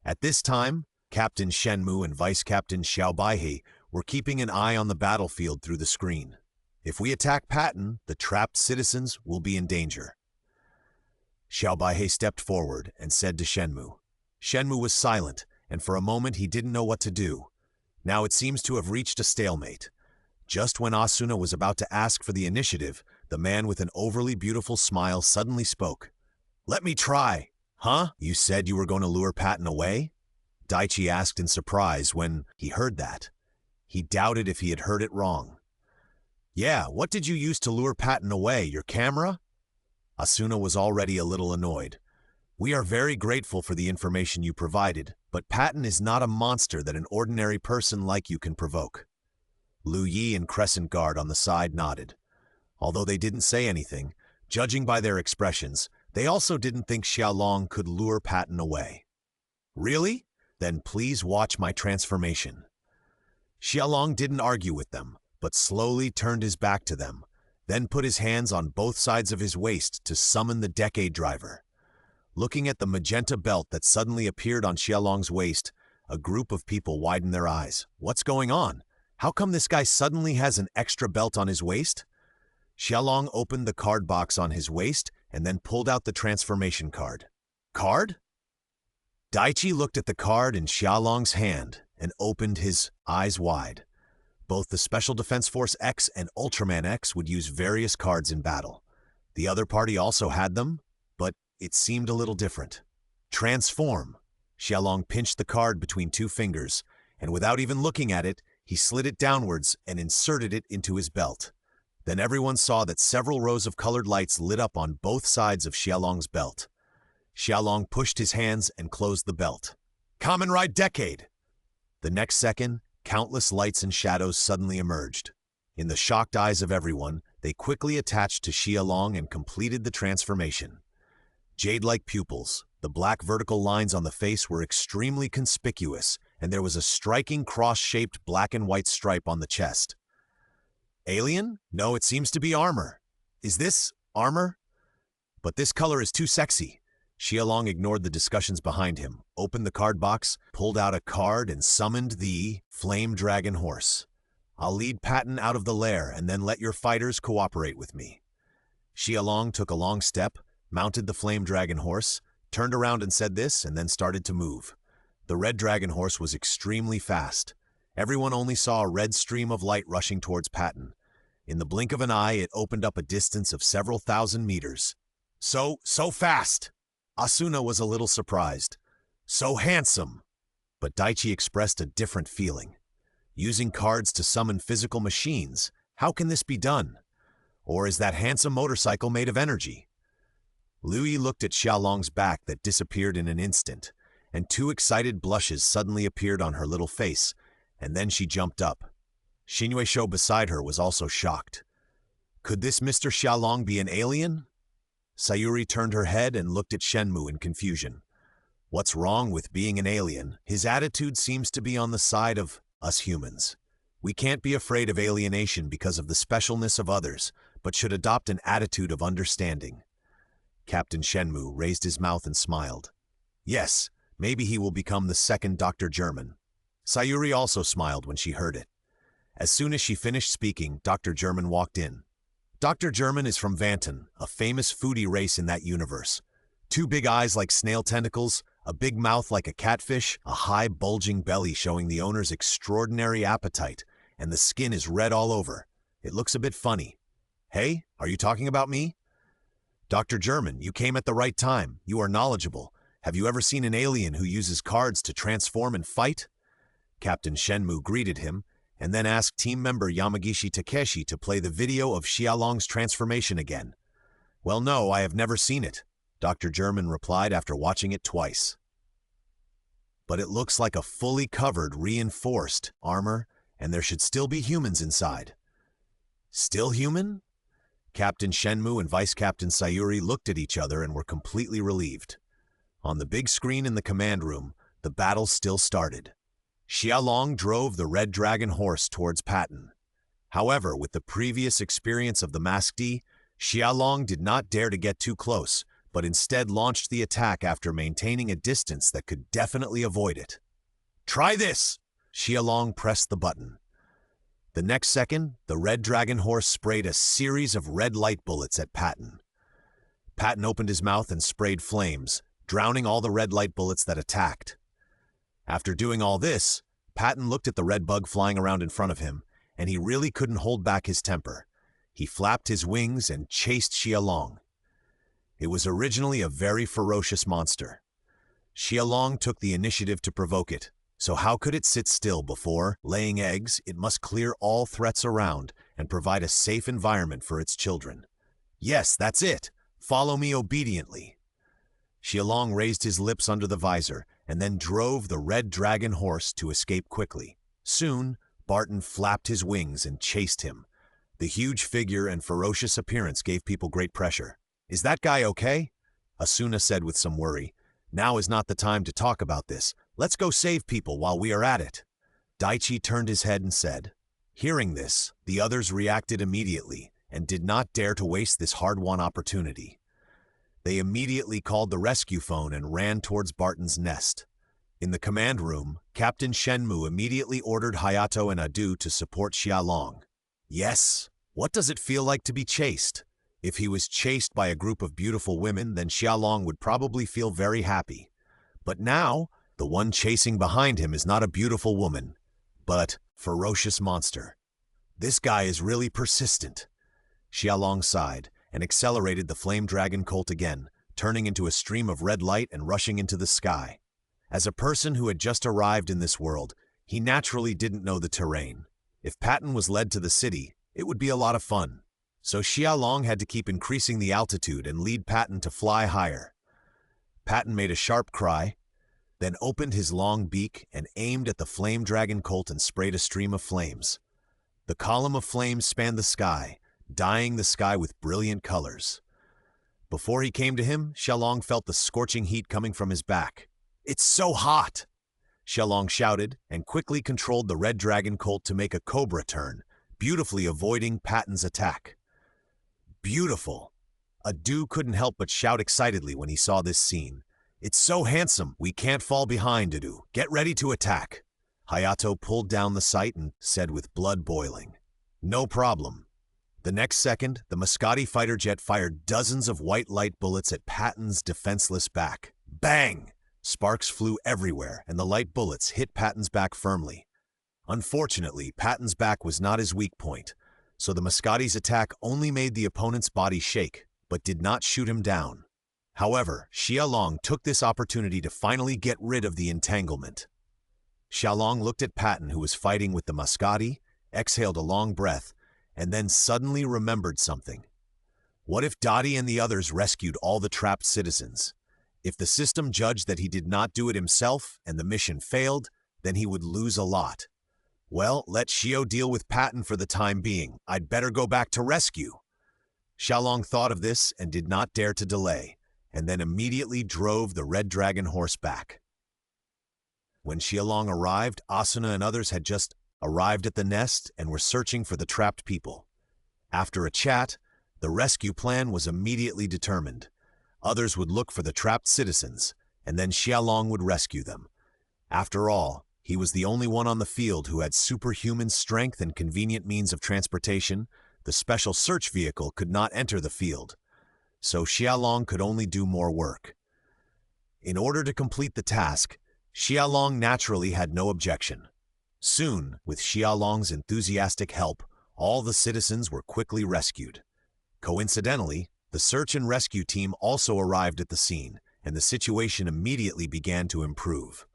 At this time, Captain Shenmu and Vice Captain Xiaobaihei were keeping an eye on the battlefield through the screen. If we attack Patton, the trapped citizens will be in danger. Xiaobaihei stepped forward and said to Shenmu. Shenmu was silent, and for a moment he didn't know what to do. Now it seems to have reached a stalemate. Just when Asuna was about to ask for the initiative, the man with an overly beautiful smile suddenly spoke. Let me try. Huh? You said you were going to lure Patton away? Daichi asked in surprise when he heard that. He doubted if he had heard it wrong. Yeah, what did you use to lure Patton away, your camera? Asuna was already a little annoyed. We are very grateful for the information you provided, but Patton is not a monster that an ordinary person like you can provoke. Liu Yi and Crescent Guard on the side nodded. Although they didn't say anything, judging by their expressions, they also didn't think Xiaolong could lure Patton away. Really? Then please watch my transformation. Xiaolong didn't argue with them, but slowly turned his back to them, then put his hands on both sides of his waist to summon the Decade Driver. Looking at the magenta belt that suddenly appeared on Xiaolong's waist, a group of people widened their eyes. What's going on? How come this guy suddenly has an extra belt on his waist? Xiaolong opened the card box on his waist and then pulled out the transformation card. Card? Daichi looked at the card in Xiaolong's hand and opened his eyes wide. Both the Special Defense Force X and Ultraman X would use various cards in battle. The other party also had them, but it seemed a little different. Transform. Xiaolong pinched the card between two fingers, and without even looking at it, He slid it downwards and inserted it into his belt. Then everyone saw that several rows of colored lights lit up on both sides of Xiaolong's belt. Xiaolong pushed his hands and closed the belt. Kamen Ride Decade! The next second, countless lights and shadows suddenly emerged. In the shocked eyes of everyone, they quickly attached to Xiaolong and completed the transformation. Jade-like pupils, the black vertical lines on the face were extremely conspicuous, and there was a striking cross-shaped black and white stripe on the chest. Alien? No, it seems to be armor. Is this armor? But this color is too sexy. Xiaolong ignored the discussions behind him, opened the card box, pulled out a card, and summoned the Flame Dragon Horse. I'll lead Patton out of the lair and then let your fighters cooperate with me. Xiaolong took a long step, mounted the Flame Dragon Horse, turned around and said this, and then started to move. The Red Dragon Horse was extremely fast. Everyone only saw a red stream of light rushing towards Patton. In the blink of an eye, it opened up a distance of several thousand meters. So fast! Asuna was a little surprised. So handsome! But Daichi expressed a different feeling. Using cards to summon physical machines, how can this be done? Or is that handsome motorcycle made of energy? Lui looked at Xiaolong's back that disappeared in an instant, and two excited blushes suddenly appeared on her little face, and then she jumped up. Xinyue beside her was also shocked. Could this Mr. Xiaolong be an alien? Sayuri turned her head and looked at Shenmue in confusion. What's wrong with being an alien? His attitude seems to be on the side of us humans. We can't be afraid of alienation because of the specialness of others, but should adopt an attitude of understanding. Captain Shenmue raised his mouth and smiled. Yes, maybe he will become the second Dr. German. Sayuri also smiled when she heard it. As soon as she finished speaking, Dr. German walked in. Dr. German is from Vanton, a famous foodie race in that universe. Two big eyes like snail tentacles, a big mouth like a catfish, a high bulging belly showing the owner's extraordinary appetite, and the skin is red all over. It looks a bit funny. Hey, are you talking about me? Dr. German, you came at the right time. You are knowledgeable. Have you ever seen an alien who uses cards to transform and fight? Captain Shenmue greeted him, and then asked team member Yamagishi Takeshi to play the video of Xiaolong's transformation again. Well, no, I have never seen it, Dr. German replied after watching it twice. But it looks like a fully covered, reinforced armor, and there should still be humans inside. Still human? Captain Shenmue and Vice Captain Sayuri looked at each other and were completely relieved. On the big screen in the command room, the battle still started. Xiaolong drove the Red Dragon Horse towards Patton. However, with the previous experience of the Masked D, Xiaolong did not dare to get too close, but instead launched the attack after maintaining a distance that could definitely avoid it. Try this! Xiaolong pressed the button. The next second, the Red Dragon Horse sprayed a series of red light bullets at Patton. Patton opened his mouth and sprayed flames, drowning all the red light bullets that attacked. After doing all this, Patton looked at the red bug flying around in front of him, and he really couldn't hold back his temper. He flapped his wings and chased Xiaolong. It was originally a very ferocious monster. Xiaolong took the initiative to provoke it, so how could it sit still before, laying eggs, it must clear all threats around and provide a safe environment for its children. Yes, that's it. Follow me obediently. Xiaolong raised his lips under the visor and then drove the Red Dragon Horse to escape quickly. Soon, Barton flapped his wings and chased him. The huge figure and ferocious appearance gave people great pressure. Is that guy okay? Asuna said with some worry. Now is not the time to talk about this. Let's go save people while we are at it. Daichi turned his head and said. Hearing this, the others reacted immediately and did not dare to waste this hard-won opportunity. They immediately called the rescue phone and ran towards Barton's nest. In the command room, Captain Shenmue immediately ordered Hayato and Adu to support Xiaolong. Yes, what does it feel like to be chased? If he was chased by a group of beautiful women, then Xiaolong would probably feel very happy. But now, the one chasing behind him is not a beautiful woman, but ferocious monster. This guy is really persistent. Xiaolong sighed and accelerated the flame dragon colt again, turning into a stream of red light and rushing into the sky. As a person who had just arrived in this world, He naturally didn't know the terrain. If Patton was led to the city, it would be a lot of fun. So Xiaolong had to keep increasing the altitude and lead Patton to fly higher. Patton made a sharp cry, then opened his long beak and aimed at the flame dragon colt and sprayed a stream of flames. The column of flames spanned the sky, dyeing the sky with brilliant colors. Before he came to him, Xiaolong felt the scorching heat coming from his back. "It's so hot!" Xiaolong shouted and quickly controlled the red dragon colt to make a cobra turn, beautifully avoiding Patton's attack. Beautiful! Adu couldn't help but shout excitedly when he saw this scene. "It's so handsome, we can't fall behind, Adu. Get ready to attack." Hayato pulled down the sight and said with blood boiling, "No problem." The next second, the Mascati fighter jet fired dozens of white light bullets at Patton's defenseless back. Bang! Sparks flew everywhere, and the light bullets hit Patton's back firmly. Unfortunately, Patton's back was not his weak point, so the Mascati's attack only made the opponent's body shake, but did not shoot him down. However, Xiaolong took this opportunity to finally get rid of the entanglement. Xiaolong looked at Patton, who was fighting with the Mascati, exhaled a long breath, and then suddenly remembered something. What if Dottie and the others rescued all the trapped citizens? If the system judged that he did not do it himself and the mission failed, then he would lose a lot. Well, let Xiao deal with Patton for the time being. I'd better go back to rescue. Xiaolong thought of this and did not dare to delay, and then immediately drove the red dragon horse back. When Xiaolong arrived, Asuna and others had just arrived at the nest and were searching for the trapped people. After a chat, the rescue plan was immediately determined. Others would look for the trapped citizens, and then Xiaolong would rescue them. After all, he was the only one on the field who had superhuman strength and convenient means of transportation. The special search vehicle could not enter the field, so Xiaolong could only do more work. In order to complete the task, Xiaolong naturally had no objection. Soon, with Xiaolong's enthusiastic help, all the citizens were quickly rescued. Coincidentally, the search and rescue team also arrived at the scene, and the situation immediately began to improve.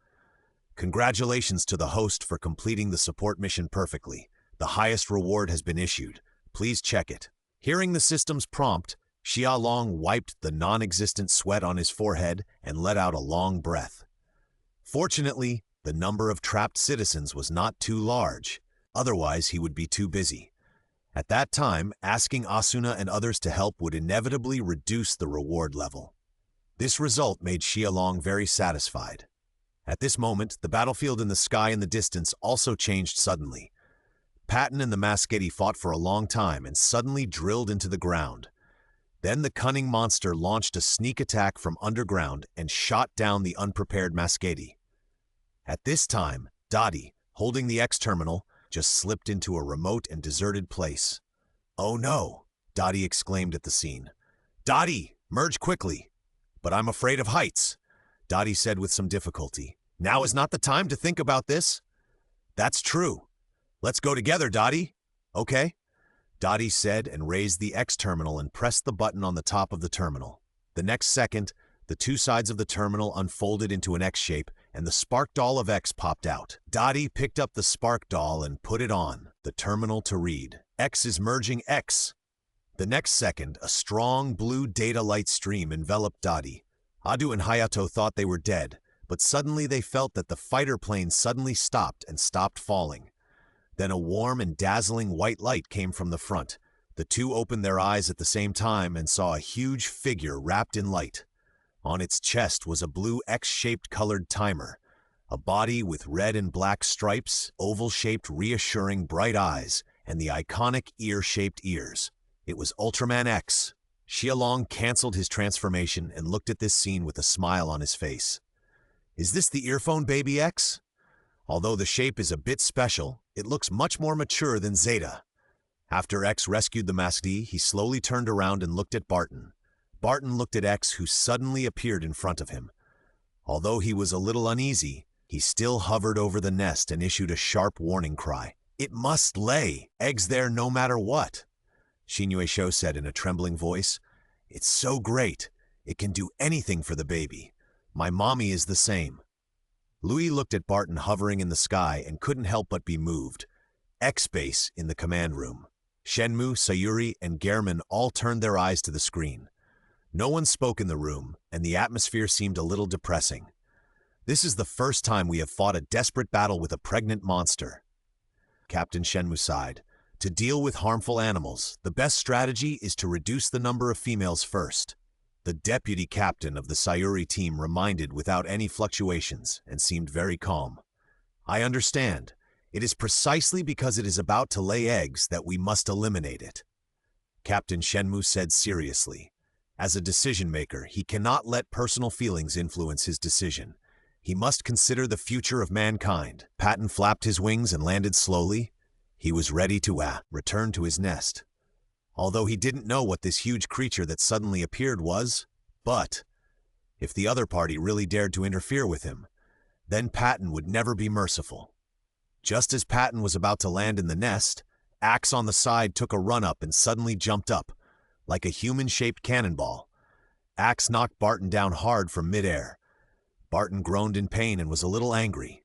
Congratulations to the host for completing the support mission perfectly. The highest reward has been issued. Please check it. Hearing the system's prompt, Xiaolong wiped the non-existent sweat on his forehead and let out a long breath. Fortunately, the number of trapped citizens was not too large, otherwise he would be too busy. At that time, asking Asuna and others to help would inevitably reduce the reward level. This result made Xiaolong very satisfied. At this moment, the battlefield in the sky in the distance also changed suddenly. Patton and the Mascati fought for a long time and suddenly drilled into the ground. Then the cunning monster launched a sneak attack from underground and shot down the unprepared Mascati. At this time, Dottie, holding the X-terminal, just slipped into a remote and deserted place. "Oh no!" Dottie exclaimed at the scene. "Dottie, merge quickly!" "But I'm afraid of heights," Dottie said with some difficulty. "Now is not the time to think about this." "That's true. Let's go together, Dottie." "Okay," Dottie said and raised the X-terminal and pressed the button on the top of the terminal. The next second, the two sides of the terminal unfolded into an X shape, and the spark doll of X popped out. Dottie picked up the spark doll and put it on the terminal to read, "X is merging X." The next second, a strong blue data light stream enveloped Dottie. Adu and Hayato thought they were dead, but suddenly they felt that the fighter plane suddenly stopped and stopped falling. Then a warm and dazzling white light came from the front. The two opened their eyes at the same time and saw a huge figure wrapped in light. On its chest was a blue X-shaped colored timer, a body with red and black stripes, oval-shaped reassuring bright eyes, and the iconic ear-shaped ears. It was Ultraman X. Xiaolong canceled his transformation and looked at this scene with a smile on his face. "Is this the earphone baby X? Although the shape is a bit special, it looks much more mature than Zeta." After X rescued the Mascati, he slowly turned around and looked at Barton. Barton looked at X, who suddenly appeared in front of him. Although he was a little uneasy, he still hovered over the nest and issued a sharp warning cry. "It must lay eggs there no matter what," Shinue said in a trembling voice. "It's so great. It can do anything for the baby. My mommy is the same." Louis looked at Barton hovering in the sky and couldn't help but be moved. X-Base in the command room. Shenmue, Sayuri, and Gehrman all turned their eyes to the screen. No one spoke in the room, and the atmosphere seemed a little depressing. This is the first time we have fought a desperate battle with a pregnant monster. Captain Shenmue sighed. To deal with harmful animals, the best strategy is to reduce the number of females first. The deputy captain of the Sayuri team reminded without any fluctuations and seemed very calm. I understand. It is precisely because it is about to lay eggs that we must eliminate it. Captain Shenmue said seriously. As a decision-maker, he cannot let personal feelings influence his decision. He must consider the future of mankind. Patton flapped his wings and landed slowly. He was ready to return to his nest. Although he didn't know what this huge creature that suddenly appeared was, but if the other party really dared to interfere with him, then Patton would never be merciful. Just as Patton was about to land in the nest, Axe on the side took a run-up and suddenly jumped up, like a human-shaped cannonball. Axe knocked Barton down hard from midair. Barton groaned in pain and was a little angry.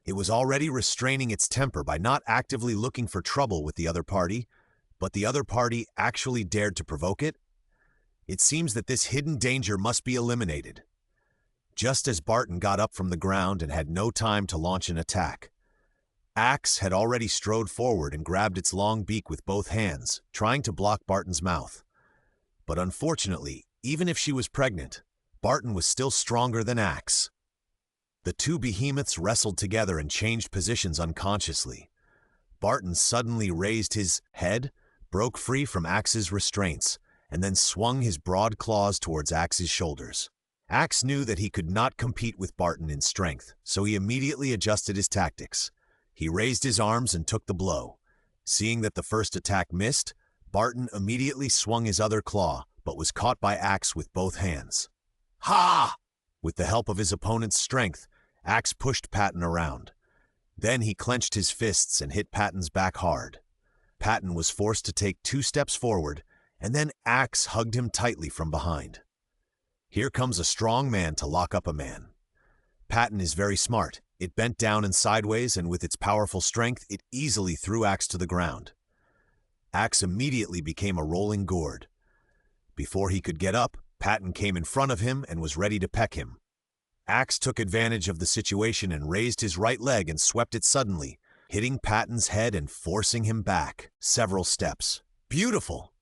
It was already restraining its temper by not actively looking for trouble with the other party, but the other party actually dared to provoke it? It seems that this hidden danger must be eliminated. Just as Barton got up from the ground and had no time to launch an attack, Axe had already strode forward and grabbed its long beak with both hands, trying to block Barton's mouth. But unfortunately, even if she was pregnant, Barton was still stronger than Axe. The two behemoths wrestled together and changed positions unconsciously. Barton suddenly raised his head, broke free from Axe's restraints, and then swung his broad claws towards Axe's shoulders. Axe knew that he could not compete with Barton in strength, so he immediately adjusted his tactics. He raised his arms and took the blow. Seeing that the first attack missed, Barton immediately swung his other claw, but was caught by Axe with both hands. Ha! With the help of his opponent's strength, Axe pushed Patton around. Then he clenched his fists and hit Patton's back hard. Patton was forced to take 2 steps forward, and then Axe hugged him tightly from behind. Here comes a strong man to lock up a man. Patton is very smart. It bent down and sideways, and with its powerful strength, it easily threw Axe to the ground. Axe immediately became a rolling gourd. Before he could get up, Patton came in front of him and was ready to peck him. Axe took advantage of the situation and raised his right leg and swept it suddenly, hitting Patton's head and forcing him back several steps. Beautiful!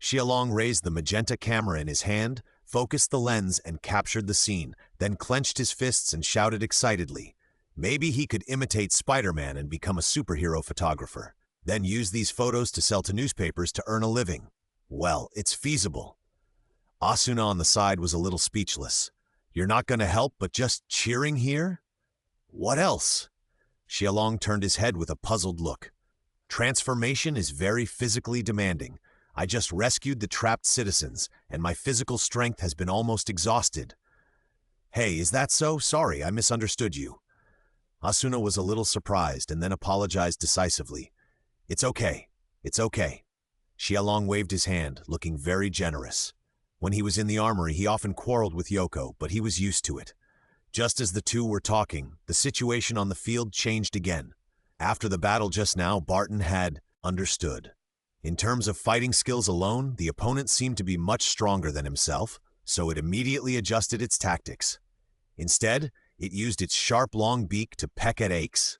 Xiaolong raised the magenta camera in his hand, focused the lens and captured the scene, then clenched his fists and shouted excitedly. Maybe he could imitate Spider-Man and become a superhero photographer, then use these photos to sell to newspapers to earn a living. Well, it's feasible. Asuna on the side was a little speechless. You're not going to help but just cheering here? What else? Xiaolong turned his head with a puzzled look. Transformation is very physically demanding. I just rescued the trapped citizens, and my physical strength has been almost exhausted. Hey, is that so? Sorry, I misunderstood you. Asuna was a little surprised and then apologized decisively. It's okay. It's okay. Xiaolong waved his hand, looking very generous. When he was in the armory, he often quarreled with Yoko, but he was used to it. Just as the two were talking, the situation on the field changed again. After the battle just now, Barton had understood. In terms of fighting skills alone, the opponent seemed to be much stronger than himself, so it immediately adjusted its tactics. Instead, it used its sharp long beak to peck at Axe.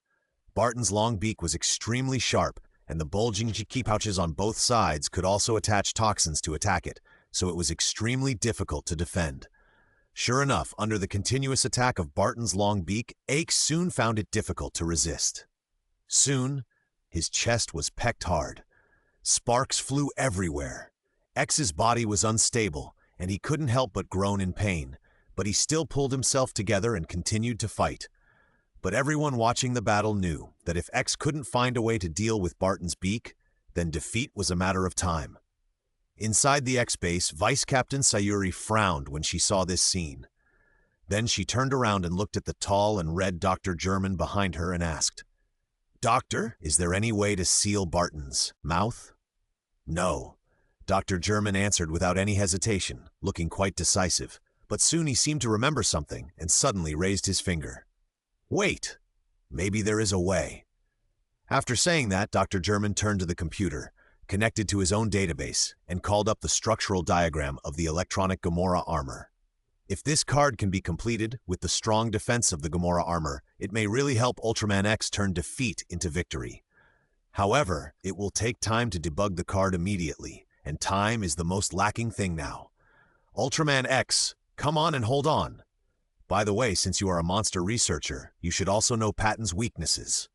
Barton's long beak was extremely sharp, and the bulging key pouches on both sides could also attach toxins to attack it, so it was extremely difficult to defend. Sure enough, under the continuous attack of Barton's long beak, Axe soon found it difficult to resist. Soon, his chest was pecked hard. Sparks flew everywhere. X's body was unstable, and he couldn't help but groan in pain, but he still pulled himself together and continued to fight. But everyone watching the battle knew that if X couldn't find a way to deal with Barton's beak, then defeat was a matter of time. Inside the X base, Vice Captain Sayuri frowned when she saw this scene. Then she turned around and looked at the tall and red Dr. German behind her and asked, "Doctor, is there any way to seal Barton's mouth?" "No," Dr. German answered without any hesitation, looking quite decisive. But soon he seemed to remember something and suddenly raised his finger. Wait, maybe there is a way. After saying that, Dr. German turned to the computer, connected to his own database, and called up the structural diagram of the electronic Gamora armor. If this card can be completed with the strong defense of the Gamora armor, it may really help Ultraman X turn defeat into victory. However, it will take time to debug the card immediately, and time is the most lacking thing now. Ultraman X, come on and hold on. By the way, since you are a monster researcher, you should also know Patton's weaknesses.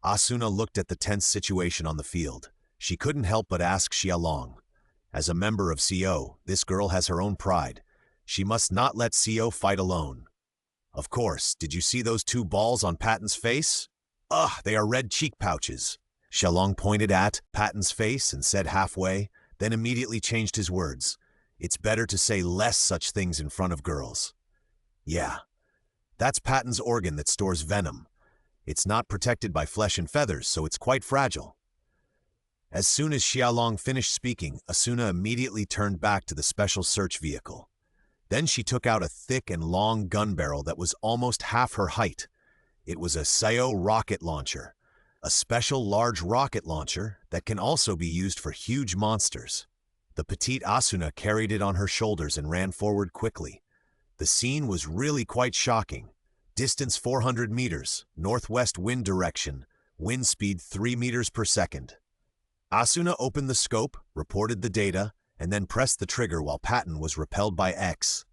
Asuna looked at the tense situation on the field. She couldn't help but ask Xiaolong. As a member of CO, this girl has her own pride. She must not let CO fight alone. Of course, did you see those two balls on Patton's face? Ugh, they are red cheek pouches. Xiaolong pointed at Patton's face and said halfway, then immediately changed his words. It's better to say less such things in front of girls. Yeah, that's Patton's organ that stores venom. It's not protected by flesh and feathers, so it's quite fragile. As soon as Xiaolong finished speaking, Asuna immediately turned back to the special search vehicle. Then she took out a thick and long gun barrel that was almost half her height. It was a Sayo rocket launcher, a special large rocket launcher that can also be used for huge monsters. The petite Asuna carried it on her shoulders and ran forward quickly. The scene was really quite shocking. Distance 400 meters, northwest wind direction, wind speed 3 meters per second. Asuna opened the scope, reported the data, and then pressed the trigger while Patton was repelled by X.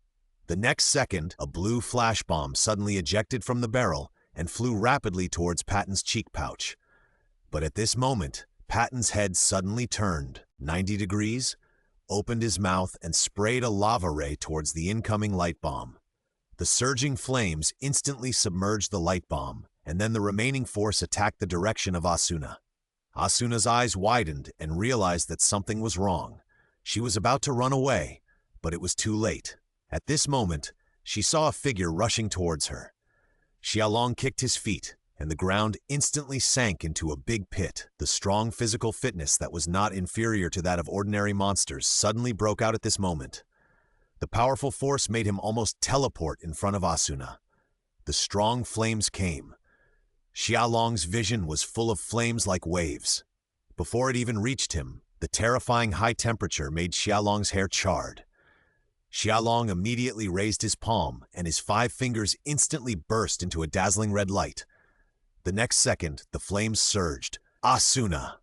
The next second, a blue flash bomb suddenly ejected from the barrel and flew rapidly towards Patton's cheek pouch. But at this moment, Patton's head suddenly turned 90 degrees, opened his mouth, and sprayed a lava ray towards the incoming light bomb. The surging flames instantly submerged the light bomb, and then the remaining force attacked the direction of Asuna. Asuna's eyes widened and realized that something was wrong. She was about to run away, but it was too late. At this moment, she saw a figure rushing towards her. Xiaolong kicked his feet, and the ground instantly sank into a big pit. The strong physical fitness that was not inferior to that of ordinary monsters suddenly broke out at this moment. The powerful force made him almost teleport in front of Asuna. The strong flames came. Xiaolong's vision was full of flames like waves. Before it even reached him, the terrifying high temperature made Xiaolong's hair charred. Xiaolong immediately raised his palm, and his 5 fingers instantly burst into a dazzling red light. The next second, the flames surged. Asuna!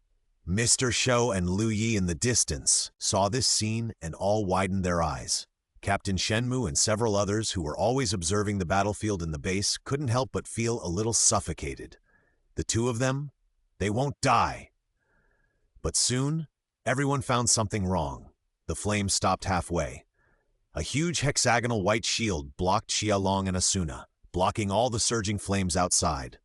Mr. Shou and Lu Yi in the distance saw this scene and all widened their eyes. Captain Shenmue and several others who were always observing the battlefield in the base couldn't help but feel a little suffocated. The two of them, they won't die. But soon, everyone found something wrong. The flames stopped halfway. A huge hexagonal white shield blocked Xiaolong and Asuna, blocking all the surging flames outside.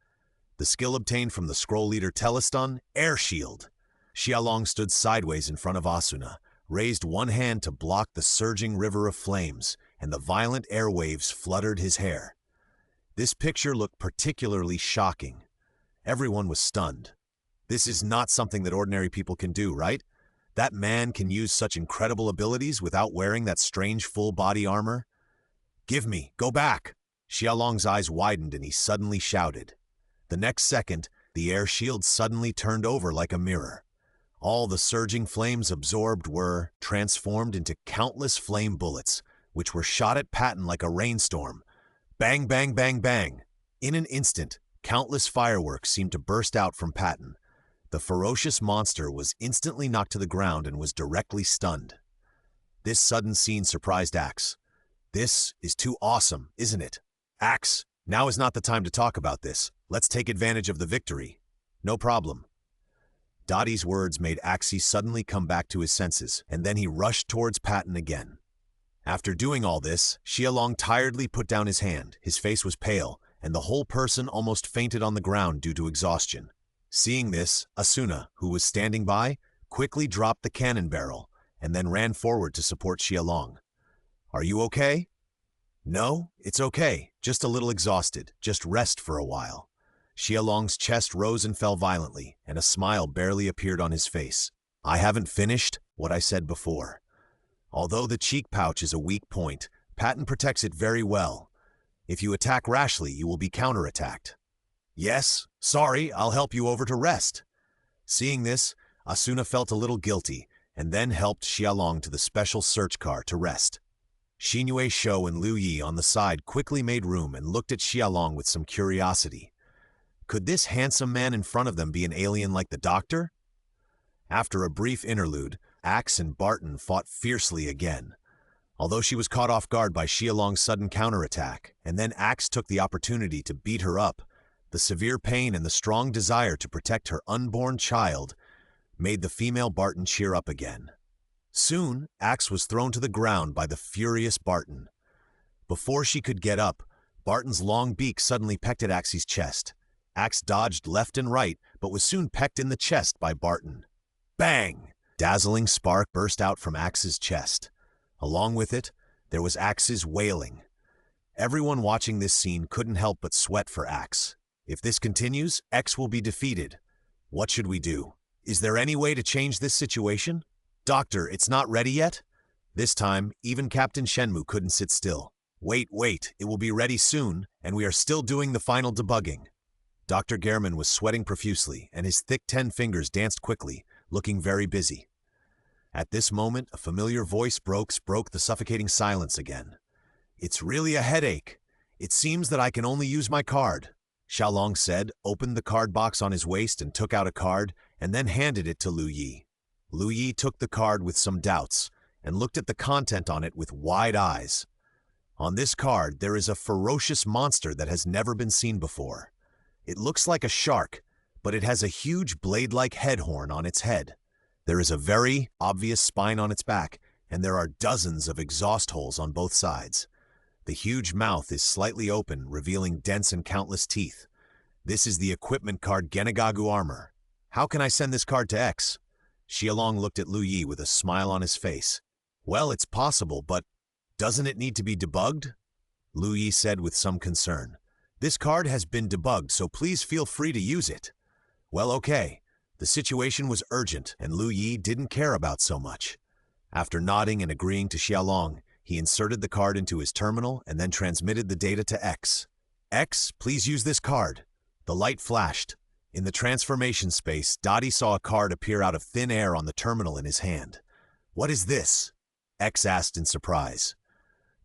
The skill obtained from the scroll leader Telestun, Air Shield. Xiaolong stood sideways in front of Asuna, raised one hand to block the surging river of flames, and the violent air waves fluttered his hair. This picture looked particularly shocking. Everyone was stunned. This is not something that ordinary people can do, right? That man can use such incredible abilities without wearing that strange full-body armor? Give me, go back! Xiaolong's eyes widened and he suddenly shouted. The next second, the air shield suddenly turned over like a mirror. All the surging flames absorbed were transformed into countless flame bullets, which were shot at Patton like a rainstorm. Bang, bang, bang, bang! In an instant, countless fireworks seemed to burst out from Patton. The ferocious monster was instantly knocked to the ground and was directly stunned. This sudden scene surprised Axe. This is too awesome, isn't it? Axe, now is not the time to talk about this. Let's take advantage of the victory. No problem. Dottie's words made Axie suddenly come back to his senses, and then he rushed towards Patton again. After doing all this, Xiaolong tiredly put down his hand. His face was pale, and the whole person almost fainted on the ground due to exhaustion. Seeing this, Asuna, who was standing by, quickly dropped the cannon barrel, and then ran forward to support Xiaolong. Are you okay? No, it's okay. Just a little exhausted. Just rest for a while. Xiaolong's chest rose and fell violently, and a smile barely appeared on his face. I haven't finished what I said before. Although the cheek pouch is a weak point, Patton protects it very well. If you attack rashly, you will be counterattacked. Yes, sorry, I'll help you over to rest. Seeing this, Asuna felt a little guilty and then helped Xiaolong to the special search car to rest. Xingyue Shou and Liu Yi on the side quickly made room and looked at Xiaolong with some curiosity. Could this handsome man in front of them be an alien like the doctor? After a brief interlude, Axe and Barton fought fiercely again. Although she was caught off guard by Xiaolong's sudden counterattack, and then Axe took the opportunity to beat her up, the severe pain and the strong desire to protect her unborn child made the female Barton cheer up again. Soon, Axe was thrown to the ground by the furious Barton. Before she could get up, Barton's long beak suddenly pecked at Axe's chest. Axe dodged left and right, but was soon pecked in the chest by Barton. Bang! Dazzling spark burst out from Axe's chest. Along with it, there was Axe's wailing. Everyone watching this scene couldn't help but sweat for Axe. If this continues, X will be defeated. What should we do? Is there any way to change this situation? Doctor, it's not ready yet? This time, even Captain Shenmue couldn't sit still. Wait, it will be ready soon, and we are still doing the final debugging. Dr. Gehrman was sweating profusely, and his thick 10 fingers danced quickly, looking very busy. At this moment, a familiar voice broke the suffocating silence again. It's really a headache. It seems that I can only use my card. Xiaolong said, opened the card box on his waist and took out a card, and then handed it to Liu Yi. Liu Yi took the card with some doubts, and looked at the content on it with wide eyes. On this card, there is a ferocious monster that has never been seen before. It looks like a shark, but it has a huge blade-like head horn on its head. There is a very obvious spine on its back, and there are dozens of exhaust holes on both sides. The huge mouth is slightly open, revealing dense and countless teeth. This is the equipment card Genegagu Armor. How can I send this card to X? Xiaolong looked at Liu Yi with a smile on his face. Well, it's possible, but doesn't it need to be debugged? Liu Yi said with some concern. This card has been debugged, so please feel free to use it. Well, okay. The situation was urgent, and Liu Yi didn't care about so much. After nodding and agreeing to Xiaolong, he inserted the card into his terminal and then transmitted the data to X. X, please use this card. The light flashed. In the transformation space, Dottie saw a card appear out of thin air on the terminal in his hand. What is this? X asked in surprise.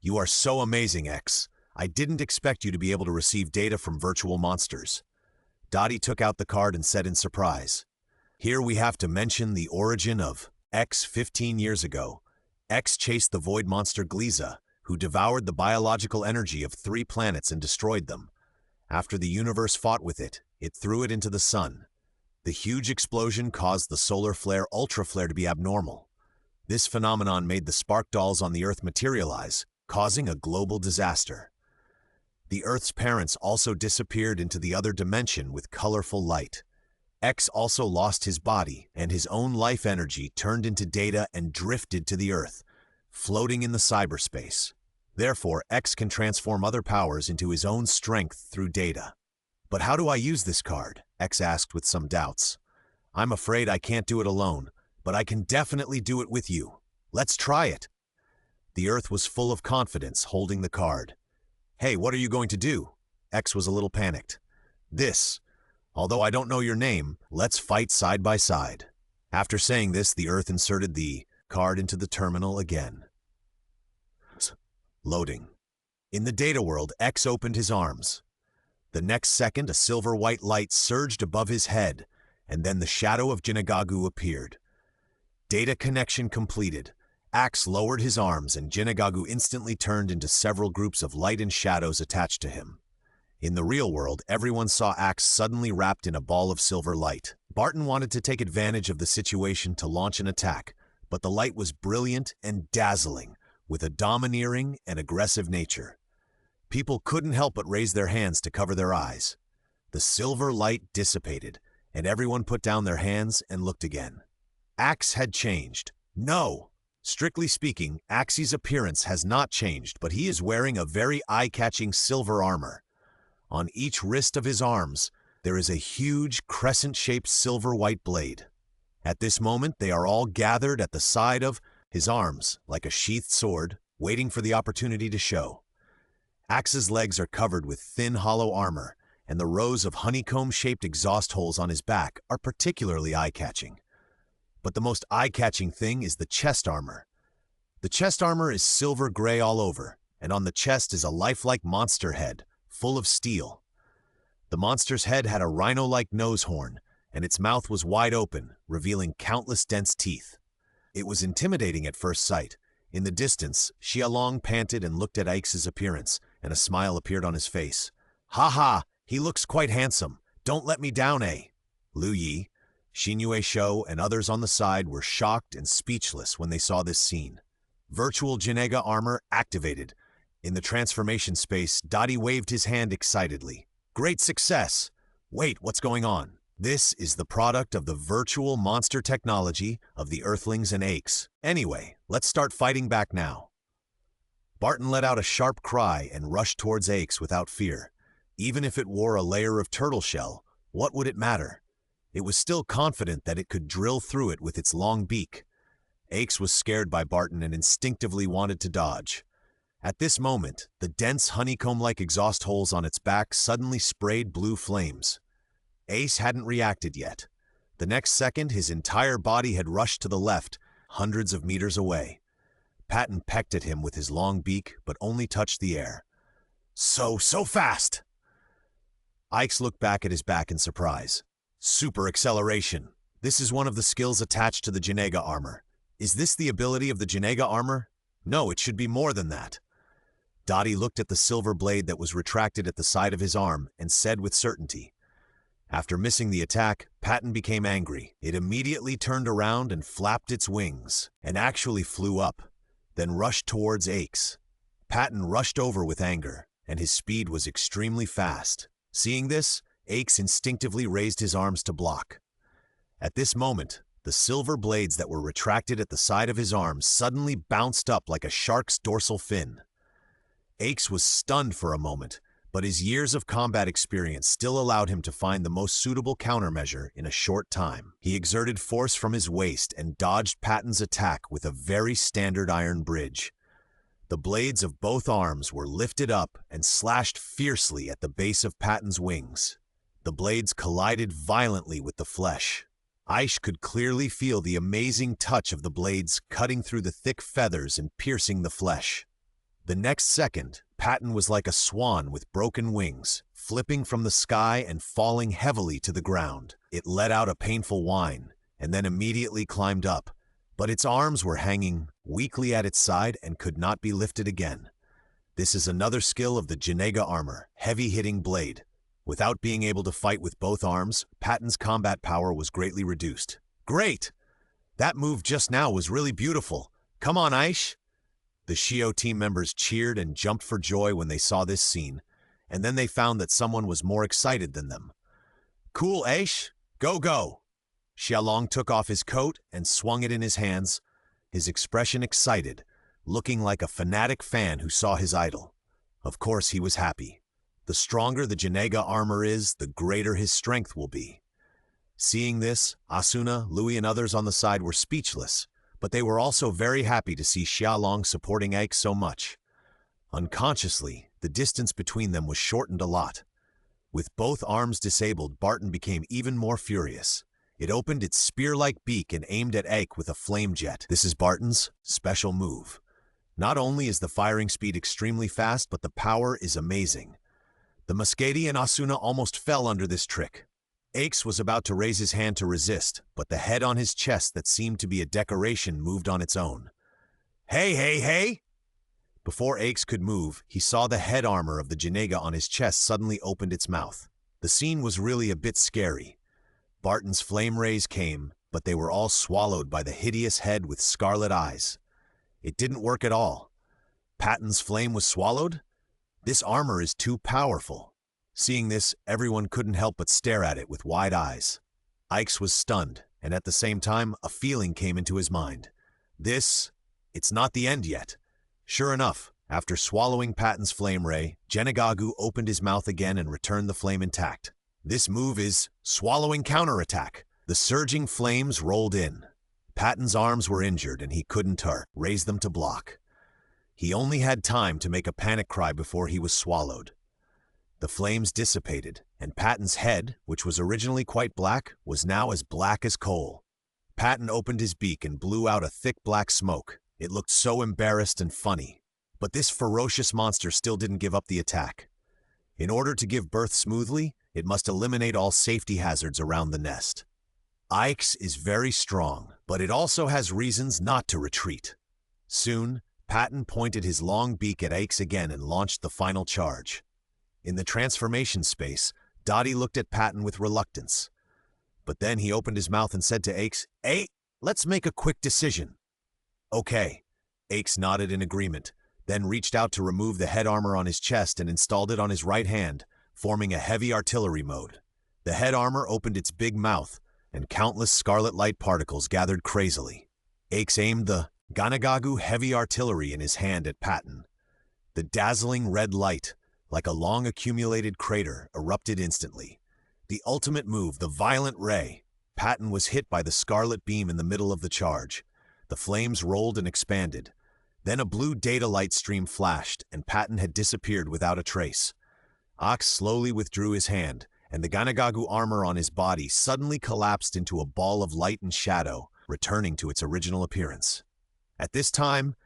You are so amazing, X. I didn't expect you to be able to receive data from virtual monsters. Dottie took out the card and said in surprise. Here we have to mention the origin of X 15 years ago. X chased the void monster Gliza, who devoured the biological energy of 3 planets and destroyed them. After the universe fought with it, it threw it into the sun. The huge explosion caused the solar flare Ultraflare to be abnormal. This phenomenon made the spark dolls on the Earth materialize, causing a global disaster. The Earth's parents also disappeared into the other dimension with colorful light. X also lost his body, and his own life energy turned into data and drifted to the Earth, floating in the cyberspace. Therefore, X can transform other powers into his own strength through data. But how do I use this card? X asked with some doubts. I'm afraid I can't do it alone, but I can definitely do it with you. Let's try it. The Earth was full of confidence, holding the card. Hey, what are you going to do? X was a little panicked. This. Although I don't know your name, let's fight side by side. After saying this, the Earth inserted the card into the terminal again. Loading. In the data world, X opened his arms. The next second, a silver-white light surged above his head, and then the shadow of Genegagu appeared. Data connection completed. Axe lowered his arms, and Genegagu instantly turned into several groups of light and shadows attached to him. In the real world, everyone saw Axe suddenly wrapped in a ball of silver light. Barton wanted to take advantage of the situation to launch an attack, but the light was brilliant and dazzling, with a domineering and aggressive nature. People couldn't help but raise their hands to cover their eyes. The silver light dissipated, and everyone put down their hands and looked again. Axe had changed. No! Strictly speaking, Axe's appearance has not changed, but he is wearing a very eye-catching silver armor. On each wrist of his arms, there is a huge crescent-shaped silver-white blade. At this moment, they are all gathered at the side of his arms, like a sheathed sword, waiting for the opportunity to show. Axe's legs are covered with thin, hollow armor, and the rows of honeycomb-shaped exhaust holes on his back are particularly eye-catching. But the most eye-catching thing is the chest armor. The chest armor is silver gray all over, and on the chest is a lifelike monster head, full of steel. The monster's head had a rhino-like nose horn, and its mouth was wide open, revealing countless dense teeth. It was intimidating at first sight. In the distance, Xiaolong panted and looked at Aix's appearance, and a smile appeared on his face. "Ha ha! He looks quite handsome. Don't let me down, eh?" Lu Yi, Xinyue Shou, and others on the side were shocked and speechless when they saw this scene. Virtual Genega armor activated. In the transformation space, Dottie waved his hand excitedly. "Great success! Wait, what's going on?" This is the product of the virtual monster technology of the Earthlings and Aches. Anyway, let's start fighting back now. Barton let out a sharp cry and rushed towards Aches without fear. Even if it wore a layer of turtle shell, what would it matter? It was still confident that it could drill through it with its long beak. Aches was scared by Barton and instinctively wanted to dodge. At this moment, the dense honeycomb-like exhaust holes on its back suddenly sprayed blue flames. Ace hadn't reacted yet. The next second, his entire body had rushed to the left, hundreds of meters away. Patton pecked at him with his long beak, but only touched the air. So fast! Ix looked back at his back in surprise. Super acceleration. This is one of the skills attached to the Genega armor. Is this the ability of the Genega armor? No, it should be more than that. Dottie looked at the silver blade that was retracted at the side of his arm and said with certainty. After missing the attack, Patton became angry. It immediately turned around and flapped its wings, and actually flew up, then rushed towards Aches. Patton rushed over with anger, and his speed was extremely fast. Seeing this, Aches instinctively raised his arms to block. At this moment, the silver blades that were retracted at the side of his arms suddenly bounced up like a shark's dorsal fin. Aches was stunned for a moment, but his years of combat experience still allowed him to find the most suitable countermeasure in a short time. He exerted force from his waist and dodged Patton's attack with a very standard iron bridge. The blades of both arms were lifted up and slashed fiercely at the base of Patton's wings. The blades collided violently with the flesh. Aish could clearly feel the amazing touch of the blades cutting through the thick feathers and piercing the flesh. The next second, Patton was like a swan with broken wings, flipping from the sky and falling heavily to the ground. It let out a painful whine, and then immediately climbed up, but its arms were hanging weakly at its side and could not be lifted again. This is another skill of the Genega armor, heavy-hitting blade. Without being able to fight with both arms, Patton's combat power was greatly reduced. "Great! That move just now was really beautiful. Come on, Aish!" The Shio team members cheered and jumped for joy when they saw this scene, and then they found that someone was more excited than them. "Cool, Aish! Go, go!" Xiaolong took off his coat and swung it in his hands, his expression excited, looking like a fanatic fan who saw his idol. Of course he was happy. The stronger the Genega armor is, the greater his strength will be. Seeing this, Asuna, Louis, and others on the side were speechless, but they were also very happy to see Xiaolong supporting Ike so much. Unconsciously, the distance between them was shortened a lot. With both arms disabled, Barton became even more furious. It opened its spear-like beak and aimed at Ike with a flame jet. This is Barton's special move. Not only is the firing speed extremely fast, but the power is amazing. The Muscati and Asuna almost fell under this trick. Aches was about to raise his hand to resist, but the head on his chest that seemed to be a decoration moved on its own. "Hey, hey, hey!" Before Aches could move, he saw the head armor of the Genega on his chest suddenly opened its mouth. The scene was really a bit scary. Barton's flame rays came, but they were all swallowed by the hideous head with scarlet eyes. It didn't work at all. Patton's flame was swallowed? This armor is too powerful. Seeing this, everyone couldn't help but stare at it with wide eyes. Ix was stunned, and at the same time, a feeling came into his mind. It's not the end yet. Sure enough, after swallowing Patton's flame ray, Genegagu opened his mouth again and returned the flame intact. This move is swallowing counterattack. The surging flames rolled in. Patton's arms were injured and he couldn't raise them to block. He only had time to make a panic cry before he was swallowed. The flames dissipated, and Patton's head, which was originally quite black, was now as black as coal. Patton opened his beak and blew out a thick black smoke. It looked so embarrassed and funny. But this ferocious monster still didn't give up the attack. In order to give birth smoothly, it must eliminate all safety hazards around the nest. Ix is very strong, but it also has reasons not to retreat. Soon, Patton pointed his long beak at Ix again and launched the final charge. In the transformation space, Dottie looked at Patton with reluctance. But then he opened his mouth and said to Ix, "Hey, let's make a quick decision." "Okay." Ix nodded in agreement, then reached out to remove the head armor on his chest and installed it on his right hand, forming a heavy artillery mode. The head armor opened its big mouth, and countless scarlet light particles gathered crazily. Ix aimed the Ganagagu heavy artillery in his hand at Patton. The dazzling red light, like a long accumulated crater, erupted instantly. The ultimate move, the violent ray. Patton was hit by the scarlet beam in the middle of the charge. The flames rolled and expanded. Then a blue data light stream flashed, and Patton had disappeared without a trace. Ox slowly withdrew his hand, and the Ganagagu armor on his body suddenly collapsed into a ball of light and shadow, returning to its original appearance. At this time,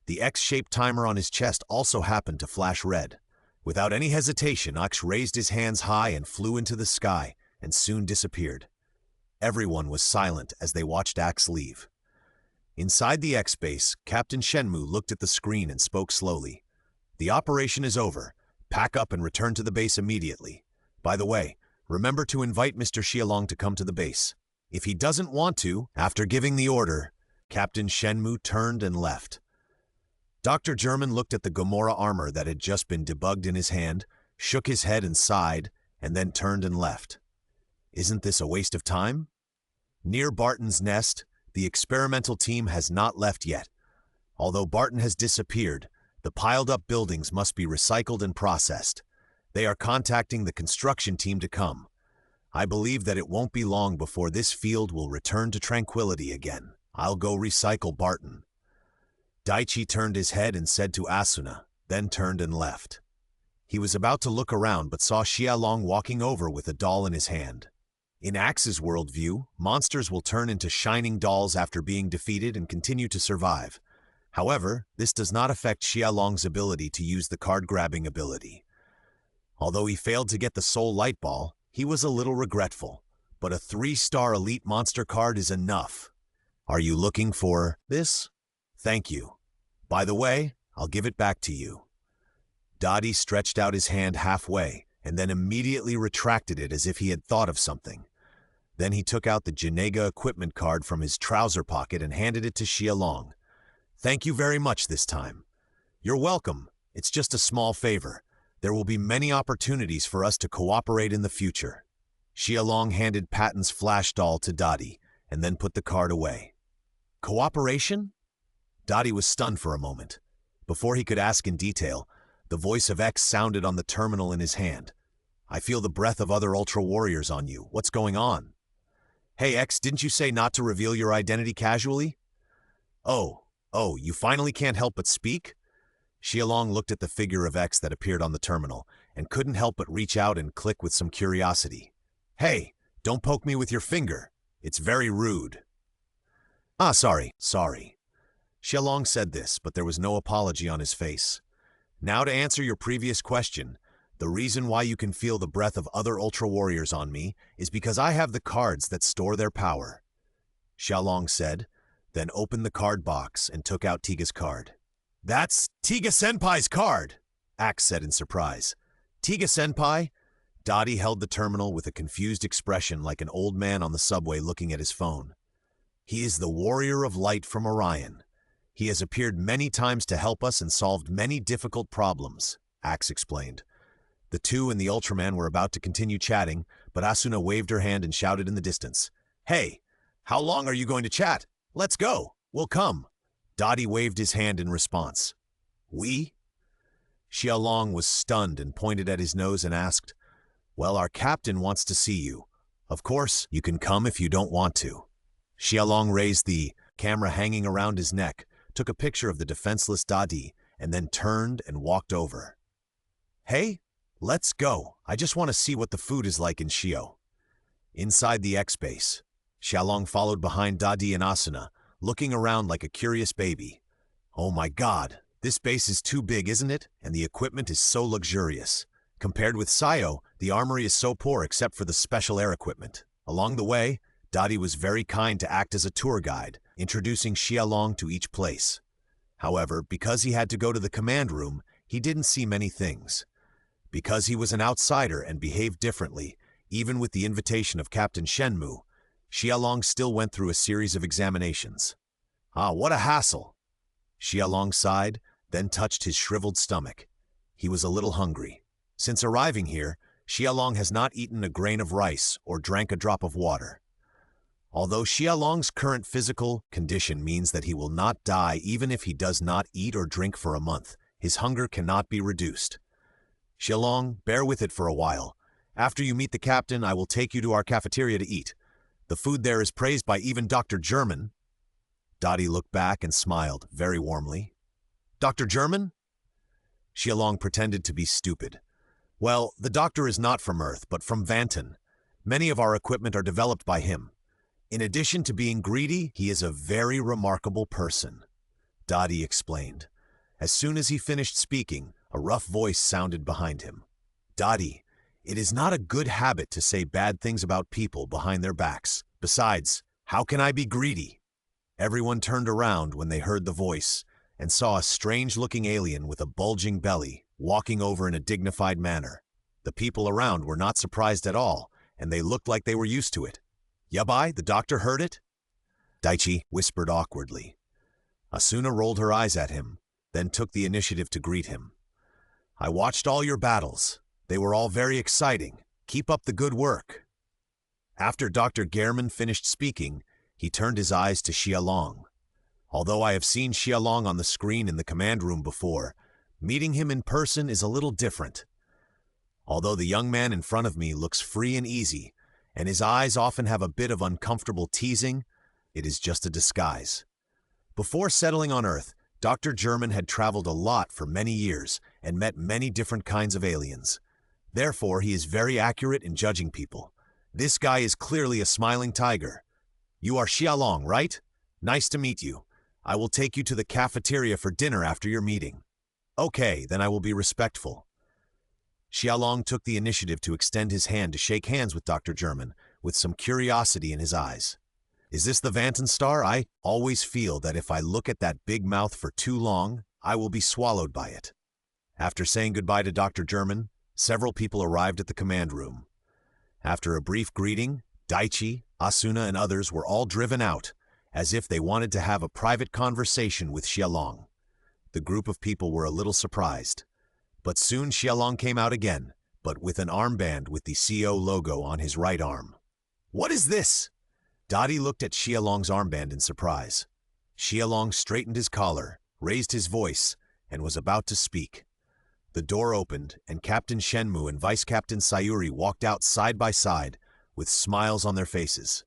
the X-shaped timer on his chest also happened to flash red. Without any hesitation, Ox raised his hands high and flew into the sky, and soon disappeared. Everyone was silent as they watched Axe leave. Inside the X-base, Captain Shenmue looked at the screen and spoke slowly. "The operation is over. Pack up and return to the base immediately. By the way, remember to invite Mr. Xialong to come to the base. If he doesn't want to, after giving the order..." Captain Shenmue turned and left. Dr. German looked at the Gamora armor that had just been debugged in his hand, shook his head and sighed, and then turned and left. Isn't this a waste of time? Near Barton's nest, the experimental team has not left yet. Although Barton has disappeared, the piled-up buildings must be recycled and processed. They are contacting the construction team to come. I believe that it won't be long before this field will return to tranquility again. I'll go recycle Barton. Daichi turned his head and said to Asuna, then turned and left. He was about to look around but saw Xialong walking over with a doll in his hand. In Axe's worldview, monsters will turn into shining dolls after being defeated and continue to survive. However, this does not affect Xialong's ability to use the card-grabbing ability. Although he failed to get the Soul Light Ball, he was a little regretful, but a 3-star Elite Monster card is enough. Are you looking for this? Thank you. By the way, I'll give it back to you. Dottie stretched out his hand halfway, and then immediately retracted it as if he had thought of something. Then he took out the Janega equipment card from his trouser pocket and handed it to Xialong. Thank you very much this time. You're welcome. It's just a small favor. There will be many opportunities for us to cooperate in the future. Xialong handed Patton's flash doll to Dottie, and then put the card away. Cooperation? Dottie was stunned for a moment. Before he could ask in detail, the voice of X sounded on the terminal in his hand. I feel the breath of other Ultra Warriors on you. What's going on? Hey X, didn't you say not to reveal your identity casually? Oh, you finally can't help but speak? Xialong looked at the figure of X that appeared on the terminal, and couldn't help but reach out and click with some curiosity. Hey, don't poke me with your finger. It's very rude. Sorry. Xialong said this, but there was no apology on his face. Now to answer your previous question, the reason why you can feel the breath of other Ultra Warriors on me is because I have the cards that store their power. Xialong said, then opened the card box and took out Tiga's card. That's Tiga-senpai's card, Axe said in surprise. Tiga-senpai? Dottie held the terminal with a confused expression like an old man on the subway looking at his phone. He is the warrior of light from Orion. He has appeared many times to help us and solved many difficult problems, Axe explained. The two and the Ultraman were about to continue chatting, but Asuna waved her hand and shouted in the distance. Hey, how long are you going to chat? Let's go. We'll come. Dottie waved his hand in response. We? Xialong was stunned and pointed at his nose and asked, Well, our captain wants to see you. Of course, you can come if you don't want to. Xialong raised the camera hanging around his neck, took a picture of the defenseless Dottie, and then turned and walked over. Hey, let's go. I just want to see what the food is like in Shio. Inside the X-base, Xiaolong followed behind Dadi and Asuna, looking around like a curious baby. Oh my god, this base is too big, isn't it? And the equipment is so luxurious. Compared with Sayo, the armory is so poor except for the special air equipment. Along the way, Dadi was very kind to act as a tour guide, introducing Xiaolong to each place. However, because he had to go to the command room, he didn't see many things. Because he was an outsider and behaved differently, even with the invitation of Captain Shenmue, Xiaolong still went through a series of examinations. Ah, what a hassle! Xiaolong sighed, then touched his shriveled stomach. He was a little hungry. Since arriving here, Xiaolong has not eaten a grain of rice or drank a drop of water. Although Xiaolong's current physical condition means that he will not die even if he does not eat or drink for a month, his hunger cannot be reduced. Xiaolong, bear with it for a while. After you meet the captain, I will take you to our cafeteria to eat. The food there is praised by even Dr. German. Dadi looked back and smiled very warmly. Dr. German? Xiaolong pretended to be stupid. Well, the doctor is not from Earth, but from Vanton. Many of our equipment are developed by him. In addition to being greedy, he is a very remarkable person, Dadi explained. As soon as he finished speaking, a rough voice sounded behind him. Dadi, it is not a good habit to say bad things about people behind their backs. Besides, how can I be greedy? Everyone turned around when they heard the voice and saw a strange-looking alien with a bulging belly walking over in a dignified manner. The people around were not surprised at all, and they looked like they were used to it. Yabai, the doctor heard it? Daichi whispered awkwardly. Asuna rolled her eyes at him, then took the initiative to greet him. I watched all your battles. They were all very exciting. Keep up the good work. After Dr. German finished speaking, he turned his eyes to Xiaolong. Although I have seen Xiaolong on the screen in the command room before, meeting him in person is a little different. Although the young man in front of me looks free and easy, and his eyes often have a bit of uncomfortable teasing, it is just a disguise. Before settling on Earth, Dr. German had traveled a lot for many years and met many different kinds of aliens. Therefore, he is very accurate in judging people. This guy is clearly a smiling tiger. You are Xiaolong, right? Nice to meet you. I will take you to the cafeteria for dinner after your meeting. Okay, then I will be respectful. Xiaolong took the initiative to extend his hand to shake hands with Dr. German, with some curiosity in his eyes. Is this the Vanton star? I always feel that if I look at that big mouth for too long, I will be swallowed by it. After saying goodbye to Dr. German, several people arrived at the command room. After a brief greeting, Daichi, Asuna, and others were all driven out, as if they wanted to have a private conversation with Xiaolong. The group of people were a little surprised. But soon Xiaolong came out again, but with an armband with the CO logo on his right arm. What is this? Dadi looked at Xiaolong's armband in surprise. Xiaolong straightened his collar, raised his voice, and was about to speak. The door opened, and Captain Shenmue and Vice Captain Sayuri walked out side by side, with smiles on their faces.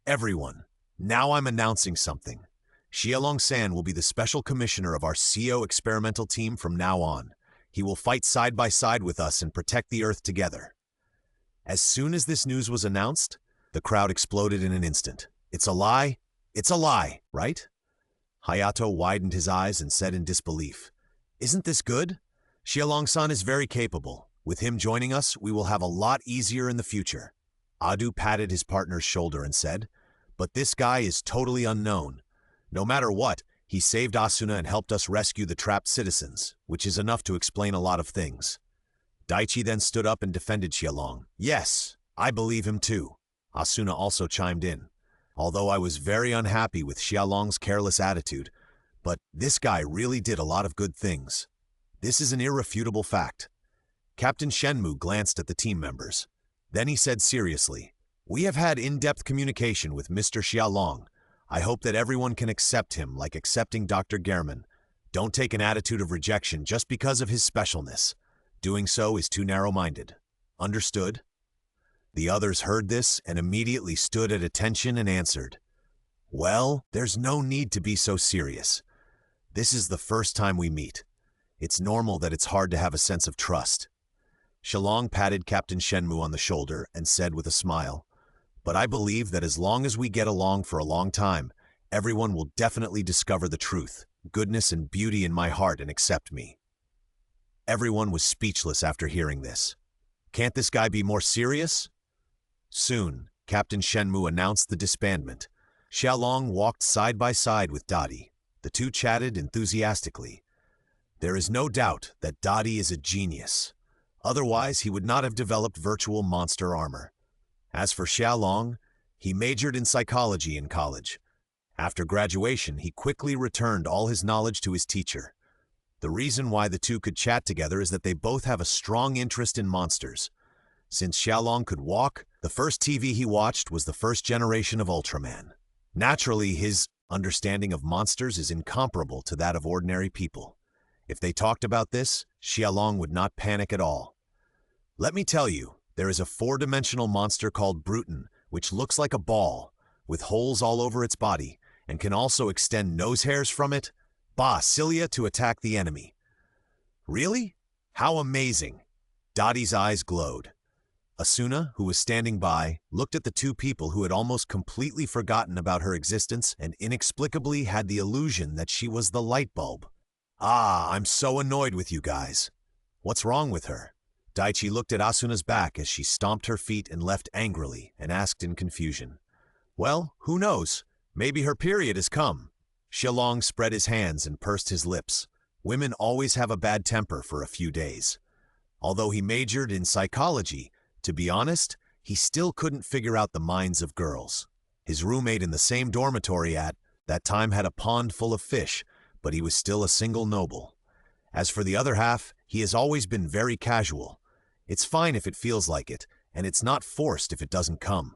Everyone, now I'm announcing something. Xiaolong-san will be the special commissioner of our CO experimental team from now on. He will fight side by side with us and protect the Earth together. As soon as this news was announced, the crowd exploded in an instant. It's a lie? It's a lie, right? Hayato widened his eyes and said in disbelief, Isn't this good? Xiaolong-san is very capable. With him joining us, we will have a lot easier in the future. Adu patted his partner's shoulder and said, But this guy is totally unknown. No matter what, he saved Asuna and helped us rescue the trapped citizens, which is enough to explain a lot of things. Daichi then stood up and defended Xiaolong. Yes, I believe him too. Asuna also chimed in. Although I was very unhappy with Xiaolong's careless attitude, but this guy really did a lot of good things. This is an irrefutable fact. Captain Shenmue glanced at the team members. Then he said seriously, We have had in-depth communication with Mr. Xiaolong. I hope that everyone can accept him like accepting Dr. German. Don't take an attitude of rejection just because of his specialness. Doing so is too narrow-minded. Understood? The others heard this and immediately stood at attention and answered, Well, there's no need to be so serious. This is the first time we meet. It's normal that it's hard to have a sense of trust. Shalong patted Captain Shenmue on the shoulder and said with a smile, "But I believe that as long as we get along for a long time, everyone will definitely discover the truth, goodness and beauty in my heart and accept me." Everyone was speechless after hearing this. Can't this guy be more serious? Soon, Captain Shenmue announced the disbandment. Xiaolong walked side by side with Dottie. The two chatted enthusiastically. There is no doubt that Dottie is a genius. Otherwise, he would not have developed virtual monster armor. As for Xiaolong, he majored in psychology in college. After graduation, he quickly returned all his knowledge to his teacher. The reason why the two could chat together is that they both have a strong interest in monsters. Since Xiaolong could walk, the first TV he watched was the first generation of Ultraman. Naturally, his understanding of monsters is incomparable to that of ordinary people. If they talked about this, Xiaolong would not panic at all. Let me tell you, there is a four-dimensional monster called Bruton, which looks like a ball, with holes all over its body, and can also extend nose hairs from it, cilia to attack the enemy. Really? How amazing! Dottie's eyes glowed. Asuna, who was standing by, looked at the two people who had almost completely forgotten about her existence and inexplicably had the illusion that she was the light bulb. I'm so annoyed with you guys. What's wrong with her? Daichi looked at Asuna's back as she stomped her feet and left angrily and asked in confusion. Well, who knows? Maybe her period has come. Xiaolong spread his hands and pursed his lips. Women always have a bad temper for a few days. Although he majored in psychology, to be honest, he still couldn't figure out the minds of girls. His roommate in the same dormitory at that time had a pond full of fish, but he was still a single noble. As for the other half, he has always been very casual. It's fine if it feels like it, and it's not forced if it doesn't come.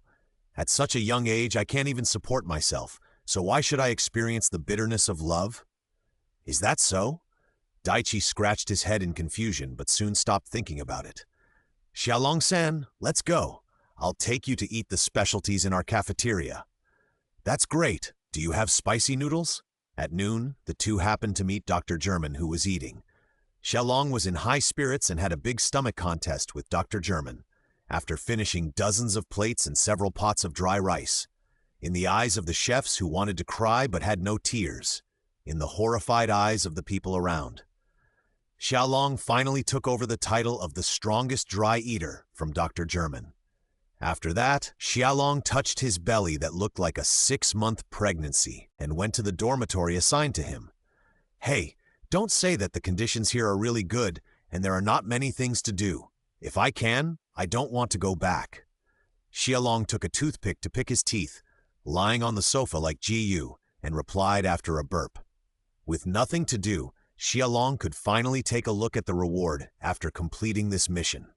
At such a young age, I can't even support myself, so why should I experience the bitterness of love? Is that so? Daichi scratched his head in confusion, but soon stopped thinking about it. Xiaolong-san, let's go. I'll take you to eat the specialties in our cafeteria. That's great. Do you have spicy noodles? At noon, the two happened to meet Dr. German, who was eating. Xiaolong was in high spirits and had a big stomach contest with Dr. German, after finishing dozens of plates and several pots of dry rice. In the eyes of the chefs who wanted to cry but had no tears. In the horrified eyes of the people around. Xiaolong finally took over the title of the strongest dry eater from Dr. German. After that, Xiaolong touched his belly that looked like a 6-month pregnancy and went to the dormitory assigned to him. Hey, don't say that the conditions here are really good and there are not many things to do. If I can, I don't want to go back. Xiaolong took a toothpick to pick his teeth, lying on the sofa like Ji-Yu, and replied after a burp. With nothing to do, Xiaolong could finally take a look at the reward after completing this mission.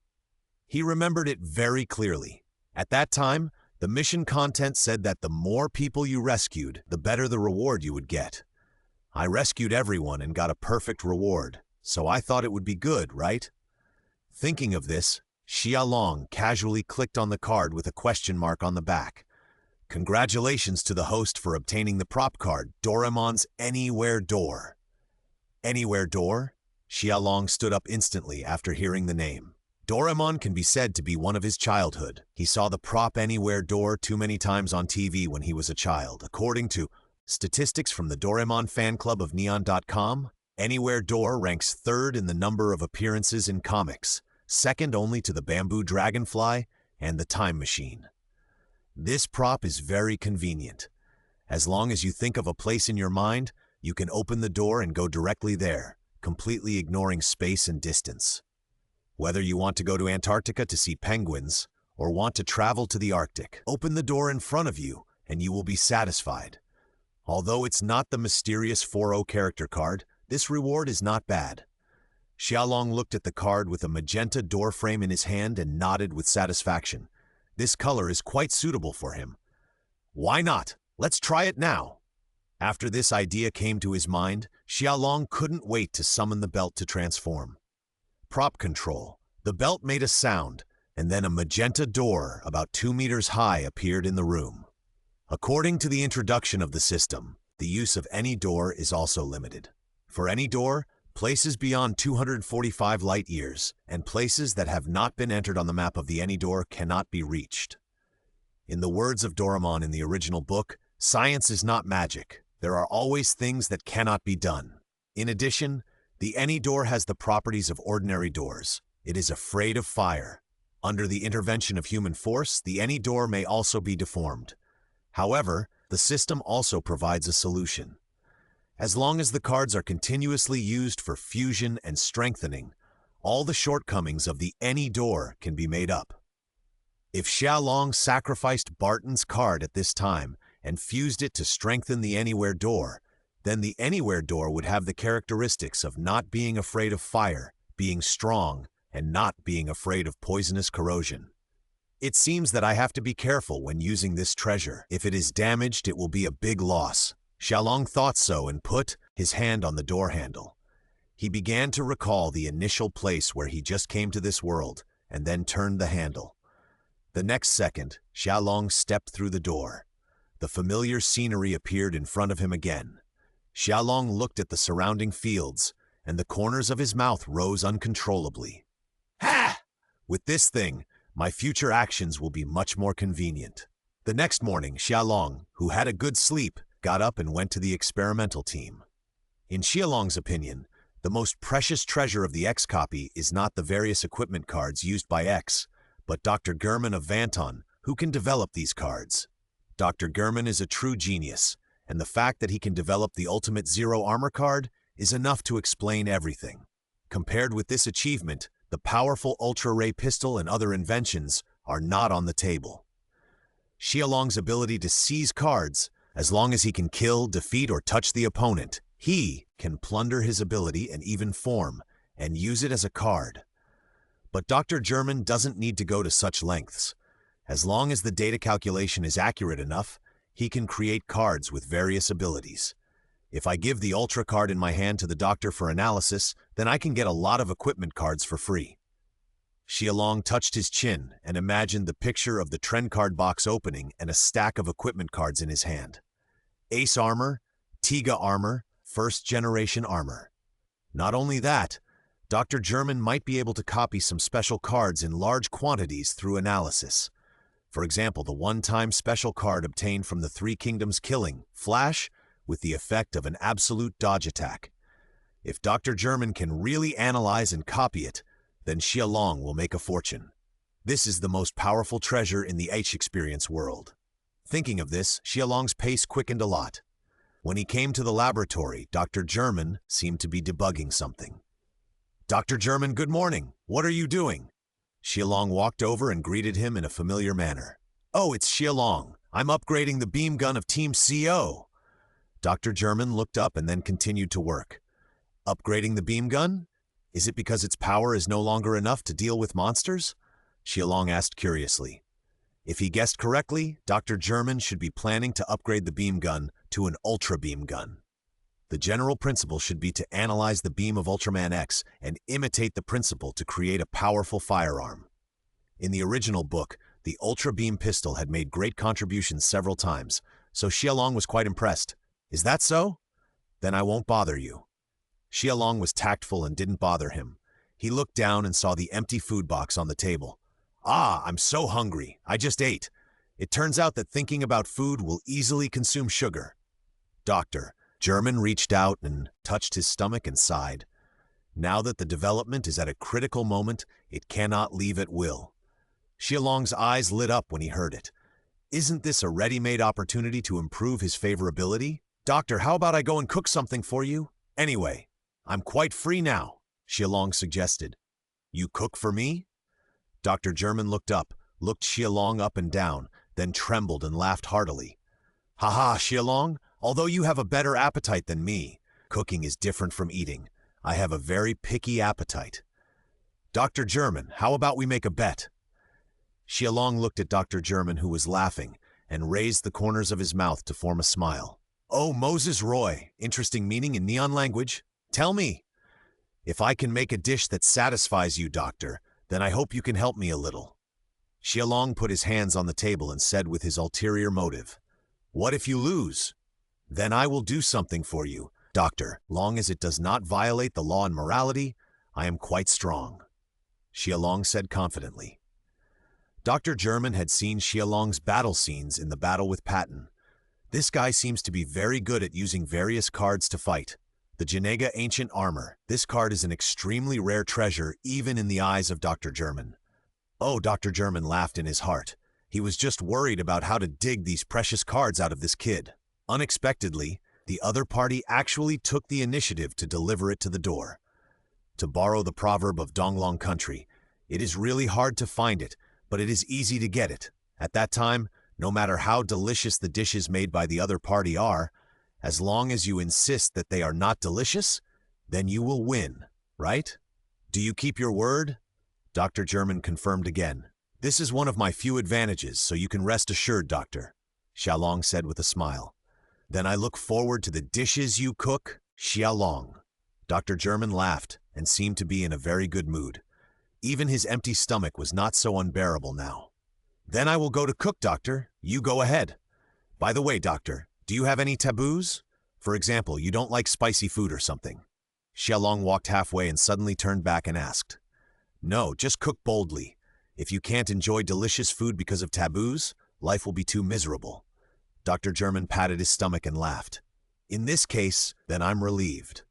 He remembered it very clearly. At that time, the mission content said that the more people you rescued, the better the reward you would get. I rescued everyone and got a perfect reward, so I thought it would be good, right? Thinking of this, Xiaolong casually clicked on the card with a question mark on the back. Congratulations to the host for obtaining the prop card, Doraemon's Anywhere Door. Anywhere Door? Xiaolong stood up instantly after hearing the name. Doraemon can be said to be one of his childhood. He saw the prop Anywhere Door too many times on TV when he was a child. According to statistics from the Doraemon fan club of Neon.com, Anywhere Door ranks 3rd in the number of appearances in comics, second only to the Bamboo Dragonfly and the Time Machine. This prop is very convenient. As long as you think of a place in your mind, you can open the door and go directly there, completely ignoring space and distance. Whether you want to go to Antarctica to see penguins or want to travel to the Arctic, open the door in front of you and you will be satisfied. Although it's not the mysterious 4-0 character card, this reward is not bad. Xiaolong looked at the card with a magenta door frame in his hand and nodded with satisfaction. This color is quite suitable for him. Why not? Let's try it now. After this idea came to his mind, Xiaolong couldn't wait to summon the belt to transform. Prop control. The belt made a sound, and then a magenta door about 2 meters high appeared in the room. According to the introduction of the system, the use of any door is also limited. For any door, places beyond 245 light years, and places that have not been entered on the map of the any door cannot be reached. In the words of Doraemon in the original book, science is not magic. There are always things that cannot be done. In addition, the any door has the properties of ordinary doors. It is afraid of fire. Under the intervention of human force, the any door may also be deformed. However, the system also provides a solution. As long as the cards are continuously used for fusion and strengthening, all the shortcomings of the any door can be made up. If Xiaolong sacrificed Barton's card at this time and fused it to strengthen the anywhere door, then the anywhere door would have the characteristics of not being afraid of fire, being strong, and not being afraid of poisonous corrosion. It seems that I have to be careful when using this treasure. If it is damaged, it will be a big loss. Xiaolong thought so and put his hand on the door handle. He began to recall the initial place where he just came to this world, and then turned the handle. The next second, Xiaolong stepped through the door. The familiar scenery appeared in front of him again. Xiaolong looked at the surrounding fields, and the corners of his mouth rose uncontrollably. Ha! With this thing, my future actions will be much more convenient. The next morning, Xiaolong, who had a good sleep, got up and went to the experimental team. In Xiaolong's opinion, the most precious treasure of the X copy is not the various equipment cards used by X, but Dr. Gurman of Vanton, who can develop these cards. Dr. Gurman is a true genius, and the fact that he can develop the ultimate Zero Armor card is enough to explain everything. Compared with this achievement, the powerful Ultra-Ray pistol and other inventions are not on the table. Xiaolong's ability to seize cards, as long as he can kill, defeat, or touch the opponent, he can plunder his ability and even form, and use it as a card. But Dr. German doesn't need to go to such lengths. As long as the data calculation is accurate enough, he can create cards with various abilities. If I give the Ultra card in my hand to the doctor for analysis, then I can get a lot of equipment cards for free. Xiaolong touched his chin and imagined the picture of the trend card box opening and a stack of equipment cards in his hand. Ace Armor, Tiga Armor, First Generation Armor. Not only that, Dr. German might be able to copy some special cards in large quantities through analysis. For example, the one-time special card obtained from the Three Kingdoms Killing, Flash, with the effect of an absolute dodge attack. If Dr. German can really analyze and copy it, then Xiaolong will make a fortune. This is the most powerful treasure in the H experience world. Thinking of this, Xiaolong's pace quickened a lot. When he came to the laboratory, Dr. German seemed to be debugging something. Dr. German, good morning. What are you doing? Xiaolong walked over and greeted him in a familiar manner. Oh, it's Xiaolong. I'm upgrading the beam gun of Team CO. Dr. German looked up and then continued to work. Upgrading the beam gun? Is it because its power is no longer enough to deal with monsters? Xiaolong asked curiously. If he guessed correctly, Dr. German should be planning to upgrade the beam gun to an ultra beam gun. The general principle should be to analyze the beam of Ultraman X and imitate the principle to create a powerful firearm. In the original book, the Ultra Beam pistol had made great contributions several times, so Xiaolong was quite impressed. Is that so? Then I won't bother you. Xiaolong was tactful and didn't bother him. He looked down and saw the empty food box on the table. Ah, I'm so hungry. I just ate. It turns out that thinking about food will easily consume sugar. Doctor German reached out and touched his stomach and sighed. Now that the development is at a critical moment, it cannot leave at will. Xiaolong's eyes lit up when he heard it. Isn't this a ready-made opportunity to improve his favorability? Doctor, how about I go and cook something for you? Anyway, I'm quite free now, Xiaolong suggested. You cook for me? Dr. German looked up, looked Xiaolong up and down, then trembled and laughed heartily. Haha, Xiaolong, although you have a better appetite than me, cooking is different from eating. I have a very picky appetite. Dr. German, how about we make a bet? Xiaolong looked at Dr. German, who was laughing, and raised the corners of his mouth to form a smile. Oh, Moses Roy, interesting meaning in neon language. Tell me. If I can make a dish that satisfies you, Doctor, then I hope you can help me a little. Xiaolong put his hands on the table and said with his ulterior motive, What if you lose? Then I will do something for you, Doctor, long as it does not violate the law and morality, I am quite strong, Xialong said confidently. Dr. German had seen Xialong's battle scenes in the battle with Patton. This guy seems to be very good at using various cards to fight. The Janega Ancient Armor. This card is an extremely rare treasure even in the eyes of Dr. German. Oh, Dr. German laughed in his heart. He was just worried about how to dig these precious cards out of this kid. Unexpectedly, the other party actually took the initiative to deliver it to the door. To borrow the proverb of Donglong country, it is really hard to find it, but it is easy to get it. At that time, no matter how delicious the dishes made by the other party are, as long as you insist that they are not delicious, then you will win, right? Do you keep your word? Dr. German confirmed again. This is one of my few advantages, so you can rest assured, Doctor, Xiaolong said with a smile. Then I look forward to the dishes you cook, Xiaolong. Dr. German laughed and seemed to be in a very good mood. Even his empty stomach was not so unbearable now. Then I will go to cook, Doctor. You go ahead. By the way, Doctor, do you have any taboos? For example, you don't like spicy food or something. Xiaolong walked halfway and suddenly turned back and asked. No, just cook boldly. If you can't enjoy delicious food because of taboos, life will be too miserable. Dr. German patted his stomach and laughed. In this case, then I'm relieved.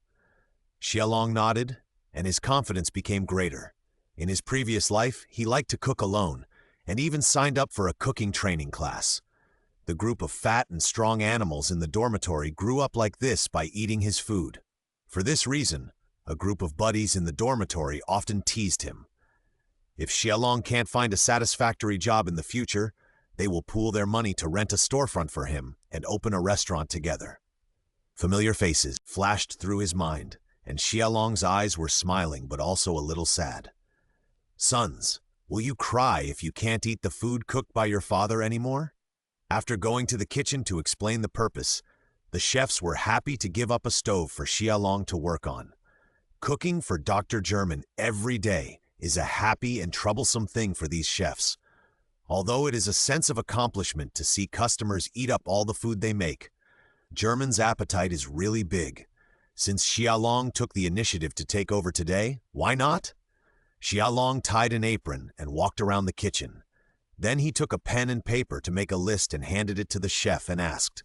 Xiaolong nodded, and his confidence became greater. In his previous life, he liked to cook alone, and even signed up for a cooking training class. The group of fat and strong animals in the dormitory grew up like this by eating his food. For this reason, a group of buddies in the dormitory often teased him. If Xiaolong can't find a satisfactory job in the future, they will pool their money to rent a storefront for him and open a restaurant together. Familiar faces flashed through his mind, and Xiaolong's eyes were smiling but also a little sad. Sons, will you cry if you can't eat the food cooked by your father anymore? After going to the kitchen to explain the purpose, the chefs were happy to give up a stove for Xiaolong to work on. Cooking for Dr. German every day is a happy and troublesome thing for these chefs. Although it is a sense of accomplishment to see customers eat up all the food they make, German's appetite is really big. Since Xiaolong took the initiative to take over today, why not? Xiaolong tied an apron and walked around the kitchen. Then he took a pen and paper to make a list and handed it to the chef and asked,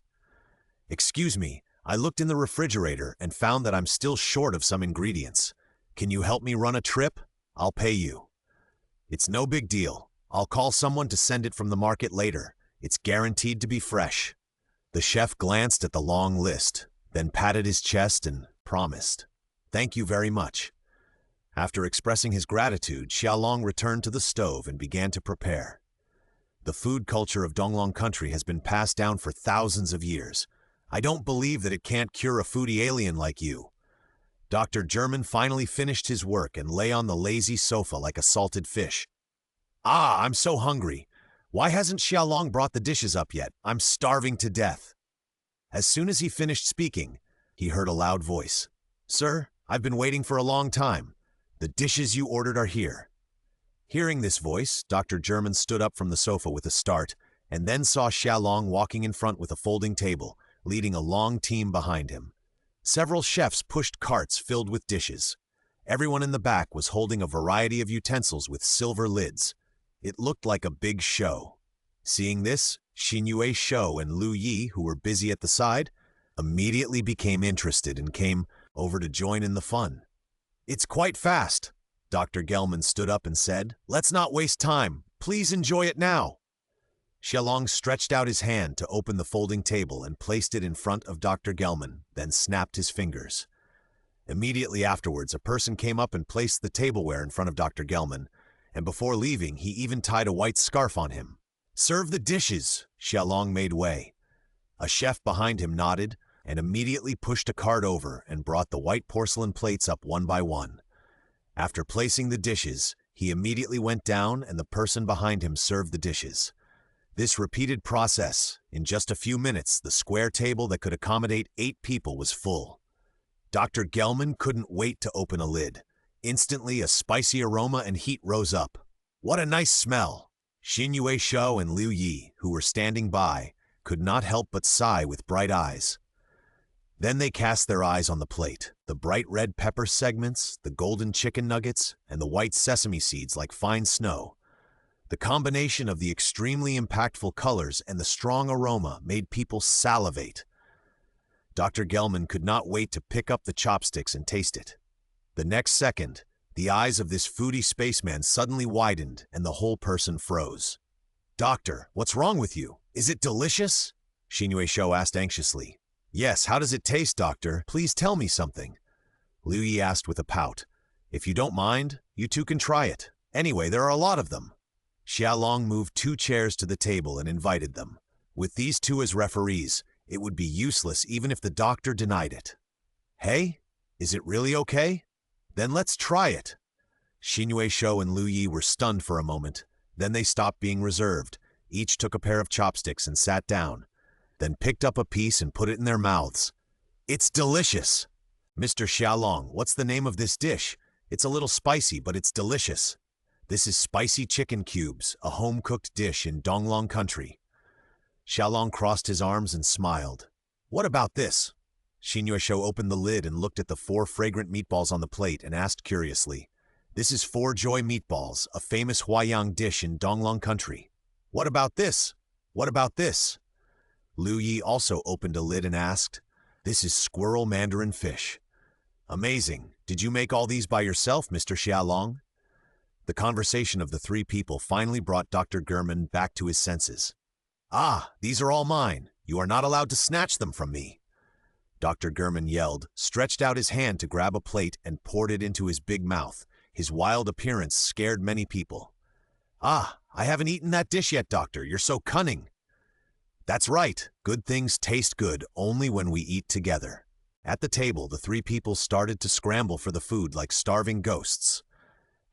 Excuse me, I looked in the refrigerator and found that I'm still short of some ingredients. Can you help me run a trip? I'll pay you. It's no big deal. I'll call someone to send it from the market later. It's guaranteed to be fresh. The chef glanced at the long list, then patted his chest and promised. Thank you very much. After expressing his gratitude, Xiaolong returned to the stove and began to prepare. The food culture of Donglong country has been passed down for thousands of years. I don't believe that it can't cure a foodie alien like you. Dr. German finally finished his work and lay on the lazy sofa like a salted fish. Ah, I'm so hungry. Why hasn't Xiaolong brought the dishes up yet? I'm starving to death. As soon as he finished speaking, he heard a loud voice. Sir, I've been waiting for a long time. The dishes you ordered are here. Hearing this voice, Dr. German stood up from the sofa with a start, and then saw Xiaolong walking in front with a folding table, leading a long team behind him. Several chefs pushed carts filled with dishes. Everyone in the back was holding a variety of utensils with silver lids. It looked like a big show. Seeing this, Xinyue Shou and Lu Yi, who were busy at the side, immediately became interested and came over to join in the fun. It's quite fast. Dr. Gelman stood up and said, Let's not waste time. Please enjoy it now. Xiaolong stretched out his hand to open the folding table and placed it in front of Dr. Gelman, then snapped his fingers. Immediately afterwards, a person came up and placed the tableware in front of Dr. Gelman, and before leaving, he even tied a white scarf on him. Serve the dishes, Xiaolong made way. A chef behind him nodded and immediately pushed a cart over and brought the white porcelain plates up one by one. After placing the dishes, he immediately went down and the person behind him served the dishes. This repeated process, in just a few minutes, the square table that could accommodate 8 people was full. Dr. Gelman couldn't wait to open a lid. Instantly, a spicy aroma and heat rose up. What a nice smell! Xinyue Shou and Liu Yi, who were standing by, could not help but sigh with bright eyes. Then they cast their eyes on the plate. The bright red pepper segments, the golden chicken nuggets, and the white sesame seeds like fine snow. The combination of the extremely impactful colors and the strong aroma made people salivate. Dr. Gelman could not wait to pick up the chopsticks and taste it. The next second, the eyes of this foodie spaceman suddenly widened and the whole person froze. "Doctor, what's wrong with you? Is it delicious?" Shinue asked anxiously. "Yes, how does it taste, doctor? Please tell me something," Liu Yi asked with a pout. "If you don't mind, you two can try it. Anyway, there are a lot of them." Xiaolong moved 2 chairs to the table and invited them. With these two as referees, it would be useless even if the doctor denied it. "Hey, is it really okay? Then let's try it." Shinue and Liu Yi were stunned for a moment. Then they stopped being reserved. Each took a pair of chopsticks and sat down, then picked up a piece and put it in their mouths. "It's delicious!" "Mr. Xiaolong, what's the name of this dish? It's a little spicy, but it's delicious." "This is spicy chicken cubes, a home-cooked dish in Donglong country." Xiaolong crossed his arms and smiled. "What about this?" Shinue opened the lid and looked at the 4 fragrant meatballs on the plate and asked curiously, "This is 4 joy meatballs, a famous Huaiyang dish in Donglong country." "What about this? What about this?" Liu Yi also opened a lid and asked, "This is squirrel mandarin fish." "Amazing. Did you make all these by yourself, Mr. Xiaolong?" The conversation of the 3 people finally brought Dr. Gurman back to his senses. "Ah, these are all mine. You are not allowed to snatch them from me." Dr. Gurman yelled, stretched out his hand to grab a plate and poured it into his big mouth. His wild appearance scared many people. "Ah, I haven't eaten that dish yet, doctor. You're so cunning." "That's right. Good things taste good only when we eat together." At the table, the 3 people started to scramble for the food like starving ghosts.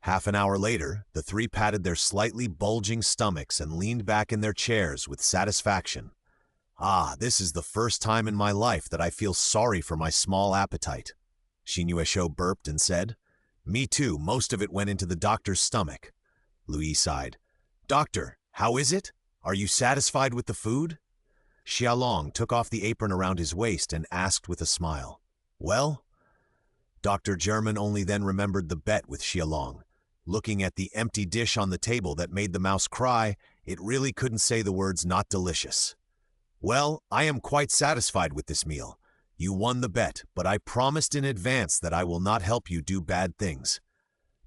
Half an hour later, the 3 patted their slightly bulging stomachs and leaned back in their chairs with satisfaction. "Ah, this is the first time in my life that I feel sorry for my small appetite." Shinue burped and said, "Me too, most of it went into the doctor's stomach." Liu Yi sighed. "Doctor, how is it? Are you satisfied with the food?" Xiaolong took off the apron around his waist and asked with a smile. "Well?" Dr. German only then remembered the bet with Xiaolong. Looking at the empty dish on the table that made the mouse cry, it really couldn't say the words "not delicious." "Well, I am quite satisfied with this meal. You won the bet, but I promised in advance that I will not help you do bad things.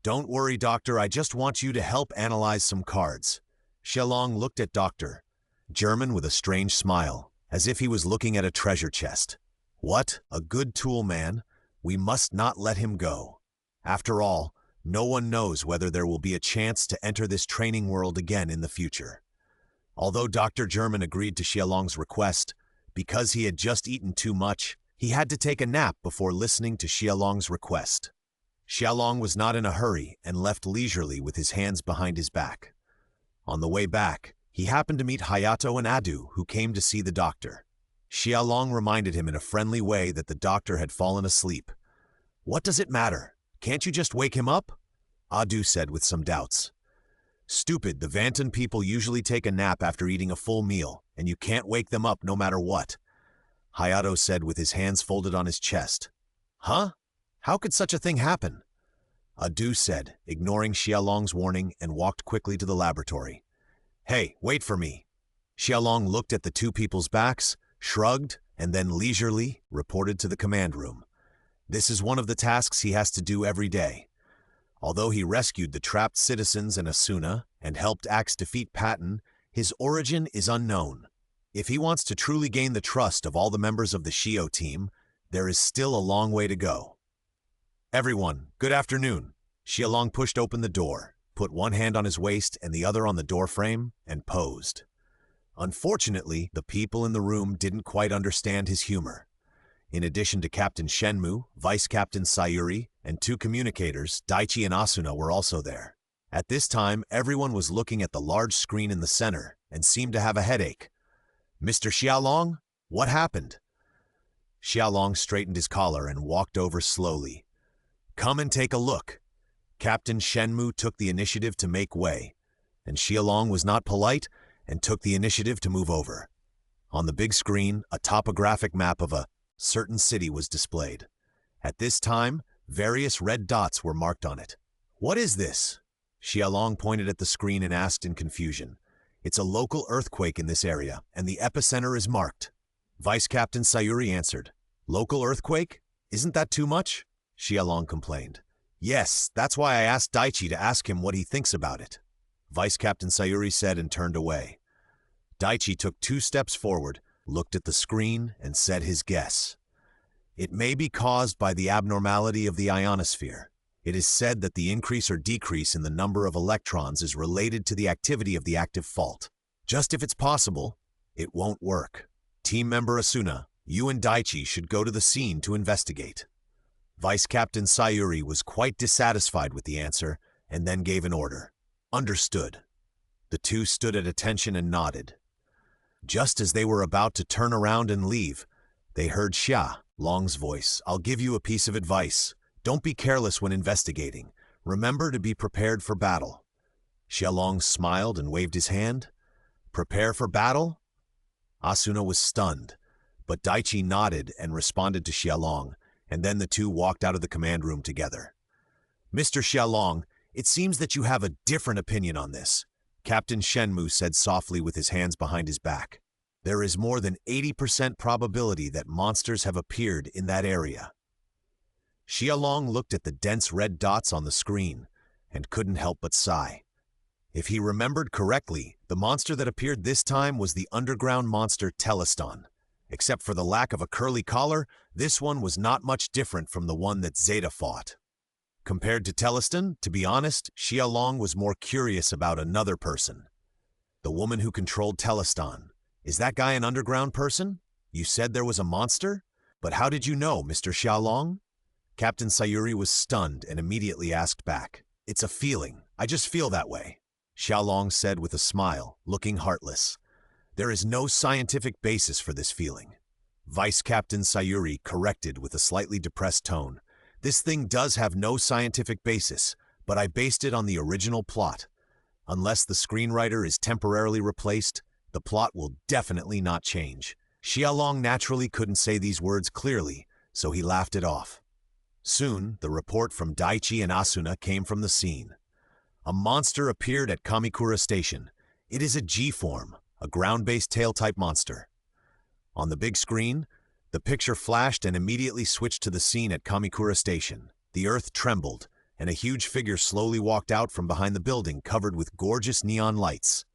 Don't worry, doctor, I just want you to help analyze some cards." Xiaolong looked at Dr. German with a strange smile, as if he was looking at a treasure chest. "What? A good tool man? We must not let him go. After all, no one knows whether there will be a chance to enter this training world again in the future." Although Dr. German agreed to Xiaolong's request, because he had just eaten too much, he had to take a nap before listening to Xiaolong's request. Xiaolong was not in a hurry and left leisurely with his hands behind his back. On the way back, he happened to meet Hayato and Adu, who came to see the doctor. Xiaolong reminded him in a friendly way that the doctor had fallen asleep. "What does it matter? Can't you just wake him up?" Adu said with some doubts. "Stupid, the Vantan people usually take a nap after eating a full meal, and you can't wake them up no matter what," Hayato said with his hands folded on his chest. "Huh? How could such a thing happen?" Adu said, ignoring Xiaolong's warning, and walked quickly to the laboratory. "Hey, wait for me." Xiaolong looked at the 2 people's backs, shrugged, and then leisurely reported to the command room. This is one of the tasks he has to do every day. Although he rescued the trapped citizens in Asuna and helped Axe defeat Patton, his origin is unknown. If he wants to truly gain the trust of all the members of the Shio team, there is still a long way to go. "Everyone, good afternoon." Xiaolong pushed open the door, put one hand on his waist and the other on the doorframe, and posed. Unfortunately, the people in the room didn't quite understand his humor. In addition to Captain Shenmue, Vice Captain Sayuri, and 2 communicators, Daichi and Asuna, were also there. At this time, everyone was looking at the large screen in the center and seemed to have a headache. "Mr. Xiaolong, what happened?" Xiaolong straightened his collar and walked over slowly. "Come and take a look." Captain Shenmue took the initiative to make way, and Xiaolong was not polite and took the initiative to move over. On the big screen, a topographic map of a certain city was displayed. At this time, various red dots were marked on it. What is this? Xiaolong pointed at the screen and asked in confusion. It's a local earthquake in this area, and the epicenter is marked. Vice Captain Sayuri answered. Local earthquake? Isn't that too much? Xiaolong complained. Yes, that's why I asked Daichi to ask him what he thinks about it. Vice Captain Sayuri said and turned away. Daichi took 2 steps forward, looked at the screen, and said his guess. It may be caused by the abnormality of the ionosphere. It is said that the increase or decrease in the number of electrons is related to the activity of the active fault. Just if it's possible, it won't work. Team member Asuna, you and Daichi should go to the scene to investigate. Vice Captain Sayuri was quite dissatisfied with the answer and then gave an order. Understood. The two stood at attention and nodded. Just as they were about to turn around and leave, they heard Xiaolong's voice. I'll give you a piece of advice. Don't be careless when investigating. Remember to be prepared for battle. Xiaolong smiled and waved his hand. Prepare for battle? Asuna was stunned, but Daichi nodded and responded to Xiaolong, and then the two walked out of the command room together. Mr. Xiaolong, it seems that you have a different opinion on this, Captain Shenmue said softly with his hands behind his back. There is more than 80% probability that monsters have appeared in that area. Xiaolong looked at the dense red dots on the screen and couldn't help but sigh. If he remembered correctly, the monster that appeared this time was the underground monster Teleston. Except for the lack of a curly collar, this one was not much different from the one that Zeta fought. Compared to Teleston, to be honest, Xiaolong was more curious about another person. The woman who controlled Teleston. Is that guy an underground person? You said there was a monster? But how did you know, Mr. Xiaolong? Captain Sayuri was stunned and immediately asked back. It's a feeling. I just feel that way. Xiaolong said with a smile, looking heartless. There is no scientific basis for this feeling. Vice Captain Sayuri corrected with a slightly depressed tone. This thing does have no scientific basis, but I based it on the original plot. Unless the screenwriter is temporarily replaced, the plot will definitely not change. Xiaolong naturally couldn't say these words clearly, so he laughed it off. Soon, the report from Daichi and Asuna came from the scene. A monster appeared at Kamikura Station. It is a G-form, a ground-based tail-type monster. On the big screen, the picture flashed and immediately switched to the scene at Kamikura Station. The earth trembled, and a huge figure slowly walked out from behind the building covered with gorgeous neon lights.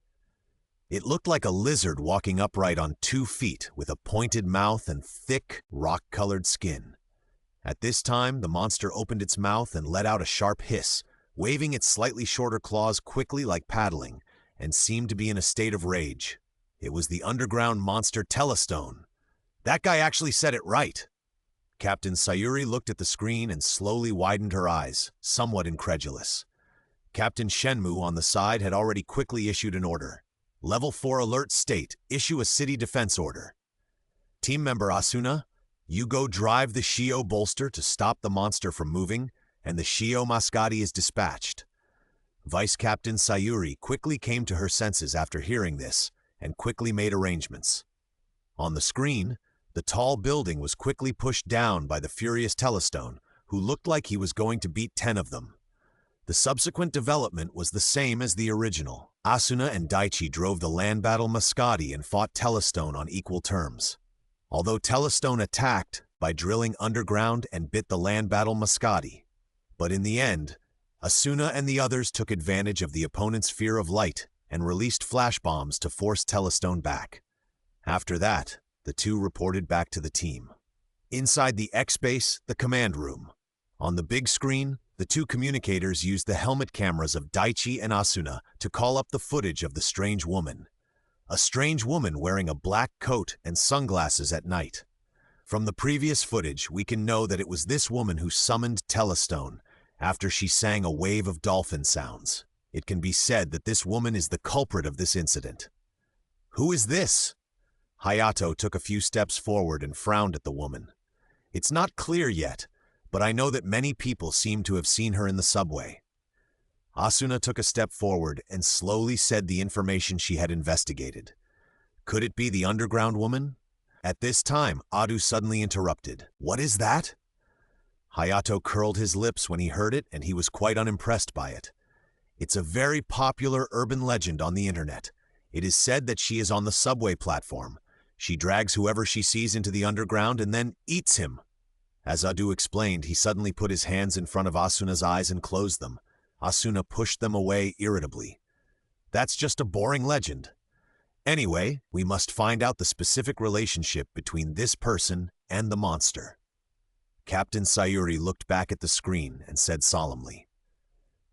It looked like a lizard walking upright on 2 feet with a pointed mouth and thick, rock-colored skin. At this time, the monster opened its mouth and let out a sharp hiss, waving its slightly shorter claws quickly like paddling, and seemed to be in a state of rage. It was the underground monster Telestone. That guy actually said it right. Captain Sayuri looked at the screen and slowly widened her eyes, somewhat incredulous. Captain Shenmue on the side had already quickly issued an order. Level 4 alert state, issue a city defense order. Team member Asuna, you go drive the Shio bolster to stop the monster from moving, and the Shio Mascati is dispatched. Vice Captain Sayuri quickly came to her senses after hearing this, and quickly made arrangements. On the screen, the tall building was quickly pushed down by the furious Telestone, who looked like he was going to beat 10 of them. The subsequent development was the same as the original. Asuna and Daichi drove the land battle Mascati and fought Telestone on equal terms. Although Telestone attacked by drilling underground and bit the land battle Mascati. But in the end, Asuna and the others took advantage of the opponent's fear of light and released flash bombs to force Telestone back. After that, the two reported back to the team. Inside the X-base, the command room. On the big screen, the two communicators used the helmet cameras of Daichi and Asuna to call up the footage of the strange woman. A strange woman wearing a black coat and sunglasses at night. From the previous footage, we can know that it was this woman who summoned Telestone after she sang a wave of dolphin sounds. It can be said that this woman is the culprit of this incident. Who is this? Hayato took a few steps forward and frowned at the woman. It's not clear yet, but I know that many people seem to have seen her in the subway. Asuna took a step forward and slowly said the information she had investigated. Could it be the underground woman? At this time, Adu suddenly interrupted. "What is that?" Hayato curled his lips when he heard it, and he was quite unimpressed by it. "It's a very popular urban legend on the internet. It is said that she is on the subway platform. She drags whoever she sees into the underground and then eats him." As Adu explained, he suddenly put his hands in front of Asuna's eyes and closed them. Asuna pushed them away irritably. "That's just a boring legend. Anyway, we must find out the specific relationship between this person and the monster." Captain Sayuri looked back at the screen and said solemnly.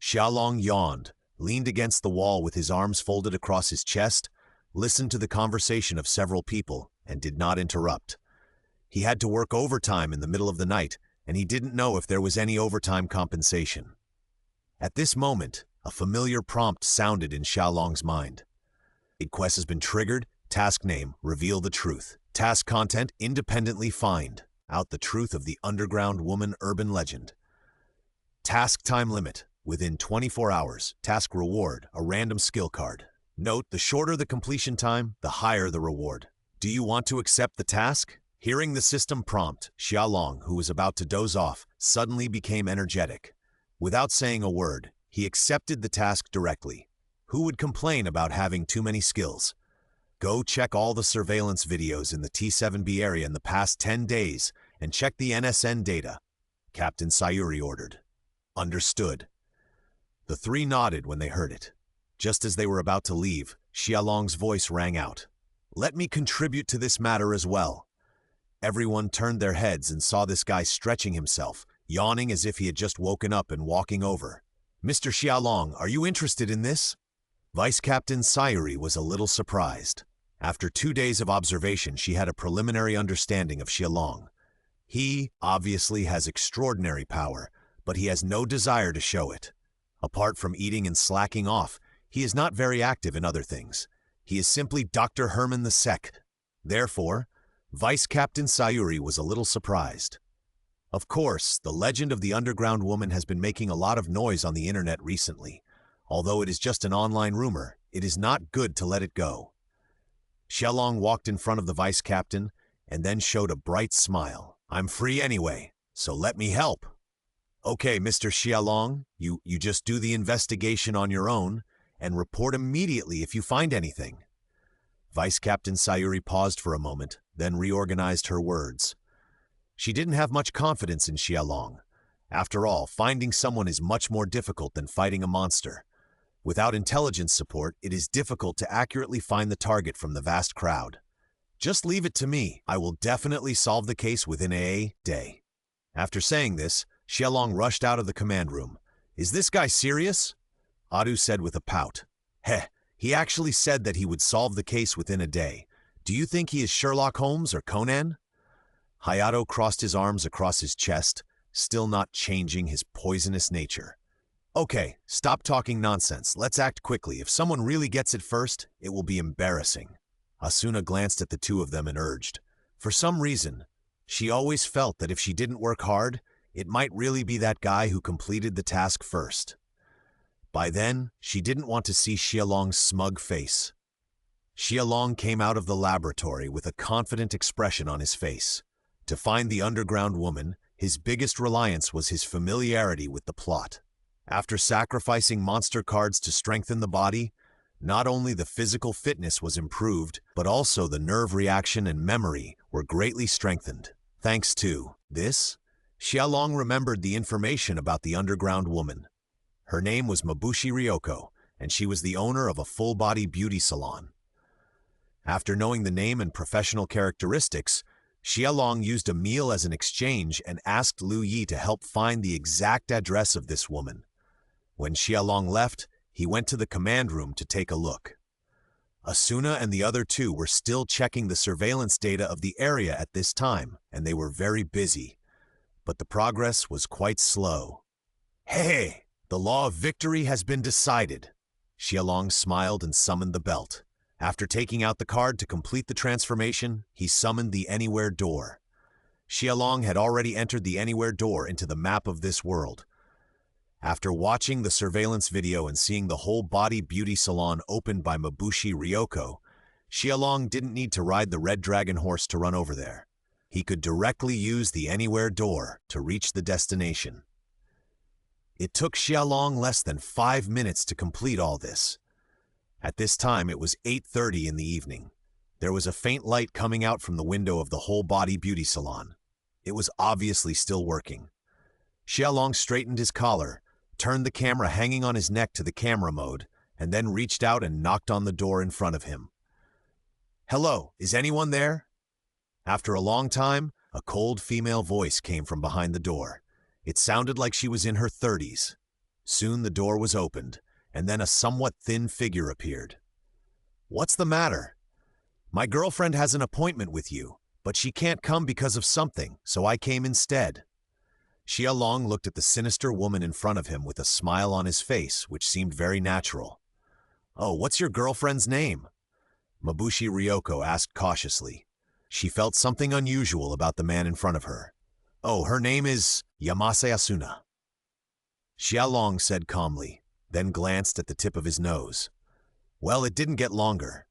Xiaolong yawned, leaned against the wall with his arms folded across his chest, listened to the conversation of several people, and did not interrupt. He had to work overtime in the middle of the night, and he didn't know if there was any overtime compensation. At this moment, a familiar prompt sounded in Xiaolong's mind. "Aid quest has been triggered. Task name, reveal the truth. Task content, independently find out the truth of the underground woman urban legend. Task time limit, within 24 hours. Task reward, a random skill card. Note, the shorter the completion time, the higher the reward. Do you want to accept the task?" Hearing the system prompt, Xiaolong, who was about to doze off, suddenly became energetic. Without saying a word, he accepted the task directly. Who would complain about having too many skills? Go check all the surveillance videos in the T7B area in the past 10 days and check the NSN data, Captain Sayuri ordered. Understood. The three nodded when they heard it. Just as they were about to leave, Xiaolong's voice rang out. "Let me contribute to this matter as well." Everyone turned their heads and saw this guy stretching himself, yawning as if he had just woken up and walking over. "Mr. Xiaolong, are you interested in this?" Vice Captain Sayuri was a little surprised. After 2 days of observation, she had a preliminary understanding of Xiaolong. He, obviously, has extraordinary power, but he has no desire to show it. Apart from eating and slacking off, he is not very active in other things. He is simply Dr. Herman the Sec. Therefore, Vice Captain Sayuri was a little surprised. Of course, the legend of the underground woman has been making a lot of noise on the internet recently. Although it is just an online rumor, it is not good to let it go. Xiaolong walked in front of the vice captain and then showed a bright smile. "I'm free anyway, so let me help." "Okay, Mr. Xiaolong, you just do the investigation on your own and report immediately if you find anything." Vice Captain Sayuri paused for a moment, then reorganized her words. She didn't have much confidence in Xiaolong. After all, finding someone is much more difficult than fighting a monster. Without intelligence support, it is difficult to accurately find the target from the vast crowd. "Just leave it to me. I will definitely solve the case within a day." After saying this, Xiaolong rushed out of the command room. "Is this guy serious?" Adu said with a pout. "Heh, he actually said that he would solve the case within a day. Do you think he is Sherlock Holmes or Conan?" Hayato crossed his arms across his chest, still not changing his poisonous nature. "Okay, stop talking nonsense. Let's act quickly. If someone really gets it first, it will be embarrassing." Asuna glanced at the two of them and urged. For some reason, she always felt that if she didn't work hard, it might really be that guy who completed the task first. By then, she didn't want to see Xiaolong's smug face. Xiaolong came out of the laboratory with a confident expression on his face. To find the underground woman, his biggest reliance was his familiarity with the plot. After sacrificing monster cards to strengthen the body, not only the physical fitness was improved, but also the nerve reaction and memory were greatly strengthened. Thanks to this, Xiaolong remembered the information about the underground woman. Her name was Mabushi Ryoko, and she was the owner of a full-body beauty salon. After knowing the name and professional characteristics, Xiaolong used a meal as an exchange and asked Liu Yi to help find the exact address of this woman. When Xiaolong left, he went to the command room to take a look. Asuna and the other two were still checking the surveillance data of the area at this time, and they were very busy. But the progress was quite slow. "Hey, the law of victory has been decided." Xiaolong smiled and summoned the belt. After taking out the card to complete the transformation, he summoned the Anywhere door. Xiaolong had already entered the Anywhere door into the map of this world. After watching the surveillance video and seeing the whole-body beauty salon opened by Mabushi Ryoko, Xiaolong didn't need to ride the red dragon horse to run over there. He could directly use the anywhere door to reach the destination. It took Xiaolong less than 5 minutes to complete all this. At this time, it was 8:30 in the evening. There was a faint light coming out from the window of the whole-body beauty salon. It was obviously still working. Xiaolong straightened his collar, turned the camera hanging on his neck to the camera mode, and then reached out and knocked on the door in front of him. "Hello, is anyone there?" After a long time, a cold female voice came from behind the door. It sounded like she was in her 30s. Soon the door was opened, and then a somewhat thin figure appeared. "What's the matter?" "My girlfriend has an appointment with you, but she can't come because of something, so I came instead." Xiaolong looked at the sinister woman in front of him with a smile on his face, which seemed very natural. "Oh, what's your girlfriend's name?" Mabushi Ryoko asked cautiously. She felt something unusual about the man in front of her. "Oh, her name is Yamase Asuna." Xiaolong said calmly, then glanced at the tip of his nose. Well, it didn't get longer,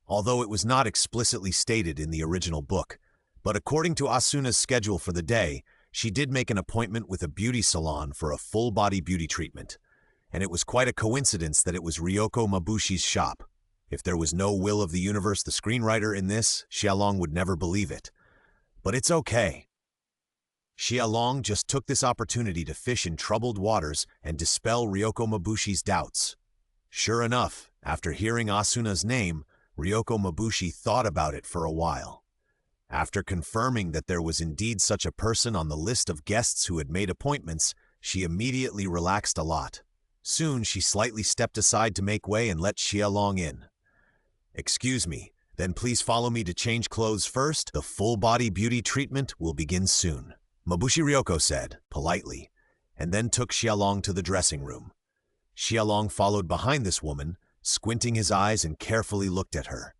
although it was not explicitly stated in the original book, but according to Asuna's schedule for the day, she did make an appointment with a beauty salon for a full-body beauty treatment, and it was quite a coincidence that it was Ryoko Mabushi's shop. If there was no will of the universe the screenwriter in this, Xiaolong would never believe it. But it's okay. Xiaolong just took this opportunity to fish in troubled waters and dispel Ryoko Mabushi's doubts. Sure enough, after hearing Asuna's name, Ryoko Mabushi thought about it for a while. After confirming that there was indeed such a person on the list of guests who had made appointments, she immediately relaxed a lot. Soon she slightly stepped aside to make way and let Xiaolong in. "Excuse me, then please follow me to change clothes first. The full-body beauty treatment will begin soon," Mabushi Ryoko said, politely, and then took Xiaolong to the dressing room. Xiaolong followed behind this woman, squinting his eyes and carefully looked at her.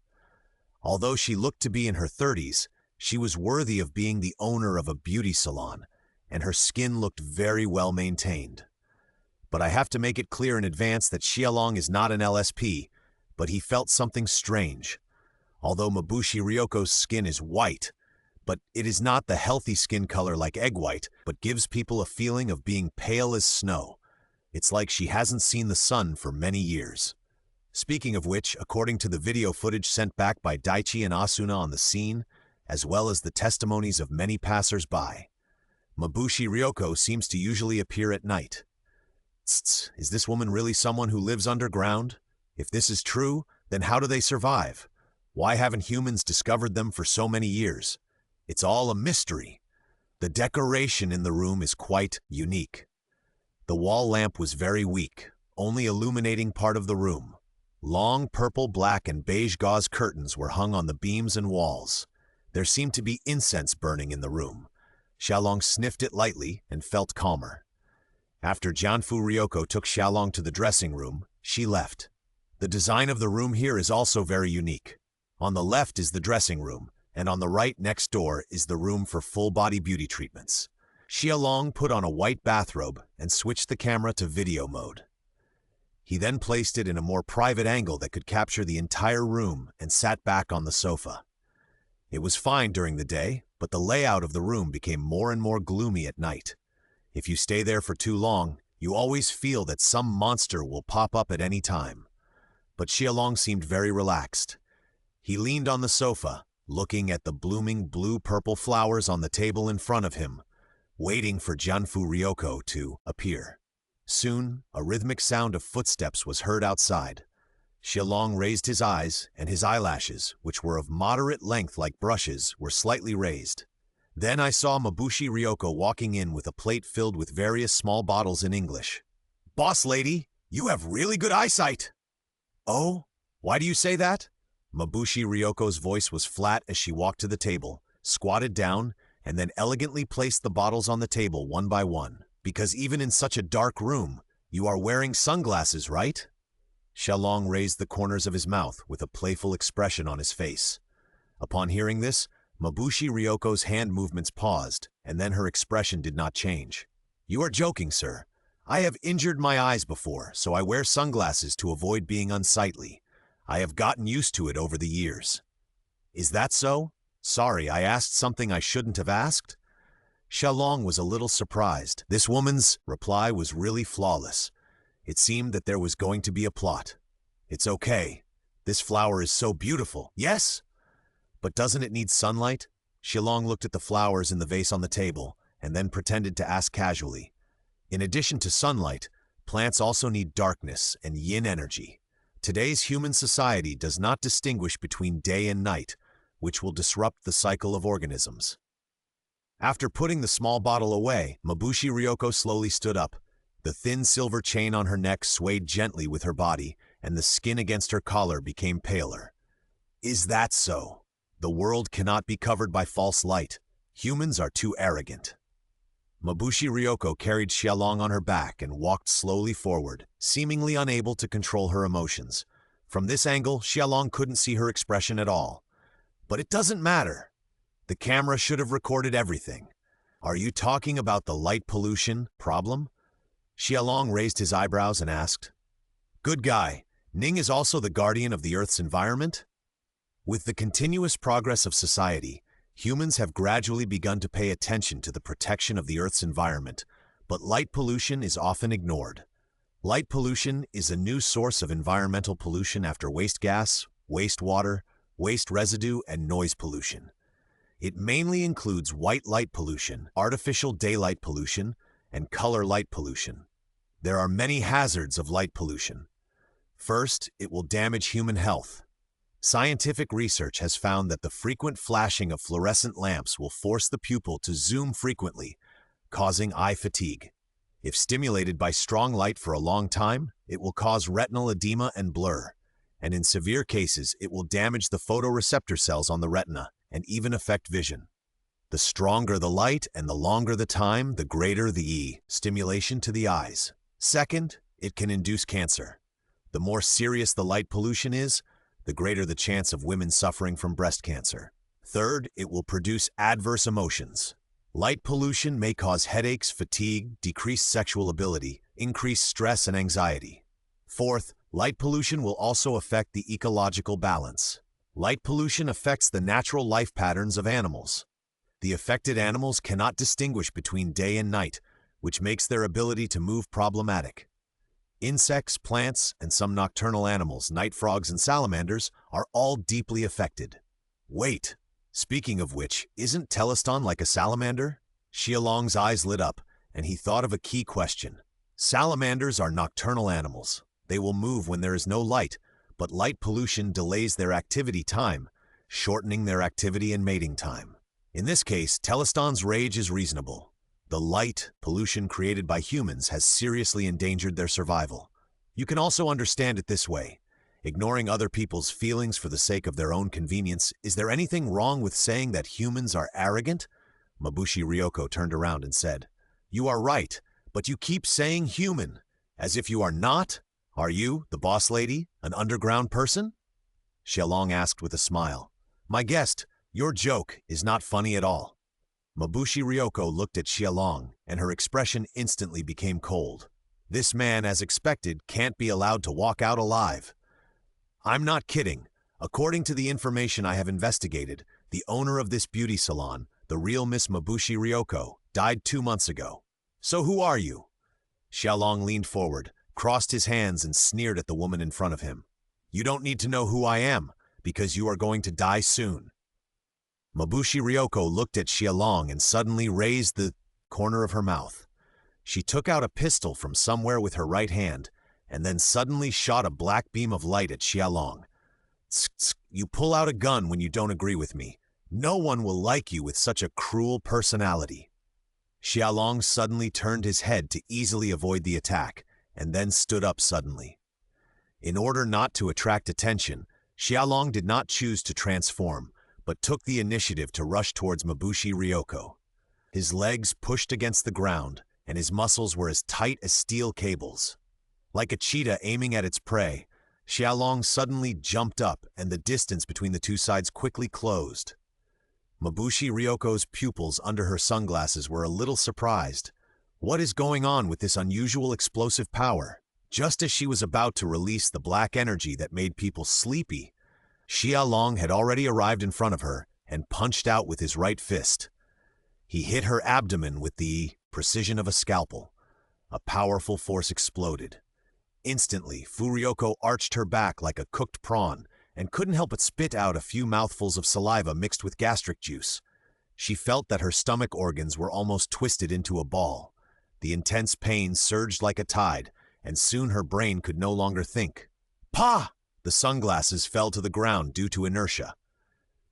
Although she looked to be in her 30s, she was worthy of being the owner of a beauty salon, and her skin looked very well maintained. But I have to make it clear in advance that Xiaolong is not an LSP, but he felt something strange. Although Mabushi Ryoko's skin is white, but it is not the healthy skin color like egg white, but gives people a feeling of being pale as snow. It's like she hasn't seen the sun for many years. Speaking of which, according to the video footage sent back by Daichi and Asuna on the scene, as well as the testimonies of many passers-by, Mabushi Ryoko seems to usually appear at night. Tsk, is this woman really someone who lives underground? If this is true, then how do they survive? Why haven't humans discovered them for so many years? It's all a mystery. The decoration in the room is quite unique. The wall lamp was very weak, only illuminating part of the room. Long purple, black, and beige gauze curtains were hung on the beams and walls. There seemed to be incense burning in the room. Xiaolong sniffed it lightly and felt calmer. After Jianfu Ryoko took Xiaolong to the dressing room, she left. The design of the room here is also very unique. On the left is the dressing room, and on the right next door is the room for full-body beauty treatments. Xiaolong put on a white bathrobe and switched the camera to video mode. He then placed it in a more private angle that could capture the entire room and sat back on the sofa. It was fine during the day, but the layout of the room became more and more gloomy at night. If you stay there for too long, you always feel that some monster will pop up at any time. But Xiaolong seemed very relaxed. He leaned on the sofa, looking at the blooming blue-purple flowers on the table in front of him, waiting for Jianfu Ryoko to appear. Soon, a rhythmic sound of footsteps was heard outside. Xiaolong raised his eyes, and his eyelashes, which were of moderate length like brushes, were slightly raised. Then I saw Mabushi Ryoko walking in with a plate filled with various small bottles in English. "Boss lady, you have really good eyesight!" "Oh, why do you say that?" Mabushi Ryoko's voice was flat as she walked to the table, squatted down, and then elegantly placed the bottles on the table one by one. "Because even in such a dark room, you are wearing sunglasses, right?" Xiaolong raised the corners of his mouth with a playful expression on his face. Upon hearing this, Mabushi Ryoko's hand movements paused, and then her expression did not change. "You are joking, sir. I have injured my eyes before, so I wear sunglasses to avoid being unsightly. I have gotten used to it over the years. Is that so? Sorry, I asked something I shouldn't have asked? Xiaolong was a little surprised. This woman's reply was really flawless. It seemed that there was going to be a plot. It's okay. This flower is so beautiful. Yes? But doesn't it need sunlight? Xiaolong looked at the flowers in the vase on the table and then pretended to ask casually. In addition to sunlight, plants also need darkness and yin energy. Today's human society does not distinguish between day and night, which will disrupt the cycle of organisms. After putting the small bottle away, Mabushi Ryoko slowly stood up. The thin silver chain on her neck swayed gently with her body, and the skin against her collar became paler. Is that so? The world cannot be covered by false light. Humans are too arrogant. Mabushi Ryoko carried Xiaolong on her back and walked slowly forward, seemingly unable to control her emotions. From this angle, Xiaolong couldn't see her expression at all. But it doesn't matter. The camera should have recorded everything. Are you talking about the light pollution problem? Xiaolong raised his eyebrows and asked. Good guy, Ning is also the guardian of the Earth's environment? With the continuous progress of society, humans have gradually begun to pay attention to the protection of the Earth's environment, but light pollution is often ignored. Light pollution is a new source of environmental pollution after waste gas, wastewater, waste residue, and noise pollution. It mainly includes white light pollution, artificial daylight pollution, and color light pollution. There are many hazards of light pollution. First, it will damage human health. Scientific research has found that the frequent flashing of fluorescent lamps will force the pupil to zoom frequently, causing eye fatigue. If stimulated by strong light for a long time, it will cause retinal edema and blur, and in severe cases, it will damage the photoreceptor cells on the retina and even affect vision. The stronger the light and the longer the time, the greater the stimulation to the eyes. Second, it can induce cancer. The more serious the light pollution is, the greater the chance of women suffering from breast cancer. Third, it will produce adverse emotions. Light pollution may cause headaches, fatigue, decreased sexual ability, increased stress and anxiety. Fourth, light pollution will also affect the ecological balance. Light pollution affects the natural life patterns of animals. The affected animals cannot distinguish between day and night, which makes their ability to move problematic. Insects, plants, and some nocturnal animals, night frogs and salamanders, are all deeply affected. Wait, speaking of which, isn't Teleston like a salamander? Xiaolong's eyes lit up, and he thought of a key question. Salamanders are nocturnal animals. They will move when there is no light, but light pollution delays their activity time, shortening their activity and mating time. In this case, Teleston's rage is reasonable. The light pollution created by humans has seriously endangered their survival. You can also understand it this way. Ignoring other people's feelings for the sake of their own convenience, is there anything wrong with saying that humans are arrogant? Mabushi Ryoko turned around and said, You are right, but you keep saying human, as if you are not. Are you, the boss lady, an underground person? Xiaolong asked with a smile. My guest, your joke is not funny at all. Mabushi Ryoko looked at Xiaolong, and her expression instantly became cold. This man, as expected, can't be allowed to walk out alive. I'm not kidding. According to the information I have investigated, the owner of this beauty salon, the real Miss Mabushi Ryoko, died 2 months ago. So who are you? Xiaolong leaned forward, crossed his hands, and sneered at the woman in front of him. You don't need to know who I am, because you are going to die soon. Mabushi Ryoko looked at Xiaolong and suddenly raised the corner of her mouth. She took out a pistol from somewhere with her right hand, and then suddenly shot a black beam of light at Xiaolong. Tsk, you pull out a gun when you don't agree with me. No one will like you with such a cruel personality. Xiaolong suddenly turned his head to easily avoid the attack, and then stood up suddenly. In order not to attract attention, Xiaolong did not choose to transform, but took the initiative to rush towards Mabushi Ryoko. His legs pushed against the ground, and his muscles were as tight as steel cables. Like a cheetah aiming at its prey, Xiaolong suddenly jumped up, and the distance between the two sides quickly closed. Mabushi Ryoko's pupils under her sunglasses were a little surprised. What is going on with this unusual explosive power? Just as she was about to release the black energy that made people sleepy, Xiaolong had already arrived in front of her and punched out with his right fist. He hit her abdomen with the precision of a scalpel. A powerful force exploded. Instantly, Furyoko arched her back like a cooked prawn and couldn't help but spit out a few mouthfuls of saliva mixed with gastric juice. She felt that her stomach organs were almost twisted into a ball. The intense pain surged like a tide, and soon her brain could no longer think. Pa! The sunglasses fell to the ground due to inertia.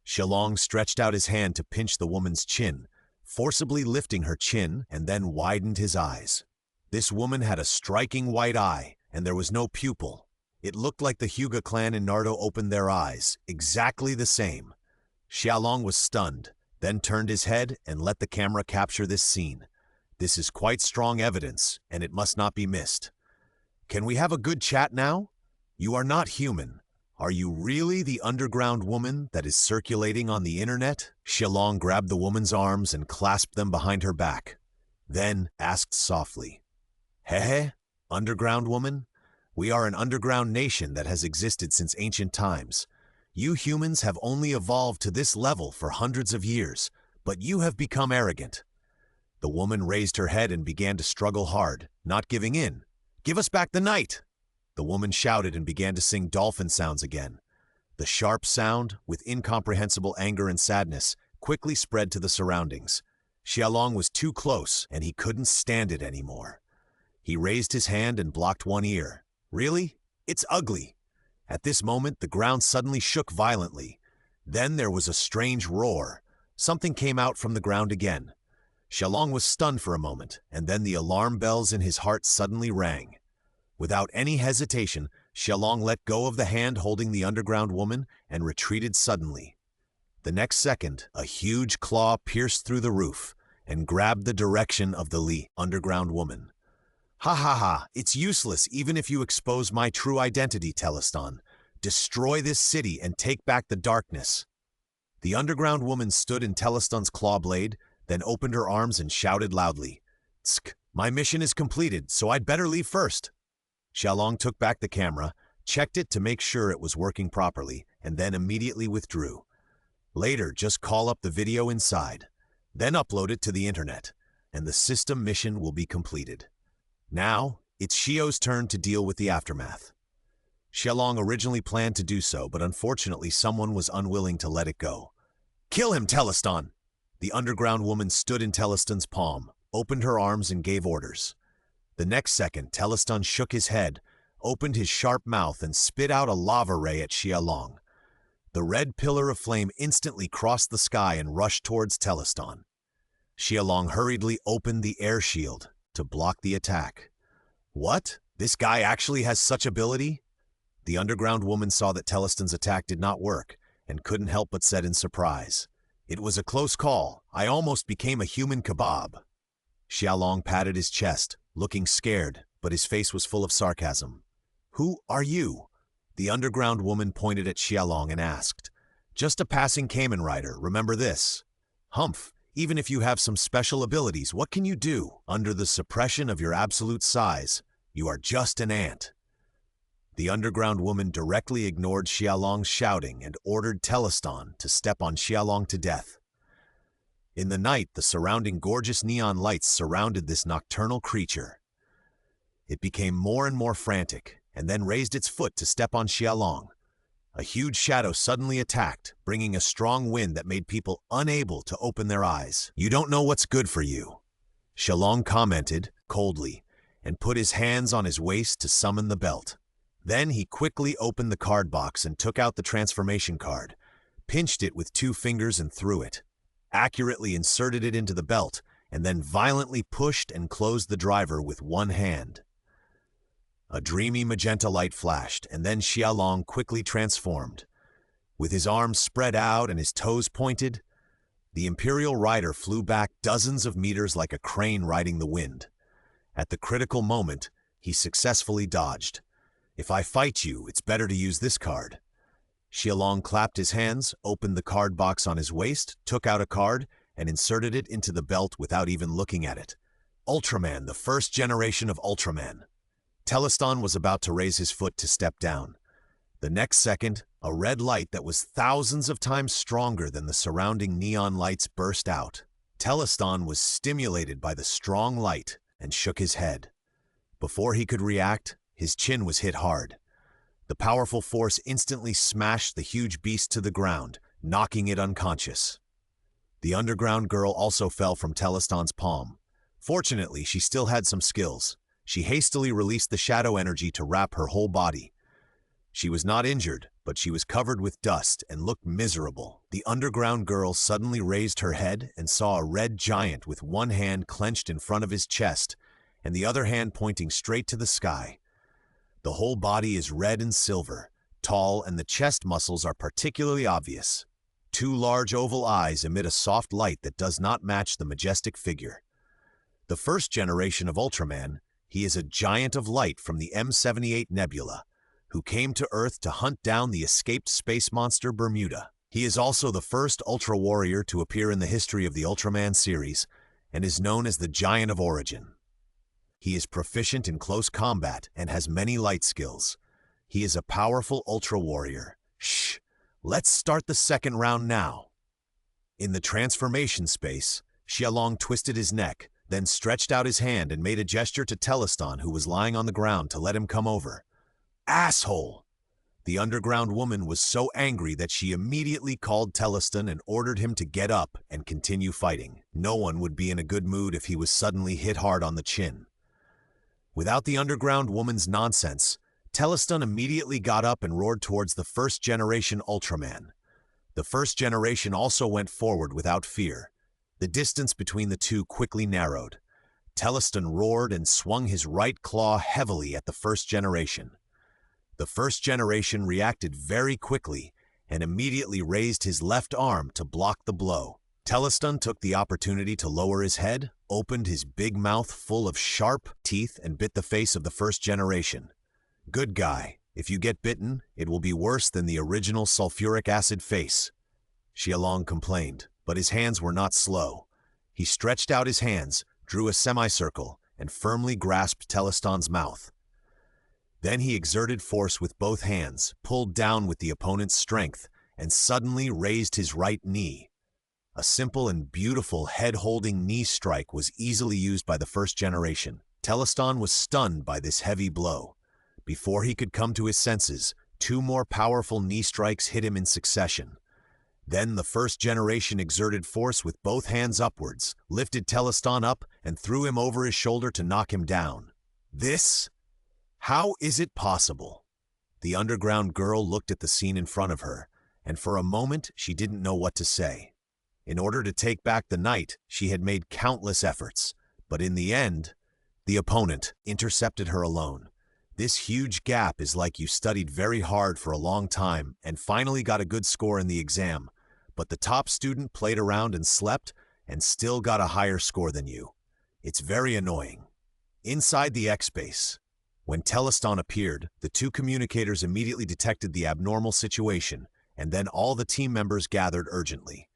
Xiaolong stretched out his hand to pinch the woman's chin, forcibly lifting her chin, and then widened his eyes. This woman had a striking white eye, and there was no pupil. It looked like the Hyuga clan in Naruto opened their eyes, exactly the same. Xiaolong was stunned, then turned his head and let the camera capture this scene. This is quite strong evidence, and it must not be missed. Can we have a good chat now? You are not human. Are you really the underground woman that is circulating on the internet? Xiaolong grabbed the woman's arms and clasped them behind her back. Then asked softly, Hehe, underground woman? We are an underground nation that has existed since ancient times. You humans have only evolved to this level for hundreds of years, but you have become arrogant. The woman raised her head and began to struggle hard, not giving in. Give us back the night! The woman shouted and began to sing dolphin sounds again. The sharp sound, with incomprehensible anger and sadness, quickly spread to the surroundings. Xiaolong was too close, and he couldn't stand it anymore. He raised his hand and blocked one ear. Really? It's ugly. At this moment, the ground suddenly shook violently. Then there was a strange roar. Something came out from the ground again. Xiaolong was stunned for a moment, and then the alarm bells in his heart suddenly rang. Without any hesitation, Xiaolong let go of the hand holding the underground woman and retreated suddenly. The next second, a huge claw pierced through the roof and grabbed the direction of the underground woman. Ha ha ha, it's useless even if you expose my true identity, Teleston. Destroy this city and take back the darkness. The underground woman stood in Teleston's claw blade, then opened her arms and shouted loudly, Tsk, my mission is completed, so I'd better leave first. Xiaolong took back the camera, checked it to make sure it was working properly, and then immediately withdrew. Later, just call up the video inside. Then upload it to the internet, and the system mission will be completed. Now, it's Shio's turn to deal with the aftermath. Xiaolong originally planned to do so, but unfortunately someone was unwilling to let it go. Kill him, Teleston! The underground woman stood in Teleston's palm, opened her arms and gave orders. The next second, Teleston shook his head, opened his sharp mouth and spit out a lava ray at Xiaolong. The red pillar of flame instantly crossed the sky and rushed towards Teleston. Xiaolong hurriedly opened the air shield to block the attack. What? This guy actually has such ability? The underground woman saw that Teleston's attack did not work and couldn't help but said in surprise, It was a close call. I almost became a human kebab. Xiaolong patted his chest, looking scared, but his face was full of sarcasm. Who are you? The underground woman pointed at Xiaolong and asked. Just a passing Kamen Rider, remember this. Humph, even if you have some special abilities, what can you do? Under the suppression of your absolute size, you are just an ant. The underground woman directly ignored Xiaolong's shouting and ordered Teleston to step on Xiaolong to death. In the night, the surrounding gorgeous neon lights surrounded this nocturnal creature. It became more and more frantic, and then raised its foot to step on Xiaolong. A huge shadow suddenly attacked, bringing a strong wind that made people unable to open their eyes. You don't know what's good for you, Xiaolong commented coldly, and put his hands on his waist to summon the belt. Then he quickly opened the card box and took out the transformation card, pinched it with 2 fingers and threw it, accurately inserted it into the belt, and then violently pushed and closed the driver with one hand. A dreamy magenta light flashed, and then Xiaolong quickly transformed. With his arms spread out and his toes pointed, the Imperial Rider flew back dozens of meters like a crane riding the wind. At the critical moment, he successfully dodged. If I fight you, it's better to use this card. Xiaolong clapped his hands, opened the card box on his waist, took out a card, and inserted it into the belt without even looking at it. Ultraman, the first generation of Ultraman. Telestan was about to raise his foot to step down. The next second, a red light that was thousands of times stronger than the surrounding neon lights burst out. Telestan was stimulated by the strong light and shook his head. Before he could react, his chin was hit hard. The powerful force instantly smashed the huge beast to the ground, knocking it unconscious. The underground girl also fell from Telestan's palm. Fortunately, she still had some skills. She hastily released the shadow energy to wrap her whole body. She was not injured, but she was covered with dust and looked miserable. The underground girl suddenly raised her head and saw a red giant with one hand clenched in front of his chest and the other hand pointing straight to the sky. The whole body is red and silver, tall, and the chest muscles are particularly obvious. Two large oval eyes emit a soft light that does not match the majestic figure. The first generation of Ultraman, he is a giant of light from the M78 Nebula, who came to Earth to hunt down the escaped space monster Bermuda. He is also the first Ultra Warrior to appear in the history of the Ultraman series, and is known as the Giant of Origin. He is proficient in close combat and has many light skills. He is a powerful Ultra Warrior. Shh! Let's start the second round now. In the transformation space, Xiaolong twisted his neck, then stretched out his hand and made a gesture to Telestan, who was lying on the ground, to let him come over. Asshole! The underground woman was so angry that she immediately called Telestan and ordered him to get up and continue fighting. No one would be in a good mood if he was suddenly hit hard on the chin. Without the underground woman's nonsense, Telestan immediately got up and roared towards the first generation Ultraman. The first generation also went forward without fear. The distance between the two quickly narrowed. Telestan roared and swung his right claw heavily at the first generation. The first generation reacted very quickly and immediately raised his left arm to block the blow. Telestan took the opportunity to lower his head, opened his big mouth full of sharp teeth, and bit the face of the first generation. Good guy. If you get bitten, it will be worse than the original sulfuric acid face. Xiaolong complained, but his hands were not slow. He stretched out his hands, drew a semicircle, and firmly grasped Telestan's mouth. Then he exerted force with both hands, pulled down with the opponent's strength, and suddenly raised his right knee. A simple and beautiful head-holding knee strike was easily used by the first generation. Telestan was stunned by this heavy blow. Before he could come to his senses, two more powerful knee strikes hit him in succession. Then the first generation exerted force with both hands upwards, lifted Telestan up, and threw him over his shoulder to knock him down. This? How is it possible? The underground girl looked at the scene in front of her, and for a moment she didn't know what to say. In order to take back the night, she had made countless efforts, but in the end, the opponent intercepted her alone. This huge gap is like you studied very hard for a long time and finally got a good score in the exam, but the top student played around and slept and still got a higher score than you. It's very annoying. Inside the X-Base, when Telestan appeared, the two communicators immediately detected the abnormal situation, and then all the team members gathered urgently.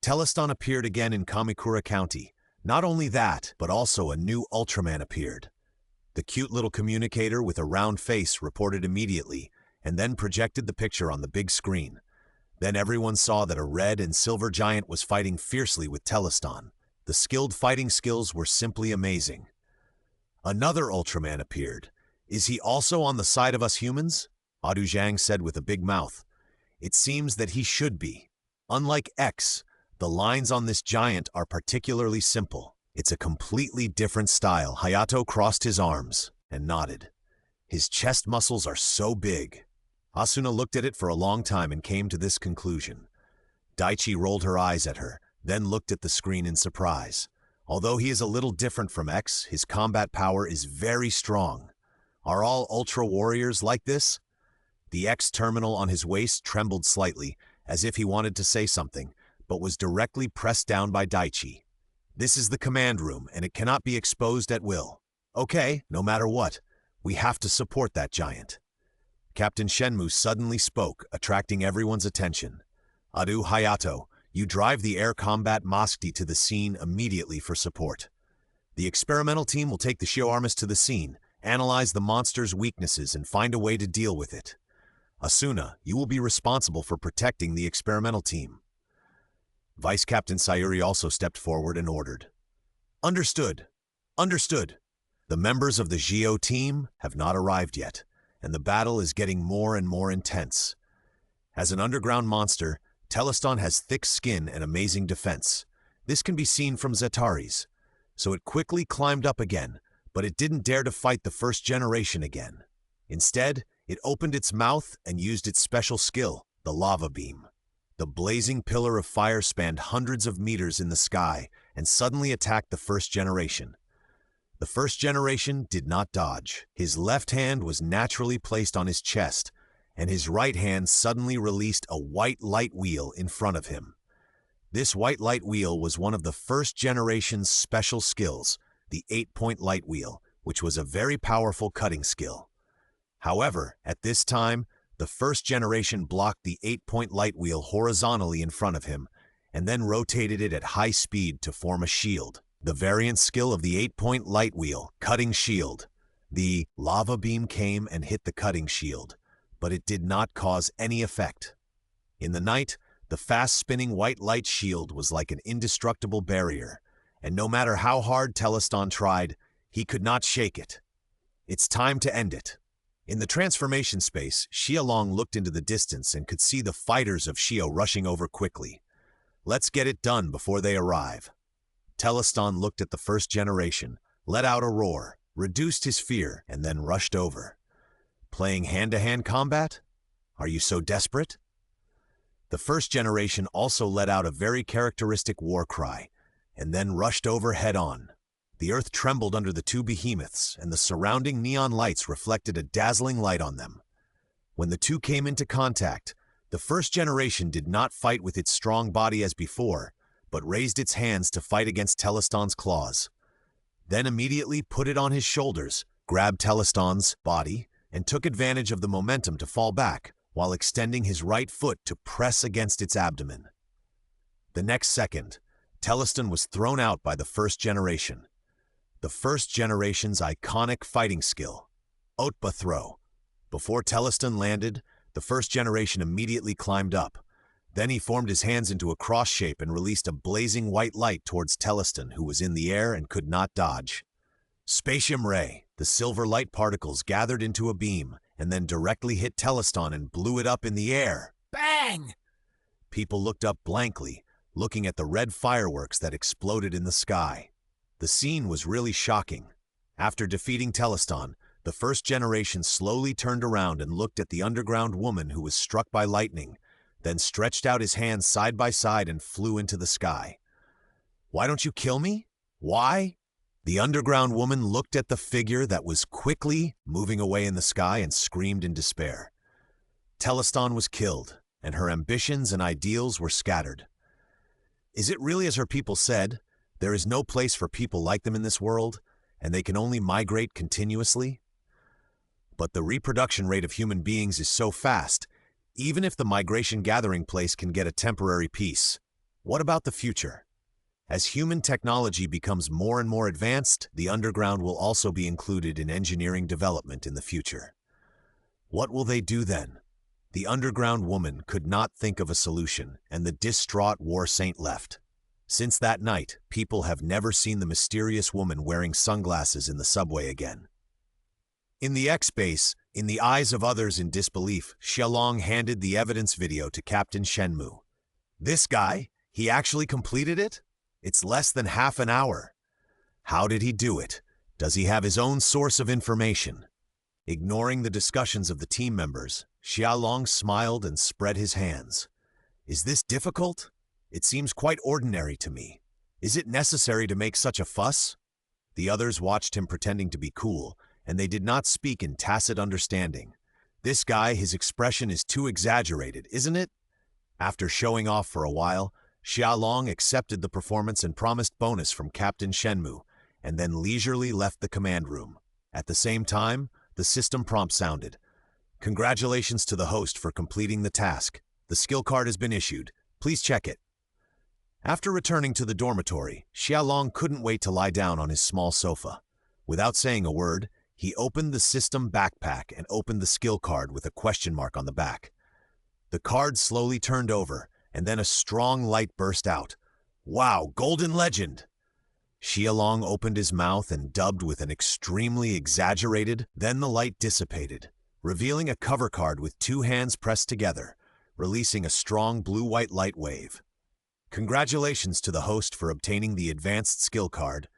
Telestan appeared again in Kamikura County. Not only that, but also a new Ultraman appeared. The cute little communicator with a round face reported immediately, and then projected the picture on the big screen. Then everyone saw that a red and silver giant was fighting fiercely with Telestan. The skilled fighting skills were simply amazing. Another Ultraman appeared. Is he also on the side of us humans? Adu Zhang said with a big mouth. It seems that he should be. Unlike X, the lines on this giant are particularly simple. It's a completely different style. Hayato crossed his arms and nodded. His chest muscles are so big. Asuna looked at it for a long time and came to this conclusion. Daichi rolled her eyes at her, then looked at the screen in surprise. Although he is a little different from X, his combat power is very strong. Are all Ultra Warriors like this? The X terminal on his waist trembled slightly, as if he wanted to say something, but was directly pressed down by Daichi. This is the command room, and it cannot be exposed at will. Okay, no matter what, we have to support that giant. Captain Shenmue suddenly spoke, attracting everyone's attention. Adu Hayato, you drive the air combat Moskdi to the scene immediately for support. The experimental team will take the Shio Armas to the scene, Analyze the monster's weaknesses and find a way to deal with it. Asuna, you will be responsible for protecting the experimental team." Vice Captain Sayuri also stepped forward and ordered. "Understood. Understood. The members of the Geo team have not arrived yet, and the battle is getting more and more intense. As an underground monster, Teleston has thick skin and amazing defense. This can be seen from Zetaris. So it quickly climbed up again, but it didn't dare to fight the first generation again. Instead, it opened its mouth and used its special skill, the lava beam. The blazing pillar of fire spanned hundreds of meters in the sky and suddenly attacked the first generation. The first generation did not dodge. His left hand was naturally placed on his chest, and his right hand suddenly released a white light wheel in front of him. This white light wheel was one of the first generation's special skills, the 8-point light wheel, which was a very powerful cutting skill. However, at this time, the first generation blocked the 8-point light wheel horizontally in front of him, and then rotated it at high speed to form a shield. The variant skill of the 8-point light wheel, cutting shield. The lava beam came and hit the cutting shield, but it did not cause any effect. In the night, the fast-spinning white light shield was like an indestructible barrier, and no matter how hard Teleston tried, he could not shake it. It's time to end it. In the transformation space, Xiaolong looked into the distance and could see the fighters of Xiao rushing over quickly. Let's get it done before they arrive. Teleston looked at the first generation, let out a roar, reduced his fear, and then rushed over. Playing hand-to-hand combat? Are you so desperate? The first generation also let out a very characteristic war cry, and then rushed over head-on. The earth trembled under the two behemoths, and the surrounding neon lights reflected a dazzling light on them. When the two came into contact, the first generation did not fight with its strong body as before, but raised its hands to fight against Teleston's claws. Then immediately put it on his shoulders, grabbed Teleston's body, and took advantage of the momentum to fall back, while extending his right foot to press against its abdomen. The next second, Teleston was thrown out by the first generation. The first generation's iconic fighting skill, Otba Throw. Before Teleston landed, the first generation immediately climbed up. Then he formed his hands into a cross shape and released a blazing white light towards Teleston, who was in the air and could not dodge. Spatium Ray, the silver light particles gathered into a beam, and then directly hit Teleston and blew it up in the air. Bang! People looked up blankly, looking at the red fireworks that exploded in the sky. The scene was really shocking. After defeating Teleston, the first generation slowly turned around and looked at the underground woman who was struck by lightning, then stretched out his hands side by side and flew into the sky. "Why don't you kill me? Why?" The underground woman looked at the figure that was quickly moving away in the sky and screamed in despair. Teleston was killed, and her ambitions and ideals were scattered. Is it really as her people said? There is no place for people like them in this world, and they can only migrate continuously? But the reproduction rate of human beings is so fast, even if the migration gathering place can get a temporary peace. What about the future? As human technology becomes more and more advanced, the underground will also be included in engineering development in the future. What will they do then? The underground woman could not think of a solution, and the distraught war saint left. Since that night, people have never seen the mysterious woman wearing sunglasses in the subway again. In the X-base, in the eyes of others in disbelief, Xiaolong handed the evidence video to Captain Shenmue. This guy, he actually completed it? It's less than half an hour. How did he do it? Does he have his own source of information? Ignoring the discussions of the team members, Xiaolong smiled and spread his hands. Is this difficult? It seems quite ordinary to me. Is it necessary to make such a fuss? The others watched him pretending to be cool, and they did not speak in tacit understanding. This guy, his expression is too exaggerated, isn't it? After showing off for a while, Xiaolong accepted the performance and promised bonus from Captain Shenmue, and then leisurely left the command room. At the same time, the system prompt sounded. Congratulations to the host for completing the task. The skill card has been issued. Please check it. After returning to the dormitory, Xiaolong couldn't wait to lie down on his small sofa. Without saying a word, He opened the system backpack and opened the skill card with a question mark on the back. The card slowly turned over, and then a strong light burst out. Wow, Golden Legend! Xialong opened his mouth and dubbed with an extremely exaggerated, then the light dissipated, revealing a cover card with two hands pressed together, releasing a strong blue-white light wave. Congratulations to the host for obtaining the advanced skill card,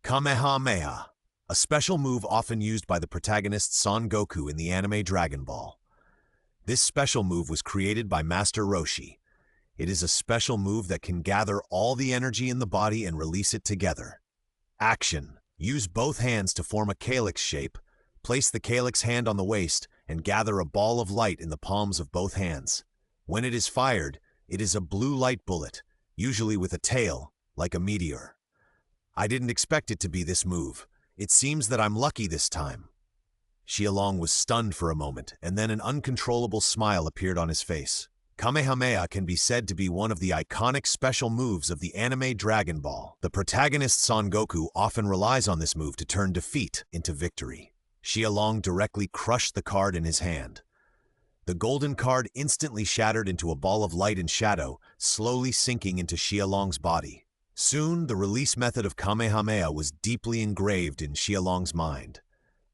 Kamehameha, a special move often used by the protagonist Son Goku in the anime Dragon Ball. This special move was created by Master Roshi. It is a special move that can gather all the energy in the body and release it together. Action. Use both hands to form a calyx shape. Place the calyx hand on the waist and gather a ball of light in the palms of both hands. When it is fired, it is a blue light bullet, usually with a tail, like a meteor. I didn't expect it to be this move. It seems that I'm lucky this time. Xialong was stunned for a moment, and then an uncontrollable smile appeared on his face. Kamehameha can be said to be one of the iconic special moves of the anime Dragon Ball. The protagonist Son Goku often relies on this move to turn defeat into victory. Xialong directly crushed the card in his hand. The golden card instantly shattered into a ball of light and shadow, slowly sinking into Xialong's body. Soon, the release method of Kamehameha was deeply engraved in Xialong's mind.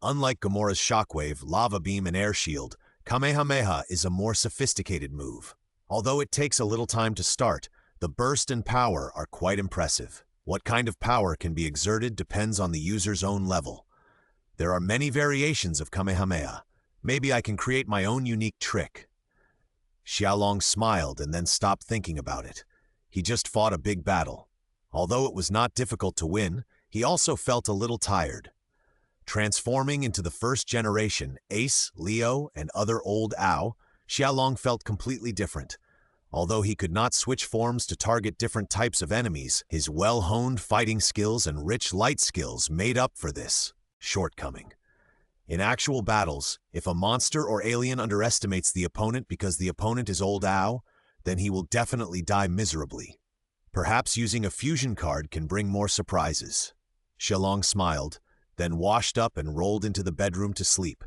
Unlike Gamora's shockwave, lava beam, and air shield, Kamehameha is a more sophisticated move. Although it takes a little time to start, the burst and power are quite impressive. What kind of power can be exerted depends on the user's own level. There are many variations of Kamehameha. Maybe I can create my own unique trick. Xialong smiled and then stopped thinking about it. He just fought a big battle. Although it was not difficult to win, he also felt a little tired. Transforming into the first generation, Ace, Leo, and other old Ao, Xialong felt completely different. Although he could not switch forms to target different types of enemies, his well-honed fighting skills and rich light skills made up for this shortcoming. In actual battles, if a monster or alien underestimates the opponent because the opponent is old Ao, then he will definitely die miserably. Perhaps using a fusion card can bring more surprises. Xialong smiled, then washed up and rolled into the bedroom to sleep.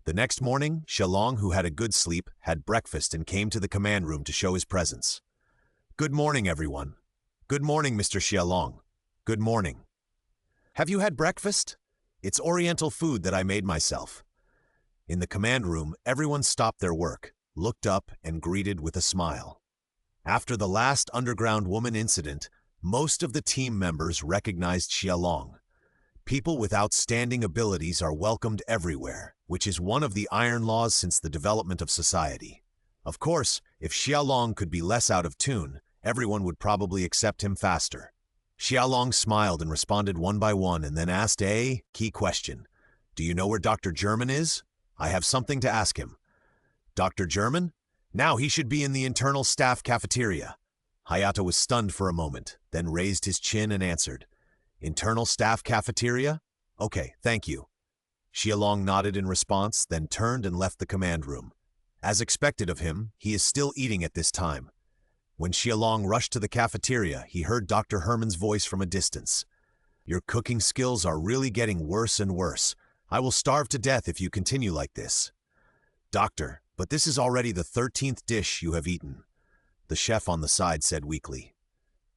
The next morning, Xialong, who had a good sleep, had breakfast and came to the command room to show his presence. Good morning, everyone. Good morning, Mr. Xialong. Good morning. Have you had breakfast? It's Oriental food that I made myself. In the command room, everyone stopped their work, looked up, and greeted with a smile. After the last underground woman incident, most of the team members recognized Xialong. People with outstanding abilities are welcomed everywhere, which is one of the iron laws since the development of society. Of course, if Xialong could be less out of tune, everyone would probably accept him faster. Xialong smiled and responded one by one and then asked a key question. Do you know where Dr. German is? I have something to ask him. Dr. German? Now he should be in the internal staff cafeteria. Hayato was stunned for a moment, then raised his chin and answered. Internal staff cafeteria? Okay, thank you. Xialong nodded in response, then turned and left the command room. As expected of him, he is still eating at this time. When Xialong rushed to the cafeteria, he heard Dr. Herman's voice from a distance. Your cooking skills are really getting worse and worse. I will starve to death if you continue like this. Doctor, but this is already the 13th dish you have eaten. The chef on the side said weakly.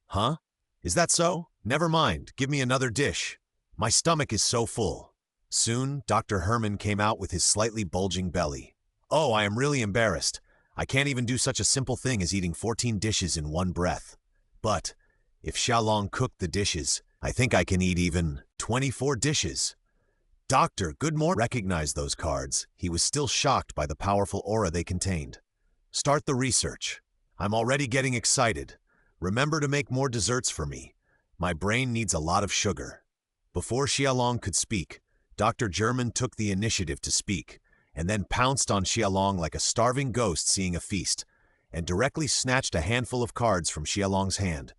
Huh? Is that so? Never mind, give me another dish. My stomach is so full. Soon, Dr. Herman came out with his slightly bulging belly. Oh, I am really embarrassed. I can't even do such a simple thing as eating 14 dishes in one breath. But, if Xialong cooked the dishes, I think I can eat even 24 dishes. Doctor, good morning. Recognized those cards. He was still shocked by the powerful aura they contained. Start the research. I'm already getting excited. Remember to make more desserts for me. My brain needs a lot of sugar. Before Xialong could speak, Dr. German took the initiative to speak, and then pounced on Xialong like a starving ghost seeing a feast, and directly snatched a handful of cards from Xialong's hand.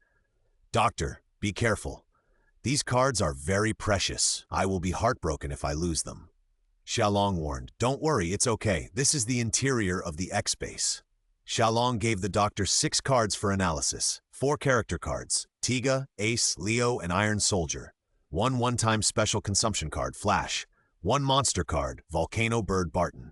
Doctor, be careful. These cards are very precious. I will be heartbroken if I lose them. Xialong warned, Don't worry, it's okay. This is the interior of the X-base. Xialong gave the doctor 6 cards for analysis, 4 character cards, Tiga, Ace, Leo, and Iron Soldier, 1 one-time special consumption card, Flash, One monster card, Volcano Bird Barton.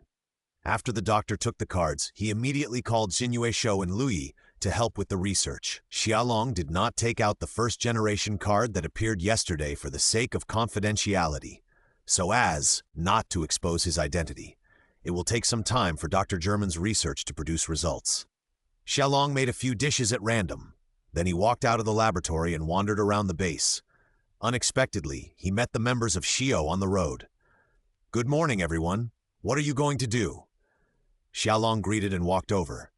After the doctor took the cards, he immediately called Xinyu Shou and Lu Yi to help with the research. Xiaolong did not take out the first-generation card that appeared yesterday for the sake of confidentiality, so as not to expose his identity. It will take some time for Dr. German's research to produce results. Xiaolong made a few dishes at random. Then he walked out of the laboratory and wandered around the base. Unexpectedly, he met the members of Xiao on the road. "Good morning, everyone. What are you going to do?" Xiaolong greeted and walked over.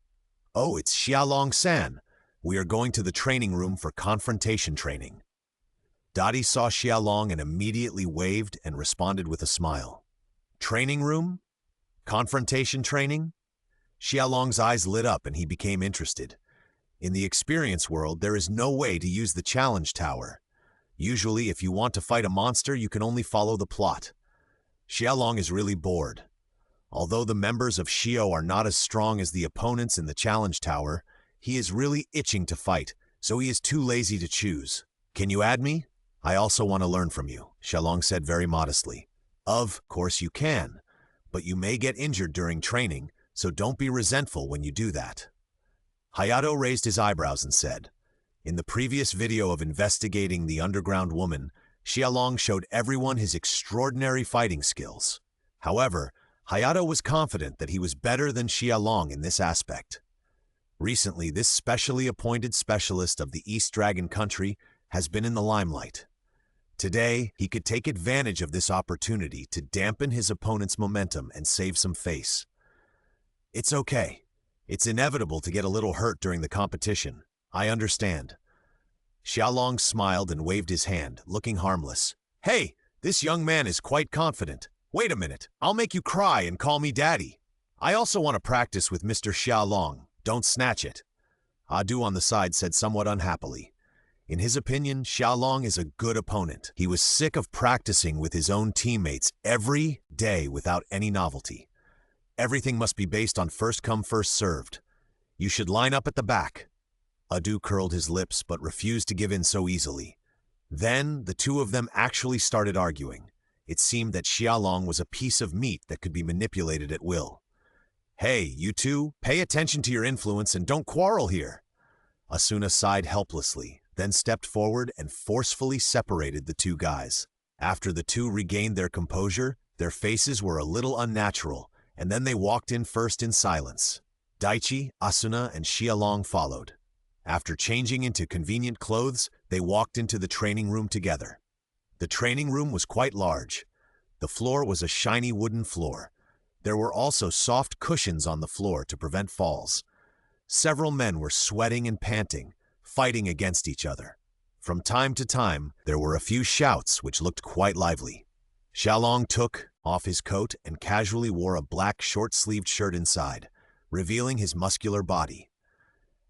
"Oh, it's Xiaolong-san. We are going to the training room for confrontation training." Dottie saw Xiaolong and immediately waved and responded with a smile. "Training room? Confrontation training?" Xiaolong's eyes lit up and he became interested. In the experience world, there is no way to use the challenge tower. Usually, if you want to fight a monster, you can only follow the plot. Xiaolong is really bored. Although the members of Xiao are not as strong as the opponents in the challenge tower, he is really itching to fight, so he is too lazy to choose. "Can you add me? I also want to learn from you," Xiaolong said very modestly. "Of course you can, but you may get injured during training, so don't be resentful when you do that." Hayato raised his eyebrows and said, "In the previous video of investigating the underground woman, Xiaolong showed everyone his extraordinary fighting skills. However, Hayato was confident that he was better than Xiaolong in this aspect. Recently, this specially appointed specialist of the East Dragon country has been in the limelight. Today, he could take advantage of this opportunity to dampen his opponent's momentum and save some face. It's okay. It's inevitable to get a little hurt during the competition. I understand." Xiaolong smiled and waved his hand, looking harmless. "Hey, this young man is quite confident. Wait a minute, I'll make you cry and call me daddy. I also want to practice with Mr. Xiaolong. Don't snatch it." Adu on the side said somewhat unhappily. In his opinion, Xiaolong is a good opponent. He was sick of practicing with his own teammates every day without any novelty. Everything must be based on first come, first served. "You should line up at the back." Adu curled his lips but refused to give in so easily. Then the two of them actually started arguing. It seemed that Xiaolong was a piece of meat that could be manipulated at will. "Hey, you two, pay attention to your influence and don't quarrel here." Asuna sighed helplessly, then stepped forward and forcefully separated the two guys. After the two regained their composure, their faces were a little unnatural, and then they walked in first in silence. Daichi, Asuna, and Xiaolong followed. After changing into convenient clothes, they walked into the training room together. The training room was quite large. The floor was a shiny wooden floor. There were also soft cushions on the floor to prevent falls. Several men were sweating and panting, fighting against each other. From time to time, there were a few shouts which looked quite lively. Xiaolong took off his coat and casually wore a black short-sleeved shirt inside, revealing his muscular body.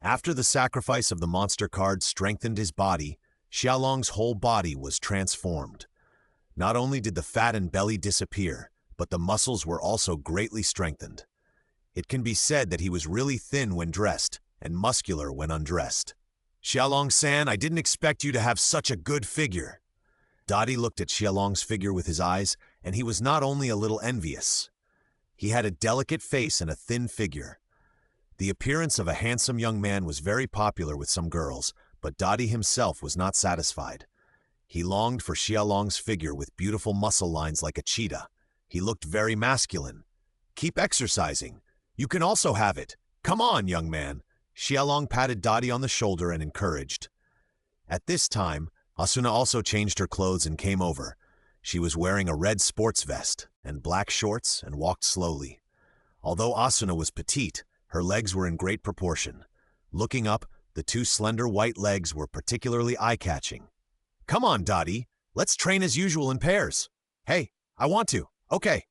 After the sacrifice of the monster card strengthened his body, Xiaolong's whole body was transformed. Not only did the fat and belly disappear, but the muscles were also greatly strengthened. It can be said that he was really thin when dressed and muscular when undressed. "Xiaolong-san, I didn't expect you to have such a good figure." Dottie looked at Xiaolong's figure with his eyes, and he was not only a little envious. He had a delicate face and a thin figure. The appearance of a handsome young man was very popular with some girls, but Dottie himself was not satisfied. He longed for Xiaolong's figure with beautiful muscle lines like a cheetah. He looked very masculine. "Keep exercising. You can also have it. Come on, young man." Xiaolong patted Dottie on the shoulder and encouraged. At this time, Asuna also changed her clothes and came over. She was wearing a red sports vest and black shorts and walked slowly. Although Asuna was petite, her legs were in great proportion. Looking up, the two slender white legs were particularly eye-catching. "Come on, Dottie. Let's train as usual in pairs." "Hey, I want to. Okay,"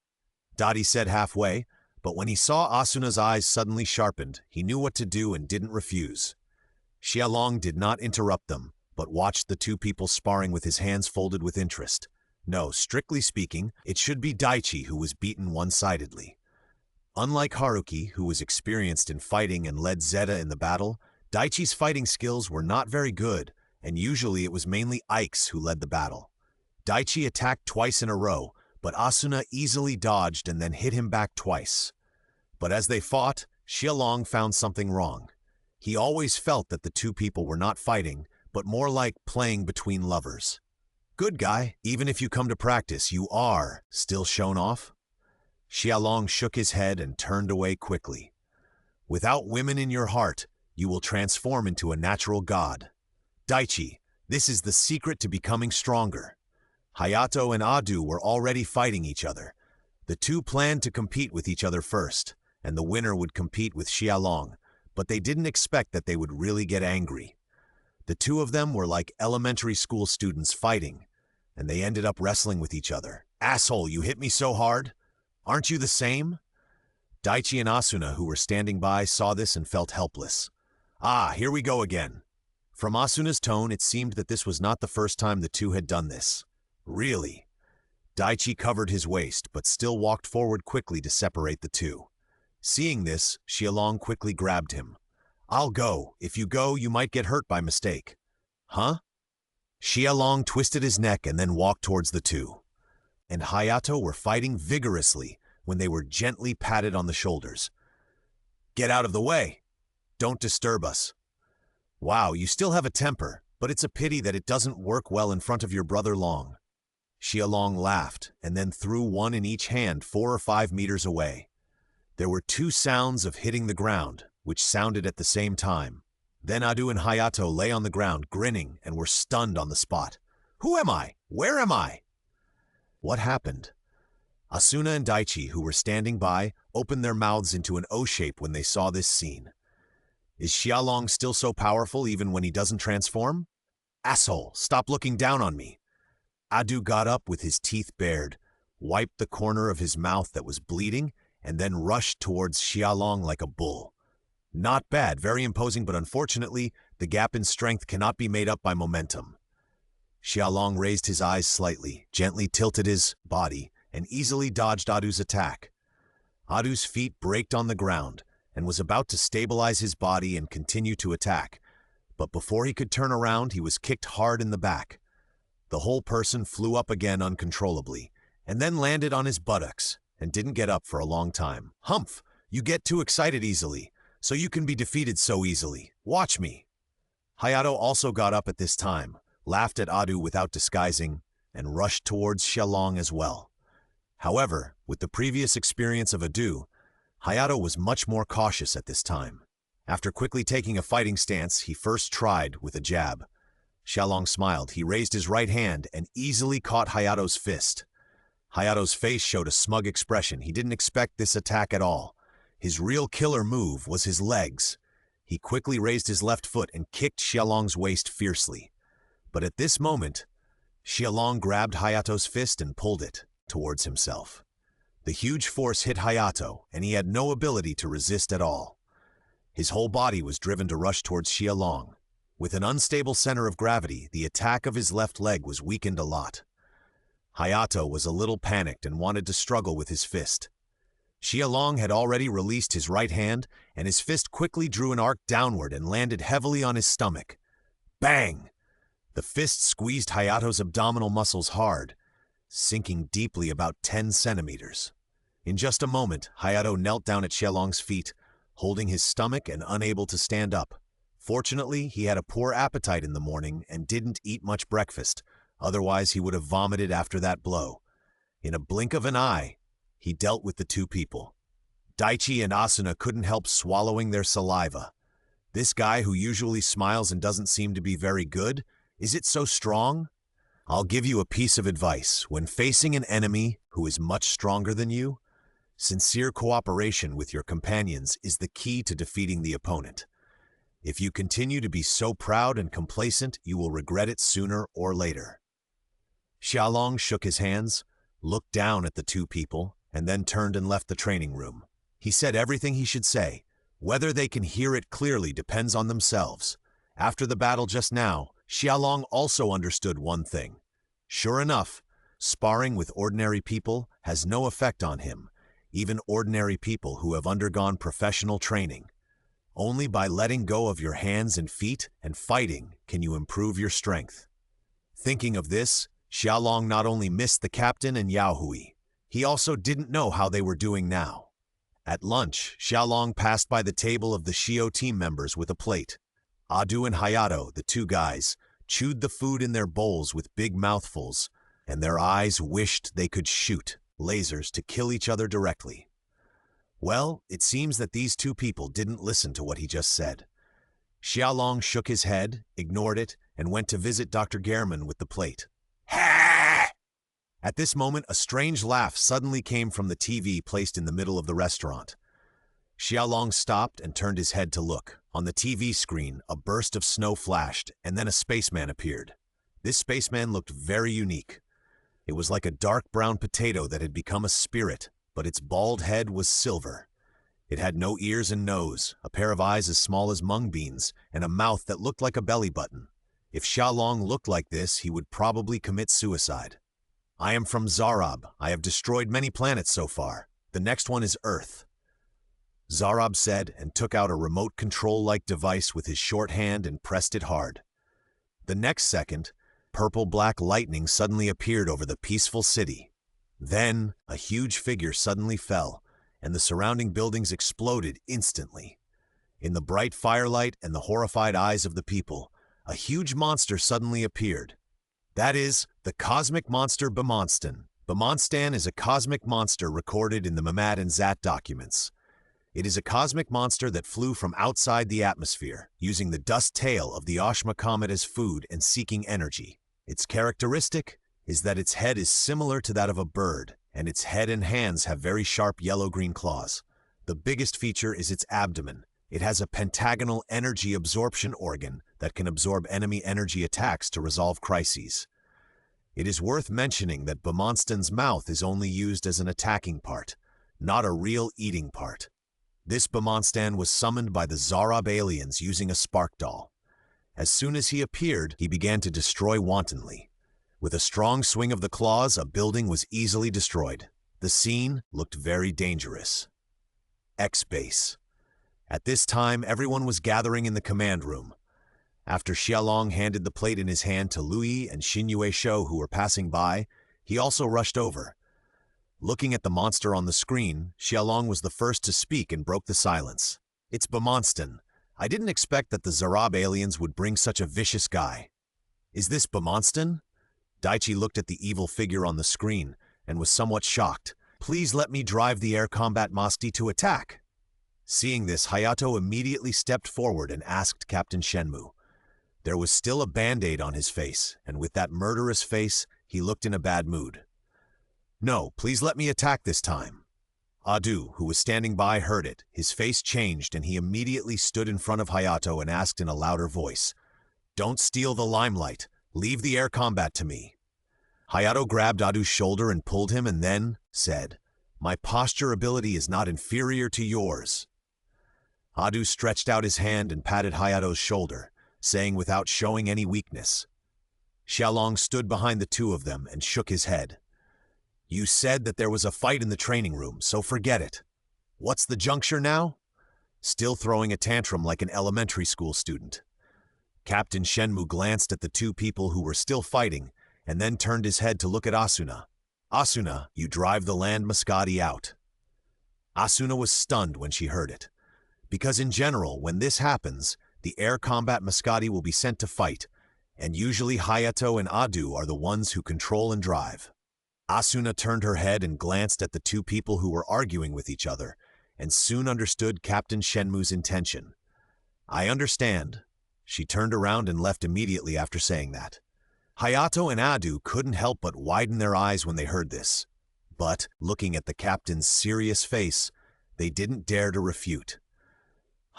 Dottie said halfway, but when he saw Asuna's eyes suddenly sharpened, he knew what to do and didn't refuse. Xiaolong did not interrupt them, but watched the two people sparring with his hands folded with interest. No, strictly speaking, it should be Daichi who was beaten one-sidedly. Unlike Haruki, who was experienced in fighting and led Zeta in the battle, Daichi's fighting skills were not very good, and usually it was mainly Ikes who led the battle. Daichi attacked twice in a row, but Asuna easily dodged and then hit him back twice. But as they fought, Xialong found something wrong. He always felt that the two people were not fighting, but more like playing between lovers. Good guy, even if you come to practice, you are still shown off? Xialong shook his head and turned away quickly. Without women in your heart, you will transform into a natural god. Daichi, this is the secret to becoming stronger. Hayato and Adu were already fighting each other. The two planned to compete with each other first, and the winner would compete with Xialong, but they didn't expect that they would really get angry. The two of them were like elementary school students fighting, and they ended up wrestling with each other. Asshole, you hit me so hard? Aren't you the same? Daichi and Asuna, who were standing by, saw this and felt helpless. Ah, here we go again. From Asuna's tone, it seemed that this was not the first time the two had done this. Really? Daichi covered his waist, but still walked forward quickly to separate the two. Seeing this, Xialong quickly grabbed him. I'll go. If you go, you might get hurt by mistake. Huh? Xialong twisted his neck and then walked towards the two. And Hayato were fighting vigorously when they were gently patted on the shoulders. Get out of the way. Don't disturb us. Wow, you still have a temper, but it's a pity that it doesn't work well in front of your brother Long. Xialong laughed and then threw one in each hand 4 or 5 meters away. There were 2 sounds of hitting the ground, which sounded at the same time. Then Adu and Hayato lay on the ground grinning and were stunned on the spot. Who am I? Where am I? What happened? Asuna and Daichi, who were standing by, opened their mouths into an O shape when they saw this scene. Is Xialong still so powerful even when he doesn't transform? Asshole, stop looking down on me. Adu got up with his teeth bared, wiped the corner of his mouth that was bleeding, and then rushed towards Xialong like a bull. Not bad, very imposing, but unfortunately, the gap in strength cannot be made up by momentum. Xialong raised his eyes slightly, gently tilted his body, and easily dodged Adu's attack. Adu's feet braked on the ground, and was about to stabilize his body and continue to attack, but before he could turn around, he was kicked hard in the back. The whole person flew up again uncontrollably, and then landed on his buttocks, and didn't get up for a long time. Humph! You get too excited easily, so you can be defeated so easily. Watch me! Hayato also got up at this time, laughed at Adu without disguising, and rushed towards Xialong as well. However, with the previous experience of Adu, Hayato was much more cautious at this time. After quickly taking a fighting stance, he first tried with a jab. Xialong smiled. He raised his right hand and easily caught Hayato's fist. Hayato's face showed a smug expression. He didn't expect this attack at all. His real killer move was his legs. He quickly raised his left foot and kicked Xialong's waist fiercely. But at this moment, Xialong grabbed Hayato's fist and pulled it towards himself. The huge force hit Hayato, and he had no ability to resist at all. His whole body was driven to rush towards Xialong. With an unstable center of gravity, the attack of his left leg was weakened a lot. Hayato was a little panicked and wanted to struggle with his fist. Xialong had already released his right hand, and his fist quickly drew an arc downward and landed heavily on his stomach. Bang! The fist squeezed Hayato's abdominal muscles hard, sinking deeply about 10 centimeters. In just a moment, Hayato knelt down at Xialong's feet, holding his stomach and unable to stand up. Fortunately, he had a poor appetite in the morning and didn't eat much breakfast, otherwise he would have vomited after that blow. In a blink of an eye, he dealt with the two people. Daichi and Asuna couldn't help swallowing their saliva. This guy who usually smiles and doesn't seem to be very good, is it so strong? I'll give you a piece of advice. When facing an enemy who is much stronger than you, sincere cooperation with your companions is the key to defeating the opponent. If you continue to be so proud and complacent, you will regret it sooner or later. Xialong shook his hands, looked down at the two people, and then turned and left the training room. He said everything he should say. Whether they can hear it clearly depends on themselves. After the battle just now, Xialong also understood one thing. Sure enough, sparring with ordinary people has no effect on him, even ordinary people who have undergone professional training. Only by letting go of your hands and feet and fighting can you improve your strength. Thinking of this, Xiaolong not only missed the captain and Yao Hui, he also didn't know how they were doing now. At lunch, Xiaolong passed by the table of the Shio team members with a plate. Adu and Hayato, the two guys, chewed the food in their bowls with big mouthfuls, and their eyes wished they could shoot lasers to kill each other directly. Well, it seems that these two people didn't listen to what he just said. Xiaolong shook his head, ignored it, and went to visit Dr. Gehrman with the plate. At this moment, a strange laugh suddenly came from the TV placed in the middle of the restaurant. Xiaolong stopped and turned his head to look. On the TV screen, a burst of snow flashed, and then a spaceman appeared. This spaceman looked very unique. It was like a dark brown potato that had become a spirit, but its bald head was silver. It had no ears and nose, a pair of eyes as small as mung beans, and a mouth that looked like a belly button. If Xiaolong looked like this, he would probably commit suicide. I am from Zarab. I have destroyed many planets so far. The next one is Earth. Zarab said and took out a remote control-like device with his short hand and pressed it hard. The next second, purple-black lightning suddenly appeared over the peaceful city. Then, a huge figure suddenly fell, and the surrounding buildings exploded instantly. In the bright firelight and the horrified eyes of the people, a huge monster suddenly appeared. That is, the cosmic monster Bemonstan. Bemonstan is a cosmic monster recorded in the Mamad and Zat documents. It is a cosmic monster that flew from outside the atmosphere, using the dust tail of the Oshma comet as food and seeking energy. Its characteristic is that its head is similar to that of a bird, and its head and hands have very sharp yellow-green claws. The biggest feature is its abdomen. It has a pentagonal energy absorption organ that can absorb enemy energy attacks to resolve crises. It is worth mentioning that Bemonstan's mouth is only used as an attacking part, not a real eating part. This Bemonstan was summoned by the Zarab aliens using a spark doll. As soon as he appeared, he began to destroy wantonly. With a strong swing of the claws, a building was easily destroyed. The scene looked very dangerous. X-Base. At this time, everyone was gathering in the command room. After Xiaolong handed the plate in his hand to Lui and Xinyue Shou, who were passing by, he also rushed over. Looking at the monster on the screen, Xiaolong was the first to speak and broke the silence. It's Bemonstan. I didn't expect that the Zarab aliens would bring such a vicious guy. Is this Bemonstan? Daichi looked at the evil figure on the screen and was somewhat shocked. Please let me drive the air combat Masti to attack. Seeing this, Hayato immediately stepped forward and asked Captain Shenmue. There was still a band-aid on his face, and with that murderous face, he looked in a bad mood. No, please let me attack this time. Adu, who was standing by, heard it. His face changed, and he immediately stood in front of Hayato and asked in a louder voice, Don't steal the limelight. Leave the air combat to me. Hayato grabbed Adu's shoulder and pulled him and then said, My posture ability is not inferior to yours. Adu stretched out his hand and patted Hayato's shoulder, saying without showing any weakness. Xiaolong stood behind the two of them and shook his head. You said that there was a fight in the training room, so forget it. What's the juncture now? Still throwing a tantrum like an elementary school student. Captain Shenmue glanced at the two people who were still fighting and then turned his head to look at Asuna. Asuna, you drive the land Mascati out. Asuna was stunned when she heard it. Because in general, when this happens, the air combat Mascati will be sent to fight, and usually Hayato and Adu are the ones who control and drive. Asuna turned her head and glanced at the two people who were arguing with each other, and soon understood Captain Shenmue's intention. I understand. She turned around and left immediately after saying that. Hayato and Adu couldn't help but widen their eyes when they heard this. But, looking at the captain's serious face, they didn't dare to refute.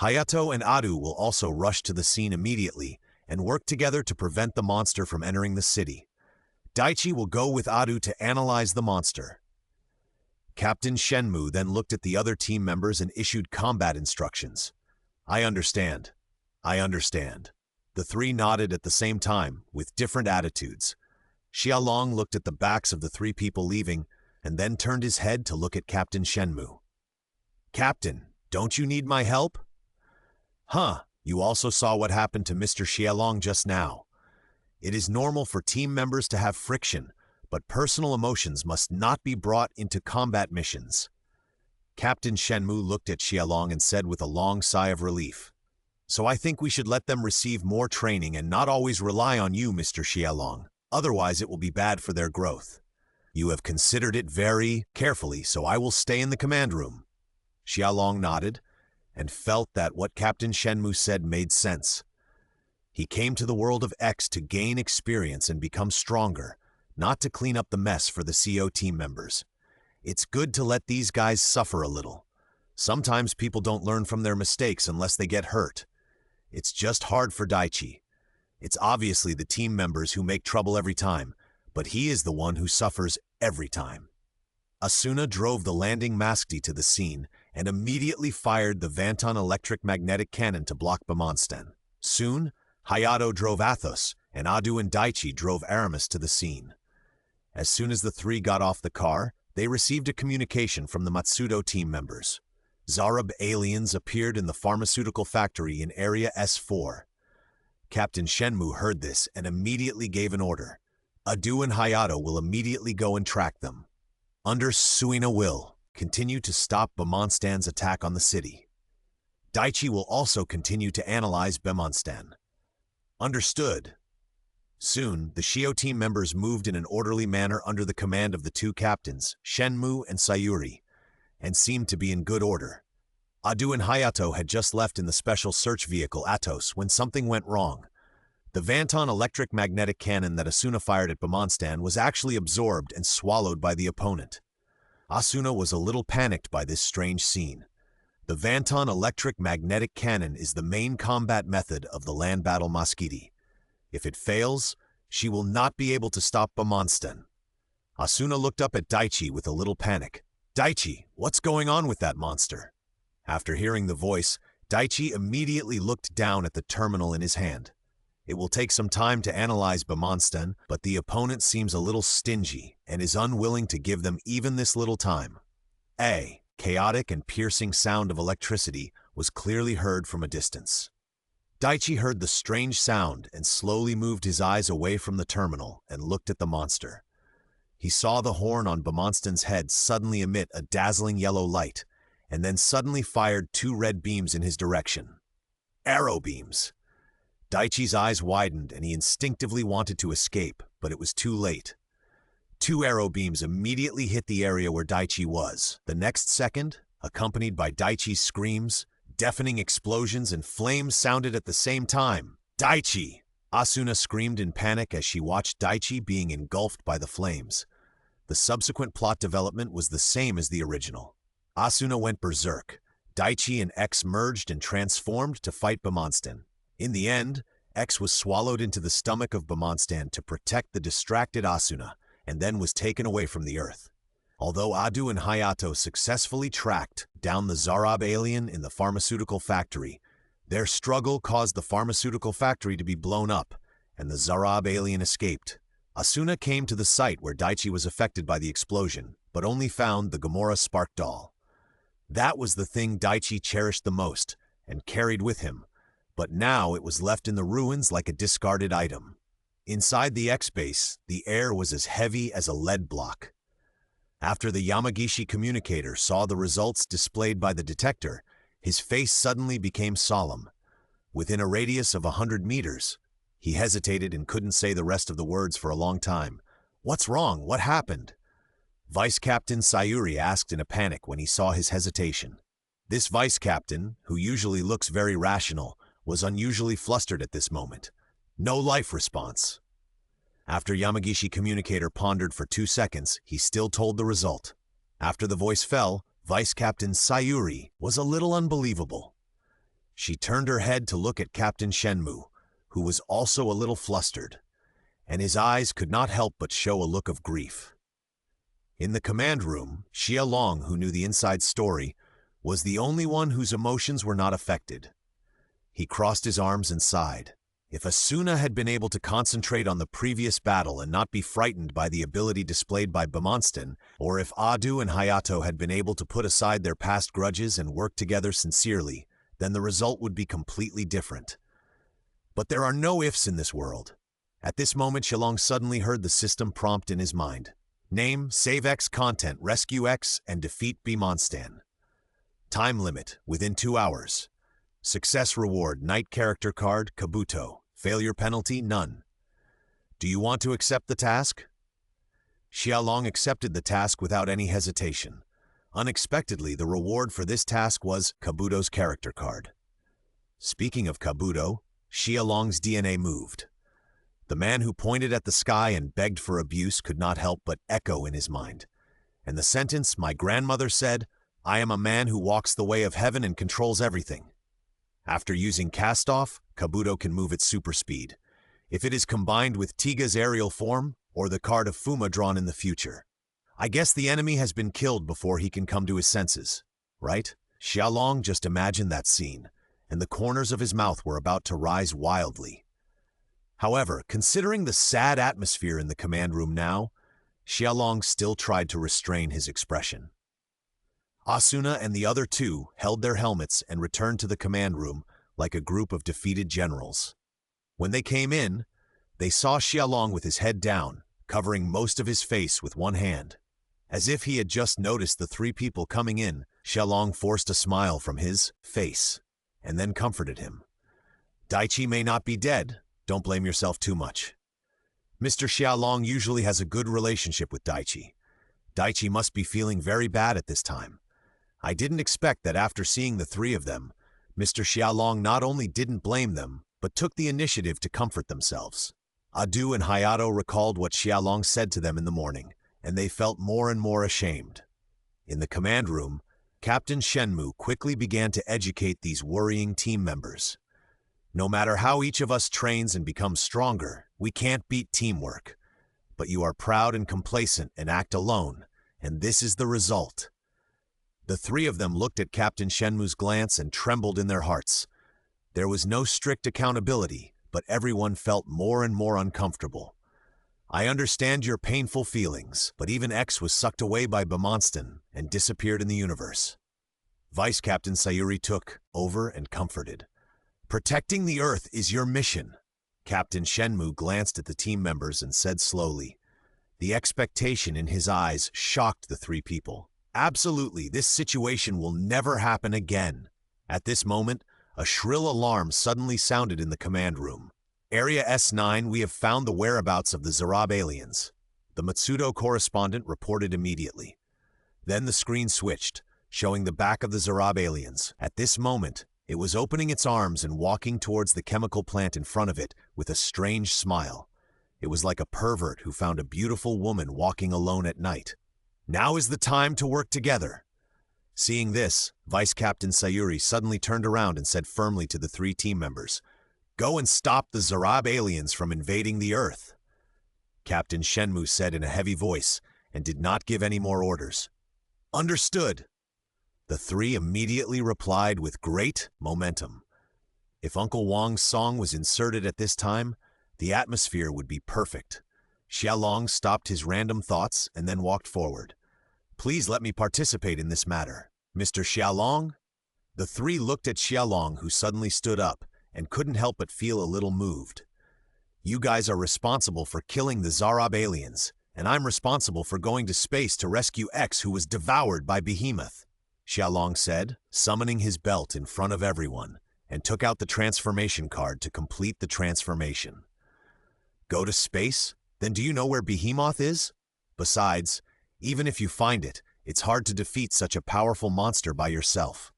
Hayato and Adu will also rush to the scene immediately and work together to prevent the monster from entering the city. Daichi will go with Adu to analyze the monster. Captain Shenmue then looked at the other team members and issued combat instructions. I understand. I understand. The three nodded at the same time, with different attitudes. Xiaolong looked at the backs of the three people leaving, and then turned his head to look at Captain Shenmue. Captain, don't you need my help? Huh, you also saw what happened to Mr. Xiaolong just now. It is normal for team members to have friction, but personal emotions must not be brought into combat missions. Captain Shenmue looked at Xiaolong and said with a long sigh of relief, "So I think we should let them receive more training and not always rely on you, Mr. Xiaolong. Otherwise, it will be bad for their growth. You have considered it very carefully, so I will stay in the command room." Xiaolong nodded and felt that what Captain Shenmue said made sense. He came to the world of X to gain experience and become stronger, not to clean up the mess for the CO team members. It's good to let these guys suffer a little. Sometimes people don't learn from their mistakes unless they get hurt. It's just hard for Daichi. It's obviously the team members who make trouble every time, but he is the one who suffers every time. Asuna drove the landing Masked to the scene and immediately fired the Vanton electric magnetic cannon to block Bemonsten. Soon, Hayato drove Athos, and Adu and Daichi drove Aramis to the scene. As soon as the three got off the car, they received a communication from the Matsudo team members. Zarab aliens appeared in the pharmaceutical factory in Area S4. Captain Shenmue heard this and immediately gave an order. Adu and Hayato will immediately go and track them. Under Suina will continue to stop Bemonstan's attack on the city. Daichi will also continue to analyze Bemonsten. Understood. Soon, the Shio team members moved in an orderly manner under the command of the two captains, Shenmue and Sayuri, and seemed to be in good order. Adu and Hayato had just left in the special search vehicle Atos when something went wrong. The Vanton electric magnetic cannon that Asuna fired at Bemonsten was actually absorbed and swallowed by the opponent. Asuna was a little panicked by this strange scene. The Vanton electric magnetic cannon is the main combat method of the land battle Masked. If it fails, she will not be able to stop Bemonsten. Asuna looked up at Daichi with a little panic. "Daichi, what's going on with that monster?" After hearing the voice, Daichi immediately looked down at the terminal in his hand. It will take some time to analyze Bemonsten, but the opponent seems a little stingy and is unwilling to give them even this little time. A chaotic and piercing sound of electricity was clearly heard from a distance. Daichi heard the strange sound and slowly moved his eyes away from the terminal and looked at the monster. He saw the horn on Bemonsten's head suddenly emit a dazzling yellow light, and then suddenly fired two red beams in his direction. Arrow beams! Daichi's eyes widened and he instinctively wanted to escape, but it was too late. Two arrow beams immediately hit the area where Daichi was. The next second, accompanied by Daichi's screams, deafening explosions and flames sounded at the same time. "Daichi!" Asuna screamed in panic as she watched Daichi being engulfed by the flames. The subsequent plot development was the same as the original. Asuna went berserk. Daichi and X merged and transformed to fight Bemonsten. In the end, X was swallowed into the stomach of Bemonsten to protect the distracted Asuna, and then was taken away from the earth. Although Adu and Hayato successfully tracked down the Zarab alien in the pharmaceutical factory, their struggle caused the pharmaceutical factory to be blown up, and the Zarab alien escaped. Asuna came to the site where Daichi was affected by the explosion, but only found the Gamora Spark doll. That was the thing Daichi cherished the most, and carried with him, but now it was left in the ruins like a discarded item. Inside the X-base, the air was as heavy as a lead block. After the Yamagishi communicator saw the results displayed by the detector, his face suddenly became solemn. Within a radius of 100 meters, he hesitated and couldn't say the rest of the words for a long time. "What's wrong? What happened?" Vice Captain Sayuri asked in a panic when he saw his hesitation. This vice captain, who usually looks very rational, was unusually flustered at this moment. No life response. After Yamagishi communicator pondered for 2 seconds, he still told the result. After the voice fell, Vice Captain Sayuri was a little unbelievable. She turned her head to look at Captain Shenmue, who was also a little flustered, and his eyes could not help but show a look of grief. In the command room, Xia Long, who knew the inside story, was the only one whose emotions were not affected. He crossed his arms and sighed. If Asuna had been able to concentrate on the previous battle and not be frightened by the ability displayed by Bemonsten, or if Adu and Hayato had been able to put aside their past grudges and work together sincerely, then the result would be completely different. But there are no ifs in this world. At this moment, Xialong suddenly heard the system prompt in his mind. Name, save X content, rescue X, and defeat Bmonstan. Time limit, within 2 hours. Success reward, Knight character card, Kabuto. Failure penalty, none. Do you want to accept the task? Xiaolong accepted the task without any hesitation. Unexpectedly, the reward for this task was Kabuto's character card. Speaking of Kabuto, Xiaolong's DNA moved. The man who pointed at the sky and begged for abuse could not help but echo in his mind. And the sentence, my grandmother said, I am a man who walks the way of heaven and controls everything. After using Cast-Off, Kabuto can move at super speed. If it is combined with Tiga's aerial form, or the card of Fuma drawn in the future. I guess the enemy has been killed before he can come to his senses, right? Xiaolong just imagined that scene, and the corners of his mouth were about to rise wildly. However, considering the sad atmosphere in the command room now, Xiaolong still tried to restrain his expression. Asuna and the other two held their helmets and returned to the command room like a group of defeated generals. When they came in, they saw Xiaolong with his head down, covering most of his face with one hand. As if he had just noticed the 3 people coming in, Xiaolong forced a smile from his face, and then comforted him. Daichi may not be dead, don't blame yourself too much. Mr. Xiaolong usually has a good relationship with Daichi. Daichi must be feeling very bad at this time. I didn't expect that after seeing the 3 of them, Mr. Xiaolong not only didn't blame them, but took the initiative to comfort themselves. Adu and Hayato recalled what Xiaolong said to them in the morning, and they felt more and more ashamed. In the command room, Captain Shenmue quickly began to educate these worrying team members. No matter how each of us trains and becomes stronger, we can't beat teamwork. But you are proud and complacent and act alone, and this is the result. The 3 of them looked at Captain Shenmue's glance and trembled in their hearts. There was no strict accountability, but everyone felt more and more uncomfortable. I understand your painful feelings, but even X was sucked away by Bmonstan and disappeared in the universe. Vice Captain Sayuri took over and comforted. Protecting the Earth is your mission. Captain Shenmue glanced at the team members and said slowly. The expectation in his eyes shocked the 3 people. Absolutely, this situation will never happen again. At this moment, a shrill alarm suddenly sounded in the command room. Area S9, we have found the whereabouts of the Zarab aliens. The Matsudo correspondent reported immediately. Then the screen switched, showing the back of the Zarab aliens. At this moment, it was opening its arms and walking towards the chemical plant in front of it with a strange smile. It was like a pervert who found a beautiful woman walking alone at night. Now is the time to work together. Seeing this, Vice Captain Sayuri suddenly turned around and said firmly to the 3 team members, Go and stop the Zarab aliens from invading the Earth. Captain Shenmue said in a heavy voice and did not give any more orders. Understood. The 3 immediately replied with great momentum. If Uncle Wong's song was inserted at this time, the atmosphere would be perfect. Xiaolong stopped his random thoughts and then walked forward. Please let me participate in this matter. Mr. Xiaolong? The 3 looked at Xiaolong, who suddenly stood up and couldn't help but feel a little moved. You guys are responsible for killing the Zarab aliens, and I'm responsible for going to space to rescue X, who was devoured by Behemoth. Xiaolong said, summoning his belt in front of everyone, and took out the transformation card to complete the transformation. Go to space? Then do you know where Behemoth is? Besides, even if you find it, it's hard to defeat such a powerful monster by yourself.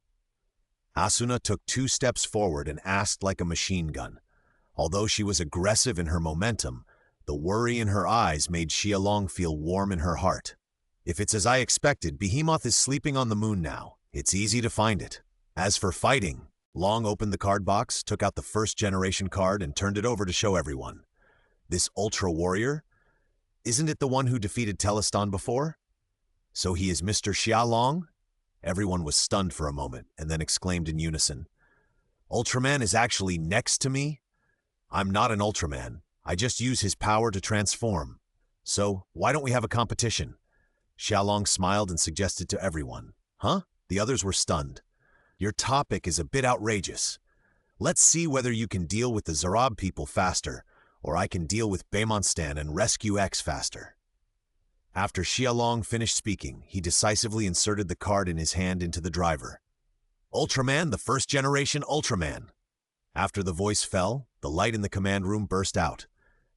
Asuna took 2 steps forward and asked like a machine gun. Although she was aggressive in her momentum, the worry in her eyes made Xiaolong feel warm in her heart. If it's as I expected, Behemoth is sleeping on the moon now. It's easy to find it. As for fighting, Long opened the card box, took out the 1st generation card, and turned it over to show everyone. This Ultra Warrior? Isn't it the one who defeated Teleston before? So he is Mr. Xiaolong? Everyone was stunned for a moment, and then exclaimed in unison. Ultraman is actually next to me? I'm not an Ultraman. I just use his power to transform. So, why don't we have a competition? Xiaolong smiled and suggested to everyone. Huh? The others were stunned. Your topic is a bit outrageous. Let's see whether you can deal with the Zarab people faster, or I can deal with Baemonstan and rescue X faster." After Xiaolong finished speaking, he decisively inserted the card in his hand into the driver. "Ultraman, the first generation Ultraman." After the voice fell, the light in the command room burst out.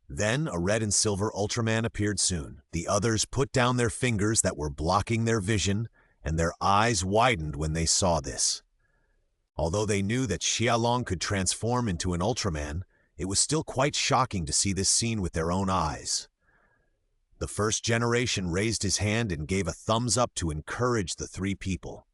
Then a red and silver Ultraman appeared soon. The others put down their fingers that were blocking their vision, and their eyes widened when they saw this. Although they knew that Xiaolong could transform into an Ultraman, it was still quite shocking to see this scene with their own eyes. The first generation raised his hand and gave a thumbs up to encourage the three people.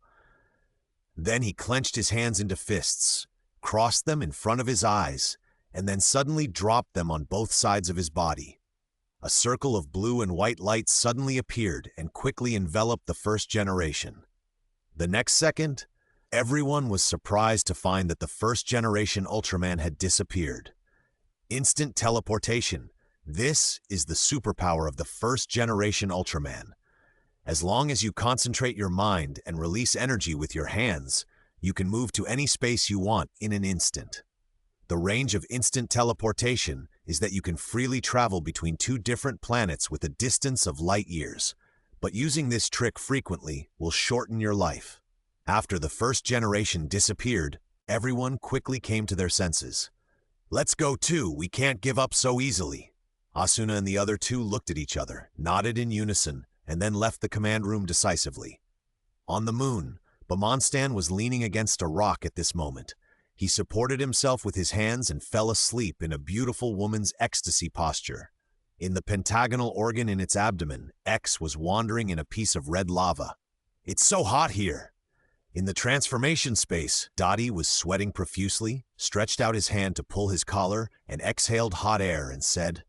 Then he clenched his hands into fists, crossed them in front of his eyes, and then suddenly dropped them on both sides of his body. A circle of blue and white light suddenly appeared and quickly enveloped the first generation. The next second, everyone was surprised to find that the first generation Ultraman had disappeared. Instant teleportation. This is the superpower of the first generation Ultraman. As long as you concentrate your mind and release energy with your hands, you can move to any space you want in an instant. The range of instant teleportation is that you can freely travel between two different planets with a distance of light years, but using this trick frequently will shorten your life. After the first generation disappeared, everyone quickly came to their senses. "Let's go too, we can't give up so easily." Asuna and the other two looked at each other, nodded in unison, and then left the command room decisively. On the moon, Baemonstan was leaning against a rock at this moment. He supported himself with his hands and fell asleep in a beautiful woman's ecstasy posture. In the pentagonal organ in its abdomen, X was wandering in a piece of red lava. "It's so hot here." In the transformation space, Dottie was sweating profusely, stretched out his hand to pull his collar, and exhaled hot air and said,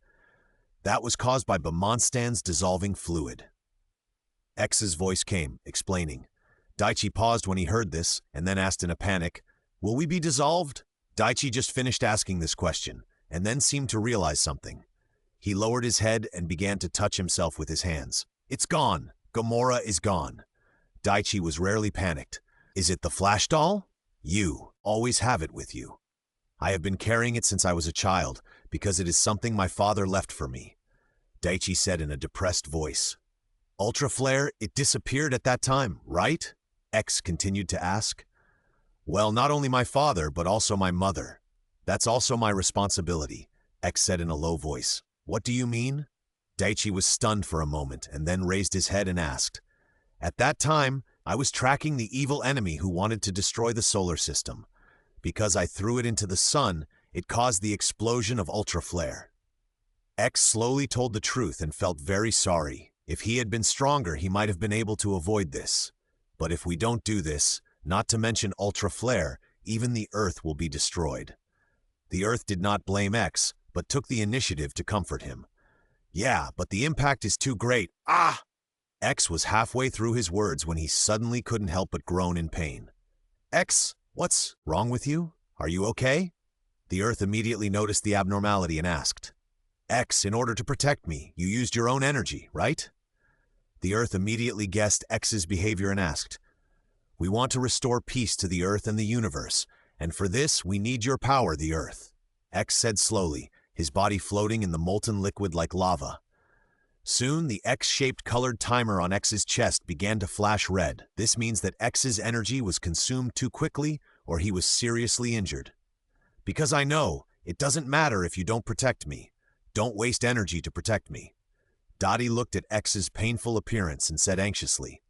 "That was caused by Baemonstan's dissolving fluid." X's voice came, explaining. Daichi paused when he heard this, and then asked in a panic, "Will we be dissolved?" Daichi just finished asking this question, and then seemed to realize something. He lowered his head and began to touch himself with his hands. "It's gone. Gamora is gone." Daichi was rarely panicked. "Is it the Flash doll?" "You always have it with you." "I have been carrying it since I was a child, because it is something my father left for me," Daichi said in a depressed voice. "Ultra Flare, it disappeared at that time, right?" X continued to ask. "Well, not only my father, but also my mother. That's also my responsibility," X said in a low voice. "What do you mean?" Daichi was stunned for a moment and then raised his head and asked. "At that time, I was tracking the evil enemy who wanted to destroy the solar system. Because I threw it into the sun, it caused the explosion of Ultra Flare." X slowly told the truth and felt very sorry. If he had been stronger, he might have been able to avoid this. But if we don't do this, not to mention Ultra Flare, even the Earth will be destroyed. The Earth did not blame X, but took the initiative to comfort him. "Yeah, but the impact is too great. Ah!" X was halfway through his words when he suddenly couldn't help but groan in pain. "X, what's wrong with you? Are you okay?" The Earth immediately noticed the abnormality and asked. "X, in order to protect me, you used your own energy, right?" The Earth immediately guessed X's behavior and asked, "We want to restore peace to the Earth and the universe, and for this we need your power, the Earth," X said slowly, his body floating in the molten liquid like lava. Soon the X-shaped colored timer on X's chest began to flash red. This means that X's energy was consumed too quickly or he was seriously injured. "Because I know, it doesn't matter if you don't protect me. Don't waste energy to protect me." Dottie looked at X's painful appearance and said anxiously.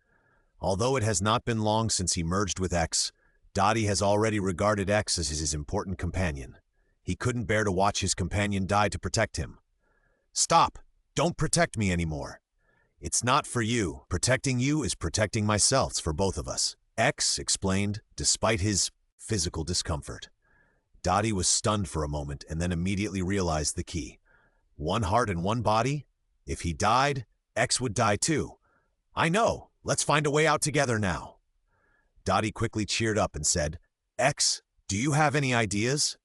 Although it has not been long since he merged with X, Dottie has already regarded X as his important companion. He couldn't bear to watch his companion die to protect him. "Stop! Don't protect me anymore. It's not for you. Protecting you is protecting myself. It's for both of us," X explained, despite his physical discomfort. Dottie was stunned for a moment and then immediately realized the key. One heart and one body? If he died, X would die too. "I know. Let's find a way out together now." Dottie quickly cheered up and said, "X, do you have any ideas?"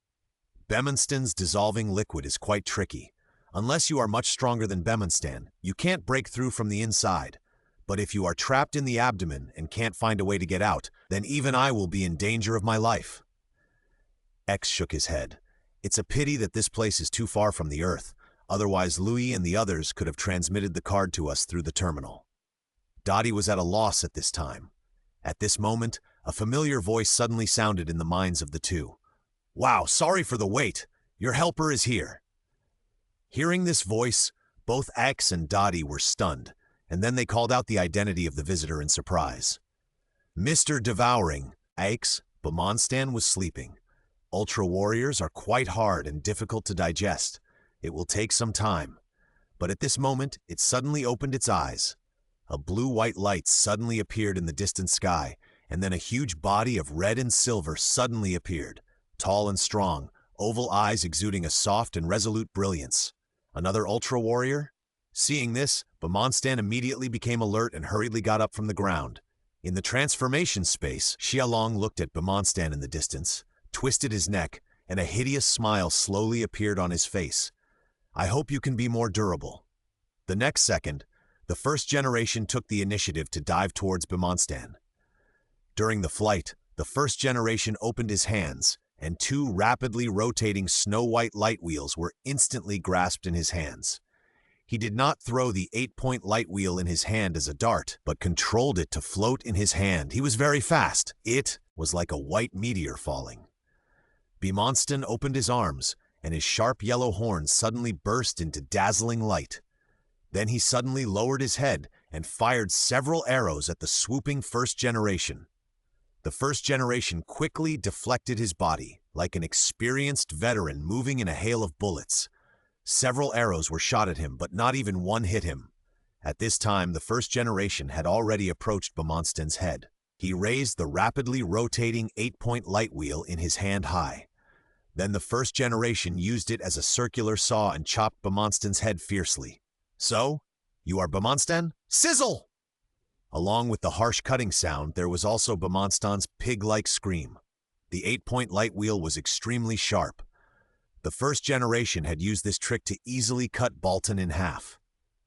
Baemonstan's dissolving liquid is quite tricky. Unless you are much stronger than Baemonstan, you can't break through from the inside. But if you are trapped in the abdomen and can't find a way to get out, then even I will be in danger of my life. X shook his head. It's a pity that this place is too far from the Earth, otherwise Louis and the others could have transmitted the card to us through the terminal. Dottie was at a loss at this time. At this moment, a familiar voice suddenly sounded in the minds of the two. "Wow, sorry for the wait. Your helper is here." Hearing this voice, both X and Dottie were stunned, and then they called out the identity of the visitor in surprise. "Mr. Devouring, X, Bamonstan was sleeping. Ultra warriors are quite hard and difficult to digest. It will take some time." But at this moment, it suddenly opened its eyes. A blue-white light suddenly appeared in the distant sky, and then a huge body of red and silver suddenly appeared, tall and strong, oval eyes exuding a soft and resolute brilliance. Another Ultra Warrior? Seeing this, Bamonstan immediately became alert and hurriedly got up from the ground. In the transformation space, Xiaolong looked at Bamonstan in the distance, twisted his neck, and a hideous smile slowly appeared on his face. "I hope you can be more durable." The next second, the first generation took the initiative to dive towards Bamonstan. During the flight, the first generation opened his hands, and two rapidly rotating snow-white light wheels were instantly grasped in his hands. He did not throw the 8-point light wheel in his hand as a dart, but controlled it to float in his hand. He was very fast. It was like a white meteor falling. Bamonstan opened his arms, and his sharp yellow horns suddenly burst into dazzling light. Then he suddenly lowered his head and fired several arrows at the swooping first generation. The first generation quickly deflected his body, like an experienced veteran moving in a hail of bullets. Several arrows were shot at him, but not even one hit him. At this time, the first generation had already approached Bamonstan's head. He raised the rapidly rotating 8-point light wheel in his hand high. Then the first generation used it as a circular saw and chopped Bamonstan's head fiercely. "So, you are Bamonstan? Sizzle!" Along with the harsh cutting sound, there was also Bamonstan's pig-like scream. The 8-point light wheel was extremely sharp. The first generation had used this trick to easily cut Baltan in half.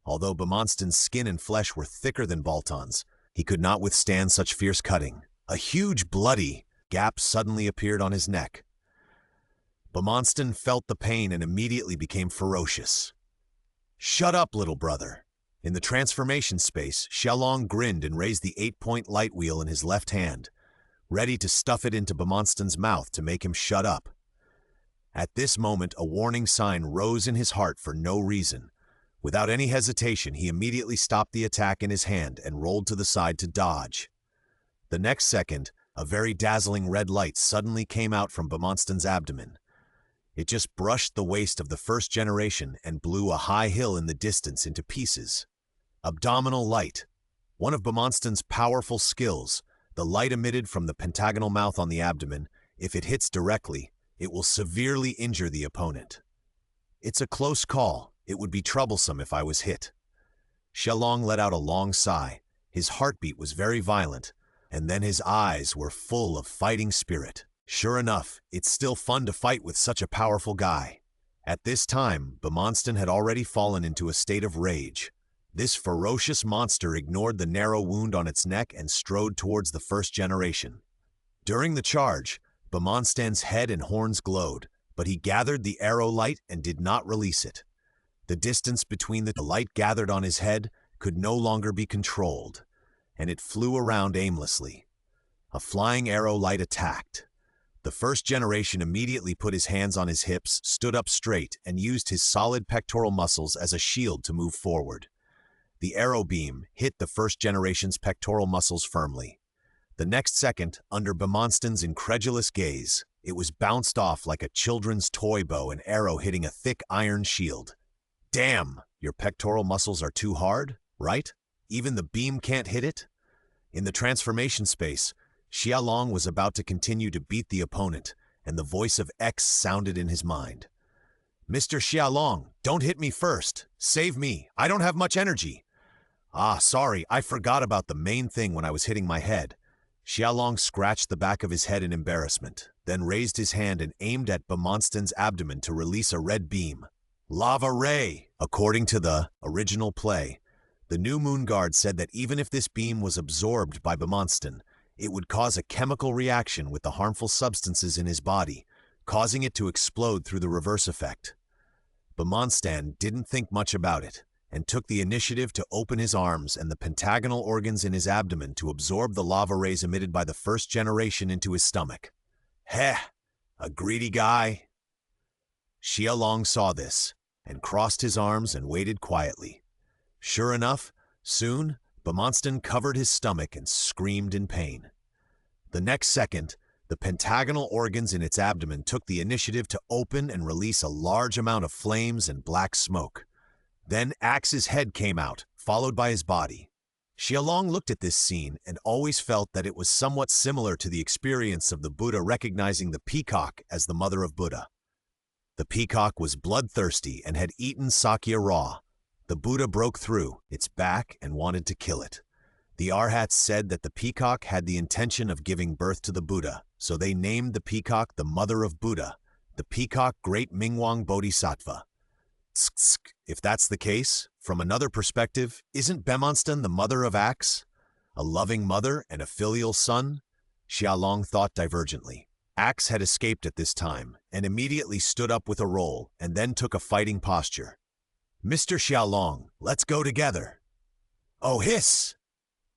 Although Bamonstan's skin and flesh were thicker than Baltan's, he could not withstand such fierce cutting. A huge bloody gap suddenly appeared on his neck. Bamonstan felt the pain and immediately became ferocious. "Shut up, little brother." In the transformation space, Xiaolong grinned and raised the 8-point light wheel in his left hand, ready to stuff it into Bamonstan's mouth to make him shut up. At this moment, a warning sign rose in his heart for no reason. Without any hesitation, he immediately stopped the attack in his hand and rolled to the side to dodge. The next second, a very dazzling red light suddenly came out from Bamonstan's abdomen. It just brushed the waist of the first generation and blew a high hill in the distance into pieces. Abdominal light. One of Bamonstan's powerful skills, the light emitted from the pentagonal mouth on the abdomen, if it hits directly, it will severely injure the opponent. "It's a close call. It would be troublesome if I was hit." Xiaolong let out a long sigh. His heartbeat was very violent, and then his eyes were full of fighting spirit. Sure enough, it's still fun to fight with such a powerful guy. At this time, Bamonstan had already fallen into a state of rage. This ferocious monster ignored the narrow wound on its neck and strode towards the first generation. During the charge, Bammonstan's head and horns glowed, but he gathered the arrow light and did not release it. The distance between the light gathered on his head could no longer be controlled, and it flew around aimlessly. A flying arrow light attacked. The first generation immediately put his hands on his hips, stood up straight, and used his solid pectoral muscles as a shield to move forward. The arrow beam hit the first generation's pectoral muscles firmly. The next second, under Bammonstan's incredulous gaze, it was bounced off like a children's toy bow, an arrow hitting a thick iron shield. "Damn, your pectoral muscles are too hard, right? Even the beam can't hit it?" In the transformation space, Xiaolong was about to continue to beat the opponent, and the voice of X sounded in his mind. "Mr. Xiaolong, don't hit me first. Save me. I don't have much energy." "Ah, sorry, I forgot about the main thing when I was hitting my head." Xiaolong scratched the back of his head in embarrassment, then raised his hand and aimed at Bammonstan's abdomen to release a red beam. Lava Ray! According to the original play, the new Moon Guard said that even if this beam was absorbed by Bamonstan, it would cause a chemical reaction with the harmful substances in his body, causing it to explode through the reverse effect. Bemonstan didn't think much about it, and took the initiative to open his arms and the pentagonal organs in his abdomen to absorb the lava rays emitted by the first generation into his stomach. Heh, a greedy guy. Xiaolong saw this, and crossed his arms and waited quietly. Sure enough, soon, Bemonstan covered his stomach and screamed in pain. The next second, the pentagonal organs in its abdomen took the initiative to open and release a large amount of flames and black smoke. Then Axe's head came out, followed by his body. Xiaolong looked at this scene and always felt that it was somewhat similar to the experience of the Buddha recognizing the peacock as the mother of Buddha. The peacock was bloodthirsty and had eaten Sakya raw. The Buddha broke through its back and wanted to kill it. The Arhats said that the peacock had the intention of giving birth to the Buddha, so they named the peacock the mother of Buddha, the peacock Great Mingwang Bodhisattva. If that's the case, from another perspective, isn't Bemonstan the mother of Axe? A loving mother and a filial son? Xiaolong thought divergently. Axe had escaped at this time, and immediately stood up with a roll, and then took a fighting posture. Mr. Xiaolong, let's go together. Oh, hiss!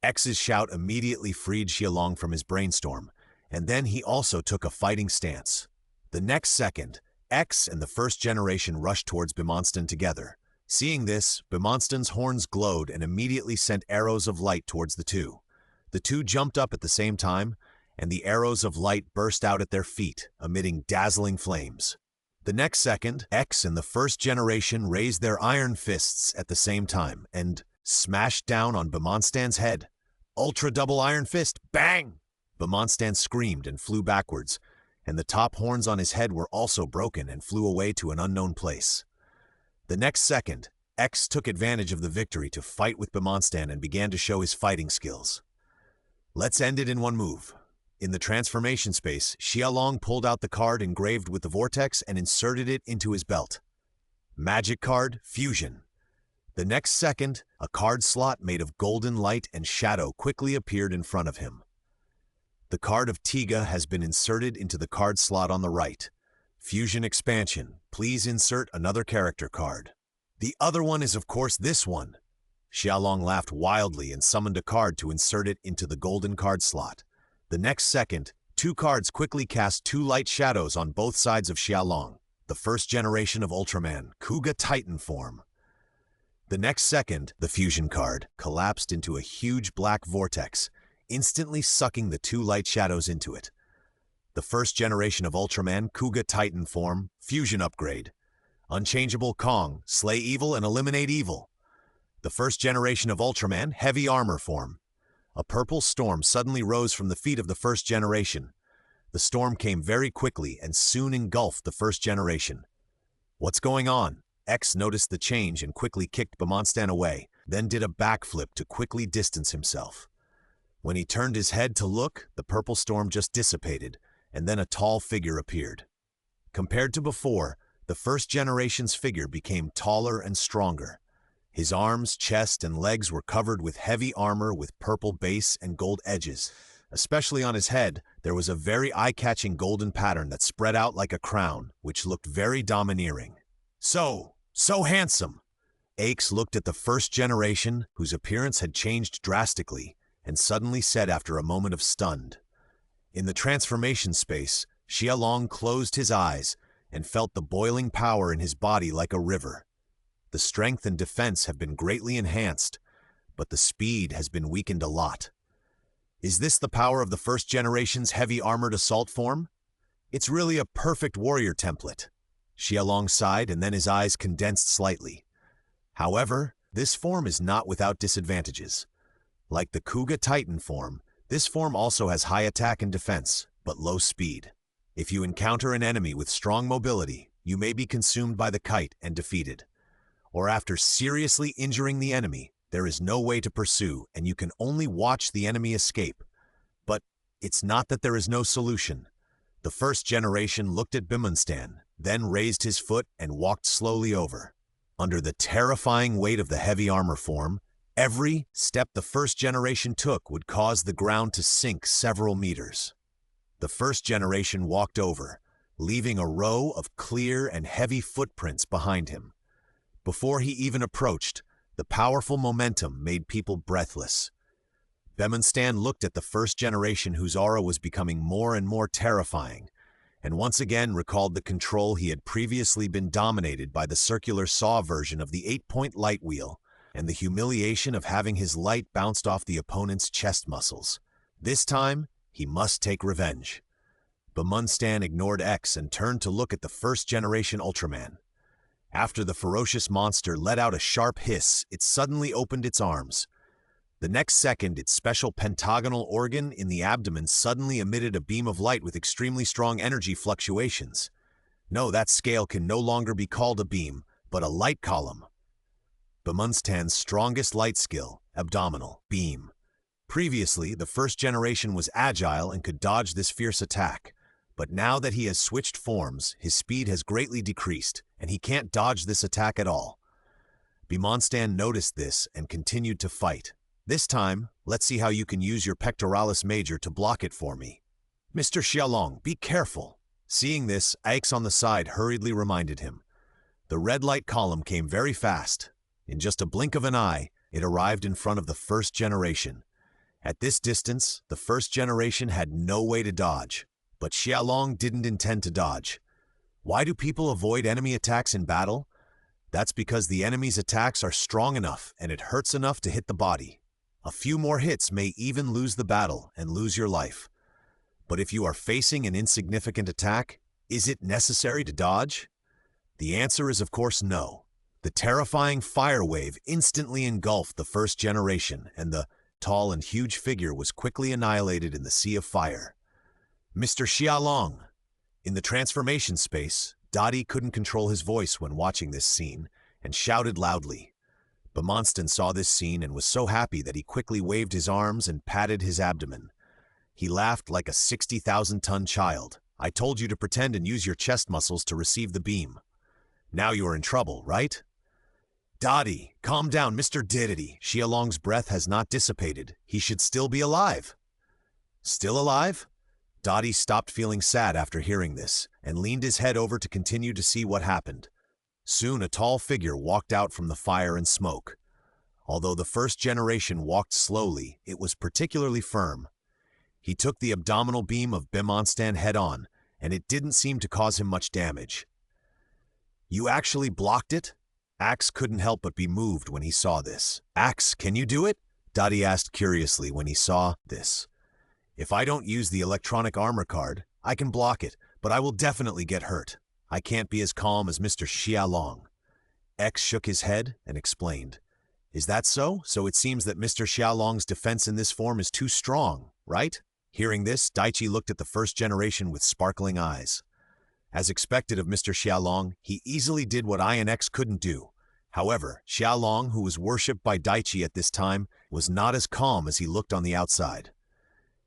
X's shout immediately freed Xiaolong from his brainstorm, and then he also took a fighting stance. The next second, X and the first generation rushed towards Bemonstan together. Seeing this, Bemonstan's horns glowed and immediately sent arrows of light towards the two. The two jumped up at the same time, and the arrows of light burst out at their feet, emitting dazzling flames. The next second, X and the first generation raised their iron fists at the same time and smashed down on Bemonstan's head. Ultra double iron fist, bang! Bemonstan screamed and flew backwards, and the top horns on his head were also broken and flew away to an unknown place. The next second, X took advantage of the victory to fight with Bemonstan and began to show his fighting skills. Let's end it in one move. In the transformation space, Xiaolong pulled out the card engraved with the vortex and inserted it into his belt. Magic card, Fusion. The next second, a card slot made of golden light and shadow quickly appeared in front of him. The card of Tiga has been inserted into the card slot on the right. Fusion expansion, please insert another character card. The other one is of course this one. Xiaolong laughed wildly and summoned a card to insert it into the golden card slot. The next second, two cards quickly cast two light shadows on both sides of Xiaolong. The first generation of Ultraman, Kuga Titan form. The next second, the fusion card collapsed into a huge black vortex, instantly sucking the two light shadows into it. The first generation of Ultraman, Kuga Titan form, fusion upgrade. Unchangeable Kong, slay evil and eliminate evil. The first generation of Ultraman, heavy armor form. A purple storm suddenly rose from the feet of the first generation. The storm came very quickly and soon engulfed the first generation. What's going on? X noticed the change and quickly kicked Bemonstan away, then did a backflip to quickly distance himself. When he turned his head to look, the purple storm just dissipated, and then a tall figure appeared. Compared to before, the first generation's figure became taller and stronger. His arms, chest, and legs were covered with heavy armor with purple base and gold edges. Especially on his head, there was a very eye-catching golden pattern that spread out like a crown, which looked very domineering. So handsome! Aix looked at the first generation, whose appearance had changed drastically, and suddenly said after a moment of stunned. In the transformation space, Xiaolong closed his eyes and felt the boiling power in his body like a river. The strength and defense have been greatly enhanced, but the speed has been weakened a lot. Is this the power of the first generation's heavy armored assault form? It's really a perfect warrior template. Xiaolong sighed and then his eyes condensed slightly. However, this form is not without disadvantages. Like the Kuga Titan form, this form also has high attack and defense, but low speed. If you encounter an enemy with strong mobility, you may be consumed by the kite and defeated. Or after seriously injuring the enemy, there is no way to pursue and you can only watch the enemy escape. But it's not that there is no solution. The first generation looked at Bemonstan, then raised his foot and walked slowly over. Under the terrifying weight of the heavy armor form, every step the first generation took would cause the ground to sink several meters. The first generation walked over, leaving a row of clear and heavy footprints behind him. Before he even approached, the powerful momentum made people breathless. Bemonstan looked at the first generation whose aura was becoming more and more terrifying, and once again recalled the control he had previously been dominated by the circular saw version of the 8-point light wheel, and the humiliation of having his light bounced off the opponent's chest muscles. This time, he must take revenge. Bemonstan ignored X and turned to look at the first-generation Ultraman. After the ferocious monster let out a sharp hiss, it suddenly opened its arms. The next second, its special pentagonal organ in the abdomen suddenly emitted a beam of light with extremely strong energy fluctuations. No, that scale can no longer be called a beam, but a light column. Bemonstan's strongest light skill, abdominal, beam. Previously, the first generation was agile and could dodge this fierce attack, but now that he has switched forms, his speed has greatly decreased, and he can't dodge this attack at all. Bemonstan noticed this and continued to fight. This time, let's see how you can use your pectoralis major to block it for me. Mr. Xiaolong, be careful. Seeing this, Ix on the side hurriedly reminded him. The red light column came very fast. In just a blink of an eye, it arrived in front of the first generation. At this distance, the first generation had no way to dodge, but Xiaolong didn't intend to dodge. Why do people avoid enemy attacks in battle? That's because the enemy's attacks are strong enough and it hurts enough to hit the body. A few more hits may even lose the battle and lose your life. But if you are facing an insignificant attack, is it necessary to dodge? The answer is of course no. The terrifying fire wave instantly engulfed the first generation, and the tall and huge figure was quickly annihilated in the sea of fire. Mr. Xiaolong! In the transformation space, Dottie couldn't control his voice when watching this scene, and shouted loudly. Bemonstan saw this scene and was so happy that he quickly waved his arms and patted his abdomen. He laughed like a 60,000-ton child. I told you to pretend and use your chest muscles to receive the beam. Now you are in trouble, right? Dottie, calm down, Mr. Diddity. Xiaolong's breath has not dissipated. He should still be alive. Still alive? Dottie stopped feeling sad after hearing this, and leaned his head over to continue to see what happened. Soon a tall figure walked out from the fire and smoke. Although the first generation walked slowly, it was particularly firm. He took the abdominal beam of Bemonstan head-on, and it didn't seem to cause him much damage. You actually blocked it? Axe couldn't help but be moved when he saw this. Axe, can you do it? Dottie asked curiously when he saw this. If I don't use the electronic armor card, I can block it, but I will definitely get hurt. I can't be as calm as Mr. Xiaolong. X shook his head and explained. Is that so? So it seems that Mr. Xiaolong's defense in this form is too strong, right? Hearing this, Daichi looked at the first generation with sparkling eyes. As expected of Mr. Xiaolong, he easily did what I and X couldn't do. However, Xiaolong, who was worshipped by Daichi at this time, was not as calm as he looked on the outside.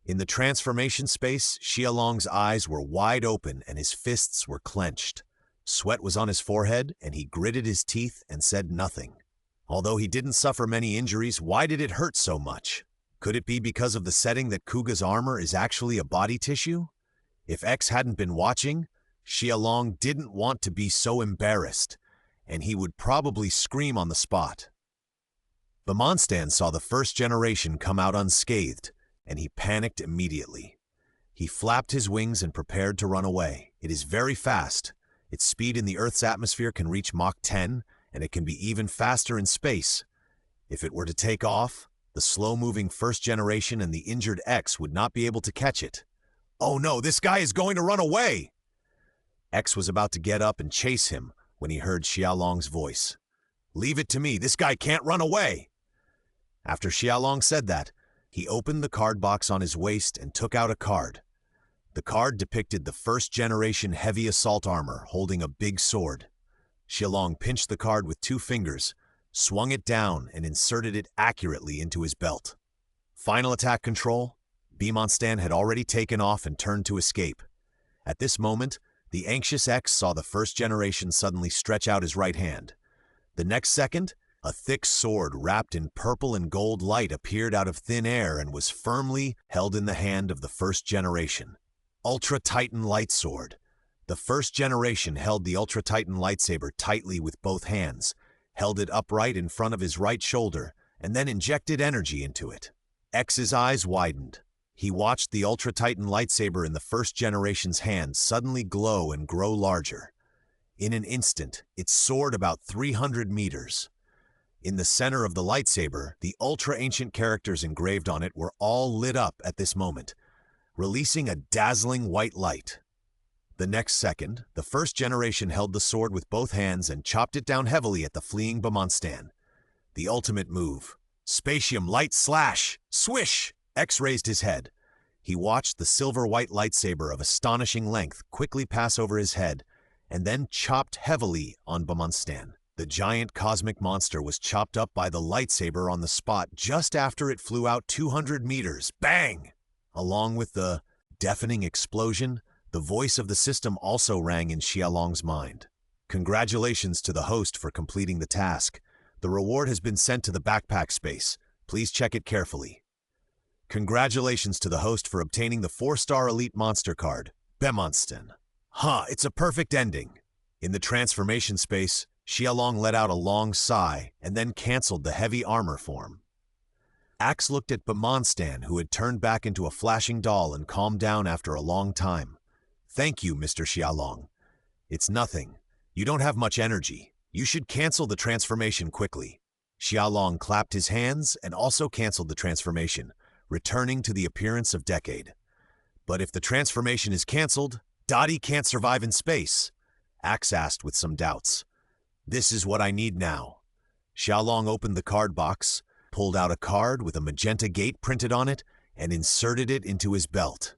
In the transformation space, Xiaolong's eyes were wide open and his fists were clenched. Sweat was on his forehead, and he gritted his teeth and said nothing. Although he didn't suffer many injuries, why did it hurt so much? Could it be because of the setting that Kuga's armor is actually a body tissue? If X hadn't been watching, Xiaolong didn't want to be so embarrassed, and he would probably scream on the spot. Bemonstan saw the first generation come out unscathed, and he panicked immediately. He flapped his wings and prepared to run away. It is very fast. Its speed in the Earth's atmosphere can reach Mach 10, and it can be even faster in space. If it were to take off, the slow-moving first generation and the injured X would not be able to catch it. Oh no, this guy is going to run away! X was about to get up and chase him when he heard Xiaolong's voice. Leave it to me, this guy can't run away! After Xiaolong said that, he opened the card box on his waist and took out a card. The card depicted the first generation heavy assault armor holding a big sword. Xiaolong pinched the card with 2 fingers, swung it down and inserted it accurately into his belt. Final attack control. Bemonstan had already taken off and turned to escape. At this moment, the anxious X saw the first generation suddenly stretch out his right hand. The next second, a thick sword wrapped in purple and gold light appeared out of thin air and was firmly held in the hand of the first generation. Ultra Titan Light Sword. The first generation held the Ultra Titan lightsaber tightly with both hands, held it upright in front of his right shoulder, and then injected energy into it. X's eyes widened. He watched the Ultra Titan lightsaber in the first generation's hand suddenly glow and grow larger. In an instant, it soared about 300 meters. In the center of the lightsaber, the ultra-ancient characters engraved on it were all lit up at this moment, releasing a dazzling white light. The next second, the first generation held the sword with both hands and chopped it down heavily at the fleeing Bamonstan. The ultimate move. Spatium light slash! Swish! X raised his head. He watched the silver-white lightsaber of astonishing length quickly pass over his head, and then chopped heavily on Bamonstan. The giant cosmic monster was chopped up by the lightsaber on the spot just after it flew out 200 meters. Bang! Along with the deafening explosion, the voice of the system also rang in Xiaolong's mind. Congratulations to the host for completing the task. The reward has been sent to the backpack space. Please check it carefully. Congratulations to the host for obtaining the 4-star elite monster card, Bemonstan. It's a perfect ending. In the transformation space, Xiaolong let out a long sigh and then canceled the heavy armor form. Axe looked at Bemonstan, who had turned back into a flashing doll and calmed down after a long time. Thank you, Mr. Xiaolong. It's nothing. You don't have much energy. You should cancel the transformation quickly. Xiaolong clapped his hands and also canceled the transformation, returning to the appearance of Decade. But if the transformation is canceled, Dottie can't survive in space, Axe asked with some doubts. This is what I need now. Xiaolong opened the card box, pulled out a card with a magenta gate printed on it, and inserted it into his belt.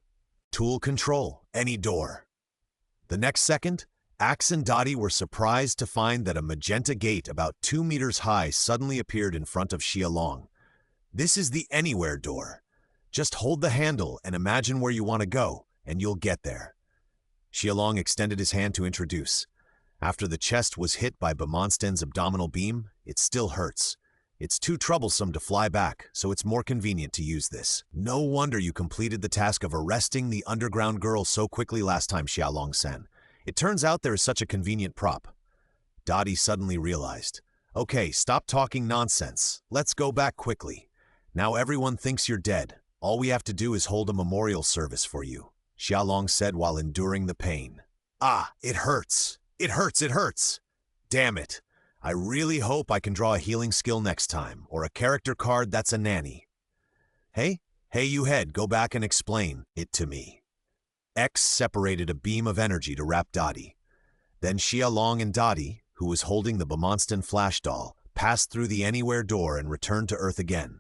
Tool control, any door. The next second, Axe and Dottie were surprised to find that a magenta gate about 2 meters high suddenly appeared in front of Xiaolong. This is the anywhere door. Just hold the handle and imagine where you want to go, and you'll get there. Xiaolong extended his hand to introduce. After the chest was hit by Bemonstan's abdominal beam, it still hurts. It's too troublesome to fly back, so it's more convenient to use this. No wonder you completed the task of arresting the underground girl so quickly last time, Xiaolong-san. It turns out there is such a convenient prop. Dottie suddenly realized. Okay, stop talking nonsense. Let's go back quickly. Now everyone thinks you're dead. All we have to do is hold a memorial service for you, Xiaolong said while enduring the pain. It hurts. It hurts, it hurts. Damn it. I really hope I can draw a healing skill next time, or a character card that's a nanny. Hey, you head, go back and explain it to me. X separated a beam of energy to wrap Dottie. Then Xiaolong and Dottie, who was holding the Bemonstan flash doll, passed through the anywhere door and returned to Earth again.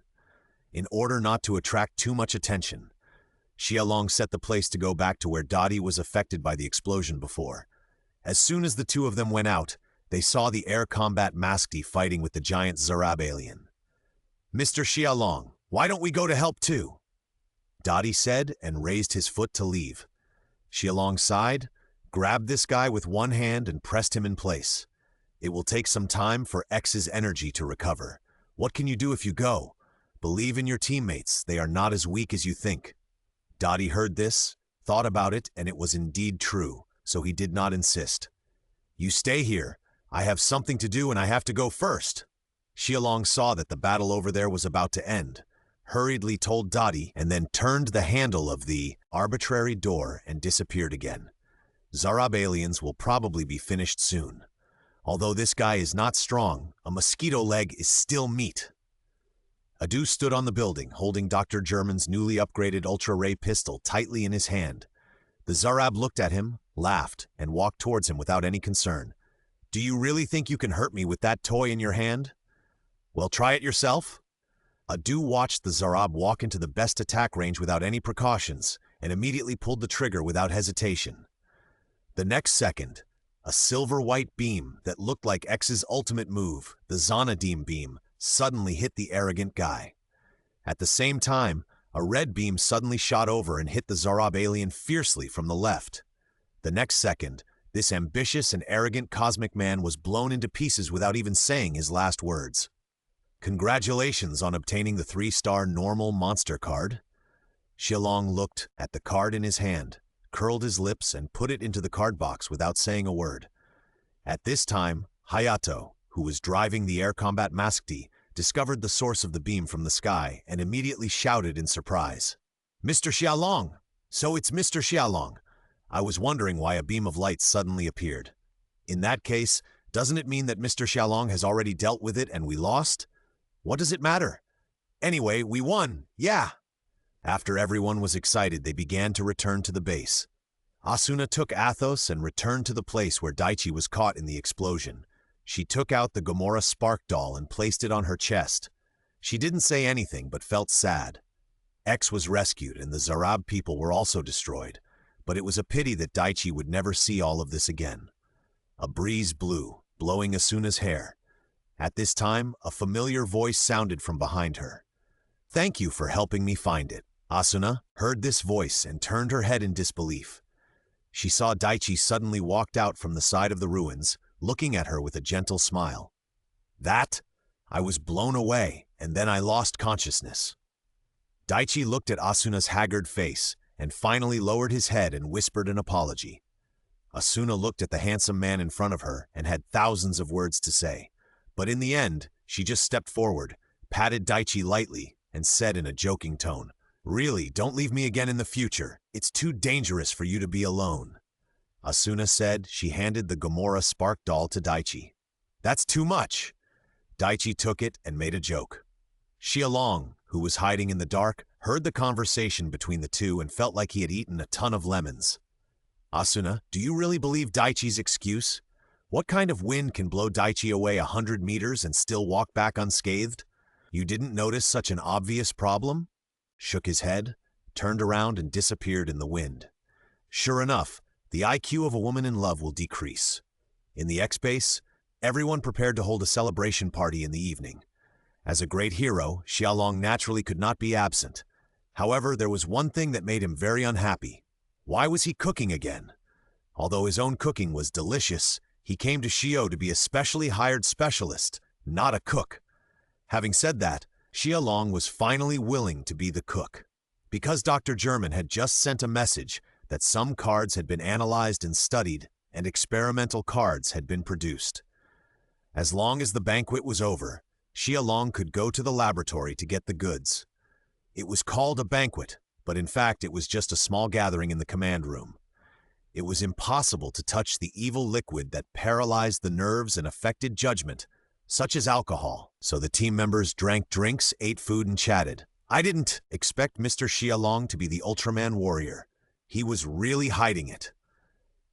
In order not to attract too much attention, Xiaolong set the place to go back to where Dottie was affected by the explosion before. As soon as the two of them went out, they saw the air combat Masked fighting with the giant Zarab alien. Mr. Xiaolong, why don't we go to help too? Dottie said and raised his foot to leave. Xiaolong sighed, grabbed this guy with one hand and pressed him in place. It will take some time for X's energy to recover. What can you do if you go? Believe in your teammates, they are not as weak as you think. Dottie heard this, thought about it, and it was indeed true, so he did not insist. You stay here. I have something to do and I have to go first. Xiaolong saw that the battle over there was about to end, hurriedly told Dottie, and then turned the handle of the arbitrary door and disappeared again. Zarab aliens will probably be finished soon. Although this guy is not strong, a mosquito leg is still meat. Adu stood on the building, holding Dr. German's newly upgraded ultra-ray pistol tightly in his hand. The Zarab looked at him, laughed, and walked towards him without any concern. Do you really think you can hurt me with that toy in your hand? Well, try it yourself. Adu watched the Zarab walk into the best attack range without any precautions, and immediately pulled the trigger without hesitation. The next second, a silver-white beam that looked like X's ultimate move, the Xanadim beam, suddenly hit the arrogant guy. At the same time, a red beam suddenly shot over and hit the Zarab alien fiercely from the left. The next second, this ambitious and arrogant cosmic man was blown into pieces without even saying his last words. Congratulations on obtaining the 3-star normal monster card. Xiaolong looked at the card in his hand, curled his lips, and put it into the card box without saying a word. At this time, Hayato, who was driving the air combat Masked, discovered the source of the beam from the sky and immediately shouted in surprise. "Mr. Xiaolong! So it's Mr. Xiaolong! I was wondering why a beam of light suddenly appeared. In that case, doesn't it mean that Mr. Xiaolong has already dealt with it and we lost? What does it matter? Anyway, we won, yeah!" After everyone was excited, they began to return to the base. Asuna took Athos and returned to the place where Daichi was caught in the explosion. She took out the Gamora Spark doll and placed it on her chest. She didn't say anything but felt sad. X was rescued and the Zarab people were also destroyed, but it was a pity that Daichi would never see all of this again. A breeze blew, blowing Asuna's hair. At this time, a familiar voice sounded from behind her. "Thank you for helping me find it." Asuna heard this voice and turned her head in disbelief. She saw Daichi suddenly walked out from the side of the ruins, looking at her with a gentle smile. "That? I was blown away, and then I lost consciousness." Daichi looked at Asuna's haggard face, and finally lowered his head and whispered an apology. Asuna looked at the handsome man in front of her and had thousands of words to say, but in the end, she just stepped forward, patted Daichi lightly, and said in a joking tone, "Really, don't leave me again in the future. It's too dangerous for you to be alone." Asuna said. She handed the Gamora Spark doll to Daichi. "That's too much." Daichi took it and made a joke. Xiaolong, who was hiding in the dark, heard the conversation between the two and felt like he had eaten a ton of lemons. "Asuna, do you really believe Daichi's excuse? What kind of wind can blow Daichi away 100 meters and still walk back unscathed? You didn't notice such an obvious problem?" Shook his head, turned around and disappeared in the wind. Sure enough, the IQ of a woman in love will decrease. In the X-Base, everyone prepared to hold a celebration party in the evening. As a great hero, Xiaolong naturally could not be absent. However, there was one thing that made him very unhappy. Why was he cooking again? Although his own cooking was delicious, he came to Shio to be a specially hired specialist, not a cook. Having said that, Xiaolong was finally willing to be the cook. Because Dr. German had just sent a message that some cards had been analyzed and studied, and experimental cards had been produced. As long as the banquet was over, Xiaolong could go to the laboratory to get the goods. It was called a banquet, but in fact it was just a small gathering in the command room. It was impossible to touch the evil liquid that paralyzed the nerves and affected judgment, such as alcohol, so the team members drank drinks, ate food, and chatted. I didn't expect Mr. Xiaolong to be the Ultraman warrior. He was really hiding it.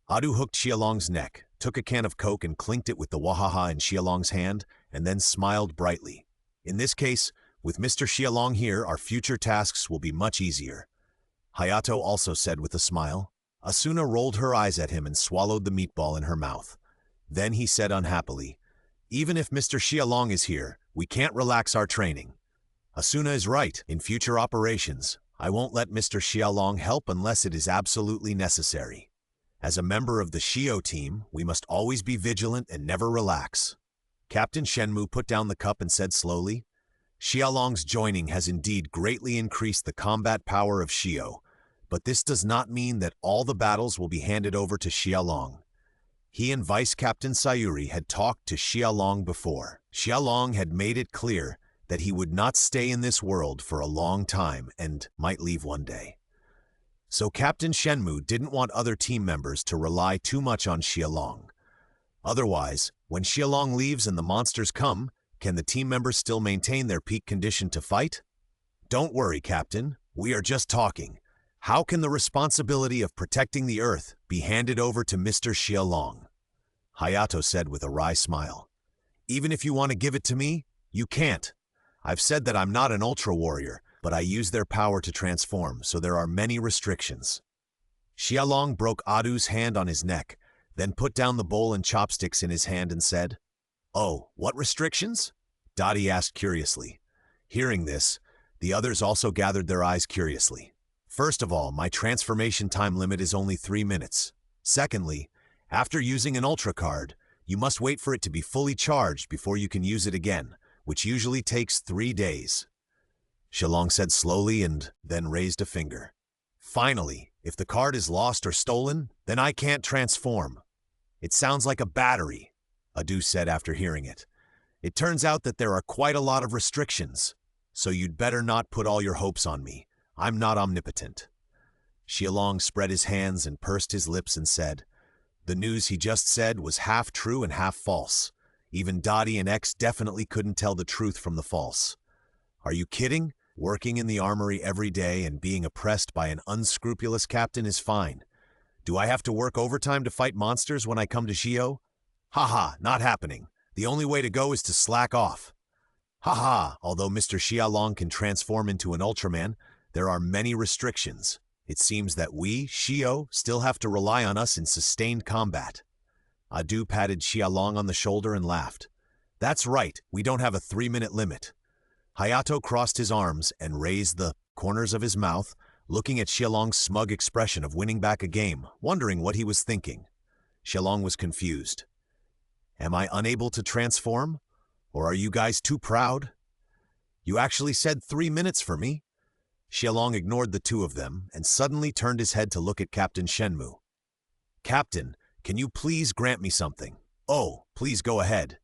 Adu hooked Xiaolong's neck, took a can of Coke and clinked it with the wahaha in Xiaolong's hand, and then smiled brightly. In this case, with Mr. Xiaolong here, our future tasks will be much easier. Hayato also said with a smile. Asuna rolled her eyes at him and swallowed the meatball in her mouth. Then he said unhappily, "Even if Mr. Xiaolong is here, we can't relax our training. Asuna is right. In future operations, I won't let Mr. Xiaolong help unless it is absolutely necessary. As a member of the Shio team, we must always be vigilant and never relax." Captain Shenmue put down the cup and said slowly, "Xiaolong's joining has indeed greatly increased the combat power of Shio, but this does not mean that all the battles will be handed over to Xiaolong. He and Vice Captain Sayuri had talked to Xiaolong before. Xiaolong had made it clear that he would not stay in this world for a long time and might leave one day. So Captain Shenmue didn't want other team members to rely too much on Xiaolong. Otherwise, when Xiaolong leaves and the monsters come, can the team members still maintain their peak condition to fight? Don't worry, Captain. We are just talking. How can the responsibility of protecting the Earth be handed over to Mr. Xiaolong?" Hayato said with a wry smile. "Even if you want to give it to me, you can't. I've said that I'm not an Ultra Warrior, but I use their power to transform, so there are many restrictions." Xiaolong broke Adu's hand on his neck, then put down the bowl and chopsticks in his hand and said, "Oh, what restrictions?" Dottie asked curiously. Hearing this, the others also gathered their eyes curiously. "First of all, my transformation time limit is only 3 minutes. Secondly, after using an Ultra card, you must wait for it to be fully charged before you can use it again, which usually takes 3 days. Xiaolong said slowly and then raised a finger. "Finally, If the card is lost or stolen, then I can't transform. It sounds like a battery, Adu said after hearing it. It turns out that there are quite a lot of restrictions, so you'd better not put all your hopes on me. I'm not omnipotent. Xialong spread his hands and pursed his lips and said, the news he just said was half true and half false. Even Dottie and X definitely couldn't tell the truth from the false. Are you kidding? Working in the armory every day and being oppressed by an unscrupulous captain is fine. Do I have to work overtime to fight monsters when I come to Xio? Haha, not happening. The only way to go is to slack off. Haha, although Mr. Xiaolong can transform into an Ultraman, there are many restrictions. It seems that we, Xio, still have to rely on us in sustained combat. Adu patted Xiaolong on the shoulder and laughed. That's right, we don't have a 3-minute limit. Hayato crossed his arms and raised the corners of his mouth, looking at Xiaolong's smug expression of winning back a game, wondering what he was thinking. Xiaolong was confused. Am I unable to transform? Or are you guys too proud? You actually said 3 minutes for me. Xiaolong ignored the two of them and suddenly turned his head to look at Captain Shenmue. Captain, can you please grant me something? Oh, please go ahead.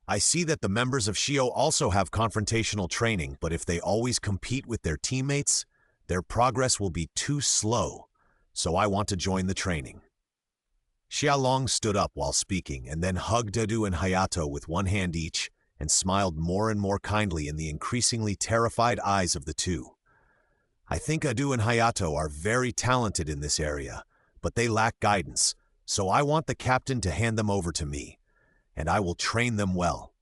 I see that the members of Xio also have confrontational training, but if they always compete with their teammates, their progress will be too slow, so I want to join the training. Xiaolong stood up while speaking and then hugged Adu and Hayato with one hand each and smiled more and more kindly in the increasingly terrified eyes of the two. I think Adu and Hayato are very talented in this area, but they lack guidance, so I want the captain to hand them over to me, and I will train them well.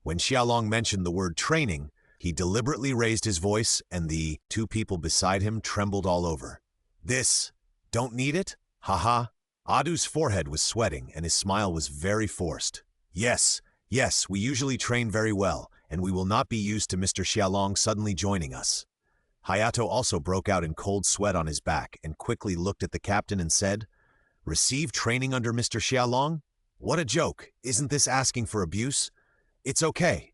When Xiaolong mentioned the word training, he deliberately raised his voice and the two people beside him trembled all over. This, don't need it? Haha. Adu's forehead was sweating and his smile was very forced. Yes, we usually train very well, and we will not be used to Mr. Xiaolong suddenly joining us. Hayato also broke out in cold sweat on his back and quickly looked at the captain and said, Receive training under Mr. Xiaolong? What a joke, isn't this asking for abuse? It's okay.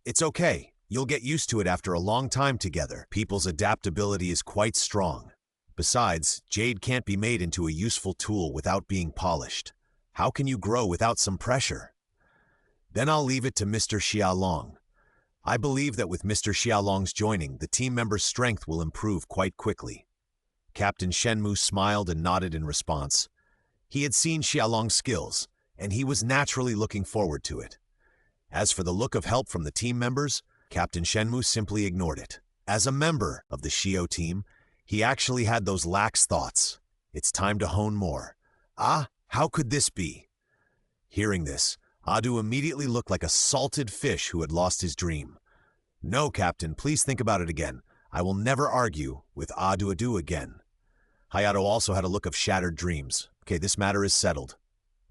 You'll get used to it after a long time together. People's adaptability is quite strong. Besides, jade can't be made into a useful tool without being polished. How can you grow without some pressure? Then I'll leave it to Mr. Xiaolong. I believe that with Mr. Xiaolong's joining, the team members' strength will improve quite quickly. Captain Shenmue smiled and nodded in response. He had seen Xiaolong's skills, and he was naturally looking forward to it. As for the look of help from the team members, Captain Shenmue simply ignored it. As a member of the Xio team, he actually had those lax thoughts. It's time to hone more. Ah, how could this be? Hearing this, Adu immediately looked like a salted fish who had lost his dream. No, Captain, please think about it again. I will never argue with Adu again. Hayato also had a look of shattered dreams. Okay, this matter is settled.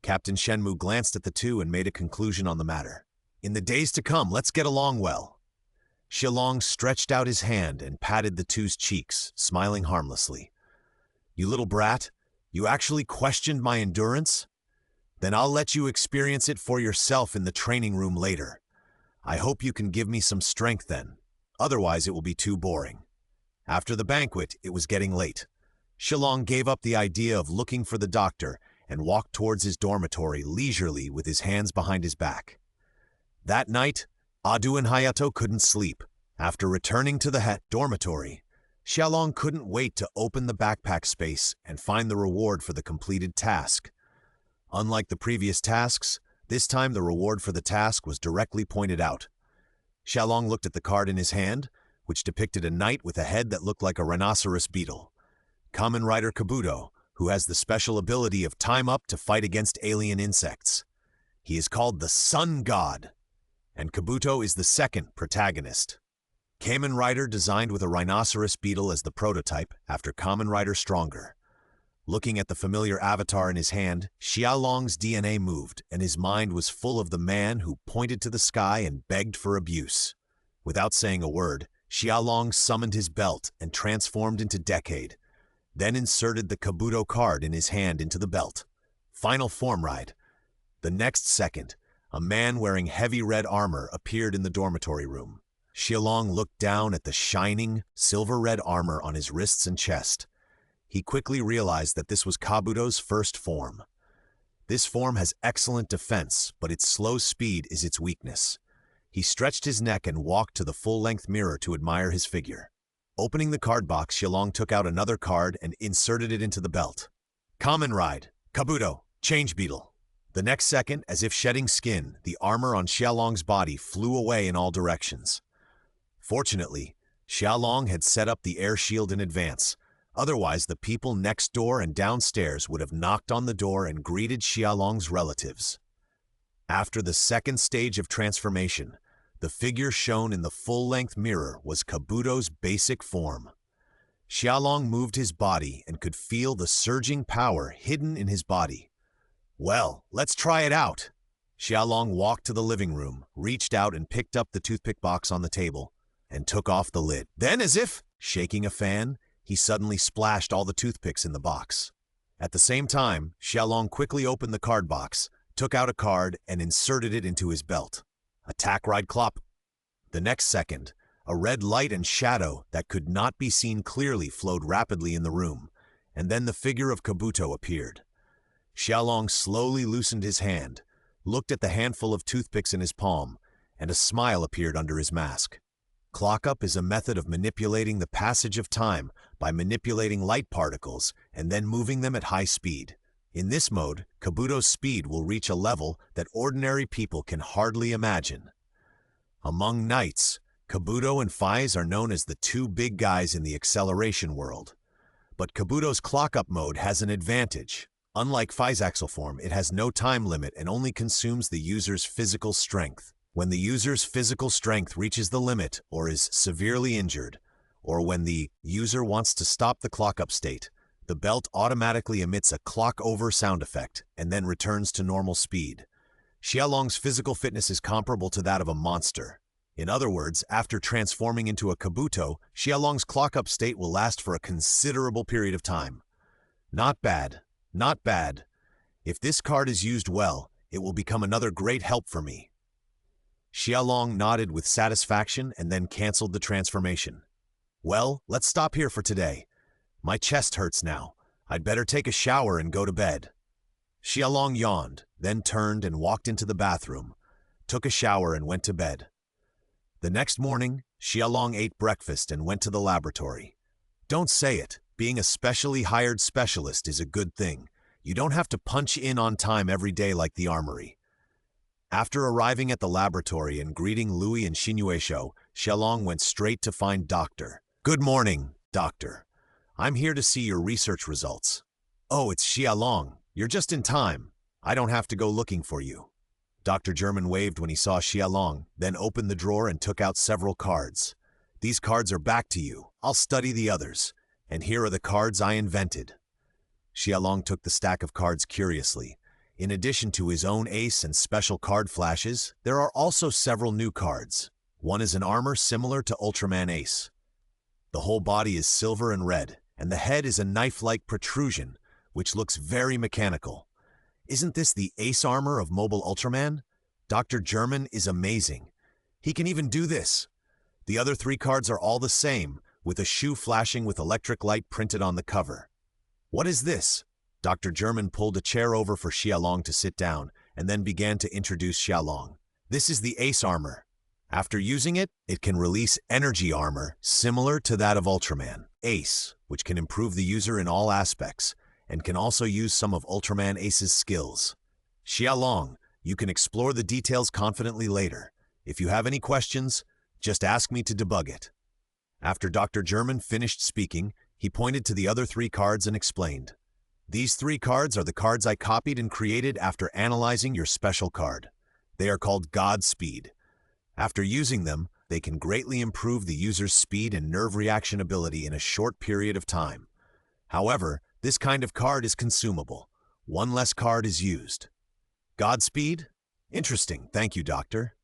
Captain Shenmue glanced at the two and made a conclusion on the matter. In the days to come, let's get along well. Xiaolong stretched out his hand and patted the two's cheeks, smiling harmlessly. You little brat, you actually questioned my endurance? Then I'll let you experience it for yourself in the training room later. I hope you can give me some strength then. Otherwise it will be too boring. After the banquet, it was getting late. Xiaolong gave up the idea of looking for the doctor and walked towards his dormitory leisurely with his hands behind his back. That night, Adu and Hayato couldn't sleep. After returning to the dormitory, Xiaolong couldn't wait to open the backpack space and find the reward for the completed task. Unlike the previous tasks, this time the reward for the task was directly pointed out. Xiaolong looked at the card in his hand, which depicted a knight with a head that looked like a rhinoceros beetle. Kamen Rider Kabuto, who has the special ability of time up to fight against alien insects. He is called the Sun God, and Kabuto is the second protagonist. Kamen Rider designed with a rhinoceros beetle as the prototype after Kamen Rider Stronger. Looking at the familiar avatar in his hand, Xiaolong's DNA moved, and his mind was full of the man who pointed to the sky and begged for abuse. Without saying a word, Xiaolong summoned his belt and transformed into Decade, then inserted the Kabuto card in his hand into the belt. Final form ride. The next second, a man wearing heavy red armor appeared in the dormitory room. Xiaolong looked down at the shining, silver-red armor on his wrists and chest. he quickly realized that this was Kabuto's first form. This form has excellent defense, but its slow speed is its weakness. He stretched his neck and walked to the full-length mirror to admire his figure. Opening the card box, Xiaolong took out another card and inserted it into the belt. Kamen Ride, Kabuto, Change Beetle. The next second, as if shedding skin, the armor on Xiaolong's body flew away in all directions. Fortunately, Xiaolong had set up the air shield in advance. Otherwise, the people next door and downstairs would have knocked on the door and greeted Xiaolong's relatives. After the second stage of transformation, the figure shown in the full-length mirror was Kabuto's basic form. Xiaolong moved his body and could feel the surging power hidden in his body. Well, let's try it out. Xiaolong walked to the living room, reached out and picked up the toothpick box on the table, and took off the lid. Then, as if shaking a fan, he suddenly splashed all the toothpicks in the box. At the same time, Xiaolong quickly opened the card box, took out a card, and inserted it into his belt. Attack Ride Clop. The next second, a red light and shadow that could not be seen clearly flowed rapidly in the room, and then the figure of Kabuto appeared. Xiaolong slowly loosened his hand, looked at the handful of toothpicks in his palm, and a smile appeared under his mask. Clock-up is a method of manipulating the passage of time by manipulating light particles and then moving them at high speed. In this mode, Kabuto's speed will reach a level that ordinary people can hardly imagine. Among knights, Kabuto and Faiz are known as the two big guys in the acceleration world. But Kabuto's clock-up mode has an advantage. Unlike Fai's Axel form, it has no time limit and only consumes the user's physical strength. When the user's physical strength reaches the limit or is severely injured, or when the user wants to stop the clock-up state, the belt automatically emits a clock-over sound effect and then returns to normal speed. Xiaolong's physical fitness is comparable to that of a monster. In other words, after transforming into a Kabuto, Xiaolong's clock-up state will last for a considerable period of time. Not bad, not bad. If this card is used well, it will become another great help for me. Xiaolong nodded with satisfaction and then canceled the transformation. Well, let's stop here for today. My chest hurts now. I'd better take a shower and go to bed. Xiaolong yawned, then turned and walked into the bathroom, took a shower and went to bed. The next morning, Xiaolong ate breakfast and went to the laboratory. Don't say it, being a specially hired specialist is a good thing. You don't have to punch in on time every day like the armory. After arriving at the laboratory and greeting Louis and Xinyuesho, Xiaolong went straight to find Doctor. Good morning, Doctor. I'm here to see your research results. Oh, it's Xiaolong. You're just in time. I don't have to go looking for you. Dr. German waved when he saw Xiaolong, then opened the drawer and took out several cards. These cards are back to you. I'll study the others. And here are the cards I invented. Xiaolong took the stack of cards curiously. In addition to his own ace and special card flashes, there are also several new cards. One is an armor similar to Ultraman Ace. The whole body is silver and red, and the head is a knife-like protrusion, which looks very mechanical. Isn't this the ace armor of Mobile Ultraman? Dr. German is amazing. He can even do this. The other three cards are all the same, with a shoe flashing with electric light printed on the cover. What is this? Dr. German pulled a chair over for Xiaolong to sit down, and then began to introduce Xiaolong. This is the Ace Armor. After using it, it can release energy armor similar to that of Ultraman. Ace, which can improve the user in all aspects, and can also use some of Ultraman Ace's skills. Xiaolong, you can explore the details confidently later. If you have any questions, just ask me to debug it. After Dr. German finished speaking, he pointed to the other three cards and explained. These three cards are the cards I copied and created after analyzing your special card. They are called Godspeed. After using them, they can greatly improve the user's speed and nerve reaction ability in a short period of time. However, this kind of card is consumable. One less card is used. Godspeed? Interesting, thank you, Doctor.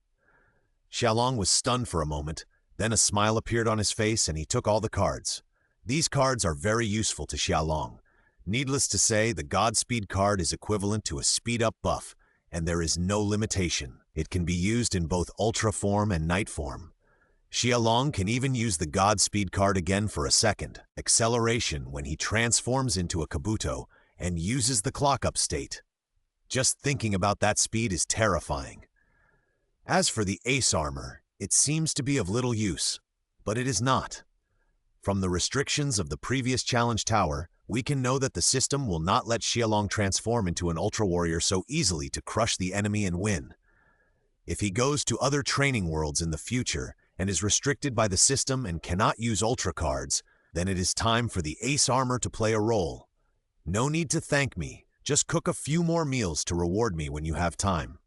Xiaolong was stunned for a moment, then a smile appeared on his face and he took all the cards. These cards are very useful to Xiaolong. Needless to say, the Godspeed card is equivalent to a speed-up buff, and there is no limitation. It can be used in both Ultra form and Night form. Xiaolong can even use the Godspeed card again for a second, acceleration when he transforms into a Kabuto and uses the clock-up state. Just thinking about that speed is terrifying. As for the Ace Armor, it seems to be of little use, but it is not. From the restrictions of the previous Challenge Tower, we can know that the system will not let Xiaolong transform into an Ultra Warrior so easily to crush the enemy and win. If he goes to other training worlds in the future and is restricted by the system and cannot use Ultra cards, then it is time for the Ace Armor to play a role. No need to thank me, just cook a few more meals to reward me when you have time.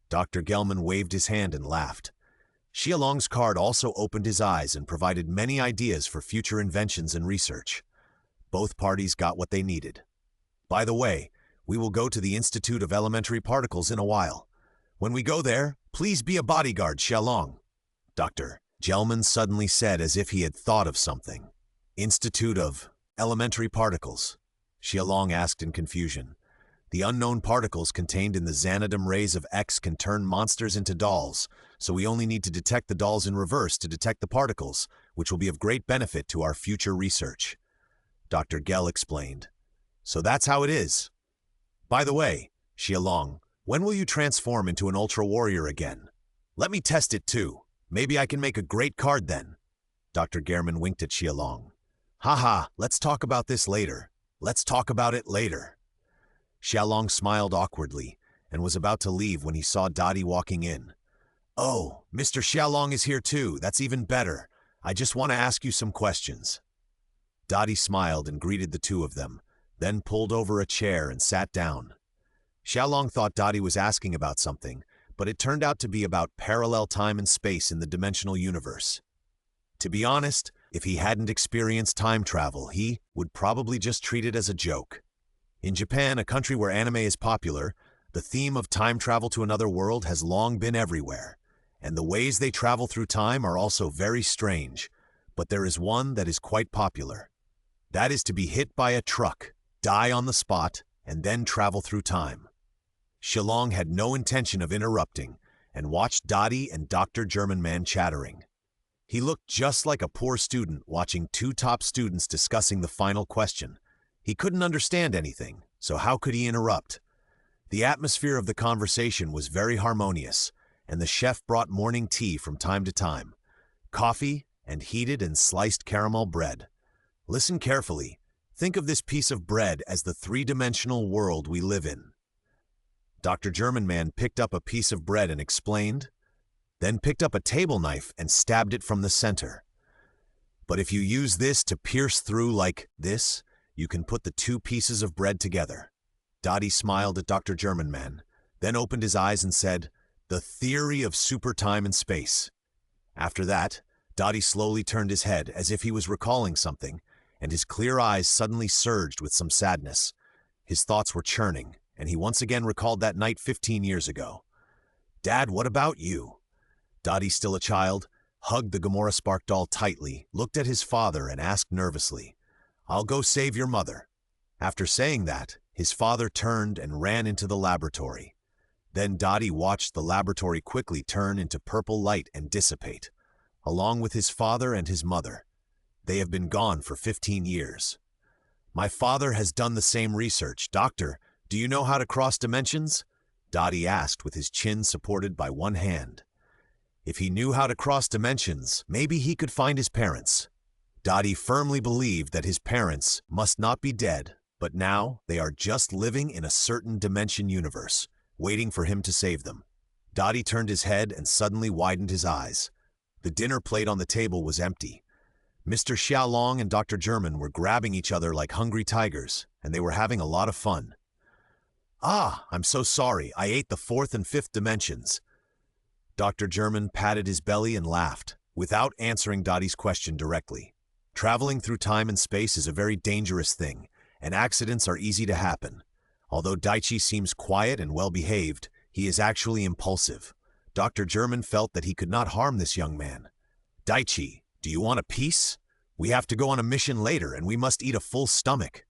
Dr. Gelman waved his hand and laughed. Xiaolong's card also opened his eyes and provided many ideas for future inventions and research. Both parties got what they needed. By the way, we will go to the Institute of Elementary Particles in a while. When we go there, please be a bodyguard, Xiaolong. Dr. Gelman suddenly said as if he had thought of something. Institute of Elementary Particles? Xiaolong asked in confusion. The unknown particles contained in the Xanadum rays of X can turn monsters into dolls, so we only need to detect the dolls in reverse to detect the particles, which will be of great benefit to our future research. Dr. Gell explained. So that's how it is. By the way, Xiaolong, when will you transform into an Ultra Warrior again? Let me test it too. Maybe I can make a great card then. Dr. Gehrman winked at Xiaolong. Haha, let's talk about this later. Let's talk about it later. Xiaolong smiled awkwardly and was about to leave when he saw Dottie walking in. Oh, Mr. Xiaolong is here too. That's even better. I just want to ask you some questions. Dottie smiled and greeted the two of them, then pulled over a chair and sat down. Xiaolong thought Dottie was asking about something, but it turned out to be about parallel time and space in the dimensional universe. To be honest, if he hadn't experienced time travel, he would probably just treat it as a joke. In Japan, a country where anime is popular, the theme of time travel to another world has long been everywhere, and the ways they travel through time are also very strange, but there is one that is quite popular. That is to be hit by a truck, die on the spot, and then travel through time. Xiaolong had no intention of interrupting and watched Dottie and Dr. German chattering. He looked just like a poor student watching two top students discussing the final question. He couldn't understand anything, so how could he interrupt? The atmosphere of the conversation was very harmonious, and the chef brought morning tea from time to time, coffee, and heated and sliced caramel bread. Listen carefully. Think of this piece of bread as the three-dimensional world we live in. Dr. German picked up a piece of bread and explained, then picked up a table knife and stabbed it from the center. But if you use this to pierce through like this, you can put the two pieces of bread together. Dottie smiled at Dr. German, then opened his eyes and said, the theory of super time and space. After that, Dottie slowly turned his head as if he was recalling something, and his clear eyes suddenly surged with some sadness. His thoughts were churning, and he once again recalled that night 15 years ago. Dad, what about you? Dottie, still a child, hugged the Gamora Spark doll tightly, looked at his father and asked nervously, I'll go save your mother. After saying that, his father turned and ran into the laboratory. Then Dottie watched the laboratory quickly turn into purple light and dissipate, along with his father and his mother. They have been gone for 15 years. My father has done the same research. Doctor, do you know how to cross dimensions? Dottie asked with his chin supported by one hand. If he knew how to cross dimensions, maybe he could find his parents. Dottie firmly believed that his parents must not be dead, but now they are just living in a certain dimension universe, waiting for him to save them. Dottie turned his head and suddenly widened his eyes. The dinner plate on the table was empty. Mr. Xiaolong and Dr. German were grabbing each other like hungry tigers, and they were having a lot of fun. Ah, I'm so sorry, I ate the fourth and fifth dimensions. Dr. German patted his belly and laughed, without answering Dottie's question directly. Traveling through time and space is a very dangerous thing, and accidents are easy to happen. Although Daichi seems quiet and well-behaved, he is actually impulsive. Dr. German felt that he could not harm this young man. Daichi, do you want a piece? We have to go on a mission later, and we must eat a full stomach.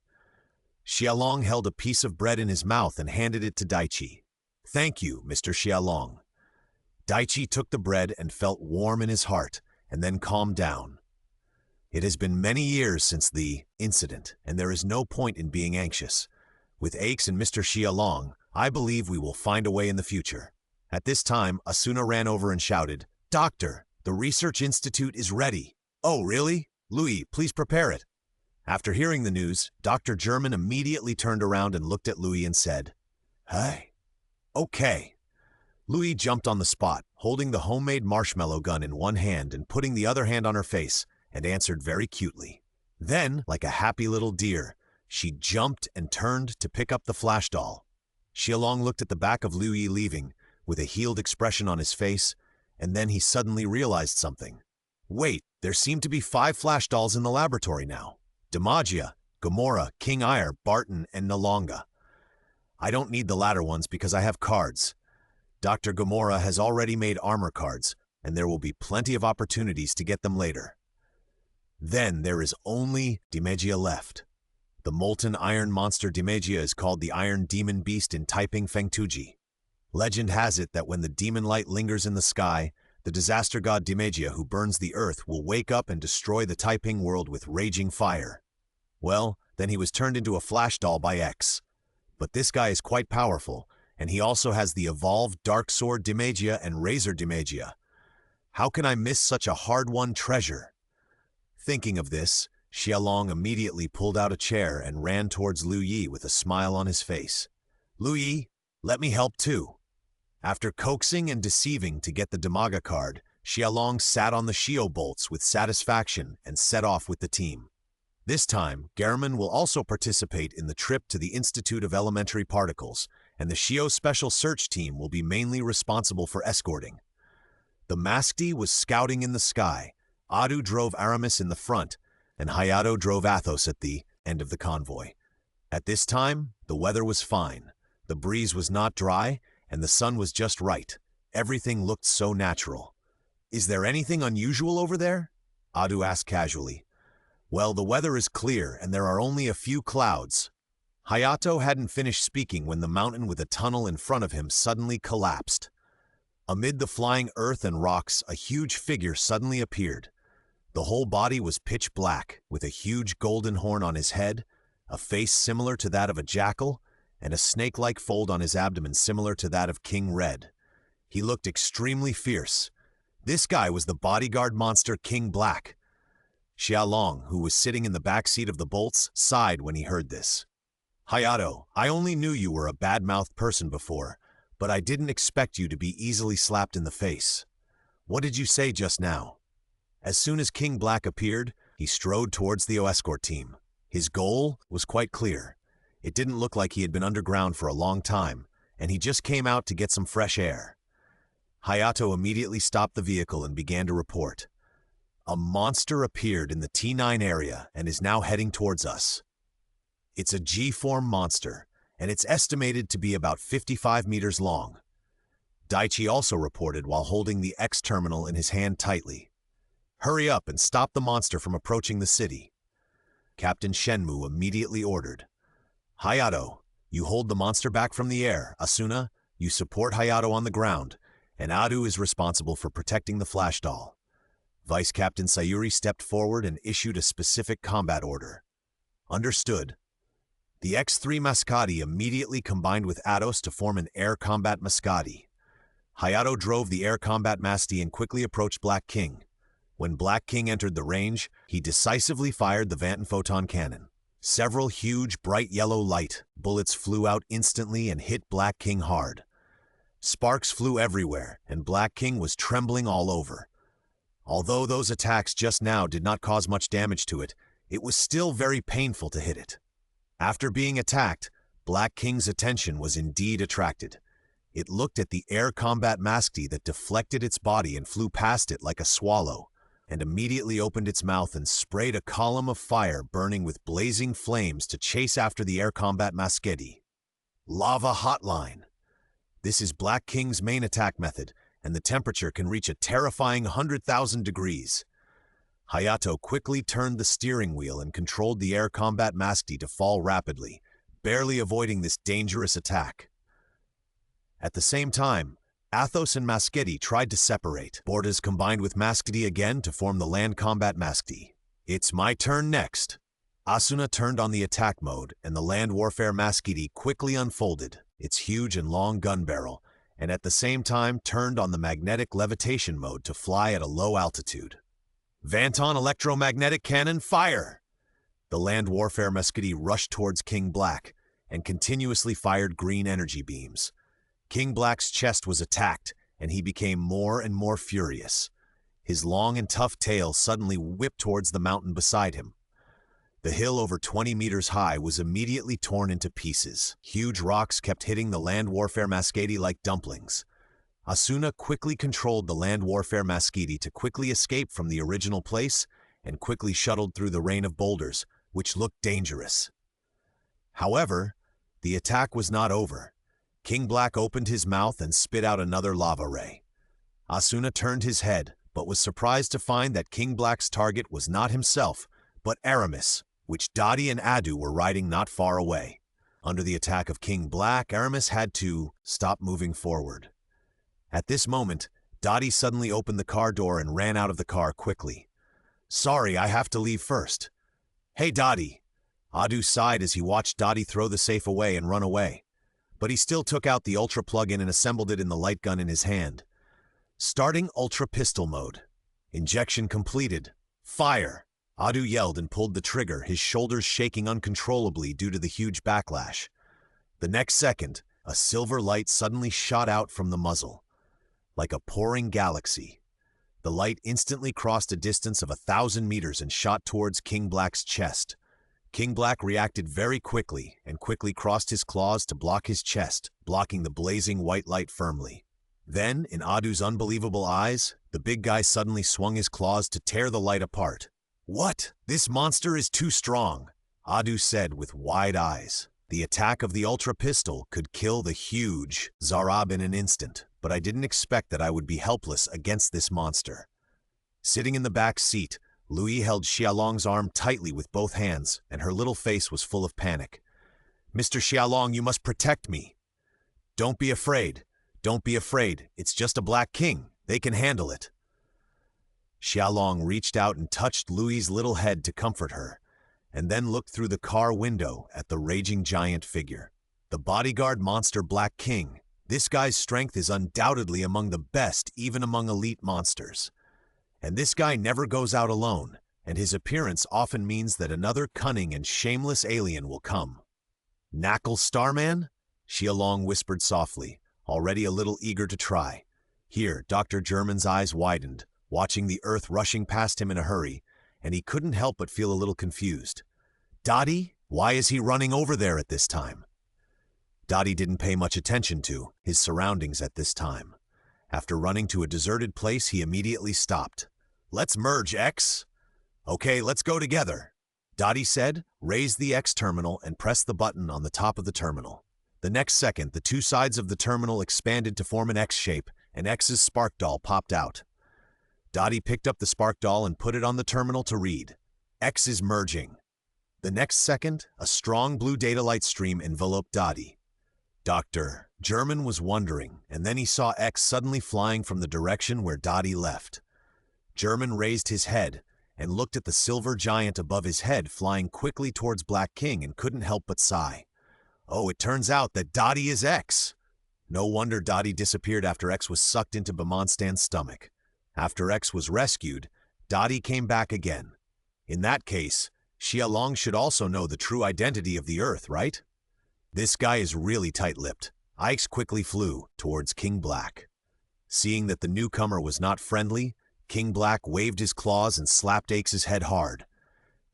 Xiaolong held a piece of bread in his mouth and handed it to Daichi. Thank you, Mr. Xiaolong. Daichi took the bread and felt warm in his heart, and then calmed down. It has been many years since the incident, and there is no point in being anxious. With Aix and Mr. Xiaolong, I believe we will find a way in the future. At this time, Asuna ran over and shouted, "Doctor, the research institute is ready." "Oh, really? Louis, please prepare it." After hearing the news, Dr. German immediately turned around and looked at Louis and said, "Hey, okay." Louis jumped on the spot, holding the homemade marshmallow gun in one hand and putting the other hand on her face, and answered very cutely. Then, like a happy little deer, she jumped and turned to pick up the flash doll. Xiaolong looked at the back of Louis leaving, with a healed expression on his face, and then he suddenly realized something. Wait, there seem to be 5 flash dolls in the laboratory now. Demagia, Gamora, King Ire, Barton, and Nalonga. I don't need the latter ones because I have cards. Dr. Gamora has already made armor cards, and there will be plenty of opportunities to get them later. Then there is only Demagia left. The molten iron monster Demagia is called the Iron Demon Beast in Taiping Fengtuji. Legend has it that when the demon light lingers in the sky, the disaster god Demagia who burns the earth will wake up and destroy the Taiping world with raging fire. Well, then he was turned into a flash doll by X. But this guy is quite powerful, and he also has the evolved Dark Sword Demagia and Razor Demagia. How can I miss such a hard-won treasure? Thinking of this, Xiaolong immediately pulled out a chair and ran towards Liu Yi with a smile on his face. "Liu Yi, let me help too." After coaxing and deceiving to get the Demaga card, Xiaolong sat on the Shio bolts with satisfaction and set off with the team. This time, Gehrman will also participate in the trip to the Institute of Elementary Particles, and the Shio Special Search Team will be mainly responsible for escorting. The Masked was scouting in the sky, Adu drove Aramis in the front, and Hayato drove Athos at the end of the convoy. At this time, the weather was fine, the breeze was not dry, and the sun was just right. Everything looked so natural. "Is there anything unusual over there?" Adu asked casually. "Well, the weather is clear, and there are only a few clouds." Hayato hadn't finished speaking when the mountain with a tunnel in front of him suddenly collapsed. Amid the flying earth and rocks, a huge figure suddenly appeared. The whole body was pitch black, with a huge golden horn on his head, a face similar to that of a jackal, and a snake-like fold on his abdomen similar to that of King Red. He looked extremely fierce. This guy was the bodyguard monster King Black. Xiaolong, who was sitting in the back seat of the bolts, sighed when he heard this. "Hayato, I only knew you were a bad-mouthed person before, but I didn't expect you to be easily slapped in the face. What did you say just now?" As soon as King Black appeared, he strode towards the escort team. His goal was quite clear. It didn't look like he had been underground for a long time, and he just came out to get some fresh air. Hayato immediately stopped the vehicle and began to report. "A monster appeared in the T9 area and is now heading towards us. It's a G-form monster, and it's estimated to be about 55 meters long." Daichi also reported while holding the X terminal in his hand tightly. "Hurry up and stop the monster from approaching the city." Captain Shenmue immediately ordered. "Hayato, you hold the monster back from the air. Asuna, you support Hayato on the ground, and Adu is responsible for protecting the flash doll." Vice Captain Sayuri stepped forward and issued a specific combat order. "Understood." The X-3 Mascati immediately combined with Ados to form an air combat Mascati. Hayato drove the air combat Masti and quickly approached Black King. When Black King entered the range, he decisively fired the Vanton photon cannon. Several huge, bright yellow light bullets flew out instantly and hit Black King hard. Sparks flew everywhere, and Black King was trembling all over. Although those attacks just now did not cause much damage to it, it was still very painful to hit it. After being attacked, Black King's attention was indeed attracted. It looked at the air combat Masked that deflected its body and flew past it like a swallow, and immediately opened its mouth and sprayed a column of fire burning with blazing flames to chase after the air combat Maskedi. Lava Hotline. This is Black King's main attack method, and the temperature can reach a terrifying 100,000 degrees. Hayato quickly turned the steering wheel and controlled the air combat Maskedi to fall rapidly, barely avoiding this dangerous attack. At the same time, Athos and Masketti tried to separate. Bordas combined with Masketti again to form the land combat Masketti. It's my turn next. Asuna turned on the attack mode, and the land warfare Masketti quickly unfolded, its huge and long gun barrel, and at the same time turned on the magnetic levitation mode to fly at a low altitude. Vanton electromagnetic cannon, fire! The land warfare Masketti rushed towards King Black and continuously fired green energy beams. King Black's chest was attacked, and he became more and more furious. His long and tough tail suddenly whipped towards the mountain beside him. The hill over 20 meters high was immediately torn into pieces. Huge rocks kept hitting the land warfare Masketti like dumplings. Asuna quickly controlled the land warfare Masketti to quickly escape from the original place and quickly shuttled through the rain of boulders, which looked dangerous. However, the attack was not over. King Black opened his mouth and spit out another lava ray. Asuna turned his head, but was surprised to find that King Black's target was not himself, but Aramis, which Dottie and Adu were riding not far away. Under the attack of King Black, Aramis had to stop moving forward. At this moment, Dottie suddenly opened the car door and ran out of the car quickly. "Sorry, I have to leave first." "Hey, Dottie." Adu sighed as he watched Dottie throw the safe away and run away. But he still took out the Ultra plug-in and assembled it in the light gun in his hand. Starting Ultra pistol mode. Injection completed. Fire! Adu yelled and pulled the trigger, his shoulders shaking uncontrollably due to the huge backlash. The next second, a silver light suddenly shot out from the muzzle. Like a pouring galaxy. The light instantly crossed a distance of 1,000 meters and shot towards King Black's chest. King Black reacted very quickly and quickly crossed his claws to block his chest, blocking the blazing white light firmly. Then, in Adu's unbelievable eyes, the big guy suddenly swung his claws to tear the light apart. "What? This monster is too strong," Adu said with wide eyes. The attack of the Ultra pistol could kill the huge Zarab in an instant, but I didn't expect that I would be helpless against this monster. Sitting in the back seat, Louis held Xiaolong's arm tightly with both hands, and her little face was full of panic. "Mr. Xiaolong, you must protect me." "Don't be afraid. Don't be afraid. It's just a Black King. They can handle it." Xiaolong reached out and touched Louis's little head to comfort her, and then looked through the car window at the raging giant figure. The bodyguard monster Black King. This guy's strength is undoubtedly among the best, even among elite monsters. And this guy never goes out alone, and his appearance often means that another cunning and shameless alien will come. "Knuckles Starman?" Xiaolong whispered softly, already a little eager to try. Here, Dr. German's eyes widened, watching the earth rushing past him in a hurry, and he couldn't help but feel a little confused. "Dottie? Why is he running over there at this time?" Dottie didn't pay much attention to his surroundings at this time. After running to a deserted place, he immediately stopped. "Let's merge, X." "Okay, let's go together," Dottie said, raised the X terminal and pressed the button on the top of the terminal. The next second, the two sides of the terminal expanded to form an X shape, and X's spark doll popped out. Dottie picked up the spark doll and put it on the terminal to read. "X is merging." The next second, a strong blue data light stream enveloped Dottie. Dr. German was wondering, and then he saw X suddenly flying from the direction where Dottie left. German raised his head and looked at the silver giant above his head flying quickly towards Black King and couldn't help but sigh. Oh, it turns out that Dottie is X. No wonder Dottie disappeared after X was sucked into Bemonstan's stomach. After X was rescued, Dottie came back again. In that case, Xiaolong should also know the true identity of the Earth, right? This guy is really tight-lipped. Ix quickly flew towards King Black. Seeing that the newcomer was not friendly, King Black waved his claws and slapped Axe's head hard.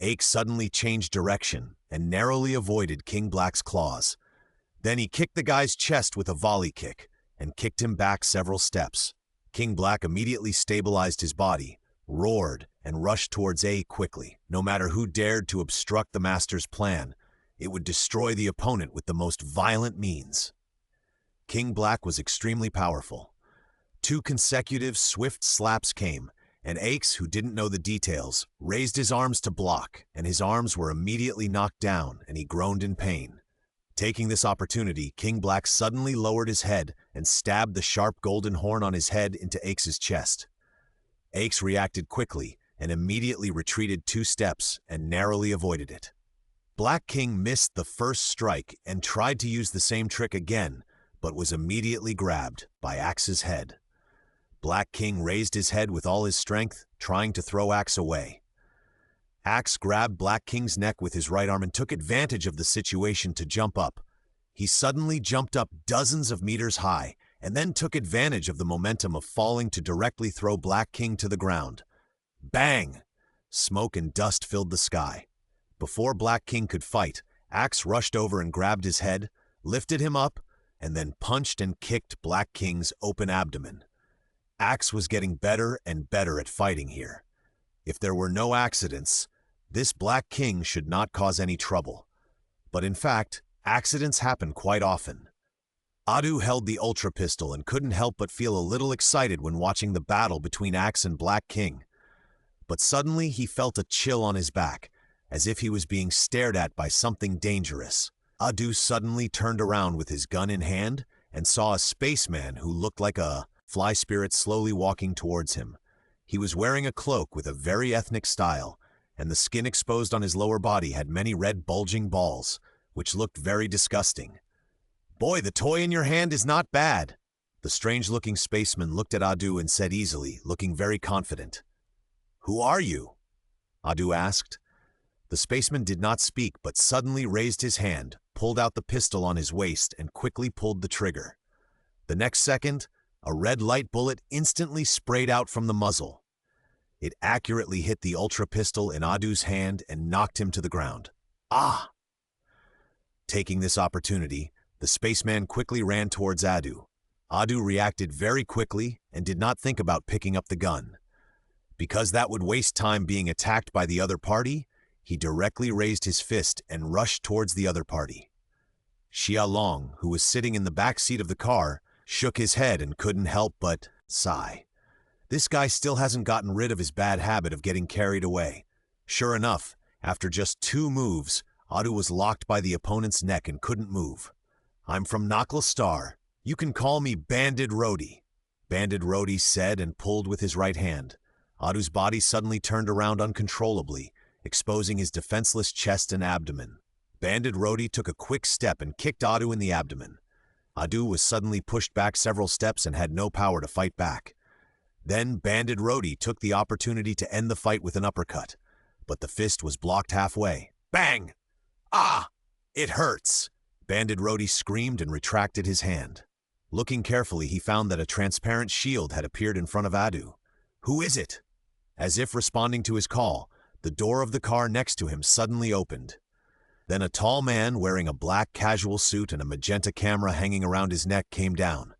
Axe suddenly changed direction and narrowly avoided King Black's claws. Then he kicked the guy's chest with a volley kick and kicked him back several steps. King Black immediately stabilized his body, roared, and rushed towards A quickly. No matter who dared to obstruct the master's plan, it would destroy the opponent with the most violent means. King Black was extremely powerful. 2 consecutive swift slaps came, and Axe, who didn't know the details, raised his arms to block, and his arms were immediately knocked down, and he groaned in pain. Taking this opportunity, King Black suddenly lowered his head and stabbed the sharp golden horn on his head into Axe's chest. Axe reacted quickly and immediately retreated 2 steps and narrowly avoided it. Black King missed the first strike and tried to use the same trick again, but was immediately grabbed by Axe's head. Black King raised his head with all his strength, trying to throw Axe away. Axe grabbed Black King's neck with his right arm and took advantage of the situation to jump up. He suddenly jumped up dozens of meters high and then took advantage of the momentum of falling to directly throw Black King to the ground. Bang! Smoke and dust filled the sky. Before Black King could fight, Axe rushed over and grabbed his head, lifted him up, and then punched and kicked Black King's open abdomen. Axe was getting better and better at fighting here. If there were no accidents, this Black King should not cause any trouble. But in fact, accidents happen quite often. Adu held the Ultra Pistol and couldn't help but feel a little excited when watching the battle between Axe and Black King. But suddenly he felt a chill on his back, as if he was being stared at by something dangerous. Adu suddenly turned around with his gun in hand and saw a spaceman who looked like a fly spirit slowly walking towards him. He was wearing a cloak with a very ethnic style, and the skin exposed on his lower body had many red bulging balls, which looked very disgusting. "Boy, the toy in your hand is not bad." The strange-looking spaceman looked at Adu and said easily, looking very confident. "Who are you?" Adu asked. The spaceman did not speak, but suddenly raised his hand, pulled out the pistol on his waist, and quickly pulled the trigger. The next second, a red light bullet instantly sprayed out from the muzzle. It accurately hit the Ultra Pistol in Adu's hand and knocked him to the ground. Ah! Taking this opportunity, the spaceman quickly ran towards Adu. Adu reacted very quickly and did not think about picking up the gun. Because that would waste time being attacked by the other party, he directly raised his fist and rushed towards the other party. Xia Long, who was sitting in the back seat of the car, shook his head and couldn't help but sigh. This guy still hasn't gotten rid of his bad habit of getting carried away. Sure enough, after just 2 moves, Adu was locked by the opponent's neck and couldn't move. "I'm from Nakla Star. You can call me Banded Rhodey," Banded Rhodey said and pulled with his right hand. Adu's body suddenly turned around uncontrollably, exposing his defenseless chest and abdomen. Banded Rhodey took a quick step and kicked Adu in the abdomen. Adu was suddenly pushed back several steps and had no power to fight back. Then Banded Rhodey took the opportunity to end the fight with an uppercut, but the fist was blocked halfway. Bang! Ah! It hurts! Banded Rhodey screamed and retracted his hand. Looking carefully, he found that a transparent shield had appeared in front of Adu. "Who is it?" As if responding to his call, the door of the car next to him suddenly opened. Then a tall man wearing a black casual suit and a magenta camera hanging around his neck came down.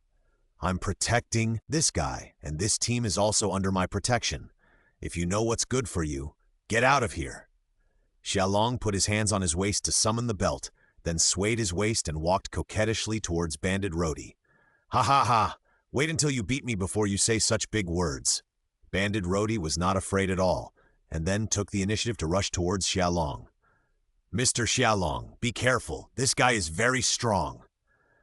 "I'm protecting this guy, and this team is also under my protection. If you know what's good for you, get out of here." Xia Long put his hands on his waist to summon the belt, then swayed his waist and walked coquettishly towards Banded Rhodey. "Ha ha ha! Wait until you beat me before you say such big words." Banded Rhodey was not afraid at all, and then took the initiative to rush towards Xia Long. "Mr. Xia Long, be careful. This guy is very strong."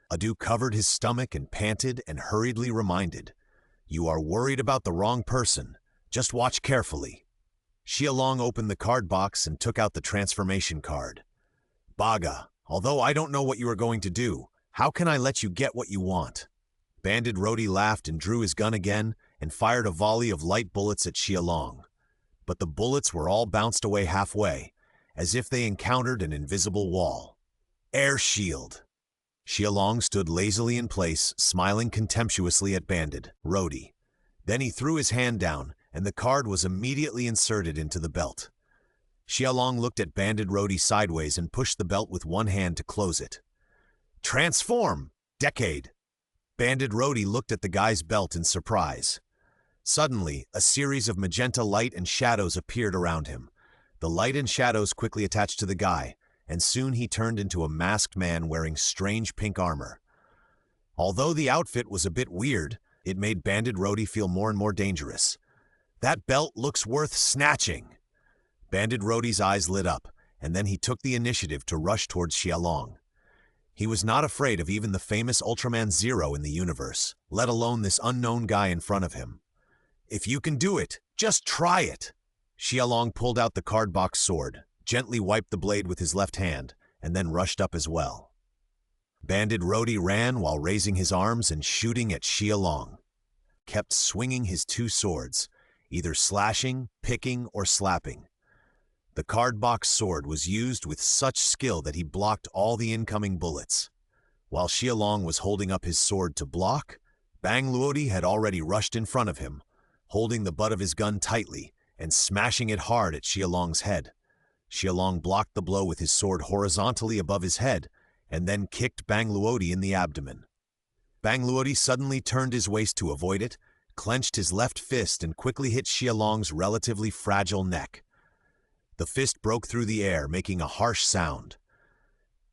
Adu covered his stomach and panted and hurriedly reminded, "You are worried about the wrong person. Just watch carefully." Xia Long opened the card box and took out the transformation card. "Baga, although I don't know what you are going to do, how can I let you get what you want?" Banded Rhodey laughed and drew his gun again and fired a volley of light bullets at Xia Long. But the bullets were all bounced away halfway, as if they encountered an invisible wall. "Air shield." Xia Long stood lazily in place, smiling contemptuously at Banded Rhodey. Then he threw his hand down, and the card was immediately inserted into the belt. Xia Long looked at Banded Rhodey sideways and pushed the belt with one hand to close it. "Transform! Decade!" Banded Rhodey looked at the guy's belt in surprise. Suddenly, a series of magenta light and shadows appeared around him. The light and shadows quickly attached to the guy, and soon he turned into a masked man wearing strange pink armor. Although the outfit was a bit weird, it made Banded Rhodey feel more and more dangerous. "That belt looks worth snatching." Banded Rhodey's eyes lit up, and then he took the initiative to rush towards Xia Long. He was not afraid of even the famous Ultraman Zero in the universe, let alone this unknown guy in front of him. If you can do it, just try it! Xiaolong pulled out the card-box sword, gently wiped the blade with his left hand, and then rushed up as well. Banded Rhodey ran while raising his arms and shooting at Xiaolong. Kept swinging his two swords, either slashing, picking, or slapping. The card-box sword was used with such skill that he blocked all the incoming bullets. While Xiaolong was holding up his sword to block, Bang Luodi had already rushed in front of him, holding the butt of his gun tightly and smashing it hard at Xiaolong's head. Xiaolong blocked the blow with his sword horizontally above his head and then kicked Bang Luodi in the abdomen. Bang Luodi suddenly turned his waist to avoid it, clenched his left fist and quickly hit Xiaolong's relatively fragile neck. The fist broke through the air, making a harsh sound.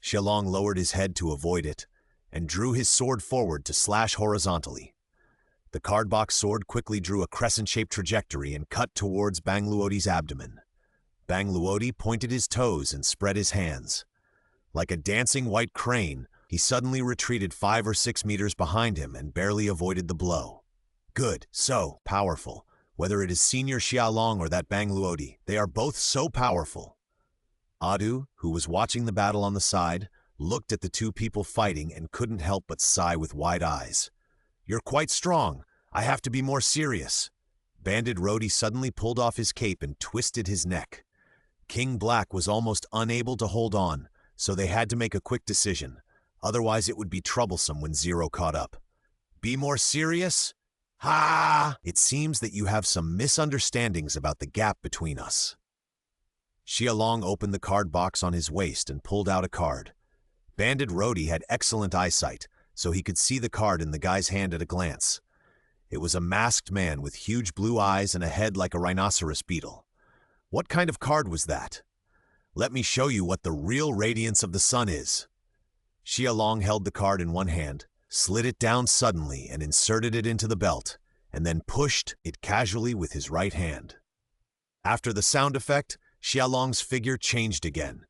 Xiaolong lowered his head to avoid it and drew his sword forward to slash horizontally. The card-box sword quickly drew a crescent-shaped trajectory and cut towards Bang Luodi's abdomen. Bang Luodi pointed his toes and spread his hands. Like a dancing white crane, he suddenly retreated 5 or 6 meters behind him and barely avoided the blow. Good, so powerful. Whether it is Senior Xiaolong or that Bang Luodi, they are both so powerful. Adu, who was watching the battle on the side, looked at the two people fighting and couldn't help but sigh with wide eyes. You're quite strong. I have to be more serious. Banded Rhodey suddenly pulled off his cape and twisted his neck. King Black was almost unable to hold on, so they had to make a quick decision. Otherwise it would be troublesome when Zero caught up. Be more serious? Ha! It seems that you have some misunderstandings about the gap between us. Xiaolong opened the card box on his waist and pulled out a card. Banded Rhodey had excellent eyesight, so he could see the card in the guy's hand at a glance. It was a masked man with huge blue eyes and a head like a rhinoceros beetle. What kind of card was that? Let me show you what the real radiance of the sun is. Xiaolong held the card in one hand, slid it down suddenly and inserted it into the belt, and then pushed it casually with his right hand. After the sound effect, Xiaolong's figure changed again.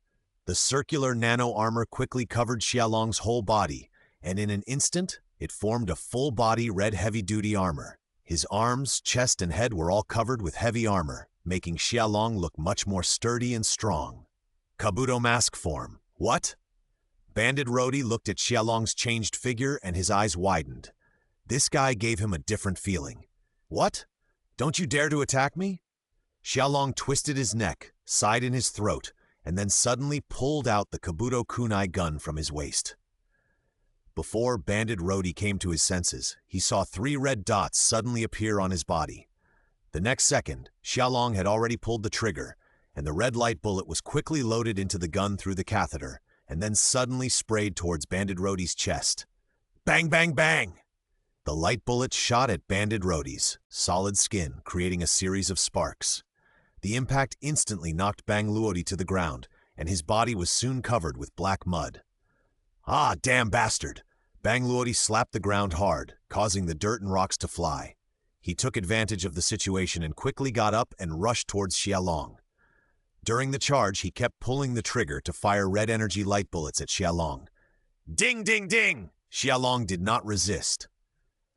The circular nano-armor quickly covered Xiaolong's whole body, and in an instant, it formed a full-body red heavy-duty armor. His arms, chest, and head were all covered with heavy armor, making Xiaolong look much more sturdy and strong. Kabuto mask form. What? Banded Rhodey looked at Xiaolong's changed figure and his eyes widened. This guy gave him a different feeling. What? Don't you dare to attack me? Xiaolong twisted his neck, sighed in his throat, and then suddenly pulled out the Kabuto kunai gun from his waist. Before Banded Rhodey came to his senses, he saw 3 red dots suddenly appear on his body. The next second, Xiaolong had already pulled the trigger, and the red light bullet was quickly loaded into the gun through the catheter, and then suddenly sprayed towards Banded Rhodey's chest. Bang, bang, bang! The light bullet shot at Banded Rhodey's solid skin, creating a series of sparks. The impact instantly knocked Bang Luodi to the ground, and his body was soon covered with black mud. Ah, damn bastard! Bang Luodi slapped the ground hard, causing the dirt and rocks to fly. He took advantage of the situation and quickly got up and rushed towards Xiaolong. During the charge, he kept pulling the trigger to fire red energy light bullets at Xiaolong. Ding, ding, ding! Xiaolong did not resist.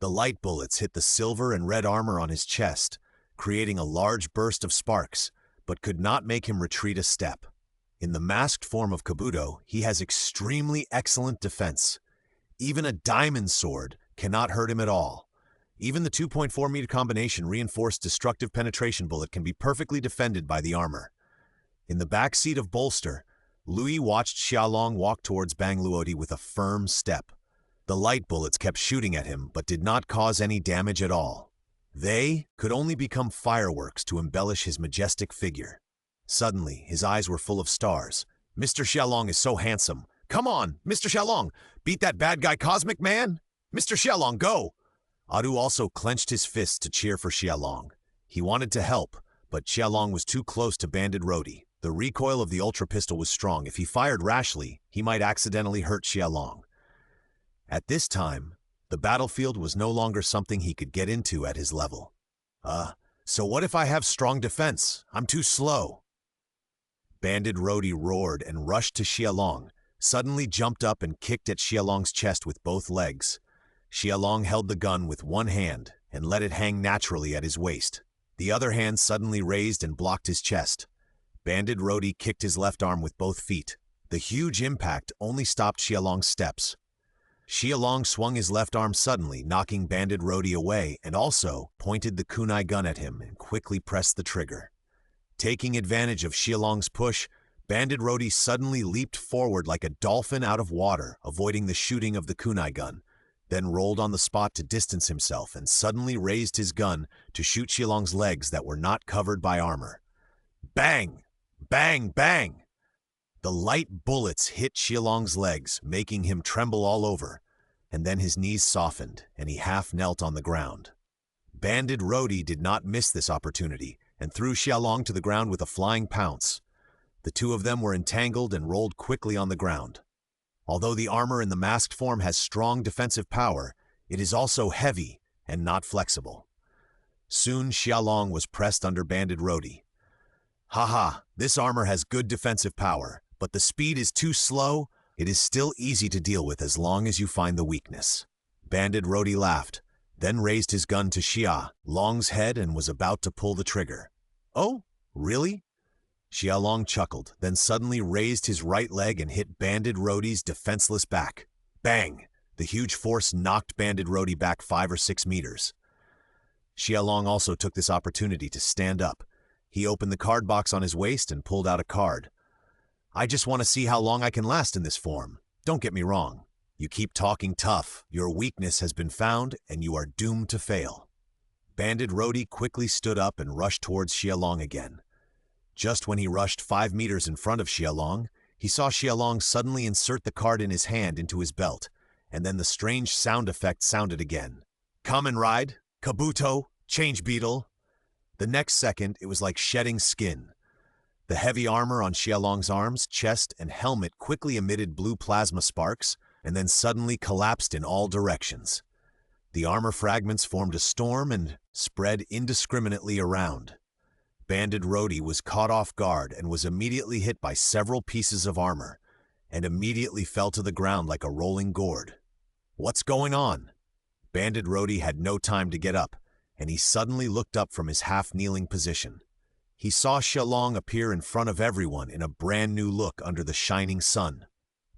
The light bullets hit the silver and red armor on his chest, creating a large burst of sparks, but could not make him retreat a step. In the masked form of Kabuto, he has extremely excellent defense. Even a diamond sword cannot hurt him at all. Even the 2.4 meter combination reinforced destructive penetration bullet can be perfectly defended by the armor. In the back seat of Bolster, Louis watched Xiaolong walk towards Bang Luodi with a firm step. The light bullets kept shooting at him, but did not cause any damage at all. They could only become fireworks to embellish his majestic figure. Suddenly, his eyes were full of stars. Mr. Xiaolong is so handsome. Come on, Mr. Xiaolong, beat that bad guy Cosmic Man! Mr. Xiaolong, go! Adu also clenched his fists to cheer for Xiaolong. He wanted to help, but Xiaolong was too close to Banded Rhodey. The recoil of the Ultra Pistol was strong. If he fired rashly, he might accidentally hurt Xiaolong. At this time, the battlefield was no longer something he could get into at his level. So what if I have strong defense? I'm too slow. Banded Rhodey roared and rushed to Xiaolong, suddenly jumped up and kicked at Xialong's chest with both legs. Xialong held the gun with one hand and let it hang naturally at his waist. The other hand suddenly raised and blocked his chest. Banded Rhodey kicked his left arm with both feet. The huge impact only stopped Xialong's steps. Xialong swung his left arm suddenly, knocking Banded Rhodey away, and also pointed the kunai gun at him and quickly pressed the trigger. Taking advantage of Xialong's push, Banded Rhodey suddenly leaped forward like a dolphin out of water, avoiding the shooting of the kunai gun, then rolled on the spot to distance himself and suddenly raised his gun to shoot Xialong's legs that were not covered by armor. Bang! Bang! Bang! The light bullets hit Xialong's legs, making him tremble all over, and then his knees softened and he half knelt on the ground. Banded Rhodey did not miss this opportunity and threw Xialong to the ground with a flying pounce. The two of them were entangled and rolled quickly on the ground. Although the armor in the masked form has strong defensive power, it is also heavy and not flexible. Soon Xialong was pressed under Banded Rhodey. Haha, this armor has good defensive power, but the speed is too slow. It is still easy to deal with as long as you find the weakness. Banded Rhodey laughed, then raised his gun to Xialong's head and was about to pull the trigger. Oh, really? Xialong chuckled, then suddenly raised his right leg and hit Banded Rhodey's defenseless back. Bang! The huge force knocked Banded Rhodey back 5 or 6 meters. Xialong also took this opportunity to stand up. He opened the card box on his waist and pulled out a card. I just want to see how long I can last in this form. Don't get me wrong. You keep talking tough, your weakness has been found, and you are doomed to fail. Banded Rhodey quickly stood up and rushed towards Xialong again. Just when he rushed 5 meters in front of Xialong, he saw Xialong suddenly insert the card in his hand into his belt, and then the strange sound effect sounded again. Come and ride, Kabuto, change beetle. The next second, it was like shedding skin. The heavy armor on Xialong's arms, chest, and helmet quickly emitted blue plasma sparks, and then suddenly collapsed in all directions. The armor fragments formed a storm and spread indiscriminately around. Banded Rhodey was caught off guard and was immediately hit by several pieces of armor, and immediately fell to the ground like a rolling gourd. What's going on? Banded Rhodey had no time to get up, and he suddenly looked up from his half-kneeling position. He saw Xialong appear in front of everyone in a brand new look under the shining sun.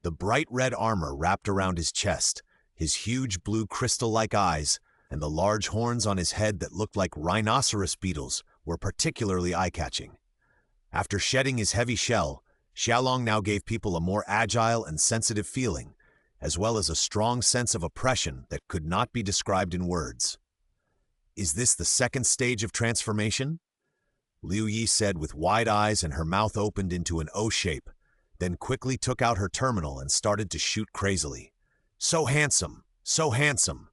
The bright red armor wrapped around his chest, his huge blue crystal-like eyes, and the large horns on his head that looked like rhinoceros beetles were particularly eye-catching. After shedding his heavy shell, Xialong now gave people a more agile and sensitive feeling, as well as a strong sense of oppression that could not be described in words. Is this the second stage of transformation? Liu Yi said with wide eyes, and her mouth opened into an O shape, then quickly took out her terminal and started to shoot crazily. So handsome, so handsome.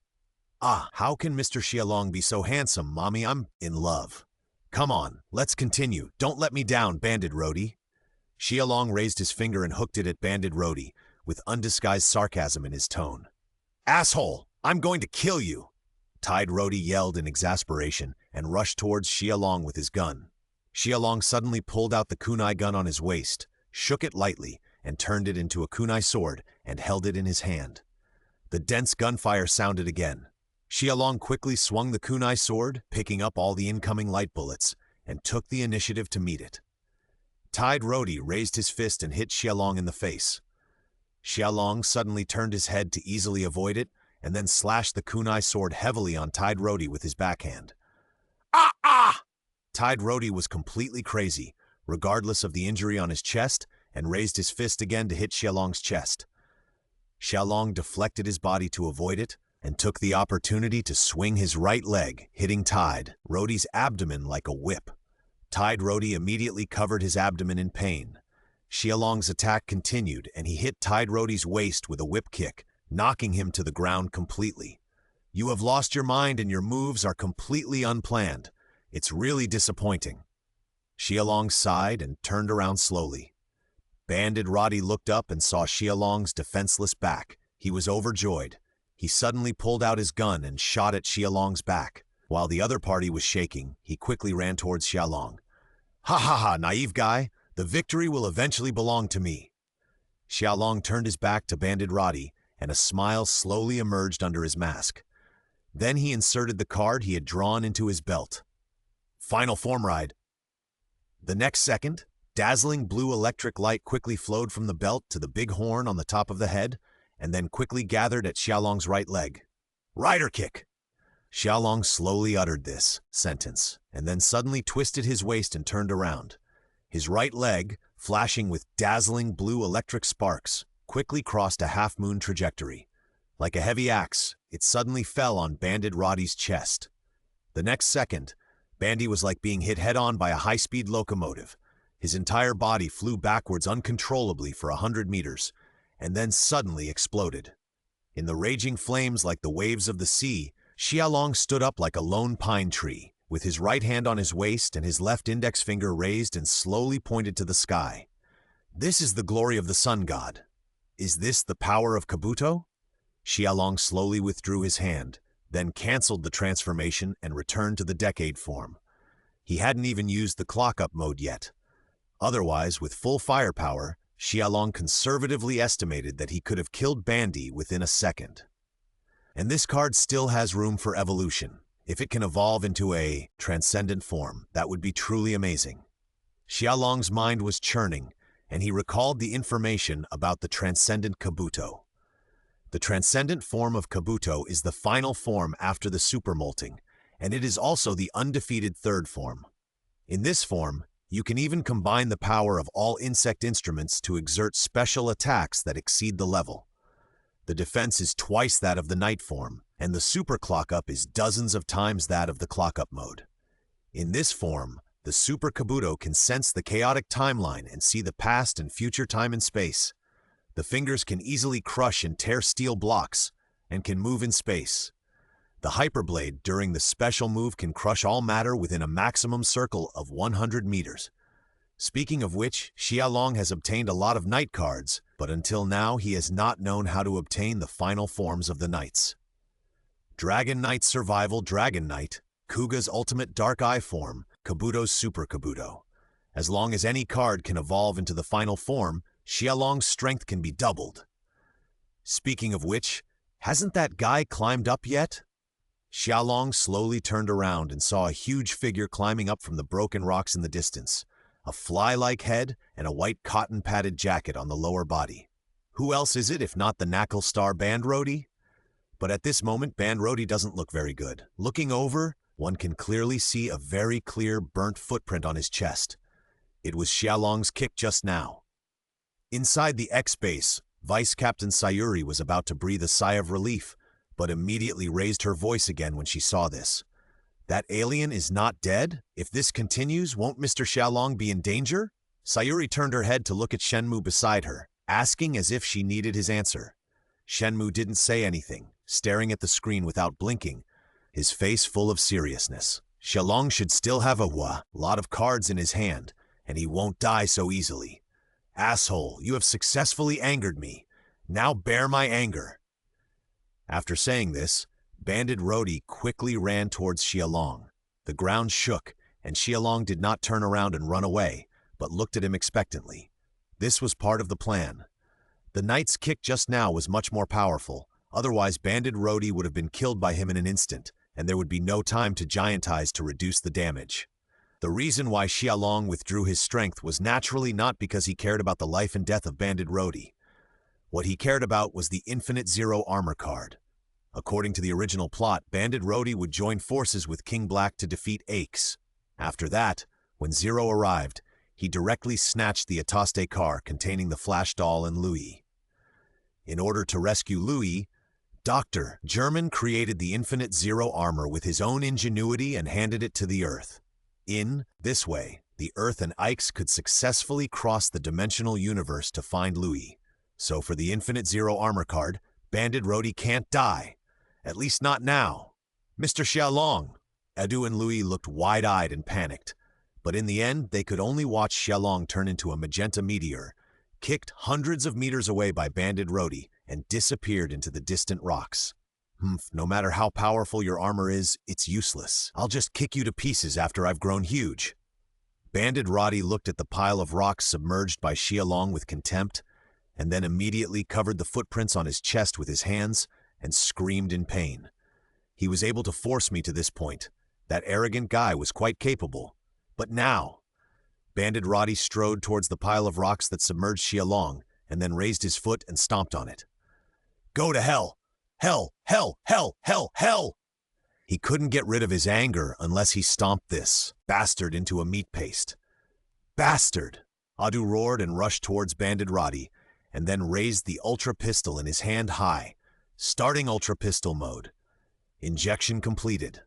Ah, how can Mr. Xialong be so handsome, Mommy? I'm in love. Come on, let's continue. Don't let me down, Banded Rhodey. Xialong raised his finger and hooked it at Banded Rhodey, with undisguised sarcasm in his tone. Asshole, I'm going to kill you! Tide Rhodey yelled in exasperation and rushed towards Xialong with his gun. Xialong suddenly pulled out the kunai gun on his waist, shook it lightly, and turned it into a kunai sword and held it in his hand. The dense gunfire sounded again. Xialong quickly swung the kunai sword, picking up all the incoming light bullets, and took the initiative to meet it. Tide Rhodey raised his fist and hit Xialong in the face. Xialong suddenly turned his head to easily avoid it, and then slashed the kunai sword heavily on Tide Rhodey with his backhand. Ah! Ah! Tide Rhodey was completely crazy, regardless of the injury on his chest, and raised his fist again to hit Xialong's chest. Xialong deflected his body to avoid it, and took the opportunity to swing his right leg, hitting Tide Rhodey's abdomen like a whip. Tide Rhodey immediately covered his abdomen in pain. Xialong's attack continued, and he hit Tide Rhodey's waist with a whip kick, knocking him to the ground completely. You have lost your mind and your moves are completely unplanned. It's really disappointing. Xialong sighed and turned around slowly. Banded Rhodey looked up and saw Xialong's defenseless back. He was overjoyed. He suddenly pulled out his gun and shot at Xialong's back. While the other party was shaking, he quickly ran towards Xialong. Ha ha ha, naive guy! The victory will eventually belong to me. Xiaolong turned his back to Banded Roddy, and a smile slowly emerged under his mask. Then he inserted the card he had drawn into his belt. Final form ride. The next second, dazzling blue electric light quickly flowed from the belt to the big horn on the top of the head, and then quickly gathered at Xiaolong's right leg. Rider kick! Xiaolong slowly uttered this sentence, and then suddenly twisted his waist and turned around. His right leg, flashing with dazzling blue electric sparks, quickly crossed a half-moon trajectory. Like a heavy axe, it suddenly fell on Banded Roddy's chest. The next second, Bandy was like being hit head-on by a high-speed locomotive. His entire body flew backwards uncontrollably for 100 meters, and then suddenly exploded. In the raging flames like the waves of the sea, Xiaolong stood up like a lone pine tree, with his right hand on his waist and his left index finger raised and slowly pointed to the sky. This is the glory of the sun god. Is this the power of Kabuto? Xiaolong slowly withdrew his hand, then canceled the transformation and returned to the decade form. He hadn't even used the clock-up mode yet. Otherwise, with full firepower, Xiaolong conservatively estimated that he could have killed Bandy within a second. And this card still has room for evolution. If it can evolve into a transcendent form, that would be truly amazing. Xiaolong's mind was churning, and he recalled the information about the transcendent Kabuto. The transcendent form of Kabuto is the final form after the supermolting, and it is also the undefeated third form. In this form, you can even combine the power of all insect instruments to exert special attacks that exceed the level. The defense is twice that of the night form, and the super clock-up is dozens of times that of the clock-up mode. In this form, the Super Kabuto can sense the chaotic timeline and see the past and future time and space. The fingers can easily crush and tear steel blocks, and can move in space. The Hyperblade during the special move can crush all matter within a maximum circle of 100 meters. Speaking of which, Xiaolong has obtained a lot of Knight cards, but until now he has not known how to obtain the final forms of the Knights. Dragon Knight Survival Dragon Knight, Kuga's Ultimate Dark Eye form, Kabuto's Super Kabuto. As long as any card can evolve into the final form, Xiaolong's strength can be doubled. Speaking of which, hasn't that guy climbed up yet? Xiaolong slowly turned around and saw a huge figure climbing up from the broken rocks in the distance. A fly-like head and a white cotton-padded jacket on the lower body. Who else is it if not the Knuckle Star Bandrodi? But at this moment, Bandrodi doesn't look very good. Looking over, one can clearly see a very clear burnt footprint on his chest. It was Xiaolong's kick just now. Inside the X-base, Vice Captain Sayuri was about to breathe a sigh of relief, but immediately raised her voice again when she saw this. That alien is not dead? If this continues, won't Mr. Xiaolong be in danger? Sayuri turned her head to look at Shenmue beside her, asking as if she needed his answer. Shenmue didn't say anything, staring at the screen without blinking, his face full of seriousness. Xiaolong should still have a lot of cards in his hand, and he won't die so easily. Asshole, you have successfully angered me. Now bear my anger. After saying this, Banded Roddy quickly ran towards Xiaolong. The ground shook, and Xiaolong did not turn around and run away, but looked at him expectantly. This was part of the plan. The knight's kick just now was much more powerful, otherwise Banded Roddy would have been killed by him in an instant, and there would be no time to giantize to reduce the damage. The reason why Xiaolong withdrew his strength was naturally not because he cared about the life and death of Banded Roddy. What he cared about was the Infinite Zero armor card. According to the original plot, Banded Roddy would join forces with King Black to defeat Aches. After that, when Zero arrived, he directly snatched the Ataste car containing the Flash doll and Louis. In order to rescue Louis, Dr. German created the Infinite Zero armor with his own ingenuity and handed it to the Earth. In this way, the Earth and Aches could successfully cross the dimensional universe to find Louis. So for the Infinite Zero armor card, Banded Roddy can't die. At least not now. Mr. Xiaolong. Edu and Louis looked wide-eyed and panicked. But in the end, they could only watch Xiaolong turn into a magenta meteor, kicked hundreds of meters away by Banded Roddy, and disappeared into the distant rocks. No matter how powerful your armor is, it's useless. I'll just kick you to pieces after I've grown huge. Banded Roddy looked at the pile of rocks submerged by Xiaolong with contempt, and then immediately covered the footprints on his chest with his hands and screamed in pain. He was able to force me to this point. That arrogant guy was quite capable. But now... Banded Roddy strode towards the pile of rocks that submerged Xialong, and then raised his foot and stomped on it. Go to hell! Hell! Hell! Hell! Hell! Hell! He couldn't get rid of his anger unless he stomped this bastard into a meat paste. Bastard! Adu roared and rushed towards Banded Roddy, and then raised the Ultra Pistol in his hand high, starting Ultra Pistol mode. Injection completed.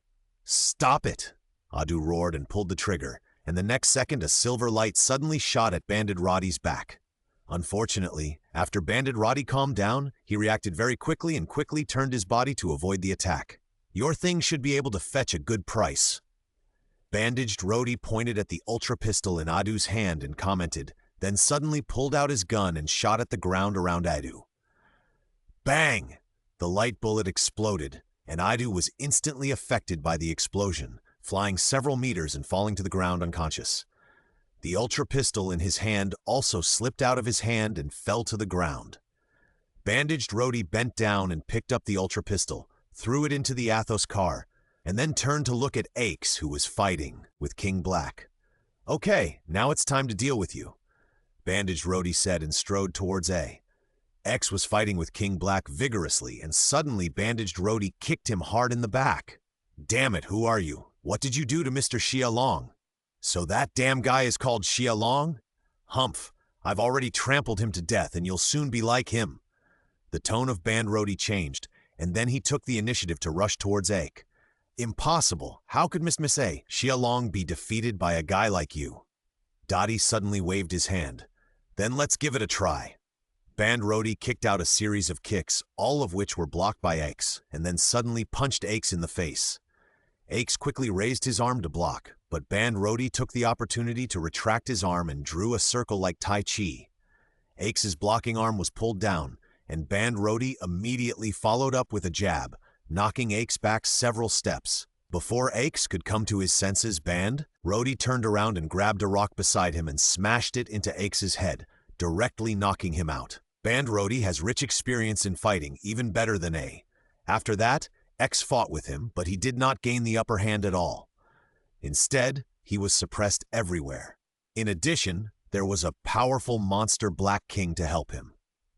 Stop it! Adu roared and pulled the trigger, and the next second a silver light suddenly shot at Banded Roddy's back. Unfortunately, after Banded Roddy calmed down, he reacted very quickly and quickly turned his body to avoid the attack. Your thing should be able to fetch a good price. Bandaged Roddy pointed at the Ultra Pistol in Adu's hand and commented, then suddenly pulled out his gun and shot at the ground around Adu. Bang! The light bullet exploded, and Adu was instantly affected by the explosion, flying several meters and falling to the ground unconscious. The Ultra Pistol in his hand also slipped out of his hand and fell to the ground. Bandaged Roddy bent down and picked up the Ultra Pistol, threw it into the Athos car, and then turned to look at Aix, who was fighting with King Black. Okay, now it's time to deal with you, Bandaged Roddy said and strode towards A. X was fighting with King Black vigorously, and suddenly Bandaged Roddy kicked him hard in the back. Damn it, who are you? What did you do to Mr. Xialong? So that damn guy is called Xialong? Humph, I've already trampled him to death and you'll soon be like him. The tone of Bandaged Roddy changed, and then he took the initiative to rush towards Aik. Impossible. How could Miss A. Xialong be defeated by a guy like you? Dottie suddenly waved his hand. Then let's give it a try. Bandaged Roddy kicked out a series of kicks, all of which were blocked by Aix, and then suddenly punched Aix in the face. Aix quickly raised his arm to block, but Bandaged Roddy took the opportunity to retract his arm and drew a circle like Tai Chi. Aix's blocking arm was pulled down, and Bandaged Roddy immediately followed up with a jab, knocking Aix back several steps. Before Aix could come to his senses, Bandaged Roddy turned around and grabbed a rock beside him and smashed it into Aix's head, directly knocking him out. Bandaged Roddy has rich experience in fighting, even better than A. After that, X fought with him, but he did not gain the upper hand at all. Instead, he was suppressed everywhere. In addition, there was a powerful monster Black King to help him.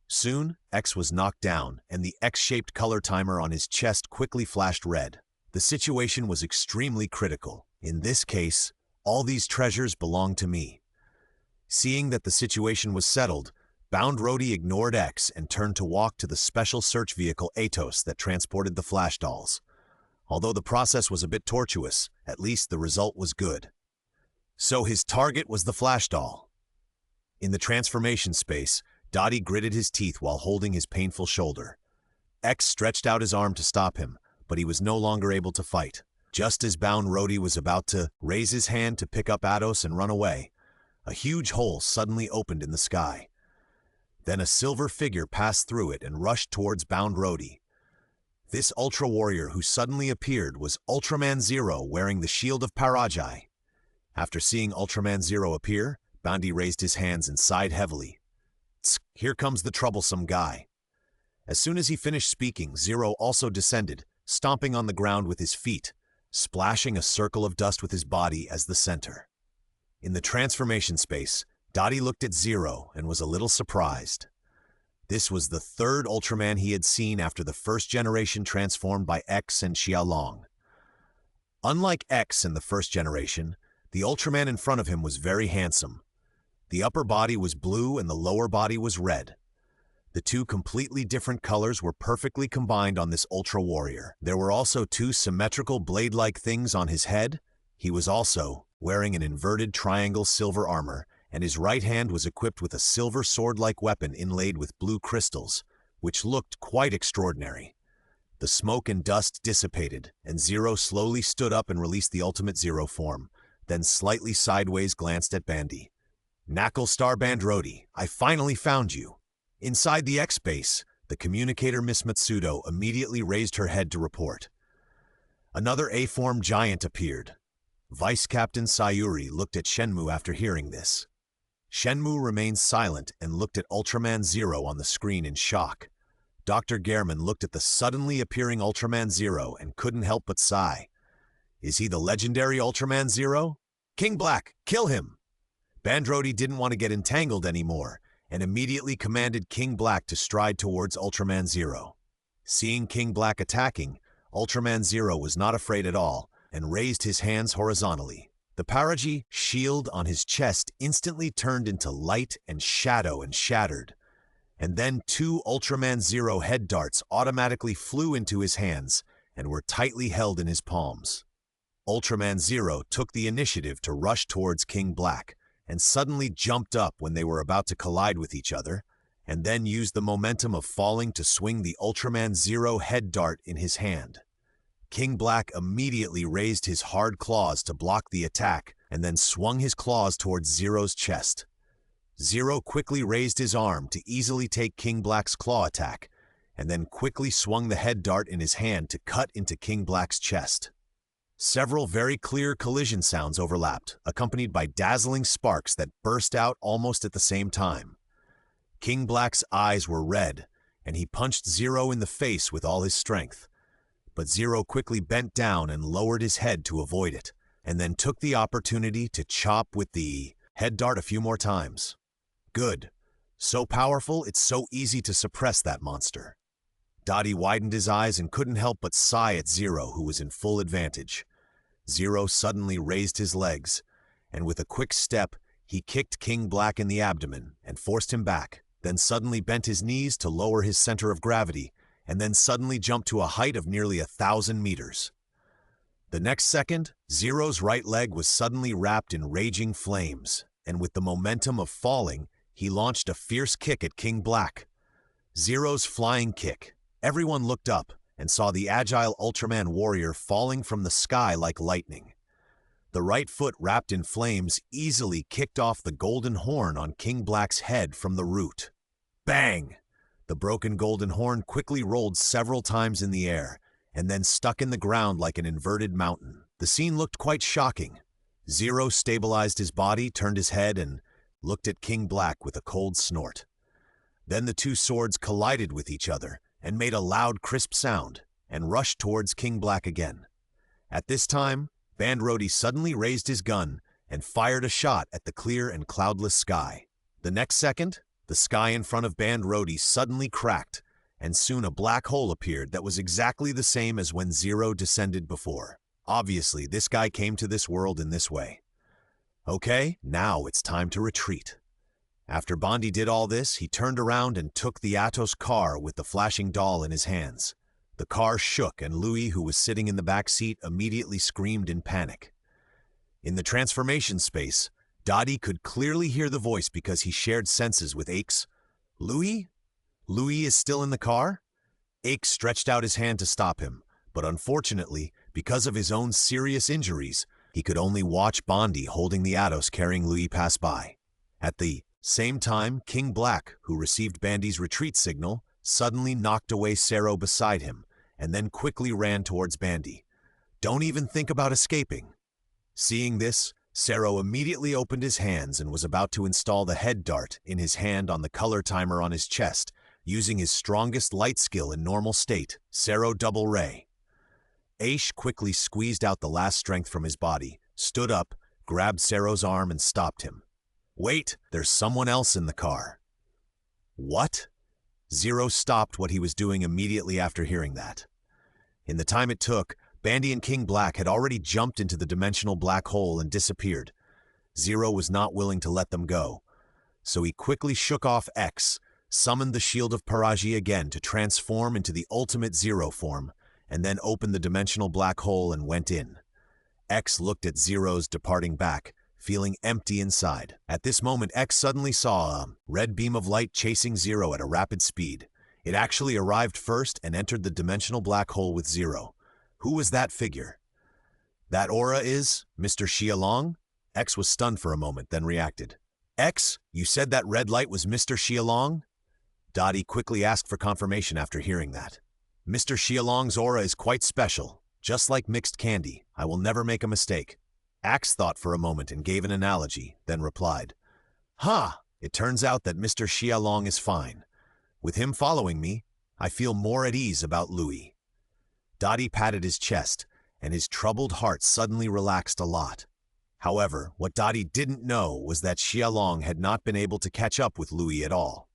Soon, X was knocked down, and the X-shaped color timer on his chest quickly flashed red. The situation was extremely critical. In this case, all these treasures belonged to me. Seeing that the situation was settled, Bandaged Roddy ignored X and turned to walk to the special search vehicle Atos that transported the flash dolls. Although the process was a bit tortuous, at least the result was good. So his target was the flash doll. In the transformation space, Dottie gritted his teeth while holding his painful shoulder. X stretched out his arm to stop him, but he was no longer able to fight. Just as Bandaged Roddy was about to raise his hand to pick up Atos and run away, a huge hole suddenly opened in the sky. Then a silver figure passed through it and rushed towards Bandaged Roddy. This Ultra Warrior who suddenly appeared was Ultraman Zero wearing the Shield of Parajai. After seeing Ultraman Zero appear, Bandaged raised his hands and sighed heavily. Tsk, here comes the troublesome guy. As soon as he finished speaking, Zero also descended, stomping on the ground with his feet, splashing a circle of dust with his body as the center. In the transformation space, Dottie looked at Zero and was a little surprised. This was the third Ultraman he had seen after the first generation transformed by X and Xialong. Unlike X in the first generation, the Ultraman in front of him was very handsome. The upper body was blue and the lower body was red. The two completely different colors were perfectly combined on this Ultra Warrior. There were also two symmetrical blade-like things on his head. He was also wearing an inverted triangle silver armor, and his right hand was equipped with a silver sword-like weapon inlaid with blue crystals, which looked quite extraordinary. The smoke and dust dissipated, and Zero slowly stood up and released the ultimate Zero form, then slightly sideways glanced at Bandaged. Knuckle Star Bandaged Roddy, I finally found you. Inside the X-base, the communicator Miss Matsudo immediately raised her head to report. Another A-form giant appeared. Vice Captain Sayuri looked at Shenmue after hearing this. Shenmue remained silent and looked at Ultraman Zero on the screen in shock. Dr. Gehrman looked at the suddenly appearing Ultraman Zero and couldn't help but sigh. Is he the legendary Ultraman Zero? King Black, kill him! Bandrodi didn't want to get entangled anymore and immediately commanded King Black to stride towards Ultraman Zero. Seeing King Black attacking, Ultraman Zero was not afraid at all and raised his hands horizontally. The Paraji shield on his chest instantly turned into light and shadow and shattered. And then 2 Ultraman Zero head darts automatically flew into his hands and were tightly held in his palms. Ultraman Zero took the initiative to rush towards King Black and suddenly jumped up when they were about to collide with each other, and then used the momentum of falling to swing the Ultraman Zero head dart in his hand. King Black immediately raised his hard claws to block the attack and then swung his claws towards Zero's chest. Zero quickly raised his arm to easily take King Black's claw attack, and then quickly swung the head dart in his hand to cut into King Black's chest. Several very clear collision sounds overlapped, accompanied by dazzling sparks that burst out almost at the same time. King Black's eyes were red, and he punched Zero in the face with all his strength. But Zero quickly bent down and lowered his head to avoid it, and then took the opportunity to chop with the head dart a few more times. Good. So powerful, it's so easy to suppress that monster. Dottie widened his eyes and couldn't help but sigh at Zero, who was in full advantage. Zero suddenly raised his legs, and with a quick step, he kicked King Black in the abdomen and forced him back, then suddenly bent his knees to lower his center of gravity, and then suddenly jumped to a height of nearly 1,000 meters. The next second, Zero's right leg was suddenly wrapped in raging flames, and with the momentum of falling, he launched a fierce kick at King Black. Zero's flying kick. Everyone looked up and saw the agile Ultraman warrior falling from the sky like lightning. The right foot wrapped in flames easily kicked off the golden horn on King Black's head from the root. Bang! The broken golden horn quickly rolled several times in the air and then stuck in the ground like an inverted mountain. The scene looked quite shocking. Zero stabilized his body, turned his head, and looked at King Black with a cold snort. Then the 2 swords collided with each other and made a loud, crisp sound, and rushed towards King Black again. At this time, Bandrodi suddenly raised his gun and fired a shot at the clear and cloudless sky. The next second, the sky in front of Bandrodi suddenly cracked, and soon a black hole appeared that was exactly the same as when Zero descended before. Obviously, this guy came to this world in this way. Okay, now it's time to retreat. After Bondi did all this, he turned around and took the Atos car with the flashing doll in his hands. The car shook, and Louis, who was sitting in the back seat, immediately screamed in panic. In the transformation space, Dottie could clearly hear the voice because he shared senses with Aix. Louis? Louis is still in the car? Aix stretched out his hand to stop him, but unfortunately, because of his own serious injuries, he could only watch Bondi holding the Atos carrying Louis pass by. At the same time, King Black, who received Bandi's retreat signal, suddenly knocked away Zero beside him, and then quickly ran towards Bandi. Don't even think about escaping. Seeing this, Zero immediately opened his hands and was about to install the head dart in his hand on the color timer on his chest, using his strongest light skill in normal state, Zero Double Ray. Aish quickly squeezed out the last strength from his body, stood up, grabbed Zero's arm and stopped him. Wait, there's someone else in the car. What? Zero stopped what he was doing immediately after hearing that. In the time it took, Bandi and King Black had already jumped into the dimensional black hole and disappeared. Zero was not willing to let them go, so he quickly shook off X, summoned the shield of Paraji again to transform into the ultimate Zero form, and then opened the dimensional black hole and went in. X looked at Zero's departing back, feeling empty inside. At this moment, X suddenly saw a red beam of light chasing Zero at a rapid speed. It actually arrived first and entered the dimensional black hole with Zero. Who was that figure? That aura is Mr. Xialong? X was stunned for a moment, then reacted. X, you said that red light was Mr. Xialong? Dottie quickly asked for confirmation after hearing that. Mr. Xialong's aura is quite special. Just like mixed candy, I will never make a mistake. Axe thought for a moment and gave an analogy, then replied. Ha! It turns out that Mr. Xiaolong is fine. With him following me, I feel more at ease about Louis. Dottie patted his chest, and his troubled heart suddenly relaxed a lot. However, what Dottie didn't know was that Xiaolong had not been able to catch up with Louis at all.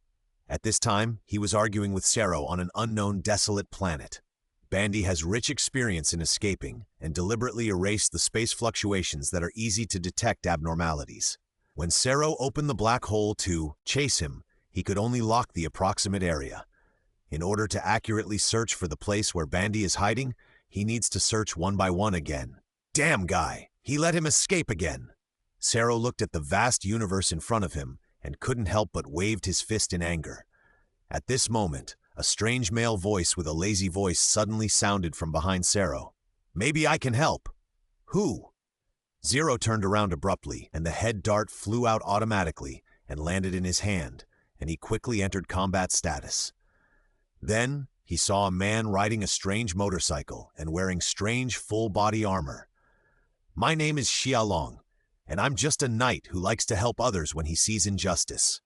At this time, he was arguing with Sero on an unknown desolate planet. Bandy has rich experience in escaping and deliberately erased the space fluctuations that are easy to detect abnormalities. When Sero opened the black hole to chase him, he could only lock the approximate area. In order to accurately search for the place where Bandy is hiding, he needs to search one by one again. Damn guy! He let him escape again! Sero looked at the vast universe in front of him and couldn't help but waved his fist in anger. At this moment, a strange male voice with a lazy voice suddenly sounded from behind Sero. Maybe I can help. Who? Zero turned around abruptly, and the head dart flew out automatically and landed in his hand, and he quickly entered combat status. Then, he saw a man riding a strange motorcycle and wearing strange full-body armor. My name is Xiaolong, and I'm just a knight who likes to help others when he sees injustice.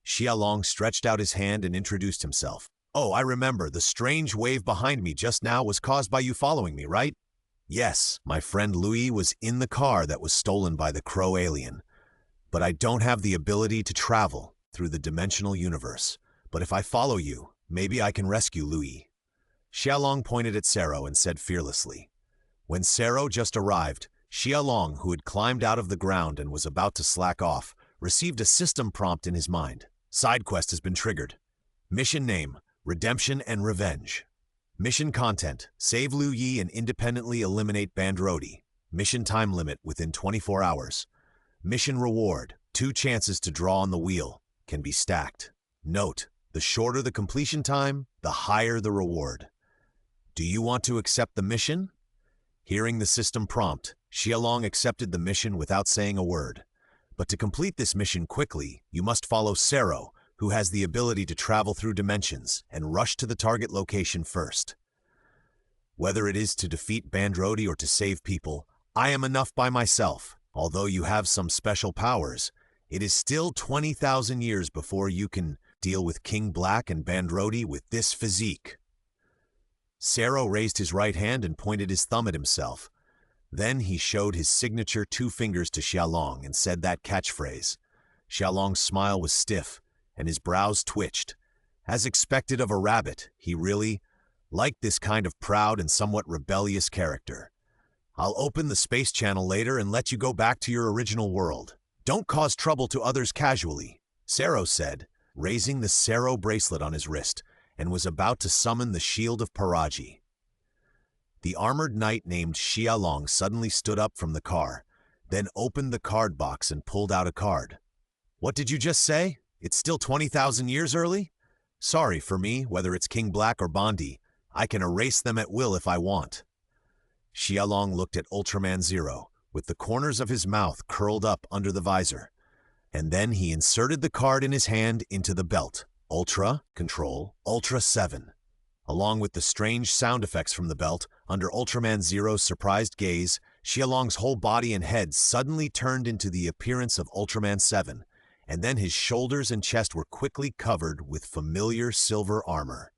Xiaolong stretched out his hand and introduced himself. Oh, I remember, the strange wave behind me just now was caused by you following me, right? Yes, my friend Louis was in the car that was stolen by the Crow alien. But I don't have the ability to travel through the dimensional universe. But if I follow you, maybe I can rescue Louis. Xiaolong pointed at Sero and said fearlessly. When Sero just arrived, Xiaolong, who had climbed out of the ground and was about to slack off, received a system prompt in his mind. Side quest has been triggered. Mission name, Redemption and Revenge. Mission content, save Liu Yi and independently eliminate Bandrodi. Mission time limit within 24 hours. Mission reward, 2 chances to draw on the wheel, can be stacked. Note, the shorter the completion time, the higher the reward. Do you want to accept the mission? Hearing the system prompt, Xiaolong accepted the mission without saying a word. But to complete this mission quickly, you must follow Sero, who has the ability to travel through dimensions and rush to the target location first. Whether it is to defeat Bandrodi or to save people, I am enough by myself. Although you have some special powers, it is still 20,000 years before you can deal with King Black and Bandrodi with this physique. Sero raised his right hand and pointed his thumb at himself. Then he showed his signature 2 fingers to Xiaolong and said that catchphrase. Xiaolong's smile was stiff, and his brows twitched. As expected of a rabbit, he really liked this kind of proud and somewhat rebellious character. I'll open the space channel later and let you go back to your original world. Don't cause trouble to others casually, Sero said, raising the Sero bracelet on his wrist, and was about to summon the Shield of Paraji. The armored knight named Xiaolong suddenly stood up from the car, then opened the card box and pulled out a card. What did you just say? It's still 20,000 years early? Sorry for me, whether it's King Black or Bondi. I can erase them at will if I want. Xiaolong looked at Ultraman Zero, with the corners of his mouth curled up under the visor. And then he inserted the card in his hand into the belt. Ultra, Control, Ultra 7. Along with the strange sound effects from the belt, under Ultraman Zero's surprised gaze, Xiaolong's whole body and head suddenly turned into the appearance of Ultraman 7. And then his shoulders and chest were quickly covered with familiar silver armor.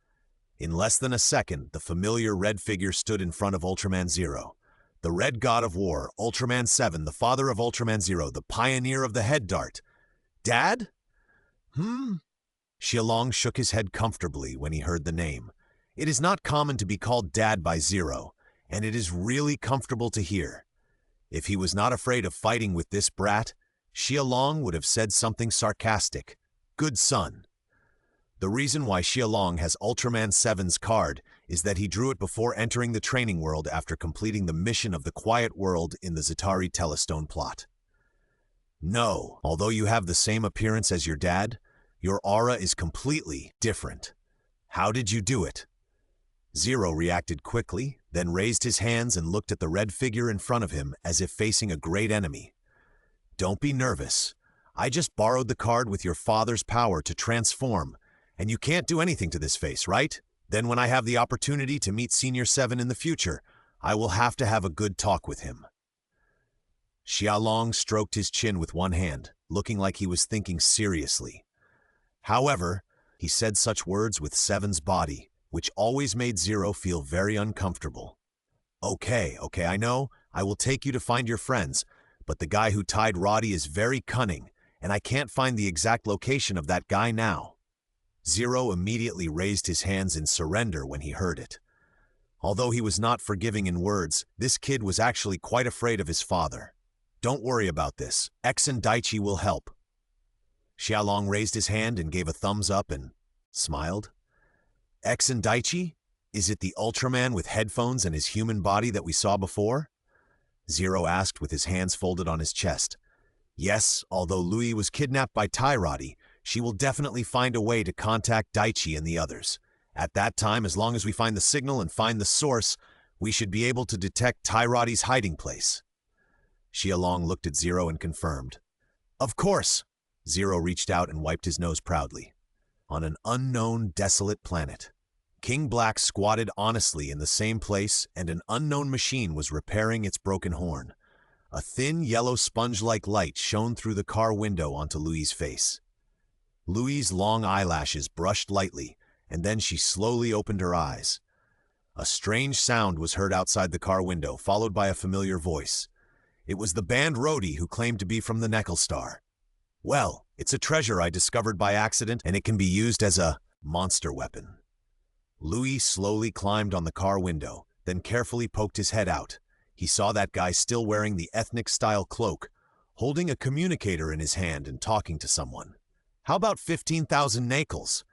In less than a second, the familiar red figure stood in front of Ultraman Zero. The Red God of War, Ultraman 7, the father of Ultraman Zero, the pioneer of the head dart. Dad? Xiaolong shook his head comfortably when he heard the name. It is not common to be called Dad by Zero, and it is really comfortable to hear. If he was not afraid of fighting with this brat, Xiaolong would have said something sarcastic. Good son. The reason why Xiaolong has Ultraman 7's card is that he drew it before entering the training world after completing the mission of the Quiet World in the Zatari Telestone plot. No, although you have the same appearance as your dad, your aura is completely different. How did you do it? Zero reacted quickly, then raised his hands and looked at the red figure in front of him as if facing a great enemy. Don't be nervous. I just borrowed the card with your father's power to transform, and you can't do anything to this face, right? Then when I have the opportunity to meet Senior 7 in the future, I will have to have a good talk with him. Xiaolong stroked his chin with one hand, looking like he was thinking seriously. However, he said such words with Seven's body, which always made Zero feel very uncomfortable. Okay, I know, I will take you to find your friends, but the guy who tied Roddy is very cunning, and I can't find the exact location of that guy now. Zero immediately raised his hands in surrender when he heard it. Although he was not forgiving in words, this kid was actually quite afraid of his father. Don't worry about this. X and Daichi will help. Xiaolong raised his hand and gave a thumbs up and smiled. X and Daichi? Is it the Ultraman with headphones and his human body that we saw before? Zero asked with his hands folded on his chest. Yes, although Louis was kidnapped by Roddy, she will definitely find a way to contact Daichi and the others. At that time, as long as we find the signal and find the source, we should be able to detect Roddy's hiding place. Xiaolong looked at Zero and confirmed. Of course! Zero reached out and wiped his nose proudly. On an unknown, desolate planet, King Black squatted honestly in the same place, and an unknown machine was repairing its broken horn. A thin, yellow sponge-like light shone through the car window onto Louis's face. Louis's long eyelashes brushed lightly, and then she slowly opened her eyes. A strange sound was heard outside the car window, followed by a familiar voice. It was the band roadie who claimed to be from the Neckel Star. Well, it's a treasure I discovered by accident, and it can be used as a monster weapon. Louis slowly climbed on the car window, then carefully poked his head out. He saw that guy still wearing the ethnic-style cloak, holding a communicator in his hand and talking to someone. How about 15,000 Nakels?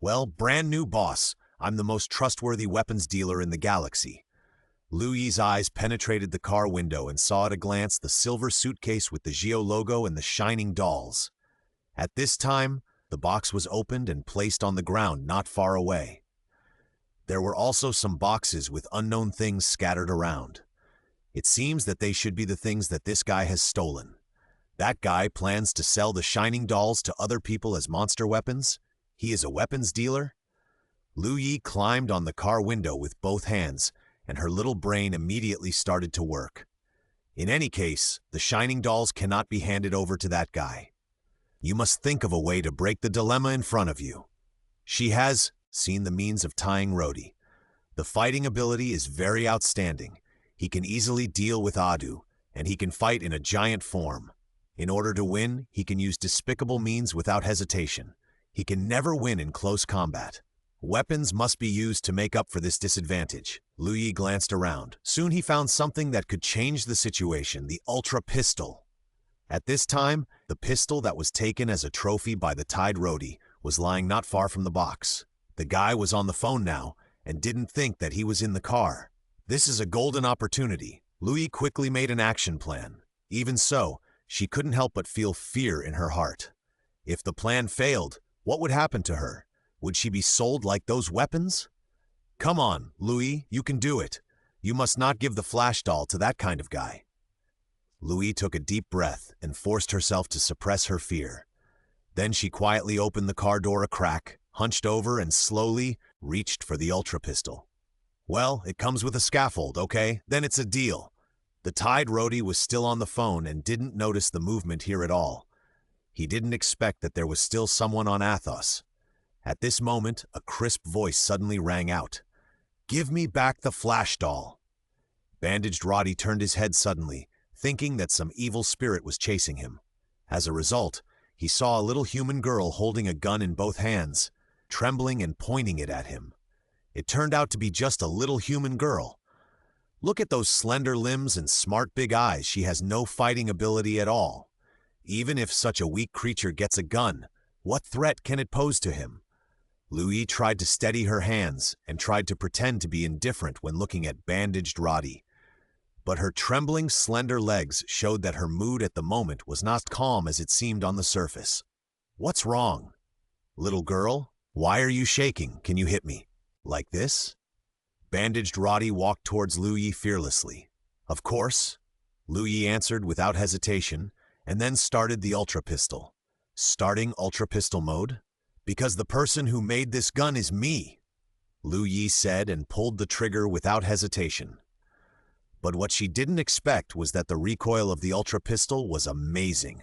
Well, brand new boss, I'm the most trustworthy weapons dealer in the galaxy. Louis's eyes penetrated the car window and saw at a glance the silver suitcase with the Geo logo and the shining dolls. At this time, the box was opened and placed on the ground not far away. There were also some boxes with unknown things scattered around. It seems that they should be the things that this guy has stolen. That guy plans to sell the shining dolls to other people as monster weapons? He is a weapons dealer? Lu Yi climbed on the car window with both hands, and her little brain immediately started to work. In any case, the shining dolls cannot be handed over to that guy. You must think of a way to break the dilemma in front of you. She has seen the means of tying Rhodey. The fighting ability is very outstanding. He can easily deal with Adu, and he can fight in a giant form. In order to win, he can use despicable means without hesitation. He can never win in close combat. Weapons must be used to make up for this disadvantage. Lu Yi glanced around. Soon he found something that could change the situation, the Ultra Pistol. At this time, the pistol that was taken as a trophy by the tied Rhodey was lying not far from the box. The guy was on the phone now and didn't think that he was in the car. This is a golden opportunity. Lu Yi quickly made an action plan. Even so, she couldn't help but feel fear in her heart. If the plan failed, what would happen to her? Would she be sold like those weapons? Come on, Louis, you can do it. You must not give the flash doll to that kind of guy. Louis took a deep breath and forced herself to suppress her fear. Then she quietly opened the car door a crack, hunched over, and slowly reached for the Ultra Pistol. Well, it comes with a scaffold, okay? Then it's a deal. The tied Rhodey was still on the phone and didn't notice the movement here at all. He didn't expect that there was still someone on Athos. At this moment, a crisp voice suddenly rang out. "Give me back the flash doll." Bandaged Roddy turned his head suddenly, thinking that some evil spirit was chasing him. As a result, he saw a little human girl holding a gun in both hands, trembling and pointing it at him. It turned out to be just a little human girl. Look at those slender limbs and smart big eyes. She has no fighting ability at all. Even if such a weak creature gets a gun, what threat can it pose to him? Louis tried to steady her hands and tried to pretend to be indifferent when looking at bandaged Roddy. But her trembling, slender legs showed that her mood at the moment was not calm as it seemed on the surface. "What's wrong? Little girl, why are you shaking? Can you hit me? Like this?" Bandaged Roddy walked towards Lu Yi fearlessly. "Of course," Lu Yi answered without hesitation, and then started the Ultra Pistol. Starting Ultra Pistol mode? "Because the person who made this gun is me," Lu Yi said and pulled the trigger without hesitation. But what she didn't expect was that the recoil of the Ultra pistol was amazing.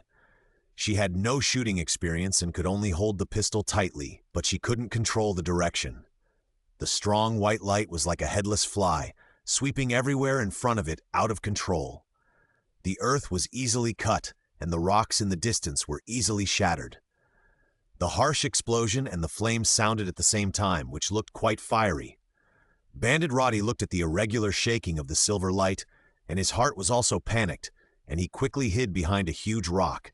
She had no shooting experience and could only hold the pistol tightly, but she couldn't control the direction. The strong white light was like a headless fly, sweeping everywhere in front of it, out of control. The earth was easily cut, and the rocks in the distance were easily shattered. The harsh explosion and the flames sounded at the same time, which looked quite fiery. Bandit Roddy looked at the irregular shaking of the silver light, and his heart was also panicked, and he quickly hid behind a huge rock.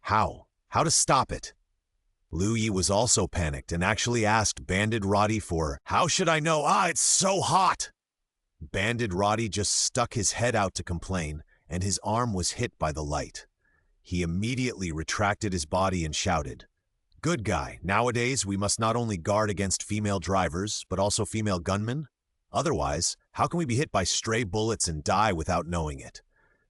How to stop it? Liu Yi was also panicked and actually asked Bandit Roddy for, "How should I know? It's so hot!" Bandit Roddy just stuck his head out to complain, and his arm was hit by the light. He immediately retracted his body and shouted, "Good guy, nowadays we must not only guard against female drivers, but also female gunmen. Otherwise, how can we be hit by stray bullets and die without knowing it?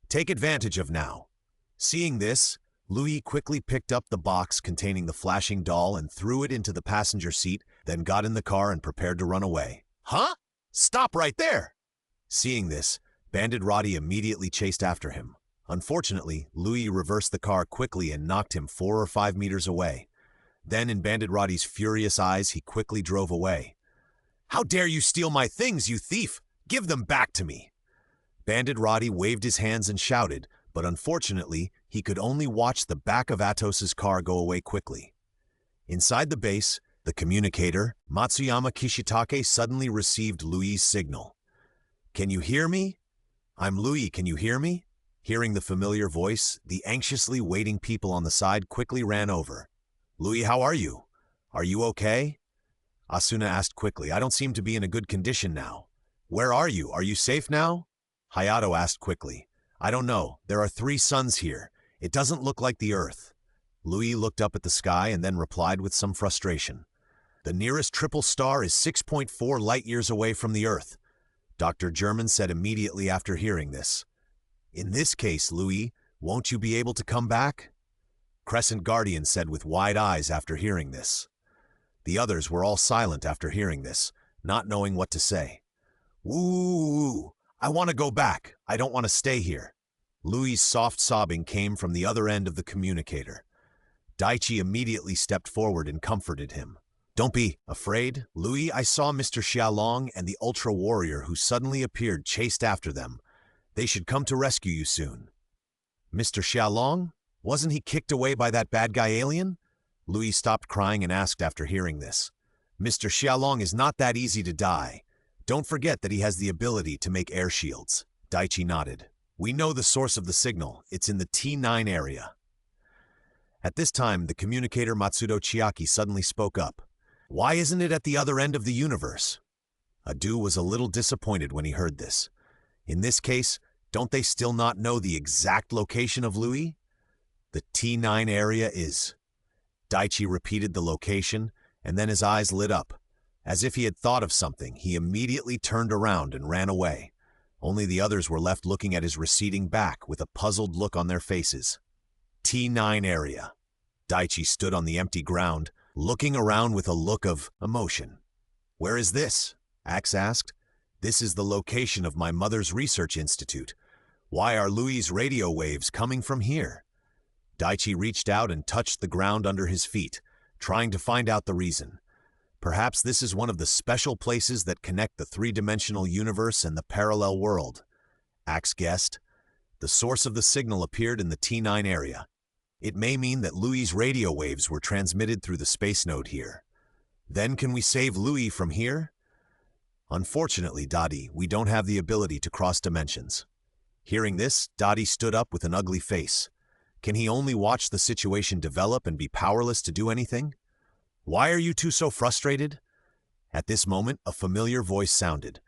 Take advantage of now." Seeing this, Louis quickly picked up the box containing the flashing doll and threw it into the passenger seat, then got in the car and prepared to run away. "Huh? Stop right there!" Seeing this, Bandit Roddy immediately chased after him. Unfortunately, Louis reversed the car quickly and knocked him 4 or 5 meters away. Then, in Bandit Roddy's furious eyes, he quickly drove away. "How dare you steal my things, you thief! Give them back to me!" Bandit Roddy waved his hands and shouted, but unfortunately, he could only watch the back of Atos's car go away quickly. Inside the base, the communicator, Matsuyama Kishitake, suddenly received Louis' signal. "Can you hear me? I'm Louis, can you hear me?" Hearing the familiar voice, the anxiously waiting people on the side quickly ran over. "Louis, how are you? Are you okay?" Asuna asked quickly. "I don't seem to be in a good condition now." "Where are you? Are you safe now?" Hayato asked quickly. "I don't know. There are 3 suns here. It doesn't look like the Earth." Louis looked up at the sky and then replied with some frustration. "The nearest triple star is 6.4 light-years away from the Earth," Dr. German said immediately after hearing this. "In this case, Louis, won't you be able to come back?" Crescent Guardian said with wide eyes after hearing this. The others were all silent after hearing this, not knowing what to say. "Woo! I want to go back. I don't want to stay here." Louis' soft sobbing came from the other end of the communicator. Daichi immediately stepped forward and comforted him. "Don't be afraid, Louis. I saw Mr. Xiaolong and the Ultra Warrior who suddenly appeared chased after them. They should come to rescue you soon." "Mr. Xiaolong? Wasn't he kicked away by that bad guy alien?" Louis stopped crying and asked after hearing this. "Mr. Xiaolong is not that easy to die. Don't forget that he has the ability to make air shields." Daichi nodded. "We know the source of the signal. It's in the T9 area." At this time, the communicator Matsudo Chiaki suddenly spoke up. "Why isn't it at the other end of the universe?" Adu was a little disappointed when he heard this. In this case, don't they still not know the exact location of Louis? "The T9 area is..." Daichi repeated the location, and then his eyes lit up. As if he had thought of something, he immediately turned around and ran away. Only the others were left looking at his receding back with a puzzled look on their faces. T9 area. Daichi stood on the empty ground, looking around with a look of emotion. "Where is this?" Axe asked. "This is the location of my mother's research institute. Why are Louis' radio waves coming from here?" Daichi reached out and touched the ground under his feet, trying to find out the reason. Perhaps this is one of the special places that connect the 3-dimensional universe and the parallel world. Axe guessed. The source of the signal appeared in the T9 area. It may mean that Louis' radio waves were transmitted through the space node here. Then can we save Louis from here? Unfortunately, Dadi, we don't have the ability to cross dimensions. Hearing this, Dadi stood up with an ugly face. Can he only watch the situation develop and be powerless to do anything? "Why are you two so frustrated?" At this moment, a familiar voice sounded.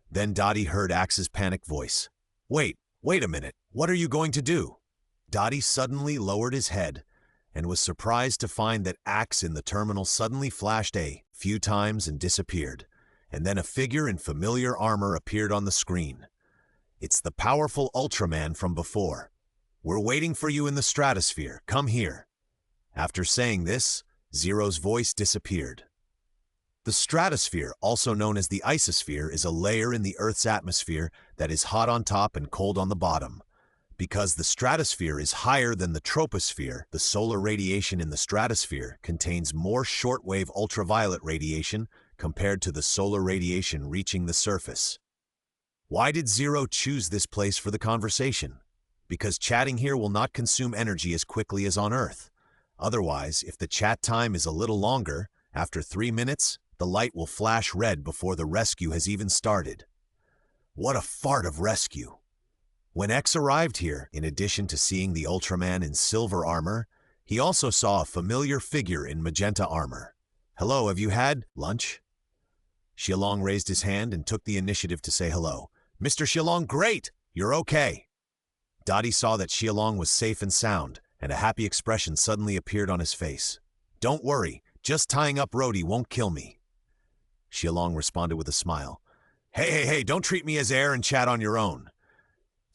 Then Dadi heard Axe's panicked voice. Wait a minute, what are you going to do?" Dadi suddenly lowered his head and was surprised to find that Axe in the terminal suddenly flashed a few times and disappeared, and then a figure in familiar armor appeared on the screen. "It's the powerful Ultraman from before. We're waiting for you in the stratosphere. Come here." After saying this, Zero's voice disappeared. The stratosphere, also known as the isosphere, is a layer in the Earth's atmosphere that is hot on top and cold on the bottom. Because the stratosphere is higher than the troposphere, the solar radiation in the stratosphere contains more shortwave ultraviolet radiation compared to the solar radiation reaching the surface. Why did Zero choose this place for the conversation? Because chatting here will not consume energy as quickly as on Earth. Otherwise, if the chat time is a little longer, after 3 minutes, the light will flash red before the rescue has even started. What a fart of rescue! When X arrived here, in addition to seeing the Ultraman in silver armor, he also saw a familiar figure in magenta armor. Hello, have you had lunch? Xialong raised his hand and took the initiative to say hello. Mr. Xialong, great! You're okay. Dottie saw that Xialong was safe and sound, and a happy expression suddenly appeared on his face. Don't worry, just tying up Rhodey won't kill me. Xialong responded with a smile. Hey, don't treat me as air and chat on your own.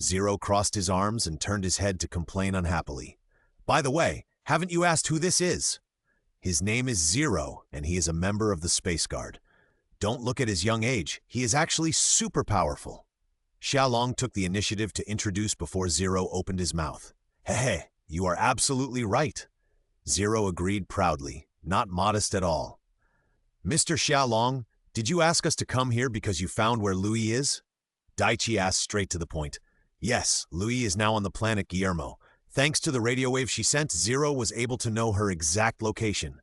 Zero crossed his arms and turned his head to complain unhappily. By the way, haven't you asked who this is? His name is Zero, and he is a member of the Space Guard. Don't look at his young age, he is actually super powerful. Xiaolong took the initiative to introduce before Zero opened his mouth. Hey, you are absolutely right. Zero agreed proudly, not modest at all. Mr. Xiaolong, did you ask us to come here because you found where Louis is? Daichi asked straight to the point. Yes, Louis is now on the planet Guillermo. Thanks to the radio wave she sent, Zero was able to know her exact location.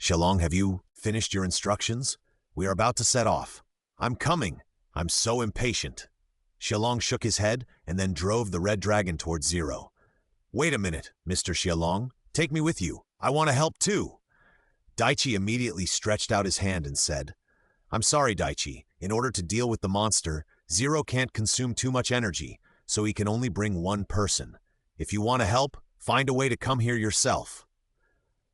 Xialong, have you finished your instructions? We are about to set off. I'm coming. I'm so impatient. Xialong shook his head and then drove the red dragon towards Zero. Wait a minute, Mr. Xialong. Take me with you. I want to help too. Daichi immediately stretched out his hand and said, I'm sorry, Daichi. In order to deal with the monster, Zero can't consume too much energy, so he can only bring one person. If you want to help, find a way to come here yourself.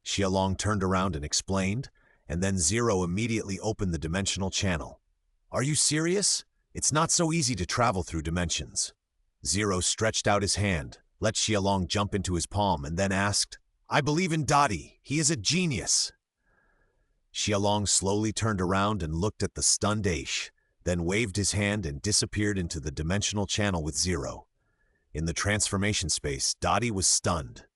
Xialong turned around and explained, and then Zero immediately opened the dimensional channel. Are you serious? It's not so easy to travel through dimensions. Zero stretched out his hand, let Xialong jump into his palm, and then asked, I believe in Dottie. He is a genius. Xialong slowly turned around and looked at the stunned Aish, then waved his hand and disappeared into the dimensional channel with Zero. In the transformation space, Dottie was stunned.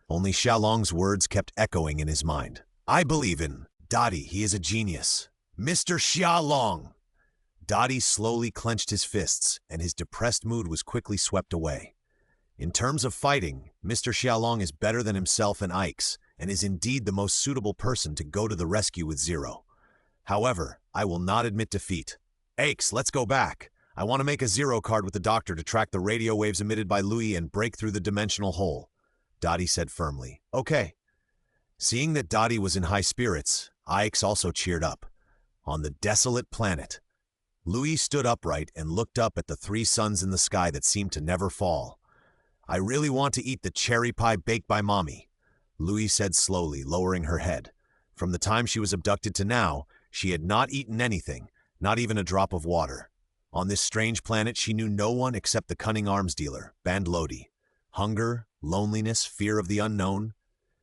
Only Xiaolong's words kept echoing in his mind. I believe in Dottie. He is a genius. Mr. Xialong! Dottie slowly clenched his fists, and his depressed mood was quickly swept away. In terms of fighting, Mr. Xialong is better than himself and Ike's, and is indeed the most suitable person to go to the rescue with Zero. However, I will not admit defeat. Aches, let's go back. I want to make a Zero card with the doctor to track the radio waves emitted by Louis and break through the dimensional hole. Dottie said firmly. Okay. Seeing that Dottie was in high spirits, Ike's also cheered up. On the desolate planet, Louis stood upright and looked up at the 3 suns in the sky that seemed to never fall. I really want to eat the cherry pie baked by Mommy, Louis said slowly, lowering her head. From the time she was abducted to now, she had not eaten anything, not even a drop of water. On this strange planet, she knew no one except the cunning arms dealer, Bandlodi. Hunger, loneliness, fear of the unknown.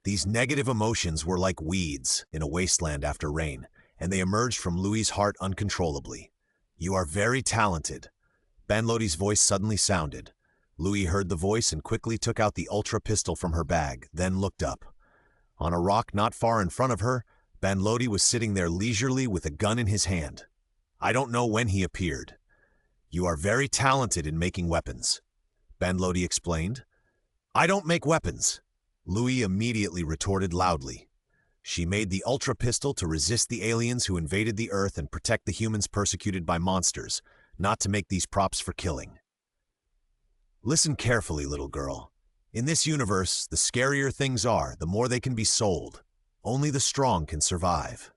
These negative emotions were like weeds in a wasteland after rain, and they emerged from Louis's heart uncontrollably. You are very talented. Bandlodi's voice suddenly sounded. Louis heard the voice and quickly took out the ultra pistol from her bag, then looked up. On a rock not far in front of her, Bandlodi was sitting there leisurely with a gun in his hand. I don't know when he appeared. You are very talented in making weapons, Bandlodi explained. I don't make weapons, Louis immediately retorted loudly. She made the ultra pistol to resist the aliens who invaded the Earth and protect the humans persecuted by monsters, not to make these props for killing. Listen carefully, little girl. In this universe, the scarier things are, the more they can be sold. Only the strong can survive.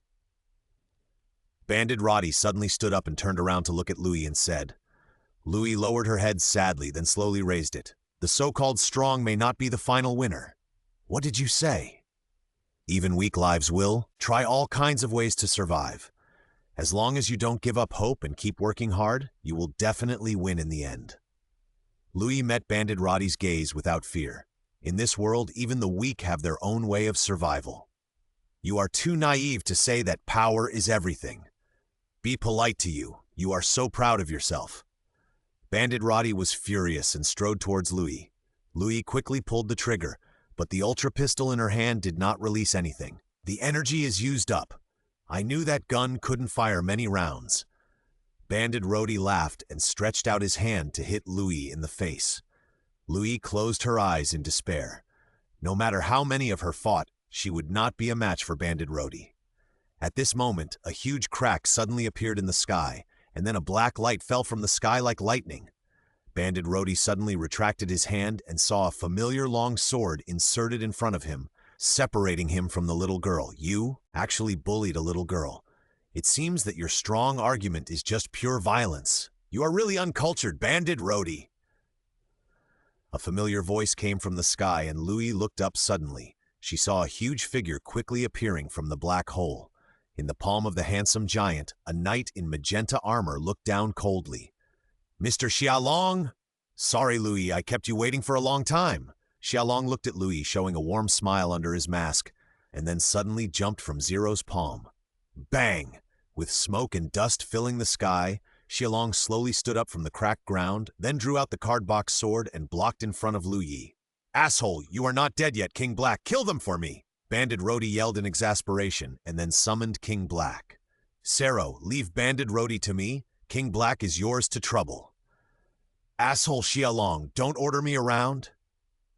Bandit Roddy suddenly stood up and turned around to look at Louis and said. Louis lowered her head sadly, then slowly raised it. The so-called strong may not be the final winner. What did you say? Even weak lives will. Try all kinds of ways to survive. As long as you don't give up hope and keep working hard, you will definitely win in the end. Louis met Bandit Roddy's gaze without fear. In this world, even the weak have their own way of survival. You are too naive to say that power is everything. Be polite to you. You are so proud of yourself. Bandit Roddy was furious and strode towards Louis. Louis quickly pulled the trigger, but the ultra pistol in her hand did not release anything. The energy is used up. I knew that gun couldn't fire many rounds. Bandit Roddy laughed and stretched out his hand to hit Louis in the face. Louis closed her eyes in despair. No matter how many of her fought, she would not be a match for Bandit Roddy. At this moment, a huge crack suddenly appeared in the sky, and then a black light fell from the sky like lightning. Bandit Roddy suddenly retracted his hand and saw a familiar long sword inserted in front of him, separating him from the little girl. You actually bullied a little girl. It seems that your strong argument is just pure violence. You are really uncultured, Bandit Roddy. A familiar voice came from the sky, and Louis looked up suddenly. She saw a huge figure quickly appearing from the black hole. In the palm of the handsome giant, a knight in magenta armor looked down coldly. Mr. Xiaolong? Sorry, Louis, I kept you waiting for a long time. Xiaolong looked at Louis, showing a warm smile under his mask, and then suddenly jumped from Zero's palm. Bang! With smoke and dust filling the sky, Xiaolong slowly stood up from the cracked ground, then drew out the card-box sword and blocked in front of Lu Yi. Asshole, you are not dead yet, King Black. Kill them for me! Bandit Roddy yelled in exasperation, and then summoned King Black. Zero, leave Bandit Roddy to me. King Black is yours to trouble. Asshole Xiaolong, don't order me around.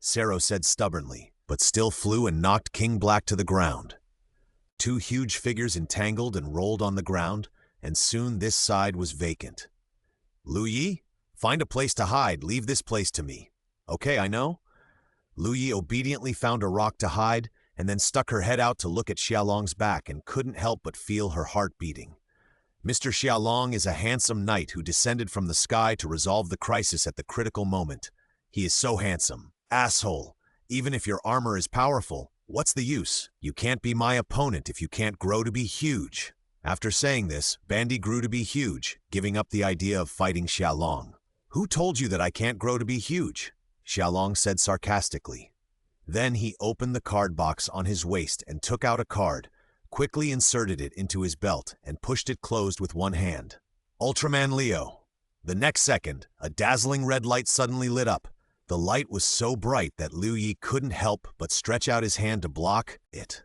Zero said stubbornly, but still flew and knocked King Black to the ground. Two huge figures entangled and rolled on the ground, and soon this side was vacant. Lu Yi, find a place to hide. Leave this place to me. Okay, I know. Lu Yi obediently found a rock to hide, and then stuck her head out to look at Xiaolong's back and couldn't help but feel her heart beating. Mr. Xiaolong is a handsome knight who descended from the sky to resolve the crisis at the critical moment. He is so handsome. Asshole, even if your armor is powerful, what's the use? You can't be my opponent if you can't grow to be huge. After saying this, Bandy grew to be huge, giving up the idea of fighting Xiaolong. Who told you that I can't grow to be huge? Xiaolong said sarcastically. Then he opened the card box on his waist and took out a card, quickly inserted it into his belt, and pushed it closed with one hand. Ultraman Leo. The next second, a dazzling red light suddenly lit up. The light was so bright that Lu Yi couldn't help but stretch out his hand to block it.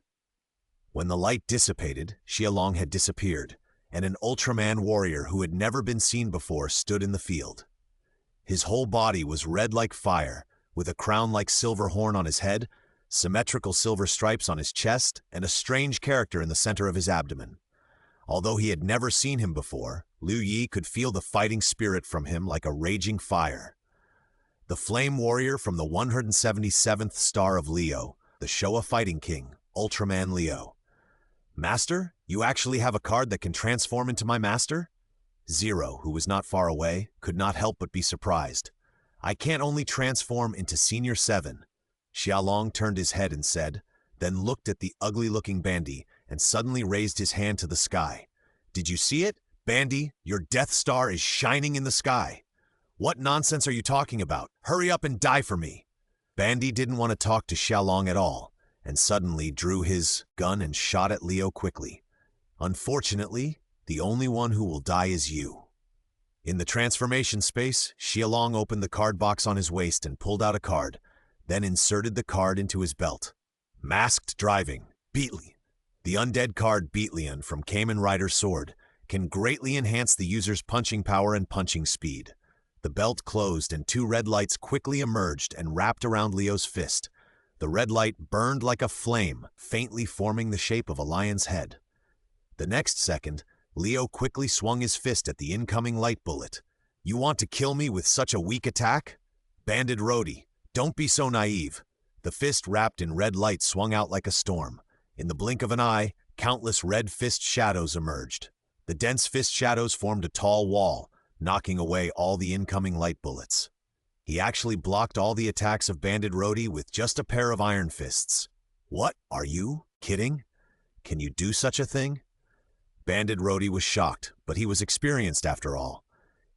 When the light dissipated, Xiaolong had disappeared, and an Ultraman warrior who had never been seen before stood in the field. His whole body was red like fire, with a crown like silver horn on his head, symmetrical silver stripes on his chest, and a strange character in the center of his abdomen. Although he had never seen him before, Lu Yi could feel the fighting spirit from him like a raging fire. The Flame Warrior from the 177th star of Leo, the Showa Fighting King, Ultraman Leo. Master, you actually have a card that can transform into my master? Zero, who was not far away, could not help but be surprised. I can't only transform into Senior 7. Xiaolong turned his head and said, then looked at the ugly-looking Bandy and suddenly raised his hand to the sky. Did you see it? Bandy, your Death Star is shining in the sky. What nonsense are you talking about? Hurry up and die for me. Bandy didn't want to talk to Xiaolong at all, and suddenly drew his gun and shot at Leo quickly. Unfortunately, the only one who will die is you. In the transformation space, Xiaolong opened the card box on his waist and pulled out a card, then inserted the card into his belt. Masked Driving, Beatly. The undead card Beatlian from Kamen Rider's Sword can greatly enhance the user's punching power and punching speed. The belt closed and two red lights quickly emerged and wrapped around Leo's fist. The red light burned like a flame, faintly forming the shape of a lion's head. The next second, Leo quickly swung his fist at the incoming light bullet. You want to kill me with such a weak attack? Bandit Roddy, don't be so naive. The fist wrapped in red light swung out like a storm. In the blink of an eye, countless red fist shadows emerged. The dense fist shadows formed a tall wall, knocking away all the incoming light bullets. He actually blocked all the attacks of Bandit Roddy with just a pair of iron fists. What? Are you kidding? Can you do such a thing? Bandit Roddy was shocked, but he was experienced after all.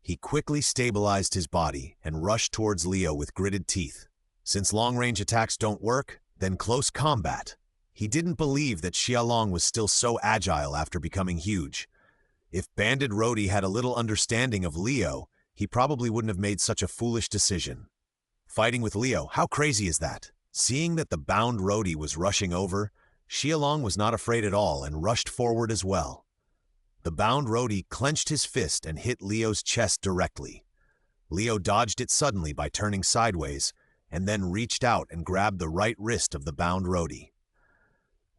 He quickly stabilized his body and rushed towards Leo with gritted teeth. Since long-range attacks don't work, then close combat. He didn't believe that Xiaolong was still so agile after becoming huge. If Banded Rhodey had a little understanding of Leo, he probably wouldn't have made such a foolish decision. Fighting with Leo, how crazy is that? Seeing that the bound Rhodey was rushing over, Xiaolong was not afraid at all and rushed forward as well. The bound Rhodey clenched his fist and hit Leo's chest directly. Leo dodged it suddenly by turning sideways, and then reached out and grabbed the right wrist of the bound Rhodey.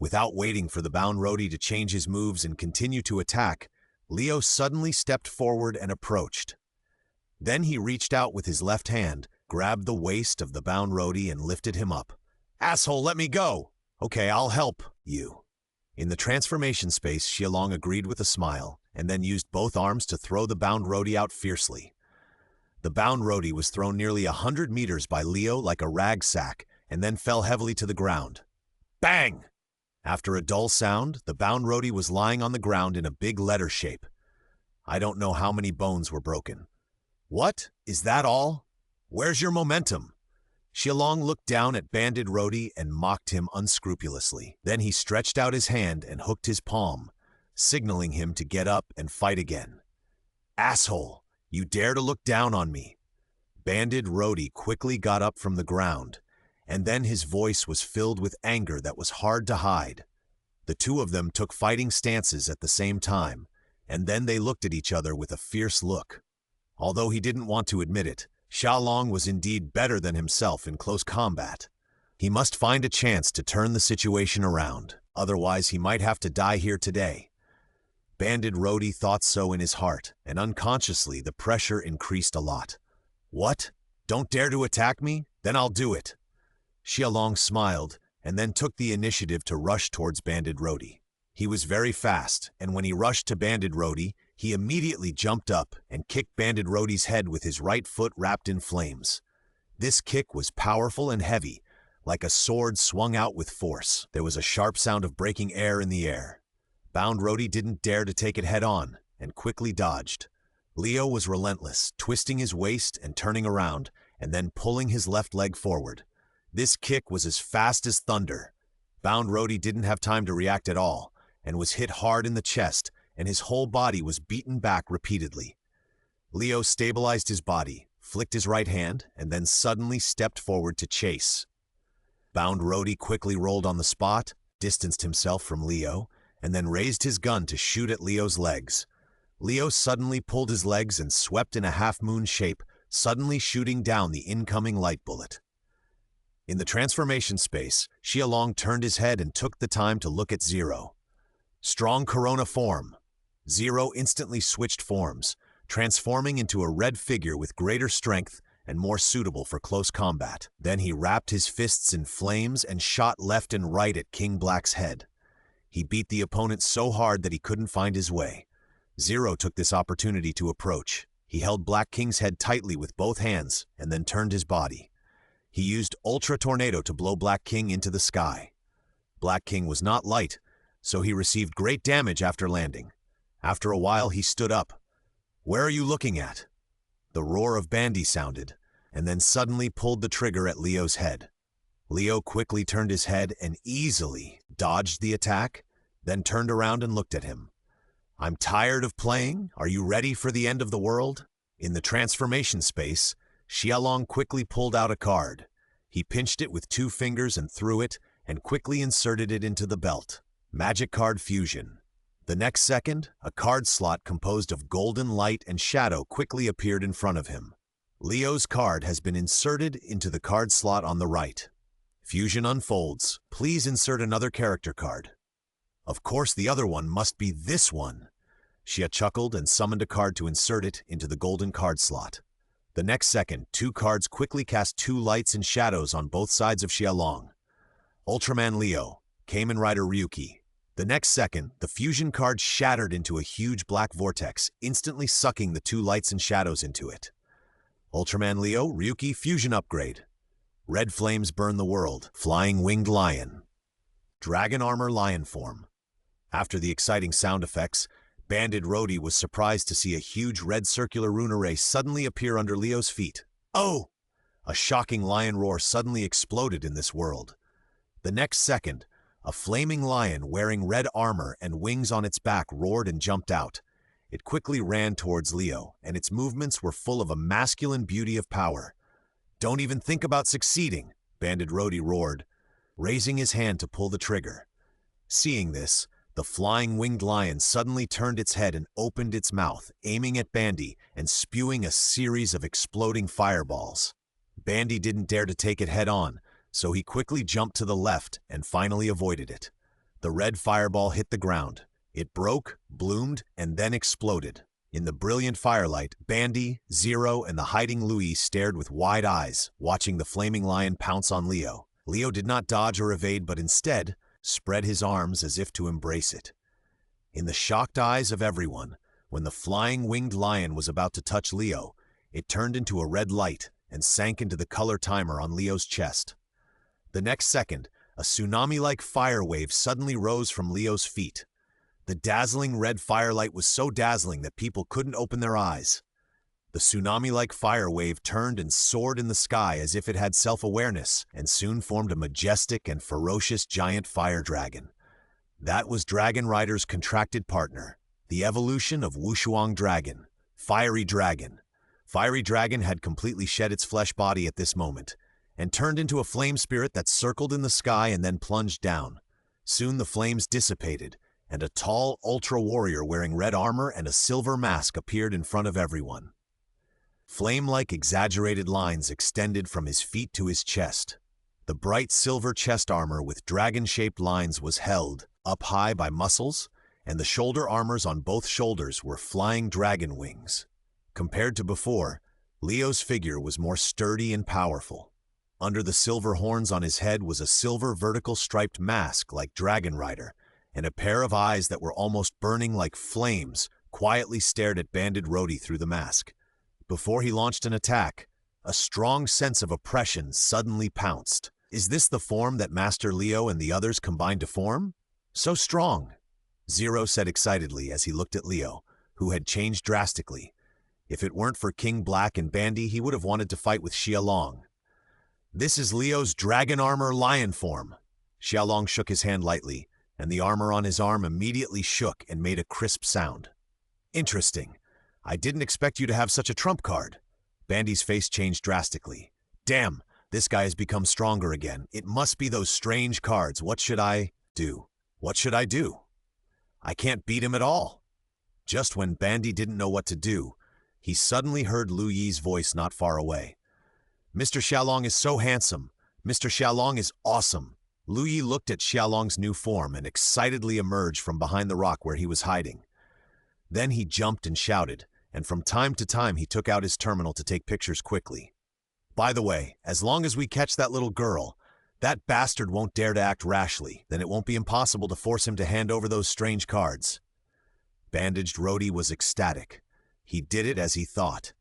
Without waiting for the bound Rhodey to change his moves and continue to attack, Leo suddenly stepped forward and approached. Then he reached out with his left hand, grabbed the waist of the bound Rhodey and lifted him up. "Asshole, let me go!" "Okay, I'll help you." In the transformation space, Xiaolong agreed with a smile, and then used both arms to throw the bound Rhodey out fiercely. The bound Rhodey was thrown nearly 100 meters by Leo like a rag sack, and then fell heavily to the ground. Bang! After a dull sound, the bound Rhodey was lying on the ground in a big letter shape. I don't know how many bones were broken. "What? Is that all? Where's your momentum?" Xiaolong looked down at Banded Rhodey and mocked him unscrupulously. Then he stretched out his hand and hooked his palm, signaling him to get up and fight again. "Asshole, you dare to look down on me." Banded Rhodey quickly got up from the ground, and then his voice was filled with anger that was hard to hide. The two of them took fighting stances at the same time, and then they looked at each other with a fierce look. Although he didn't want to admit it, Xiaolong was indeed better than himself in close combat. He must find a chance to turn the situation around, otherwise he might have to die here today. Banded Rhodey thought so in his heart, and unconsciously the pressure increased a lot. "What? Don't dare to attack me? Then I'll do it." Xiaolong smiled, and then took the initiative to rush towards Banded Rhodey. He was very fast, and when he rushed to Banded Rhodey, he immediately jumped up and kicked Banded Rhodey's head with his right foot wrapped in flames. This kick was powerful and heavy, like a sword swung out with force. There was a sharp sound of breaking air in the air. Bound Rhodey didn't dare to take it head-on, and quickly dodged. Leo was relentless, twisting his waist and turning around, and then pulling his left leg forward. This kick was as fast as thunder. Bound Rhodey didn't have time to react at all, and was hit hard in the chest, and his whole body was beaten back repeatedly. Leo stabilized his body, flicked his right hand, and then suddenly stepped forward to chase. Bound Rhodey quickly rolled on the spot, distanced himself from Leo, and then raised his gun to shoot at Leo's legs. Leo suddenly pulled his legs and swept in a half-moon shape, suddenly shooting down the incoming light bullet. In the transformation space, Xiaolong turned his head and took the time to look at Zero. Strong Corona form. Zero instantly switched forms, transforming into a red figure with greater strength and more suitable for close combat. Then he wrapped his fists in flames and shot left and right at King Black's head. He beat the opponent so hard that he couldn't find his way. Zero took this opportunity to approach. He held Black King's head tightly with both hands and then turned his body. He used Ultra Tornado to blow Black King into the sky. Black King was not light, so he received great damage after landing. After a while, he stood up. "Where are you looking at?" The roar of Bandy sounded, and then suddenly pulled the trigger at Leo's head. Leo quickly turned his head and easily dodged the attack, then turned around and looked at him. "I'm tired of playing. Are you ready for the end of the world?" In the transformation space, Xiaolong quickly pulled out a card. He pinched it with 2 fingers and threw it, and quickly inserted it into the belt. Magic Card Fusion. The next second, a card slot composed of golden light and shadow quickly appeared in front of him. Leo's card has been inserted into the card slot on the right. Fusion unfolds. Please insert another character card. Of course, the other one must be this one. Xia chuckled and summoned a card to insert it into the golden card slot. The next second, 2 cards quickly cast 2 lights and shadows on both sides of Xiaolong. Ultraman Leo, Kamen Rider Ryuki. The next second, the fusion card shattered into a huge black vortex, instantly sucking the 2 lights and shadows into it. Ultraman Leo, Ryuki Fusion Upgrade. Red flames burn the world. Flying Winged Lion. Dragon Armor Lion Form. After the exciting sound effects, Banded Rhodey was surprised to see a huge red circular rune array suddenly appear under Leo's feet. Oh! A shocking lion roar suddenly exploded in this world. The next second, A flaming lion wearing red armor and wings on its back roared and jumped out. It quickly ran towards Leo, and its movements were full of a masculine beauty of power. "Don't even think about succeeding," Banded Rhodey roared, raising his hand to pull the trigger. Seeing this, the flying winged lion suddenly turned its head and opened its mouth, aiming at Bandy and spewing a series of exploding fireballs. Bandy didn't dare to take it head-on, so he quickly jumped to the left and finally avoided it. The red fireball hit the ground. It broke, bloomed, and then exploded. In the brilliant firelight, Bandy, Zero, and the hiding Louie stared with wide eyes, watching the flaming lion pounce on Leo. Leo did not dodge or evade, but instead spread his arms as if to embrace it. In the shocked eyes of everyone, when the flying winged lion was about to touch Leo, it turned into a red light and sank into the color timer on Leo's chest. The next second, a tsunami-like fire wave suddenly rose from Leo's feet. The dazzling red firelight was so dazzling that people couldn't open their eyes. The tsunami-like fire wave turned and soared in the sky as if it had self-awareness, and soon formed a majestic and ferocious giant fire dragon. That was Dragon Rider's contracted partner, the evolution of Wushuang Dragon, Fiery Dragon. Fiery Dragon had completely shed its flesh body at this moment, and turned into a flame spirit that circled in the sky and then plunged down. Soon the flames dissipated, and a tall ultra warrior wearing red armor and a silver mask appeared in front of everyone. Flame-like exaggerated lines extended from his feet to his chest. The bright silver chest armor with dragon-shaped lines was held up high by muscles, and the shoulder armors on both shoulders were flying dragon wings. Compared to before, Leo's figure was more sturdy and powerful. Under the silver horns on his head was a silver vertical striped mask like Dragon Rider, and a pair of eyes that were almost burning like flames quietly stared at Banded Rhodey through the mask. Before he launched an attack, a strong sense of oppression suddenly pounced. "Is this the form that Master Leo and the others combined to form? So strong," Zero said excitedly as he looked at Leo, who had changed drastically. If it weren't for King Black and Bandy, he would have wanted to fight with Xiaolong. "This is Leo's dragon armor lion form." Xiaolong shook his hand lightly, and the armor on his arm immediately shook and made a crisp sound. "Interesting. I didn't expect you to have such a trump card." Bandy's face changed drastically. "Damn, this guy has become stronger again. It must be those strange cards. What should I do? What should I do? I can't beat him at all." Just when Bandy didn't know what to do, he suddenly heard Lu Yi's voice not far away. "Mr. Xiaolong is so handsome. Mr. Xiaolong is awesome." Lu Yi looked at Xiaolong's new form and excitedly emerged from behind the rock where he was hiding. Then he jumped and shouted, and from time to time he took out his terminal to take pictures quickly. "By the way, as long as we catch that little girl, that bastard won't dare to act rashly. Then it won't be impossible to force him to hand over those strange cards." Bandaged Rhodey was ecstatic. He did it as he thought.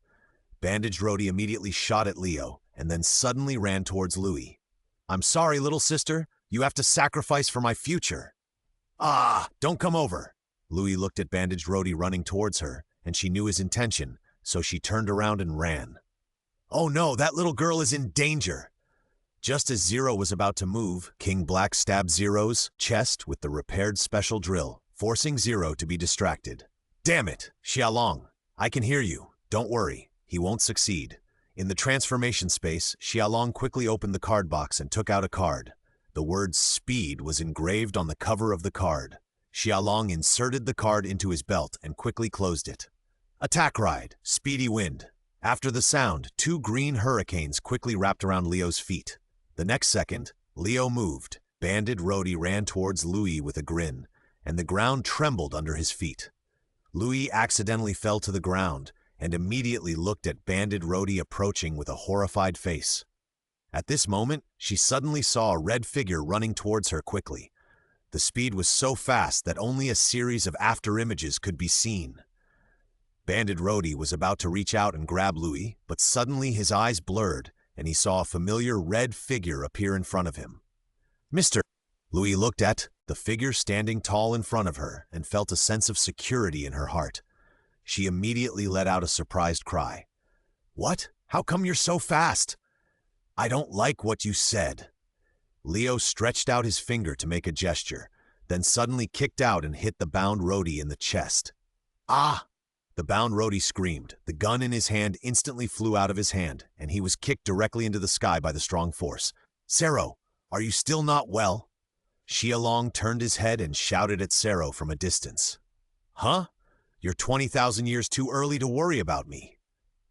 Bandaged Rhodey immediately shot at Leo, and then suddenly ran towards Louie. "I'm sorry, little sister. You have to sacrifice for my future." "Ah, don't come over." Louie looked at Bandaged Rhodey running towards her, and she knew his intention, so she turned around and ran. "Oh no, that little girl is in danger." Just as Zero was about to move, King Black stabbed Zero's chest with the repaired special drill, forcing Zero to be distracted. "Damn it, Xiaolong, I can hear you. Don't worry, he won't succeed." In the transformation space, Xiaolong quickly opened the card box and took out a card. The word Speed was engraved on the cover of the card. Xiaolong inserted the card into his belt and quickly closed it. "Attack Ride, Speedy Wind." After the sound, 2 green hurricanes quickly wrapped around Leo's feet. The next second, Leo moved. Banded Rhodey ran towards Louie with a grin, and the ground trembled under his feet. Louie accidentally fell to the ground and immediately looked at Banded Rhodey approaching with a horrified face. At this moment, she suddenly saw a red figure running towards her quickly. The speed was so fast that only a series of afterimages could be seen. Banded Rhodey was about to reach out and grab Louie, but suddenly his eyes blurred and he saw a familiar red figure appear in front of him. "Mr." Louie looked at the figure standing tall in front of her and felt a sense of security in her heart. She immediately let out a surprised cry. "What? How come you're so fast?" "I don't like what you said." Leo stretched out his finger to make a gesture, then suddenly kicked out and hit the bound roadie in the chest. Ah! The bound roadie screamed. The gun in his hand instantly flew out of his hand, and he was kicked directly into the sky by the strong force. Sero, are you still not well? Xialong turned his head and shouted at Sero from a distance. Huh? You're 20,000 years too early to worry about me.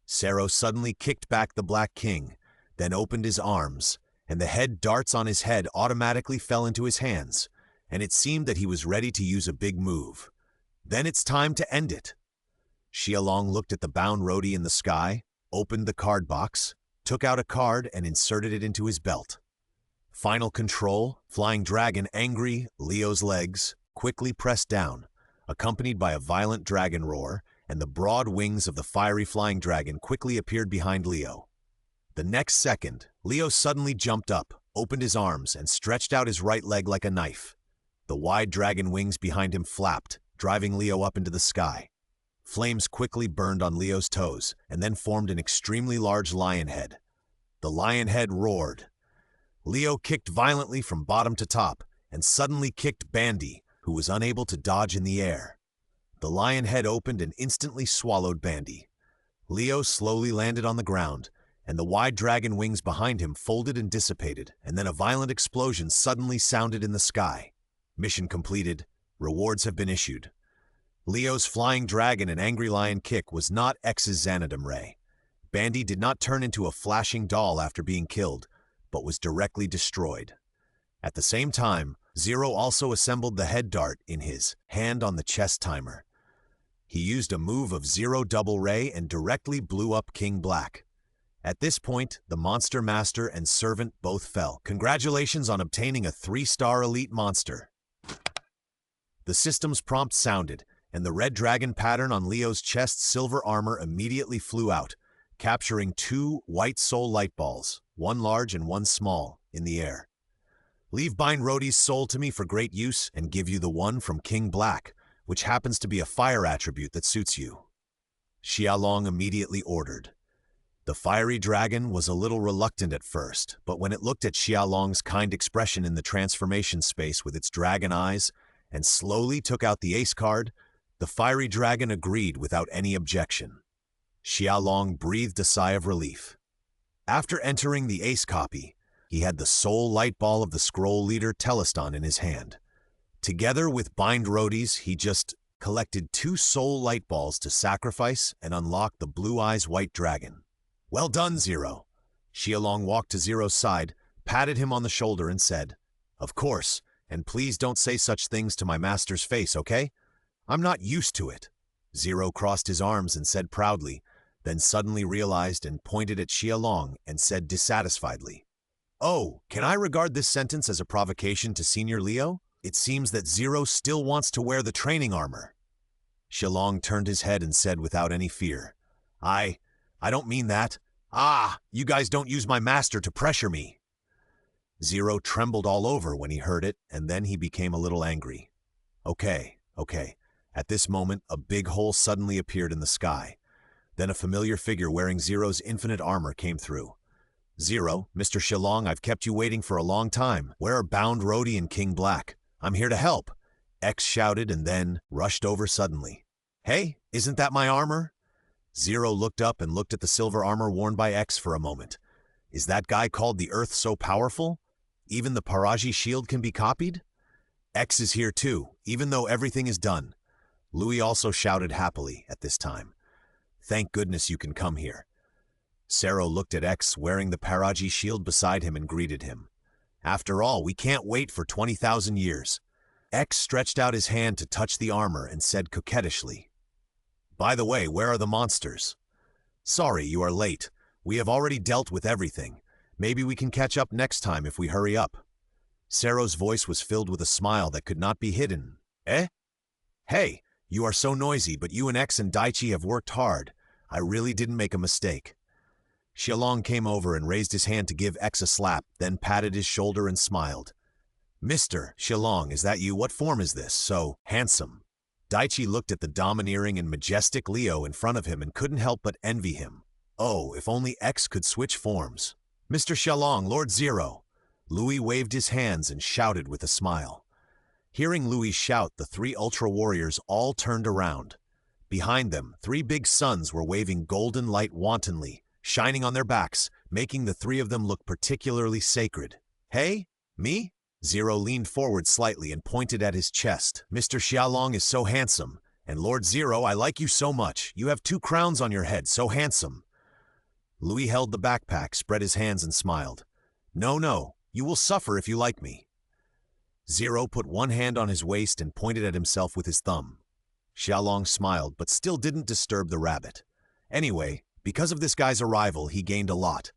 Sero suddenly kicked back the Black King, then opened his arms, and the head darts on his head automatically fell into his hands, and it seemed that he was ready to use a big move. Then it's time to end it. Xialong looked at the bound roadie in the sky, opened the card box, took out a card and inserted it into his belt. Final control, flying dragon angry, Leo's legs, quickly pressed down, accompanied by a violent dragon roar, and the broad wings of the fiery flying dragon quickly appeared behind Leo. The next second, Leo suddenly jumped up, opened his arms, and stretched out his right leg like a knife. The wide dragon wings behind him flapped, driving Leo up into the sky. Flames quickly burned on Leo's toes, and then formed an extremely large lion head. The lion head roared. Leo kicked violently from bottom to top, and suddenly kicked Bandy, who was unable to dodge in the air. The lion head opened and instantly swallowed Bandy. Leo slowly landed on the ground, and the wide dragon wings behind him folded and dissipated, and then a violent explosion suddenly sounded in the sky. Mission completed. Rewards have been issued. Leo's flying dragon and angry lion kick was not X's Xanadam ray. Bandy did not turn into a flashing doll after being killed, but was directly destroyed. At the same time, Zero also assembled the head dart in his hand on the chest timer. He used a move of Zero double ray and directly blew up King Black. At this point, the monster master and servant both fell. Congratulations on obtaining a 3-star elite monster. The system's prompt sounded, and the red dragon pattern on Leo's chest's silver armor immediately flew out, capturing 2 white soul light balls, one large and one small, in the air. Leave Bind Roadie's soul to me for great use and give you the one from King Black, which happens to be a fire attribute that suits you. Xialong immediately ordered. The fiery dragon was a little reluctant at first, but when it looked at Xialong's kind expression in the transformation space with its dragon eyes and slowly took out the ace card, the fiery dragon agreed without any objection. Xialong breathed a sigh of relief. After entering the ace copy, he had the soul light ball of the scroll leader Teleston in his hand. Together with Bind Roadies, he just collected 2 soul light balls to sacrifice and unlock the Blue Eyes White Dragon. Well done, Zero. Xialong walked to Zero's side, patted him on the shoulder and said, Of course, and please don't say such things to my master's face, okay? I'm not used to it. Zero crossed his arms and said proudly, then suddenly realized and pointed at Xialong and said dissatisfiedly, Oh, can I regard this sentence as a provocation to Senior Leo? It seems that Zero still wants to wear the training armor. Xialong turned his head and said without any fear, I don't mean that. You guys don't use my master to pressure me. Zero trembled all over when he heard it, and then he became a little angry. Okay. At this moment, a big hole suddenly appeared in the sky. Then a familiar figure wearing Zero's infinite armor came through. Zero, Mr. Xialong, I've kept you waiting for a long time. Where are Bound Roadie and King Black? I'm here to help. X shouted and then rushed over suddenly. Hey, isn't that my armor? Zero looked up and looked at the silver armor worn by X for a moment. Is that guy called the Earth so powerful? Even the Paraji shield can be copied? X is here too, even though everything is done. Louis also shouted happily at this time. Thank goodness you can come here. Sero looked at X wearing the Paraji shield beside him and greeted him. After all, we can't wait for 20,000 years. X stretched out his hand to touch the armor and said coquettishly, By the way, where are the monsters? Sorry, you are late. We have already dealt with everything. Maybe we can catch up next time if we hurry up. Sero's voice was filled with a smile that could not be hidden. Eh? Hey, you are so noisy, but you and X and Daichi have worked hard. I really didn't make a mistake. Xialong came over and raised his hand to give X a slap, then patted his shoulder and smiled. Mr. Xialong, is that you? What form is this? So handsome. Daichi looked at the domineering and majestic Leo in front of him and couldn't help but envy him. Oh, if only X could switch forms. Mr. Xialong, Lord Zero. Louis waved his hands and shouted with a smile. Hearing Louis shout, the three Ultra Warriors all turned around. Behind them, three big suns were waving golden light wantonly, shining on their backs, making the three of them look particularly sacred. Hey, me? Zero leaned forward slightly and pointed at his chest. Mr. Xiaolong is so handsome. And Lord Zero, I like you so much. You have 2 crowns on your head, so handsome. Louis held the backpack, spread his hands and smiled. No, you will suffer if you like me. Zero put one hand on his waist and pointed at himself with his thumb. Xiaolong smiled, but still didn't disturb the rabbit. Anyway, because of this guy's arrival, he gained a lot.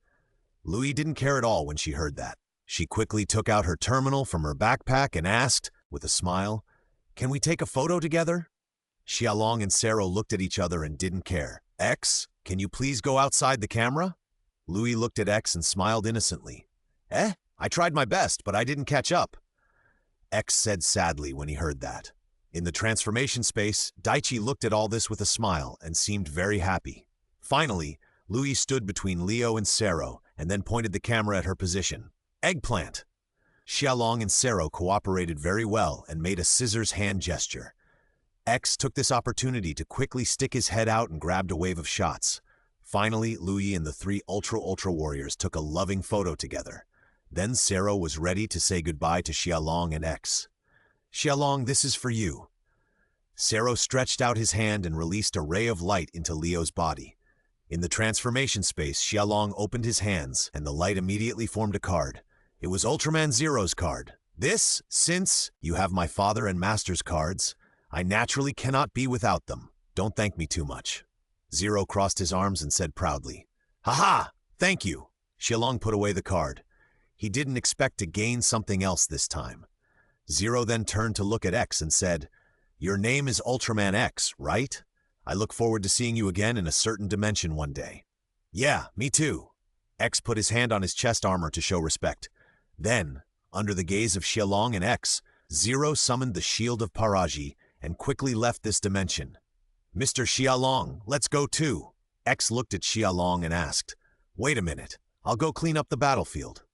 Louis didn't care at all when she heard that. She quickly took out her terminal from her backpack and asked, with a smile, "Can we take a photo together?" Xiaolong and Zero looked at each other and didn't care. "X, can you please go outside the camera?" Louis looked at X and smiled innocently. I tried my best, but I didn't catch up." X said sadly when he heard that. In the transformation space, Daichi looked at all this with a smile and seemed very happy. Finally, Louis stood between Leo and Zero and then pointed the camera at her position. "Eggplant!" Xiaolong and Zero cooperated very well and made a scissors hand gesture. X took this opportunity to quickly stick his head out and grabbed a wave of shots. Finally, Louis and the 3 Ultra Warriors took a loving photo together. Then Zero was ready to say goodbye to Xiaolong and X. "Xiaolong, this is for you." Zero stretched out his hand and released a ray of light into Leo's body. In the transformation space, Xiaolong opened his hands, and the light immediately formed a card. It was Ultraman Zero's card. Since you have my father and master's cards, I naturally cannot be without them. Don't thank me too much. Zero crossed his arms and said proudly, "Ha! Thank you." Xiaolong put away the card. He didn't expect to gain something else this time. Zero then turned to look at X and said, "Your name is Ultraman X, right? I look forward to seeing you again in a certain dimension one day." "Yeah, me too." X put his hand on his chest armor to show respect. Then, under the gaze of Xiaolong and X, Zero summoned the Shield of Paraji and quickly left this dimension. "Mr. Xiaolong, let's go too." X looked at Xiaolong and asked, "Wait a minute, I'll go clean up the battlefield."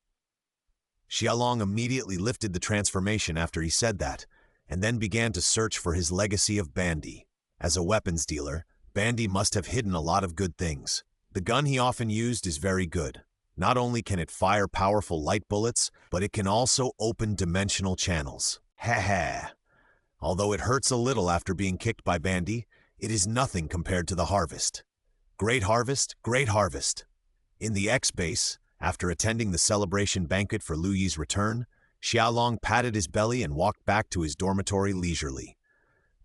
Xiaolong immediately lifted the transformation after he said that, and then began to search for his legacy of Bandy. As a weapons dealer, Bandy must have hidden a lot of good things. The gun he often used is very good. Not only can it fire powerful light bullets, but it can also open dimensional channels. Ha. Although it hurts a little after being kicked by Bandy, it is nothing compared to the harvest. Great harvest, great harvest. In the X base, after attending the celebration banquet for Lu Yi's return, Xiaolong patted his belly and walked back to his dormitory leisurely.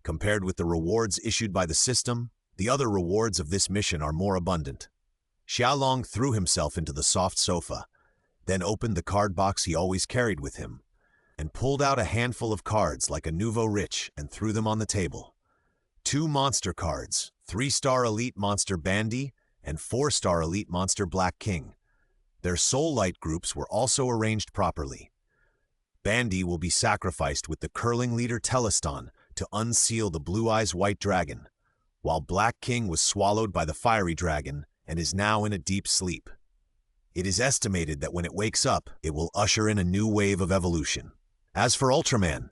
Compared with the rewards issued by the system, the other rewards of this mission are more abundant. Xiaolong threw himself into the soft sofa, then opened the card box he always carried with him, and pulled out a handful of cards like a nouveau riche and threw them on the table. 2 monster cards, 3-star elite monster Bandy and 4-star elite monster Black King. Their soul light groups were also arranged properly. Bandy will be sacrificed with the curling leader Teleston to unseal the Blue Eyes White Dragon, while Black King was swallowed by the Fiery Dragon and is now in a deep sleep. It is estimated that when it wakes up, it will usher in a new wave of evolution. As for Ultraman,